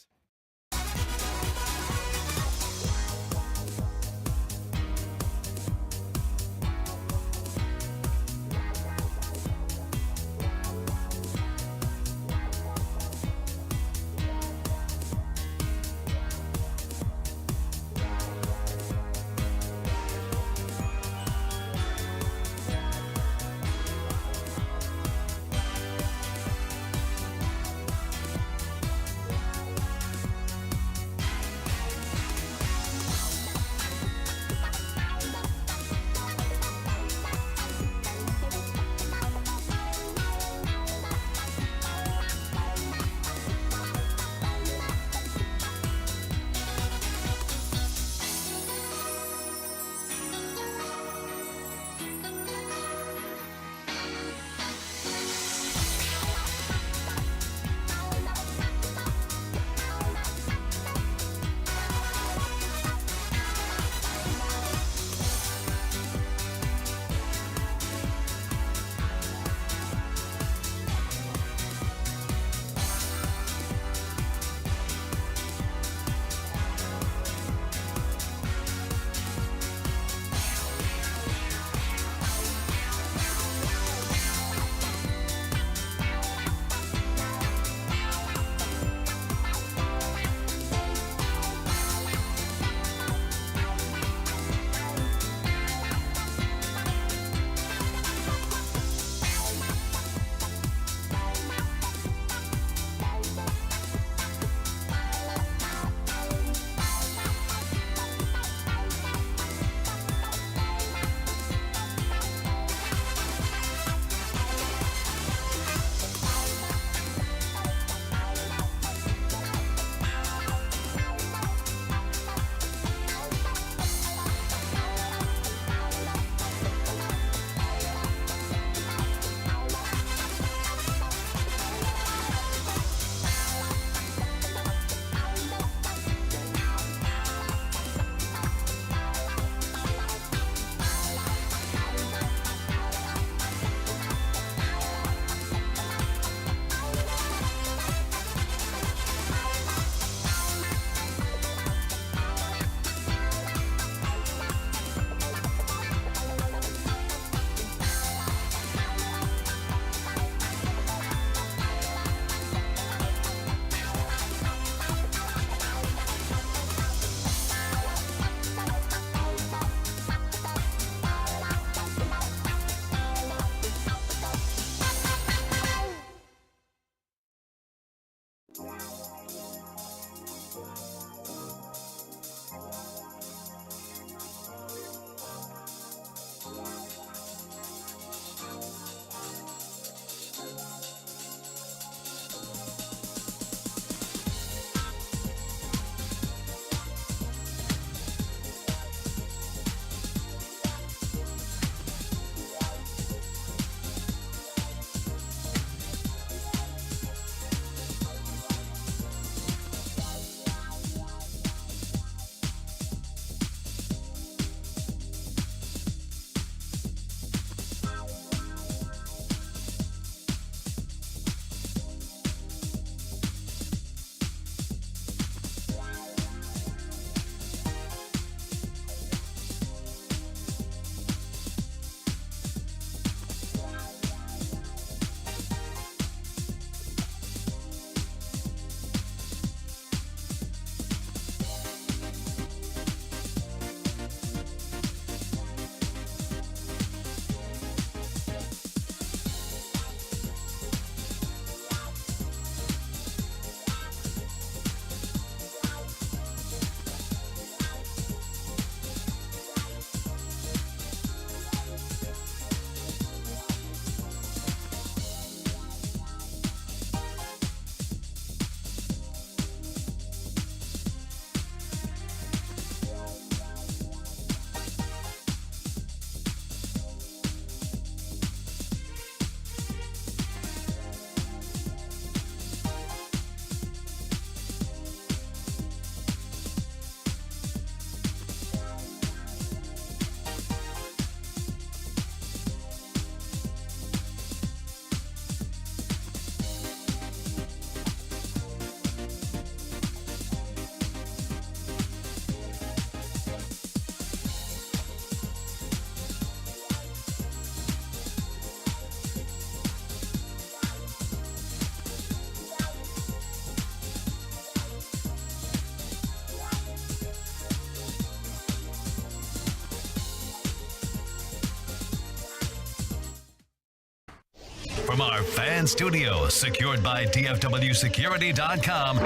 From our fan studio, secured by DFWsecurity.com,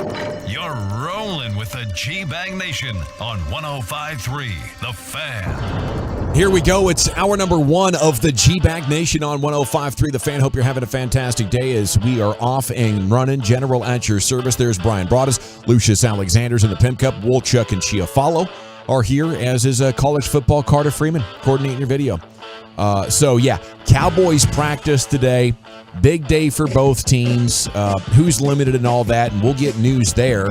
you're rolling with the G-Bang Nation on 105.3 The Fan. Here we go. It's hour number 1 of the G-Bag Nation on 105.3 The Fan. Hope you're having a fantastic day as we are off and running. General at your service. There's Brian Broaddus, Lucius Alexander's in the Pimp Cup. Wolchuk and Chiafalo are here, as is college football Carter Freeman coordinating your video. Cowboys practice today. Big day for both teams. Who's limited and all that, and we'll get news there.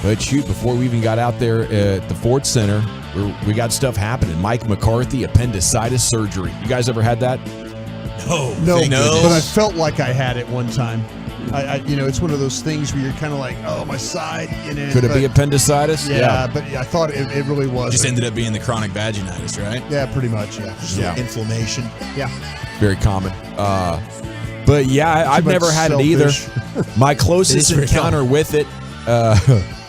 But shoot, before we even got out there at the Ford Center, we got stuff happening. Mike McCarthy, appendicitis surgery. You guys ever had that? No, but I felt like I had it one time. It's one of those things where you're kind of like, oh, my side. Could it be appendicitis? Yeah, but I thought it really was. Just ended up being the chronic vaginitis, right? Yeah, pretty much, yeah. Just inflammation. Yeah. Very common. But yeah, I've never had it either. My closest encounter with it,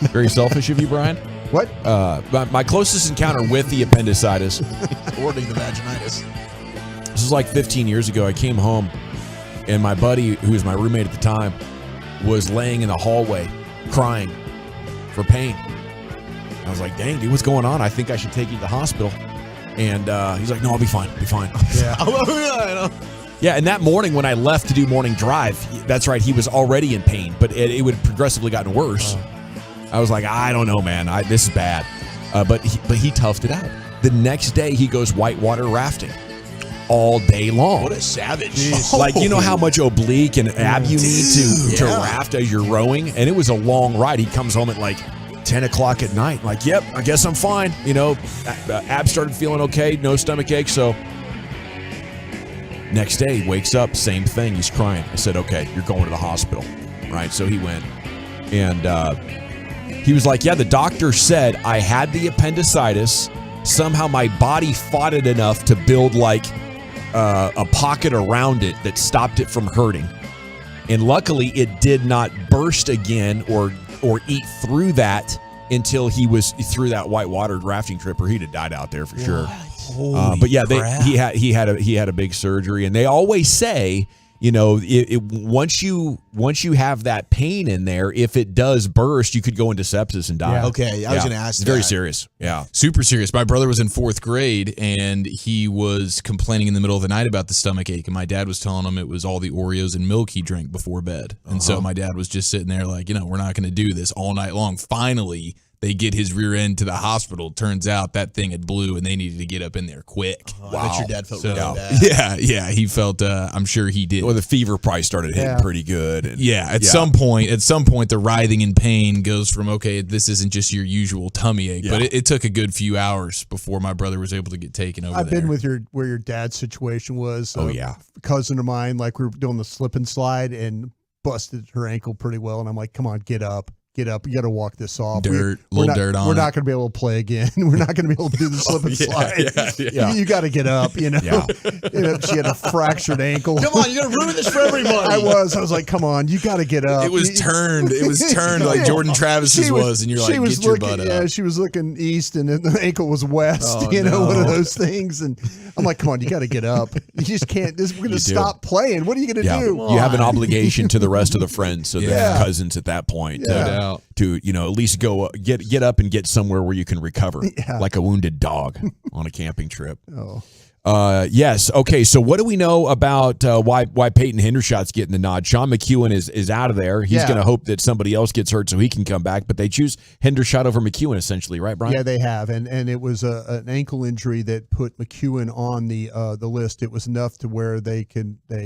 very selfish of you, Brian. What? My closest encounter with the appendicitis. Hoarding the vaginitis. This was like 15 years ago. I came home, and my buddy, who was my roommate at the time, was laying in the hallway crying for pain. I was like, dang, dude, what's going on? I think I should take you to the hospital. And he's like, no, I'll be fine. I'll be fine. Yeah. Yeah, and that morning when I left to do morning drive, that's right, he was already in pain, but it would have progressively gotten worse. I was like, I don't know, man. This is bad. But he toughed it out. The next day, he goes whitewater rafting all day long. What a savage. Like, you know how much oblique and ab you need to raft as you're rowing? And it was a long ride. He comes home at like 10 o'clock at night. Like, yep, I guess I'm fine. Ab started feeling okay, no stomach ache, so... Next day, he wakes up, same thing. He's crying. I said, okay, you're going to the hospital. Right? So he went. And he was like, yeah, the doctor said I had the appendicitis. Somehow my body fought it enough to build like a pocket around it that stopped it from hurting. And luckily, it did not burst again or eat through that until he was through that whitewater rafting trip, or he'd have died out there for sure. But yeah, he had a big surgery, and they always say, once you have that pain in there, if it does burst, you could go into sepsis and die. Yeah. Okay, I was going to ask. It's very serious. Yeah, super serious. My brother was in 4th grade, and he was complaining in the middle of the night about the stomach ache, and my dad was telling him it was all the Oreos and milk he drank before bed. And so my dad was just sitting there like, we're not going to do this all night long. Finally, they get his rear end to the hospital. Turns out that thing had blew, and they needed to get up in there quick. I bet your dad felt really bad. Yeah, he felt. I'm sure he did. Well, the fever probably started hitting pretty good. And, some point, the writhing in pain goes from this isn't just your usual tummy ache, but it took a good few hours before my brother was able to get taken over. I've been with where your dad's situation was. A cousin of mine, like we were doing the slip and slide and busted her ankle pretty well, and I'm like, come on, get up. Get up. You got to walk this off. Dirt on We're not it. going to be able to play again. We're not going to be able to do the slip and slide. Yeah. You got to get up, She had a fractured ankle. Come on, you're going to ruin this for everybody. I was like, come on, you got to get up. It was turned like Jordan Travis's was, and you're like, get your butt up. Yeah, she was looking east, and then the ankle was west, one of those things. And I'm like, come on, you got to get up. You just can't. We're going to stop playing. What are you going to do? You have an obligation to the rest of the friends, so the cousins at that point. To at least go get up and get somewhere where you can recover, like a wounded dog on a camping trip. Yes. Okay. So what do we know about why Peyton Hendershot's getting the nod? Sean McEwen is out of there. He's going to hope that somebody else gets hurt so he can come back. But they choose Hendershot over McEwen, essentially, right, Brian? Yeah, they have, and it was an ankle injury that put McEwen on the list. It was enough to where they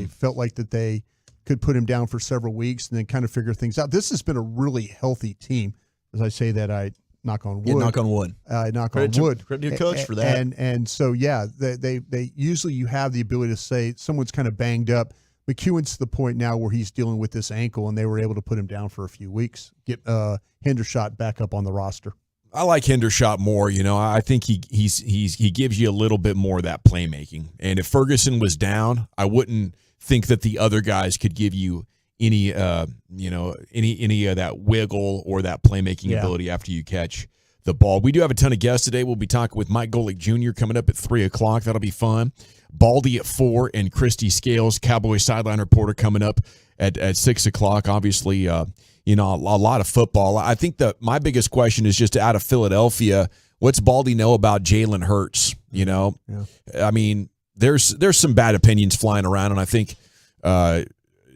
felt like that they could put him down for several weeks and then kind of figure things out. This has been a really healthy team. As I say that, I knock on wood. Yeah, knock on wood. Knock on wood. Credit to your coach for that. And so, they usually you have the ability to say someone's kind of banged up. McEwen's to the point now where he's dealing with this ankle, and they were able to put him down for a few weeks, get Hendershot back up on the roster. I like Hendershot more. I think he gives you a little bit more of that playmaking. And if Ferguson was down, I wouldn't think that the other guys could give you any any of that wiggle or that playmaking ability after you catch the ball. We do have a ton of guests today. We'll be talking with Mike Golic Jr. coming up at 3 o'clock. That'll be fun. Baldy at 4 and Christy Scales, Cowboys sideline reporter, coming up at 6 o'clock. Obviously, a lot of football. I think that my biggest question is just out of Philadelphia, what's Baldy know about Jalen Hurts? I mean, there's some bad opinions flying around, and I think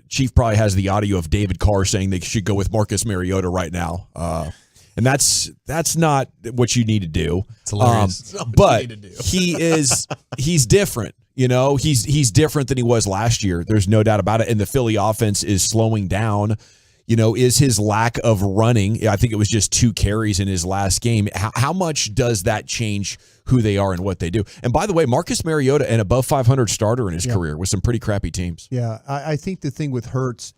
Chief probably has the audio of David Carr saying they should go with Marcus Mariota right now. And that's not what you need to do. It's hilarious. But he's different. He's different than he was last year. There's no doubt about it. And the Philly offense is slowing down. Is his lack of running, I think it was just 2 carries in his last game. How much does that change who they are and what they do? And by the way, Marcus Mariota, an above 500 starter in his career with some pretty crappy teams. Yeah, I think the thing with Hurts,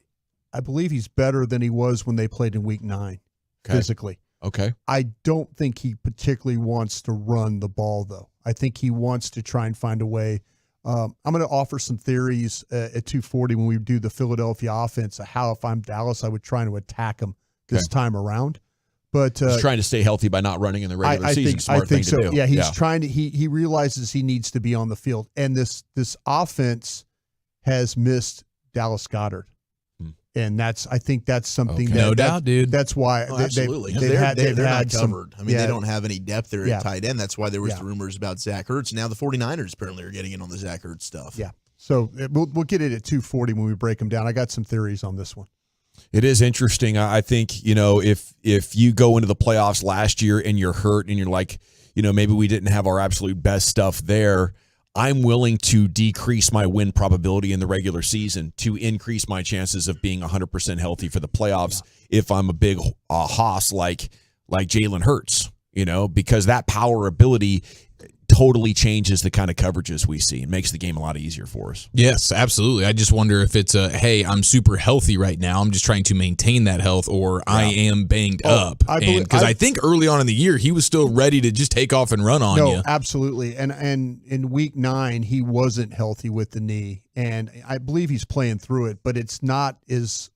I believe he's better than he was when they played in Week 9 physically. Okay. I don't think he particularly wants to run the ball, though. I think he wants to try and find a way. I'm going to offer some theories at 2:40 when we do the Philadelphia offense of how, if I'm Dallas, I would try to attack him this time around. But he's trying to stay healthy by not running in the regular season. Smart thing to do. Yeah, he's trying to. He realizes he needs to be on the field, and this offense has missed Dallas Goedert. And I think that's something no doubt, dude. That's why absolutely they're not had covered. Some, they don't have any depth there at tight end. That's why there was the rumors about Zach Ertz. Now the 49ers apparently are getting in on the Zach Ertz stuff. Yeah. So we'll get it at 2:40 when we break them down. I got some theories on this one. It is interesting. I think, if you go into the playoffs last year and you're hurt and you're like, maybe we didn't have our absolute best stuff there, I'm willing to decrease my win probability in the regular season to increase my chances of being 100% healthy for the playoffs if I'm a big hoss like Jalen Hurts, because that power ability totally changes the kind of coverages we see and makes the game a lot easier for us. Yes, absolutely. I just wonder if it's hey, I'm super healthy right now, I'm just trying to maintain that health, or I am banged up. Because I think early on in the year, he was still ready to just take off and run on you. No, absolutely. And in Week 9, he wasn't healthy with the knee, and I believe he's playing through it, but it's not as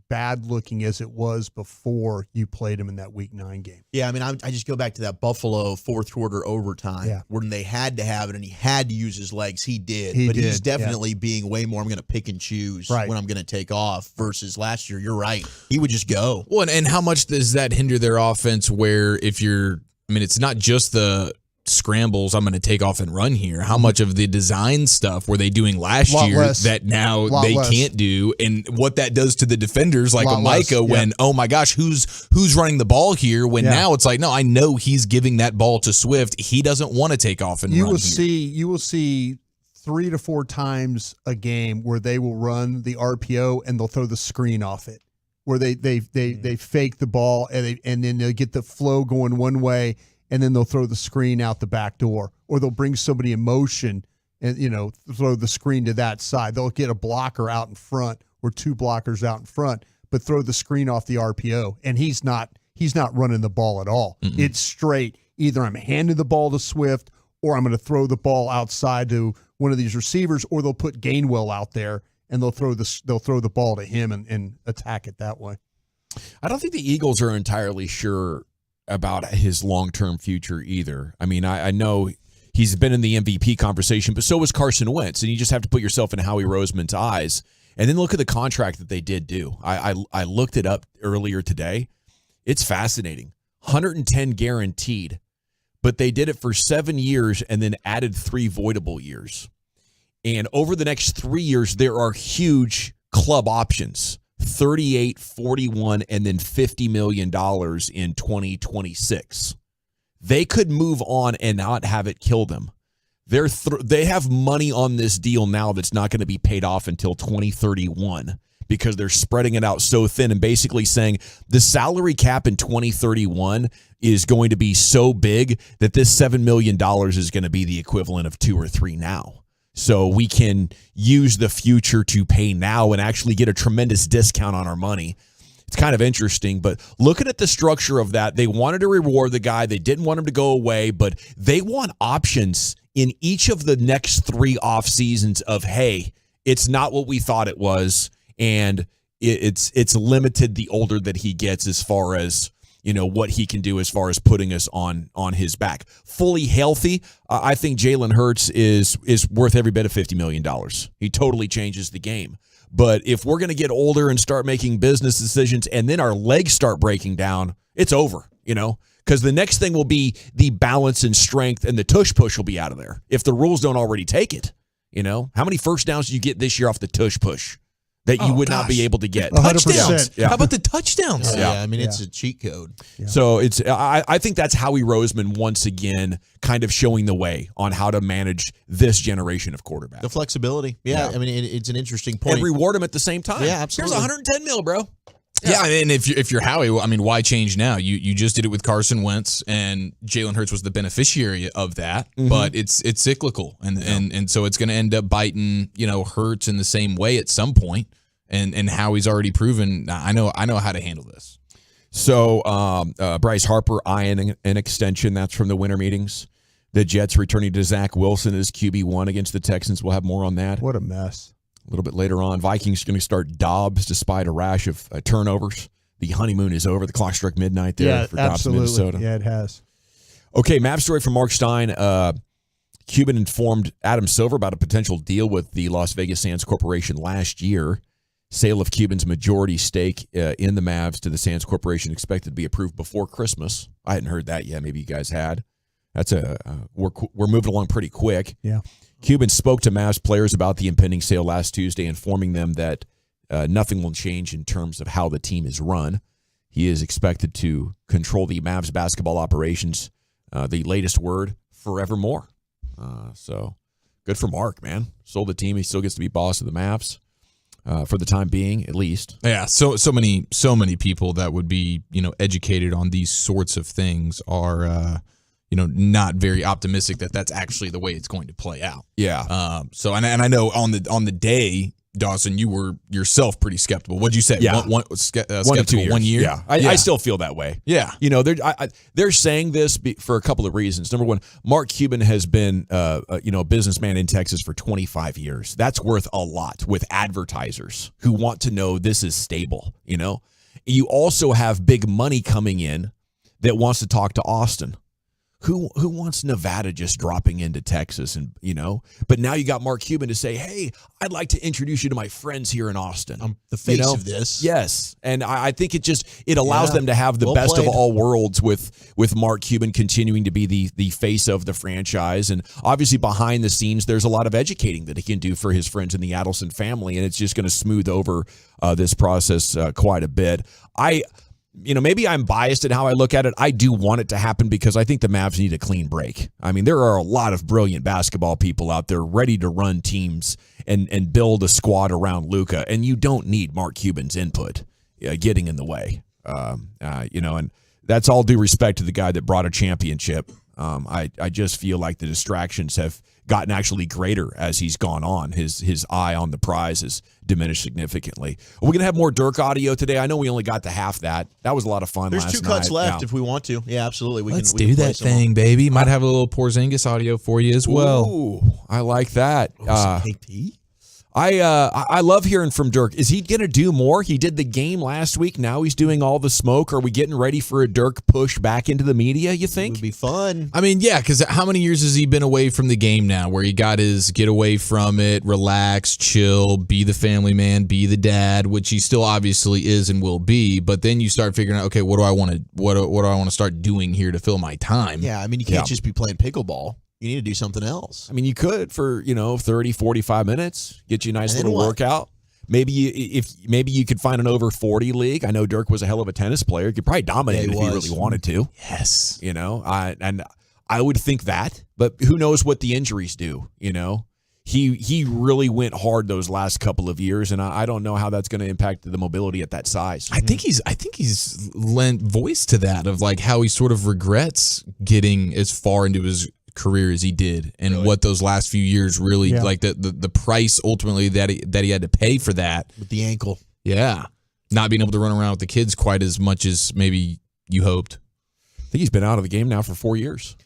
bad looking as it was before you played him in that Week 9 game. Yeah, I mean, I just go back to that Buffalo fourth quarter overtime when they had to have it and he had to use his legs. He did. He's definitely being way more, I'm going to pick and choose when I'm going to take off, versus last year, you're right. He would just go. Well, and how much does that hinder their offense where it's not just the scrambles, I'm going to take off and run here. How much of the design stuff were they doing last year that now they can't do, and what that does to the defenders like a Micah when, oh my gosh, who's running the ball here, when now it's like, no, I know he's giving that ball to Swift. He doesn't want to take off and run here. You will see 3 to 4 times a game where they will run the RPO and they'll throw the screen off it, where they fake the ball and then they'll get the flow going one way, and then they'll throw the screen out the back door, or they'll bring somebody in motion and, throw the screen to that side. They'll get a blocker out in front or 2 blockers out in front, but throw the screen off the RPO. And he's not running the ball at all. Mm-mm. It's straight. Either I'm handing the ball to Swift, or I'm going to throw the ball outside to one of these receivers, or they'll put Gainwell out there and they'll throw the ball to him and attack it that way. I don't think the Eagles are entirely sure about his long-term future either. I mean, I know he's been in the MVP conversation, but so was Carson Wentz, and you just have to put yourself in Howie Roseman's eyes. And then look at the contract that they did do. I looked it up earlier today. It's fascinating. 110 guaranteed, but they did it for 7 years and then added 3 voidable years. And over the next 3 years, there are huge club options. 38, 41, and then $50 million in 2026. They could move on and not have it kill them. They have money on this deal now that's not going to be paid off until 2031 because they're spreading it out so thin and basically saying the salary cap in 2031 is going to be so big that this $7 million is going to be the equivalent of 2 or 3 now. So we can use the future to pay now and actually get a tremendous discount on our money. It's kind of interesting, but looking at the structure of that, they wanted to reward the guy. They didn't want him to go away, but they want options in each of the next 3 off seasons of, hey, it's not what we thought it was, and it's limited the older that he gets as far as, what he can do as far as putting us on his back. Fully healthy, I think Jalen Hurts is worth every bit of $50 million. He totally changes the game. But if we're going to get older and start making business decisions and then our legs start breaking down, it's over, because the next thing will be the balance and strength, and the tush push will be out of there if the rules don't already take it. How many first downs did you get this year off the tush push that you would not be able to get? 100%. Touchdowns. Yeah. How about the touchdowns? Yeah, I mean, it's a cheat code. Yeah. So I think that's Howie Roseman once again kind of showing the way on how to manage this generation of quarterbacks. The flexibility. Yeah. I mean, it's an interesting point. And reward them at the same time. Yeah, absolutely. Here's $110 million, bro. Yeah, I mean, if you're Howie, I mean, why change now? You just did it with Carson Wentz, and Jalen Hurts was the beneficiary of that. Mm-hmm. But it's cyclical, and so it's going to end up biting Hurts in the same way at some point. And Howie's already proven I know how to handle this. So Bryce Harper eyeing an extension. That's from the winter meetings. The Jets returning to Zach Wilson as QB1 against the Texans. We'll have more on that. What a mess. A little bit later on, Vikings going to start Dobbs despite a rash of turnovers. The honeymoon is over. The clock struck midnight there for Dobbs, Minnesota. Yeah, it has. Okay, map story from Mark Stein. Cuban informed Adam Silver about a potential deal with the Las Vegas Sands Corporation last year. Sale of Cuban's majority stake in the Mavs to the Sands Corporation expected to be approved before Christmas. I hadn't heard that yet. Maybe you guys had. That's we're moving along pretty quick. Yeah. Cuban spoke to Mavs players about the impending sale last Tuesday, informing them that nothing will change in terms of how the team is run. He is expected to control the Mavs basketball operations. The latest word, forevermore. So good for Mark, man. Sold the team. He still gets to be boss of the Mavs. For the time being, at least. Yeah, so many people that would be educated on these sorts of things are not very optimistic that that's actually the way it's going to play out. Yeah. So and I know on the day, Dawson, you were yourself pretty skeptical. What'd you say? Yeah. Skeptical 1 to 2 years. 1 year. Yeah. I still feel that way. Yeah. They're saying this for a couple of reasons. Number one, Mark Cuban has been a businessman in Texas for 25 years. That's worth a lot with advertisers who want to know this is stable. You also have big money coming in that wants to talk to Austin. Who wants Nevada just dropping into Texas But now you got Mark Cuban to say, hey, I'd like to introduce you to my friends here in Austin. I'm the face of this. Yes. And I think it allows them to have the best of all worlds with Mark Cuban continuing to be the face of the franchise. And obviously behind the scenes, there's a lot of educating that he can do for his friends in the Adelson family. And it's just going to smooth over this process quite a bit. Maybe I'm biased in how I look at it. I do want it to happen because I think the Mavs need a clean break. I mean, there are a lot of brilliant basketball people out there ready to run teams and build a squad around Luka, and you don't need Mark Cuban's input getting in the way. And that's all due respect to the guy that brought a championship. I just feel like the distractions have gotten actually greater as he's gone on. His eye on the prize has diminished significantly. Are we going to have more Dirk audio today? I know we only got to half that. That was a lot of fun. There's last 2 cuts night. left if we want to. Yeah, absolutely. Let's do that thing, baby. Might have a little Porzingis audio for you as well. Ooh, I like that. I love hearing from Dirk. Is he going to do more? He did the game last week. Now he's doing all the smoke. Are we getting ready for a Dirk push back into the media, you think? It would be fun. I mean, yeah, because how many years has he been away from the game now where he got his get away from it, relax, chill, be the family man, be the dad, which he still obviously is and will be. But then you start figuring out, okay, what do I want to start doing here to fill my time? Yeah, I mean, you can't just be playing pickleball. You need to do something else. I mean, you could for 30, 45 minutes, get you a nice little workout. Maybe you could find an over 40 league. I know Dirk was a hell of a tennis player. He could probably dominate if he really wanted to. Yes. And I would think that, but who knows what the injuries do, He really went hard those last couple of years, and I don't know how that's going to impact the mobility at that size. I think he's lent voice to that of like how he sort of regrets getting as far into his career as he did, and what those last few years really like the price ultimately that he had to pay for that with the ankle. Yeah, not being able to run around with the kids quite as much as maybe you hoped. I think he's been out of the game now for 4 years.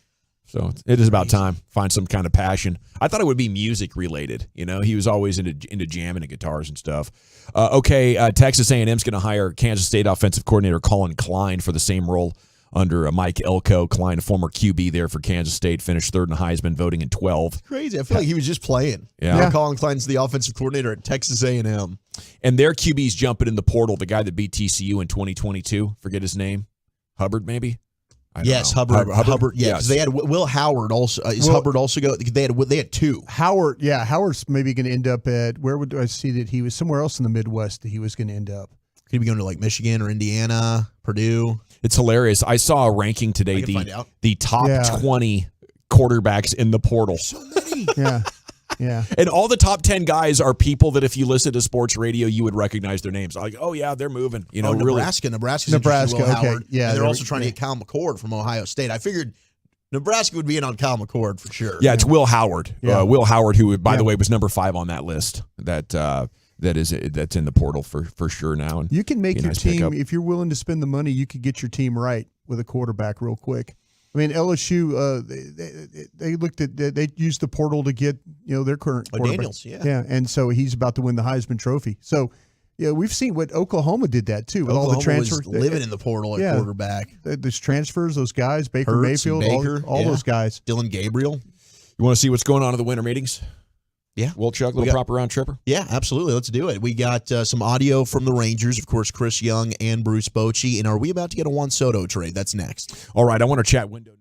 So it is about time. Find some kind of passion. I thought it would be music related. He was always into jamming and guitars and stuff. Texas A&M's going to hire Kansas State offensive coordinator Colin Klein for the same role under Mike Elko. Klein, a former QB there for Kansas State, finished third in Heisman voting in 12. Crazy. I feel like he was just playing. Yeah. Colin Klein's the offensive coordinator at Texas A&M. And their QB's jumping in the portal. The guy that beat TCU in 2022. Forget his name. Hubbard, maybe? Yes, Hubbard. Yeah, because they had Will Howard also. Hubbard also go? They had two. Howard. Yeah, Howard's maybe going to end up at where would I see that he was somewhere else in the Midwest that he was going to end up. Could he be going to like Michigan or Indiana, Purdue? It's hilarious. I saw a ranking today. The top 20 quarterbacks in the portal. So many. Yeah. And all the top 10 guys are people that if you listen to sports radio, you would recognize their names. Like, oh yeah, they're moving. Nebraska. Nebraska. Will Okay. Howard. Yeah. And they're also trying to get Kyle McCord from Ohio State. I figured Nebraska would be in on Kyle McCord for sure. Yeah, it's Will Howard. Yeah. Will Howard, who by the way was number 5 on that list. That's in the portal for sure now. And you can make your team pickup. if you're willing to spend the money. You could get your team right with a quarterback real quick. I mean, LSU, they looked at they used the portal to get their current quarterback. Daniels, yeah, and so he's about to win the Heisman Trophy. So we've seen what Oklahoma did that too with all the transfers. Living in the portal at quarterback. There's transfers, those guys, Baker Hurts, Mayfield, all those guys. Dylan Gabriel. You want to see what's going on in the winter meetings? Yeah. Will Chuck, little proper round tripper? Yeah, absolutely. Let's do it. We got some audio from the Rangers, of course, Chris Young and Bruce Bochy. And are we about to get a Juan Soto trade? That's next. All right, I want to chat window.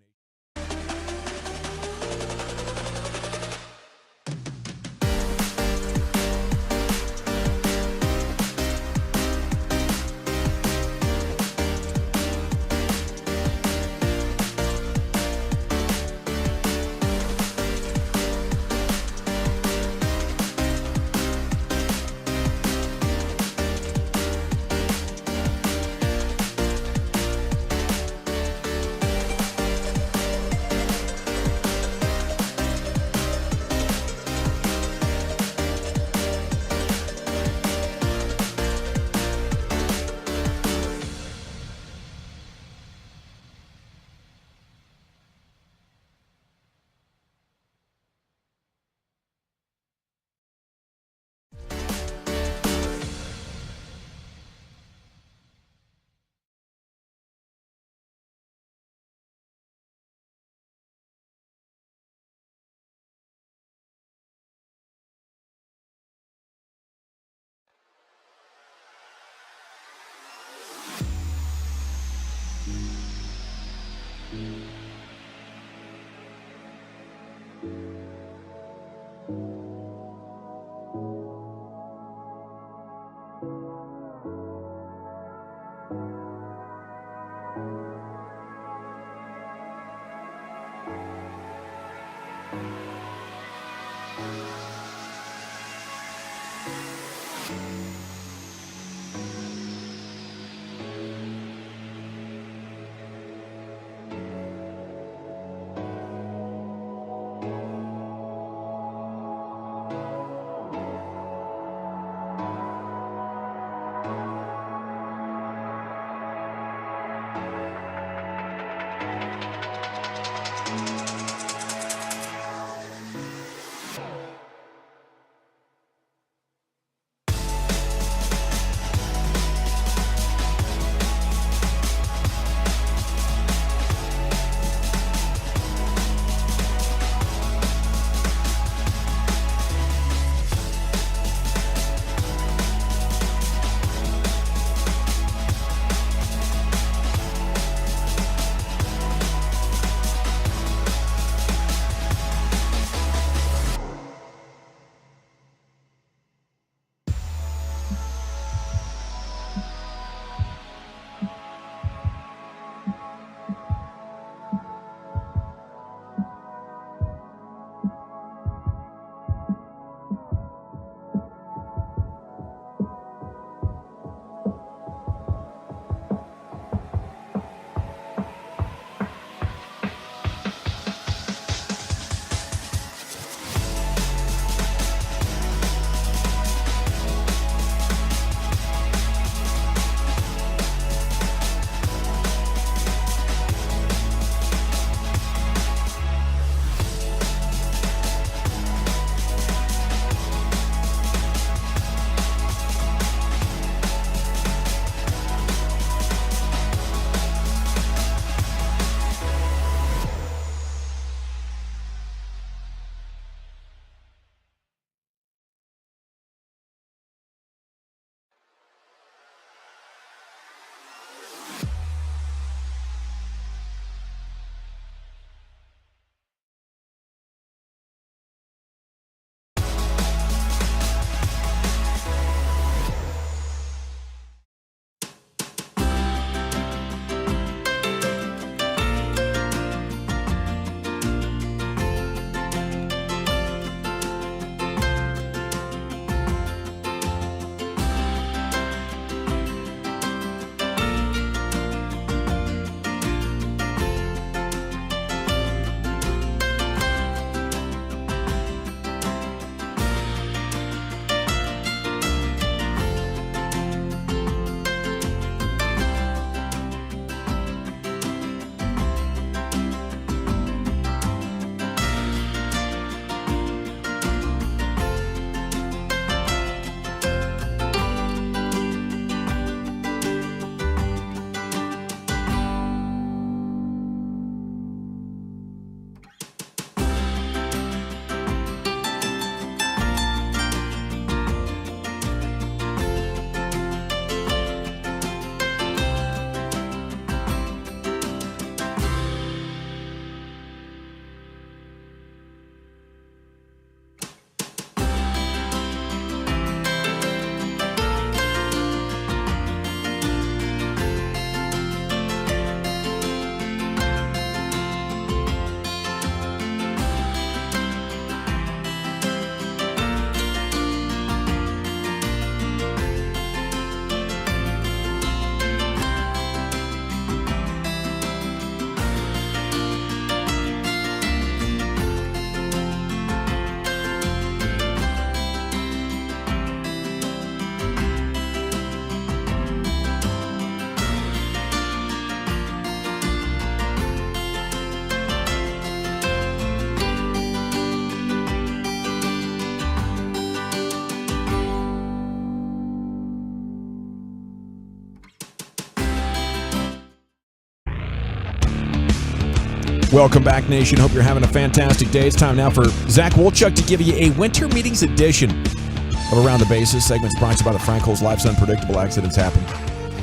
Welcome back, Nation. Hope you're having a fantastic day. It's time now for Zach Wolchuk to give you a winter meetings edition of Around the Bases. Segments brought to you by the Frankel's. Life's unpredictable. Accidents happen.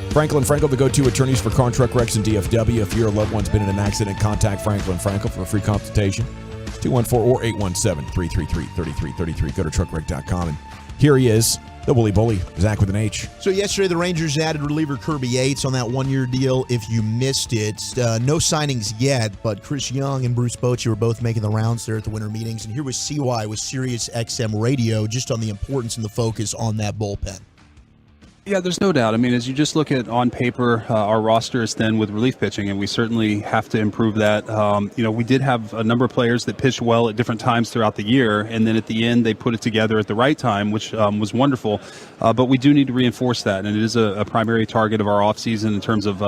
Frankel and Frankel, the go-to attorneys for car and truck wrecks and DFW. If your loved one's been in an accident, contact Frankel and Frankel for a free consultation. 214 or 817-333-3333. Go to truckwreck.com. And here he is, the Wooly Bully, Zach with an H. So yesterday, the Rangers added reliever Kirby Yates on that one-year deal. If you missed it, no signings yet, but Chris Young and Bruce Bochy were both making the rounds there at the winter meetings. And here was CY with Sirius XM Radio, just on the importance and the focus on that bullpen. Yeah, there's no doubt. I mean, as you just look at on paper, our roster is thin with relief pitching, and we certainly have to improve that. We did have a number of players that pitched well at different times throughout the year, and then at the end they put it together at the right time, which was wonderful. But we do need to reinforce that, and it is a primary target of our offseason in terms of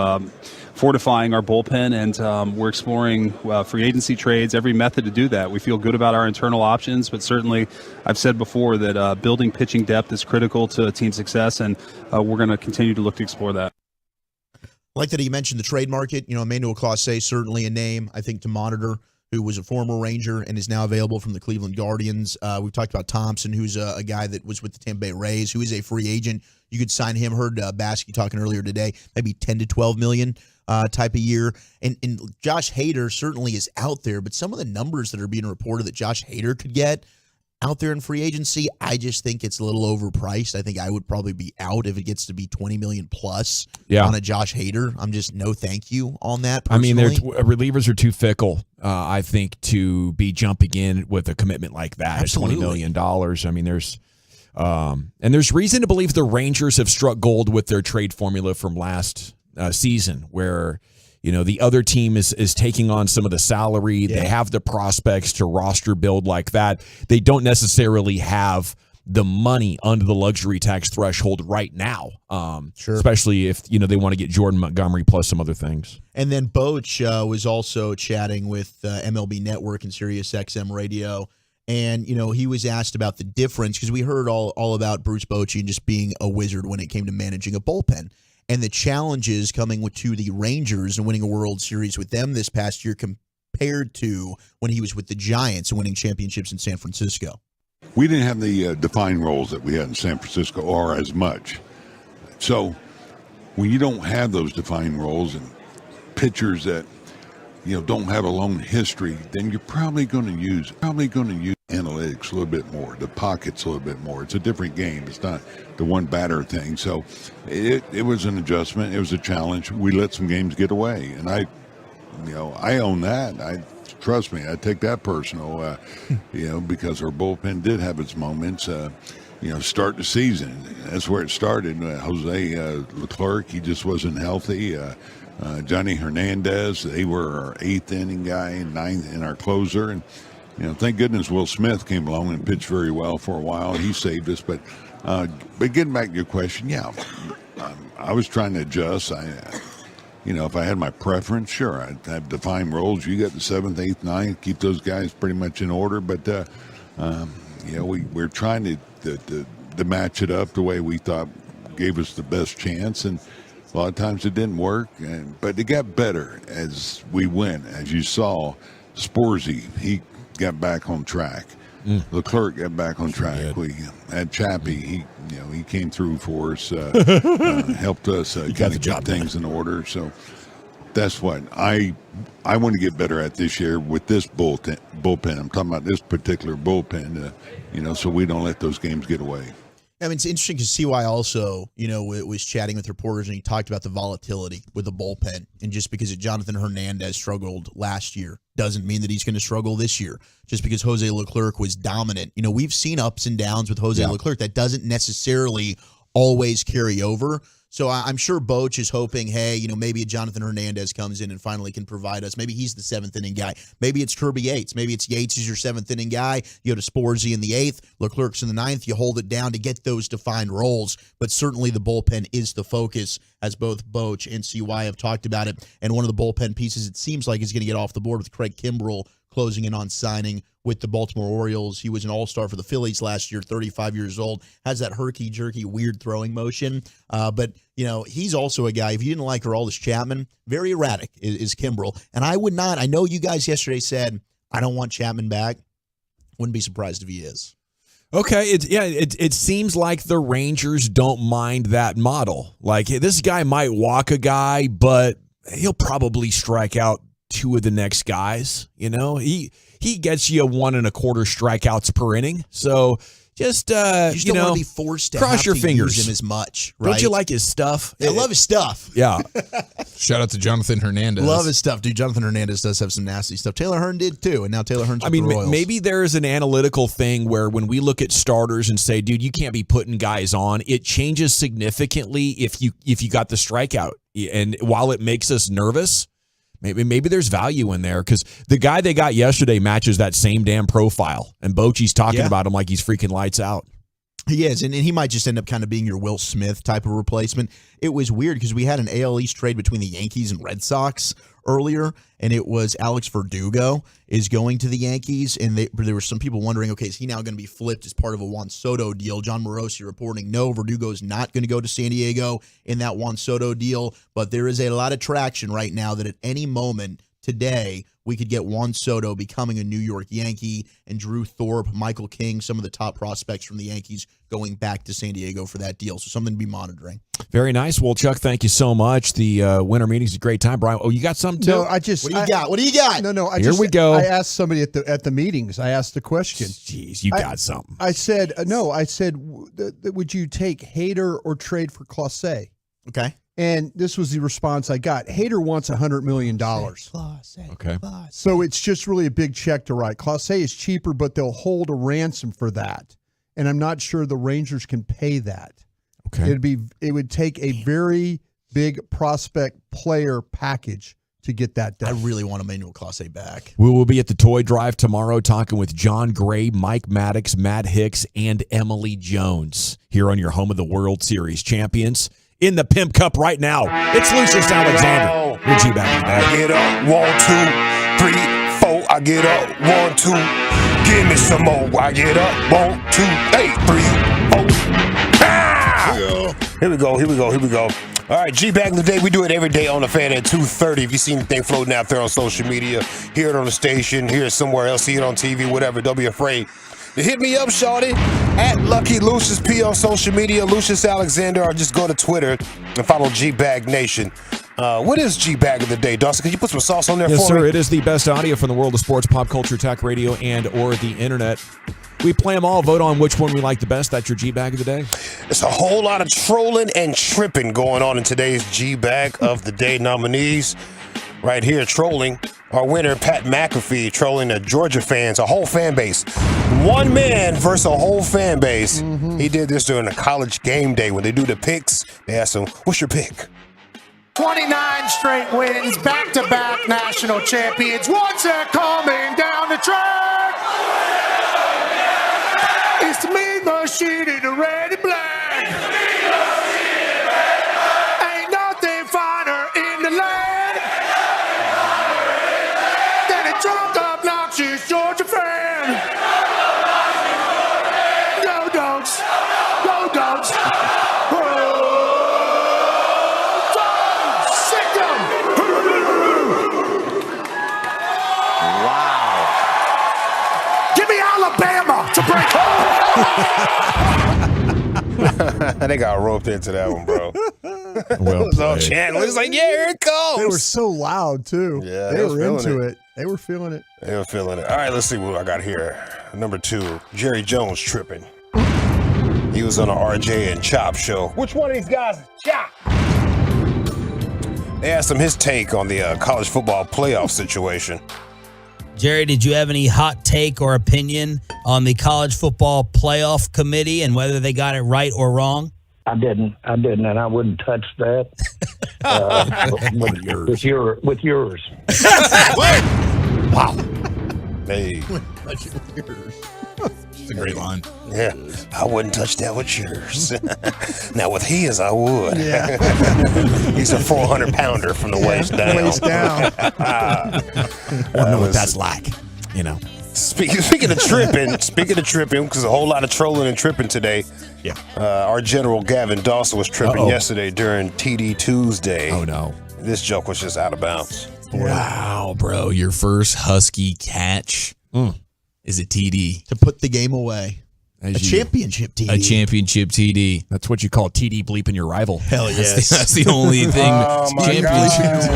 fortifying our bullpen, and we're exploring free agency trades, every method to do that. We feel good about our internal options, but certainly I've said before that building pitching depth is critical to team success, and we're going to continue to look to explore that. I like that he mentioned the trade market. Emmanuel Clase, certainly a name, I think, to monitor, who was a former Ranger and is now available from the Cleveland Guardians. We've talked about Thompson, who's a guy that was with the Tampa Bay Rays, who is a free agent. You could sign him. Heard Baskey talking earlier today, maybe 10 to 12 million type of year. And Josh Hader certainly is out there, but some of the numbers that are being reported that Josh Hader could get out there in free agency, I just think it's a little overpriced. I think I would probably be out if it gets to be 20 million plus on a Josh Hader. I'm just no thank you on that personally. I mean, relievers are too fickle, I think, to be jumping in with a commitment like that. Absolutely. $20 million. I mean, there's reason to believe the Rangers have struck gold with their trade formula from last season, where the other team is taking on some of the salary. Yeah. They have the prospects to roster build like that. They don't necessarily have the money under the luxury tax threshold right now. Sure. Especially if they want to get Jordan Montgomery plus some other things. And then Boch was also chatting with MLB Network and Sirius XM Radio. And, he was asked about the difference, because we heard all about Bruce Bochy and just being a wizard when it came to managing a bullpen. And the challenges coming to the Rangers and winning a World Series with them this past year compared to when he was with the Giants and winning championships in San Francisco. We didn't have the defined roles that we had in San Francisco, or as much. So when you don't have those defined roles and pitchers that don't have a long history, then you're probably going to use analytics a little bit more, the pockets a little bit more. It's a different game. It's not the one batter thing. So it was an adjustment. It was a challenge. We let some games get away, and I own that. Trust me, I take that personal. Because our bullpen did have its moments. Start the season. That's where it started. Jose Leclerc, he just wasn't healthy. Johnny Hernandez, they were our eighth inning guy and ninth in our closer. And, thank goodness Will Smith came along and pitched very well for a while. He saved us. But getting back to your question, I was trying to adjust. If I had my preference, sure, I'd have defined roles. You got the 7th, 8th, 9th, keep those guys pretty much in order. But, we're trying to match it up the way we thought gave us the best chance. And a lot of times it didn't work, but it got better as we went. As you saw, Sporzy, he got back on track. Leclerc got back on track. We had Chappie. He came through for us, helped us kind of get things in order. So that's what I want to get better at this year with this bullpen. I'm talking about this particular bullpen, so we don't let those games get away. I mean, it's interesting because CY also, was chatting with reporters, and he talked about the volatility with the bullpen. And just because Jonathan Hernandez struggled last year doesn't mean that he's going to struggle this year. Just because Jose Leclerc was dominant. We've seen ups and downs with Jose Leclerc. That doesn't necessarily always carry over. So I'm sure Boch is hoping, hey, maybe a Jonathan Hernandez comes in and finally can provide us. Maybe he's the 7th inning guy. Maybe it's Kirby Yates. Maybe it's Yates is your 7th inning guy. You go to Sporzy in the 8th, Leclerc's in the 9th. You hold it down to get those defined roles. But certainly the bullpen is the focus, as both Boch and CY have talked about it. And one of the bullpen pieces it seems like is going to get off the board with Craig Kimbrell closing in on signing with the Baltimore Orioles. He was an all-star for the Phillies last year, 35 years old, has that herky-jerky, weird throwing motion. But, he's also a guy, if you didn't like Aroldis Chapman, very erratic is Kimbrel. And I know you guys yesterday said, I don't want Chapman back. Wouldn't be surprised if he is. Okay, it seems like the Rangers don't mind that model. Like, this guy might walk a guy, but he'll probably strike out two of the next guys. He gets you 1.25 strikeouts per inning. So just you just don't want to be forced to cross your fingers. Use him as much. Right? Don't you like his stuff? I love his stuff. Yeah. Shout out to Jonathan Hernandez. Love his stuff, dude. Jonathan Hernandez does have some nasty stuff. Taylor Hearn did too, and now Taylor Hearn's with the Royals. Maybe there's an analytical thing where when we look at starters and say, dude, you can't be putting guys on, it changes significantly if you got the strikeout. And while it makes us nervous, maybe there's value in there, because the guy they got yesterday matches that same damn profile, and Bochy's talking about him like he's freaking lights out. He is, and he might just end up kind of being your Will Smith type of replacement. It was weird because we had an AL East trade between the Yankees and Red Sox earlier, and it was Alex Verdugo is going to the Yankees, and there were some people wondering, okay, is he now going to be flipped as part of a Juan Soto deal? John Morosi reporting, no, Verdugo is not going to go to San Diego in that Juan Soto deal, but there is a lot of traction right now that at any moment today we could get Juan Soto becoming a New York Yankee, and Drew Thorpe, Michael King, some of the top prospects from the Yankees going back to San Diego for that deal. So something to be monitoring. Very nice. Well, Chuck, thank you so much. The winter meeting's a great time. Brian, you got something too? No, What do you got? What do you got? No, Here we go. I asked somebody at the meetings. I asked the question. Jeez, you got something. I said, would you take Hader or trade for Clase? Okay. And this was the response I got. Hader wants $100 million. Okay. So it's just really a big check to write. Clase is cheaper, but they'll hold a ransom for that. And I'm not sure the Rangers can pay that. Okay. It would take a very big prospect player package to get that done. I really want Emmanuel Clase back. We will be at the Toy Drive tomorrow talking with John Gray, Mike Maddox, Matt Hicks, and Emily Jones here on your home of the World Series champions. In the Pimp Cup right now, it's Lucius Alexander. Your G-Bag today. I get up, 1, 2, 3, 4. I get up, 1, 2. Give me some more. I get up, 1, 2, 8, 3, 4. Ah! Here we go. All right, G-Bag of the day. We do it every day on the Fan at 2:30. If you see anything floating out there on social media, hear it on the station, hear it somewhere else, see it on TV, whatever, don't be afraid. Hit me up, shawty, at Lucky Lucius P on social media, Lucius Alexander, or just go to Twitter and follow G-Bag Nation. What is G-Bag of the day, Dawson? Can you put some sauce on there for me? Yes, sir. It is the best audio from the world of sports, pop culture, tech, radio, and or the internet. We play them all. Vote on which one we like the best. That's your G-Bag of the day. It's a whole lot of trolling and tripping going on in today's G-Bag of the day nominees. Right here, trolling. Our winner, Pat McAfee, trolling the Georgia fans, a whole fan base. One man versus a whole fan base. Mm-hmm. He did this during a college game day. When they do the picks, they ask him, what's your pick? 29 straight wins, back-to-back national champions. What's that coming down the track? It's the mean machine in the red and black. Ain't nothing finer in the land than a drunk, obnoxious Georgia fan. Go dogs, go dogs. Alabama to break home. They got roped into that one, bro. Well, it was all chanting. It was like, yeah, here it comes. They were so loud, too. Yeah, they were into it. They were feeling it. They were feeling it. All right, let's see what I got here. Number 2, Jerry Jones tripping. He was on the RJ and Chop show. Which one of these guys is Chop? They asked him his take on the college football playoff situation. Jerry, did you have any hot take or opinion on the college football playoff committee and whether they got it right or wrong? I didn't, and I wouldn't touch that with yours. Wow. Hey. It's a great line. Yeah, I wouldn't touch that with yours. Now with his, I would. Yeah. He's a 400-pounder from the waist down. Waist down. I don't know what that's like. You know. Speaking of tripping, because a whole lot of trolling and tripping today. Yeah. Our general Gavin Dawson was tripping yesterday during TD Tuesday. Oh no. This joke was just out of bounds. Wow, bro. Your first Husky catch is a TD. To put the game away. Championship TD. A championship TD. That's what you call TD bleeping your rival. Hell yes. That's the only thing. Championship.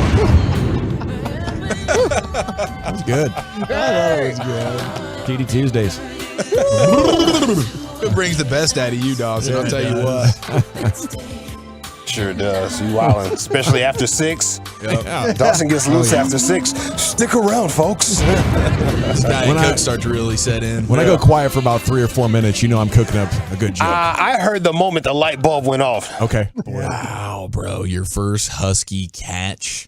That was good. That was good. TD Tuesdays. It brings the best out of you, Dawson. I'll tell you what. Sure does. You wildin', especially after 6. Yep. Dawson gets loose after 6. Stick around, folks. This guy and Coke start to really set in. When I go quiet for about 3 or 4 minutes, you know I'm cooking up a good joke. I heard the moment the light bulb went off. Okay. Wow, bro. Your first Husky catch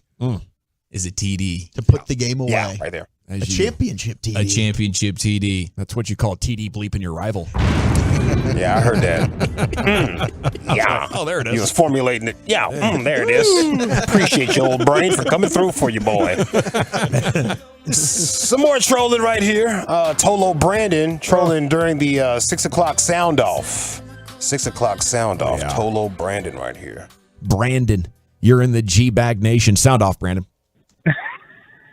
is a TD. To put the game away. Yeah, right there. A championship TD. A championship TD. That's what you call TD bleeping your rival. Yeah, I heard that. Yeah. Oh, there it is. He was formulating it. Yeah, there it is. Appreciate your old brain for coming through for you, boy. Some more trolling right here. Tolo Brandon trolling during the 6 o'clock sound off. 6 o'clock sound off. Yeah. Tolo Brandon right here. Brandon, you're in the G-Bag Nation. Sound off, Brandon.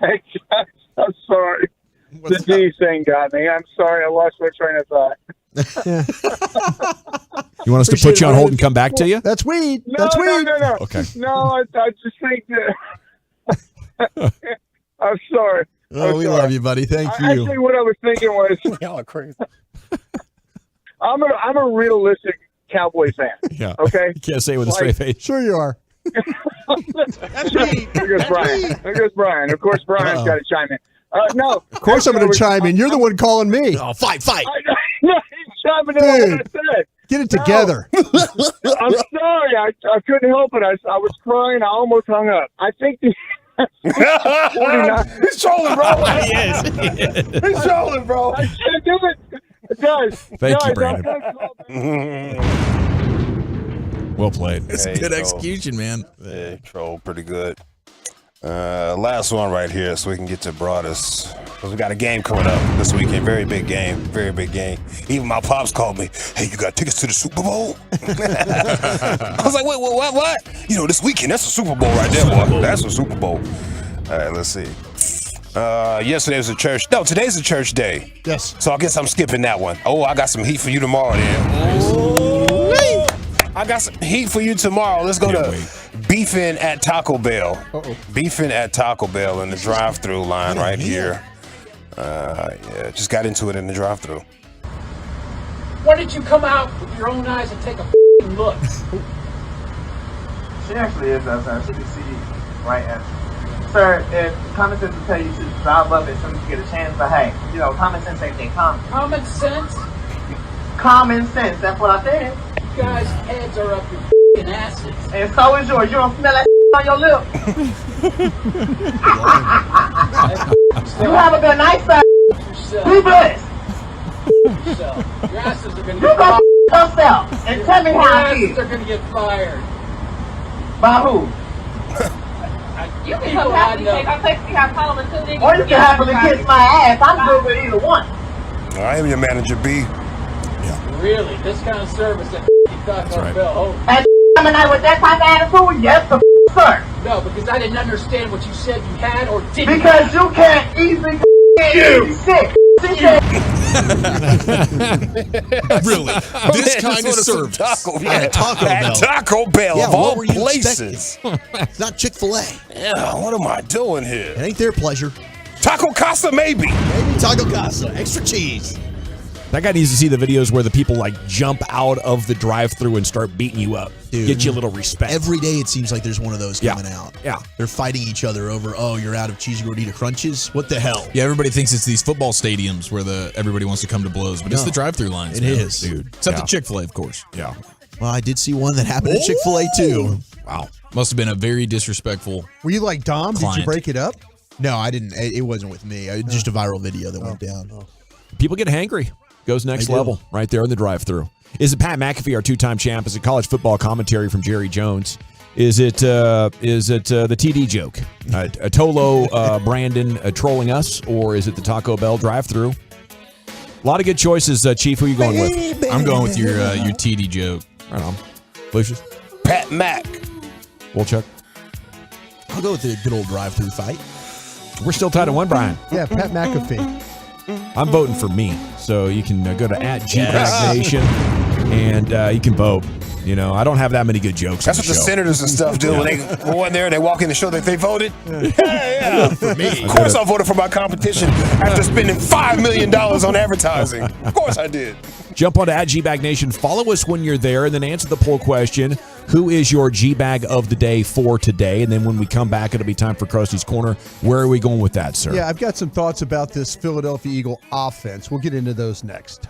Hey, guys, I'm sorry. The D thing got me. I'm sorry. I lost my train of thought. You want us to put you on hold and come back to you? That's weed. No, That's weed. No. Okay. No, I just think that. I'm sorry. Oh, we love you, buddy. Thank you. Actually, what I was thinking was, y'all are crazy. I'm a realistic Cowboy fan. Yeah. Okay. You can't say it with a straight face. Sure you are. That's me. There goes Brian. There goes Brian. Of course, Brian's got to chime in. No. Of course I'm going to chime in. You're the one calling me. Oh, fight. No, he's chiming in on what I said. Get it together. I'm sorry. I couldn't help it. I was crying. I almost hung up. I think the 49. He's trolling, bro. Yes. He's trolling, bro. I can't do it. Guys. Thank you, Brandon. Well played. It's a good execution, man. Yeah, troll pretty good. Last one right here so we can get to Broadus. Because we got a game coming up this weekend. Very big game. Very big game. Even my pops called me, hey, you got tickets to the Super Bowl? I was like, wait, what? You know, this weekend, that's a Super Bowl right there, boy. That's a Super Bowl. All right, let's see. Yesterday was a church. No, today's a church day. Yes. So I guess I'm skipping that one. Oh, I got some heat for you tomorrow then. I got some heat for you tomorrow. Let's go to Beefin' at Taco Bell. Beefin' at Taco Bell in the drive-thru line right here. Yeah, just got into it in the drive-thru. Why didn't you come out with your own eyes and take a look? She actually is outside. She can see right at you. Sir, if common sense will tell you to drive up as soon as you get a chance, but hey, you know, common sense ain't that common. Common sense? Common sense, that's what I said. You guys' heads are up your asses. And so is yours. You don't smell that on your lip. You have a good night, sir. Be blessed. Your asses are going to You get go fired. yourself and tell me Your how it asses is. are going to get fired. By who? You can happily take Or you can happily kiss my ass. I'm good with either one. I am your manager, B. Really? This kind of service at Taco Bell? Oh. And coming out with that type of attitude? Yes, sir. No, because I didn't understand what you said you had or didn't. Because you can't easily get sick. Really? This kind of service. Taco At Taco Bell. At Taco Bell, Yeah, of what all were you places. It's not Chick-fil-A. Yeah, what am I doing here? It ain't their pleasure. Taco Casa, maybe. Maybe Taco Casa. Extra cheese. That guy needs to see the videos where the people like jump out of the drive-thru and start beating you up. Dude, get you a little respect. Every day it seems like there's one of those coming out. Yeah. They're fighting each other over, oh, you're out of cheesy gordita crunches? What the hell? Yeah, everybody thinks it's these football stadiums where everybody wants to come to blows, but it's No. the drive-through lines. It man. is. Dude. Except the Chick-fil-A, of course. Yeah. Well, I did see one that happened at Chick-fil-A too. Wow. Must have been a very disrespectful Were you like Dom? Did you client. break it up? No, I didn't. It wasn't with me. Just a viral video that went down. People get hangry. Goes next They do. level right there in the drive-thru. Is it Pat McAfee, our two-time champ? Is it college football commentary from Jerry Jones? Is it the TD joke? Tolo Brandon trolling us, or is it the Taco Bell drive-thru? A lot of good choices, Chief. Who are you going with? I'm going with your TD joke. Right on. Lucius? Pat Mack. Wolchuk? I'll go with the good old drive-through fight. We're still tied at 1, Brian. Yeah, Pat McAfee. I'm voting for me. So you can go to @GBagNation and you can vote. You know, I don't have that many good jokes. That's what the senators and stuff do when they go in there and they walk in the show that they voted. Yeah. For me. Of course I voted for my competition after spending $5 million on advertising. Of course I did. Jump onto @GBagNation. Follow us when you're there and then answer the poll question. Who is your G-Bag of the day for today? And then when we come back, it'll be time for Krusty's Corner. Where are we going with that, sir? Yeah, I've got some thoughts about this Philadelphia Eagle offense. We'll get into those next.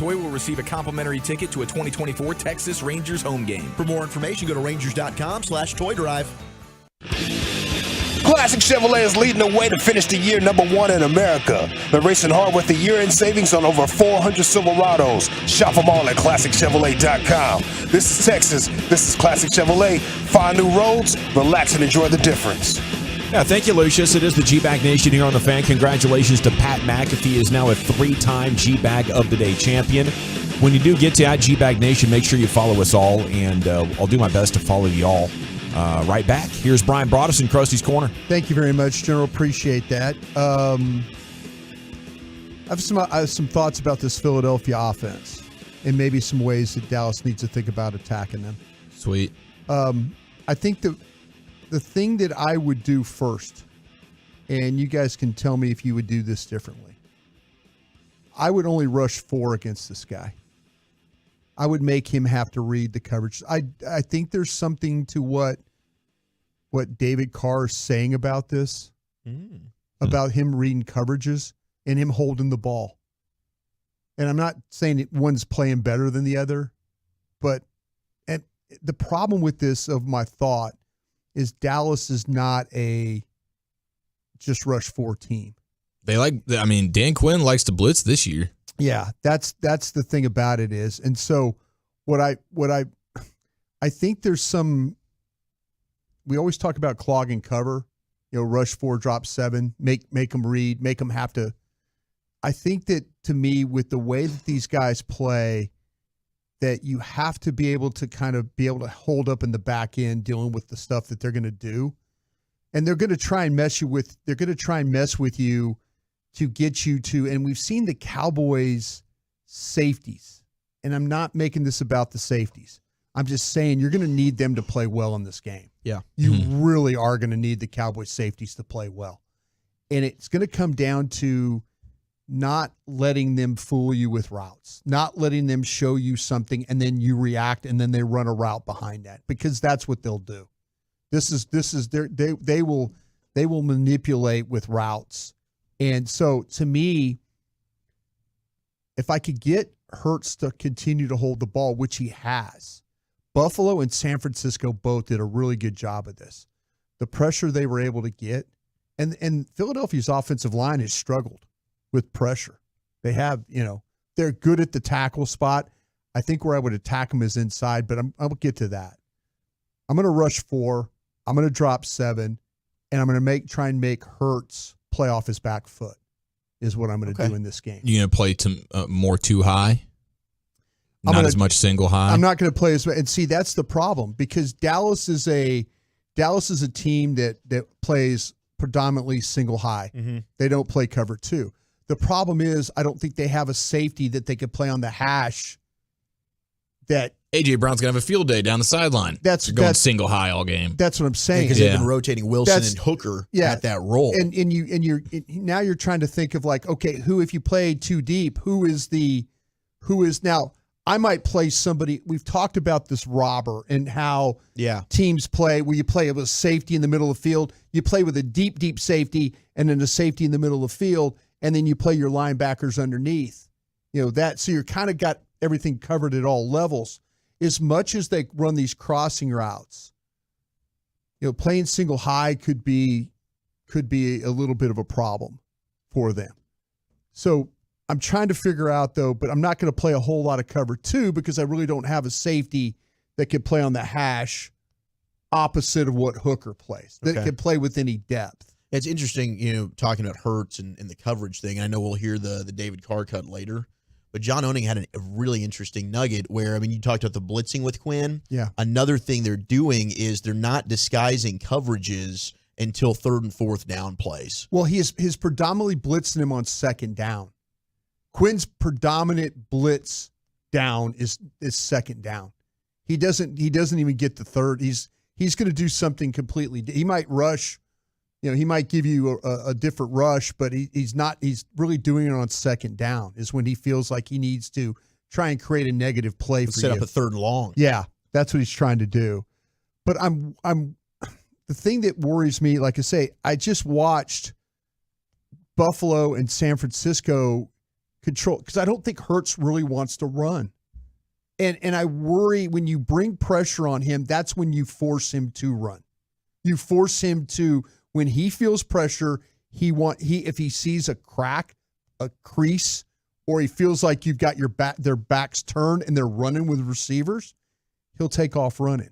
toy will receive a complimentary ticket to a 2024 Texas Rangers home game. For more information, go to rangers.com/toy drive. Classic Chevrolet is leading the way to finish the year #1 in America. They're racing hard with the year-end savings on over 400 Silverados. Shop them all at ClassicChevrolet.com. This is Texas. This is Classic Chevrolet. Find new roads, relax, and enjoy the difference. Yeah, thank you, Lucius. It is the G-Bag Nation here on the Fan. Congratulations to Pat McAfee, he is now a 3-time G-Bag of the Day champion. When you do get to G-Bag Nation, make sure you follow us all, and I'll do my best to follow you all. Right back. Here's Brian Broaddus in Krusty's Corner. Thank you very much, General. Appreciate that. I have some thoughts about this Philadelphia offense and maybe some ways that Dallas needs to think about attacking them. Sweet. I think the thing that I would do first, and you guys can tell me if you would do this differently, I would only rush 4 against this guy. I would make him have to read the coverage. I think there's something to what David Carr is saying about this, about him reading coverages and him holding the ball. And I'm not saying that one's playing better than the other, but and the problem with this, of my thought, is Dallas is not a just rush 4 team. Dan Quinn likes to blitz this year. Yeah, that's the thing about it is. And so what I think there's some, we always talk about clogging cover, rush 4, drop 7, make them read, make them have to. I think that, to me, with the way that these guys play, that you have to be able to kind of be able to hold up in the back end dealing with the stuff that they're going to do. And they're going to try and mess with you to get you to, and we've seen the Cowboys safeties, and I'm not making this about the safeties. I'm just saying you're going to need them to play well in this game. Yeah. You really are going to need the Cowboys safeties to play well. And it's going to come down to not letting them fool you with routes, not letting them show you something and then you react and then they run a route behind that, because that's what they'll do. This is they will manipulate with routes. And so, to me, if I could get Hurts to continue to hold the ball, which he has, Buffalo and San Francisco both did a really good job of this. The pressure they were able to get, and Philadelphia's offensive line has struggled with pressure. They have, they're good at the tackle spot. I think where I would attack them is inside, but I'll get to that. I'm going to rush 4. I'm going to drop 7, and I'm going to try and make Hurts play off his back foot is what I'm going to do in this game. You're going to play more too high? Not as much single high? I'm not going to play as much. And see, that's the problem, because Dallas is a team that plays predominantly single high. Mm-hmm. They don't play cover 2. The problem is I don't think they have a safety that they could play on the hash that A.J. Brown's going to have a field day down the sideline. They're going single high all game. That's what I'm saying. Because they've been rotating Wilson and Hooker at that role. And now you're trying to think of like, okay, if you play too deep, who is now, I might play somebody. We've talked about this robber and how teams play where you play with a safety in the middle of the field. You play with a deep safety and then a safety in the middle of the field, and then you play your linebackers underneath. So you're kind of got everything covered at all levels. As much as they run these crossing routes, playing single high could be a little bit of a problem for them. So I'm trying to figure out, though, but I'm not going to play a whole lot of cover 2 because I really don't have a safety that can play on the hash opposite of what Hooker plays, that can play with any depth. It's interesting, talking about Hurts and the coverage thing. I know we'll hear the David Carr cut later, but John Owning had a really interesting nugget where, you talked about the blitzing with Quinn. Yeah. Another thing they're doing is they're not disguising coverages until 3rd and 4th down plays. Well, he's predominantly blitzing him on 2nd down. Quinn's predominant blitz down is 2nd down. He doesn't even get the 3rd. He's going to do something completely. He might rush. He might give you a different rush, but he's not. He's really doing it on 2nd down is when he feels like he needs to try and create a negative play for set up a 3rd and long. Yeah, that's what he's trying to do. But I'm the thing that worries me, like I say, I just watched Buffalo and San Francisco control, because I don't think Hurts really wants to run. And I worry when you bring pressure on him, that's when you force him to run. You force him to, when he feels pressure, if he sees a crack, a crease, or he feels like you've got their backs turned and they're running with receivers, he'll take off running.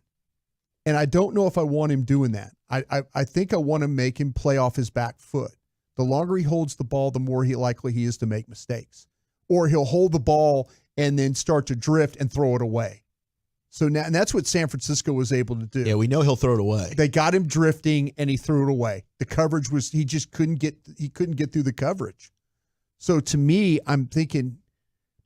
And I don't know if I want him doing that. I think I want to make him play off his back foot. The longer he holds the ball, the more likely he is to make mistakes. Or he'll hold the ball and then start to drift and throw it away. So now, and that's what San Francisco was able to do. Yeah, we know he'll throw it away. They got him drifting and he threw it away. The coverage he just couldn't get through the coverage. So to me, I'm thinking,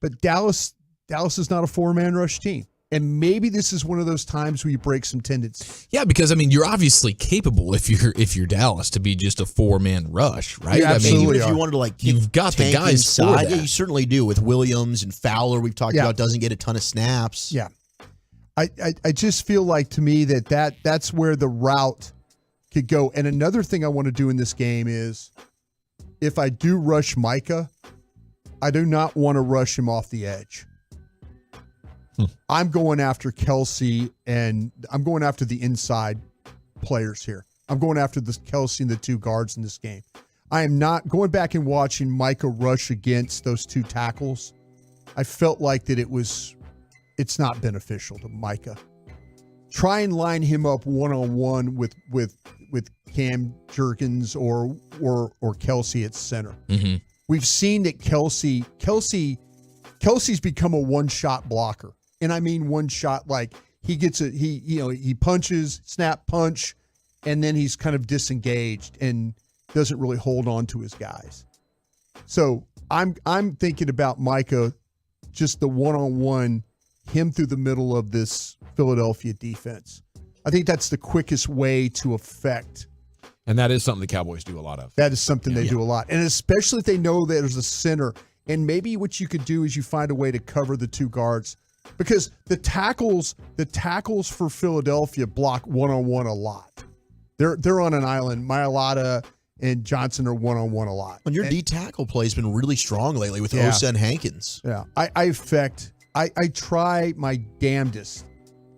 but Dallas is not a 4-man rush team. And maybe this is one of those times where you break some tendencies. Yeah, because I mean, you're obviously capable if you're Dallas to be just a 4-man rush, right? You absolutely if you wanted to you've got the guys inside, for that. yeah, you certainly do with Williams and Fowler. We've talked about doesn't get a ton of snaps. Yeah, I just feel like to me that's where the route could go. And another thing I want to do in this game is if I do rush Micah, I do not want to rush him off the edge. I'm going after Kelce, and I'm going after the inside players here. I'm going after the Kelce and the two guards in this game. I am not going back and watching Micah rush against those two tackles. I felt like that it's not beneficial to Micah. Try and line him up one-on-one with Cam Jerkins or Kelce at center. Mm-hmm. We've seen that Kelce's become a one-shot blocker. And I mean one shot, like he punches, snap, punch, and then he's kind of disengaged and doesn't really hold on to his guys. So I'm thinking about Micah, just the one-on-one, him through the middle of this Philadelphia defense. I think that's the quickest way to affect. And that is something the Cowboys do a lot of. That is something they do a lot. And especially if they know that there's a center. And maybe what you could do is you find a way to cover the two guards. Because the tackles for Philadelphia block one-on-one a lot. They're on an island. Mailata and Johnson are one-on-one a lot. And your D tackle play has been really strong lately with Osa and Hankins. Yeah, I try my damnedest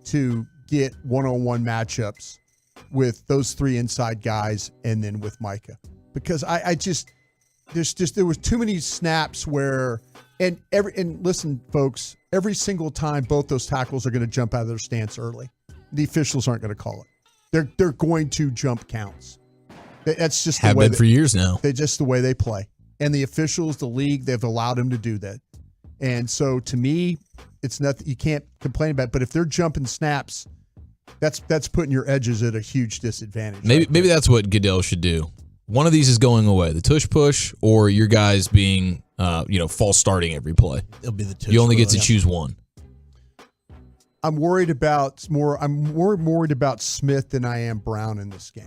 to get one-on-one matchups with those three inside guys and then with Micah, because there was too many snaps where. And listen, folks, every single time both those tackles are going to jump out of their stance early. The officials aren't going to call it. They're going to jump counts. That's just the way have been for years now. They're just the way they play. And the officials, the league, they've allowed them to do that. And so to me, it's nothing you can't complain about. But if they're jumping snaps, that's putting your edges at a huge disadvantage. Maybe that's what Goodell should do. One of these is going away, the tush push, or your guys being, false starting every play. It'll be the tush. You only get to choose one. I'm more worried about Smith than I am Brown in this game.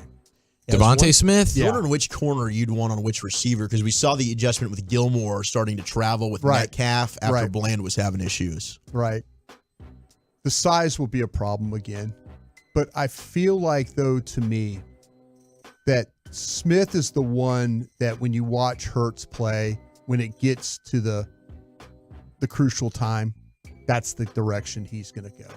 Devontae Smith? I was wondering which corner you'd want on which receiver, because we saw the adjustment with Gilmore starting to travel with Metcalf after Bland was having issues. Right. The size will be a problem again. But I feel like, though, to me, that Smith is the one that when you watch Hurts play, when it gets to the crucial time, that's the direction he's going to go.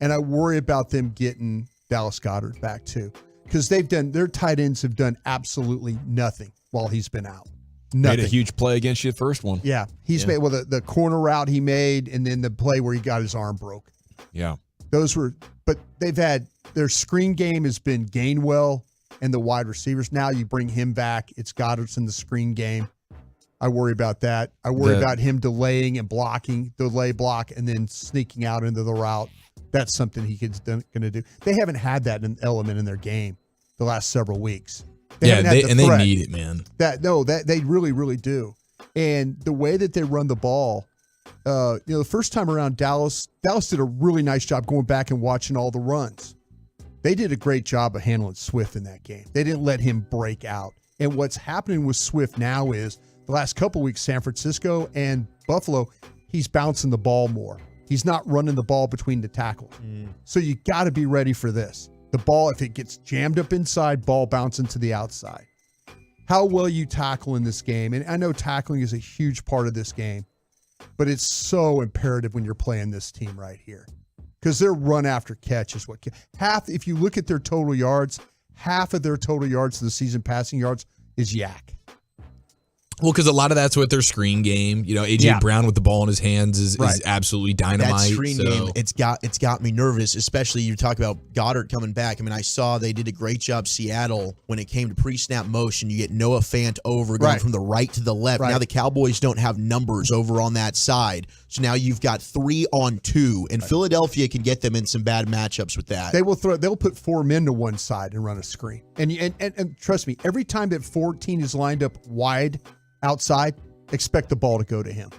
And I worry about them getting Dallas Goedert back too, because their tight ends have done absolutely nothing while he's been out. Nothing. Made a huge play against you first one. Yeah, he's made the corner route he made, and then the play where he got his arm broke. Yeah, but they've had their screen game has been Gainwell and the wide receivers. Now you bring him back. It's Goddard's in the screen game. I worry about that. I worry about him delaying and blocking, delay block, and then sneaking out into the route. That's something he's going to do. They haven't had that element in their game the last several weeks. They need it, man. They really, really do. And the way that they run the ball, the first time around, Dallas did a really nice job going back and watching all the runs. They did a great job of handling Swift in that game. They didn't let him break out. And what's happening with Swift now is the last couple of weeks, San Francisco and Buffalo, he's bouncing the ball more. He's not running the ball between the tackles. So you got to be ready for this. The ball, if it gets jammed up inside, ball bouncing to the outside. how well you tackle in this game. And I know tackling is a huge part of this game, but it's so imperative when you're playing this team right here. Because their run after catch is what if you look at their total yards, half of their total yards of the season passing yards is yak. Well, because a lot of that's with their screen game. You know, A.J. Brown with the ball in his hands is absolutely dynamite. That screen game, it's got me nervous, especially you talk about Goddard coming back. I mean, I saw they did a great job, Seattle, when it came to pre-snap motion. You get Noah Fant over going from the right to the left. Now the Cowboys don't have numbers over on that side. So now you've got 3-on-2, and Philadelphia can get them in some bad matchups with that. They'll put 4 men to one side and run a screen. And trust me, every time that 14 is lined up wide outside, expect the ball to go to him.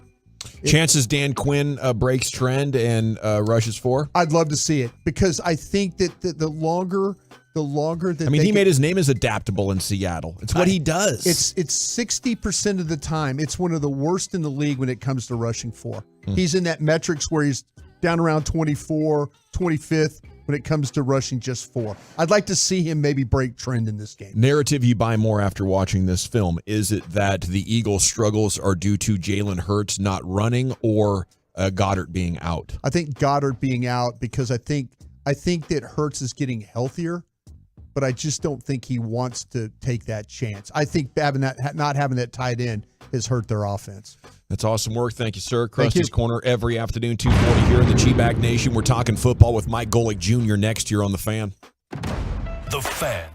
Chances Dan Quinn breaks trend and rushes 4? I'd love to see it, because I think that the longer that he made his name as adaptable in Seattle. It's what he does. It's 60% of the time. It's one of the worst in the league when it comes to rushing 4. He's in that metrics where he's down around 24, 25th when it comes to rushing just 4. I'd like to see him maybe break trend in this game. Narrative you buy more after watching this film. Is it that the Eagles' struggles are due to Jalen Hurts not running or Goddard being out? I think Goddard being out, because I think that Hurts is getting healthier, but I just don't think he wants to take that chance. I think not having that tight end has hurt their offense. That's awesome work. Thank you, sir. Krusty's Corner every afternoon, 2:40 here in the G-Bag Nation. We're talking football with Mike Golic Jr. next year on The Fan. The Fan.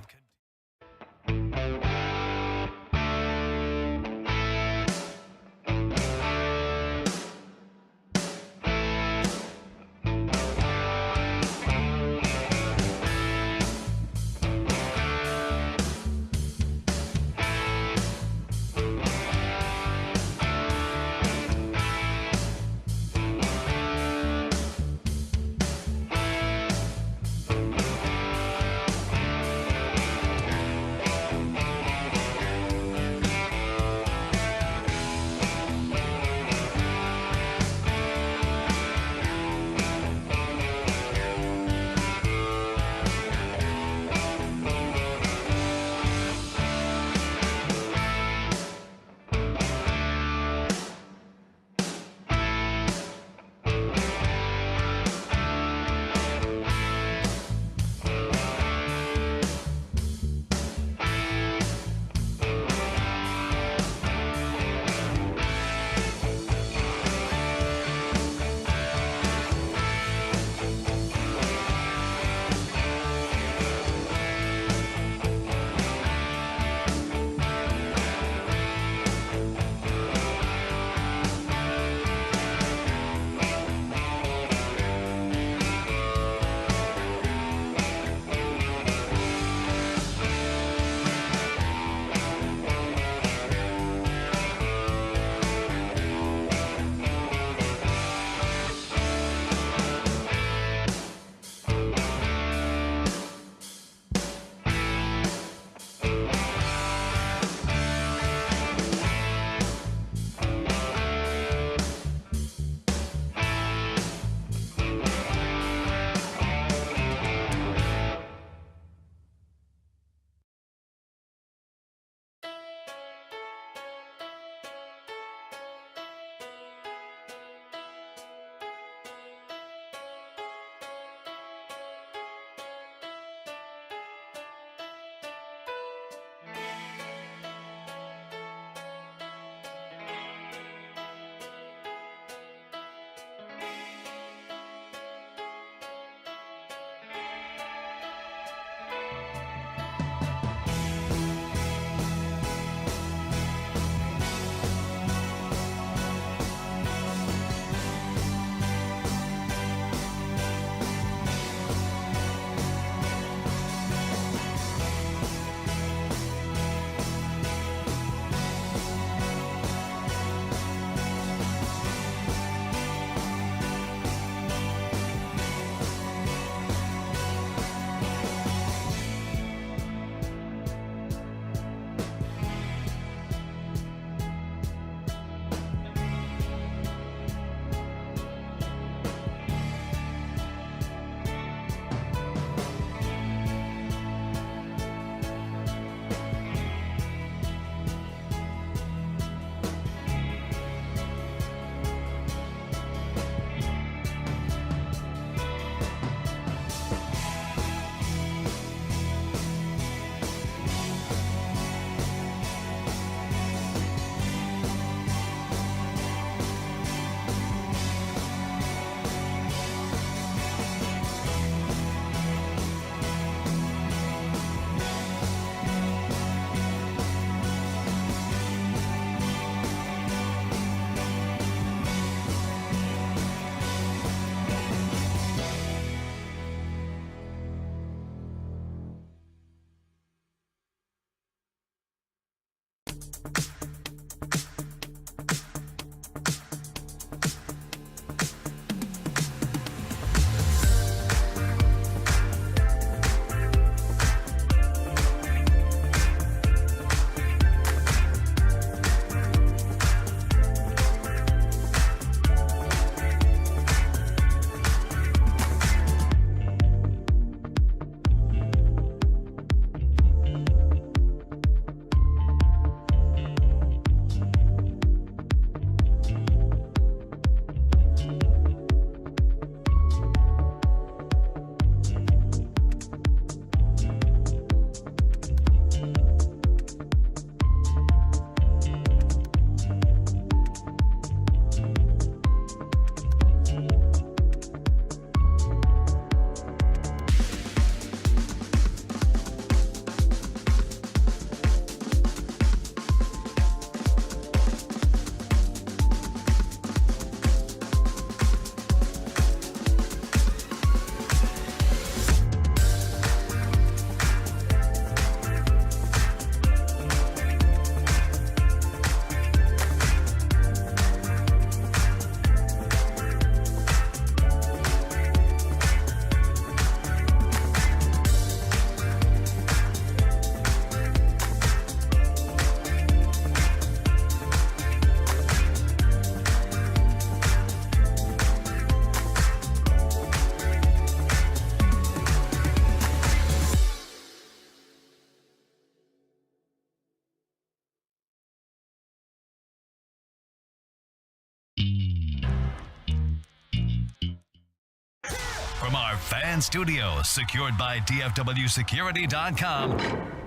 From our fan studio, secured by DFWsecurity.com,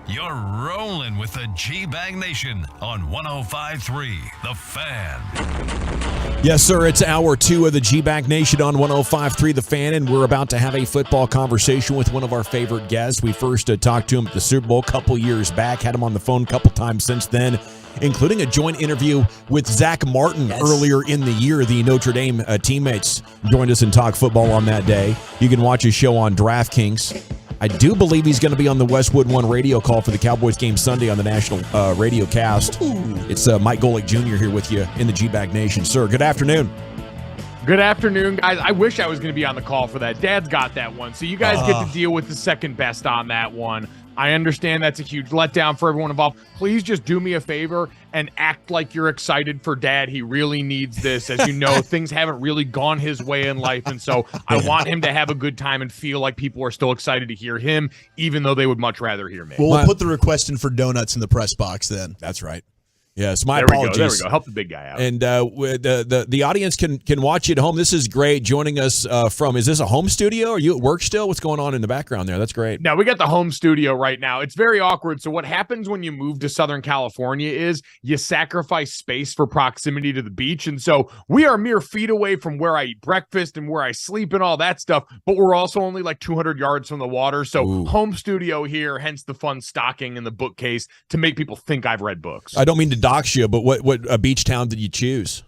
you're rolling with the G-Bag Nation on 105.3 The Fan. Yes, sir. It's hour 2 of the G-Bag Nation on 105.3 The Fan, and we're about to have a football conversation with one of our favorite guests. We first talked to him at the Super Bowl a couple years back, had him on the phone a couple times since then, including a joint interview with Zach Martin earlier in the year. The Notre Dame teammates joined us and talked football on that day. You can watch his show on DraftKings. I do believe he's going to be on the Westwood One radio call for the Cowboys game Sunday on the national radio cast. It's Mike Golic Jr. here with you in the G-Bag Nation. Sir, good afternoon. Good afternoon, guys. I wish I was going to be on the call for that. Dad's got that one, so you guys get to deal with the second best on that one. I understand that's a huge letdown for everyone involved. Please just do me a favor and act like you're excited for Dad. He really needs this. As you know, things haven't really gone his way in life, and so I want him to have a good time and feel like people are still excited to hear him, even though they would much rather hear me. Well, we'll put the request in for donuts in the press box then. That's right. Yes, my there apologies. There we go. Help the big guy out. And the audience can watch you at home. This is great. Joining us from, is this a home studio? Are you at work still? What's going on in the background there? That's great. Now, we got the home studio right now. It's very awkward. So what happens when you move to Southern California is you sacrifice space for proximity to the beach. And so we are mere feet away from where I eat breakfast and where I sleep and all that stuff. But we're also only like 200 yards from the water. So home studio here, hence the fun stocking in the bookcase to make people think I've read books. I don't mean to dox you, but what beach town did you choose?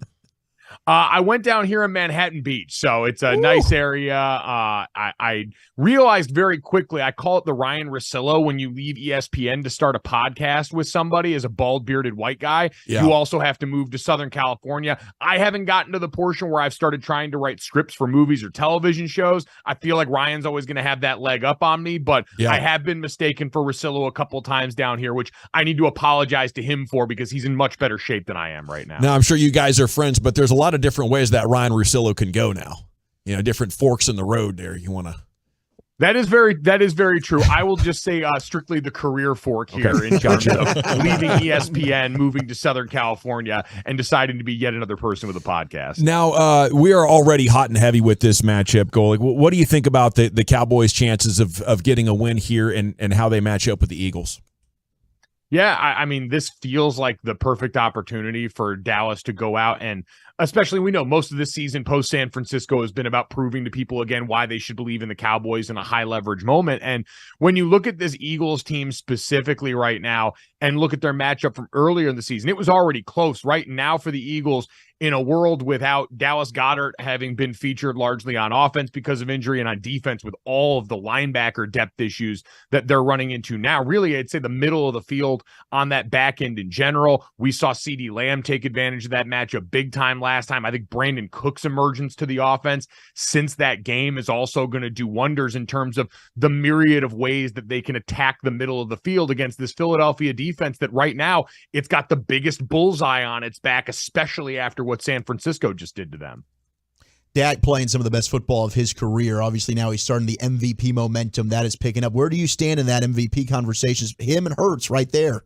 I went down here in Manhattan Beach, so it's a nice area. I realized very quickly, I call it the Ryan Russillo when you leave ESPN to start a podcast with somebody as a bald bearded white guy. Yeah. You also have to move to Southern California. I haven't gotten to the portion where I've started trying to write scripts for movies or television shows. I feel like Ryan's always going to have that leg up on me, but I have been mistaken for Russillo a couple times down here, which I need to apologize to him for because he's in much better shape than I am right now. Now, I'm sure you guys are friends, but there's a lot of different ways that Ryan Russillo can go now. You know, different forks in the road there. You want to. That is very true. I will just say strictly the career fork here in terms of leaving ESPN, moving to Southern California, and deciding to be yet another person with a podcast. Now, we are already hot and heavy with this matchup, Golic. What do you think about the Cowboys' chances of getting a win here and how they match up with the Eagles? Yeah, I mean, this feels like the perfect opportunity for Dallas to go out and, especially, we know most of this season post San Francisco has been about proving to people again why they should believe in the Cowboys in a high leverage moment. And when you look at this Eagles team specifically right now and look at their matchup from earlier in the season, it was already close. Right now for the Eagles, in a world without Dallas Goedert having been featured largely on offense because of injury and on defense with all of the linebacker depth issues that they're running into now. Really, I'd say the middle of the field on that back end in general. We saw CeeDee Lamb take advantage of that matchup big time last time. I think Brandon Cook's emergence to the offense since that game is also going to do wonders in terms of the myriad of ways that they can attack the middle of the field against this Philadelphia defense that right now it's got the biggest bullseye on its back, especially after what San Francisco just did to them. Dak playing some of the best football of his career. Obviously, now he's starting the MVP momentum. That is picking up. Where do you stand in that MVP conversation? Him and Hurts right there.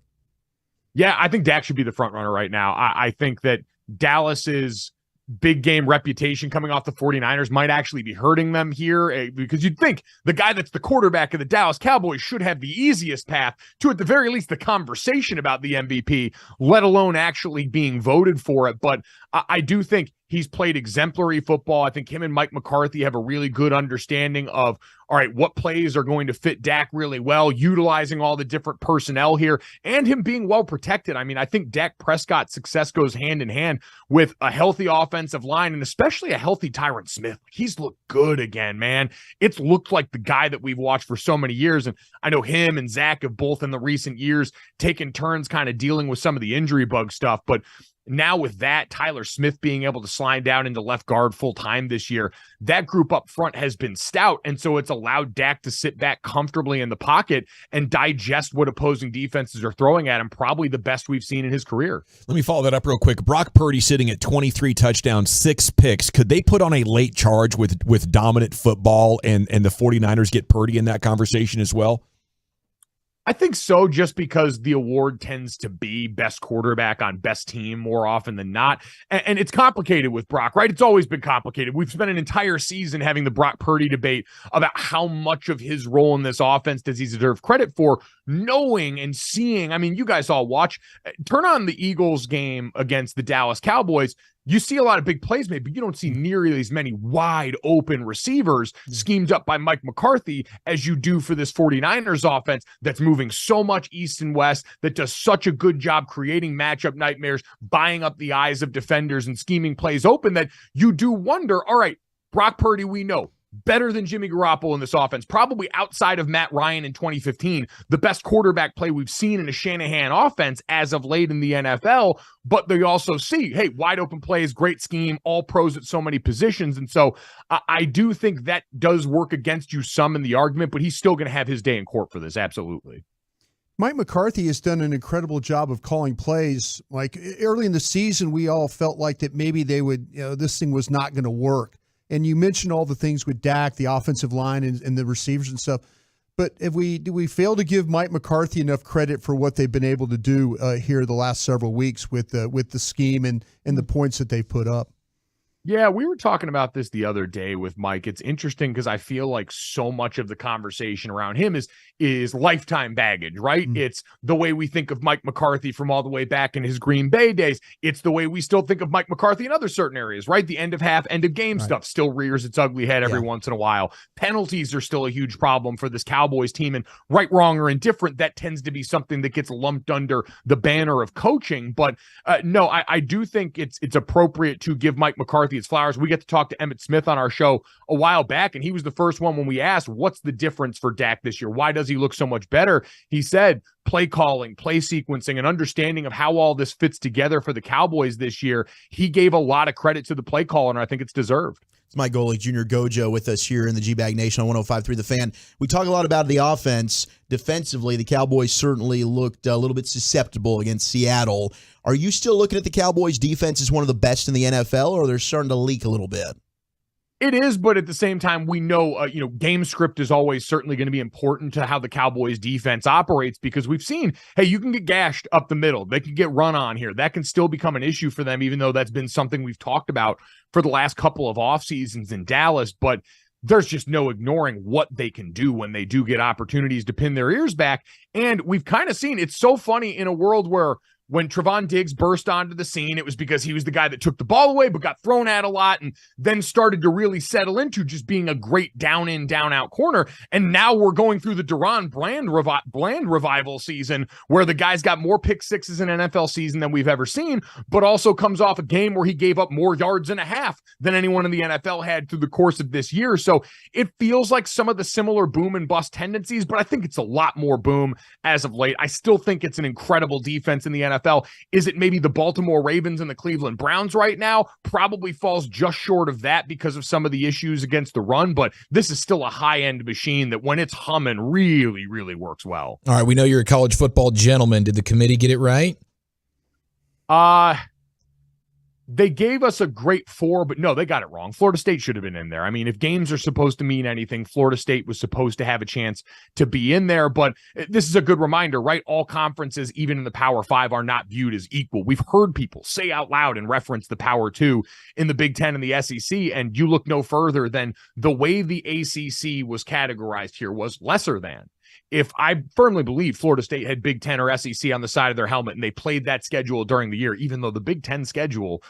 Yeah, I think Dak should be the front runner right now. I think that Dallas's big game reputation coming off the 49ers might actually be hurting them here, because you'd think the guy that's the quarterback of the Dallas Cowboys should have the easiest path to, at the very least, the conversation about the MVP, let alone actually being voted for it. But I do think he's played exemplary football. I think him and Mike McCarthy have a really good understanding of, all right, what plays are going to fit Dak really well, utilizing all the different personnel here, and him being well protected. I mean, I think Dak Prescott's success goes hand in hand with a healthy offensive line and especially a healthy Tyron Smith. He's looked good again, man. It's looked like the guy that we've watched for so many years. And I know him and Zach have both in the recent years taken turns kind of dealing with some of the injury bug stuff. But now with that, Tyler Smith being able to slide down into left guard full time this year, that group up front has been stout. And so it's allowed Dak to sit back comfortably in the pocket and digest what opposing defenses are throwing at him, probably the best we've seen in his career. Let me follow that up real quick. Brock Purdy sitting at 23 touchdowns, 6 picks. Could they put on a late charge with dominant football and the 49ers get Purdy in that conversation as well? I think so, just because the award tends to be best quarterback on best team more often than not. And it's complicated with Brock, right? It's always been complicated. We've spent an entire season having the Brock Purdy debate about how much of his role in this offense does he deserve credit for, knowing and seeing. I mean, you guys all watch, turn on the Eagles game against the Dallas Cowboys. You see a lot of big plays made, but you don't see nearly as many wide open receivers schemed up by Mike McCarthy as you do for this 49ers offense that's moving so much east and west, that does such a good job creating matchup nightmares, buying up the eyes of defenders and scheming plays open, that you do wonder, all right, Brock Purdy, we know, better than Jimmy Garoppolo in this offense, probably outside of Matt Ryan in 2015, the best quarterback play we've seen in a Shanahan offense as of late in the NFL. But they also see, hey, wide open plays, great scheme, all pros at so many positions. And so I do think that does work against you some in the argument, but he's still going to have his day in court for this. Absolutely. Mike McCarthy has done an incredible job of calling plays. Like early in the season, we all felt like that maybe they would, this thing was not going to work. And you mentioned all the things with Dak, the offensive line and the receivers and stuff. But do we fail to give Mike McCarthy enough credit for what they've been able to do here the last several weeks with the scheme and the points that they've put up? Yeah, we were talking about this the other day with Mike. It's interesting because I feel like so much of the conversation around him is lifetime baggage, right? Mm-hmm. It's the way we think of Mike McCarthy from all the way back in his Green Bay days. It's the way we still think of Mike McCarthy in other certain areas, right? The end of half, end of game stuff still rears its ugly head every once in a while. Penalties are still a huge problem for this Cowboys team, and right, wrong, or indifferent, that tends to be something that gets lumped under the banner of coaching. But no, I do think it's appropriate to give Mike McCarthy his flowers. We get to talk to Emmitt Smith on our show a while back, and he was the first one when we asked, what's the difference for Dak this year? Why does he look so much better? He said play calling, play sequencing, and understanding of how all this fits together for the Cowboys this year. He gave a lot of credit to the play caller, and I think it's deserved. It's Mike Golic Jr. Gojo with us here in the G-Bag Nation on 105.3 The Fan. We talk a lot about the offense. Defensively, the Cowboys certainly looked a little bit susceptible against Seattle. Are you still looking at the Cowboys' defense as one of the best in the NFL, or they're starting to leak a little bit? It is, but at the same time, we know, game script is always certainly going to be important to how the Cowboys defense operates, because we've seen, hey, you can get gashed up the middle. They can get run on here. That can still become an issue for them, even though that's been something we've talked about for the last couple of off seasons in Dallas. But there's just no ignoring what they can do when they do get opportunities to pin their ears back. And we've kind of seen, it's so funny in a world where when Trevon Diggs burst onto the scene, it was because he was the guy that took the ball away but got thrown at a lot and then started to really settle into just being a great down in, down out corner. And now we're going through the Deron Bland revival season where the guy's got more pick sixes in an NFL season than we've ever seen, but also comes off a game where he gave up more yards and a half than anyone in the NFL had through the course of this year. So it feels like some of the similar boom and bust tendencies, but I think it's a lot more boom as of late. I still think it's an incredible defense in the NFL. Is it maybe the Baltimore Ravens and the Cleveland Browns right now? Probably falls just short of that because of some of the issues against the run, but this is still a high-end machine that when it's humming really, really works well. All right, we know you're a college football gentleman. Did the committee get it right? They gave us a great 4, but no, they got it wrong. Florida State should have been in there. I mean, if games are supposed to mean anything, Florida State was supposed to have a chance to be in there, but this is a good reminder, right? All conferences, even in the Power 5, are not viewed as equal. We've heard people say out loud and reference the Power 2 in the Big Ten and the SEC, and you look no further than the way the ACC was categorized here was lesser than. If I firmly believe Florida State had Big Ten or SEC on the side of their helmet and they played that schedule during the year, even though the Big Ten schedule,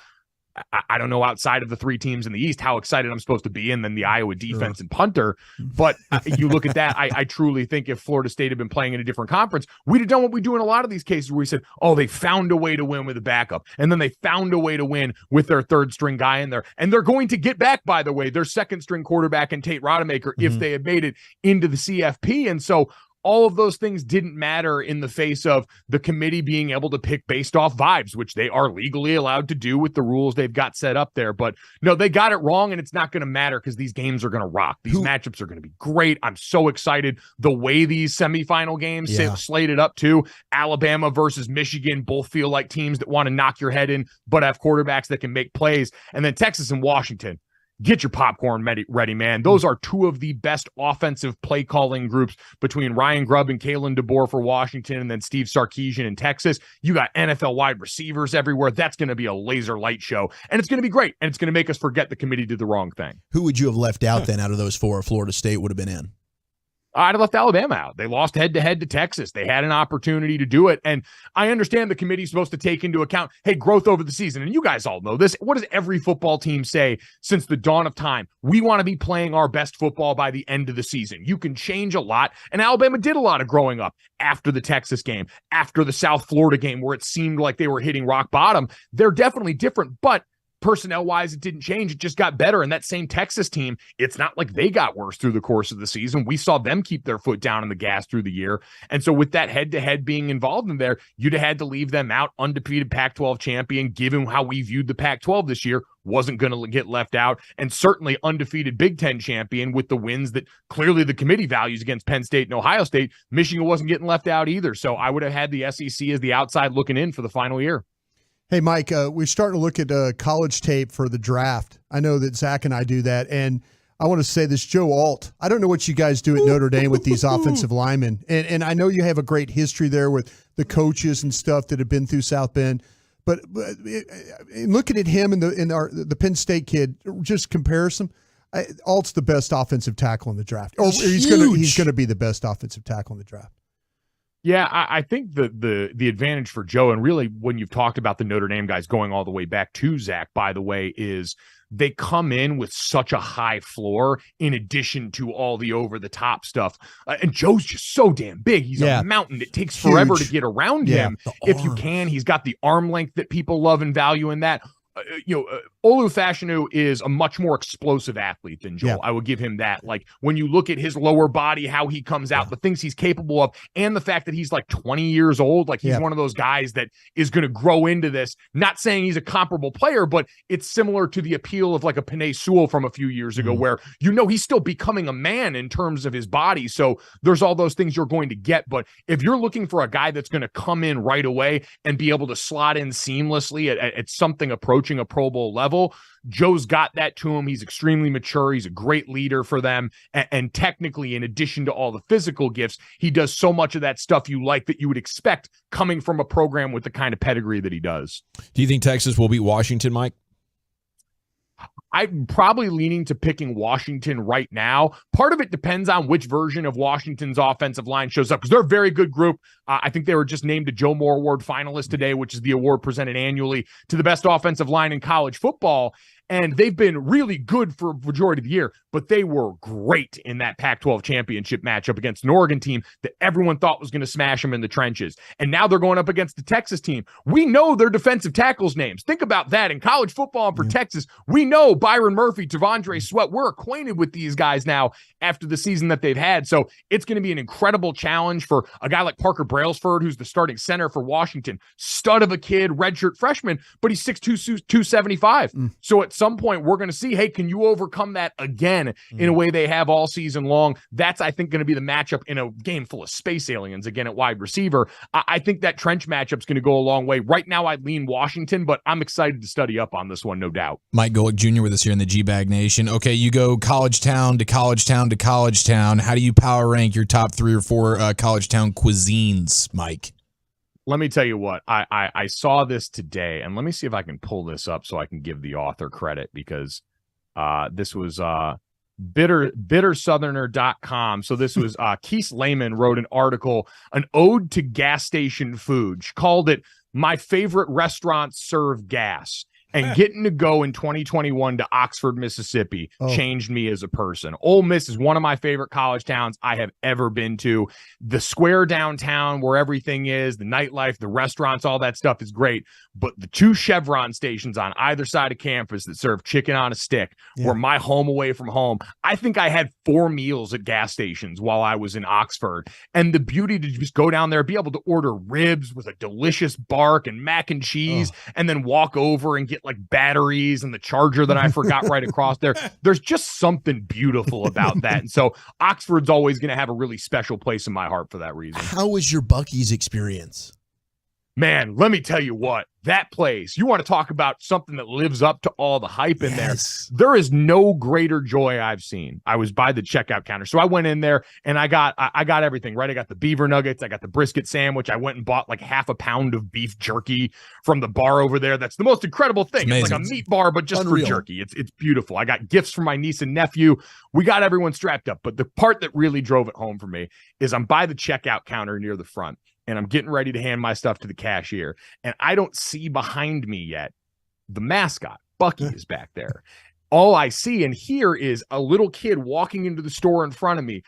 I don't know outside of the 3 teams in the East how excited I'm supposed to be, and then the Iowa defense and punter. But you look at that, I truly think if Florida State had been playing in a different conference, we'd have done what we do in a lot of these cases where we said, oh, they found a way to win with a backup. And then they found a way to win with their 3rd string guy in there. And they're going to get back, by the way, their 2nd string quarterback in Tate Rodemaker if they had made it into the CFP. And so all of those things didn't matter in the face of the committee being able to pick based off vibes, which they are legally allowed to do with the rules they've got set up there. But no, they got it wrong, and it's not going to matter because these games are going to rock. These matchups are going to be great. I'm so excited. The way these semifinal games slated up to Alabama versus Michigan both feel like teams that want to knock your head in, but have quarterbacks that can make plays. And then Texas and Washington. Get your popcorn ready, man. Those are 2 of the best offensive play calling groups between Ryan Grubb and Kalen DeBoer for Washington and then Steve Sarkisian in Texas. You got NFL wide receivers everywhere. That's going to be a laser light show, and it's going to be great, and it's going to make us forget the committee did the wrong thing. Who would you have left out then out of those 4 if Florida State would have been in? I'd have left Alabama out. They lost head-to-head to Texas. They had an opportunity to do it. And I understand the committee's supposed to take into account, hey, growth over the season. And you guys all know this. What does every football team say since the dawn of time? We want to be playing our best football by the end of the season. You can change a lot. And Alabama did a lot of growing up after the Texas game, after the South Florida game, where it seemed like they were hitting rock bottom. They're definitely different, but personnel-wise, it didn't change. It just got better. And that same Texas team, it's not like they got worse through the course of the season. We saw them keep their foot down on the gas through the year. And so with that head-to-head being involved in there, you'd have had to leave them out. Undefeated Pac-12 champion, given how we viewed the Pac-12 this year, wasn't going to get left out. And certainly undefeated Big Ten champion with the wins that clearly the committee values against Penn State and Ohio State. Michigan wasn't getting left out either. So I would have had the SEC as the outside looking in for the final year. Hey, Mike, we're starting to look at college tape for the draft. I know that Zach and I do that. And I want to say this, Joe Alt, I don't know what you guys do at Notre Dame with these offensive linemen. And I know you have a great history there with the coaches and stuff that have been through South Bend. But looking at him and the Penn State kid, just comparison, Alt's the best offensive tackle in the draft. Or he's going to be the best offensive tackle in the draft. Yeah, I think the advantage for Joe, and really when you've talked about the Notre Dame guys going all the way back to Zach, by the way, is they come in with such a high floor in addition to all the over-the-top stuff. And Joe's just so damn big. He's a mountain. It takes forever to get around him. If you can, he's got the arm length that people love and value in that. Olu Fashanu is a much more explosive athlete than Joel. I would give him that. Like when you look at his lower body, how he comes out, the things he's capable of, and the fact that he's like 20 years old, like he's one of those guys that is going to grow into this. Not saying he's a comparable player, but it's similar to the appeal of like a Penei Sewell from a few years ago, where he's still becoming a man in terms of his body. So there's all those things you're going to get. But if you're looking for a guy that's going to come in right away and be able to slot in seamlessly at something approaching a Pro Bowl level, Joe's got that to him. He's extremely mature. He's a great leader for them. And technically, in addition to all the physical gifts, he does so much of that stuff you like that you would expect coming from a program with the kind of pedigree that he does. Do you think Texas will beat Washington, Mike? I'm probably leaning to picking Washington right now. Part of it depends on which version of Washington's offensive line shows up, because they're a very good group. I think they were just named a Joe Moore Award finalist today, which is the award presented annually to the best offensive line in college football. And they've been really good for a majority of the year, but they were great in that Pac-12 championship matchup against an Oregon team that everyone thought was going to smash them in the trenches. And now they're going up against the Texas team. We know their defensive tackles' names. Think about that. In college football and for Texas, we know Byron Murphy, T'Vondre Sweat. We're acquainted with these guys now after the season that they've had. So it's going to be an incredible challenge for a guy like Parker Brailsford, who's the starting center for Washington. Stud of a kid, redshirt freshman, but he's 6'2", 275. So at some point, we're going to see, hey, can you overcome that again in a way they have all season long? That's, I think, going to be the matchup in a game full of space aliens again at wide receiver. I think that trench matchup's going to go a long way. Right now, I lean Washington, but I'm excited to study up on this one, no doubt. Mike Golic Jr. with us here in the G-Bag Nation. Okay, you go college town to college town to college town. How do you power rank your top 3 or 4 college town cuisines, Mike? Let me tell you what, I saw this today, and let me see if I can pull this up so I can give the author credit, because this was bittersoutherner.com. So this was Keith Lehman wrote an article, an ode to gas station food. She called it "My Favorite Restaurants Serve Gas." And getting to go in 2021 to Oxford, Mississippi changed me as a person. Ole Miss is one of my favorite college towns I have ever been to. The square downtown where everything is, the nightlife, the restaurants, all that stuff is great. But the 2 Chevron stations on either side of campus that serve chicken on a stick were my home away from home. I think I had 4 meals at gas stations while I was in Oxford. And the beauty to just go down there, be able to order ribs with a delicious bark and mac and cheese, and then walk over and get like batteries and the charger that I forgot right across there. There's just something beautiful about that. And so Oxford's always going to have a really special place in my heart for that reason. How was your Buc-ee's experience? Man, let me tell you what, that place, you want to talk about something that lives up to all the hype in there. There is no greater joy I've seen. I was by the checkout counter. So I went in there and I got everything, right? I got the beaver nuggets. I got the brisket sandwich. I went and bought like half a pound of beef jerky from the bar over there. That's the most incredible thing. It's like a meat bar, but just for jerky. It's beautiful. I got gifts for my niece and nephew. We got everyone strapped up. But the part that really drove it home for me is I'm by the checkout counter near the front, and I'm getting ready to hand my stuff to the cashier, and I don't see behind me yet the mascot. Bucky is back there. All I see and hear is a little kid walking into the store in front of me,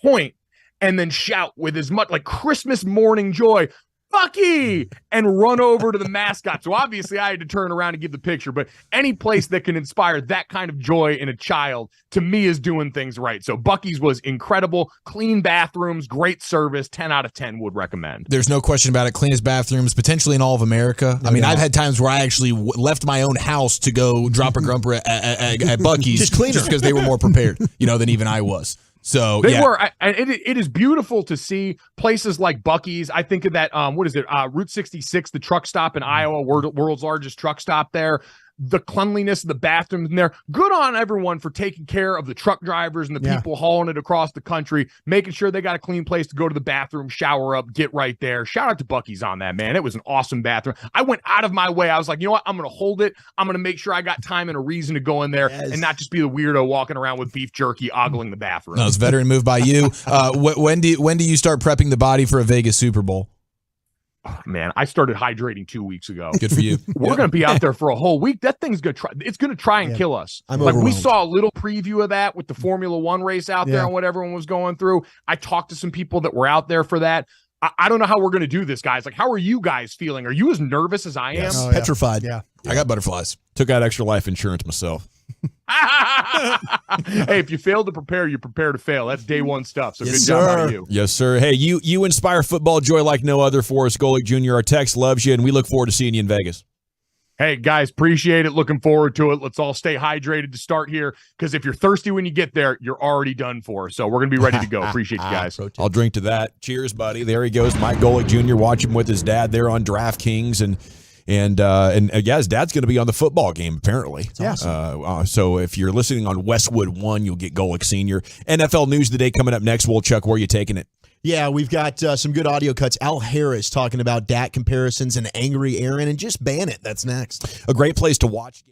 point, and then shout with as much like Christmas morning joy, Bucky, and run over to the mascot. So obviously I had to turn around and give the picture, but any place that can inspire that kind of joy in a child, to me, is doing things right. So Bucky's was incredible. Clean bathrooms, great service, 10 out of 10 would recommend. There's no question about it. Cleanest bathrooms potentially in all of America. I mean, I've had times where I actually left my own house to go drop a grumper at Bucky's just because they were more prepared, than even I was. So they were, and it is beautiful to see places like Buc-ee's. I think of that, Route 66, the truck stop in Iowa, world's largest truck stop there. The cleanliness of the bathrooms in there. Good on everyone for taking care of the truck drivers and the people hauling it across the country, making sure they got a clean place to go to the bathroom, shower up, get right there. Shout out to Buc-ee's on that, man. It was an awesome bathroom. I went out of my way. I was like, you know what? I'm going to hold it. I'm going to make sure I got time and a reason to go in there and not just be the weirdo walking around with beef jerky ogling the bathroom. No, it's a veteran move by you. When do you start prepping the body for a Vegas Super Bowl? Oh, man, I started hydrating 2 weeks ago. Good for you. We're going to be out there for a whole week. That thing's going to try. It's going to try and kill us. We saw a little preview of that with the Formula One race out there and what everyone was going through. I talked to some people that were out there for that. I don't know how we're going to do this, guys. Like, how are you guys feeling? Are you as nervous as I am? Oh, petrified. Yeah. I got butterflies. Took out extra life insurance myself. Hey, if you fail to prepare, you prepare to fail. That's day one stuff. So good job out of you. Yes, sir. Hey, you inspire football joy like no other for us. Golic Jr., our text loves you, and we look forward to seeing you in Vegas. Hey, guys, appreciate it. Looking forward to it. Let's all stay hydrated to start here, because if you're thirsty when you get there, you're already done for. So we're going to be ready to go. Appreciate you guys. I'll drink to that. Cheers, buddy. There he goes, Mike Golic Jr. Watch him with his dad there on DraftKings, and his dad's going to be on the football game, apparently. Awesome. So if you're listening on Westwood 1, you'll get Golic Sr. NFL News of the Day coming up next. Chuck, where are you taking it? Yeah, we've got some good audio cuts. Al Harris talking about Dak comparisons and angry Aaron, and just ban it. That's next. A great place to watch.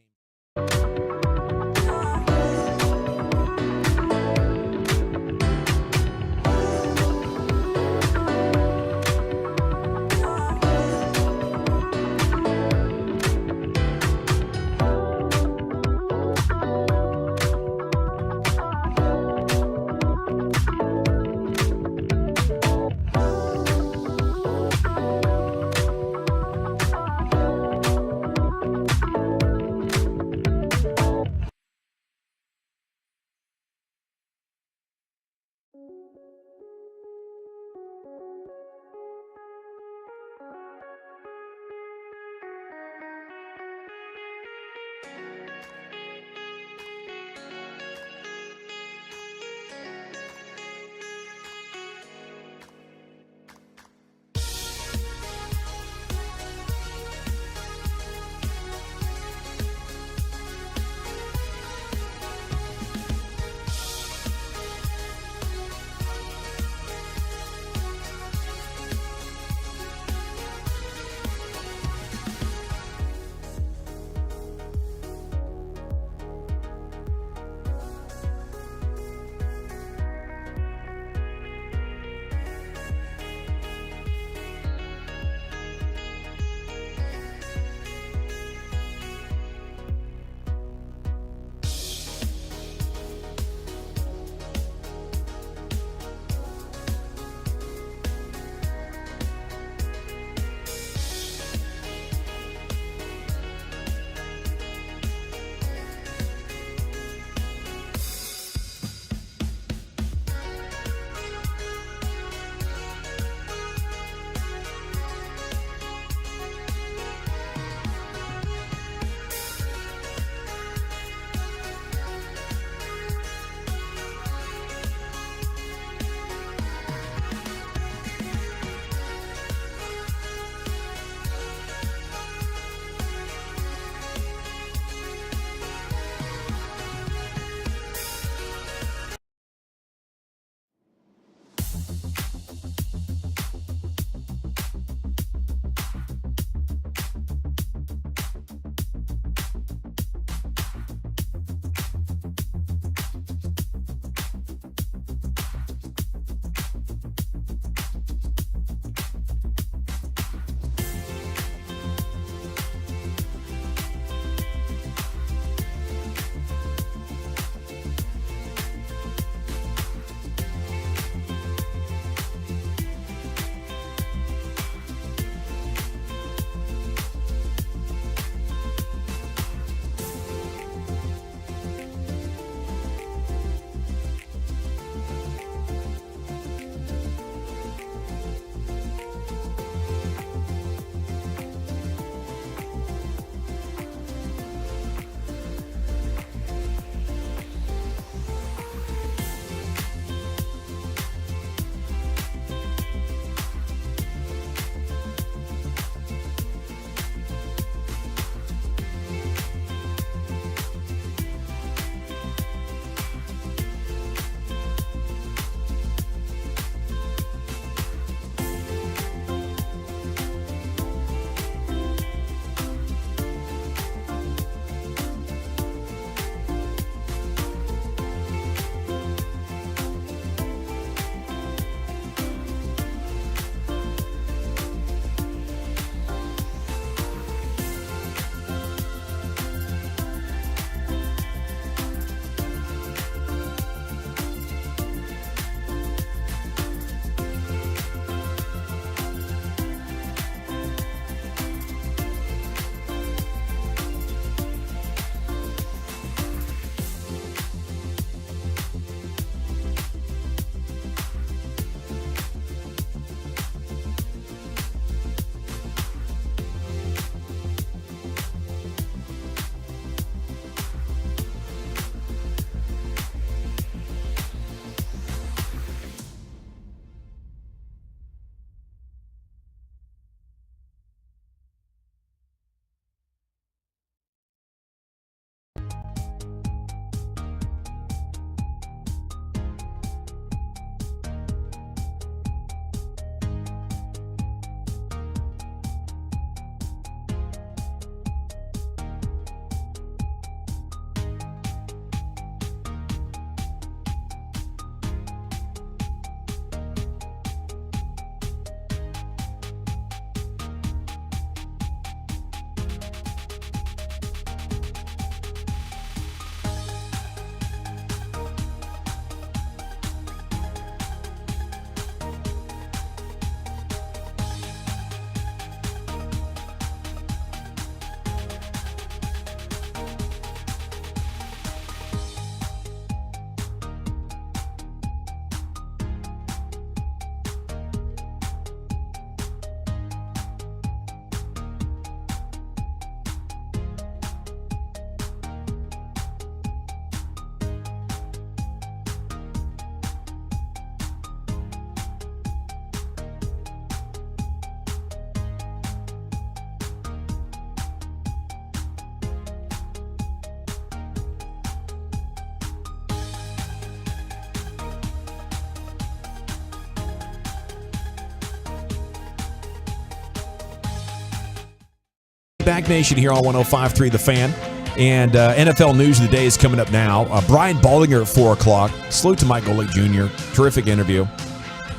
Back Nation here on 105.3 The Fan. And NFL news of the day is coming up now. Brian Baldinger at 4 o'clock. Salute to Mike Golic Jr. Terrific interview.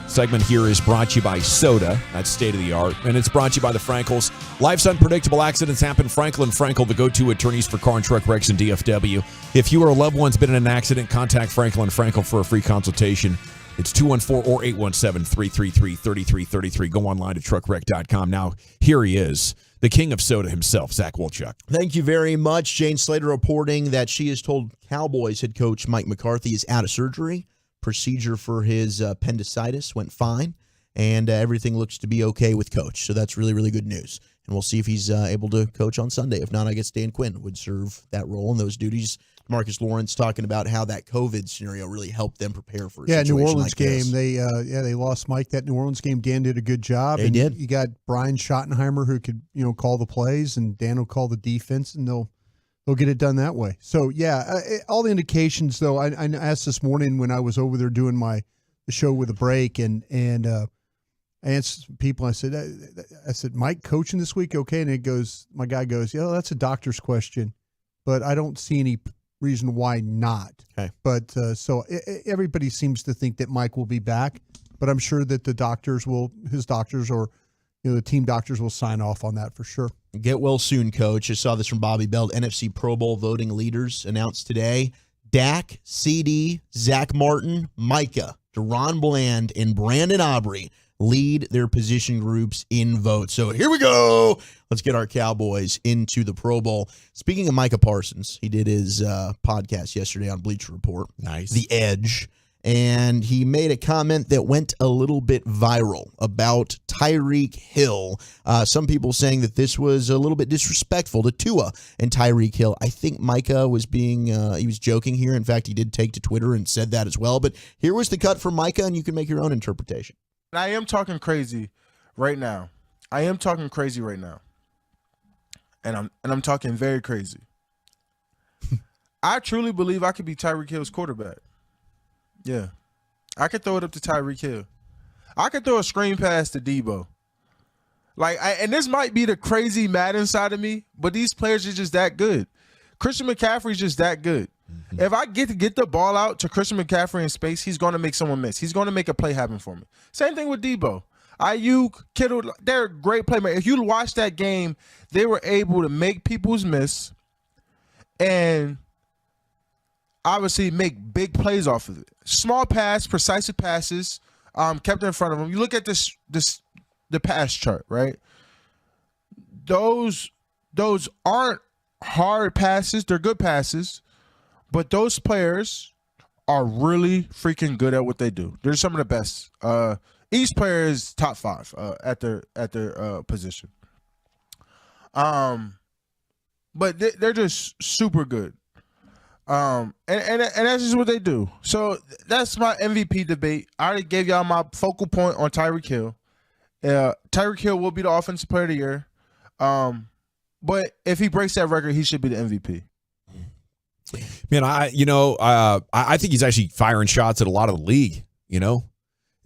Segment here is brought to you by Soda. That's state of the art. And it's brought to you by the Frankels. Life's unpredictable. Accidents happen. Frankel and Frankel, the go-to attorneys for car and truck wrecks in DFW. If you or a loved one's been in an accident, contact Frankel and Frankel for a free consultation. It's 214 or 817-333-3333. Go online to truckwreck.com. Now, here he is, the king of soda himself, Zach Wolchuk. Thank you very much. Jane Slater reporting that she is told Cowboys head coach Mike McCarthy is out of surgery. Procedure for his appendicitis went fine, and everything looks to be okay with Coach. So that's really, really good news. And we'll see if he's able to coach on Sunday. If not, I guess Dan Quinn would serve that role and those duties. Marcus Lawrence talking about how that COVID scenario really helped them prepare for a situation New Orleans like game. this. They lost Mike that New Orleans game. Dan did a good job. They did. You got Brian Schottenheimer who could call the plays, and Dan will call the defense, and they'll get it done that way. So all the indications though. I asked this morning when I was over there doing the show with a break, and I asked people. I said, Mike coaching this week, okay? And my guy goes, yeah, that's a doctor's question, but I don't see any reason why not. Okay. But everybody seems to think that Mike will be back, but I'm sure that his doctors or the team doctors will sign off on that for sure. Get well soon, Coach. I saw this from Bobby Belt. NFC Pro Bowl voting leaders announced today. Dak, CD, Zach Martin, Micah, Deron Bland, and Brandon Aubrey lead their position groups in votes. So here we go. Let's get our Cowboys into the Pro Bowl. Speaking of Micah Parsons, he did his podcast yesterday on Bleacher Report. Nice. The Edge. And he made a comment that went a little bit viral about Tyreek Hill. Some people saying that this was a little bit disrespectful to Tua and Tyreek Hill. I think Micah was he was joking here. In fact, he did take to Twitter and said that as well. But here was the cut from Micah, and you can make your own interpretation. I am talking crazy right now. And I'm talking very crazy. I truly believe I could be Tyreek Hill's quarterback. Yeah. I could throw it up to Tyreek Hill. I could throw a screen pass to Debo. And this might be the crazy Madden side of me, but these players are just that good. Christian McCaffrey's just that good. Mm-hmm. If I get the ball out to Christian McCaffrey in space, he's going to make someone miss. He's going to make a play happen for me. Same thing with Debo. Ayuk, Kittle, they're great playmakers. If you watch that game, they were able to make people's miss and obviously make big plays off of it. Small pass, precise passes, kept in front of them. You look at the pass chart, right? Those aren't hard passes. They're good passes, but those players are really freaking good at what they do. They're some of the best. Each player is top 5 at their position. But they're just super good. And that's just what they do. So that's my MVP debate. I already gave y'all my focal point on Tyreek Hill. Tyreek Hill will be the offensive player of the year. But if he breaks that record, he should be the MVP. Man, I think he's actually firing shots at a lot of the league.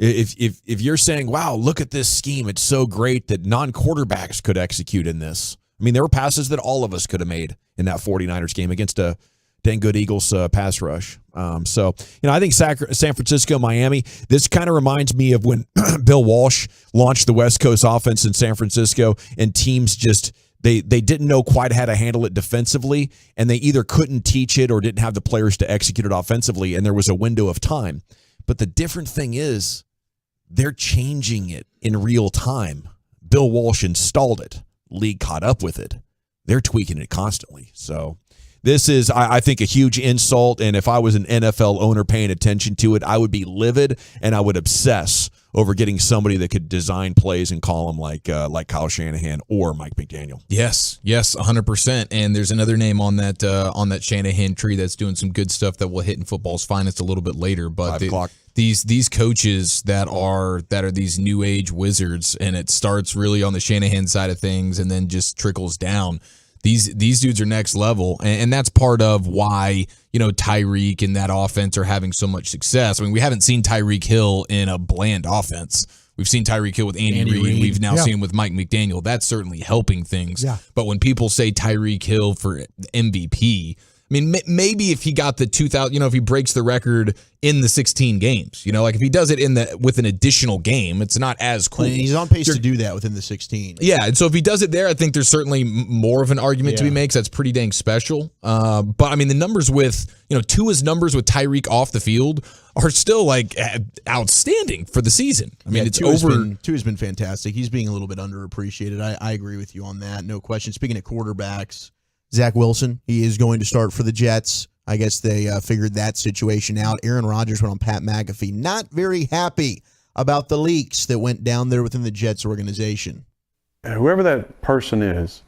If you're saying, wow, look at this scheme, it's so great that non-quarterbacks could execute in this. I mean, there were passes that all of us could have made in that 49ers game against a dang good Eagles pass rush. I think San Francisco, Miami, this kind of reminds me of when Bill Walsh launched the West Coast offense in San Francisco, and teams just they didn't know quite how to handle it defensively, and they either couldn't teach it or didn't have the players to execute it offensively, and there was a window of time. But the different thing is they're changing it in real time. Bill Walsh installed it. League caught up with it. They're tweaking it constantly. So this is, I think, a huge insult, and if I was an NFL owner paying attention to it, I would be livid, and I would obsess over getting somebody that could design plays and call them like Kyle Shanahan or Mike McDaniel. Yes, 100%. And there's another name on that Shanahan tree that's doing some good stuff that will hit in football's finest a little bit later. But 5 o'clock. These coaches that are these new age wizards, and it starts really on the Shanahan side of things and then just trickles down. These dudes are next level, and that's part of why Tyreek and that offense are having so much success. I mean, we haven't seen Tyreek Hill in a bland offense We've seen Tyreek Hill with Andy Reid. We've now seen him with Mike McDaniel. That's certainly helping things. Yeah. But when people say Tyreek Hill for MVP, I mean, maybe if he got the 2000, if he breaks the record in the 16 games, like if he does it with an additional game, it's not as cool. And he's on pace to do that within the 16. Yeah, and so if he does it there, I think there's certainly more of an argument to be made, 'cause that's pretty dang special. But I mean, the numbers with, Tua's numbers with Tyreek off the field are still like outstanding for the season. I mean, it's over. Tua's been fantastic. He's being a little bit underappreciated. I agree with you on that. No question. Speaking of quarterbacks, Zach Wilson, he is going to start for the Jets. I guess they figured that situation out. Aaron Rodgers went on Pat McAfee. Not very happy about the leaks that went down there within the Jets organization. Whoever that person is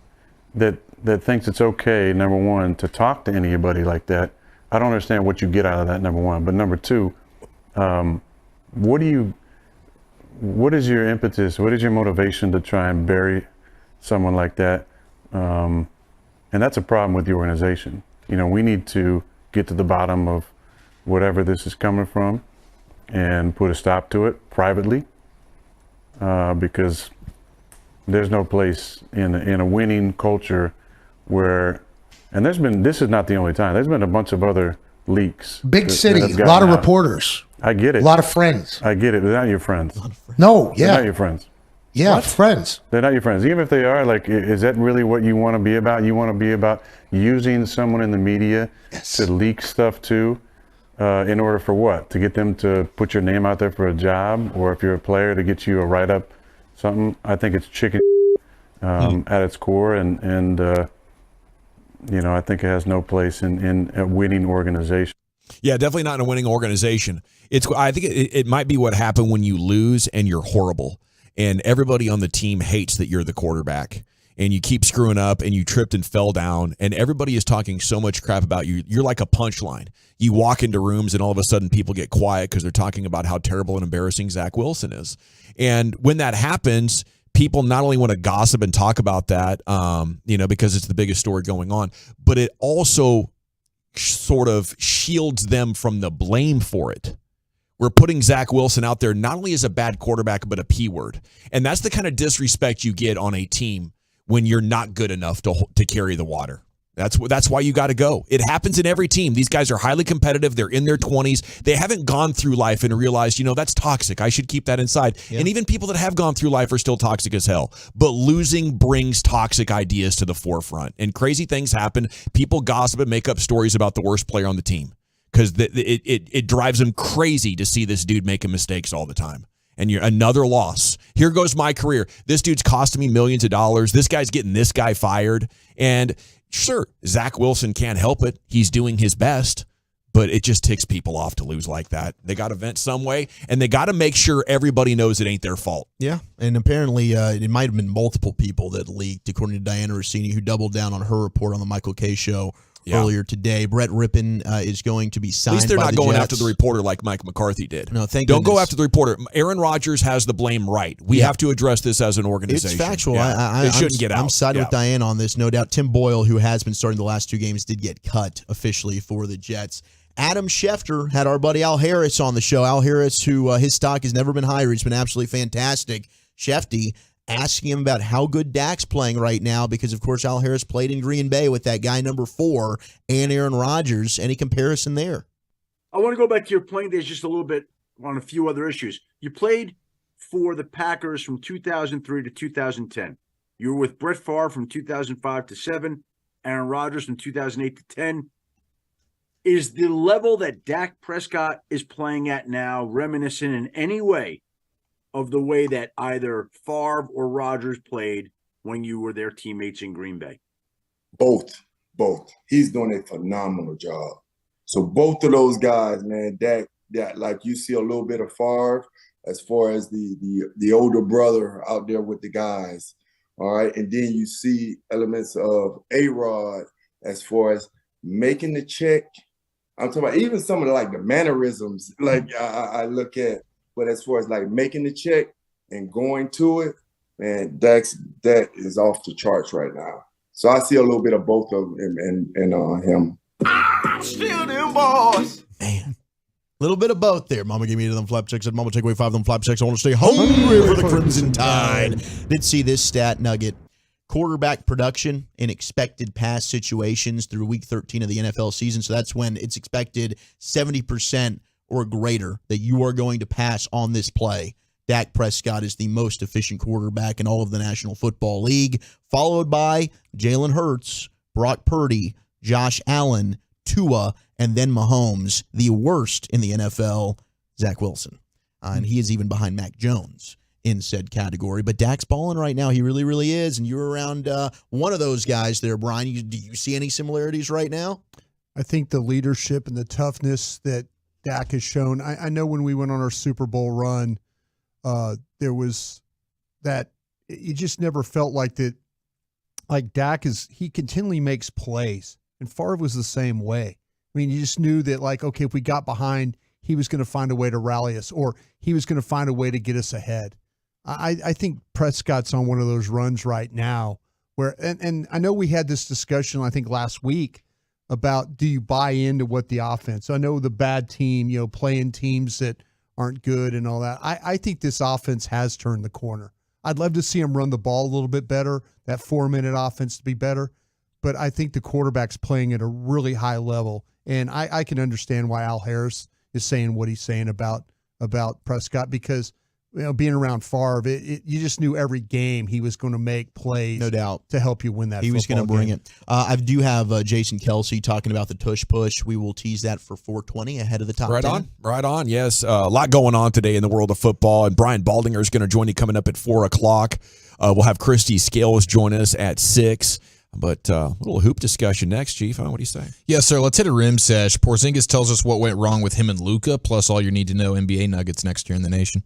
that thinks it's okay, number one, to talk to anybody like that, I don't understand what you get out of that, number one. But number two, what is your impetus? What is your motivation to try and bury someone like that? And that's a problem with the organization. We need to get to the bottom of whatever this is coming from and put a stop to it privately, because there's no place in a winning culture where, and this is not the only time, there's been a bunch of other leaks. Big city, a lot of reporters. I get it. A lot of friends. I get it. They're not your friends. No, yeah. They're not your friends. Yeah, friends. They're not your friends. Even if they are, is that really what you want to be about? You want to be about using someone in the media to leak stuff to, in order for what? To get them to put your name out there for a job, or if you're a player, to get you a write-up, something. I think it's chicken at its core, and I think it has no place in a winning organization. Yeah, definitely not in a winning organization. I think it might be what happened when you lose and you're horrible. And everybody on the team hates that you're the quarterback, and you keep screwing up, and you tripped and fell down, and everybody is talking so much crap about you. You're like a punchline. You walk into rooms, and all of a sudden people get quiet because they're talking about how terrible and embarrassing Zach Wilson is. And when that happens, people not only want to gossip and talk about that, because it's the biggest story going on, but it also sort of shields them from the blame for it. We're putting Zach Wilson out there not only as a bad quarterback, but a P word. And that's the kind of disrespect you get on a team when you're not good enough to carry the water. That's why you got to go. It happens in every team. These guys are highly competitive. They're in their 20s. They haven't gone through life and realized, that's toxic. I should keep that inside. Yeah. And even people that have gone through life are still toxic as hell. But losing brings toxic ideas to the forefront. And crazy things happen. People gossip and make up stories about the worst player on the team, because it drives them crazy to see this dude making mistakes all the time. And you're another loss. Here goes my career. This dude's costing me millions of dollars. This guy's getting this guy fired. And sure, Zach Wilson can't help it. He's doing his best. But it just ticks people off to lose like that. They got to vent some way, and they got to make sure everybody knows it ain't their fault. Yeah, and apparently it might have been multiple people that leaked, according to Diana Rossini, who doubled down on her report on the Michael Kay show earlier today. Brett Rippon is going to be signed. At least they're by not the going Jets. after the reporter like Mike McCarthy did. No, thank Don't go goodness. after the reporter. Aaron Rodgers has the blame right. We have to address this as an organization. It's factual. Yeah. It shouldn't get out. I'm siding with Diane on this, no doubt. Tim Boyle, who has been starting the last two games, did get cut officially for the Jets. Adam Schefter had our buddy Al Harris on the show. Al Harris, who his stock has never been higher. He's been absolutely fantastic. Shefty asking him about how good Dak's playing right now, because, of course, Al Harris played in Green Bay with that guy number 4 and Aaron Rodgers. Any comparison there? I want to go back to your playing days just a little bit on a few other issues. You played for the Packers from 2003 to 2010. You were with Brett Favre from 2005 to 7, Aaron Rodgers from 2008 to 10. Is the level that Dak Prescott is playing at now reminiscent in any way of the way that either Favre or Rodgers played when you were their teammates in Green Bay? Both. He's doing a phenomenal job. So both of those guys, man, Dak, like you see a little bit of Favre as far as the older brother out there with the guys. All right. And then you see elements of A-Rod as far as making the check. I'm talking about even some of the mannerisms, I look at, but as far as making the check and going to it, man, Dak is off the charts right now. So I see a little bit of both of them and him. Still them boys. Man. Little bit of both there. Mama gave me them flapjacks, and Mama take away 5 of them flapjacks. I want to stay hungry for the Crimson Tide. Did see this stat nugget. Quarterback production in expected pass situations through week 13 of the NFL season. So that's when it's expected 70% or greater that you are going to pass on this play. Dak Prescott is the most efficient quarterback in all of the National Football League, followed by Jalen Hurts, Brock Purdy, Josh Allen, Tua, and then Mahomes, the worst in the NFL, Zach Wilson. And he is even behind Mac Jones in said category. But Dak's balling right now. He really, really is. And you're around one of those guys there, Brian. Do you see any similarities right now? I think the leadership and the toughness that Dak has shown. I know when we went on our Super Bowl run, there was that you just never felt like that. Like Dak he continually makes plays. And Favre was the same way. I mean, you just knew that, like, okay, if we got behind, he was going to find a way to rally us, or he was going to find a way to get us ahead. I think Prescott's on one of those runs right now where, and I know we had this discussion, I think, last week about do you buy into what the offense? I know the bad team, playing teams that aren't good and all that. I think this offense has turned the corner. I'd love to see him run the ball a little bit better, that 4-minute offense to be better. But I think the quarterback's playing at a really high level. And I can understand why Al Harris is saying what he's saying about Prescott, because being around Favre, you just knew every game he was going to make plays, no doubt, to help you win that. He was going to bring it. I do have Jason Kelce talking about the Tush push. We will tease that for 420 ahead of the top 10. Right on. Yes, a lot going on today in the world of football, and Brian Baldinger is going to join you coming up at 4:00. We'll have Christy Scales join us at 6. But a little hoop discussion next, Chief. What do you say? Yes, sir. Let's hit a rim sesh. Porzingis tells us what went wrong with him and Luka, plus all you need to know NBA nuggets next year in the nation.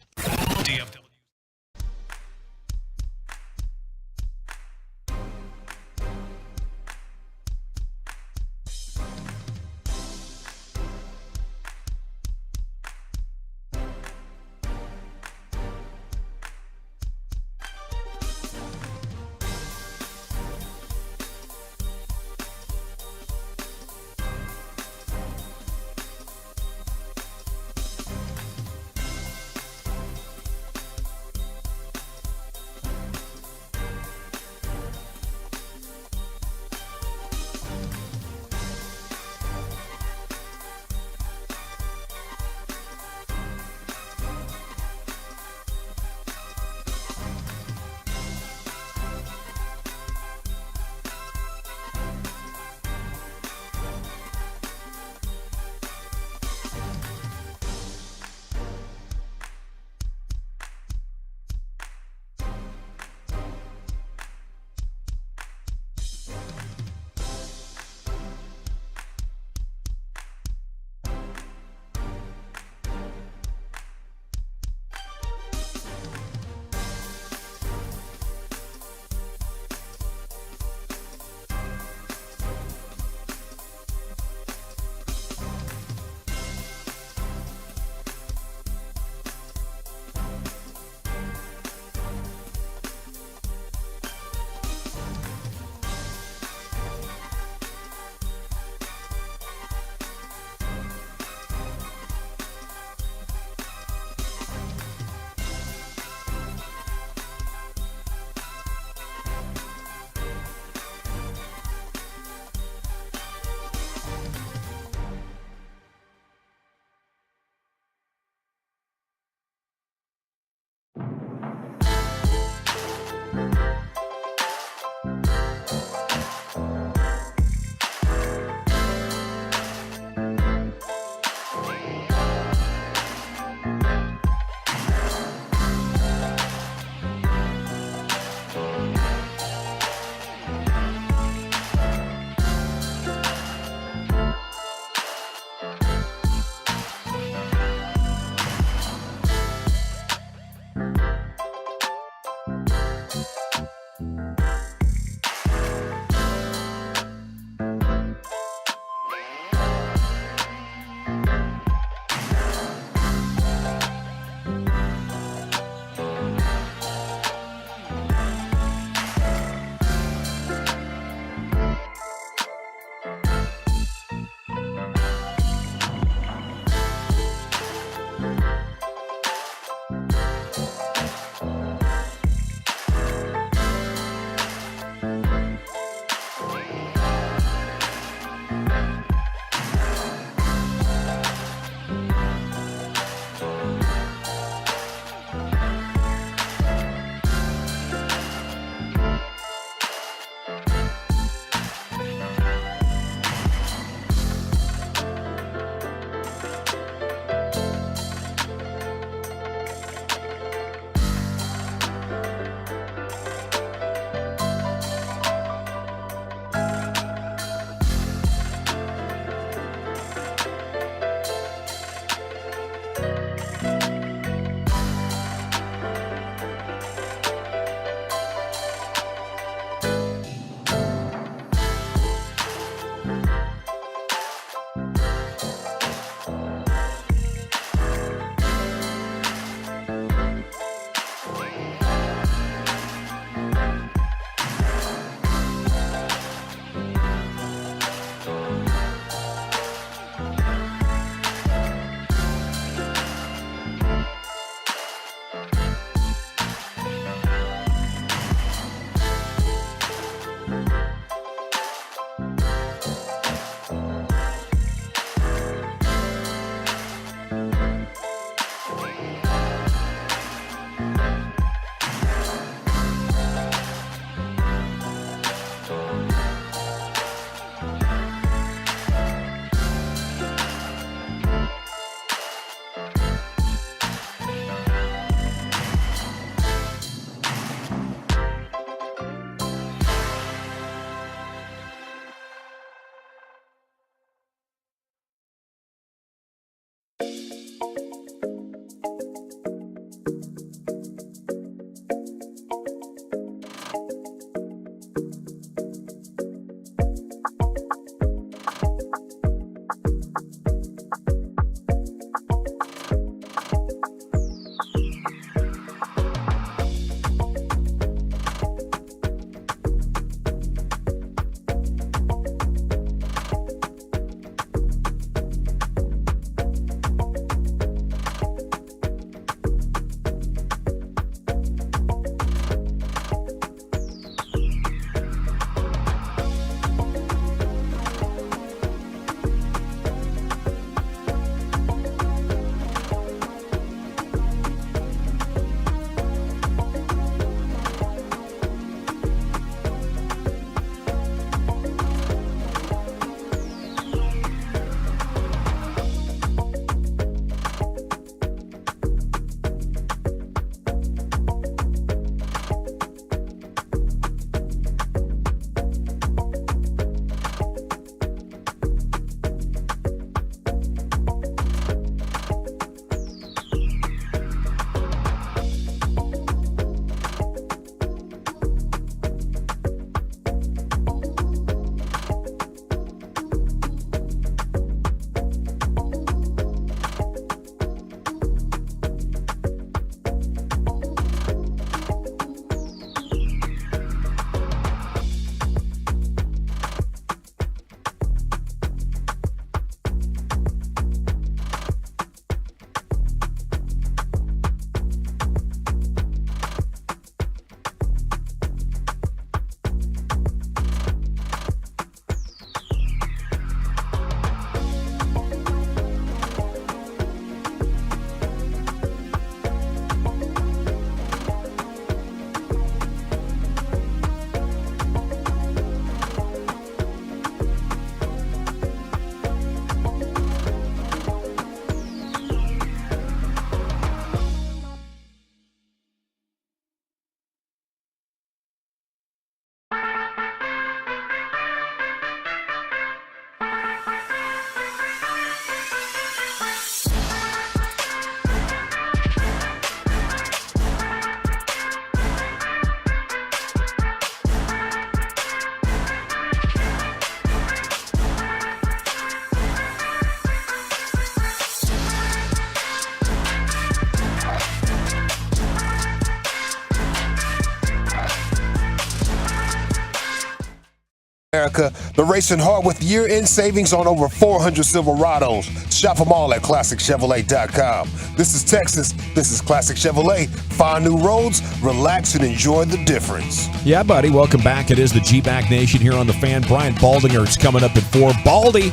America, the racing hard with year-end savings on over 400 Silverados. Shop them all at ClassicChevrolet.com. This is Texas. This is Classic Chevrolet. Find new roads, relax, and enjoy the difference. Yeah, buddy. Welcome back. It is the G-Back Nation here on the Fan. Brian Baldinger's coming up at 4. Baldy.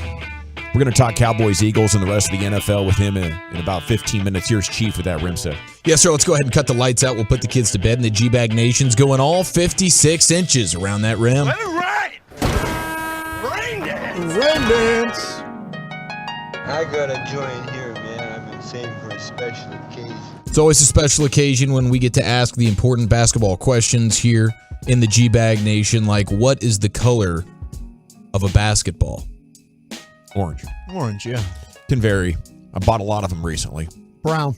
We're going to talk Cowboys, Eagles, and the rest of the NFL with him in about 15 minutes. Here's Chief with that rim set. Yes, sir. Let's go ahead and cut the lights out. We'll put the kids to bed, and the G-Bag Nation's going all 56 inches around that rim. Rain dance. I gotta join here, man. I've been saving for a special occasion. It's always a special occasion when we get to ask the important basketball questions here in the G-Bag Nation, like what is the color of a basketball? Orange. Orange, yeah. Can vary. I bought a lot of them recently. Brown.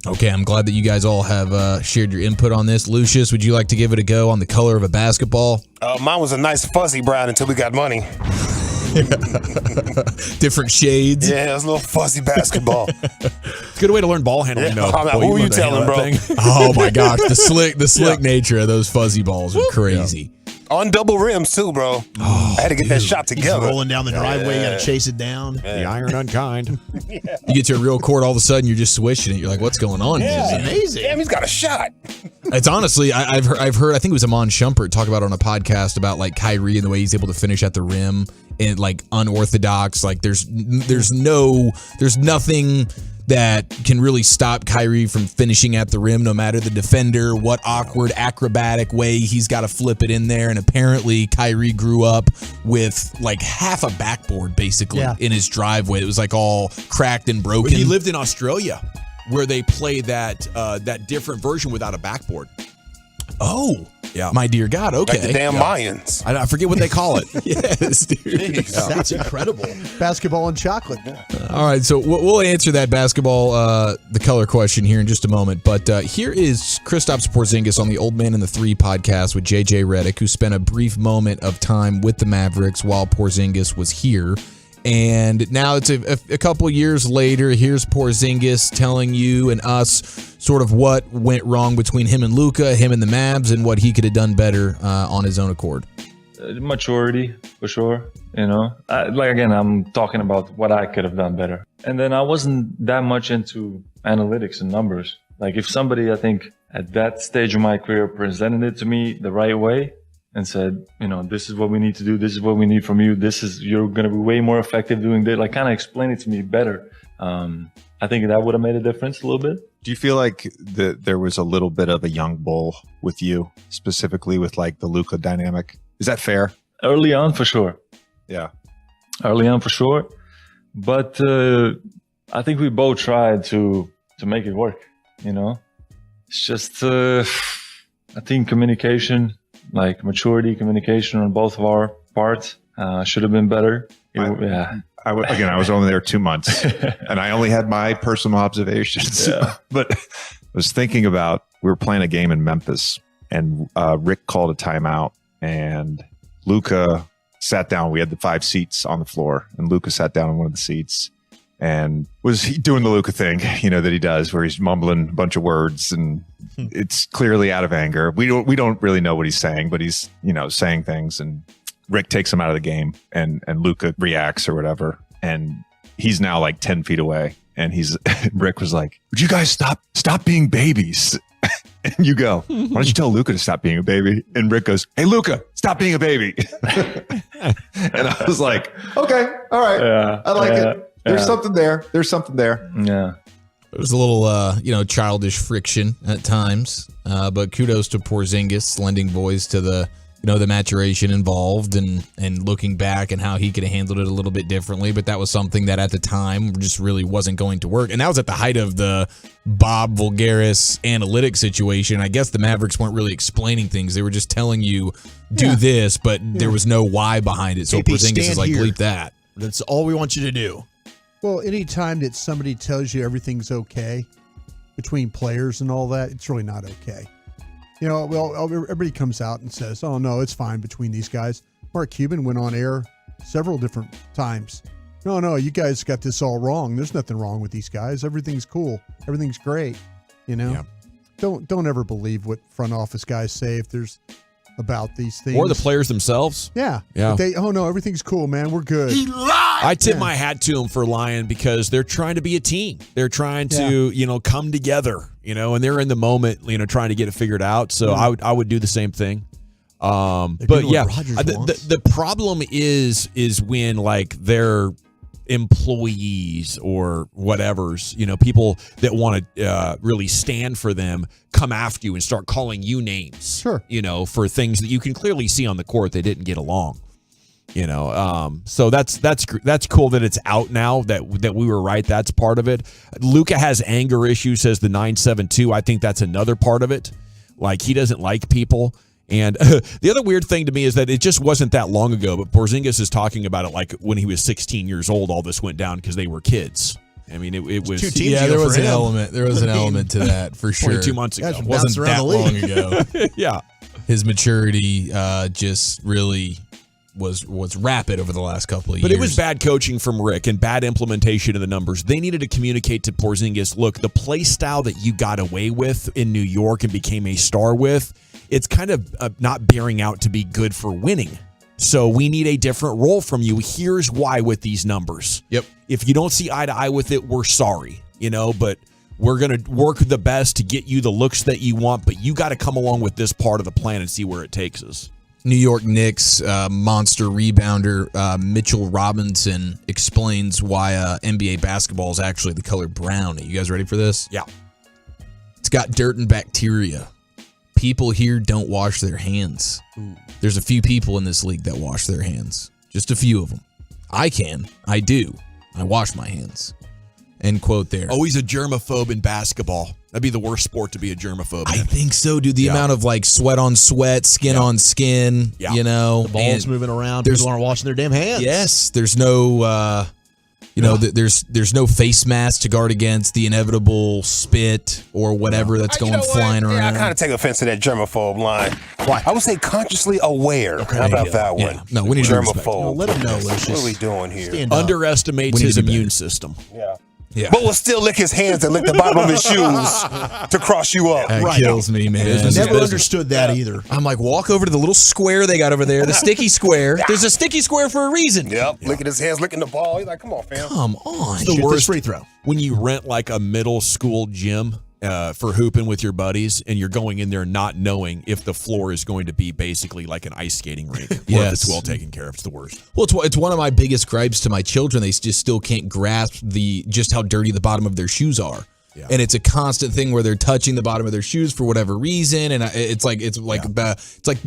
Okay, I'm glad that you guys all have shared your input on this. Lucius, would you like to give it a go on the color of a basketball? Mine was a nice fuzzy brown until we got money. Different shades. Yeah, it was a little fuzzy basketball. It's a good way to learn ball handling, though. Who are you telling, bro? Oh my gosh, the slick nature of those fuzzy balls are crazy. Yeah. On double rims too, bro. I had to get that shot together. He's rolling down the driveway, you got to chase it down. The iron unkind. You get to a real court, all of a sudden you're just swishing it. You're like, what's going on? Yeah. It's amazing. Damn, he's got a shot. It's honestly, I've heard, I think it was Amon Shumpert talk about it on a podcast about like Kyrie and the way he's able to finish at the rim and like unorthodox. Like there's nothing that can really stop Kyrie from finishing at the rim, no matter the defender, what awkward acrobatic way he's got to flip it in there. And apparently Kyrie grew up with like half a backboard basically in his driveway. It was like all cracked and broken. He lived in Australia where they play that different version without a backboard. Oh, yeah. My dear God. Okay. Like the damn Mayans. I forget what they call it. Yes, dude. That's incredible. Basketball and chocolate. All right, so we'll answer that basketball, the color question here in just a moment. But here is Kristaps Porzingis on the Old Man and the Three podcast with JJ Redick, who spent a brief moment of time with the Mavericks while Porzingis was here. And now it's a couple years later. Here's Porzingis telling you and us sort of what went wrong between him and Luka, him and the Mavs, and what he could have done better on his own accord. Maturity, for sure. You know, I'm talking about what I could have done better. And then I wasn't that much into analytics and numbers. Like if somebody, I think, at that stage of my career presented it to me the right way, and said, you know, this is what we need to do. This is what we need from you. You're going to be way more effective doing this. Like kind of explain it to me better. I think that would have made a difference a little bit. Do you feel like there was a little bit of a young bull with you, specifically with like the Luka dynamic? Is that fair? Early on, for sure. Yeah. Early on, for sure. But I think we both tried to make it work, you know? It's just, I think communication, like maturity, communication on both of our parts should have been better. I was only there 2 months and I only had my personal observations, but I was thinking about, we were playing a game in Memphis and Rick called a timeout and Luka sat down. We had the 5 seats on the floor and Luka sat down on one of the seats and was doing the Luka thing, you know, that he does where he's mumbling a bunch of words and it's clearly out of anger. We don't really know what he's saying, but he's, you know, saying things and Rick takes him out of the game and Luka reacts or whatever. And he's now like 10 feet away. And Rick was like, would you guys stop being babies? And you go, why don't you tell Luka to stop being a baby? And Rick goes, hey, Luka, stop being a baby. And I was like, okay, all right. Yeah, I like it. There's something there. There's something there. Yeah. It was a little, childish friction at times, but kudos to Porzingis lending voice to the maturation involved and looking back and how he could have handled it a little bit differently. But that was something that at the time just really wasn't going to work. And that was at the height of the Bob Voulgaris analytics situation. I guess the Mavericks weren't really explaining things. They were just telling you, do this, but there was no why behind it. So AP, Porzingis is like, bleep that. That's all we want you to do. Well, anytime that somebody tells you everything's okay between players and all that, it's really not okay. You know, well, everybody comes out and says, oh, no, it's fine between these guys. Mark Cuban went on air several different times. No, you guys got this all wrong. There's nothing wrong with these guys. Everything's cool. Everything's great. You know, don't ever believe what front office guys say. If there's about these things. Or the players themselves. Yeah. Yeah. No, everything's cool, man. We're good. He lied. I tip my hat to them for lying because they're trying to be a team. They're trying to, come together, and they're in the moment, trying to get it figured out. So I would do the same thing. But yeah, the problem is when like their employees or whatever's, people that want to really stand for them come after you and start calling you names, for things that you can clearly see on the court they didn't get along, so that's cool that it's out now that we were right. That's part of it. Luka has anger issues, says the 972. I think that's another part of it. Like he doesn't like people. And the other weird thing to me is that it just wasn't that long ago, but Porzingis is talking about it like when he was 16 years old, all this went down because they were kids. I mean, it was 2 teams. Yeah, there was an element. There was an element to that for sure. 22 months ago. It wasn't that long ago. Yeah. His maturity just really was rapid over the last couple of years. But it was bad coaching from Rick and bad implementation of the numbers. They needed to communicate to Porzingis, look, the play style that you got away with in New York and became a star with, it's kind of not bearing out to be good for winning. So we need a different role from you. Here's why with these numbers. Yep. If you don't see eye to eye with it, we're sorry, but we're going to work the best to get you the looks that you want, but you got to come along with this part of the plan and see where it takes us. New York Knicks monster rebounder Mitchell Robinson explains why NBA basketball is actually the color brown. Are you guys ready for this? Yeah. It's got dirt and bacteria. People here don't wash their hands. Ooh. There's a few people in this league that wash their hands. Just a few of them. I can. I do. I wash my hands. End quote there. Oh, he's a germaphobe in basketball. That'd be the worst sport to be a germaphobe in. I think so, dude. The amount of like sweat on sweat, skin on skin, The ball's moving around. People aren't washing their damn hands. Yes. There's no there's no face mask to guard against the inevitable spit or whatever that's going flying around. Yeah, I kind of take offense to that germaphobe line. Why? I would say consciously aware. Okay. How about that one? Yeah. No, we need germaphobe. Let him know, Lucius. What are we doing here? Underestimates his immune system. Yeah. Yeah. But will still lick his hands and lick the bottom of his shoes to cross you up. That kills me, man. Never understood that either. I'm like, walk over to the little square they got over there, the sticky square. There's a sticky square for a reason. Yep. Licking his hands, licking the ball. He's like, come on, fam. Come on. It's the worst free throw. When you rent like a middle school gym for hooping with your buddies, and you're going in there not knowing if the floor is going to be basically like an ice skating rink. Or if it's well taken care of. It's the worst. Well, it's one of my biggest gripes to my children. They just still can't grasp just how dirty the bottom of their shoes are. Yeah. And it's a constant thing where they're touching the bottom of their shoes for whatever reason, and it's like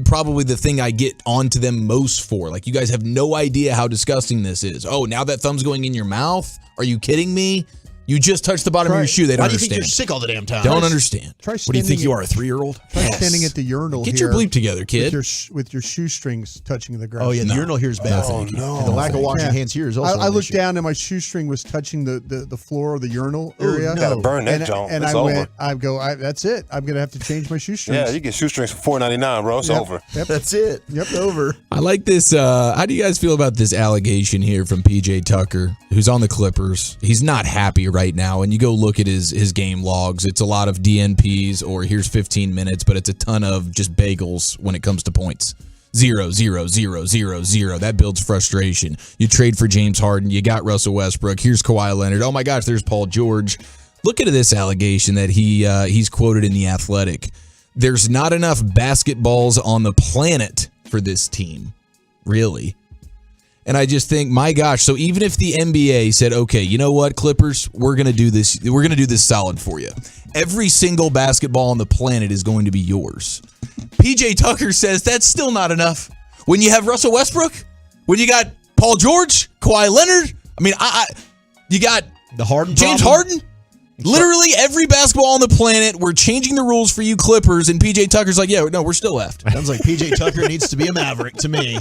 probably the thing I get onto them most for. Like, you guys have no idea how disgusting this is. Oh, now that thumb's going in your mouth? Are you kidding me? You just touched the bottom of your shoe. They don't understand. Why do you think you're sick all the damn time? Don't understand. What do you think you are, a 3-year-old? Try standing at the urinal. Get your bleep together, kid. With your shoestrings touching the ground. Oh, yeah, the urinal here is bad. Oh, no. And the lack of washing hands here is also I looked down and my shoestring was touching the floor of the urinal area. You gotta burn that junk. And that's it. I'm going to have to change my shoestrings. Yeah, you get shoestrings for $4.99, bro. It's over. Yep. That's it. Yep, over. I like this. How do you guys feel about this allegation here from PJ Tucker, who's on the Clippers? He's not happy right now, and you go look at his game logs. It's a lot of DNPs or here's 15 minutes, but it's a ton of just bagels when it comes to points. 0, 0, 0, 0, 0. That builds frustration. You trade for James Harden. You got Russell Westbrook. Here's Kawhi Leonard. Oh my gosh, there's Paul George. Look at this allegation that he's quoted in The Athletic. There's not enough basketballs on the planet for this team. Really? And I just think, my gosh, so even if the NBA said, okay, you know what, Clippers, we're going to do this. We're going to do this solid for you. Every single basketball on the planet is going to be yours. PJ Tucker says that's still not enough. When you have Russell Westbrook, when you got Paul George, Kawhi Leonard, I mean, you got the Harden James problem? Harden. Literally every basketball on the planet, we're changing the rules for you Clippers, and PJ Tucker's like, yeah, no, we're still left. Sounds like PJ Tucker needs to be a Maverick to me.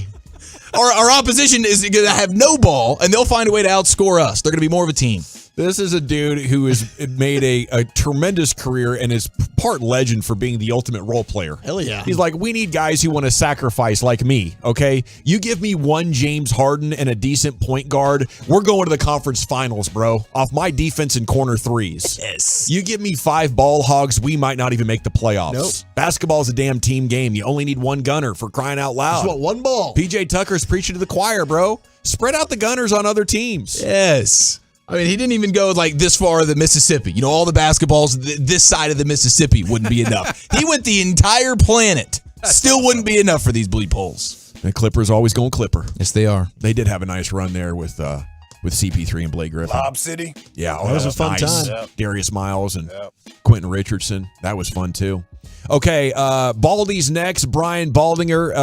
Our opposition is going to have no ball, and they'll find a way to outscore us. They're going to be more of a team. This is a dude who has made a tremendous career and is part legend for being the ultimate role player. Hell yeah. He's like, we need guys who want to sacrifice like me, okay? You give me one James Harden and a decent point guard, we're going to the conference finals, bro, off my defense and corner threes. Yes. You give me 5 ball hogs, we might not even make the playoffs. Nope. Basketball is a damn team game. You only need one gunner, for crying out loud. Just want one ball. PJ Tucker's preaching to the choir, bro. Spread out the gunners on other teams. Yes. I mean, he didn't even go like this far of the Mississippi. You know, all the basketballs this side of the Mississippi wouldn't be enough. He went the entire planet. Still wouldn't be enough for these bleep holes. The Clippers always going Clipper. Yes, they are. They did have a nice run there with CP3 and Blake Griffin. Lob City. Yeah, that was a fun time. Yep. Darius Miles and Yep. Quentin Richardson. That was fun too. Okay, Baldy's next. Brian Baldinger,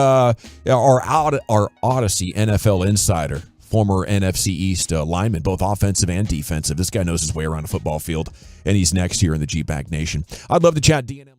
our Odyssey NFL insider, former NFC East lineman, both offensive and defensive. This guy knows his way around a football field, and he's next here in the G-Bag Nation. I'd love to chat DNM.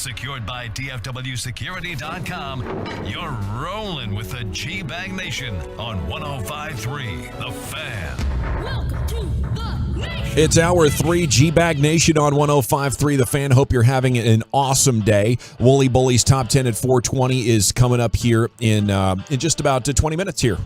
Secured by DFWsecurity.com, you're rolling with the G-Bag Nation on 105.3 The Fan. Welcome to the Nation. It's hour 3, G-Bag Nation on 105.3 The Fan. Hope you're having an awesome day. Wooly Bully's Top 10 at 420 is coming up here in just about 20 minutes here.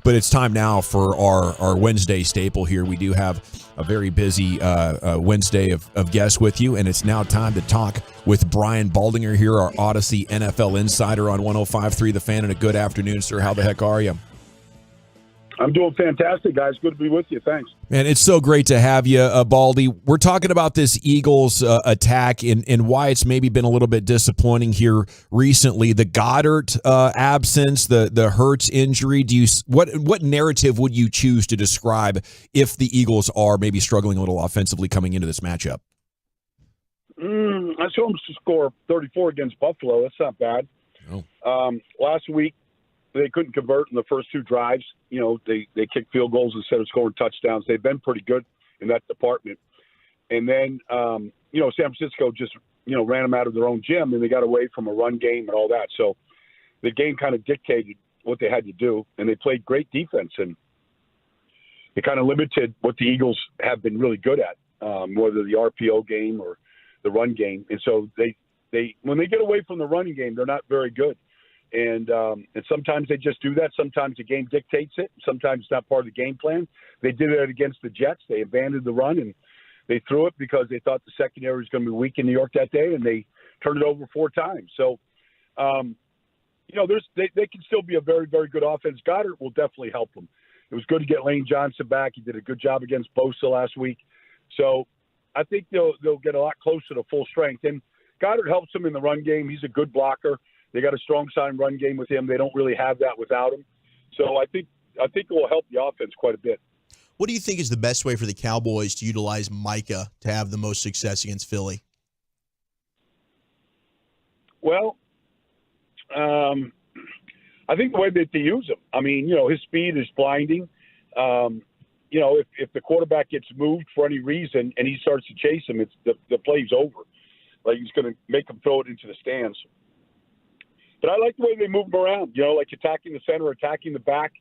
But it's time now for our Wednesday staple here. We do have a very busy Wednesday of guests with you, and it's now time to talk with Brian Baldinger here, our Odyssey NFL insider on 105.3 The Fan. And a good afternoon, sir. How the heck are you? I'm doing fantastic, guys. Good to be with you. Thanks. Man, it's so great to have you, Baldy. We're talking about this Eagles attack and why it's maybe been a little bit disappointing here recently. The Goddard absence, the Hurts injury. What narrative would you choose to describe if the Eagles are maybe struggling a little offensively coming into this matchup? I saw them score 34 against Buffalo. That's not bad. Oh. Last week, they couldn't convert in the first 2 drives. You know, they kicked field goals instead of scoring touchdowns. They've been pretty good in that department. And then, San Francisco just, ran them out of their own gym, and they got away from a run game and all that. So the game kind of dictated what they had to do, and they played great defense. And it kind of limited what the Eagles have been really good at, whether the RPO game or the run game. And so they when they get away from the running game, they're not very good. And sometimes they just do that. Sometimes the game dictates it. Sometimes it's not part of the game plan. They did it against the Jets. They abandoned the run, and they threw it because they thought the secondary was going to be weak in New York that day, and they turned it over 4 times. So, they can still be a very, very good offense. Goddard will definitely help them. It was good to get Lane Johnson back. He did a good job against Bosa last week. So I think they'll get a lot closer to full strength. And Goddard helps them in the run game. He's a good blocker. They got a strong side run game with him. They don't really have that without him. So I think it will help the offense quite a bit. What do you think is the best way for the Cowboys to utilize Micah to have the most success against Philly? Well, I think the way that they use him. I mean, his speed is blinding. If the quarterback gets moved for any reason and he starts to chase him, it's the play's over. Like he's going to make him throw it into the stands. But I like the way they move him around, like attacking the center, attacking the back,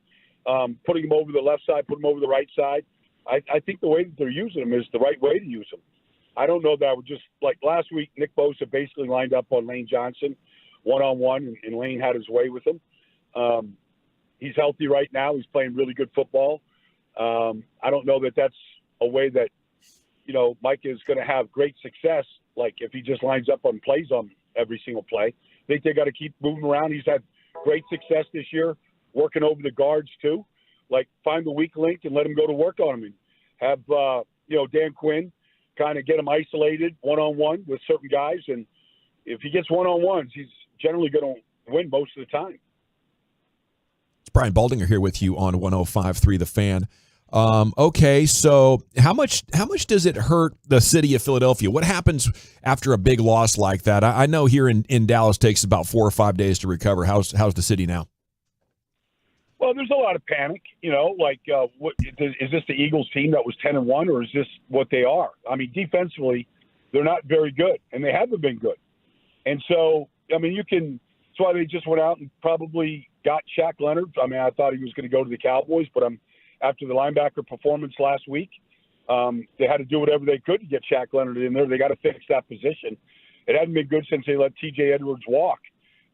putting him over the left side, putting him over the right side. I think the way that they're using him is the right way to use him. I don't know that I would just, like last week, Nick Bosa basically lined up on Lane Johnson one-on-one, and Lane had his way with him. He's healthy right now. He's playing really good football. I don't know that that's a way that, Mike is going to have great success, like if he just lines up on plays on every single play. I think they got to keep moving around. He's had great success this year, working over the guards too. Like find the weak link and let him go to work on him, and have Dan Quinn kind of get him isolated one-on-one with certain guys. And if he gets one-on-ones, he's generally going to win most of the time. It's Brian Baldinger here with you on 105.3 The Fan. Okay, so how much does it hurt the city of Philadelphia? What happens after a big loss like that? I know here in Dallas takes about 4 or 5 days to recover. How's the city now? Well, there's a lot of panic. What is this the Eagles team that was 10-1, or is this what they are? I mean, defensively, they're not very good, and they haven't been good. And so, I mean, that's why they just went out and probably got Shaq Leonard. I mean, I thought he was going to go to the Cowboys, but after the linebacker performance last week, they had to do whatever they could to get Shaq Leonard in there. They got to fix that position. It hadn't been good since they let T.J. Edwards walk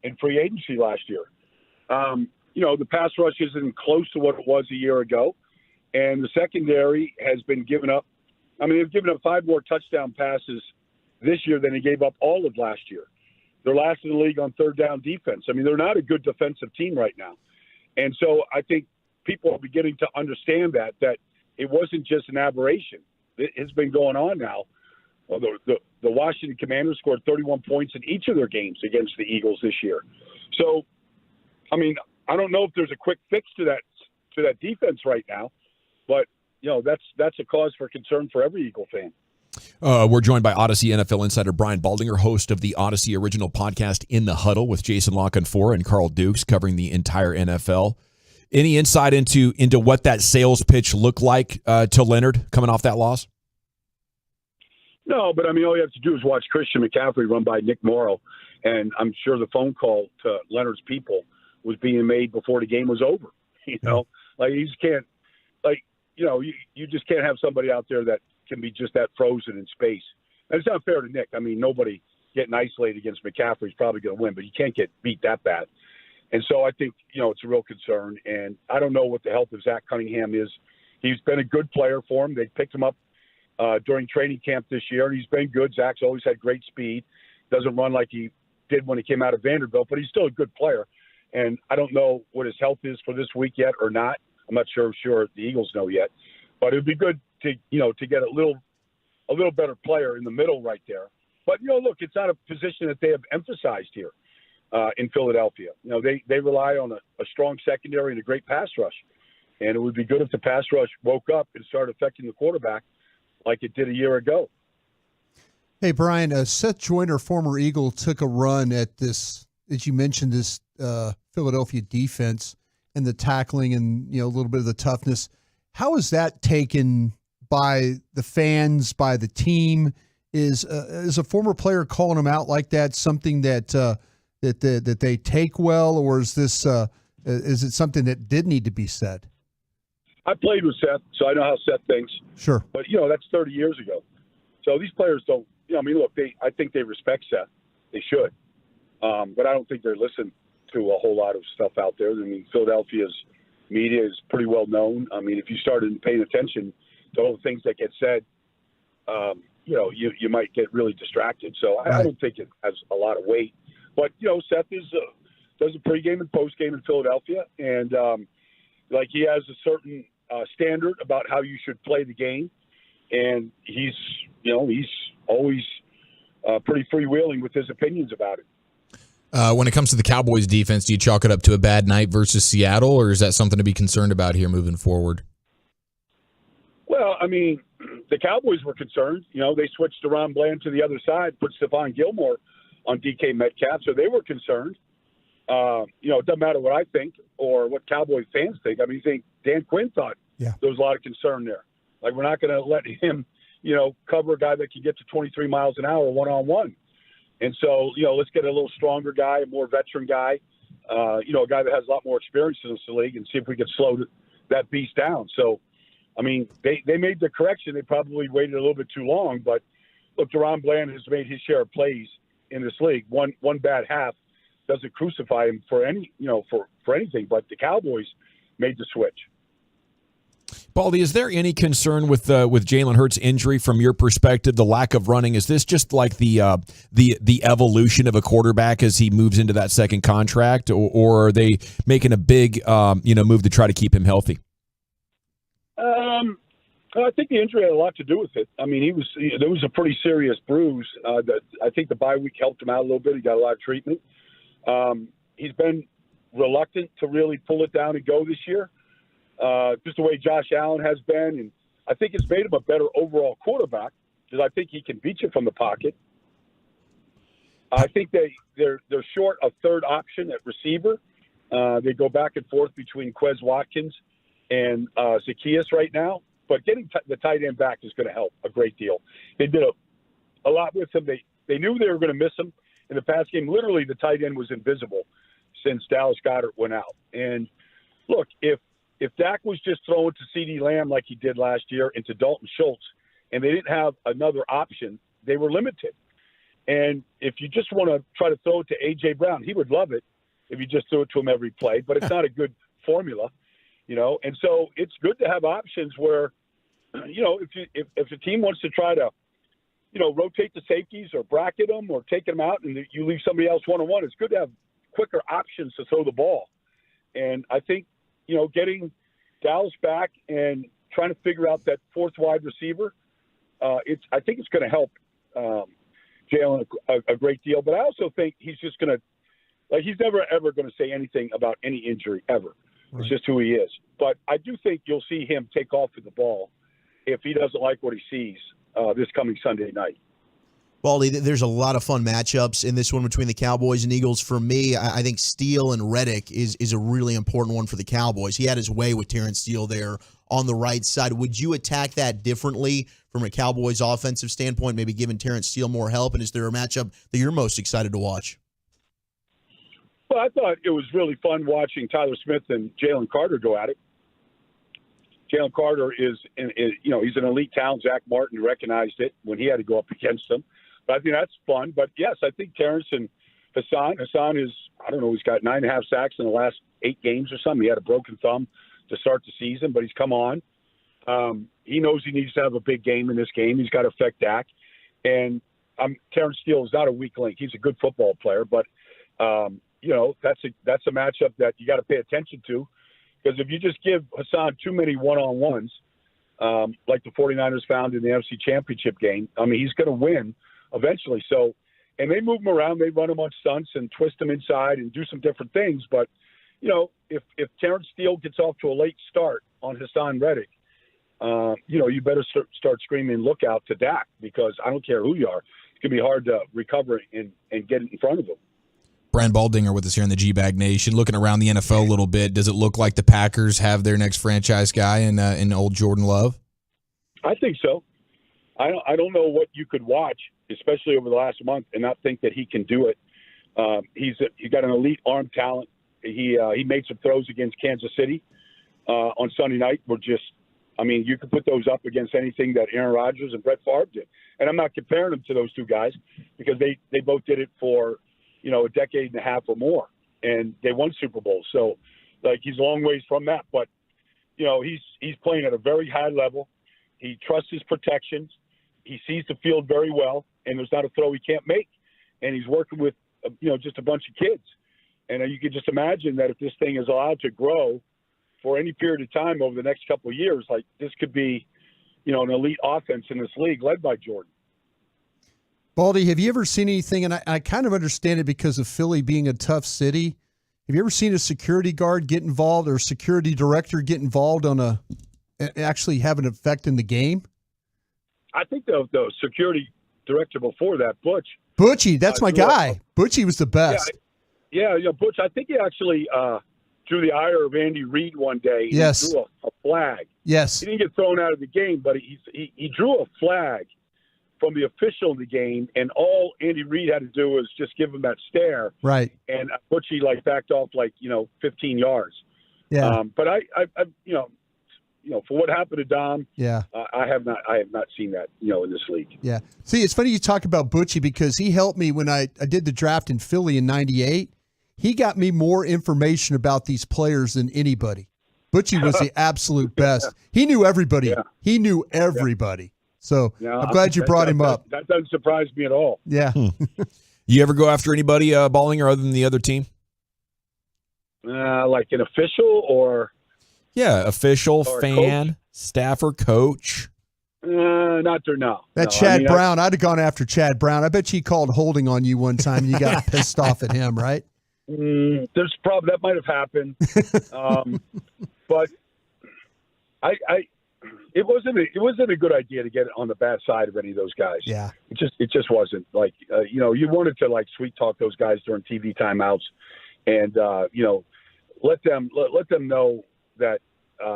in free agency last year. The pass rush isn't close to what it was a year ago, and the secondary has been given up. I mean, they've given up 5 more touchdown passes this year than they gave up all of last year. They're last in the league on third down defense. I mean, they're not a good defensive team right now. And so I think people are beginning to understand that it wasn't just an aberration. It's been going on now. Well, the Washington Commanders scored 31 points in each of their games against the Eagles this year. So, I mean, I don't know if there's a quick fix to that defense right now, but that's a cause for concern for every Eagle fan. We're joined by Odyssey NFL insider Brian Baldinger, host of the Odyssey original podcast In the Huddle with Jason Lockenfor and Carl Dukes, covering the entire NFL. Any insight into what that sales pitch looked like to Leonard coming off that loss? No, but I mean, all you have to do is watch Christian McCaffrey run by Nick Morrow, and I'm sure the phone call to Leonard's people was being made before the game was over. You know, like you just can't, like, you know, you just can't have somebody out there that can be just that frozen in space. And it's not fair to Nick. I mean, nobody getting isolated against McCaffrey is probably going to win, but you can't get beat that bad. And so I think, you know, it's a real concern. And I don't know what the health of Zach Cunningham is. He's been a good player for him. They picked him up during training camp this year, and he's been good. Zach's always had great speed. Doesn't run like he did when he came out of Vanderbilt, but he's still a good player. And I don't know what his health is for this week yet or not. I'm not sure the Eagles know yet. But it would be good to, you know, to get a little better player in the middle right there. But, you know, look, it's not a position that they have emphasized here in Philadelphia. You know, they rely on a strong secondary and a great pass rush. And it would be good if the pass rush woke up and started affecting the quarterback like it did a year ago. Hey, Brian, Seth Joyner, former Eagle, took a run at this, as you mentioned, this Philadelphia defense and the tackling and, you know, a little bit of the toughness. How is that taken by the fans, by the team? Is a former player calling him out like that something that that they take well, or is this is it something that did need to be said? I played with Seth, so I know how Seth thinks. Sure. But, you know, that's 30 years ago. So these players don't, you know, I mean, look, I think they respect Seth. They should. But I don't think they're listening to a whole lot of stuff out there. I mean, Philadelphia's media is pretty well known. I mean, if you started paying attention to all the things that get said, you know, you might get really distracted. So I don't think it has a lot of weight. But, you know, Seth does a pregame and postgame in Philadelphia. And, like, he has a certain standard about how you should play the game. And he's always pretty freewheeling with his opinions about it. When it comes to the Cowboys defense, do you chalk it up to a bad night versus Seattle, or is that something to be concerned about here moving forward? Well, I mean, the Cowboys were concerned. You know, they switched Deron Bland to the other side, put Stephon Gilmore on DK Metcalf, so they were concerned. You know, it doesn't matter what I think or what Cowboy fans think. I mean, you think Dan Quinn thought there was a lot of concern there. Like, we're not going to let him, you know, cover a guy that can get to 23 miles an hour one-on-one. And so, you know, let's get a little stronger guy, a more veteran guy, you know, a guy that has a lot more experience in this league, and see if we can slow that beast down. So, I mean, they made the correction. They probably waited a little bit too long. But, look, Deron Bland has made his share of plays in this league. One bad half doesn't crucify him for any, you know, for anything. But the Cowboys made the switch. Baldy, is there any concern with Jalen Hurts' injury from your perspective? The lack of running, is this just like the evolution of a quarterback as he moves into that second contract, or are they making a big move to try to keep him healthy? I think the injury had a lot to do with it. I mean, there was a pretty serious bruise. I think the bye week helped him out a little bit. He got a lot of treatment. He's been reluctant to really pull it down and go this year. Just the way Josh Allen has been, and I think it's made him a better overall quarterback because I think he can beat you from the pocket. I think they're short a third option at receiver. They go back and forth between Quez Watkins and Zacchaeus right now, but getting the tight end back is going to help a great deal. They did a lot with him. They knew they were going to miss him in the pass game. Literally, the tight end was invisible since Dallas Goedert went out. And look, if Dak was just throwing to CeeDee Lamb like he did last year and to Dalton Schultz, and they didn't have another option, they were limited. And if you just want to try to throw it to A.J. Brown, he would love it if you just threw it to him every play, but it's not a good formula, you know. And so it's good to have options where, you know, if the team wants to try to, you know, rotate the safeties or bracket them or take them out and you leave somebody else one-on-one, it's good to have quicker options to throw the ball. And I think, you know, getting Dallas back and trying to figure out that fourth wide receiver, I think it's going to help Jalen a great deal. But I also think he's just going to, like, he's never, ever going to say anything about any injury ever. Right. It's just who he is. But I do think you'll see him take off with the ball if he doesn't like what he sees this coming Sunday night. Baldy, there's a lot of fun matchups in this one between the Cowboys and Eagles. For me, I think Steele and Reddick is a really important one for the Cowboys. He had his way with Terrence Steele there on the right side. Would you attack that differently from a Cowboys offensive standpoint, maybe giving Terrence Steele more help? And is there a matchup that you're most excited to watch? Well, I thought it was really fun watching Tyler Smith and Jalen Carter go at it. Jalen Carter is, he's an elite talent. Zach Martin recognized it when he had to go up against him. But I think that's fun. But, yes, I think Terrence and Hassan is, I don't know, he's got 9.5 sacks in the last 8 games or something. He had a broken thumb to start the season, but he's come on. He knows he needs to have a big game in this game. He's got to affect Dak. And Terrence Steele is not a weak link. He's a good football player. But, that's a matchup that you got to pay attention to. Because if you just give Hassan too many one-on-ones, like the 49ers found in the NFC Championship game, he's going to win eventually. So, and they move him around. They run him on stunts and twist him inside and do some different things. But, if Terrence Steele gets off to a late start on Hassan Reddick, you better start screaming, look out to Dak, because I don't care who you are. It's going to be hard to recover and get in front of him. Brian Baldinger with us here in the G-Bag Nation. Looking around the NFL a little bit, does it look like the Packers have their next franchise guy in old Jordan Love? I think so. I don't know what you could watch, especially over the last month, and not think that he can do it. He's got an elite arm talent. He made some throws against Kansas City on Sunday night. You could put those up against anything that Aaron Rodgers and Brett Favre did. And I'm not comparing them to those two guys because they both did it for a decade and a half or more, and they won Super Bowls. So, he's a long ways from that. But, he's playing at a very high level. He trusts his protections. He sees the field very well, and there's not a throw he can't make. And he's working with, just a bunch of kids. And you can just imagine that if this thing is allowed to grow for any period of time over the next couple of years, this could be, an elite offense in this league led by Jordan. Baldy, have you ever seen anything, and I kind of understand it because of Philly being a tough city, have you ever seen a security guard get involved or a security director get involved on actually have an effect in the game? I think the security director before that, Butchie, that's my guy. Butchie was the best. Yeah, Butch, I think he actually drew the ire of Andy Reid one day. Yes. He drew a flag. Yes. He didn't get thrown out of the game, but he drew a flag from the official in the game, and all Andy Reid had to do was just give him that stare. Right. And Butchie backed off 15 yards. Yeah. But I for what happened to Dom, yeah, I have not seen that in this league. Yeah. See, it's funny you talk about Butchie because he helped me when I did the draft in Philly in '98. He got me more information about these players than anybody. Butchie was the absolute best. He knew everybody. Yeah. He knew everybody. Yeah. So no, I'm glad you brought him up. That doesn't surprise me at all. Yeah. You ever go after anybody Ballinger other than the other team? Like an official or? Yeah, official, or fan, coach? Staffer, coach. Not there now. That Chad Brown, I'd have gone after Chad Brown. I bet he called holding on you one time and you got pissed off at him, right? There's probably that might have happened, but it wasn't a good idea to get on the bad side of any of those guys. Yeah, it just wasn't you wanted to sweet talk those guys during TV timeouts, and let them know that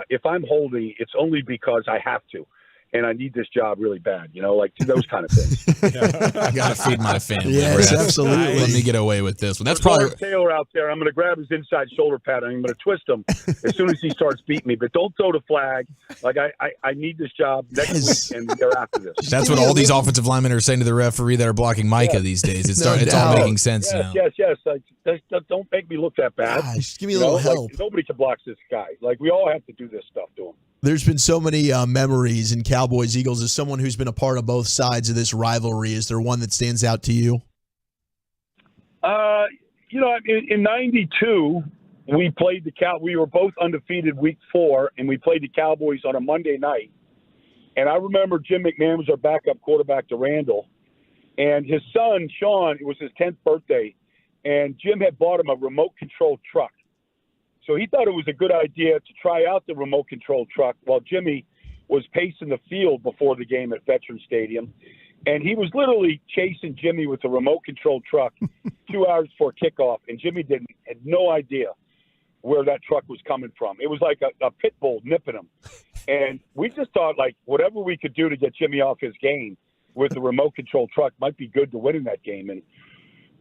if I'm holding, it's only because I have to. And I need this job really bad, those kind of things. I got to feed my family. Yes, absolutely. Let me get away with this one. That's There's probably Taylor out there. I'm going to grab his inside shoulder pad and I'm going to twist him as soon as he starts beating me. But don't throw the flag. I need this job next week and the year after this. That's what all these offensive linemen are saying to the referee that are blocking Micah these days. It's all making sense now. Yes. Don't make me look that bad. Gosh, give me a little help. Nobody can block this guy. We all have to do this stuff to him. There's been so many memories in Cowboys Eagles. As someone who's been a part of both sides of this rivalry, is there one that stands out to you? In '92, we played the We were both undefeated week 4, and we played the Cowboys on a Monday night. And I remember Jim McMahon was our backup quarterback to Randall, and his son Sean. It was his 10th birthday, and Jim had bought him a remote-controlled truck. So he thought it was a good idea to try out the remote-controlled truck while Jimmy was pacing the field before the game at Veterans Stadium. And he was literally chasing Jimmy with the remote-controlled truck 2 hours before kickoff, and Jimmy had no idea where that truck was coming from. It was like a pit bull nipping him. And we just thought, like, whatever we could do to get Jimmy off his game with the remote control truck might be good to winning that game. And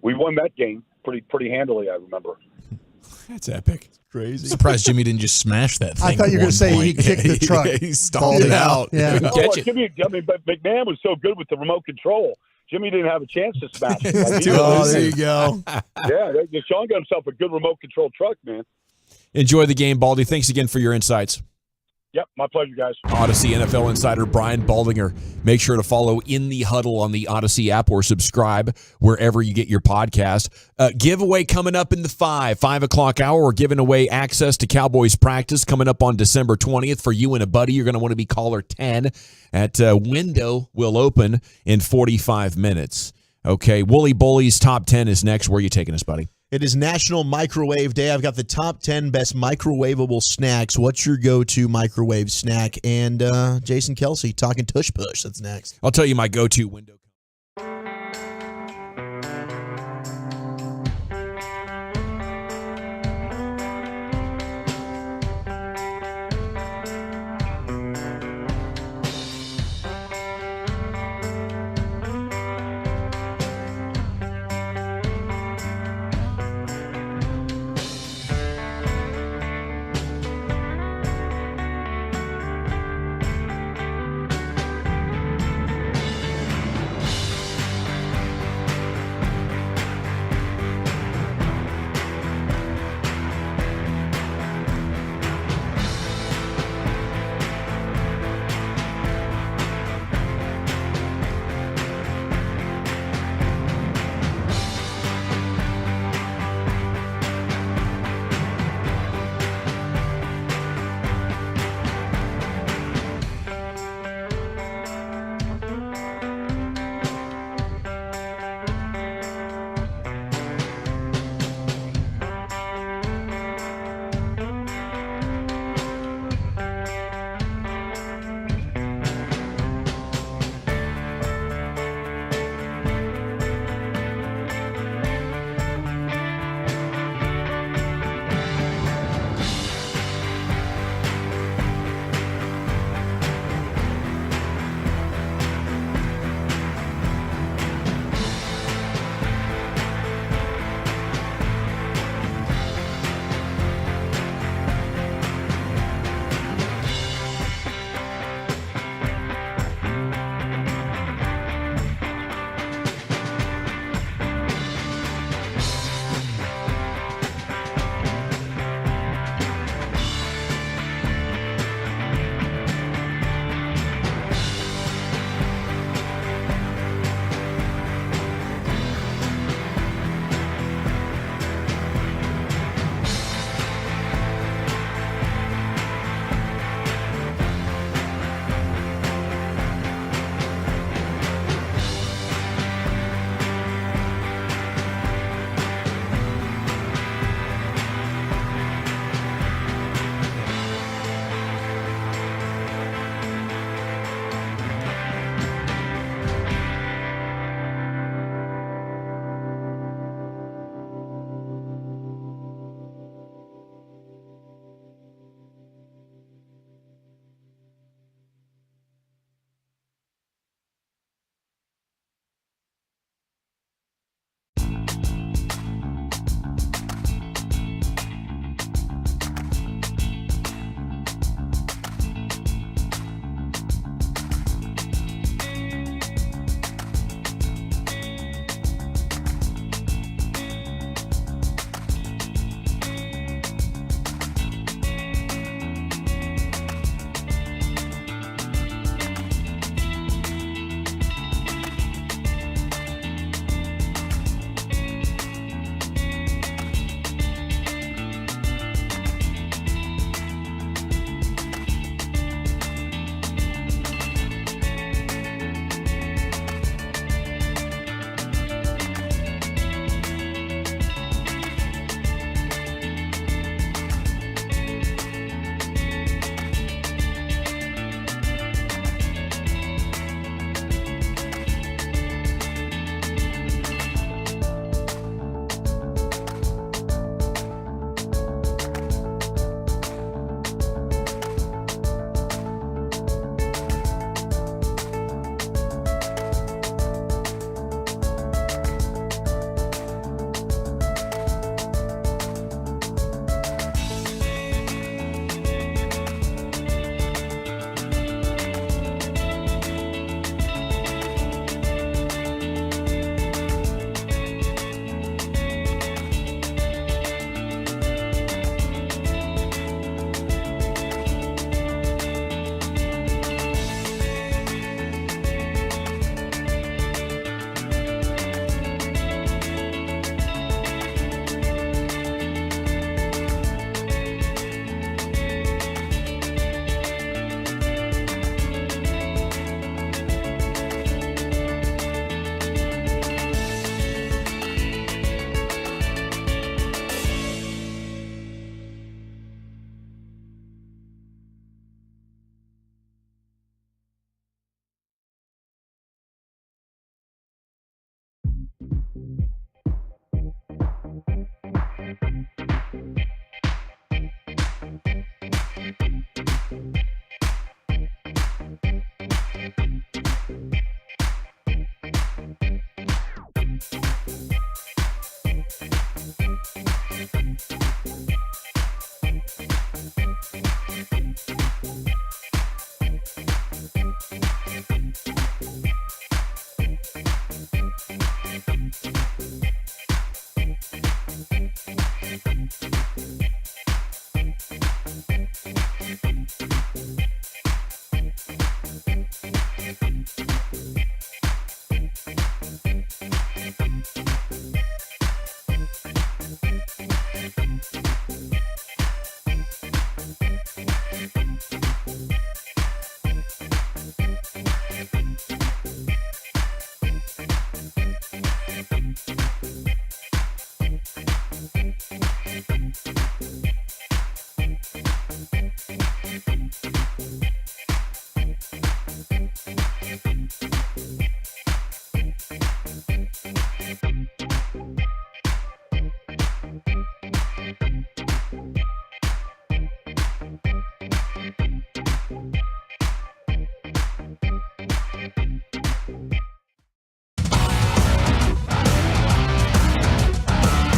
we won that game pretty handily, I remember. That's epic. Crazy. Surprised Jimmy didn't just smash that thing. I thought you were going to say he kicked the truck. He stalled it out. Yeah. Catch it. Jimmy, but McMahon was so good with the remote control. Jimmy didn't have a chance to smash it. There you go. Yeah, Sean got himself a good remote control truck, man. Enjoy the game, Baldy. Thanks again for your insights. Yep, my pleasure, guys. Odyssey NFL insider Brian Baldinger. Make sure to follow In the Huddle on the Odyssey app or subscribe wherever you get your podcast. Giveaway coming up in the 5 o'clock hour. We're giving away access to Cowboys practice coming up on December 20th for you and a buddy. You're going to want to be caller 10. At window will open in 45 minutes. Okay, Wooly Bully's top 10 is next. Where are you taking us, buddy? It is National Microwave Day. I've got the top 10 best microwavable snacks. What's your go-to microwave snack? And Jason Kelce talking Tush Push. That's next. I'll tell you my go-to window.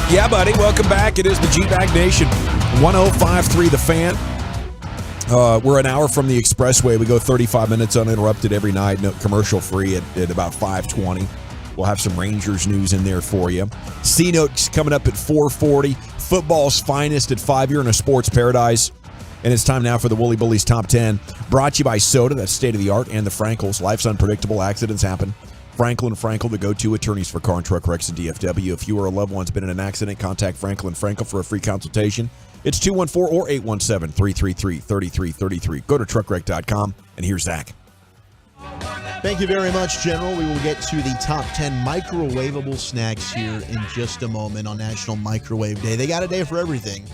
Yeah, buddy. Welcome back. It is the G-Bag Nation. 105.3 The Fan. We're an hour from the Expressway. We go 35 minutes uninterrupted every night, no, commercial free at about 5:20. We'll have some Rangers news in there for you. C-Note's coming up at 4:40. Football's finest at 5. You're in a sports paradise. And it's time now for the Woolly Bullies Top 10. Brought to you by Soda, that's state-of-the-art, and the Frankels. Life's unpredictable. Accidents happen. Frankel and Frankel, the go-to attorneys for car and truck wrecks in DFW. If you or a loved one's been in an accident, contact Frankel and Frankel for a free consultation. It's 214 or 817-333-3333. Go to truckwreck.com, and here's Zach. Thank you very much, General. We will get to the top 10 microwavable snacks here in just a moment on National Microwave Day. They got a day for everything.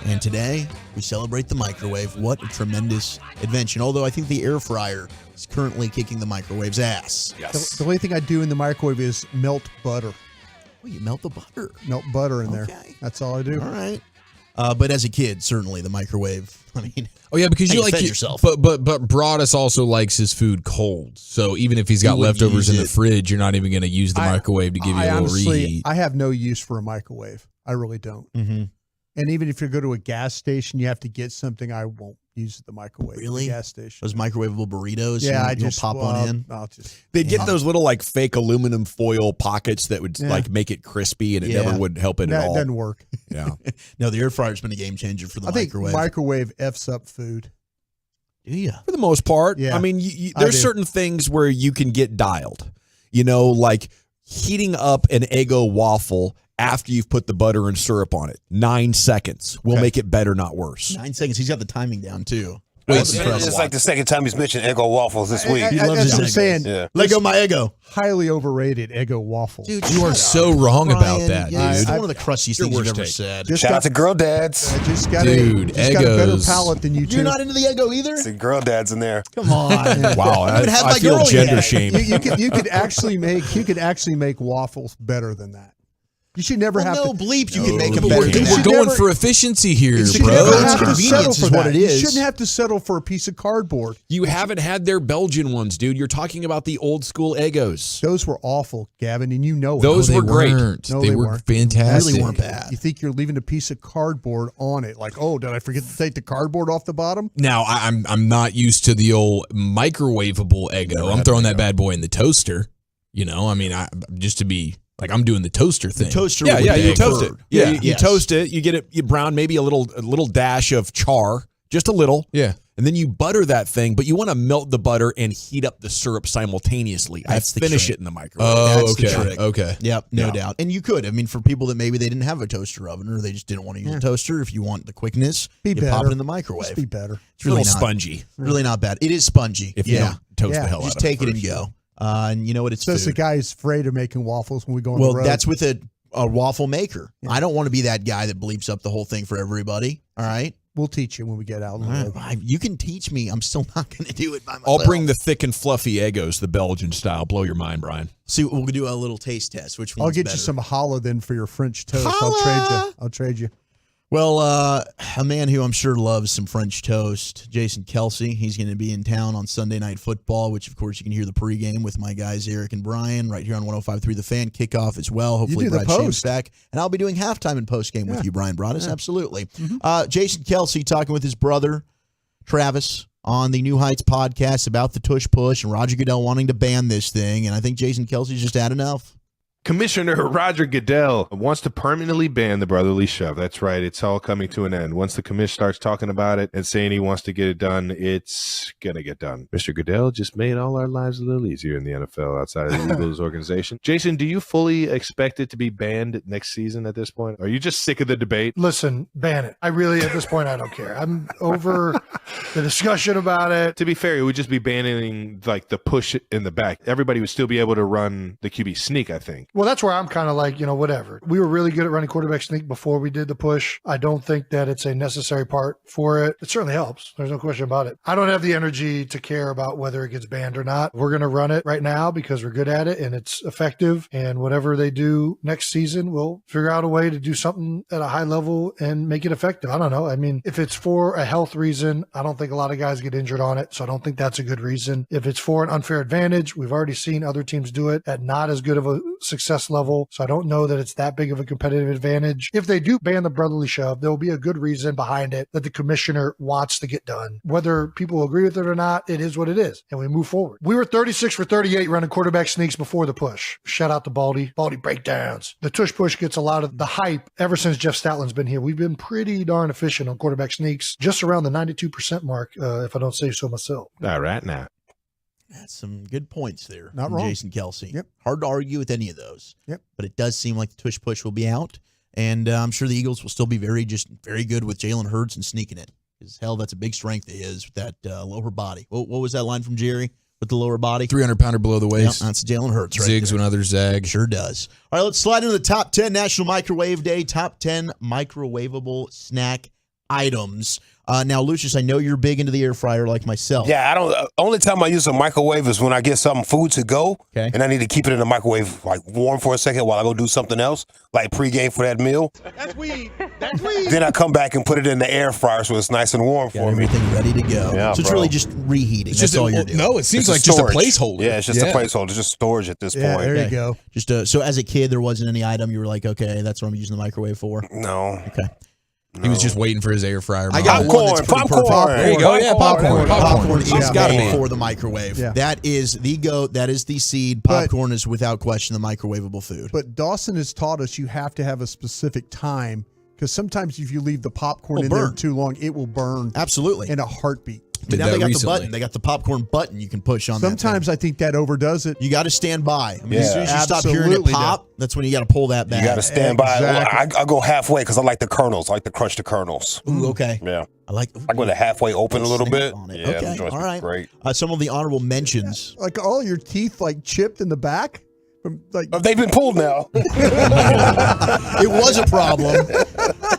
And today, we celebrate the microwave. What a tremendous invention. Although I think the air fryer is currently kicking the microwave's ass. Yes. The only thing I do in the microwave is melt butter. Oh, you melt the butter? Melt butter in there. That's all I do. All right. But as a kid, certainly the microwave. I mean, oh yeah, because you like yourself. But Broadus also likes his food cold. So even if he's got leftovers in the fridge, you're not even going to use the microwave to give you a little reheat. I have no use for a microwave. I really don't. Mm-hmm. And even if you go to a gas station, you have to get something. I won't use the microwave. Really? At the gas station. Those microwavable burritos. Yeah, I just pop one in. They'd get those little like fake aluminum foil pockets that would like make it crispy, and it never would help it at all. That doesn't work. Yeah. No, the air fryer's been a game changer for the microwave. I think microwave F's up food. Do you? For the most part. Yeah. I mean, there's certain things where you can get dialed. You know, like heating up an Eggo waffle after you've put the butter and syrup on it. 9 seconds will make it better, not worse. 9 seconds. He's got the timing down, too. It's like the second time he's mentioned Eggo waffles this week. He loves his I'm saying. Yeah. Let go my Eggo. Highly overrated Eggo waffle. Dude, you are so wrong about that, dude. It's one of the crustiest things you've ever said. Shout out to girl dads. Just got Dude, a better Eggos. palate than you two. You're not into the Eggo either? See girl dads in there. Come on. Wow, I feel girl gender yet. shamed. You could actually make waffles better than that. You should never have no to. bleep. You can make them better. We're going for efficiency here, You bro. never have to settle Convenience for is what that. it is. You shouldn't have to settle for a piece of cardboard. You haven't had their Belgian ones, dude. You're talking about the old school Eggos. Those were awful, Gavin, and you know it. Those No, were they great. weren't. No, they they were weren't. fantastic. Really weren't bad. You think you're leaving a piece of cardboard on it? Like, oh, did I forget to take the cardboard off the bottom? Now I'm not used to the old microwavable Eggo. I'm throwing that bad boy in the toaster. You know, I mean, just to be like, I'm doing the toaster thing. The toaster. Yeah, would be you toast it. preferred. Yeah, you Yes. toast it. You get it. You brown maybe a little dash of char, just a little. Yeah. And then you butter that thing, but you want to melt the butter and heat up the syrup simultaneously. That's the finish trick. it in the microwave. Oh, That's okay. the trick. Okay. Yep, no Yeah. doubt. And you could. I mean, for people that maybe they didn't have a toaster oven or they just didn't want to use a toaster, if you want the quickness, you pop it in the microwave. Just be better. It's really a little not, spongy. Really not bad. It is spongy. If you don't toast the hell out just of it take it and first. go. And you know what? It's Says the food. guy is afraid of making waffles when we go on Well, the road. that's with a waffle maker. I don't want to be that guy that bleeps up the whole thing for everybody. All right. We'll teach you when we get out on the road. You can teach me. I'm still not going to do it by myself. I'll bring the thick and fluffy Eggos, the Belgian style. Blow your mind, Brian. See, we'll do a little taste test. Which one's I'll get better? you some challah then for your French toast. Challah! I'll trade you. Well, a man who I'm sure loves some French toast, Jason Kelce. He's going to be in town on Sunday Night Football, which, of course, you can hear the pregame with my guys Eric and Brian right here on 105.3 The Fan. Kickoff as well. Hopefully, do the Brad Shane's post. back. And I'll be doing halftime and postgame with you, Brian Broaddus. Absolutely. Mm-hmm. Jason Kelce talking with his brother, Travis, on the New Heights podcast about the Tush Push and Roger Goodell wanting to ban this thing. And I think Jason Kelce's just had enough. Commissioner Roger Goodell wants to permanently ban the brotherly shove. That's right. It's all coming to an end. Once the commission starts talking about it and saying he wants to get it done, it's going to get done. Mr. Goodell just made all our lives a little easier in the NFL outside of the Eagles organization. Jason, do you fully expect it to be banned next season at this point? Are you just sick of the debate? Listen, ban it. I really, at this point, I don't care. I'm over the discussion about it. To be fair, it would just be banning like the push in the back. Everybody would still be able to run the QB sneak, I think. Well, that's where I'm kind of like, whatever. We were really good at running quarterback sneak before we did the push. I don't think that it's a necessary part for it. It certainly helps. There's no question about it. I don't have the energy to care about whether it gets banned or not. We're going to run it right now because we're good at it and it's effective. And whatever they do next season, we'll figure out a way to do something at a high level and make it effective. I don't know. I mean, if it's for a health reason, I don't think a lot of guys get injured on it. So I don't think that's a good reason. If it's for an unfair advantage, we've already seen other teams do it at not as good of a success level, so I don't know that it's that big of a competitive advantage. If they do ban the brotherly shove, there will be a good reason behind it that the commissioner wants to get done. Whether people agree with it or not, it is what it is, and we move forward. We were 36 for 38 running quarterback sneaks before the push. Shout out to Baldy. Baldy breakdowns. The Tush push gets a lot of the hype ever since Jeff Statlin's been here. We've been pretty darn efficient on quarterback sneaks, just around the 92% mark, if I don't say so myself. All right, now. That's some good points there. Not from wrong. Jason Kelce. Yep. Hard to argue with any of those. Yep. But it does seem like the tush push will be out. And I'm sure the Eagles will still be very good with Jalen Hurts and sneaking it. Because, hell, that's a big strength of his with that lower body. What was that line from Jerry with the lower body? 300-pounder below the waist. Yep, that's Jalen Hurts right Zigs there. when others zag. Sure does. All right, let's slide into the top 10 National Microwave Day. Top 10 microwavable snack items. Now, Lucius, I know you're big into the air fryer like myself. Yeah, I don't. Only time I use a microwave is when I get something food to go, okay, and I need to keep it in the microwave like warm for a second while I go do something else, like pregame for that meal. That's weed. That's weed. Then I come back and put it in the air fryer so it's nice and warm for me. Everything ready to go. Yeah, so it's bro. really just reheating. It's That's just all you're doing. No, it seems It's like just a storage. placeholder. Yeah, it's just a placeholder. It's just storage at this point. There you go. Just so as a kid, there wasn't any item you were like, okay, that's what I'm using the microwave for. No. Okay. He was just waiting for his air fryer. I got one that's pretty perfect. There you go. Yeah, popcorn. Popcorn is gotta made be for the microwave. Yeah. That is the goat. That is the seed. Popcorn is without question the microwavable food. But Dawson has taught us you have to have a specific time because sometimes if you leave the popcorn in there too long, it will burn. Absolutely. In a heartbeat. But now they got the button. They got the popcorn button you can push on Sometimes I think that overdoes it. You got to stand by. I mean, Yeah. as soon as you stop hearing it Absolutely pop, that's when you got to pull that back. You got to stand by. I go halfway because I like the kernels. I like to crunch the kernels. Ooh, okay. Yeah. I go to halfway open a little bit. it. Yeah, Okay, them joints all be right. great. Some of the honorable mentions. Like all your teeth like chipped in the back. Like they've been pulled now. It was a problem.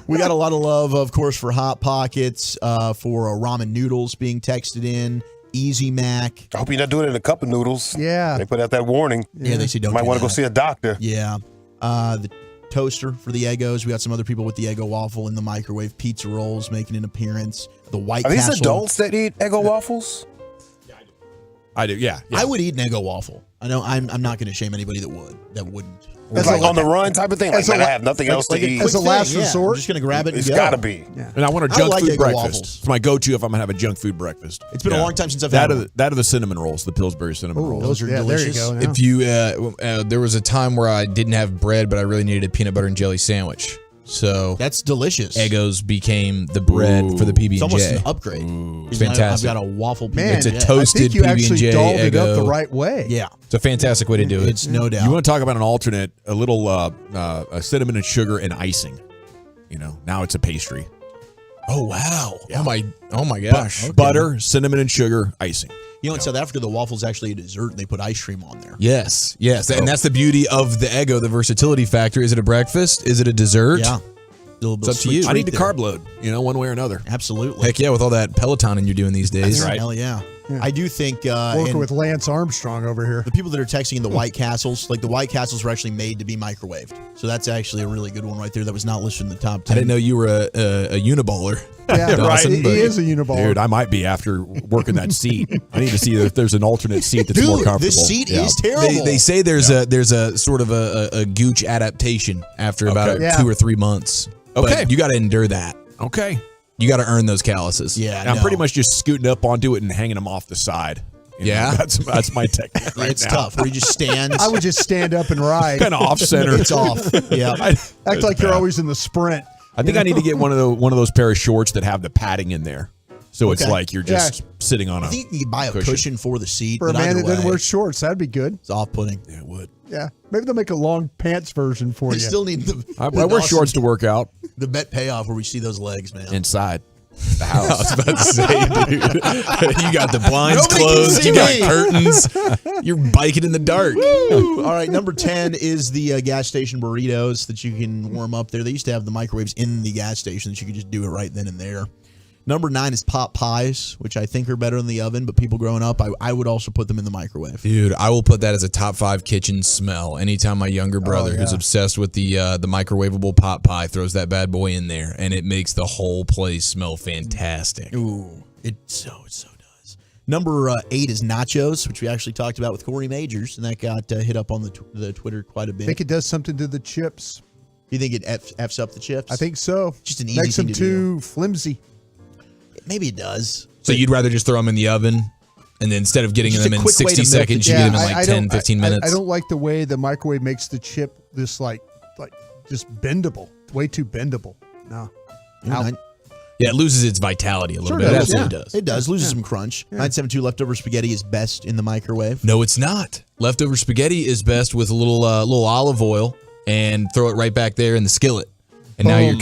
We got a lot of love, of course, for Hot Pockets, for ramen noodles being texted in. Easy Mac. I hope you're not doing it in a cup of noodles. Yeah. They put out that warning. Yeah, they say don't. You might do want to go that. see a doctor. Yeah. The toaster for the Eggos. We got some other people with the Eggo waffle in the microwave. Pizza rolls making an appearance. The White Are these Castle. adults that eat Eggo waffles? I do. Yeah. I would eat an Eggo waffle. I know I'm not going to shame anybody that wouldn't. It's like on the run type of thing. Like, I have nothing else to eat. As a last resort. I'm just going to grab it and It's go. got to be. And I want a I junk like food Eggo breakfast. waffles. It's my go-to if I'm gonna have a junk food breakfast. It's been a long time since I've that had that are the cinnamon rolls, the Pillsbury cinnamon rolls. Those are delicious. There you go. If you, there was a time where I didn't have bread, but I really needed a peanut butter and jelly sandwich. So that's delicious. Eggos became the bread for the PB&J. It's almost an upgrade. It's fantastic. I've got a waffle PB&J. Man, it's a toasted I think you actually PB&J dolled it up the Eggo. right way. Yeah. It's a fantastic way to do it. It's no doubt. You want to talk about an alternate, a little a cinnamon and sugar and icing. You know, now it's a pastry. Oh wow. Yeah. Oh my gosh. Butter, cinnamon and sugar, icing. You know, in South Africa, the waffle's actually a dessert, and they put ice cream on there. Yes. And that's the beauty of the Eggo, the versatility factor. Is it a breakfast? Is it a dessert? Yeah. It's up to you. I need to carb load, one way or another. Absolutely. Heck yeah, with all that Pelotoning you're doing these days. That's right. Hell yeah. I do think Working and with Lance Armstrong over here. the people that are texting in the White Castles, like the White Castles were actually made to be microwaved. So that's actually a really good one right there that was not listed in the top 10. I didn't know you were a uniballer. Yeah, Dawson, right. but- He is a uniballer. Dude, I might be after working that seat. I need to see if there's an alternate seat that's Dude, more comfortable. this seat is terrible. They say there's a sort of a gooch adaptation after about Yeah. 2 or 3 months. Okay. But you got to endure that. Okay. You got to earn those calluses. Yeah, And I'm no. pretty much just scooting up onto it and hanging them off the side. You know, Yeah? that's my technique right it's now. tough. Where you just stand. I would just stand up and ride. Kind of off center. It's off. Yeah. Act like you're always in the sprint. I think I need to get one of those pair of shorts that have the padding in there, so it's Okay. like you're just sitting on I a. think you can buy a cushion for the seat. For a but man either that doesn't way, wear shorts, that'd be good. it's off-putting. Yeah, it would. Yeah. Maybe they'll make a long pants version for They you. still need the. I the wear Dawson- shorts to work out The bet payoff where we see those legs, man. inside the house. I was about to say, dude, you got the blinds Nobody can closed, see you got me. curtains, you're biking in the dark. All right, number 10 is the gas station burritos that you can warm up there. They used to have the microwaves in the gas station that you could just do it right then and there. Number 9 is pot pies, which I think are better in the oven, but people growing up, I would also put them in the microwave. Dude, I will put that as a top 5 kitchen smell. Anytime my younger brother, who's obsessed with the microwavable pot pie, throws that bad boy in there, and it makes the whole place smell fantastic. Ooh, it so does. Number 8 is nachos, which we actually talked about with Corey Majors, and that got hit up on the Twitter quite a bit. I think it does something to the chips. You think it F's up the chips? I think so. Just an easy Makes thing them to too flimsy. Maybe it does. So you'd rather just throw them in the oven, and then instead of getting them in 60 seconds, you get them in like 10, 15 minutes? I don't like the way the microwave makes the chip this like just bendable. Way too bendable. No. Yeah, it loses its vitality a little bit. Does. It absolutely does. It does. Loses some crunch. 972 leftover spaghetti is best in the microwave. No, it's not. Leftover spaghetti is best with a little olive oil and throw it right back there in the skillet. And now you're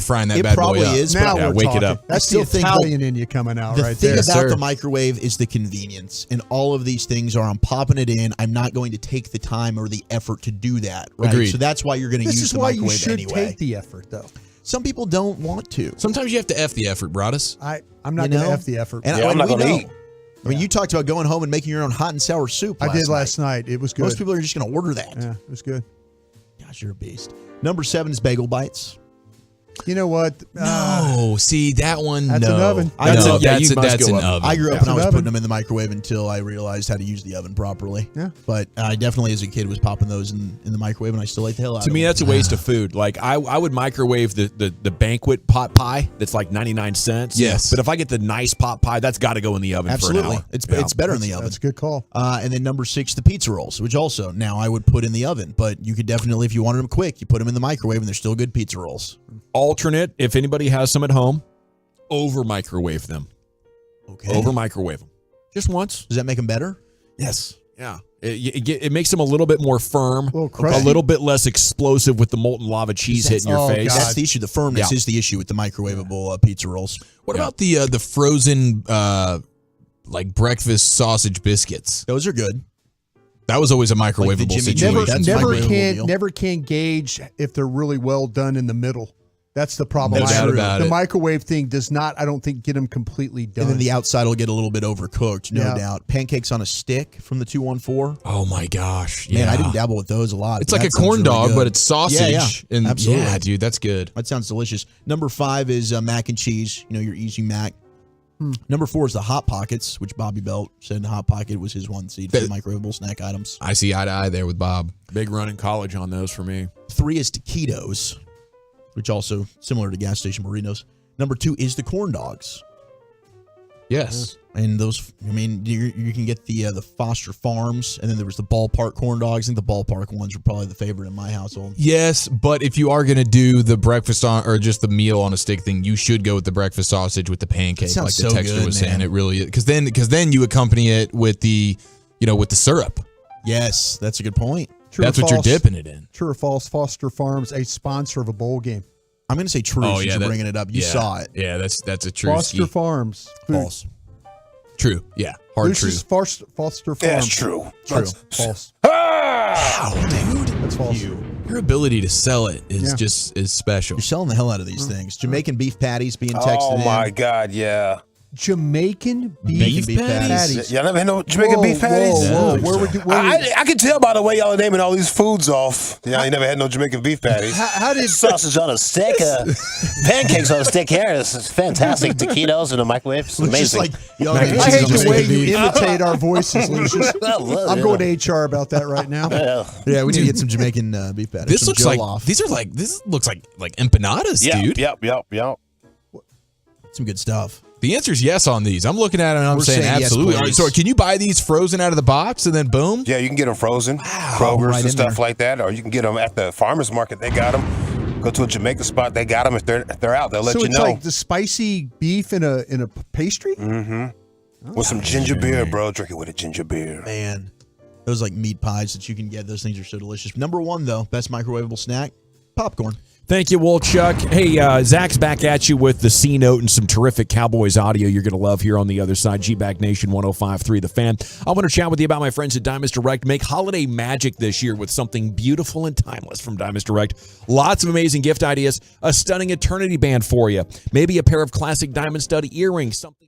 frying that It bad boy probably up. is, Now yeah, we're wake talking. it up. That's still the think Italian in you coming out The right thing there. about the microwave is the convenience, and all of these things are I'm popping it in. I'm not going to take the time or the effort to do that. Right? Agreed. So that's why you're going to use the microwave This is why you should anyway. take the effort, though. Some people don't want to. Sometimes you have to F the effort, Broadus. I'm not going to F the effort. And I'm not going to eat. I mean, you talked about going home and making your own hot and sour soup. I did last night. It was good. Most people are just going to order that. Yeah, it was good. Gosh, you're a beast. Number 7 is bagel bites. You know what? No, see that one. That's no. an oven. That's know. an oven. I grew up That's and I an was oven. putting them in the microwave until I realized how to use the oven properly. Yeah. But I definitely, as a kid, was popping those in the microwave, and I still ate the hell out of To them. me, that's a waste of food. Like I would microwave the banquet pot pie that's like 99 cents. Yes. But if I get the nice pot pie, that's got to go in the oven for an Absolutely. hour. It's better in the oven. That's a good call. And then number 6, the pizza rolls, which also now I would put in the oven. But you could definitely, if you wanted them quick, you put them in the microwave, and they're still good pizza rolls. Alternate, if anybody has some at home, over microwave them. Okay. Over microwave them. Just once. Does that make them better? Yes. Yeah. It makes them a little bit more firm, crusty. a little bit less explosive with the molten lava cheese hitting your face. That's the issue. The firmness is the issue with the microwavable pizza rolls. What about the frozen like breakfast sausage biscuits? Those are good. That was always a microwavable situation. Never can gauge if they're really well done in the middle. That's the problem. No doubt about the it. microwave thing does not, I don't think, get them completely done. And then the outside will get a little bit overcooked, no Yeah. doubt. Pancakes on a stick from the 214. Oh my gosh. Man, yeah. I didn't dabble with those a lot. It's but like a that sounds corn really dog, good. but it's sausage. Yeah. And Absolutely. yeah, dude, that's good. That sounds delicious. Number 5 is mac and cheese. You know, your easy mac. Number 4 is the Hot Pockets, which Bobby Belt said the Hot Pocket was his one seed for the microwavable snack items. I see eye to eye there with Bob. Big run in college on those for me. 3 is taquitos, which also similar to gas station burritos. Number 2 is the corn dogs. Yes. And those, I mean, you can get the Foster Farms, and then there was the ballpark corn dogs. I think the ballpark ones were probably the favorite in my household. Yes, but if you are going to do the breakfast on or just the meal on a stick thing, you should go with the breakfast sausage with the pancake, sounds like the so texture good, was man. saying. It really is, because then you accompany it with the with the syrup. Yes, that's a good point. True That's or what you're false? dipping it in. True or false? Foster Farms, a sponsor of a bowl game. I'm going to say true since you're bringing it up. You saw it. Yeah, that's a true. Foster Farms. False. True. Yeah. Hard This true. is Foster Farms. Yeah, it's true. False. Wow, dude. That's false. Your ability to sell it is Yeah. is special. You're selling the hell out of these things. Jamaican beef patties being texted in. Oh my God, yeah. Jamaican Beef beef patties. patties. Y'all never had no Jamaican beef patties? Whoa. I can tell by the way y'all are naming all these foods off. Y'all ain't never had no Jamaican beef patties. How did sausage on a stick, pancakes on a stick here? This is fantastic. Taquitos in a microwave. It's amazing. I hate the way you imitate our voices, Lucius. I'm going to HR about that right now. Yeah, we need to get some Jamaican beef patties. This some looks like jollof. this looks like empanadas, dude. Yep. Some good stuff. The answer is yes on these. I'm looking at it and I'm We're saying saying yes, absolutely. All right, please. so can you buy these frozen out of the box and then boom? Yeah, you can get them frozen. Kroger's right and in stuff there. like that. Or you can get them at the farmer's market. They got them. Go to a Jamaican spot. They got them. If they're out, they'll let So you it's know. like the spicy beef in a pastry? Mm-hmm. With some ginger beer, bro. Drink it with a ginger beer. Man, those like meat pies that you can get. Those things are so delicious. Number 1 though, best microwavable snack, popcorn. Thank you, Wolchuk. Hey, Zach's back at you with the C note and some terrific Cowboys audio you're going to love here on the other side. G-Bag Nation 105.3 The Fan. I want to chat with you about my friends at Diamonds Direct. Make holiday magic this year with something beautiful and timeless from Diamonds Direct. Lots of amazing gift ideas. A stunning eternity band for you. Maybe a pair of classic diamond stud earrings. Something.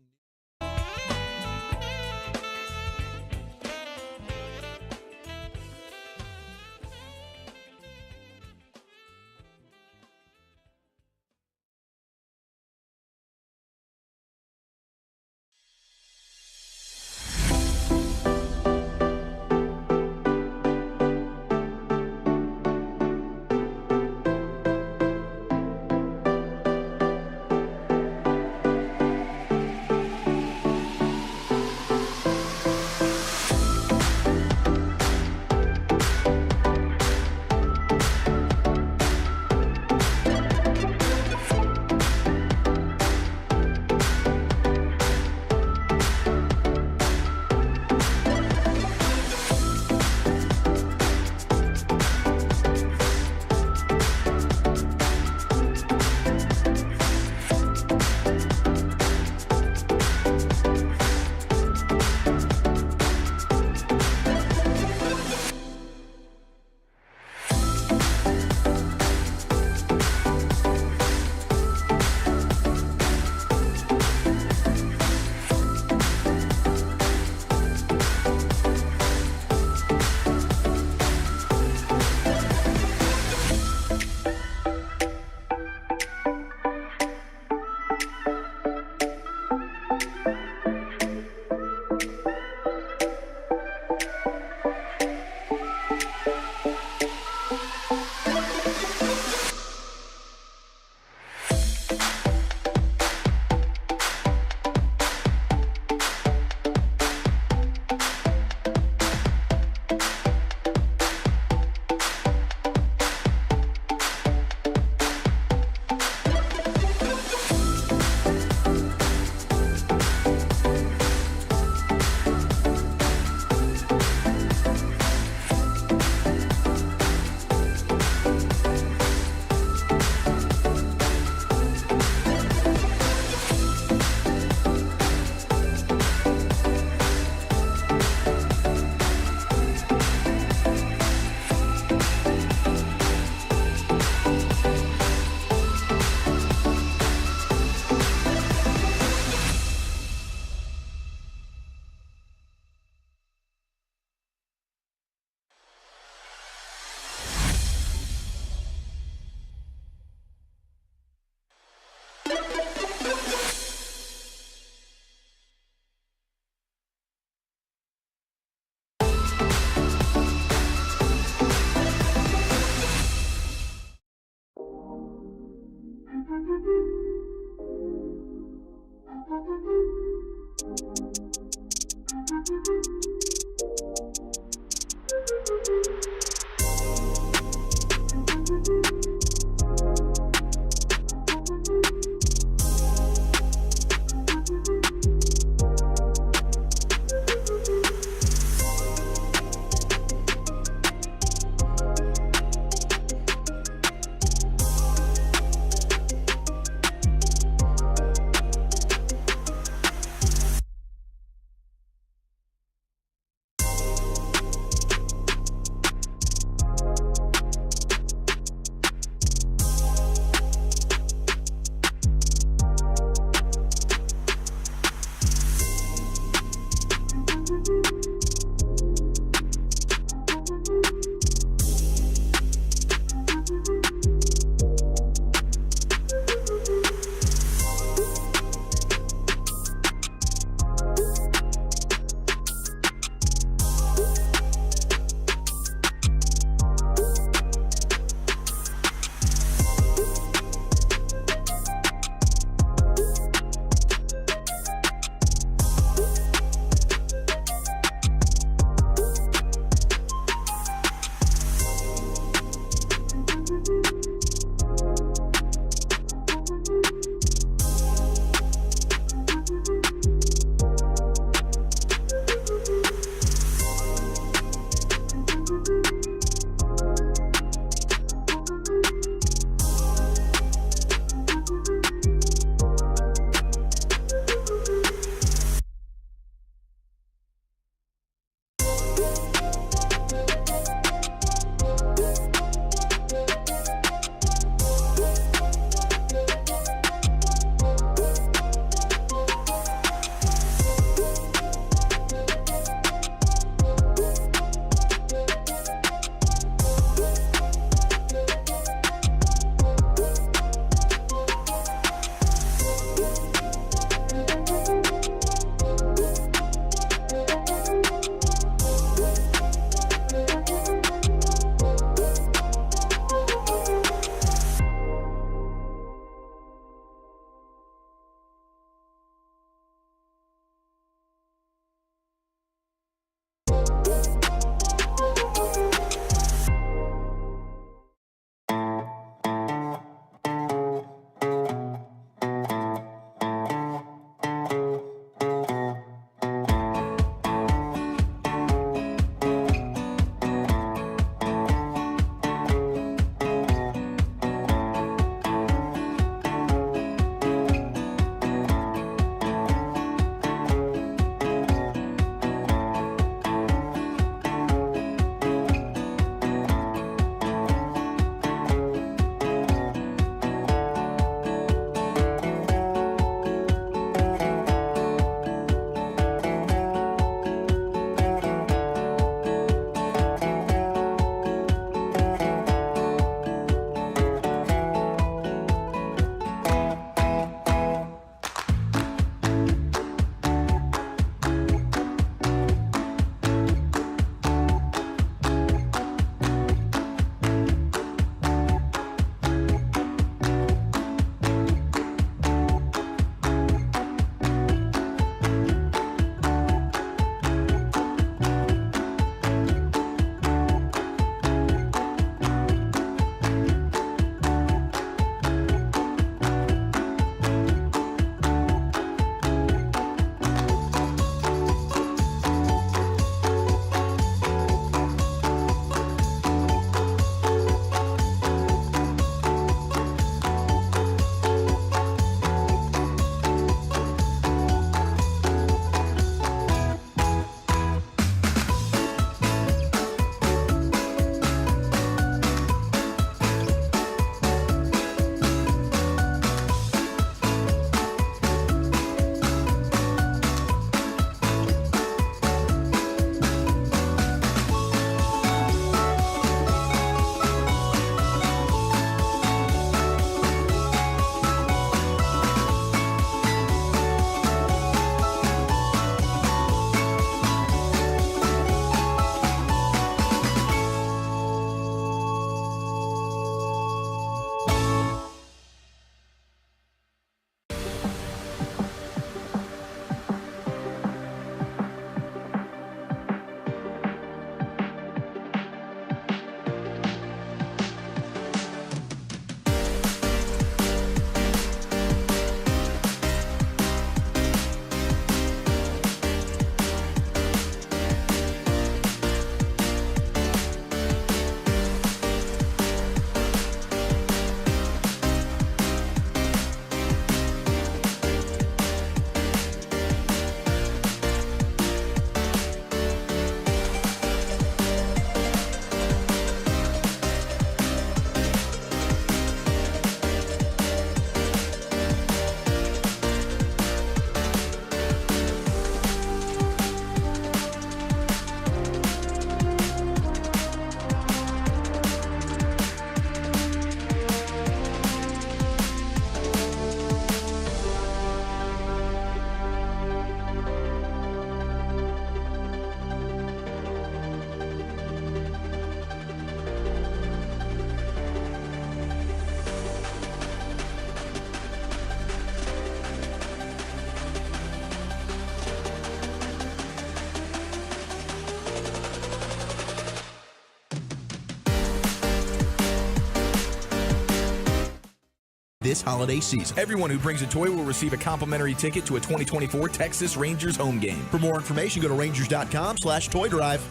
this holiday season. Everyone who brings a toy will receive a complimentary ticket to a 2024 Texas Rangers home game. For more information, go to rangers.com/toy drive.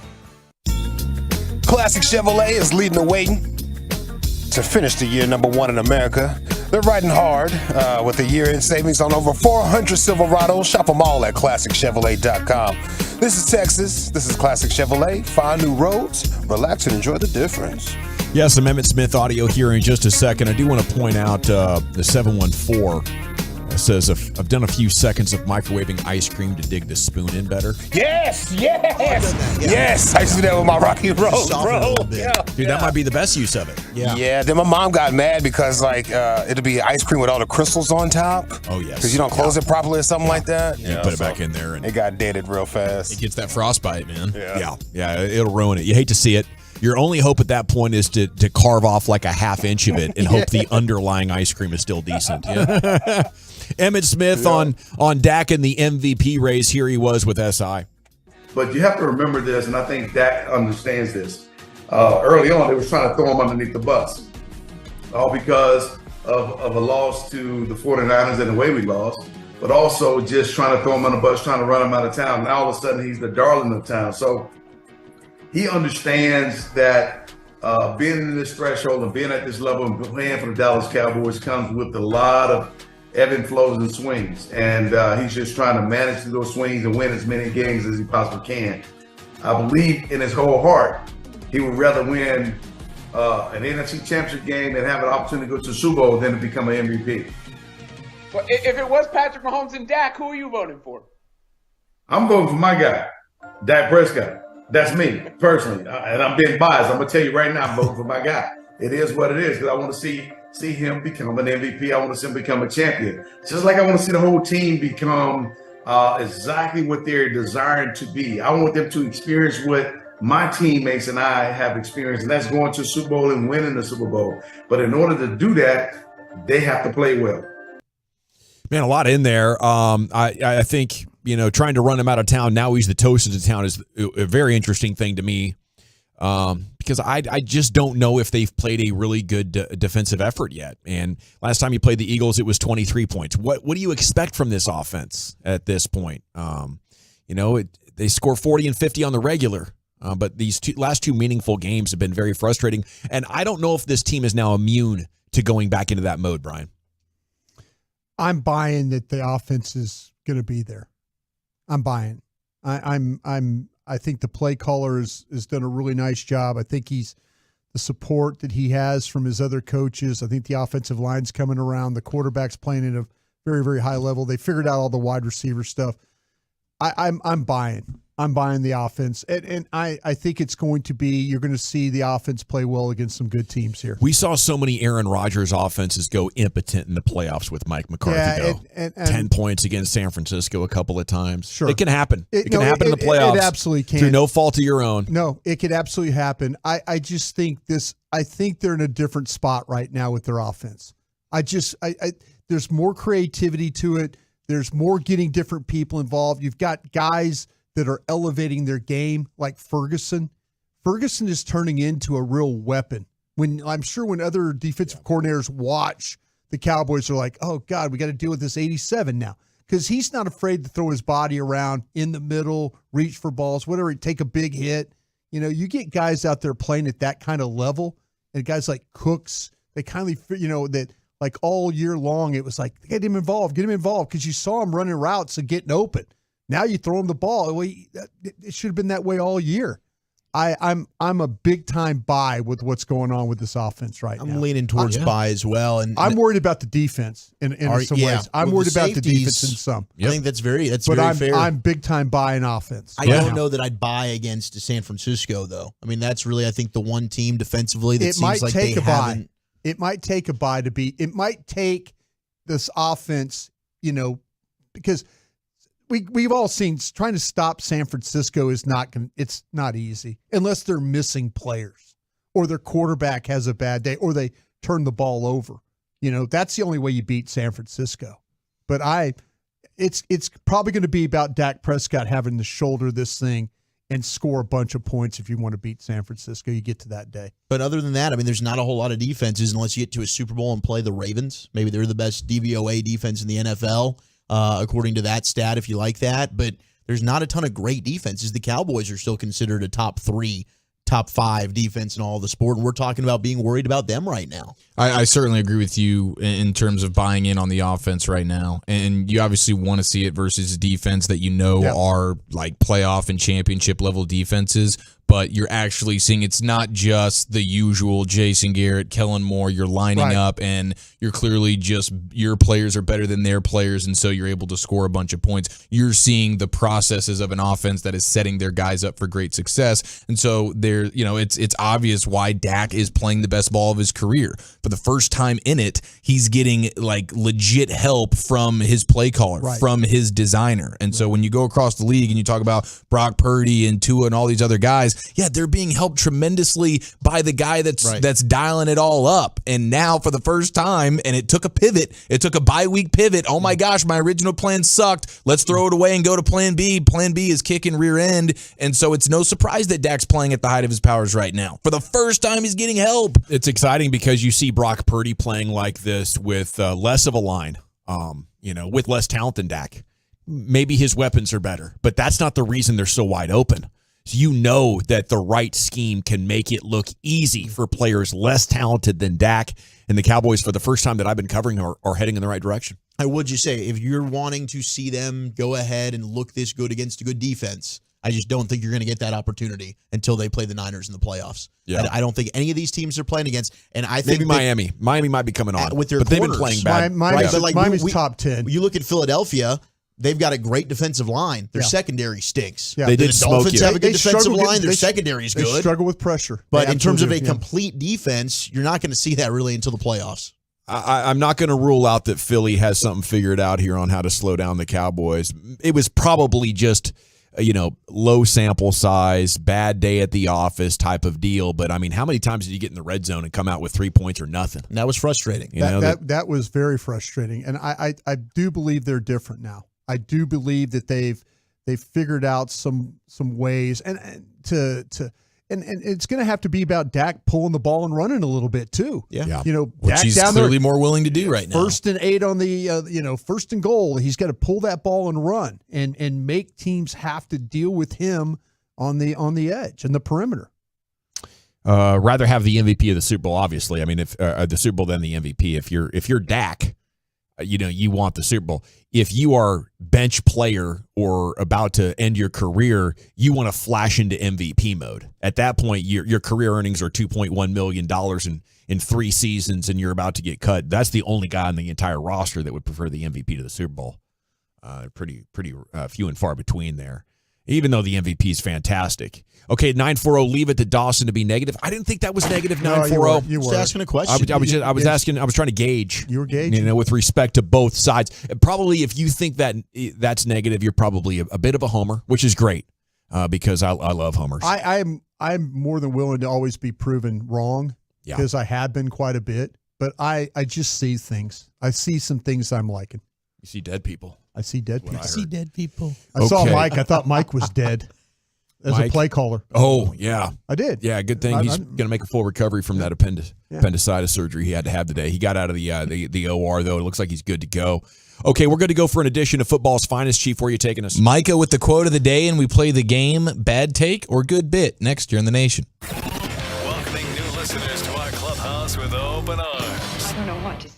Classic Chevrolet is leading the way to finish the year #1 in America. They're riding hard with a year-end savings on over 400 Silverados. Shop them all at ClassicChevrolet.com. This is Texas. This is Classic Chevrolet. Find new roads, relax, and enjoy the difference. Yes, Amendment Smith audio here in just a second. I do want to point out the 714 says, I've done a few seconds of microwaving ice cream to dig the spoon in better. Yes. Yes. I used to do that with my Rocky Road, bro. Yeah. Dude, that might be the best use of it. Yeah. Then my mom got mad because it'll be ice cream with all the crystals on top. Oh, yes. Because you don't close it properly or something like that. You put it back in there. And it got deaded real fast. It gets that frostbite, man. Yeah, it'll ruin it. You hate to see it. Your only hope at that point is to carve off like a half inch of it and hope the underlying ice cream is still decent. Yeah. Emmett Smith on Dak in the MVP race. Here he was with SI. But you have to remember this, and I think Dak understands this. Early on, they were trying to throw him underneath the bus, all because of a loss to the 49ers and the way we lost, but also just trying to throw him on the bus, trying to run him out of town. Now all of a sudden, he's the darling of town. So he understands that being in this threshold and being at this level and playing for the Dallas Cowboys comes with a lot of ebb and flows and swings. And he's just trying to manage through those swings and win as many games as he possibly can. I believe in his whole heart, he would rather win an NFC Championship game and have an opportunity to go to the Super Bowl than to become an MVP. Well, if it was Patrick Mahomes and Dak, who are you voting for? I'm voting for my guy, Dak Prescott. That's me, personally. And I'm being biased. I'm going to tell you right now, I'm voting for my guy. It is what it is, because I want to see him become an MVP. I want to see him become a champion. Just like I want to see the whole team become exactly what they're desiring to be. I want them to experience what my teammates and I have experienced, and that's going to the Super Bowl and winning the Super Bowl. But in order to do that, they have to play well. Man, a lot in there. I think, trying to run him out of town, now he's the toast of the town, is a very interesting thing to me, because I just don't know if they've played a really good defensive effort yet. And last time you played the Eagles, it was 23 points. What do you expect from this offense at this point? They score 40 and 50 on the regular, but these last two meaningful games have been very frustrating. And I don't know if this team is now immune to going back into that mode, Brian. I'm buying that the offense is going to be there. I'm buying. I think the play caller has done a really nice job. I think the support that he has from his other coaches. I think the offensive line's coming around. The quarterback's playing at a very, very high level. They figured out all the wide receiver stuff. I'm buying. I'm buying the offense. And I think it's going to be, you're going to see the offense play well against some good teams here. We saw so many Aaron Rodgers offenses go impotent in the playoffs with Mike McCarthy. And 10 points against San Francisco a couple of times. Sure. It can happen. It can happen in the playoffs. It absolutely can. Through no fault of your own. No, it could absolutely happen. I just think I think they're in a different spot right now with their offense. There's more creativity to it. There's more getting different people involved. You've got guys that are elevating their game, like Ferguson. Ferguson is turning into a real weapon. I'm sure when other defensive coordinators watch the Cowboys, they're like, oh, God, we got to deal with this 87 now. Because he's not afraid to throw his body around in the middle, reach for balls, whatever, take a big hit. You get guys out there playing at that kind of level, and guys like Cooks, they kind of, that like all year long, it was like, get him involved, because you saw him running routes and getting open. Now you throw him the ball. It should have been that way all year. I'm a big time buy with what's going on with this offense right now. I'm leaning towards buy as well, and I'm worried about the defense in some ways. I'm worried about the defense in some. I think that's very fair. I'm big time buying offense. I don't know that I'd buy against San Francisco though. I mean, that's really, I think, the one team defensively that seems like they haven't. It might take a buy to beat. It might take this offense, because we've all seen trying to stop San Francisco it's not easy unless they're missing players or their quarterback has a bad day or they turn the ball over. That's the only way you beat San Francisco. But it's probably going to be about Dak Prescott having to shoulder this thing and score a bunch of points if you want to beat San Francisco. You get to that day. But other than that, I mean, there's not a whole lot of defenses unless you get to a Super Bowl and play the Ravens. Maybe they're the best DVOA defense in the NFL, according to that stat, if you like that. But there's not a ton of great defenses. The Cowboys are still considered a top 3, top 5 defense in all the sport, and we're talking about being worried about them right now. I certainly agree with you in terms of buying in on the offense right now. And you obviously want to see it versus a defense that are like playoff and championship level defenses. But you're actually seeing it's not just the usual Jason Garrett, Kellen Moore. You're lining up, and you're clearly just your players are better than their players, and so you're able to score a bunch of points. You're seeing the processes of an offense that is setting their guys up for great success, and so it's obvious why Dak is playing the best ball of his career. For the first time in it, he's getting like legit help from his play caller, from his designer, and so when you go across the league and you talk about Brock Purdy and Tua and all these other guys. Yeah, they're being helped tremendously by the guy that's dialing it all up. And now for the first time, and it took a pivot, it took a bye-week pivot. Oh my gosh, my original plan sucked. Let's throw it away and go to plan B. Plan B is kicking rear end. And so it's no surprise that Dak's playing at the height of his powers right now. For the first time, he's getting help. It's exciting because you see Brock Purdy playing like this with less of a line, with less talent than Dak. Maybe his weapons are better, but that's not the reason they're so wide open. You know that the right scheme can make it look easy for players less talented than Dak, and the Cowboys, for the first time that I've been covering, are heading in the right direction. I would just say, if you're wanting to see them go ahead and look this good against a good defense, I just don't think you're going to get that opportunity until they play the Niners in the playoffs. Yeah. I don't think any of these teams are playing against, and I think maybe Miami. Miami might be coming on with their but corners. They've been playing bad. Miami's top 10. You look at Philadelphia. They've got a great defensive line. Their secondary stinks. Yeah. They did the smoke Dolphins you. have a good defensive line. Their they secondary is good. They struggle with pressure. But in terms of a complete defense, you're not going to see that really until the playoffs. I'm not going to rule out that Philly has something figured out here on how to slow down the Cowboys. It was probably just, low sample size, bad day at the office type of deal. But, I mean, how many times did you get in the red zone and come out with 3 points or nothing? And that was frustrating. That was very frustrating. And I do believe they're different now. I do believe that they've figured out some ways and it's going to have to be about Dak pulling the ball and running a little bit too. Yeah. Which Dak he's down clearly there, more willing to do right now. 1st and 8 on the first and goal. He's got to pull that ball and run and make teams have to deal with him on the edge and the perimeter. Rather have the MVP of the Super Bowl, obviously. I mean, if the Super Bowl than the MVP. If you're Dak, you want the Super Bowl. If you are bench player or about to end your career, you want to flash into MVP mode. At that point, your career earnings are $2.1 million in 3 seasons, and you're about to get cut. That's the only guy on the entire roster that would prefer the MVP to the Super Bowl. Pretty few and far between there. Even though the MVP is fantastic. Okay, 940, leave it to Dawson to be negative. I didn't think that was negative, 940. You were Just asking a question. I was asking. I was trying to gauge. You were gauging. With respect to both sides. Probably if you think that that's negative, you're probably a bit of a homer, which is great because I love homers. I'm more than willing to always be proven wrong because I have been quite a bit. But I just see things. I see some things I'm liking. You see dead people. I see dead people. I see dead people. I saw Mike. I thought Mike was dead as a play caller. Oh, yeah. I did. Yeah, good thing he's going to make a full recovery from that appendicitis surgery he had to have today. He got out of the OR, though. It looks like he's good to go. Okay, we're good to go for an edition of Football's Finest. Chief, where are you taking us? Micah with the quote of the day, and we play the game Bad Take or Good Bit next year in the Nation. Welcoming new listeners to our clubhouse with open arms. I don't know what to say.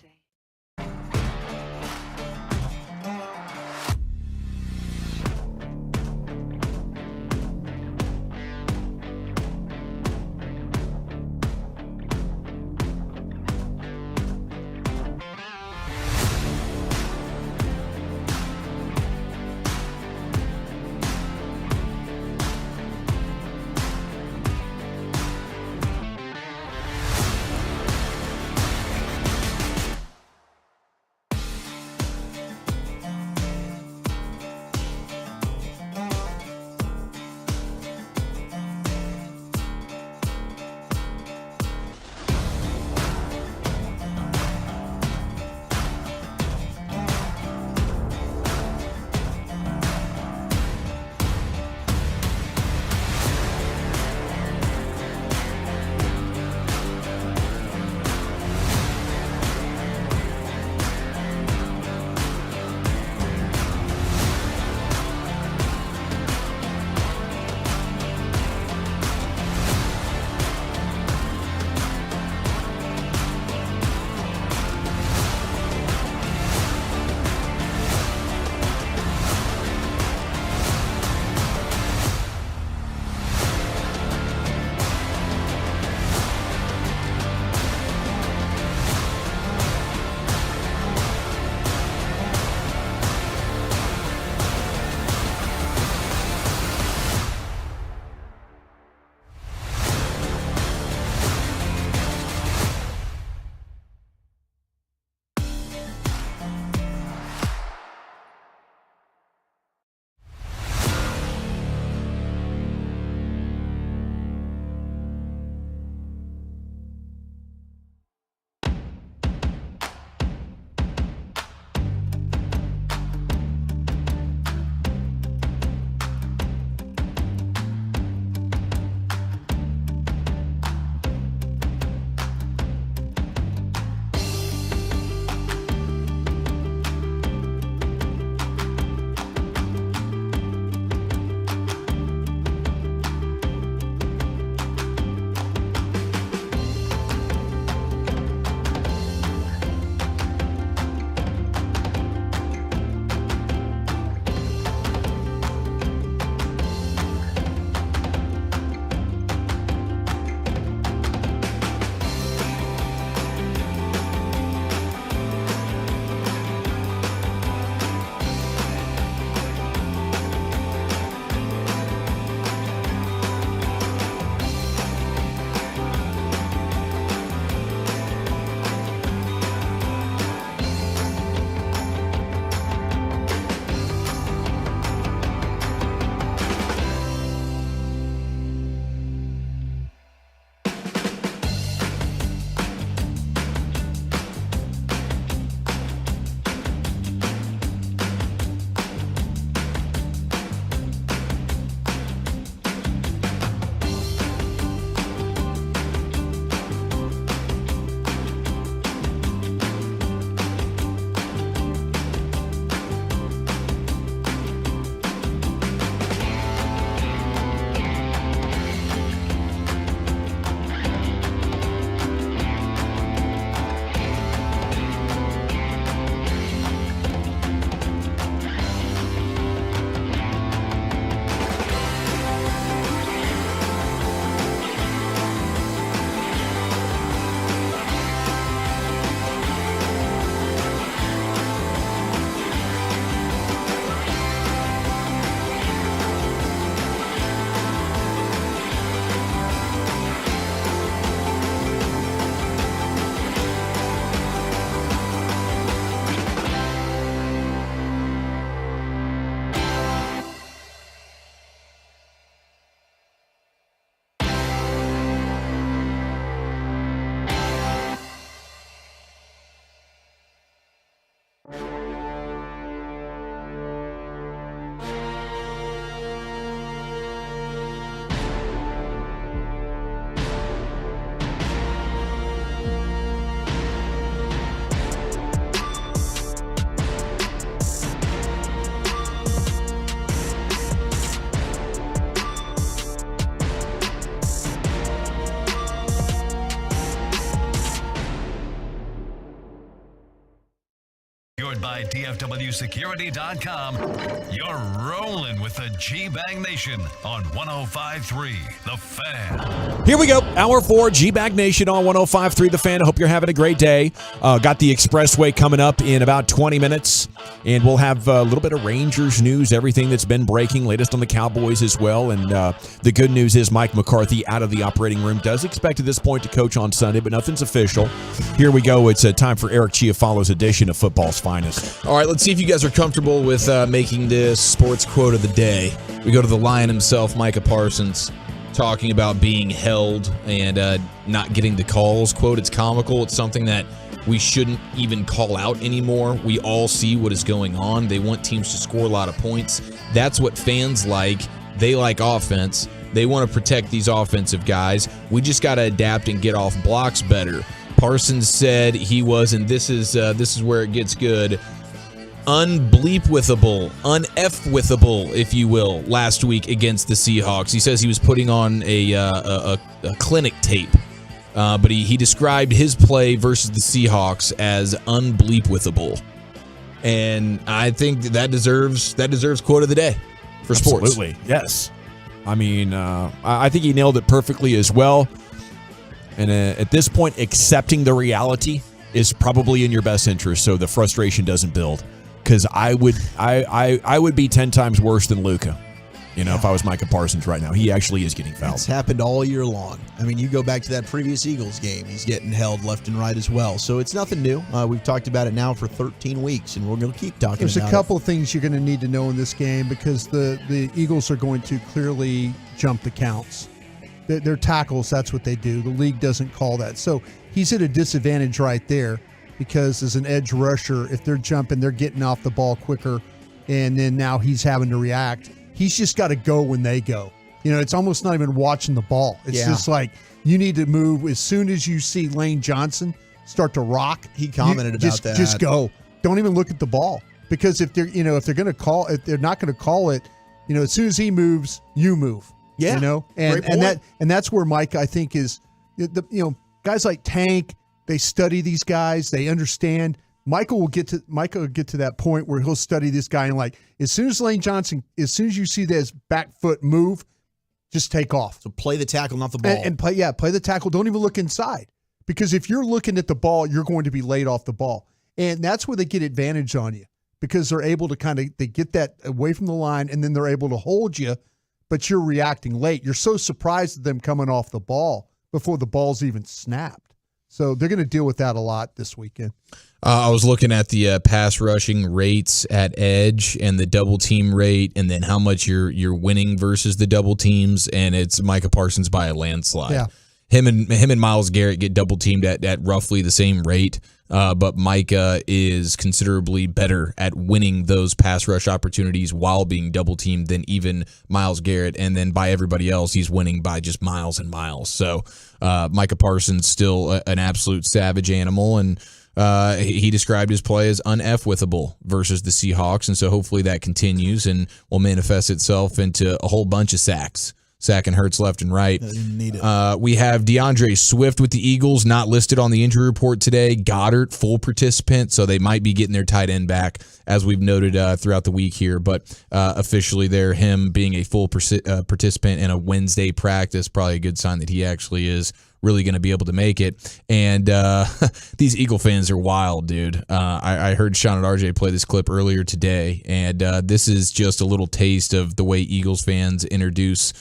Presented by DFWSecurity.com. You're rolling with the G-Bang Nation on 105.3 The Fan. Here we go. Hour 4, G-Bag Nation on 105.3 The Fan. I hope you're having a great day. Got the Expressway coming up in about 20 minutes. And we'll have a little bit of Rangers news, everything that's been breaking, latest on the Cowboys as well. And the good news is Mike McCarthy out of the operating room. Does expect at this point to coach on Sunday, but nothing's official. Here we go. It's time for Eric Chiafalo's edition of Football's Finest. All right, let's see if you guys are comfortable with making this sports quote of the day. We go to the Lion himself, Micah Parsons, talking about being held and not getting the calls. Quote, it's comical. It's something that we shouldn't even call out anymore. We all see what is going on. They want teams to score a lot of points. That's what fans like. They like offense. They want to protect these offensive guys. We just got to adapt and get off blocks better. Parsons said he was, and this is where it gets good, unbleep-withable, un-F-withable, if you will, last week against the Seahawks. He says he was putting on a clinic tape. But he described his play versus the Seahawks as unbleep-withable. And I think that deserves quote of the day for sports. Absolutely, yes. I mean, I think he nailed it perfectly as well. And at this point, accepting the reality is probably in your best interest, so the frustration doesn't build. Because I would be 10 times worse than Luka. If I was Micah Parsons right now. He actually is getting fouled. It's happened all year long. I mean, you go back to that previous Eagles game. He's getting held left and right as well. So it's nothing new. We've talked about it now for 13 weeks, and we're going to keep talking about it. There's a couple of things you're going to need to know in this game because the Eagles are going to clearly jump the counts. Their tackles, that's what they do. The league doesn't call that. So he's at a disadvantage right there because as an edge rusher, if they're jumping, they're getting off the ball quicker, and then now he's having to react. He's just got to go when they go. It's almost not even watching the ball. It's just like you need to move as soon as you see Lane Johnson start to rock. He commented about that. Just go. Don't even look at the ball because if they're going to call, if they're not going to call it, as soon as he moves, you move. Yeah. And that's where Mike I think is. Guys like Tank, they study these guys, they understand. Michael will get to that point where he'll study this guy and as soon as Lane Johnson, as soon as you see this back foot move, just take off. So play the tackle, not the ball. And play the tackle. Don't even look inside because if you're looking at the ball, you're going to be laid off the ball, and that's where they get advantage on you because they're able to they get that away from the line and then they're able to hold you, but you're reacting late. You're so surprised at them coming off the ball before the ball's even snapped. So they're going to deal with that a lot this weekend. I was looking at the pass rushing rates at edge and the double team rate, and then how much you're winning versus the double teams, and it's Micah Parsons by a landslide. Yeah. Him and Myles Garrett get double teamed at roughly the same rate, but Micah is considerably better at winning those pass rush opportunities while being double teamed than even Myles Garrett, and then by everybody else, he's winning by just miles and miles. So Micah Parsons still an absolute savage animal, and he described his play as un-F-withable versus the Seahawks, and so hopefully that continues and will manifest itself into a whole bunch of sacks. Sacking Hurts left and right. Need it. We have DeAndre Swift with the Eagles, not listed on the injury report today. Goddard, full participant, so they might be getting their tight end back, as we've noted throughout the week here. But officially there, him being a full participant in a Wednesday practice, probably a good sign that he actually is really going to be able to make it. And these Eagle fans are wild, dude. I heard Sean and RJ play this clip earlier today, and this is just a little taste of the way Eagles fans introduce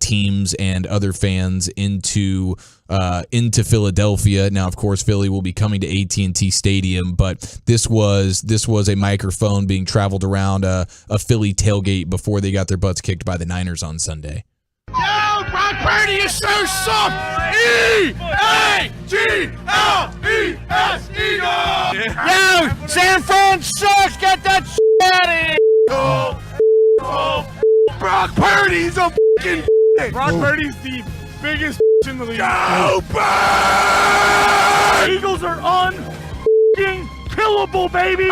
teams and other fans into Philadelphia. Now, of course, Philly will be coming to AT&T Stadium, but this was a microphone being traveled around a Philly tailgate before they got their butts kicked by the Niners on Sunday. Yo, Brock Purdy is so soft. E-A-G-L-E-S, Eagles. Yo, San Fran sucks. Get that out of here. Brock Purdy's a fucking Brock Purdy's the biggest in the league. Go Birds! Eagles are un-fucking killable, baby.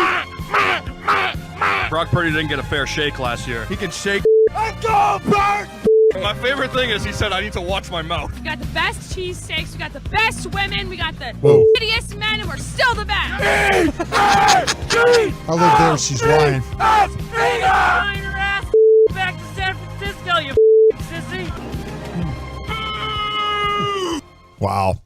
Brock Purdy didn't get a fair shake last year. He can shake. Let's go, Birds! My favorite thing is he said, I need to watch my mouth. We got the best cheesesteaks. We got the best women. We got the prettiest men, and we're still the best. I live there. She's lying. Bring your ass back to San Francisco, you sissy. Wow.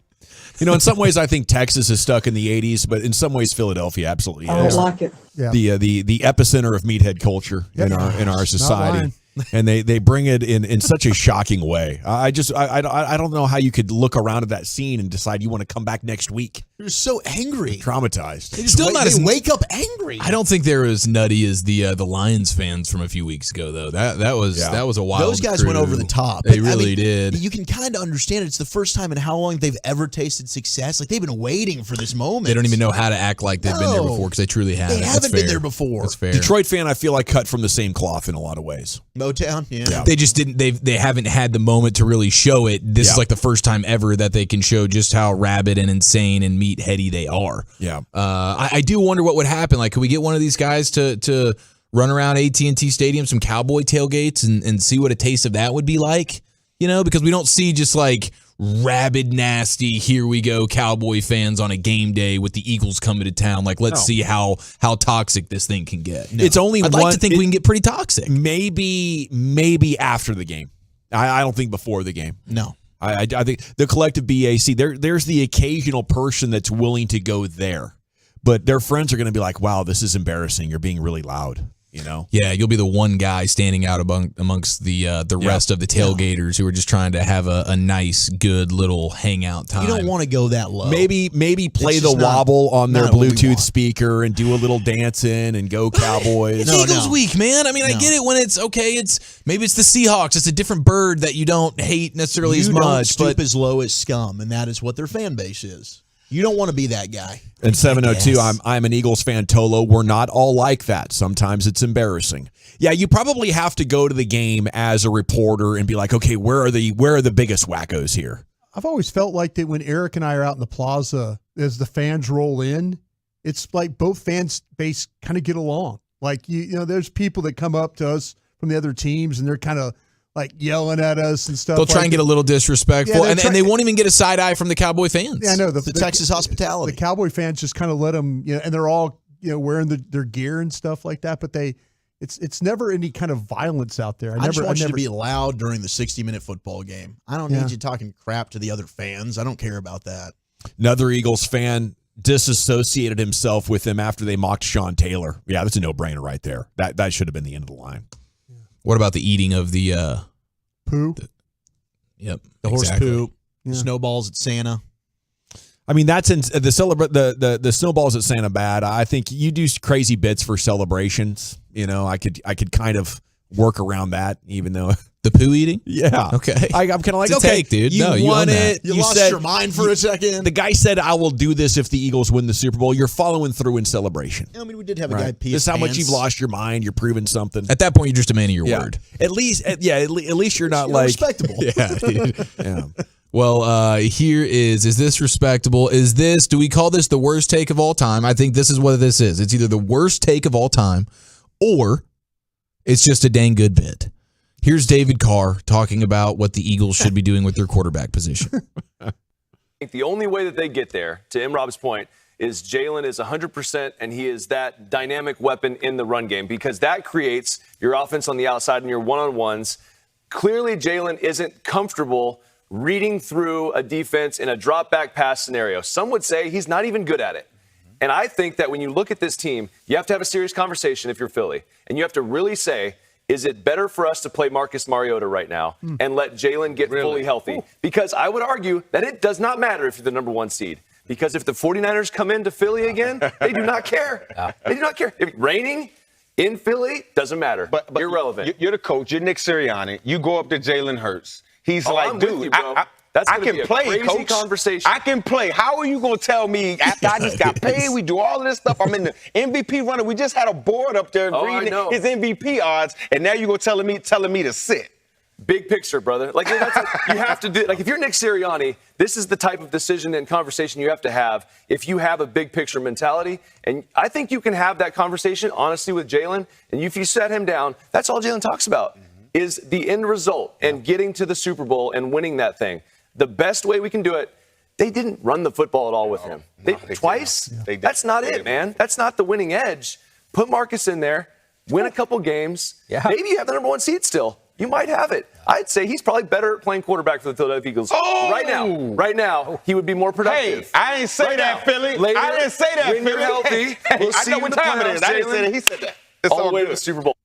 You know, in some ways, I think Texas is stuck in the 80s, but in some ways, Philadelphia absolutely I is. don't like it. Yeah. The epicenter of meathead culture in our society. And they bring it in such a shocking way. I don't know how you could look around at that scene and decide you want to come back next week. You're so angry. Traumatized. They wake up angry. I don't think they're as nutty as the Lions fans from a few weeks ago, though. That was a wild. Those guys crew. went over the top. They really did. You can kind of understand it. It's the first time in how long they've ever tasted success. Like they've been waiting for this moment. They don't even know how to act like they've been there before because they truly haven't. They haven't been there before. That's fair. Detroit fan, I feel like cut from the same cloth in a lot of ways. Motown, yeah. They just didn't. They haven't had the moment to really show it. This is like the first time ever that they can show just how rabid and insane and meatheady they are. Yeah. I do wonder what would happen. Like, could we get one of these guys to run around AT&T Stadium, some Cowboy tailgates, and see what a taste of that would be like? You know, because we don't see just like rabid, nasty, here we go Cowboy fans on a game day with the Eagles coming to town. Like, let's see how toxic this thing can get. No. It's only I'd like to think we can get pretty toxic. Maybe after the game. I don't think before the game. No. I think the collective BAC, there's the occasional person that's willing to go there, but their friends are going to be like, wow, this is embarrassing. You're being really loud. You know? Yeah, you'll be the one guy standing out amongst the rest of the tailgaters who are just trying to have a nice, good little hangout time. You don't want to go that low. Maybe play the wobble on their Bluetooth speaker and do a little dancing and go Cowboys. It's Eagles week, man. I mean, I get it when it's okay. Maybe it's the Seahawks. It's a different bird that you don't hate necessarily as much. You don't stoop as low as scum, and that is what their fan base is. You don't want to be that guy. And 702, I'm an Eagles fan, Tolo. We're not all like that. Sometimes it's embarrassing. Yeah, you probably have to go to the game as a reporter and be like, okay, where are the biggest wackos here? I've always felt like that when Eric and I are out in the plaza, as the fans roll in, it's like both fans base kind of get along. Like you know, there's people that come up to us from the other teams and they're kind of like yelling at us and stuff. They'll try and get a little disrespectful, Yeah, and they won't even get a side eye from the Cowboy fans. Yeah, I know the Texas hospitality. The Cowboy fans just kind of let them, you know, and they're all, you know, wearing their gear and stuff like that. But it's never any kind of violence out there. I just want you to be loud during the 60-minute football game. I don't need you talking crap to the other fans. I don't care about that. Another Eagles fan disassociated himself with them after they mocked Sean Taylor. Yeah, that's a no-brainer right there. That should have been the end of the line. What about the eating of the poo? Yep, the horse poop, snowballs at Santa. I mean, that's in the snowballs at Santa bad. I think you do crazy bits for celebrations. You know, I could kind of work around that, even though the poo eating. Yeah, okay. I'm kind of like, it's a okay, take, dude. You won it. You lost your mind for a second. The guy said, "I will do this if the Eagles win the Super Bowl." You're following through in celebration. I mean, we did have a guy pee This his is how much pants. you've lost your mind. You're proving something. At that point, you're just a man of your word. At least you're not like respectable. Yeah, dude. Yeah. Well, here is this respectable? Do we call this the worst take of all time? I think this is what this is. It's either the worst take of all time or it's just a dang good bit. Here's David Carr talking about what the Eagles should be doing with their quarterback position. I think the only way that they get there, to M-Rob's point, is Jalen is 100% and he is that dynamic weapon in the run game because that creates your offense on the outside and your one-on-ones. Clearly, Jalen isn't comfortable reading through a defense in a drop-back pass scenario. Some would say he's not even good at it. And I think that when you look at this team, you have to have a serious conversation if you're Philly. And you have to really say, is it better for us to play Marcus Mariota right now and let Jalen get fully healthy? Because I would argue that it does not matter if you're the number one seed. Because if the 49ers come into Philly again, they do not care. They do not care. If raining in Philly, doesn't matter. But irrelevant. You're the coach. You're Nick Sirianni. You go up to Jalen Hurts. He's I'm like, with dude, you, bro. That's I gonna can be a play, crazy coach. Conversation. I can play. How are you going to tell me after I just got paid? We do all of this stuff. I'm in the MVP runner. We just had a board up there reading his MVP odds, and now you're going to telling me to sit. Big picture, brother. Like you have to do. Like if you're Nick Sirianni, this is the type of decision and conversation you have to have if you have a big picture mentality. And I think you can have that conversation honestly with Jalen. And if you set him down, that's all Jalen talks about. is the end result and getting to the Super Bowl and winning that thing. The best way we can do it, they didn't run the football at all with him. Twice? That's not it, man. That's not the winning edge. Put Marcus in there, win a couple games. Maybe you have the number 1 seed still. You might have it. I'd say he's probably better at playing quarterback for the Philadelphia Eagles. Right now, he would be more productive. Hey, I ain't say that, Philly. Later, I didn't say that, when Philly. you're healthy, we'll I see know you in what the time it playoffs, is. I didn't say Jalen. that. He said that. It's all all the way good. to the Super Bowl.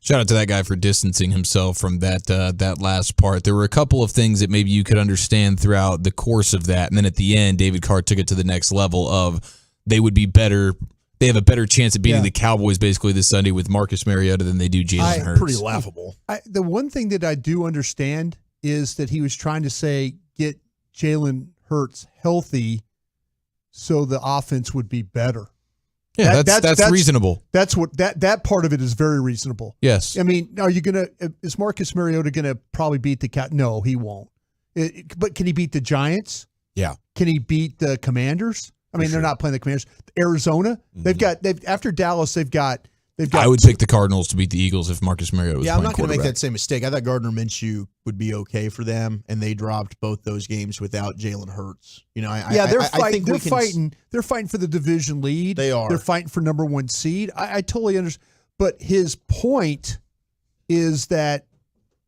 Shout out to that guy for distancing himself from that last part. There were a couple of things that maybe you could understand throughout the course of that, and then at the end, David Carr took it to the next level of they would be better. They have a better chance at beating the Cowboys basically this Sunday with Marcus Mariota than they do Jalen Hurts. Pretty laughable. The one thing that I do understand is that he was trying to say get Jalen Hurts healthy so the offense would be better. Yeah, that's reasonable. That's what that part of it is very reasonable. Yes. I mean, is Marcus Mariota gonna probably beat the Cow? No, he won't. But can he beat the Giants? Yeah. Can he beat the Commanders? I mean, they're not playing the Commanders. Arizona, they've after Dallas, they've got. I would pick the Cardinals to beat the Eagles if Marcus Mariota was playing I'm not going to make quarterback. that same mistake. I thought Gardner Minshew would be okay for them, and they dropped both those games without Jalen Hurts. They're I think fighting. They're fighting for the division lead. They are. They're fighting for number 1 seed. I totally understand. But his point is that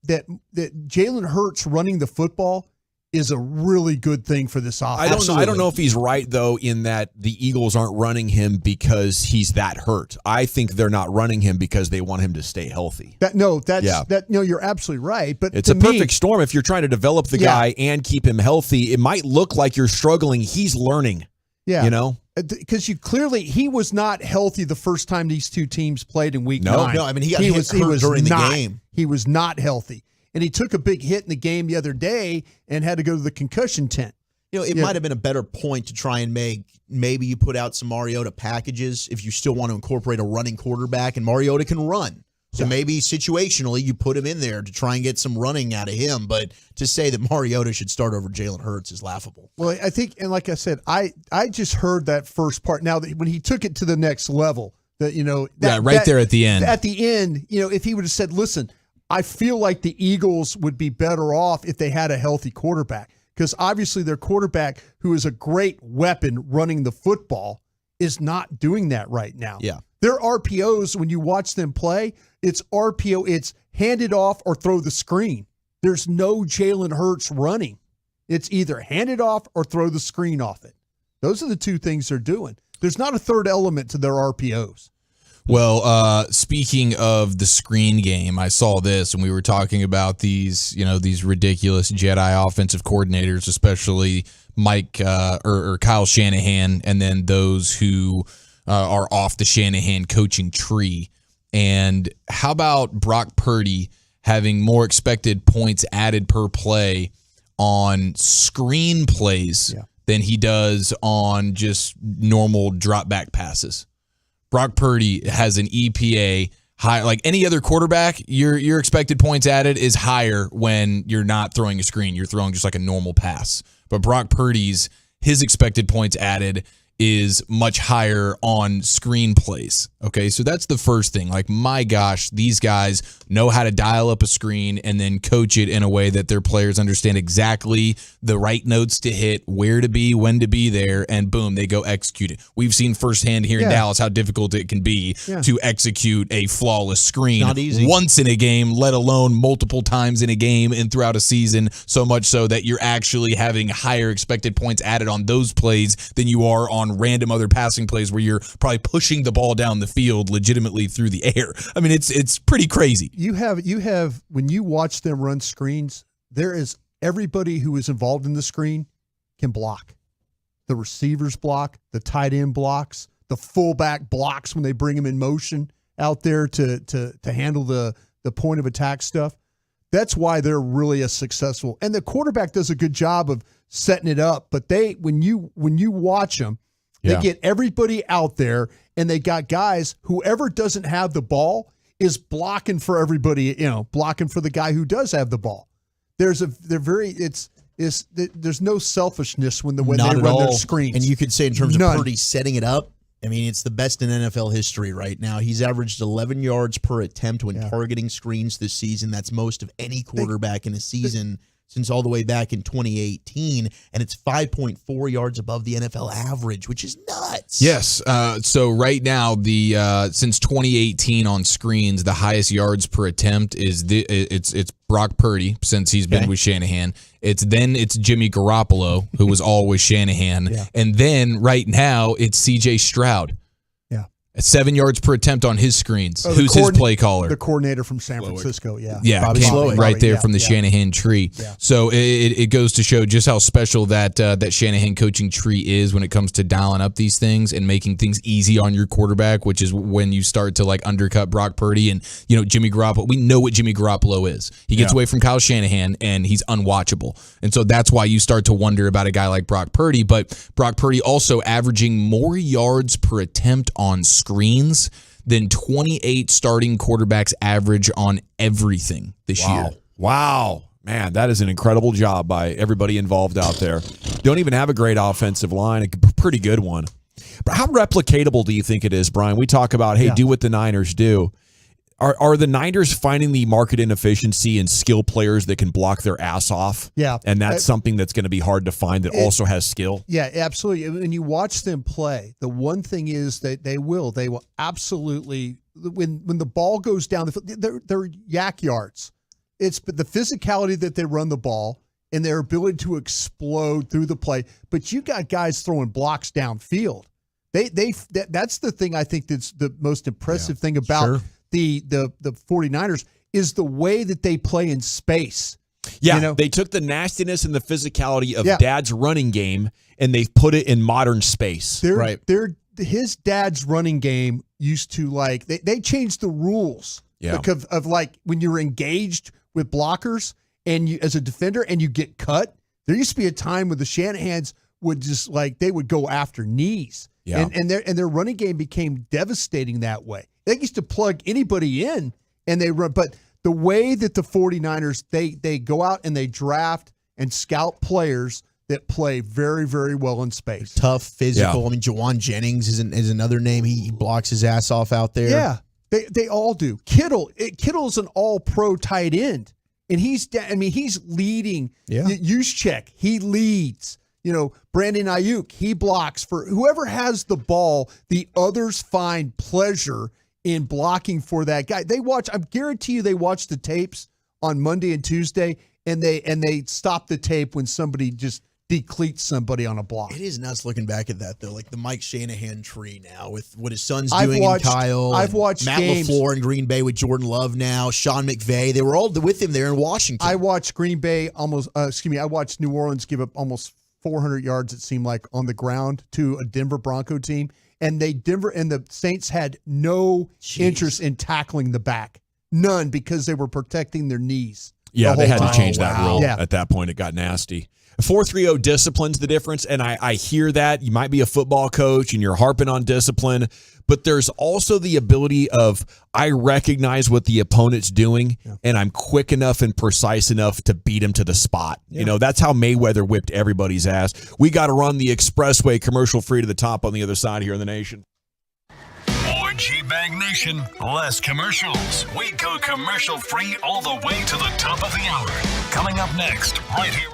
Jalen Hurts running the football is a really good thing for this offense. I don't know if he's right, though, in that the Eagles aren't running him because he's that hurt. I think they're not running him because they want him to stay healthy. You're absolutely right. But it's a perfect storm if you're trying to develop the guy and keep him healthy. It might look like you're struggling. He's learning. Yeah. You know? Because he was not healthy the first time these two teams played in week 9. No, I mean, he got hit during the game. He was not healthy. And he took a big hit in the game the other day and had to go to the concussion tent. It might have been a better point to try and make. Maybe you put out some Mariota packages if you still want to incorporate a running quarterback, and Mariota can run. So maybe situationally you put him in there to try and get some running out of him. But to say that Mariota should start over Jalen Hurts is laughable. Well, I think, and like I said, I just heard that first part. Now, when he took it to the next level, there at the end. At the end, if he would have said, listen, I feel like the Eagles would be better off if they had a healthy quarterback, because obviously their quarterback, who is a great weapon running the football, is not doing that right now. Yeah. Their RPOs, when you watch them play, it's RPO, it's hand it off or throw the screen. There's no Jalen Hurts running. It's either hand it off or throw the screen off it. Those are the two things they're doing. There's not a third element to their RPOs. Well, speaking of the screen game, I saw this when we were talking about these ridiculous Jedi offensive coordinators, especially Mike or Kyle Shanahan, and then those who are off the Shanahan coaching tree. And how about Brock Purdy having more expected points added per play on screen plays than he does on just normal drop back passes? Brock Purdy has an EPA high, like any other quarterback. Your expected points added is higher when you're not throwing a screen. You're throwing just like a normal pass. But Brock Purdy's, his expected points added is much higher on screen plays. Okay, so that's the first thing. Like, my gosh, these guys know how to dial up a screen and then coach it in a way that their players understand exactly the right notes to hit, where to be, when to be there, and boom, they go execute it. We've seen firsthand here in Dallas how difficult it can be to execute a flawless screen. Not easy. Once in a game, let alone multiple times in a game and throughout a season, so much so that you're actually having higher expected points added on those plays than you are on random other passing plays where you're probably pushing the ball down the field legitimately through the air. I mean, it's pretty crazy. You have when you watch them run screens, there is everybody who is involved in the screen can block. The receivers block, the tight end blocks, the fullback blocks when they bring him in motion out there to handle the point of attack stuff. That's why they're really a successful. And the quarterback does a good job of setting it up, but when you watch them, they get everybody out there, and they got guys, whoever doesn't have the ball is blocking for everybody, blocking for the guy who does have the ball. There's no selfishness when they run their screens. And you could say in terms of Purdy setting it up, I mean, it's the best in NFL history right now. He's averaged 11 yards per attempt when targeting screens this season. That's most of any quarterback in a season since all the way back in 2018, and it's 5.4 yards above the NFL average, which is nuts. Yes. So right now, since 2018 on screens, the highest yards per attempt is it's Brock Purdy, since he's been with Shanahan. It's Jimmy Garoppolo, who was always Shanahan, and then right now it's C.J. Stroud. At 7 yards per attempt on his screens. Who's his play caller? The coordinator from San Francisco, Bobby Slowick, right there from the Shanahan tree. Yeah. So it goes to show just how special that Shanahan coaching tree is when it comes to dialing up these things and making things easy on your quarterback, which is when you start to like undercut Brock Purdy and Jimmy Garoppolo. We know what Jimmy Garoppolo is. He gets away from Kyle Shanahan and he's unwatchable. And so that's why you start to wonder about a guy like Brock Purdy. But Brock Purdy also averaging more yards per attempt on screens than 28 starting quarterbacks average on everything this year. Wow. Man, that is an incredible job by everybody involved out there. Don't even have a great offensive line, a pretty good one. But how replicatable do you think it is, Brian? We talk about, do what the Niners do. Are the Niners finding the market inefficiency in skill players that can block their ass off? Yeah. And that's something that's going to be hard to find that also has skill? Yeah, absolutely. When you watch them play, the one thing is that they will absolutely, when the ball goes down the field, they're yak yards. It's the physicality that they run the ball and their ability to explode through the play. But you got guys throwing blocks downfield. That's the thing I think that's the most impressive thing about the 49ers is the way that they play in space. Yeah, they took the nastiness and the physicality of Dad's running game and they've put it in modern space. His dad's running game used to they changed the rules of when you're engaged with blockers and you as a defender and you get cut. There used to be a time where the Shanahans would just they would go after knees. Yeah. And their running game became devastating that way. They used to plug anybody in and they run, but the way that the 49ers, they go out and they draft and scout players that play very, very well in space. Tough, physical. I mean, Jawan Jennings is another name. He blocks his ass off out there. Yeah, they all do. Kittle's an all-pro tight end, and he's leading. Yeah. Juszczyk, he leads. Brandon Ayuk, he blocks for whoever has the ball. The others find pleasure in blocking for that guy. I guarantee you they watch the tapes on Monday and Tuesday, and they stop the tape when somebody just decleats somebody on a block. It is nuts looking back at that, though. Like the Mike Shanahan tree now with what his son's doing in Kyle. I've watched Matt LaFleur in Green Bay with Jordan Love now. Sean McVay. They were all with him there in Washington. I watched Green Bay I watched New Orleans give up almost 400 yards, it seemed like, on the ground to a Denver Bronco team. And the Saints had no interest in tackling the back. None, because they were protecting their knees. Yeah, they had to change that rule. Yeah. At that point, it got nasty. 4-3-0 discipline's the difference, and I hear that. You might be a football coach, and you're harping on discipline, but there's also the ability of I recognize what the opponent's doing, and I'm quick enough and precise enough to beat him to the spot. Yeah. That's how Mayweather whipped everybody's ass. We got to run the expressway commercial-free to the top on the other side here in the nation. More G-Bag Nation, less commercials. We go commercial-free all the way to the top of the hour. Coming up next, right here.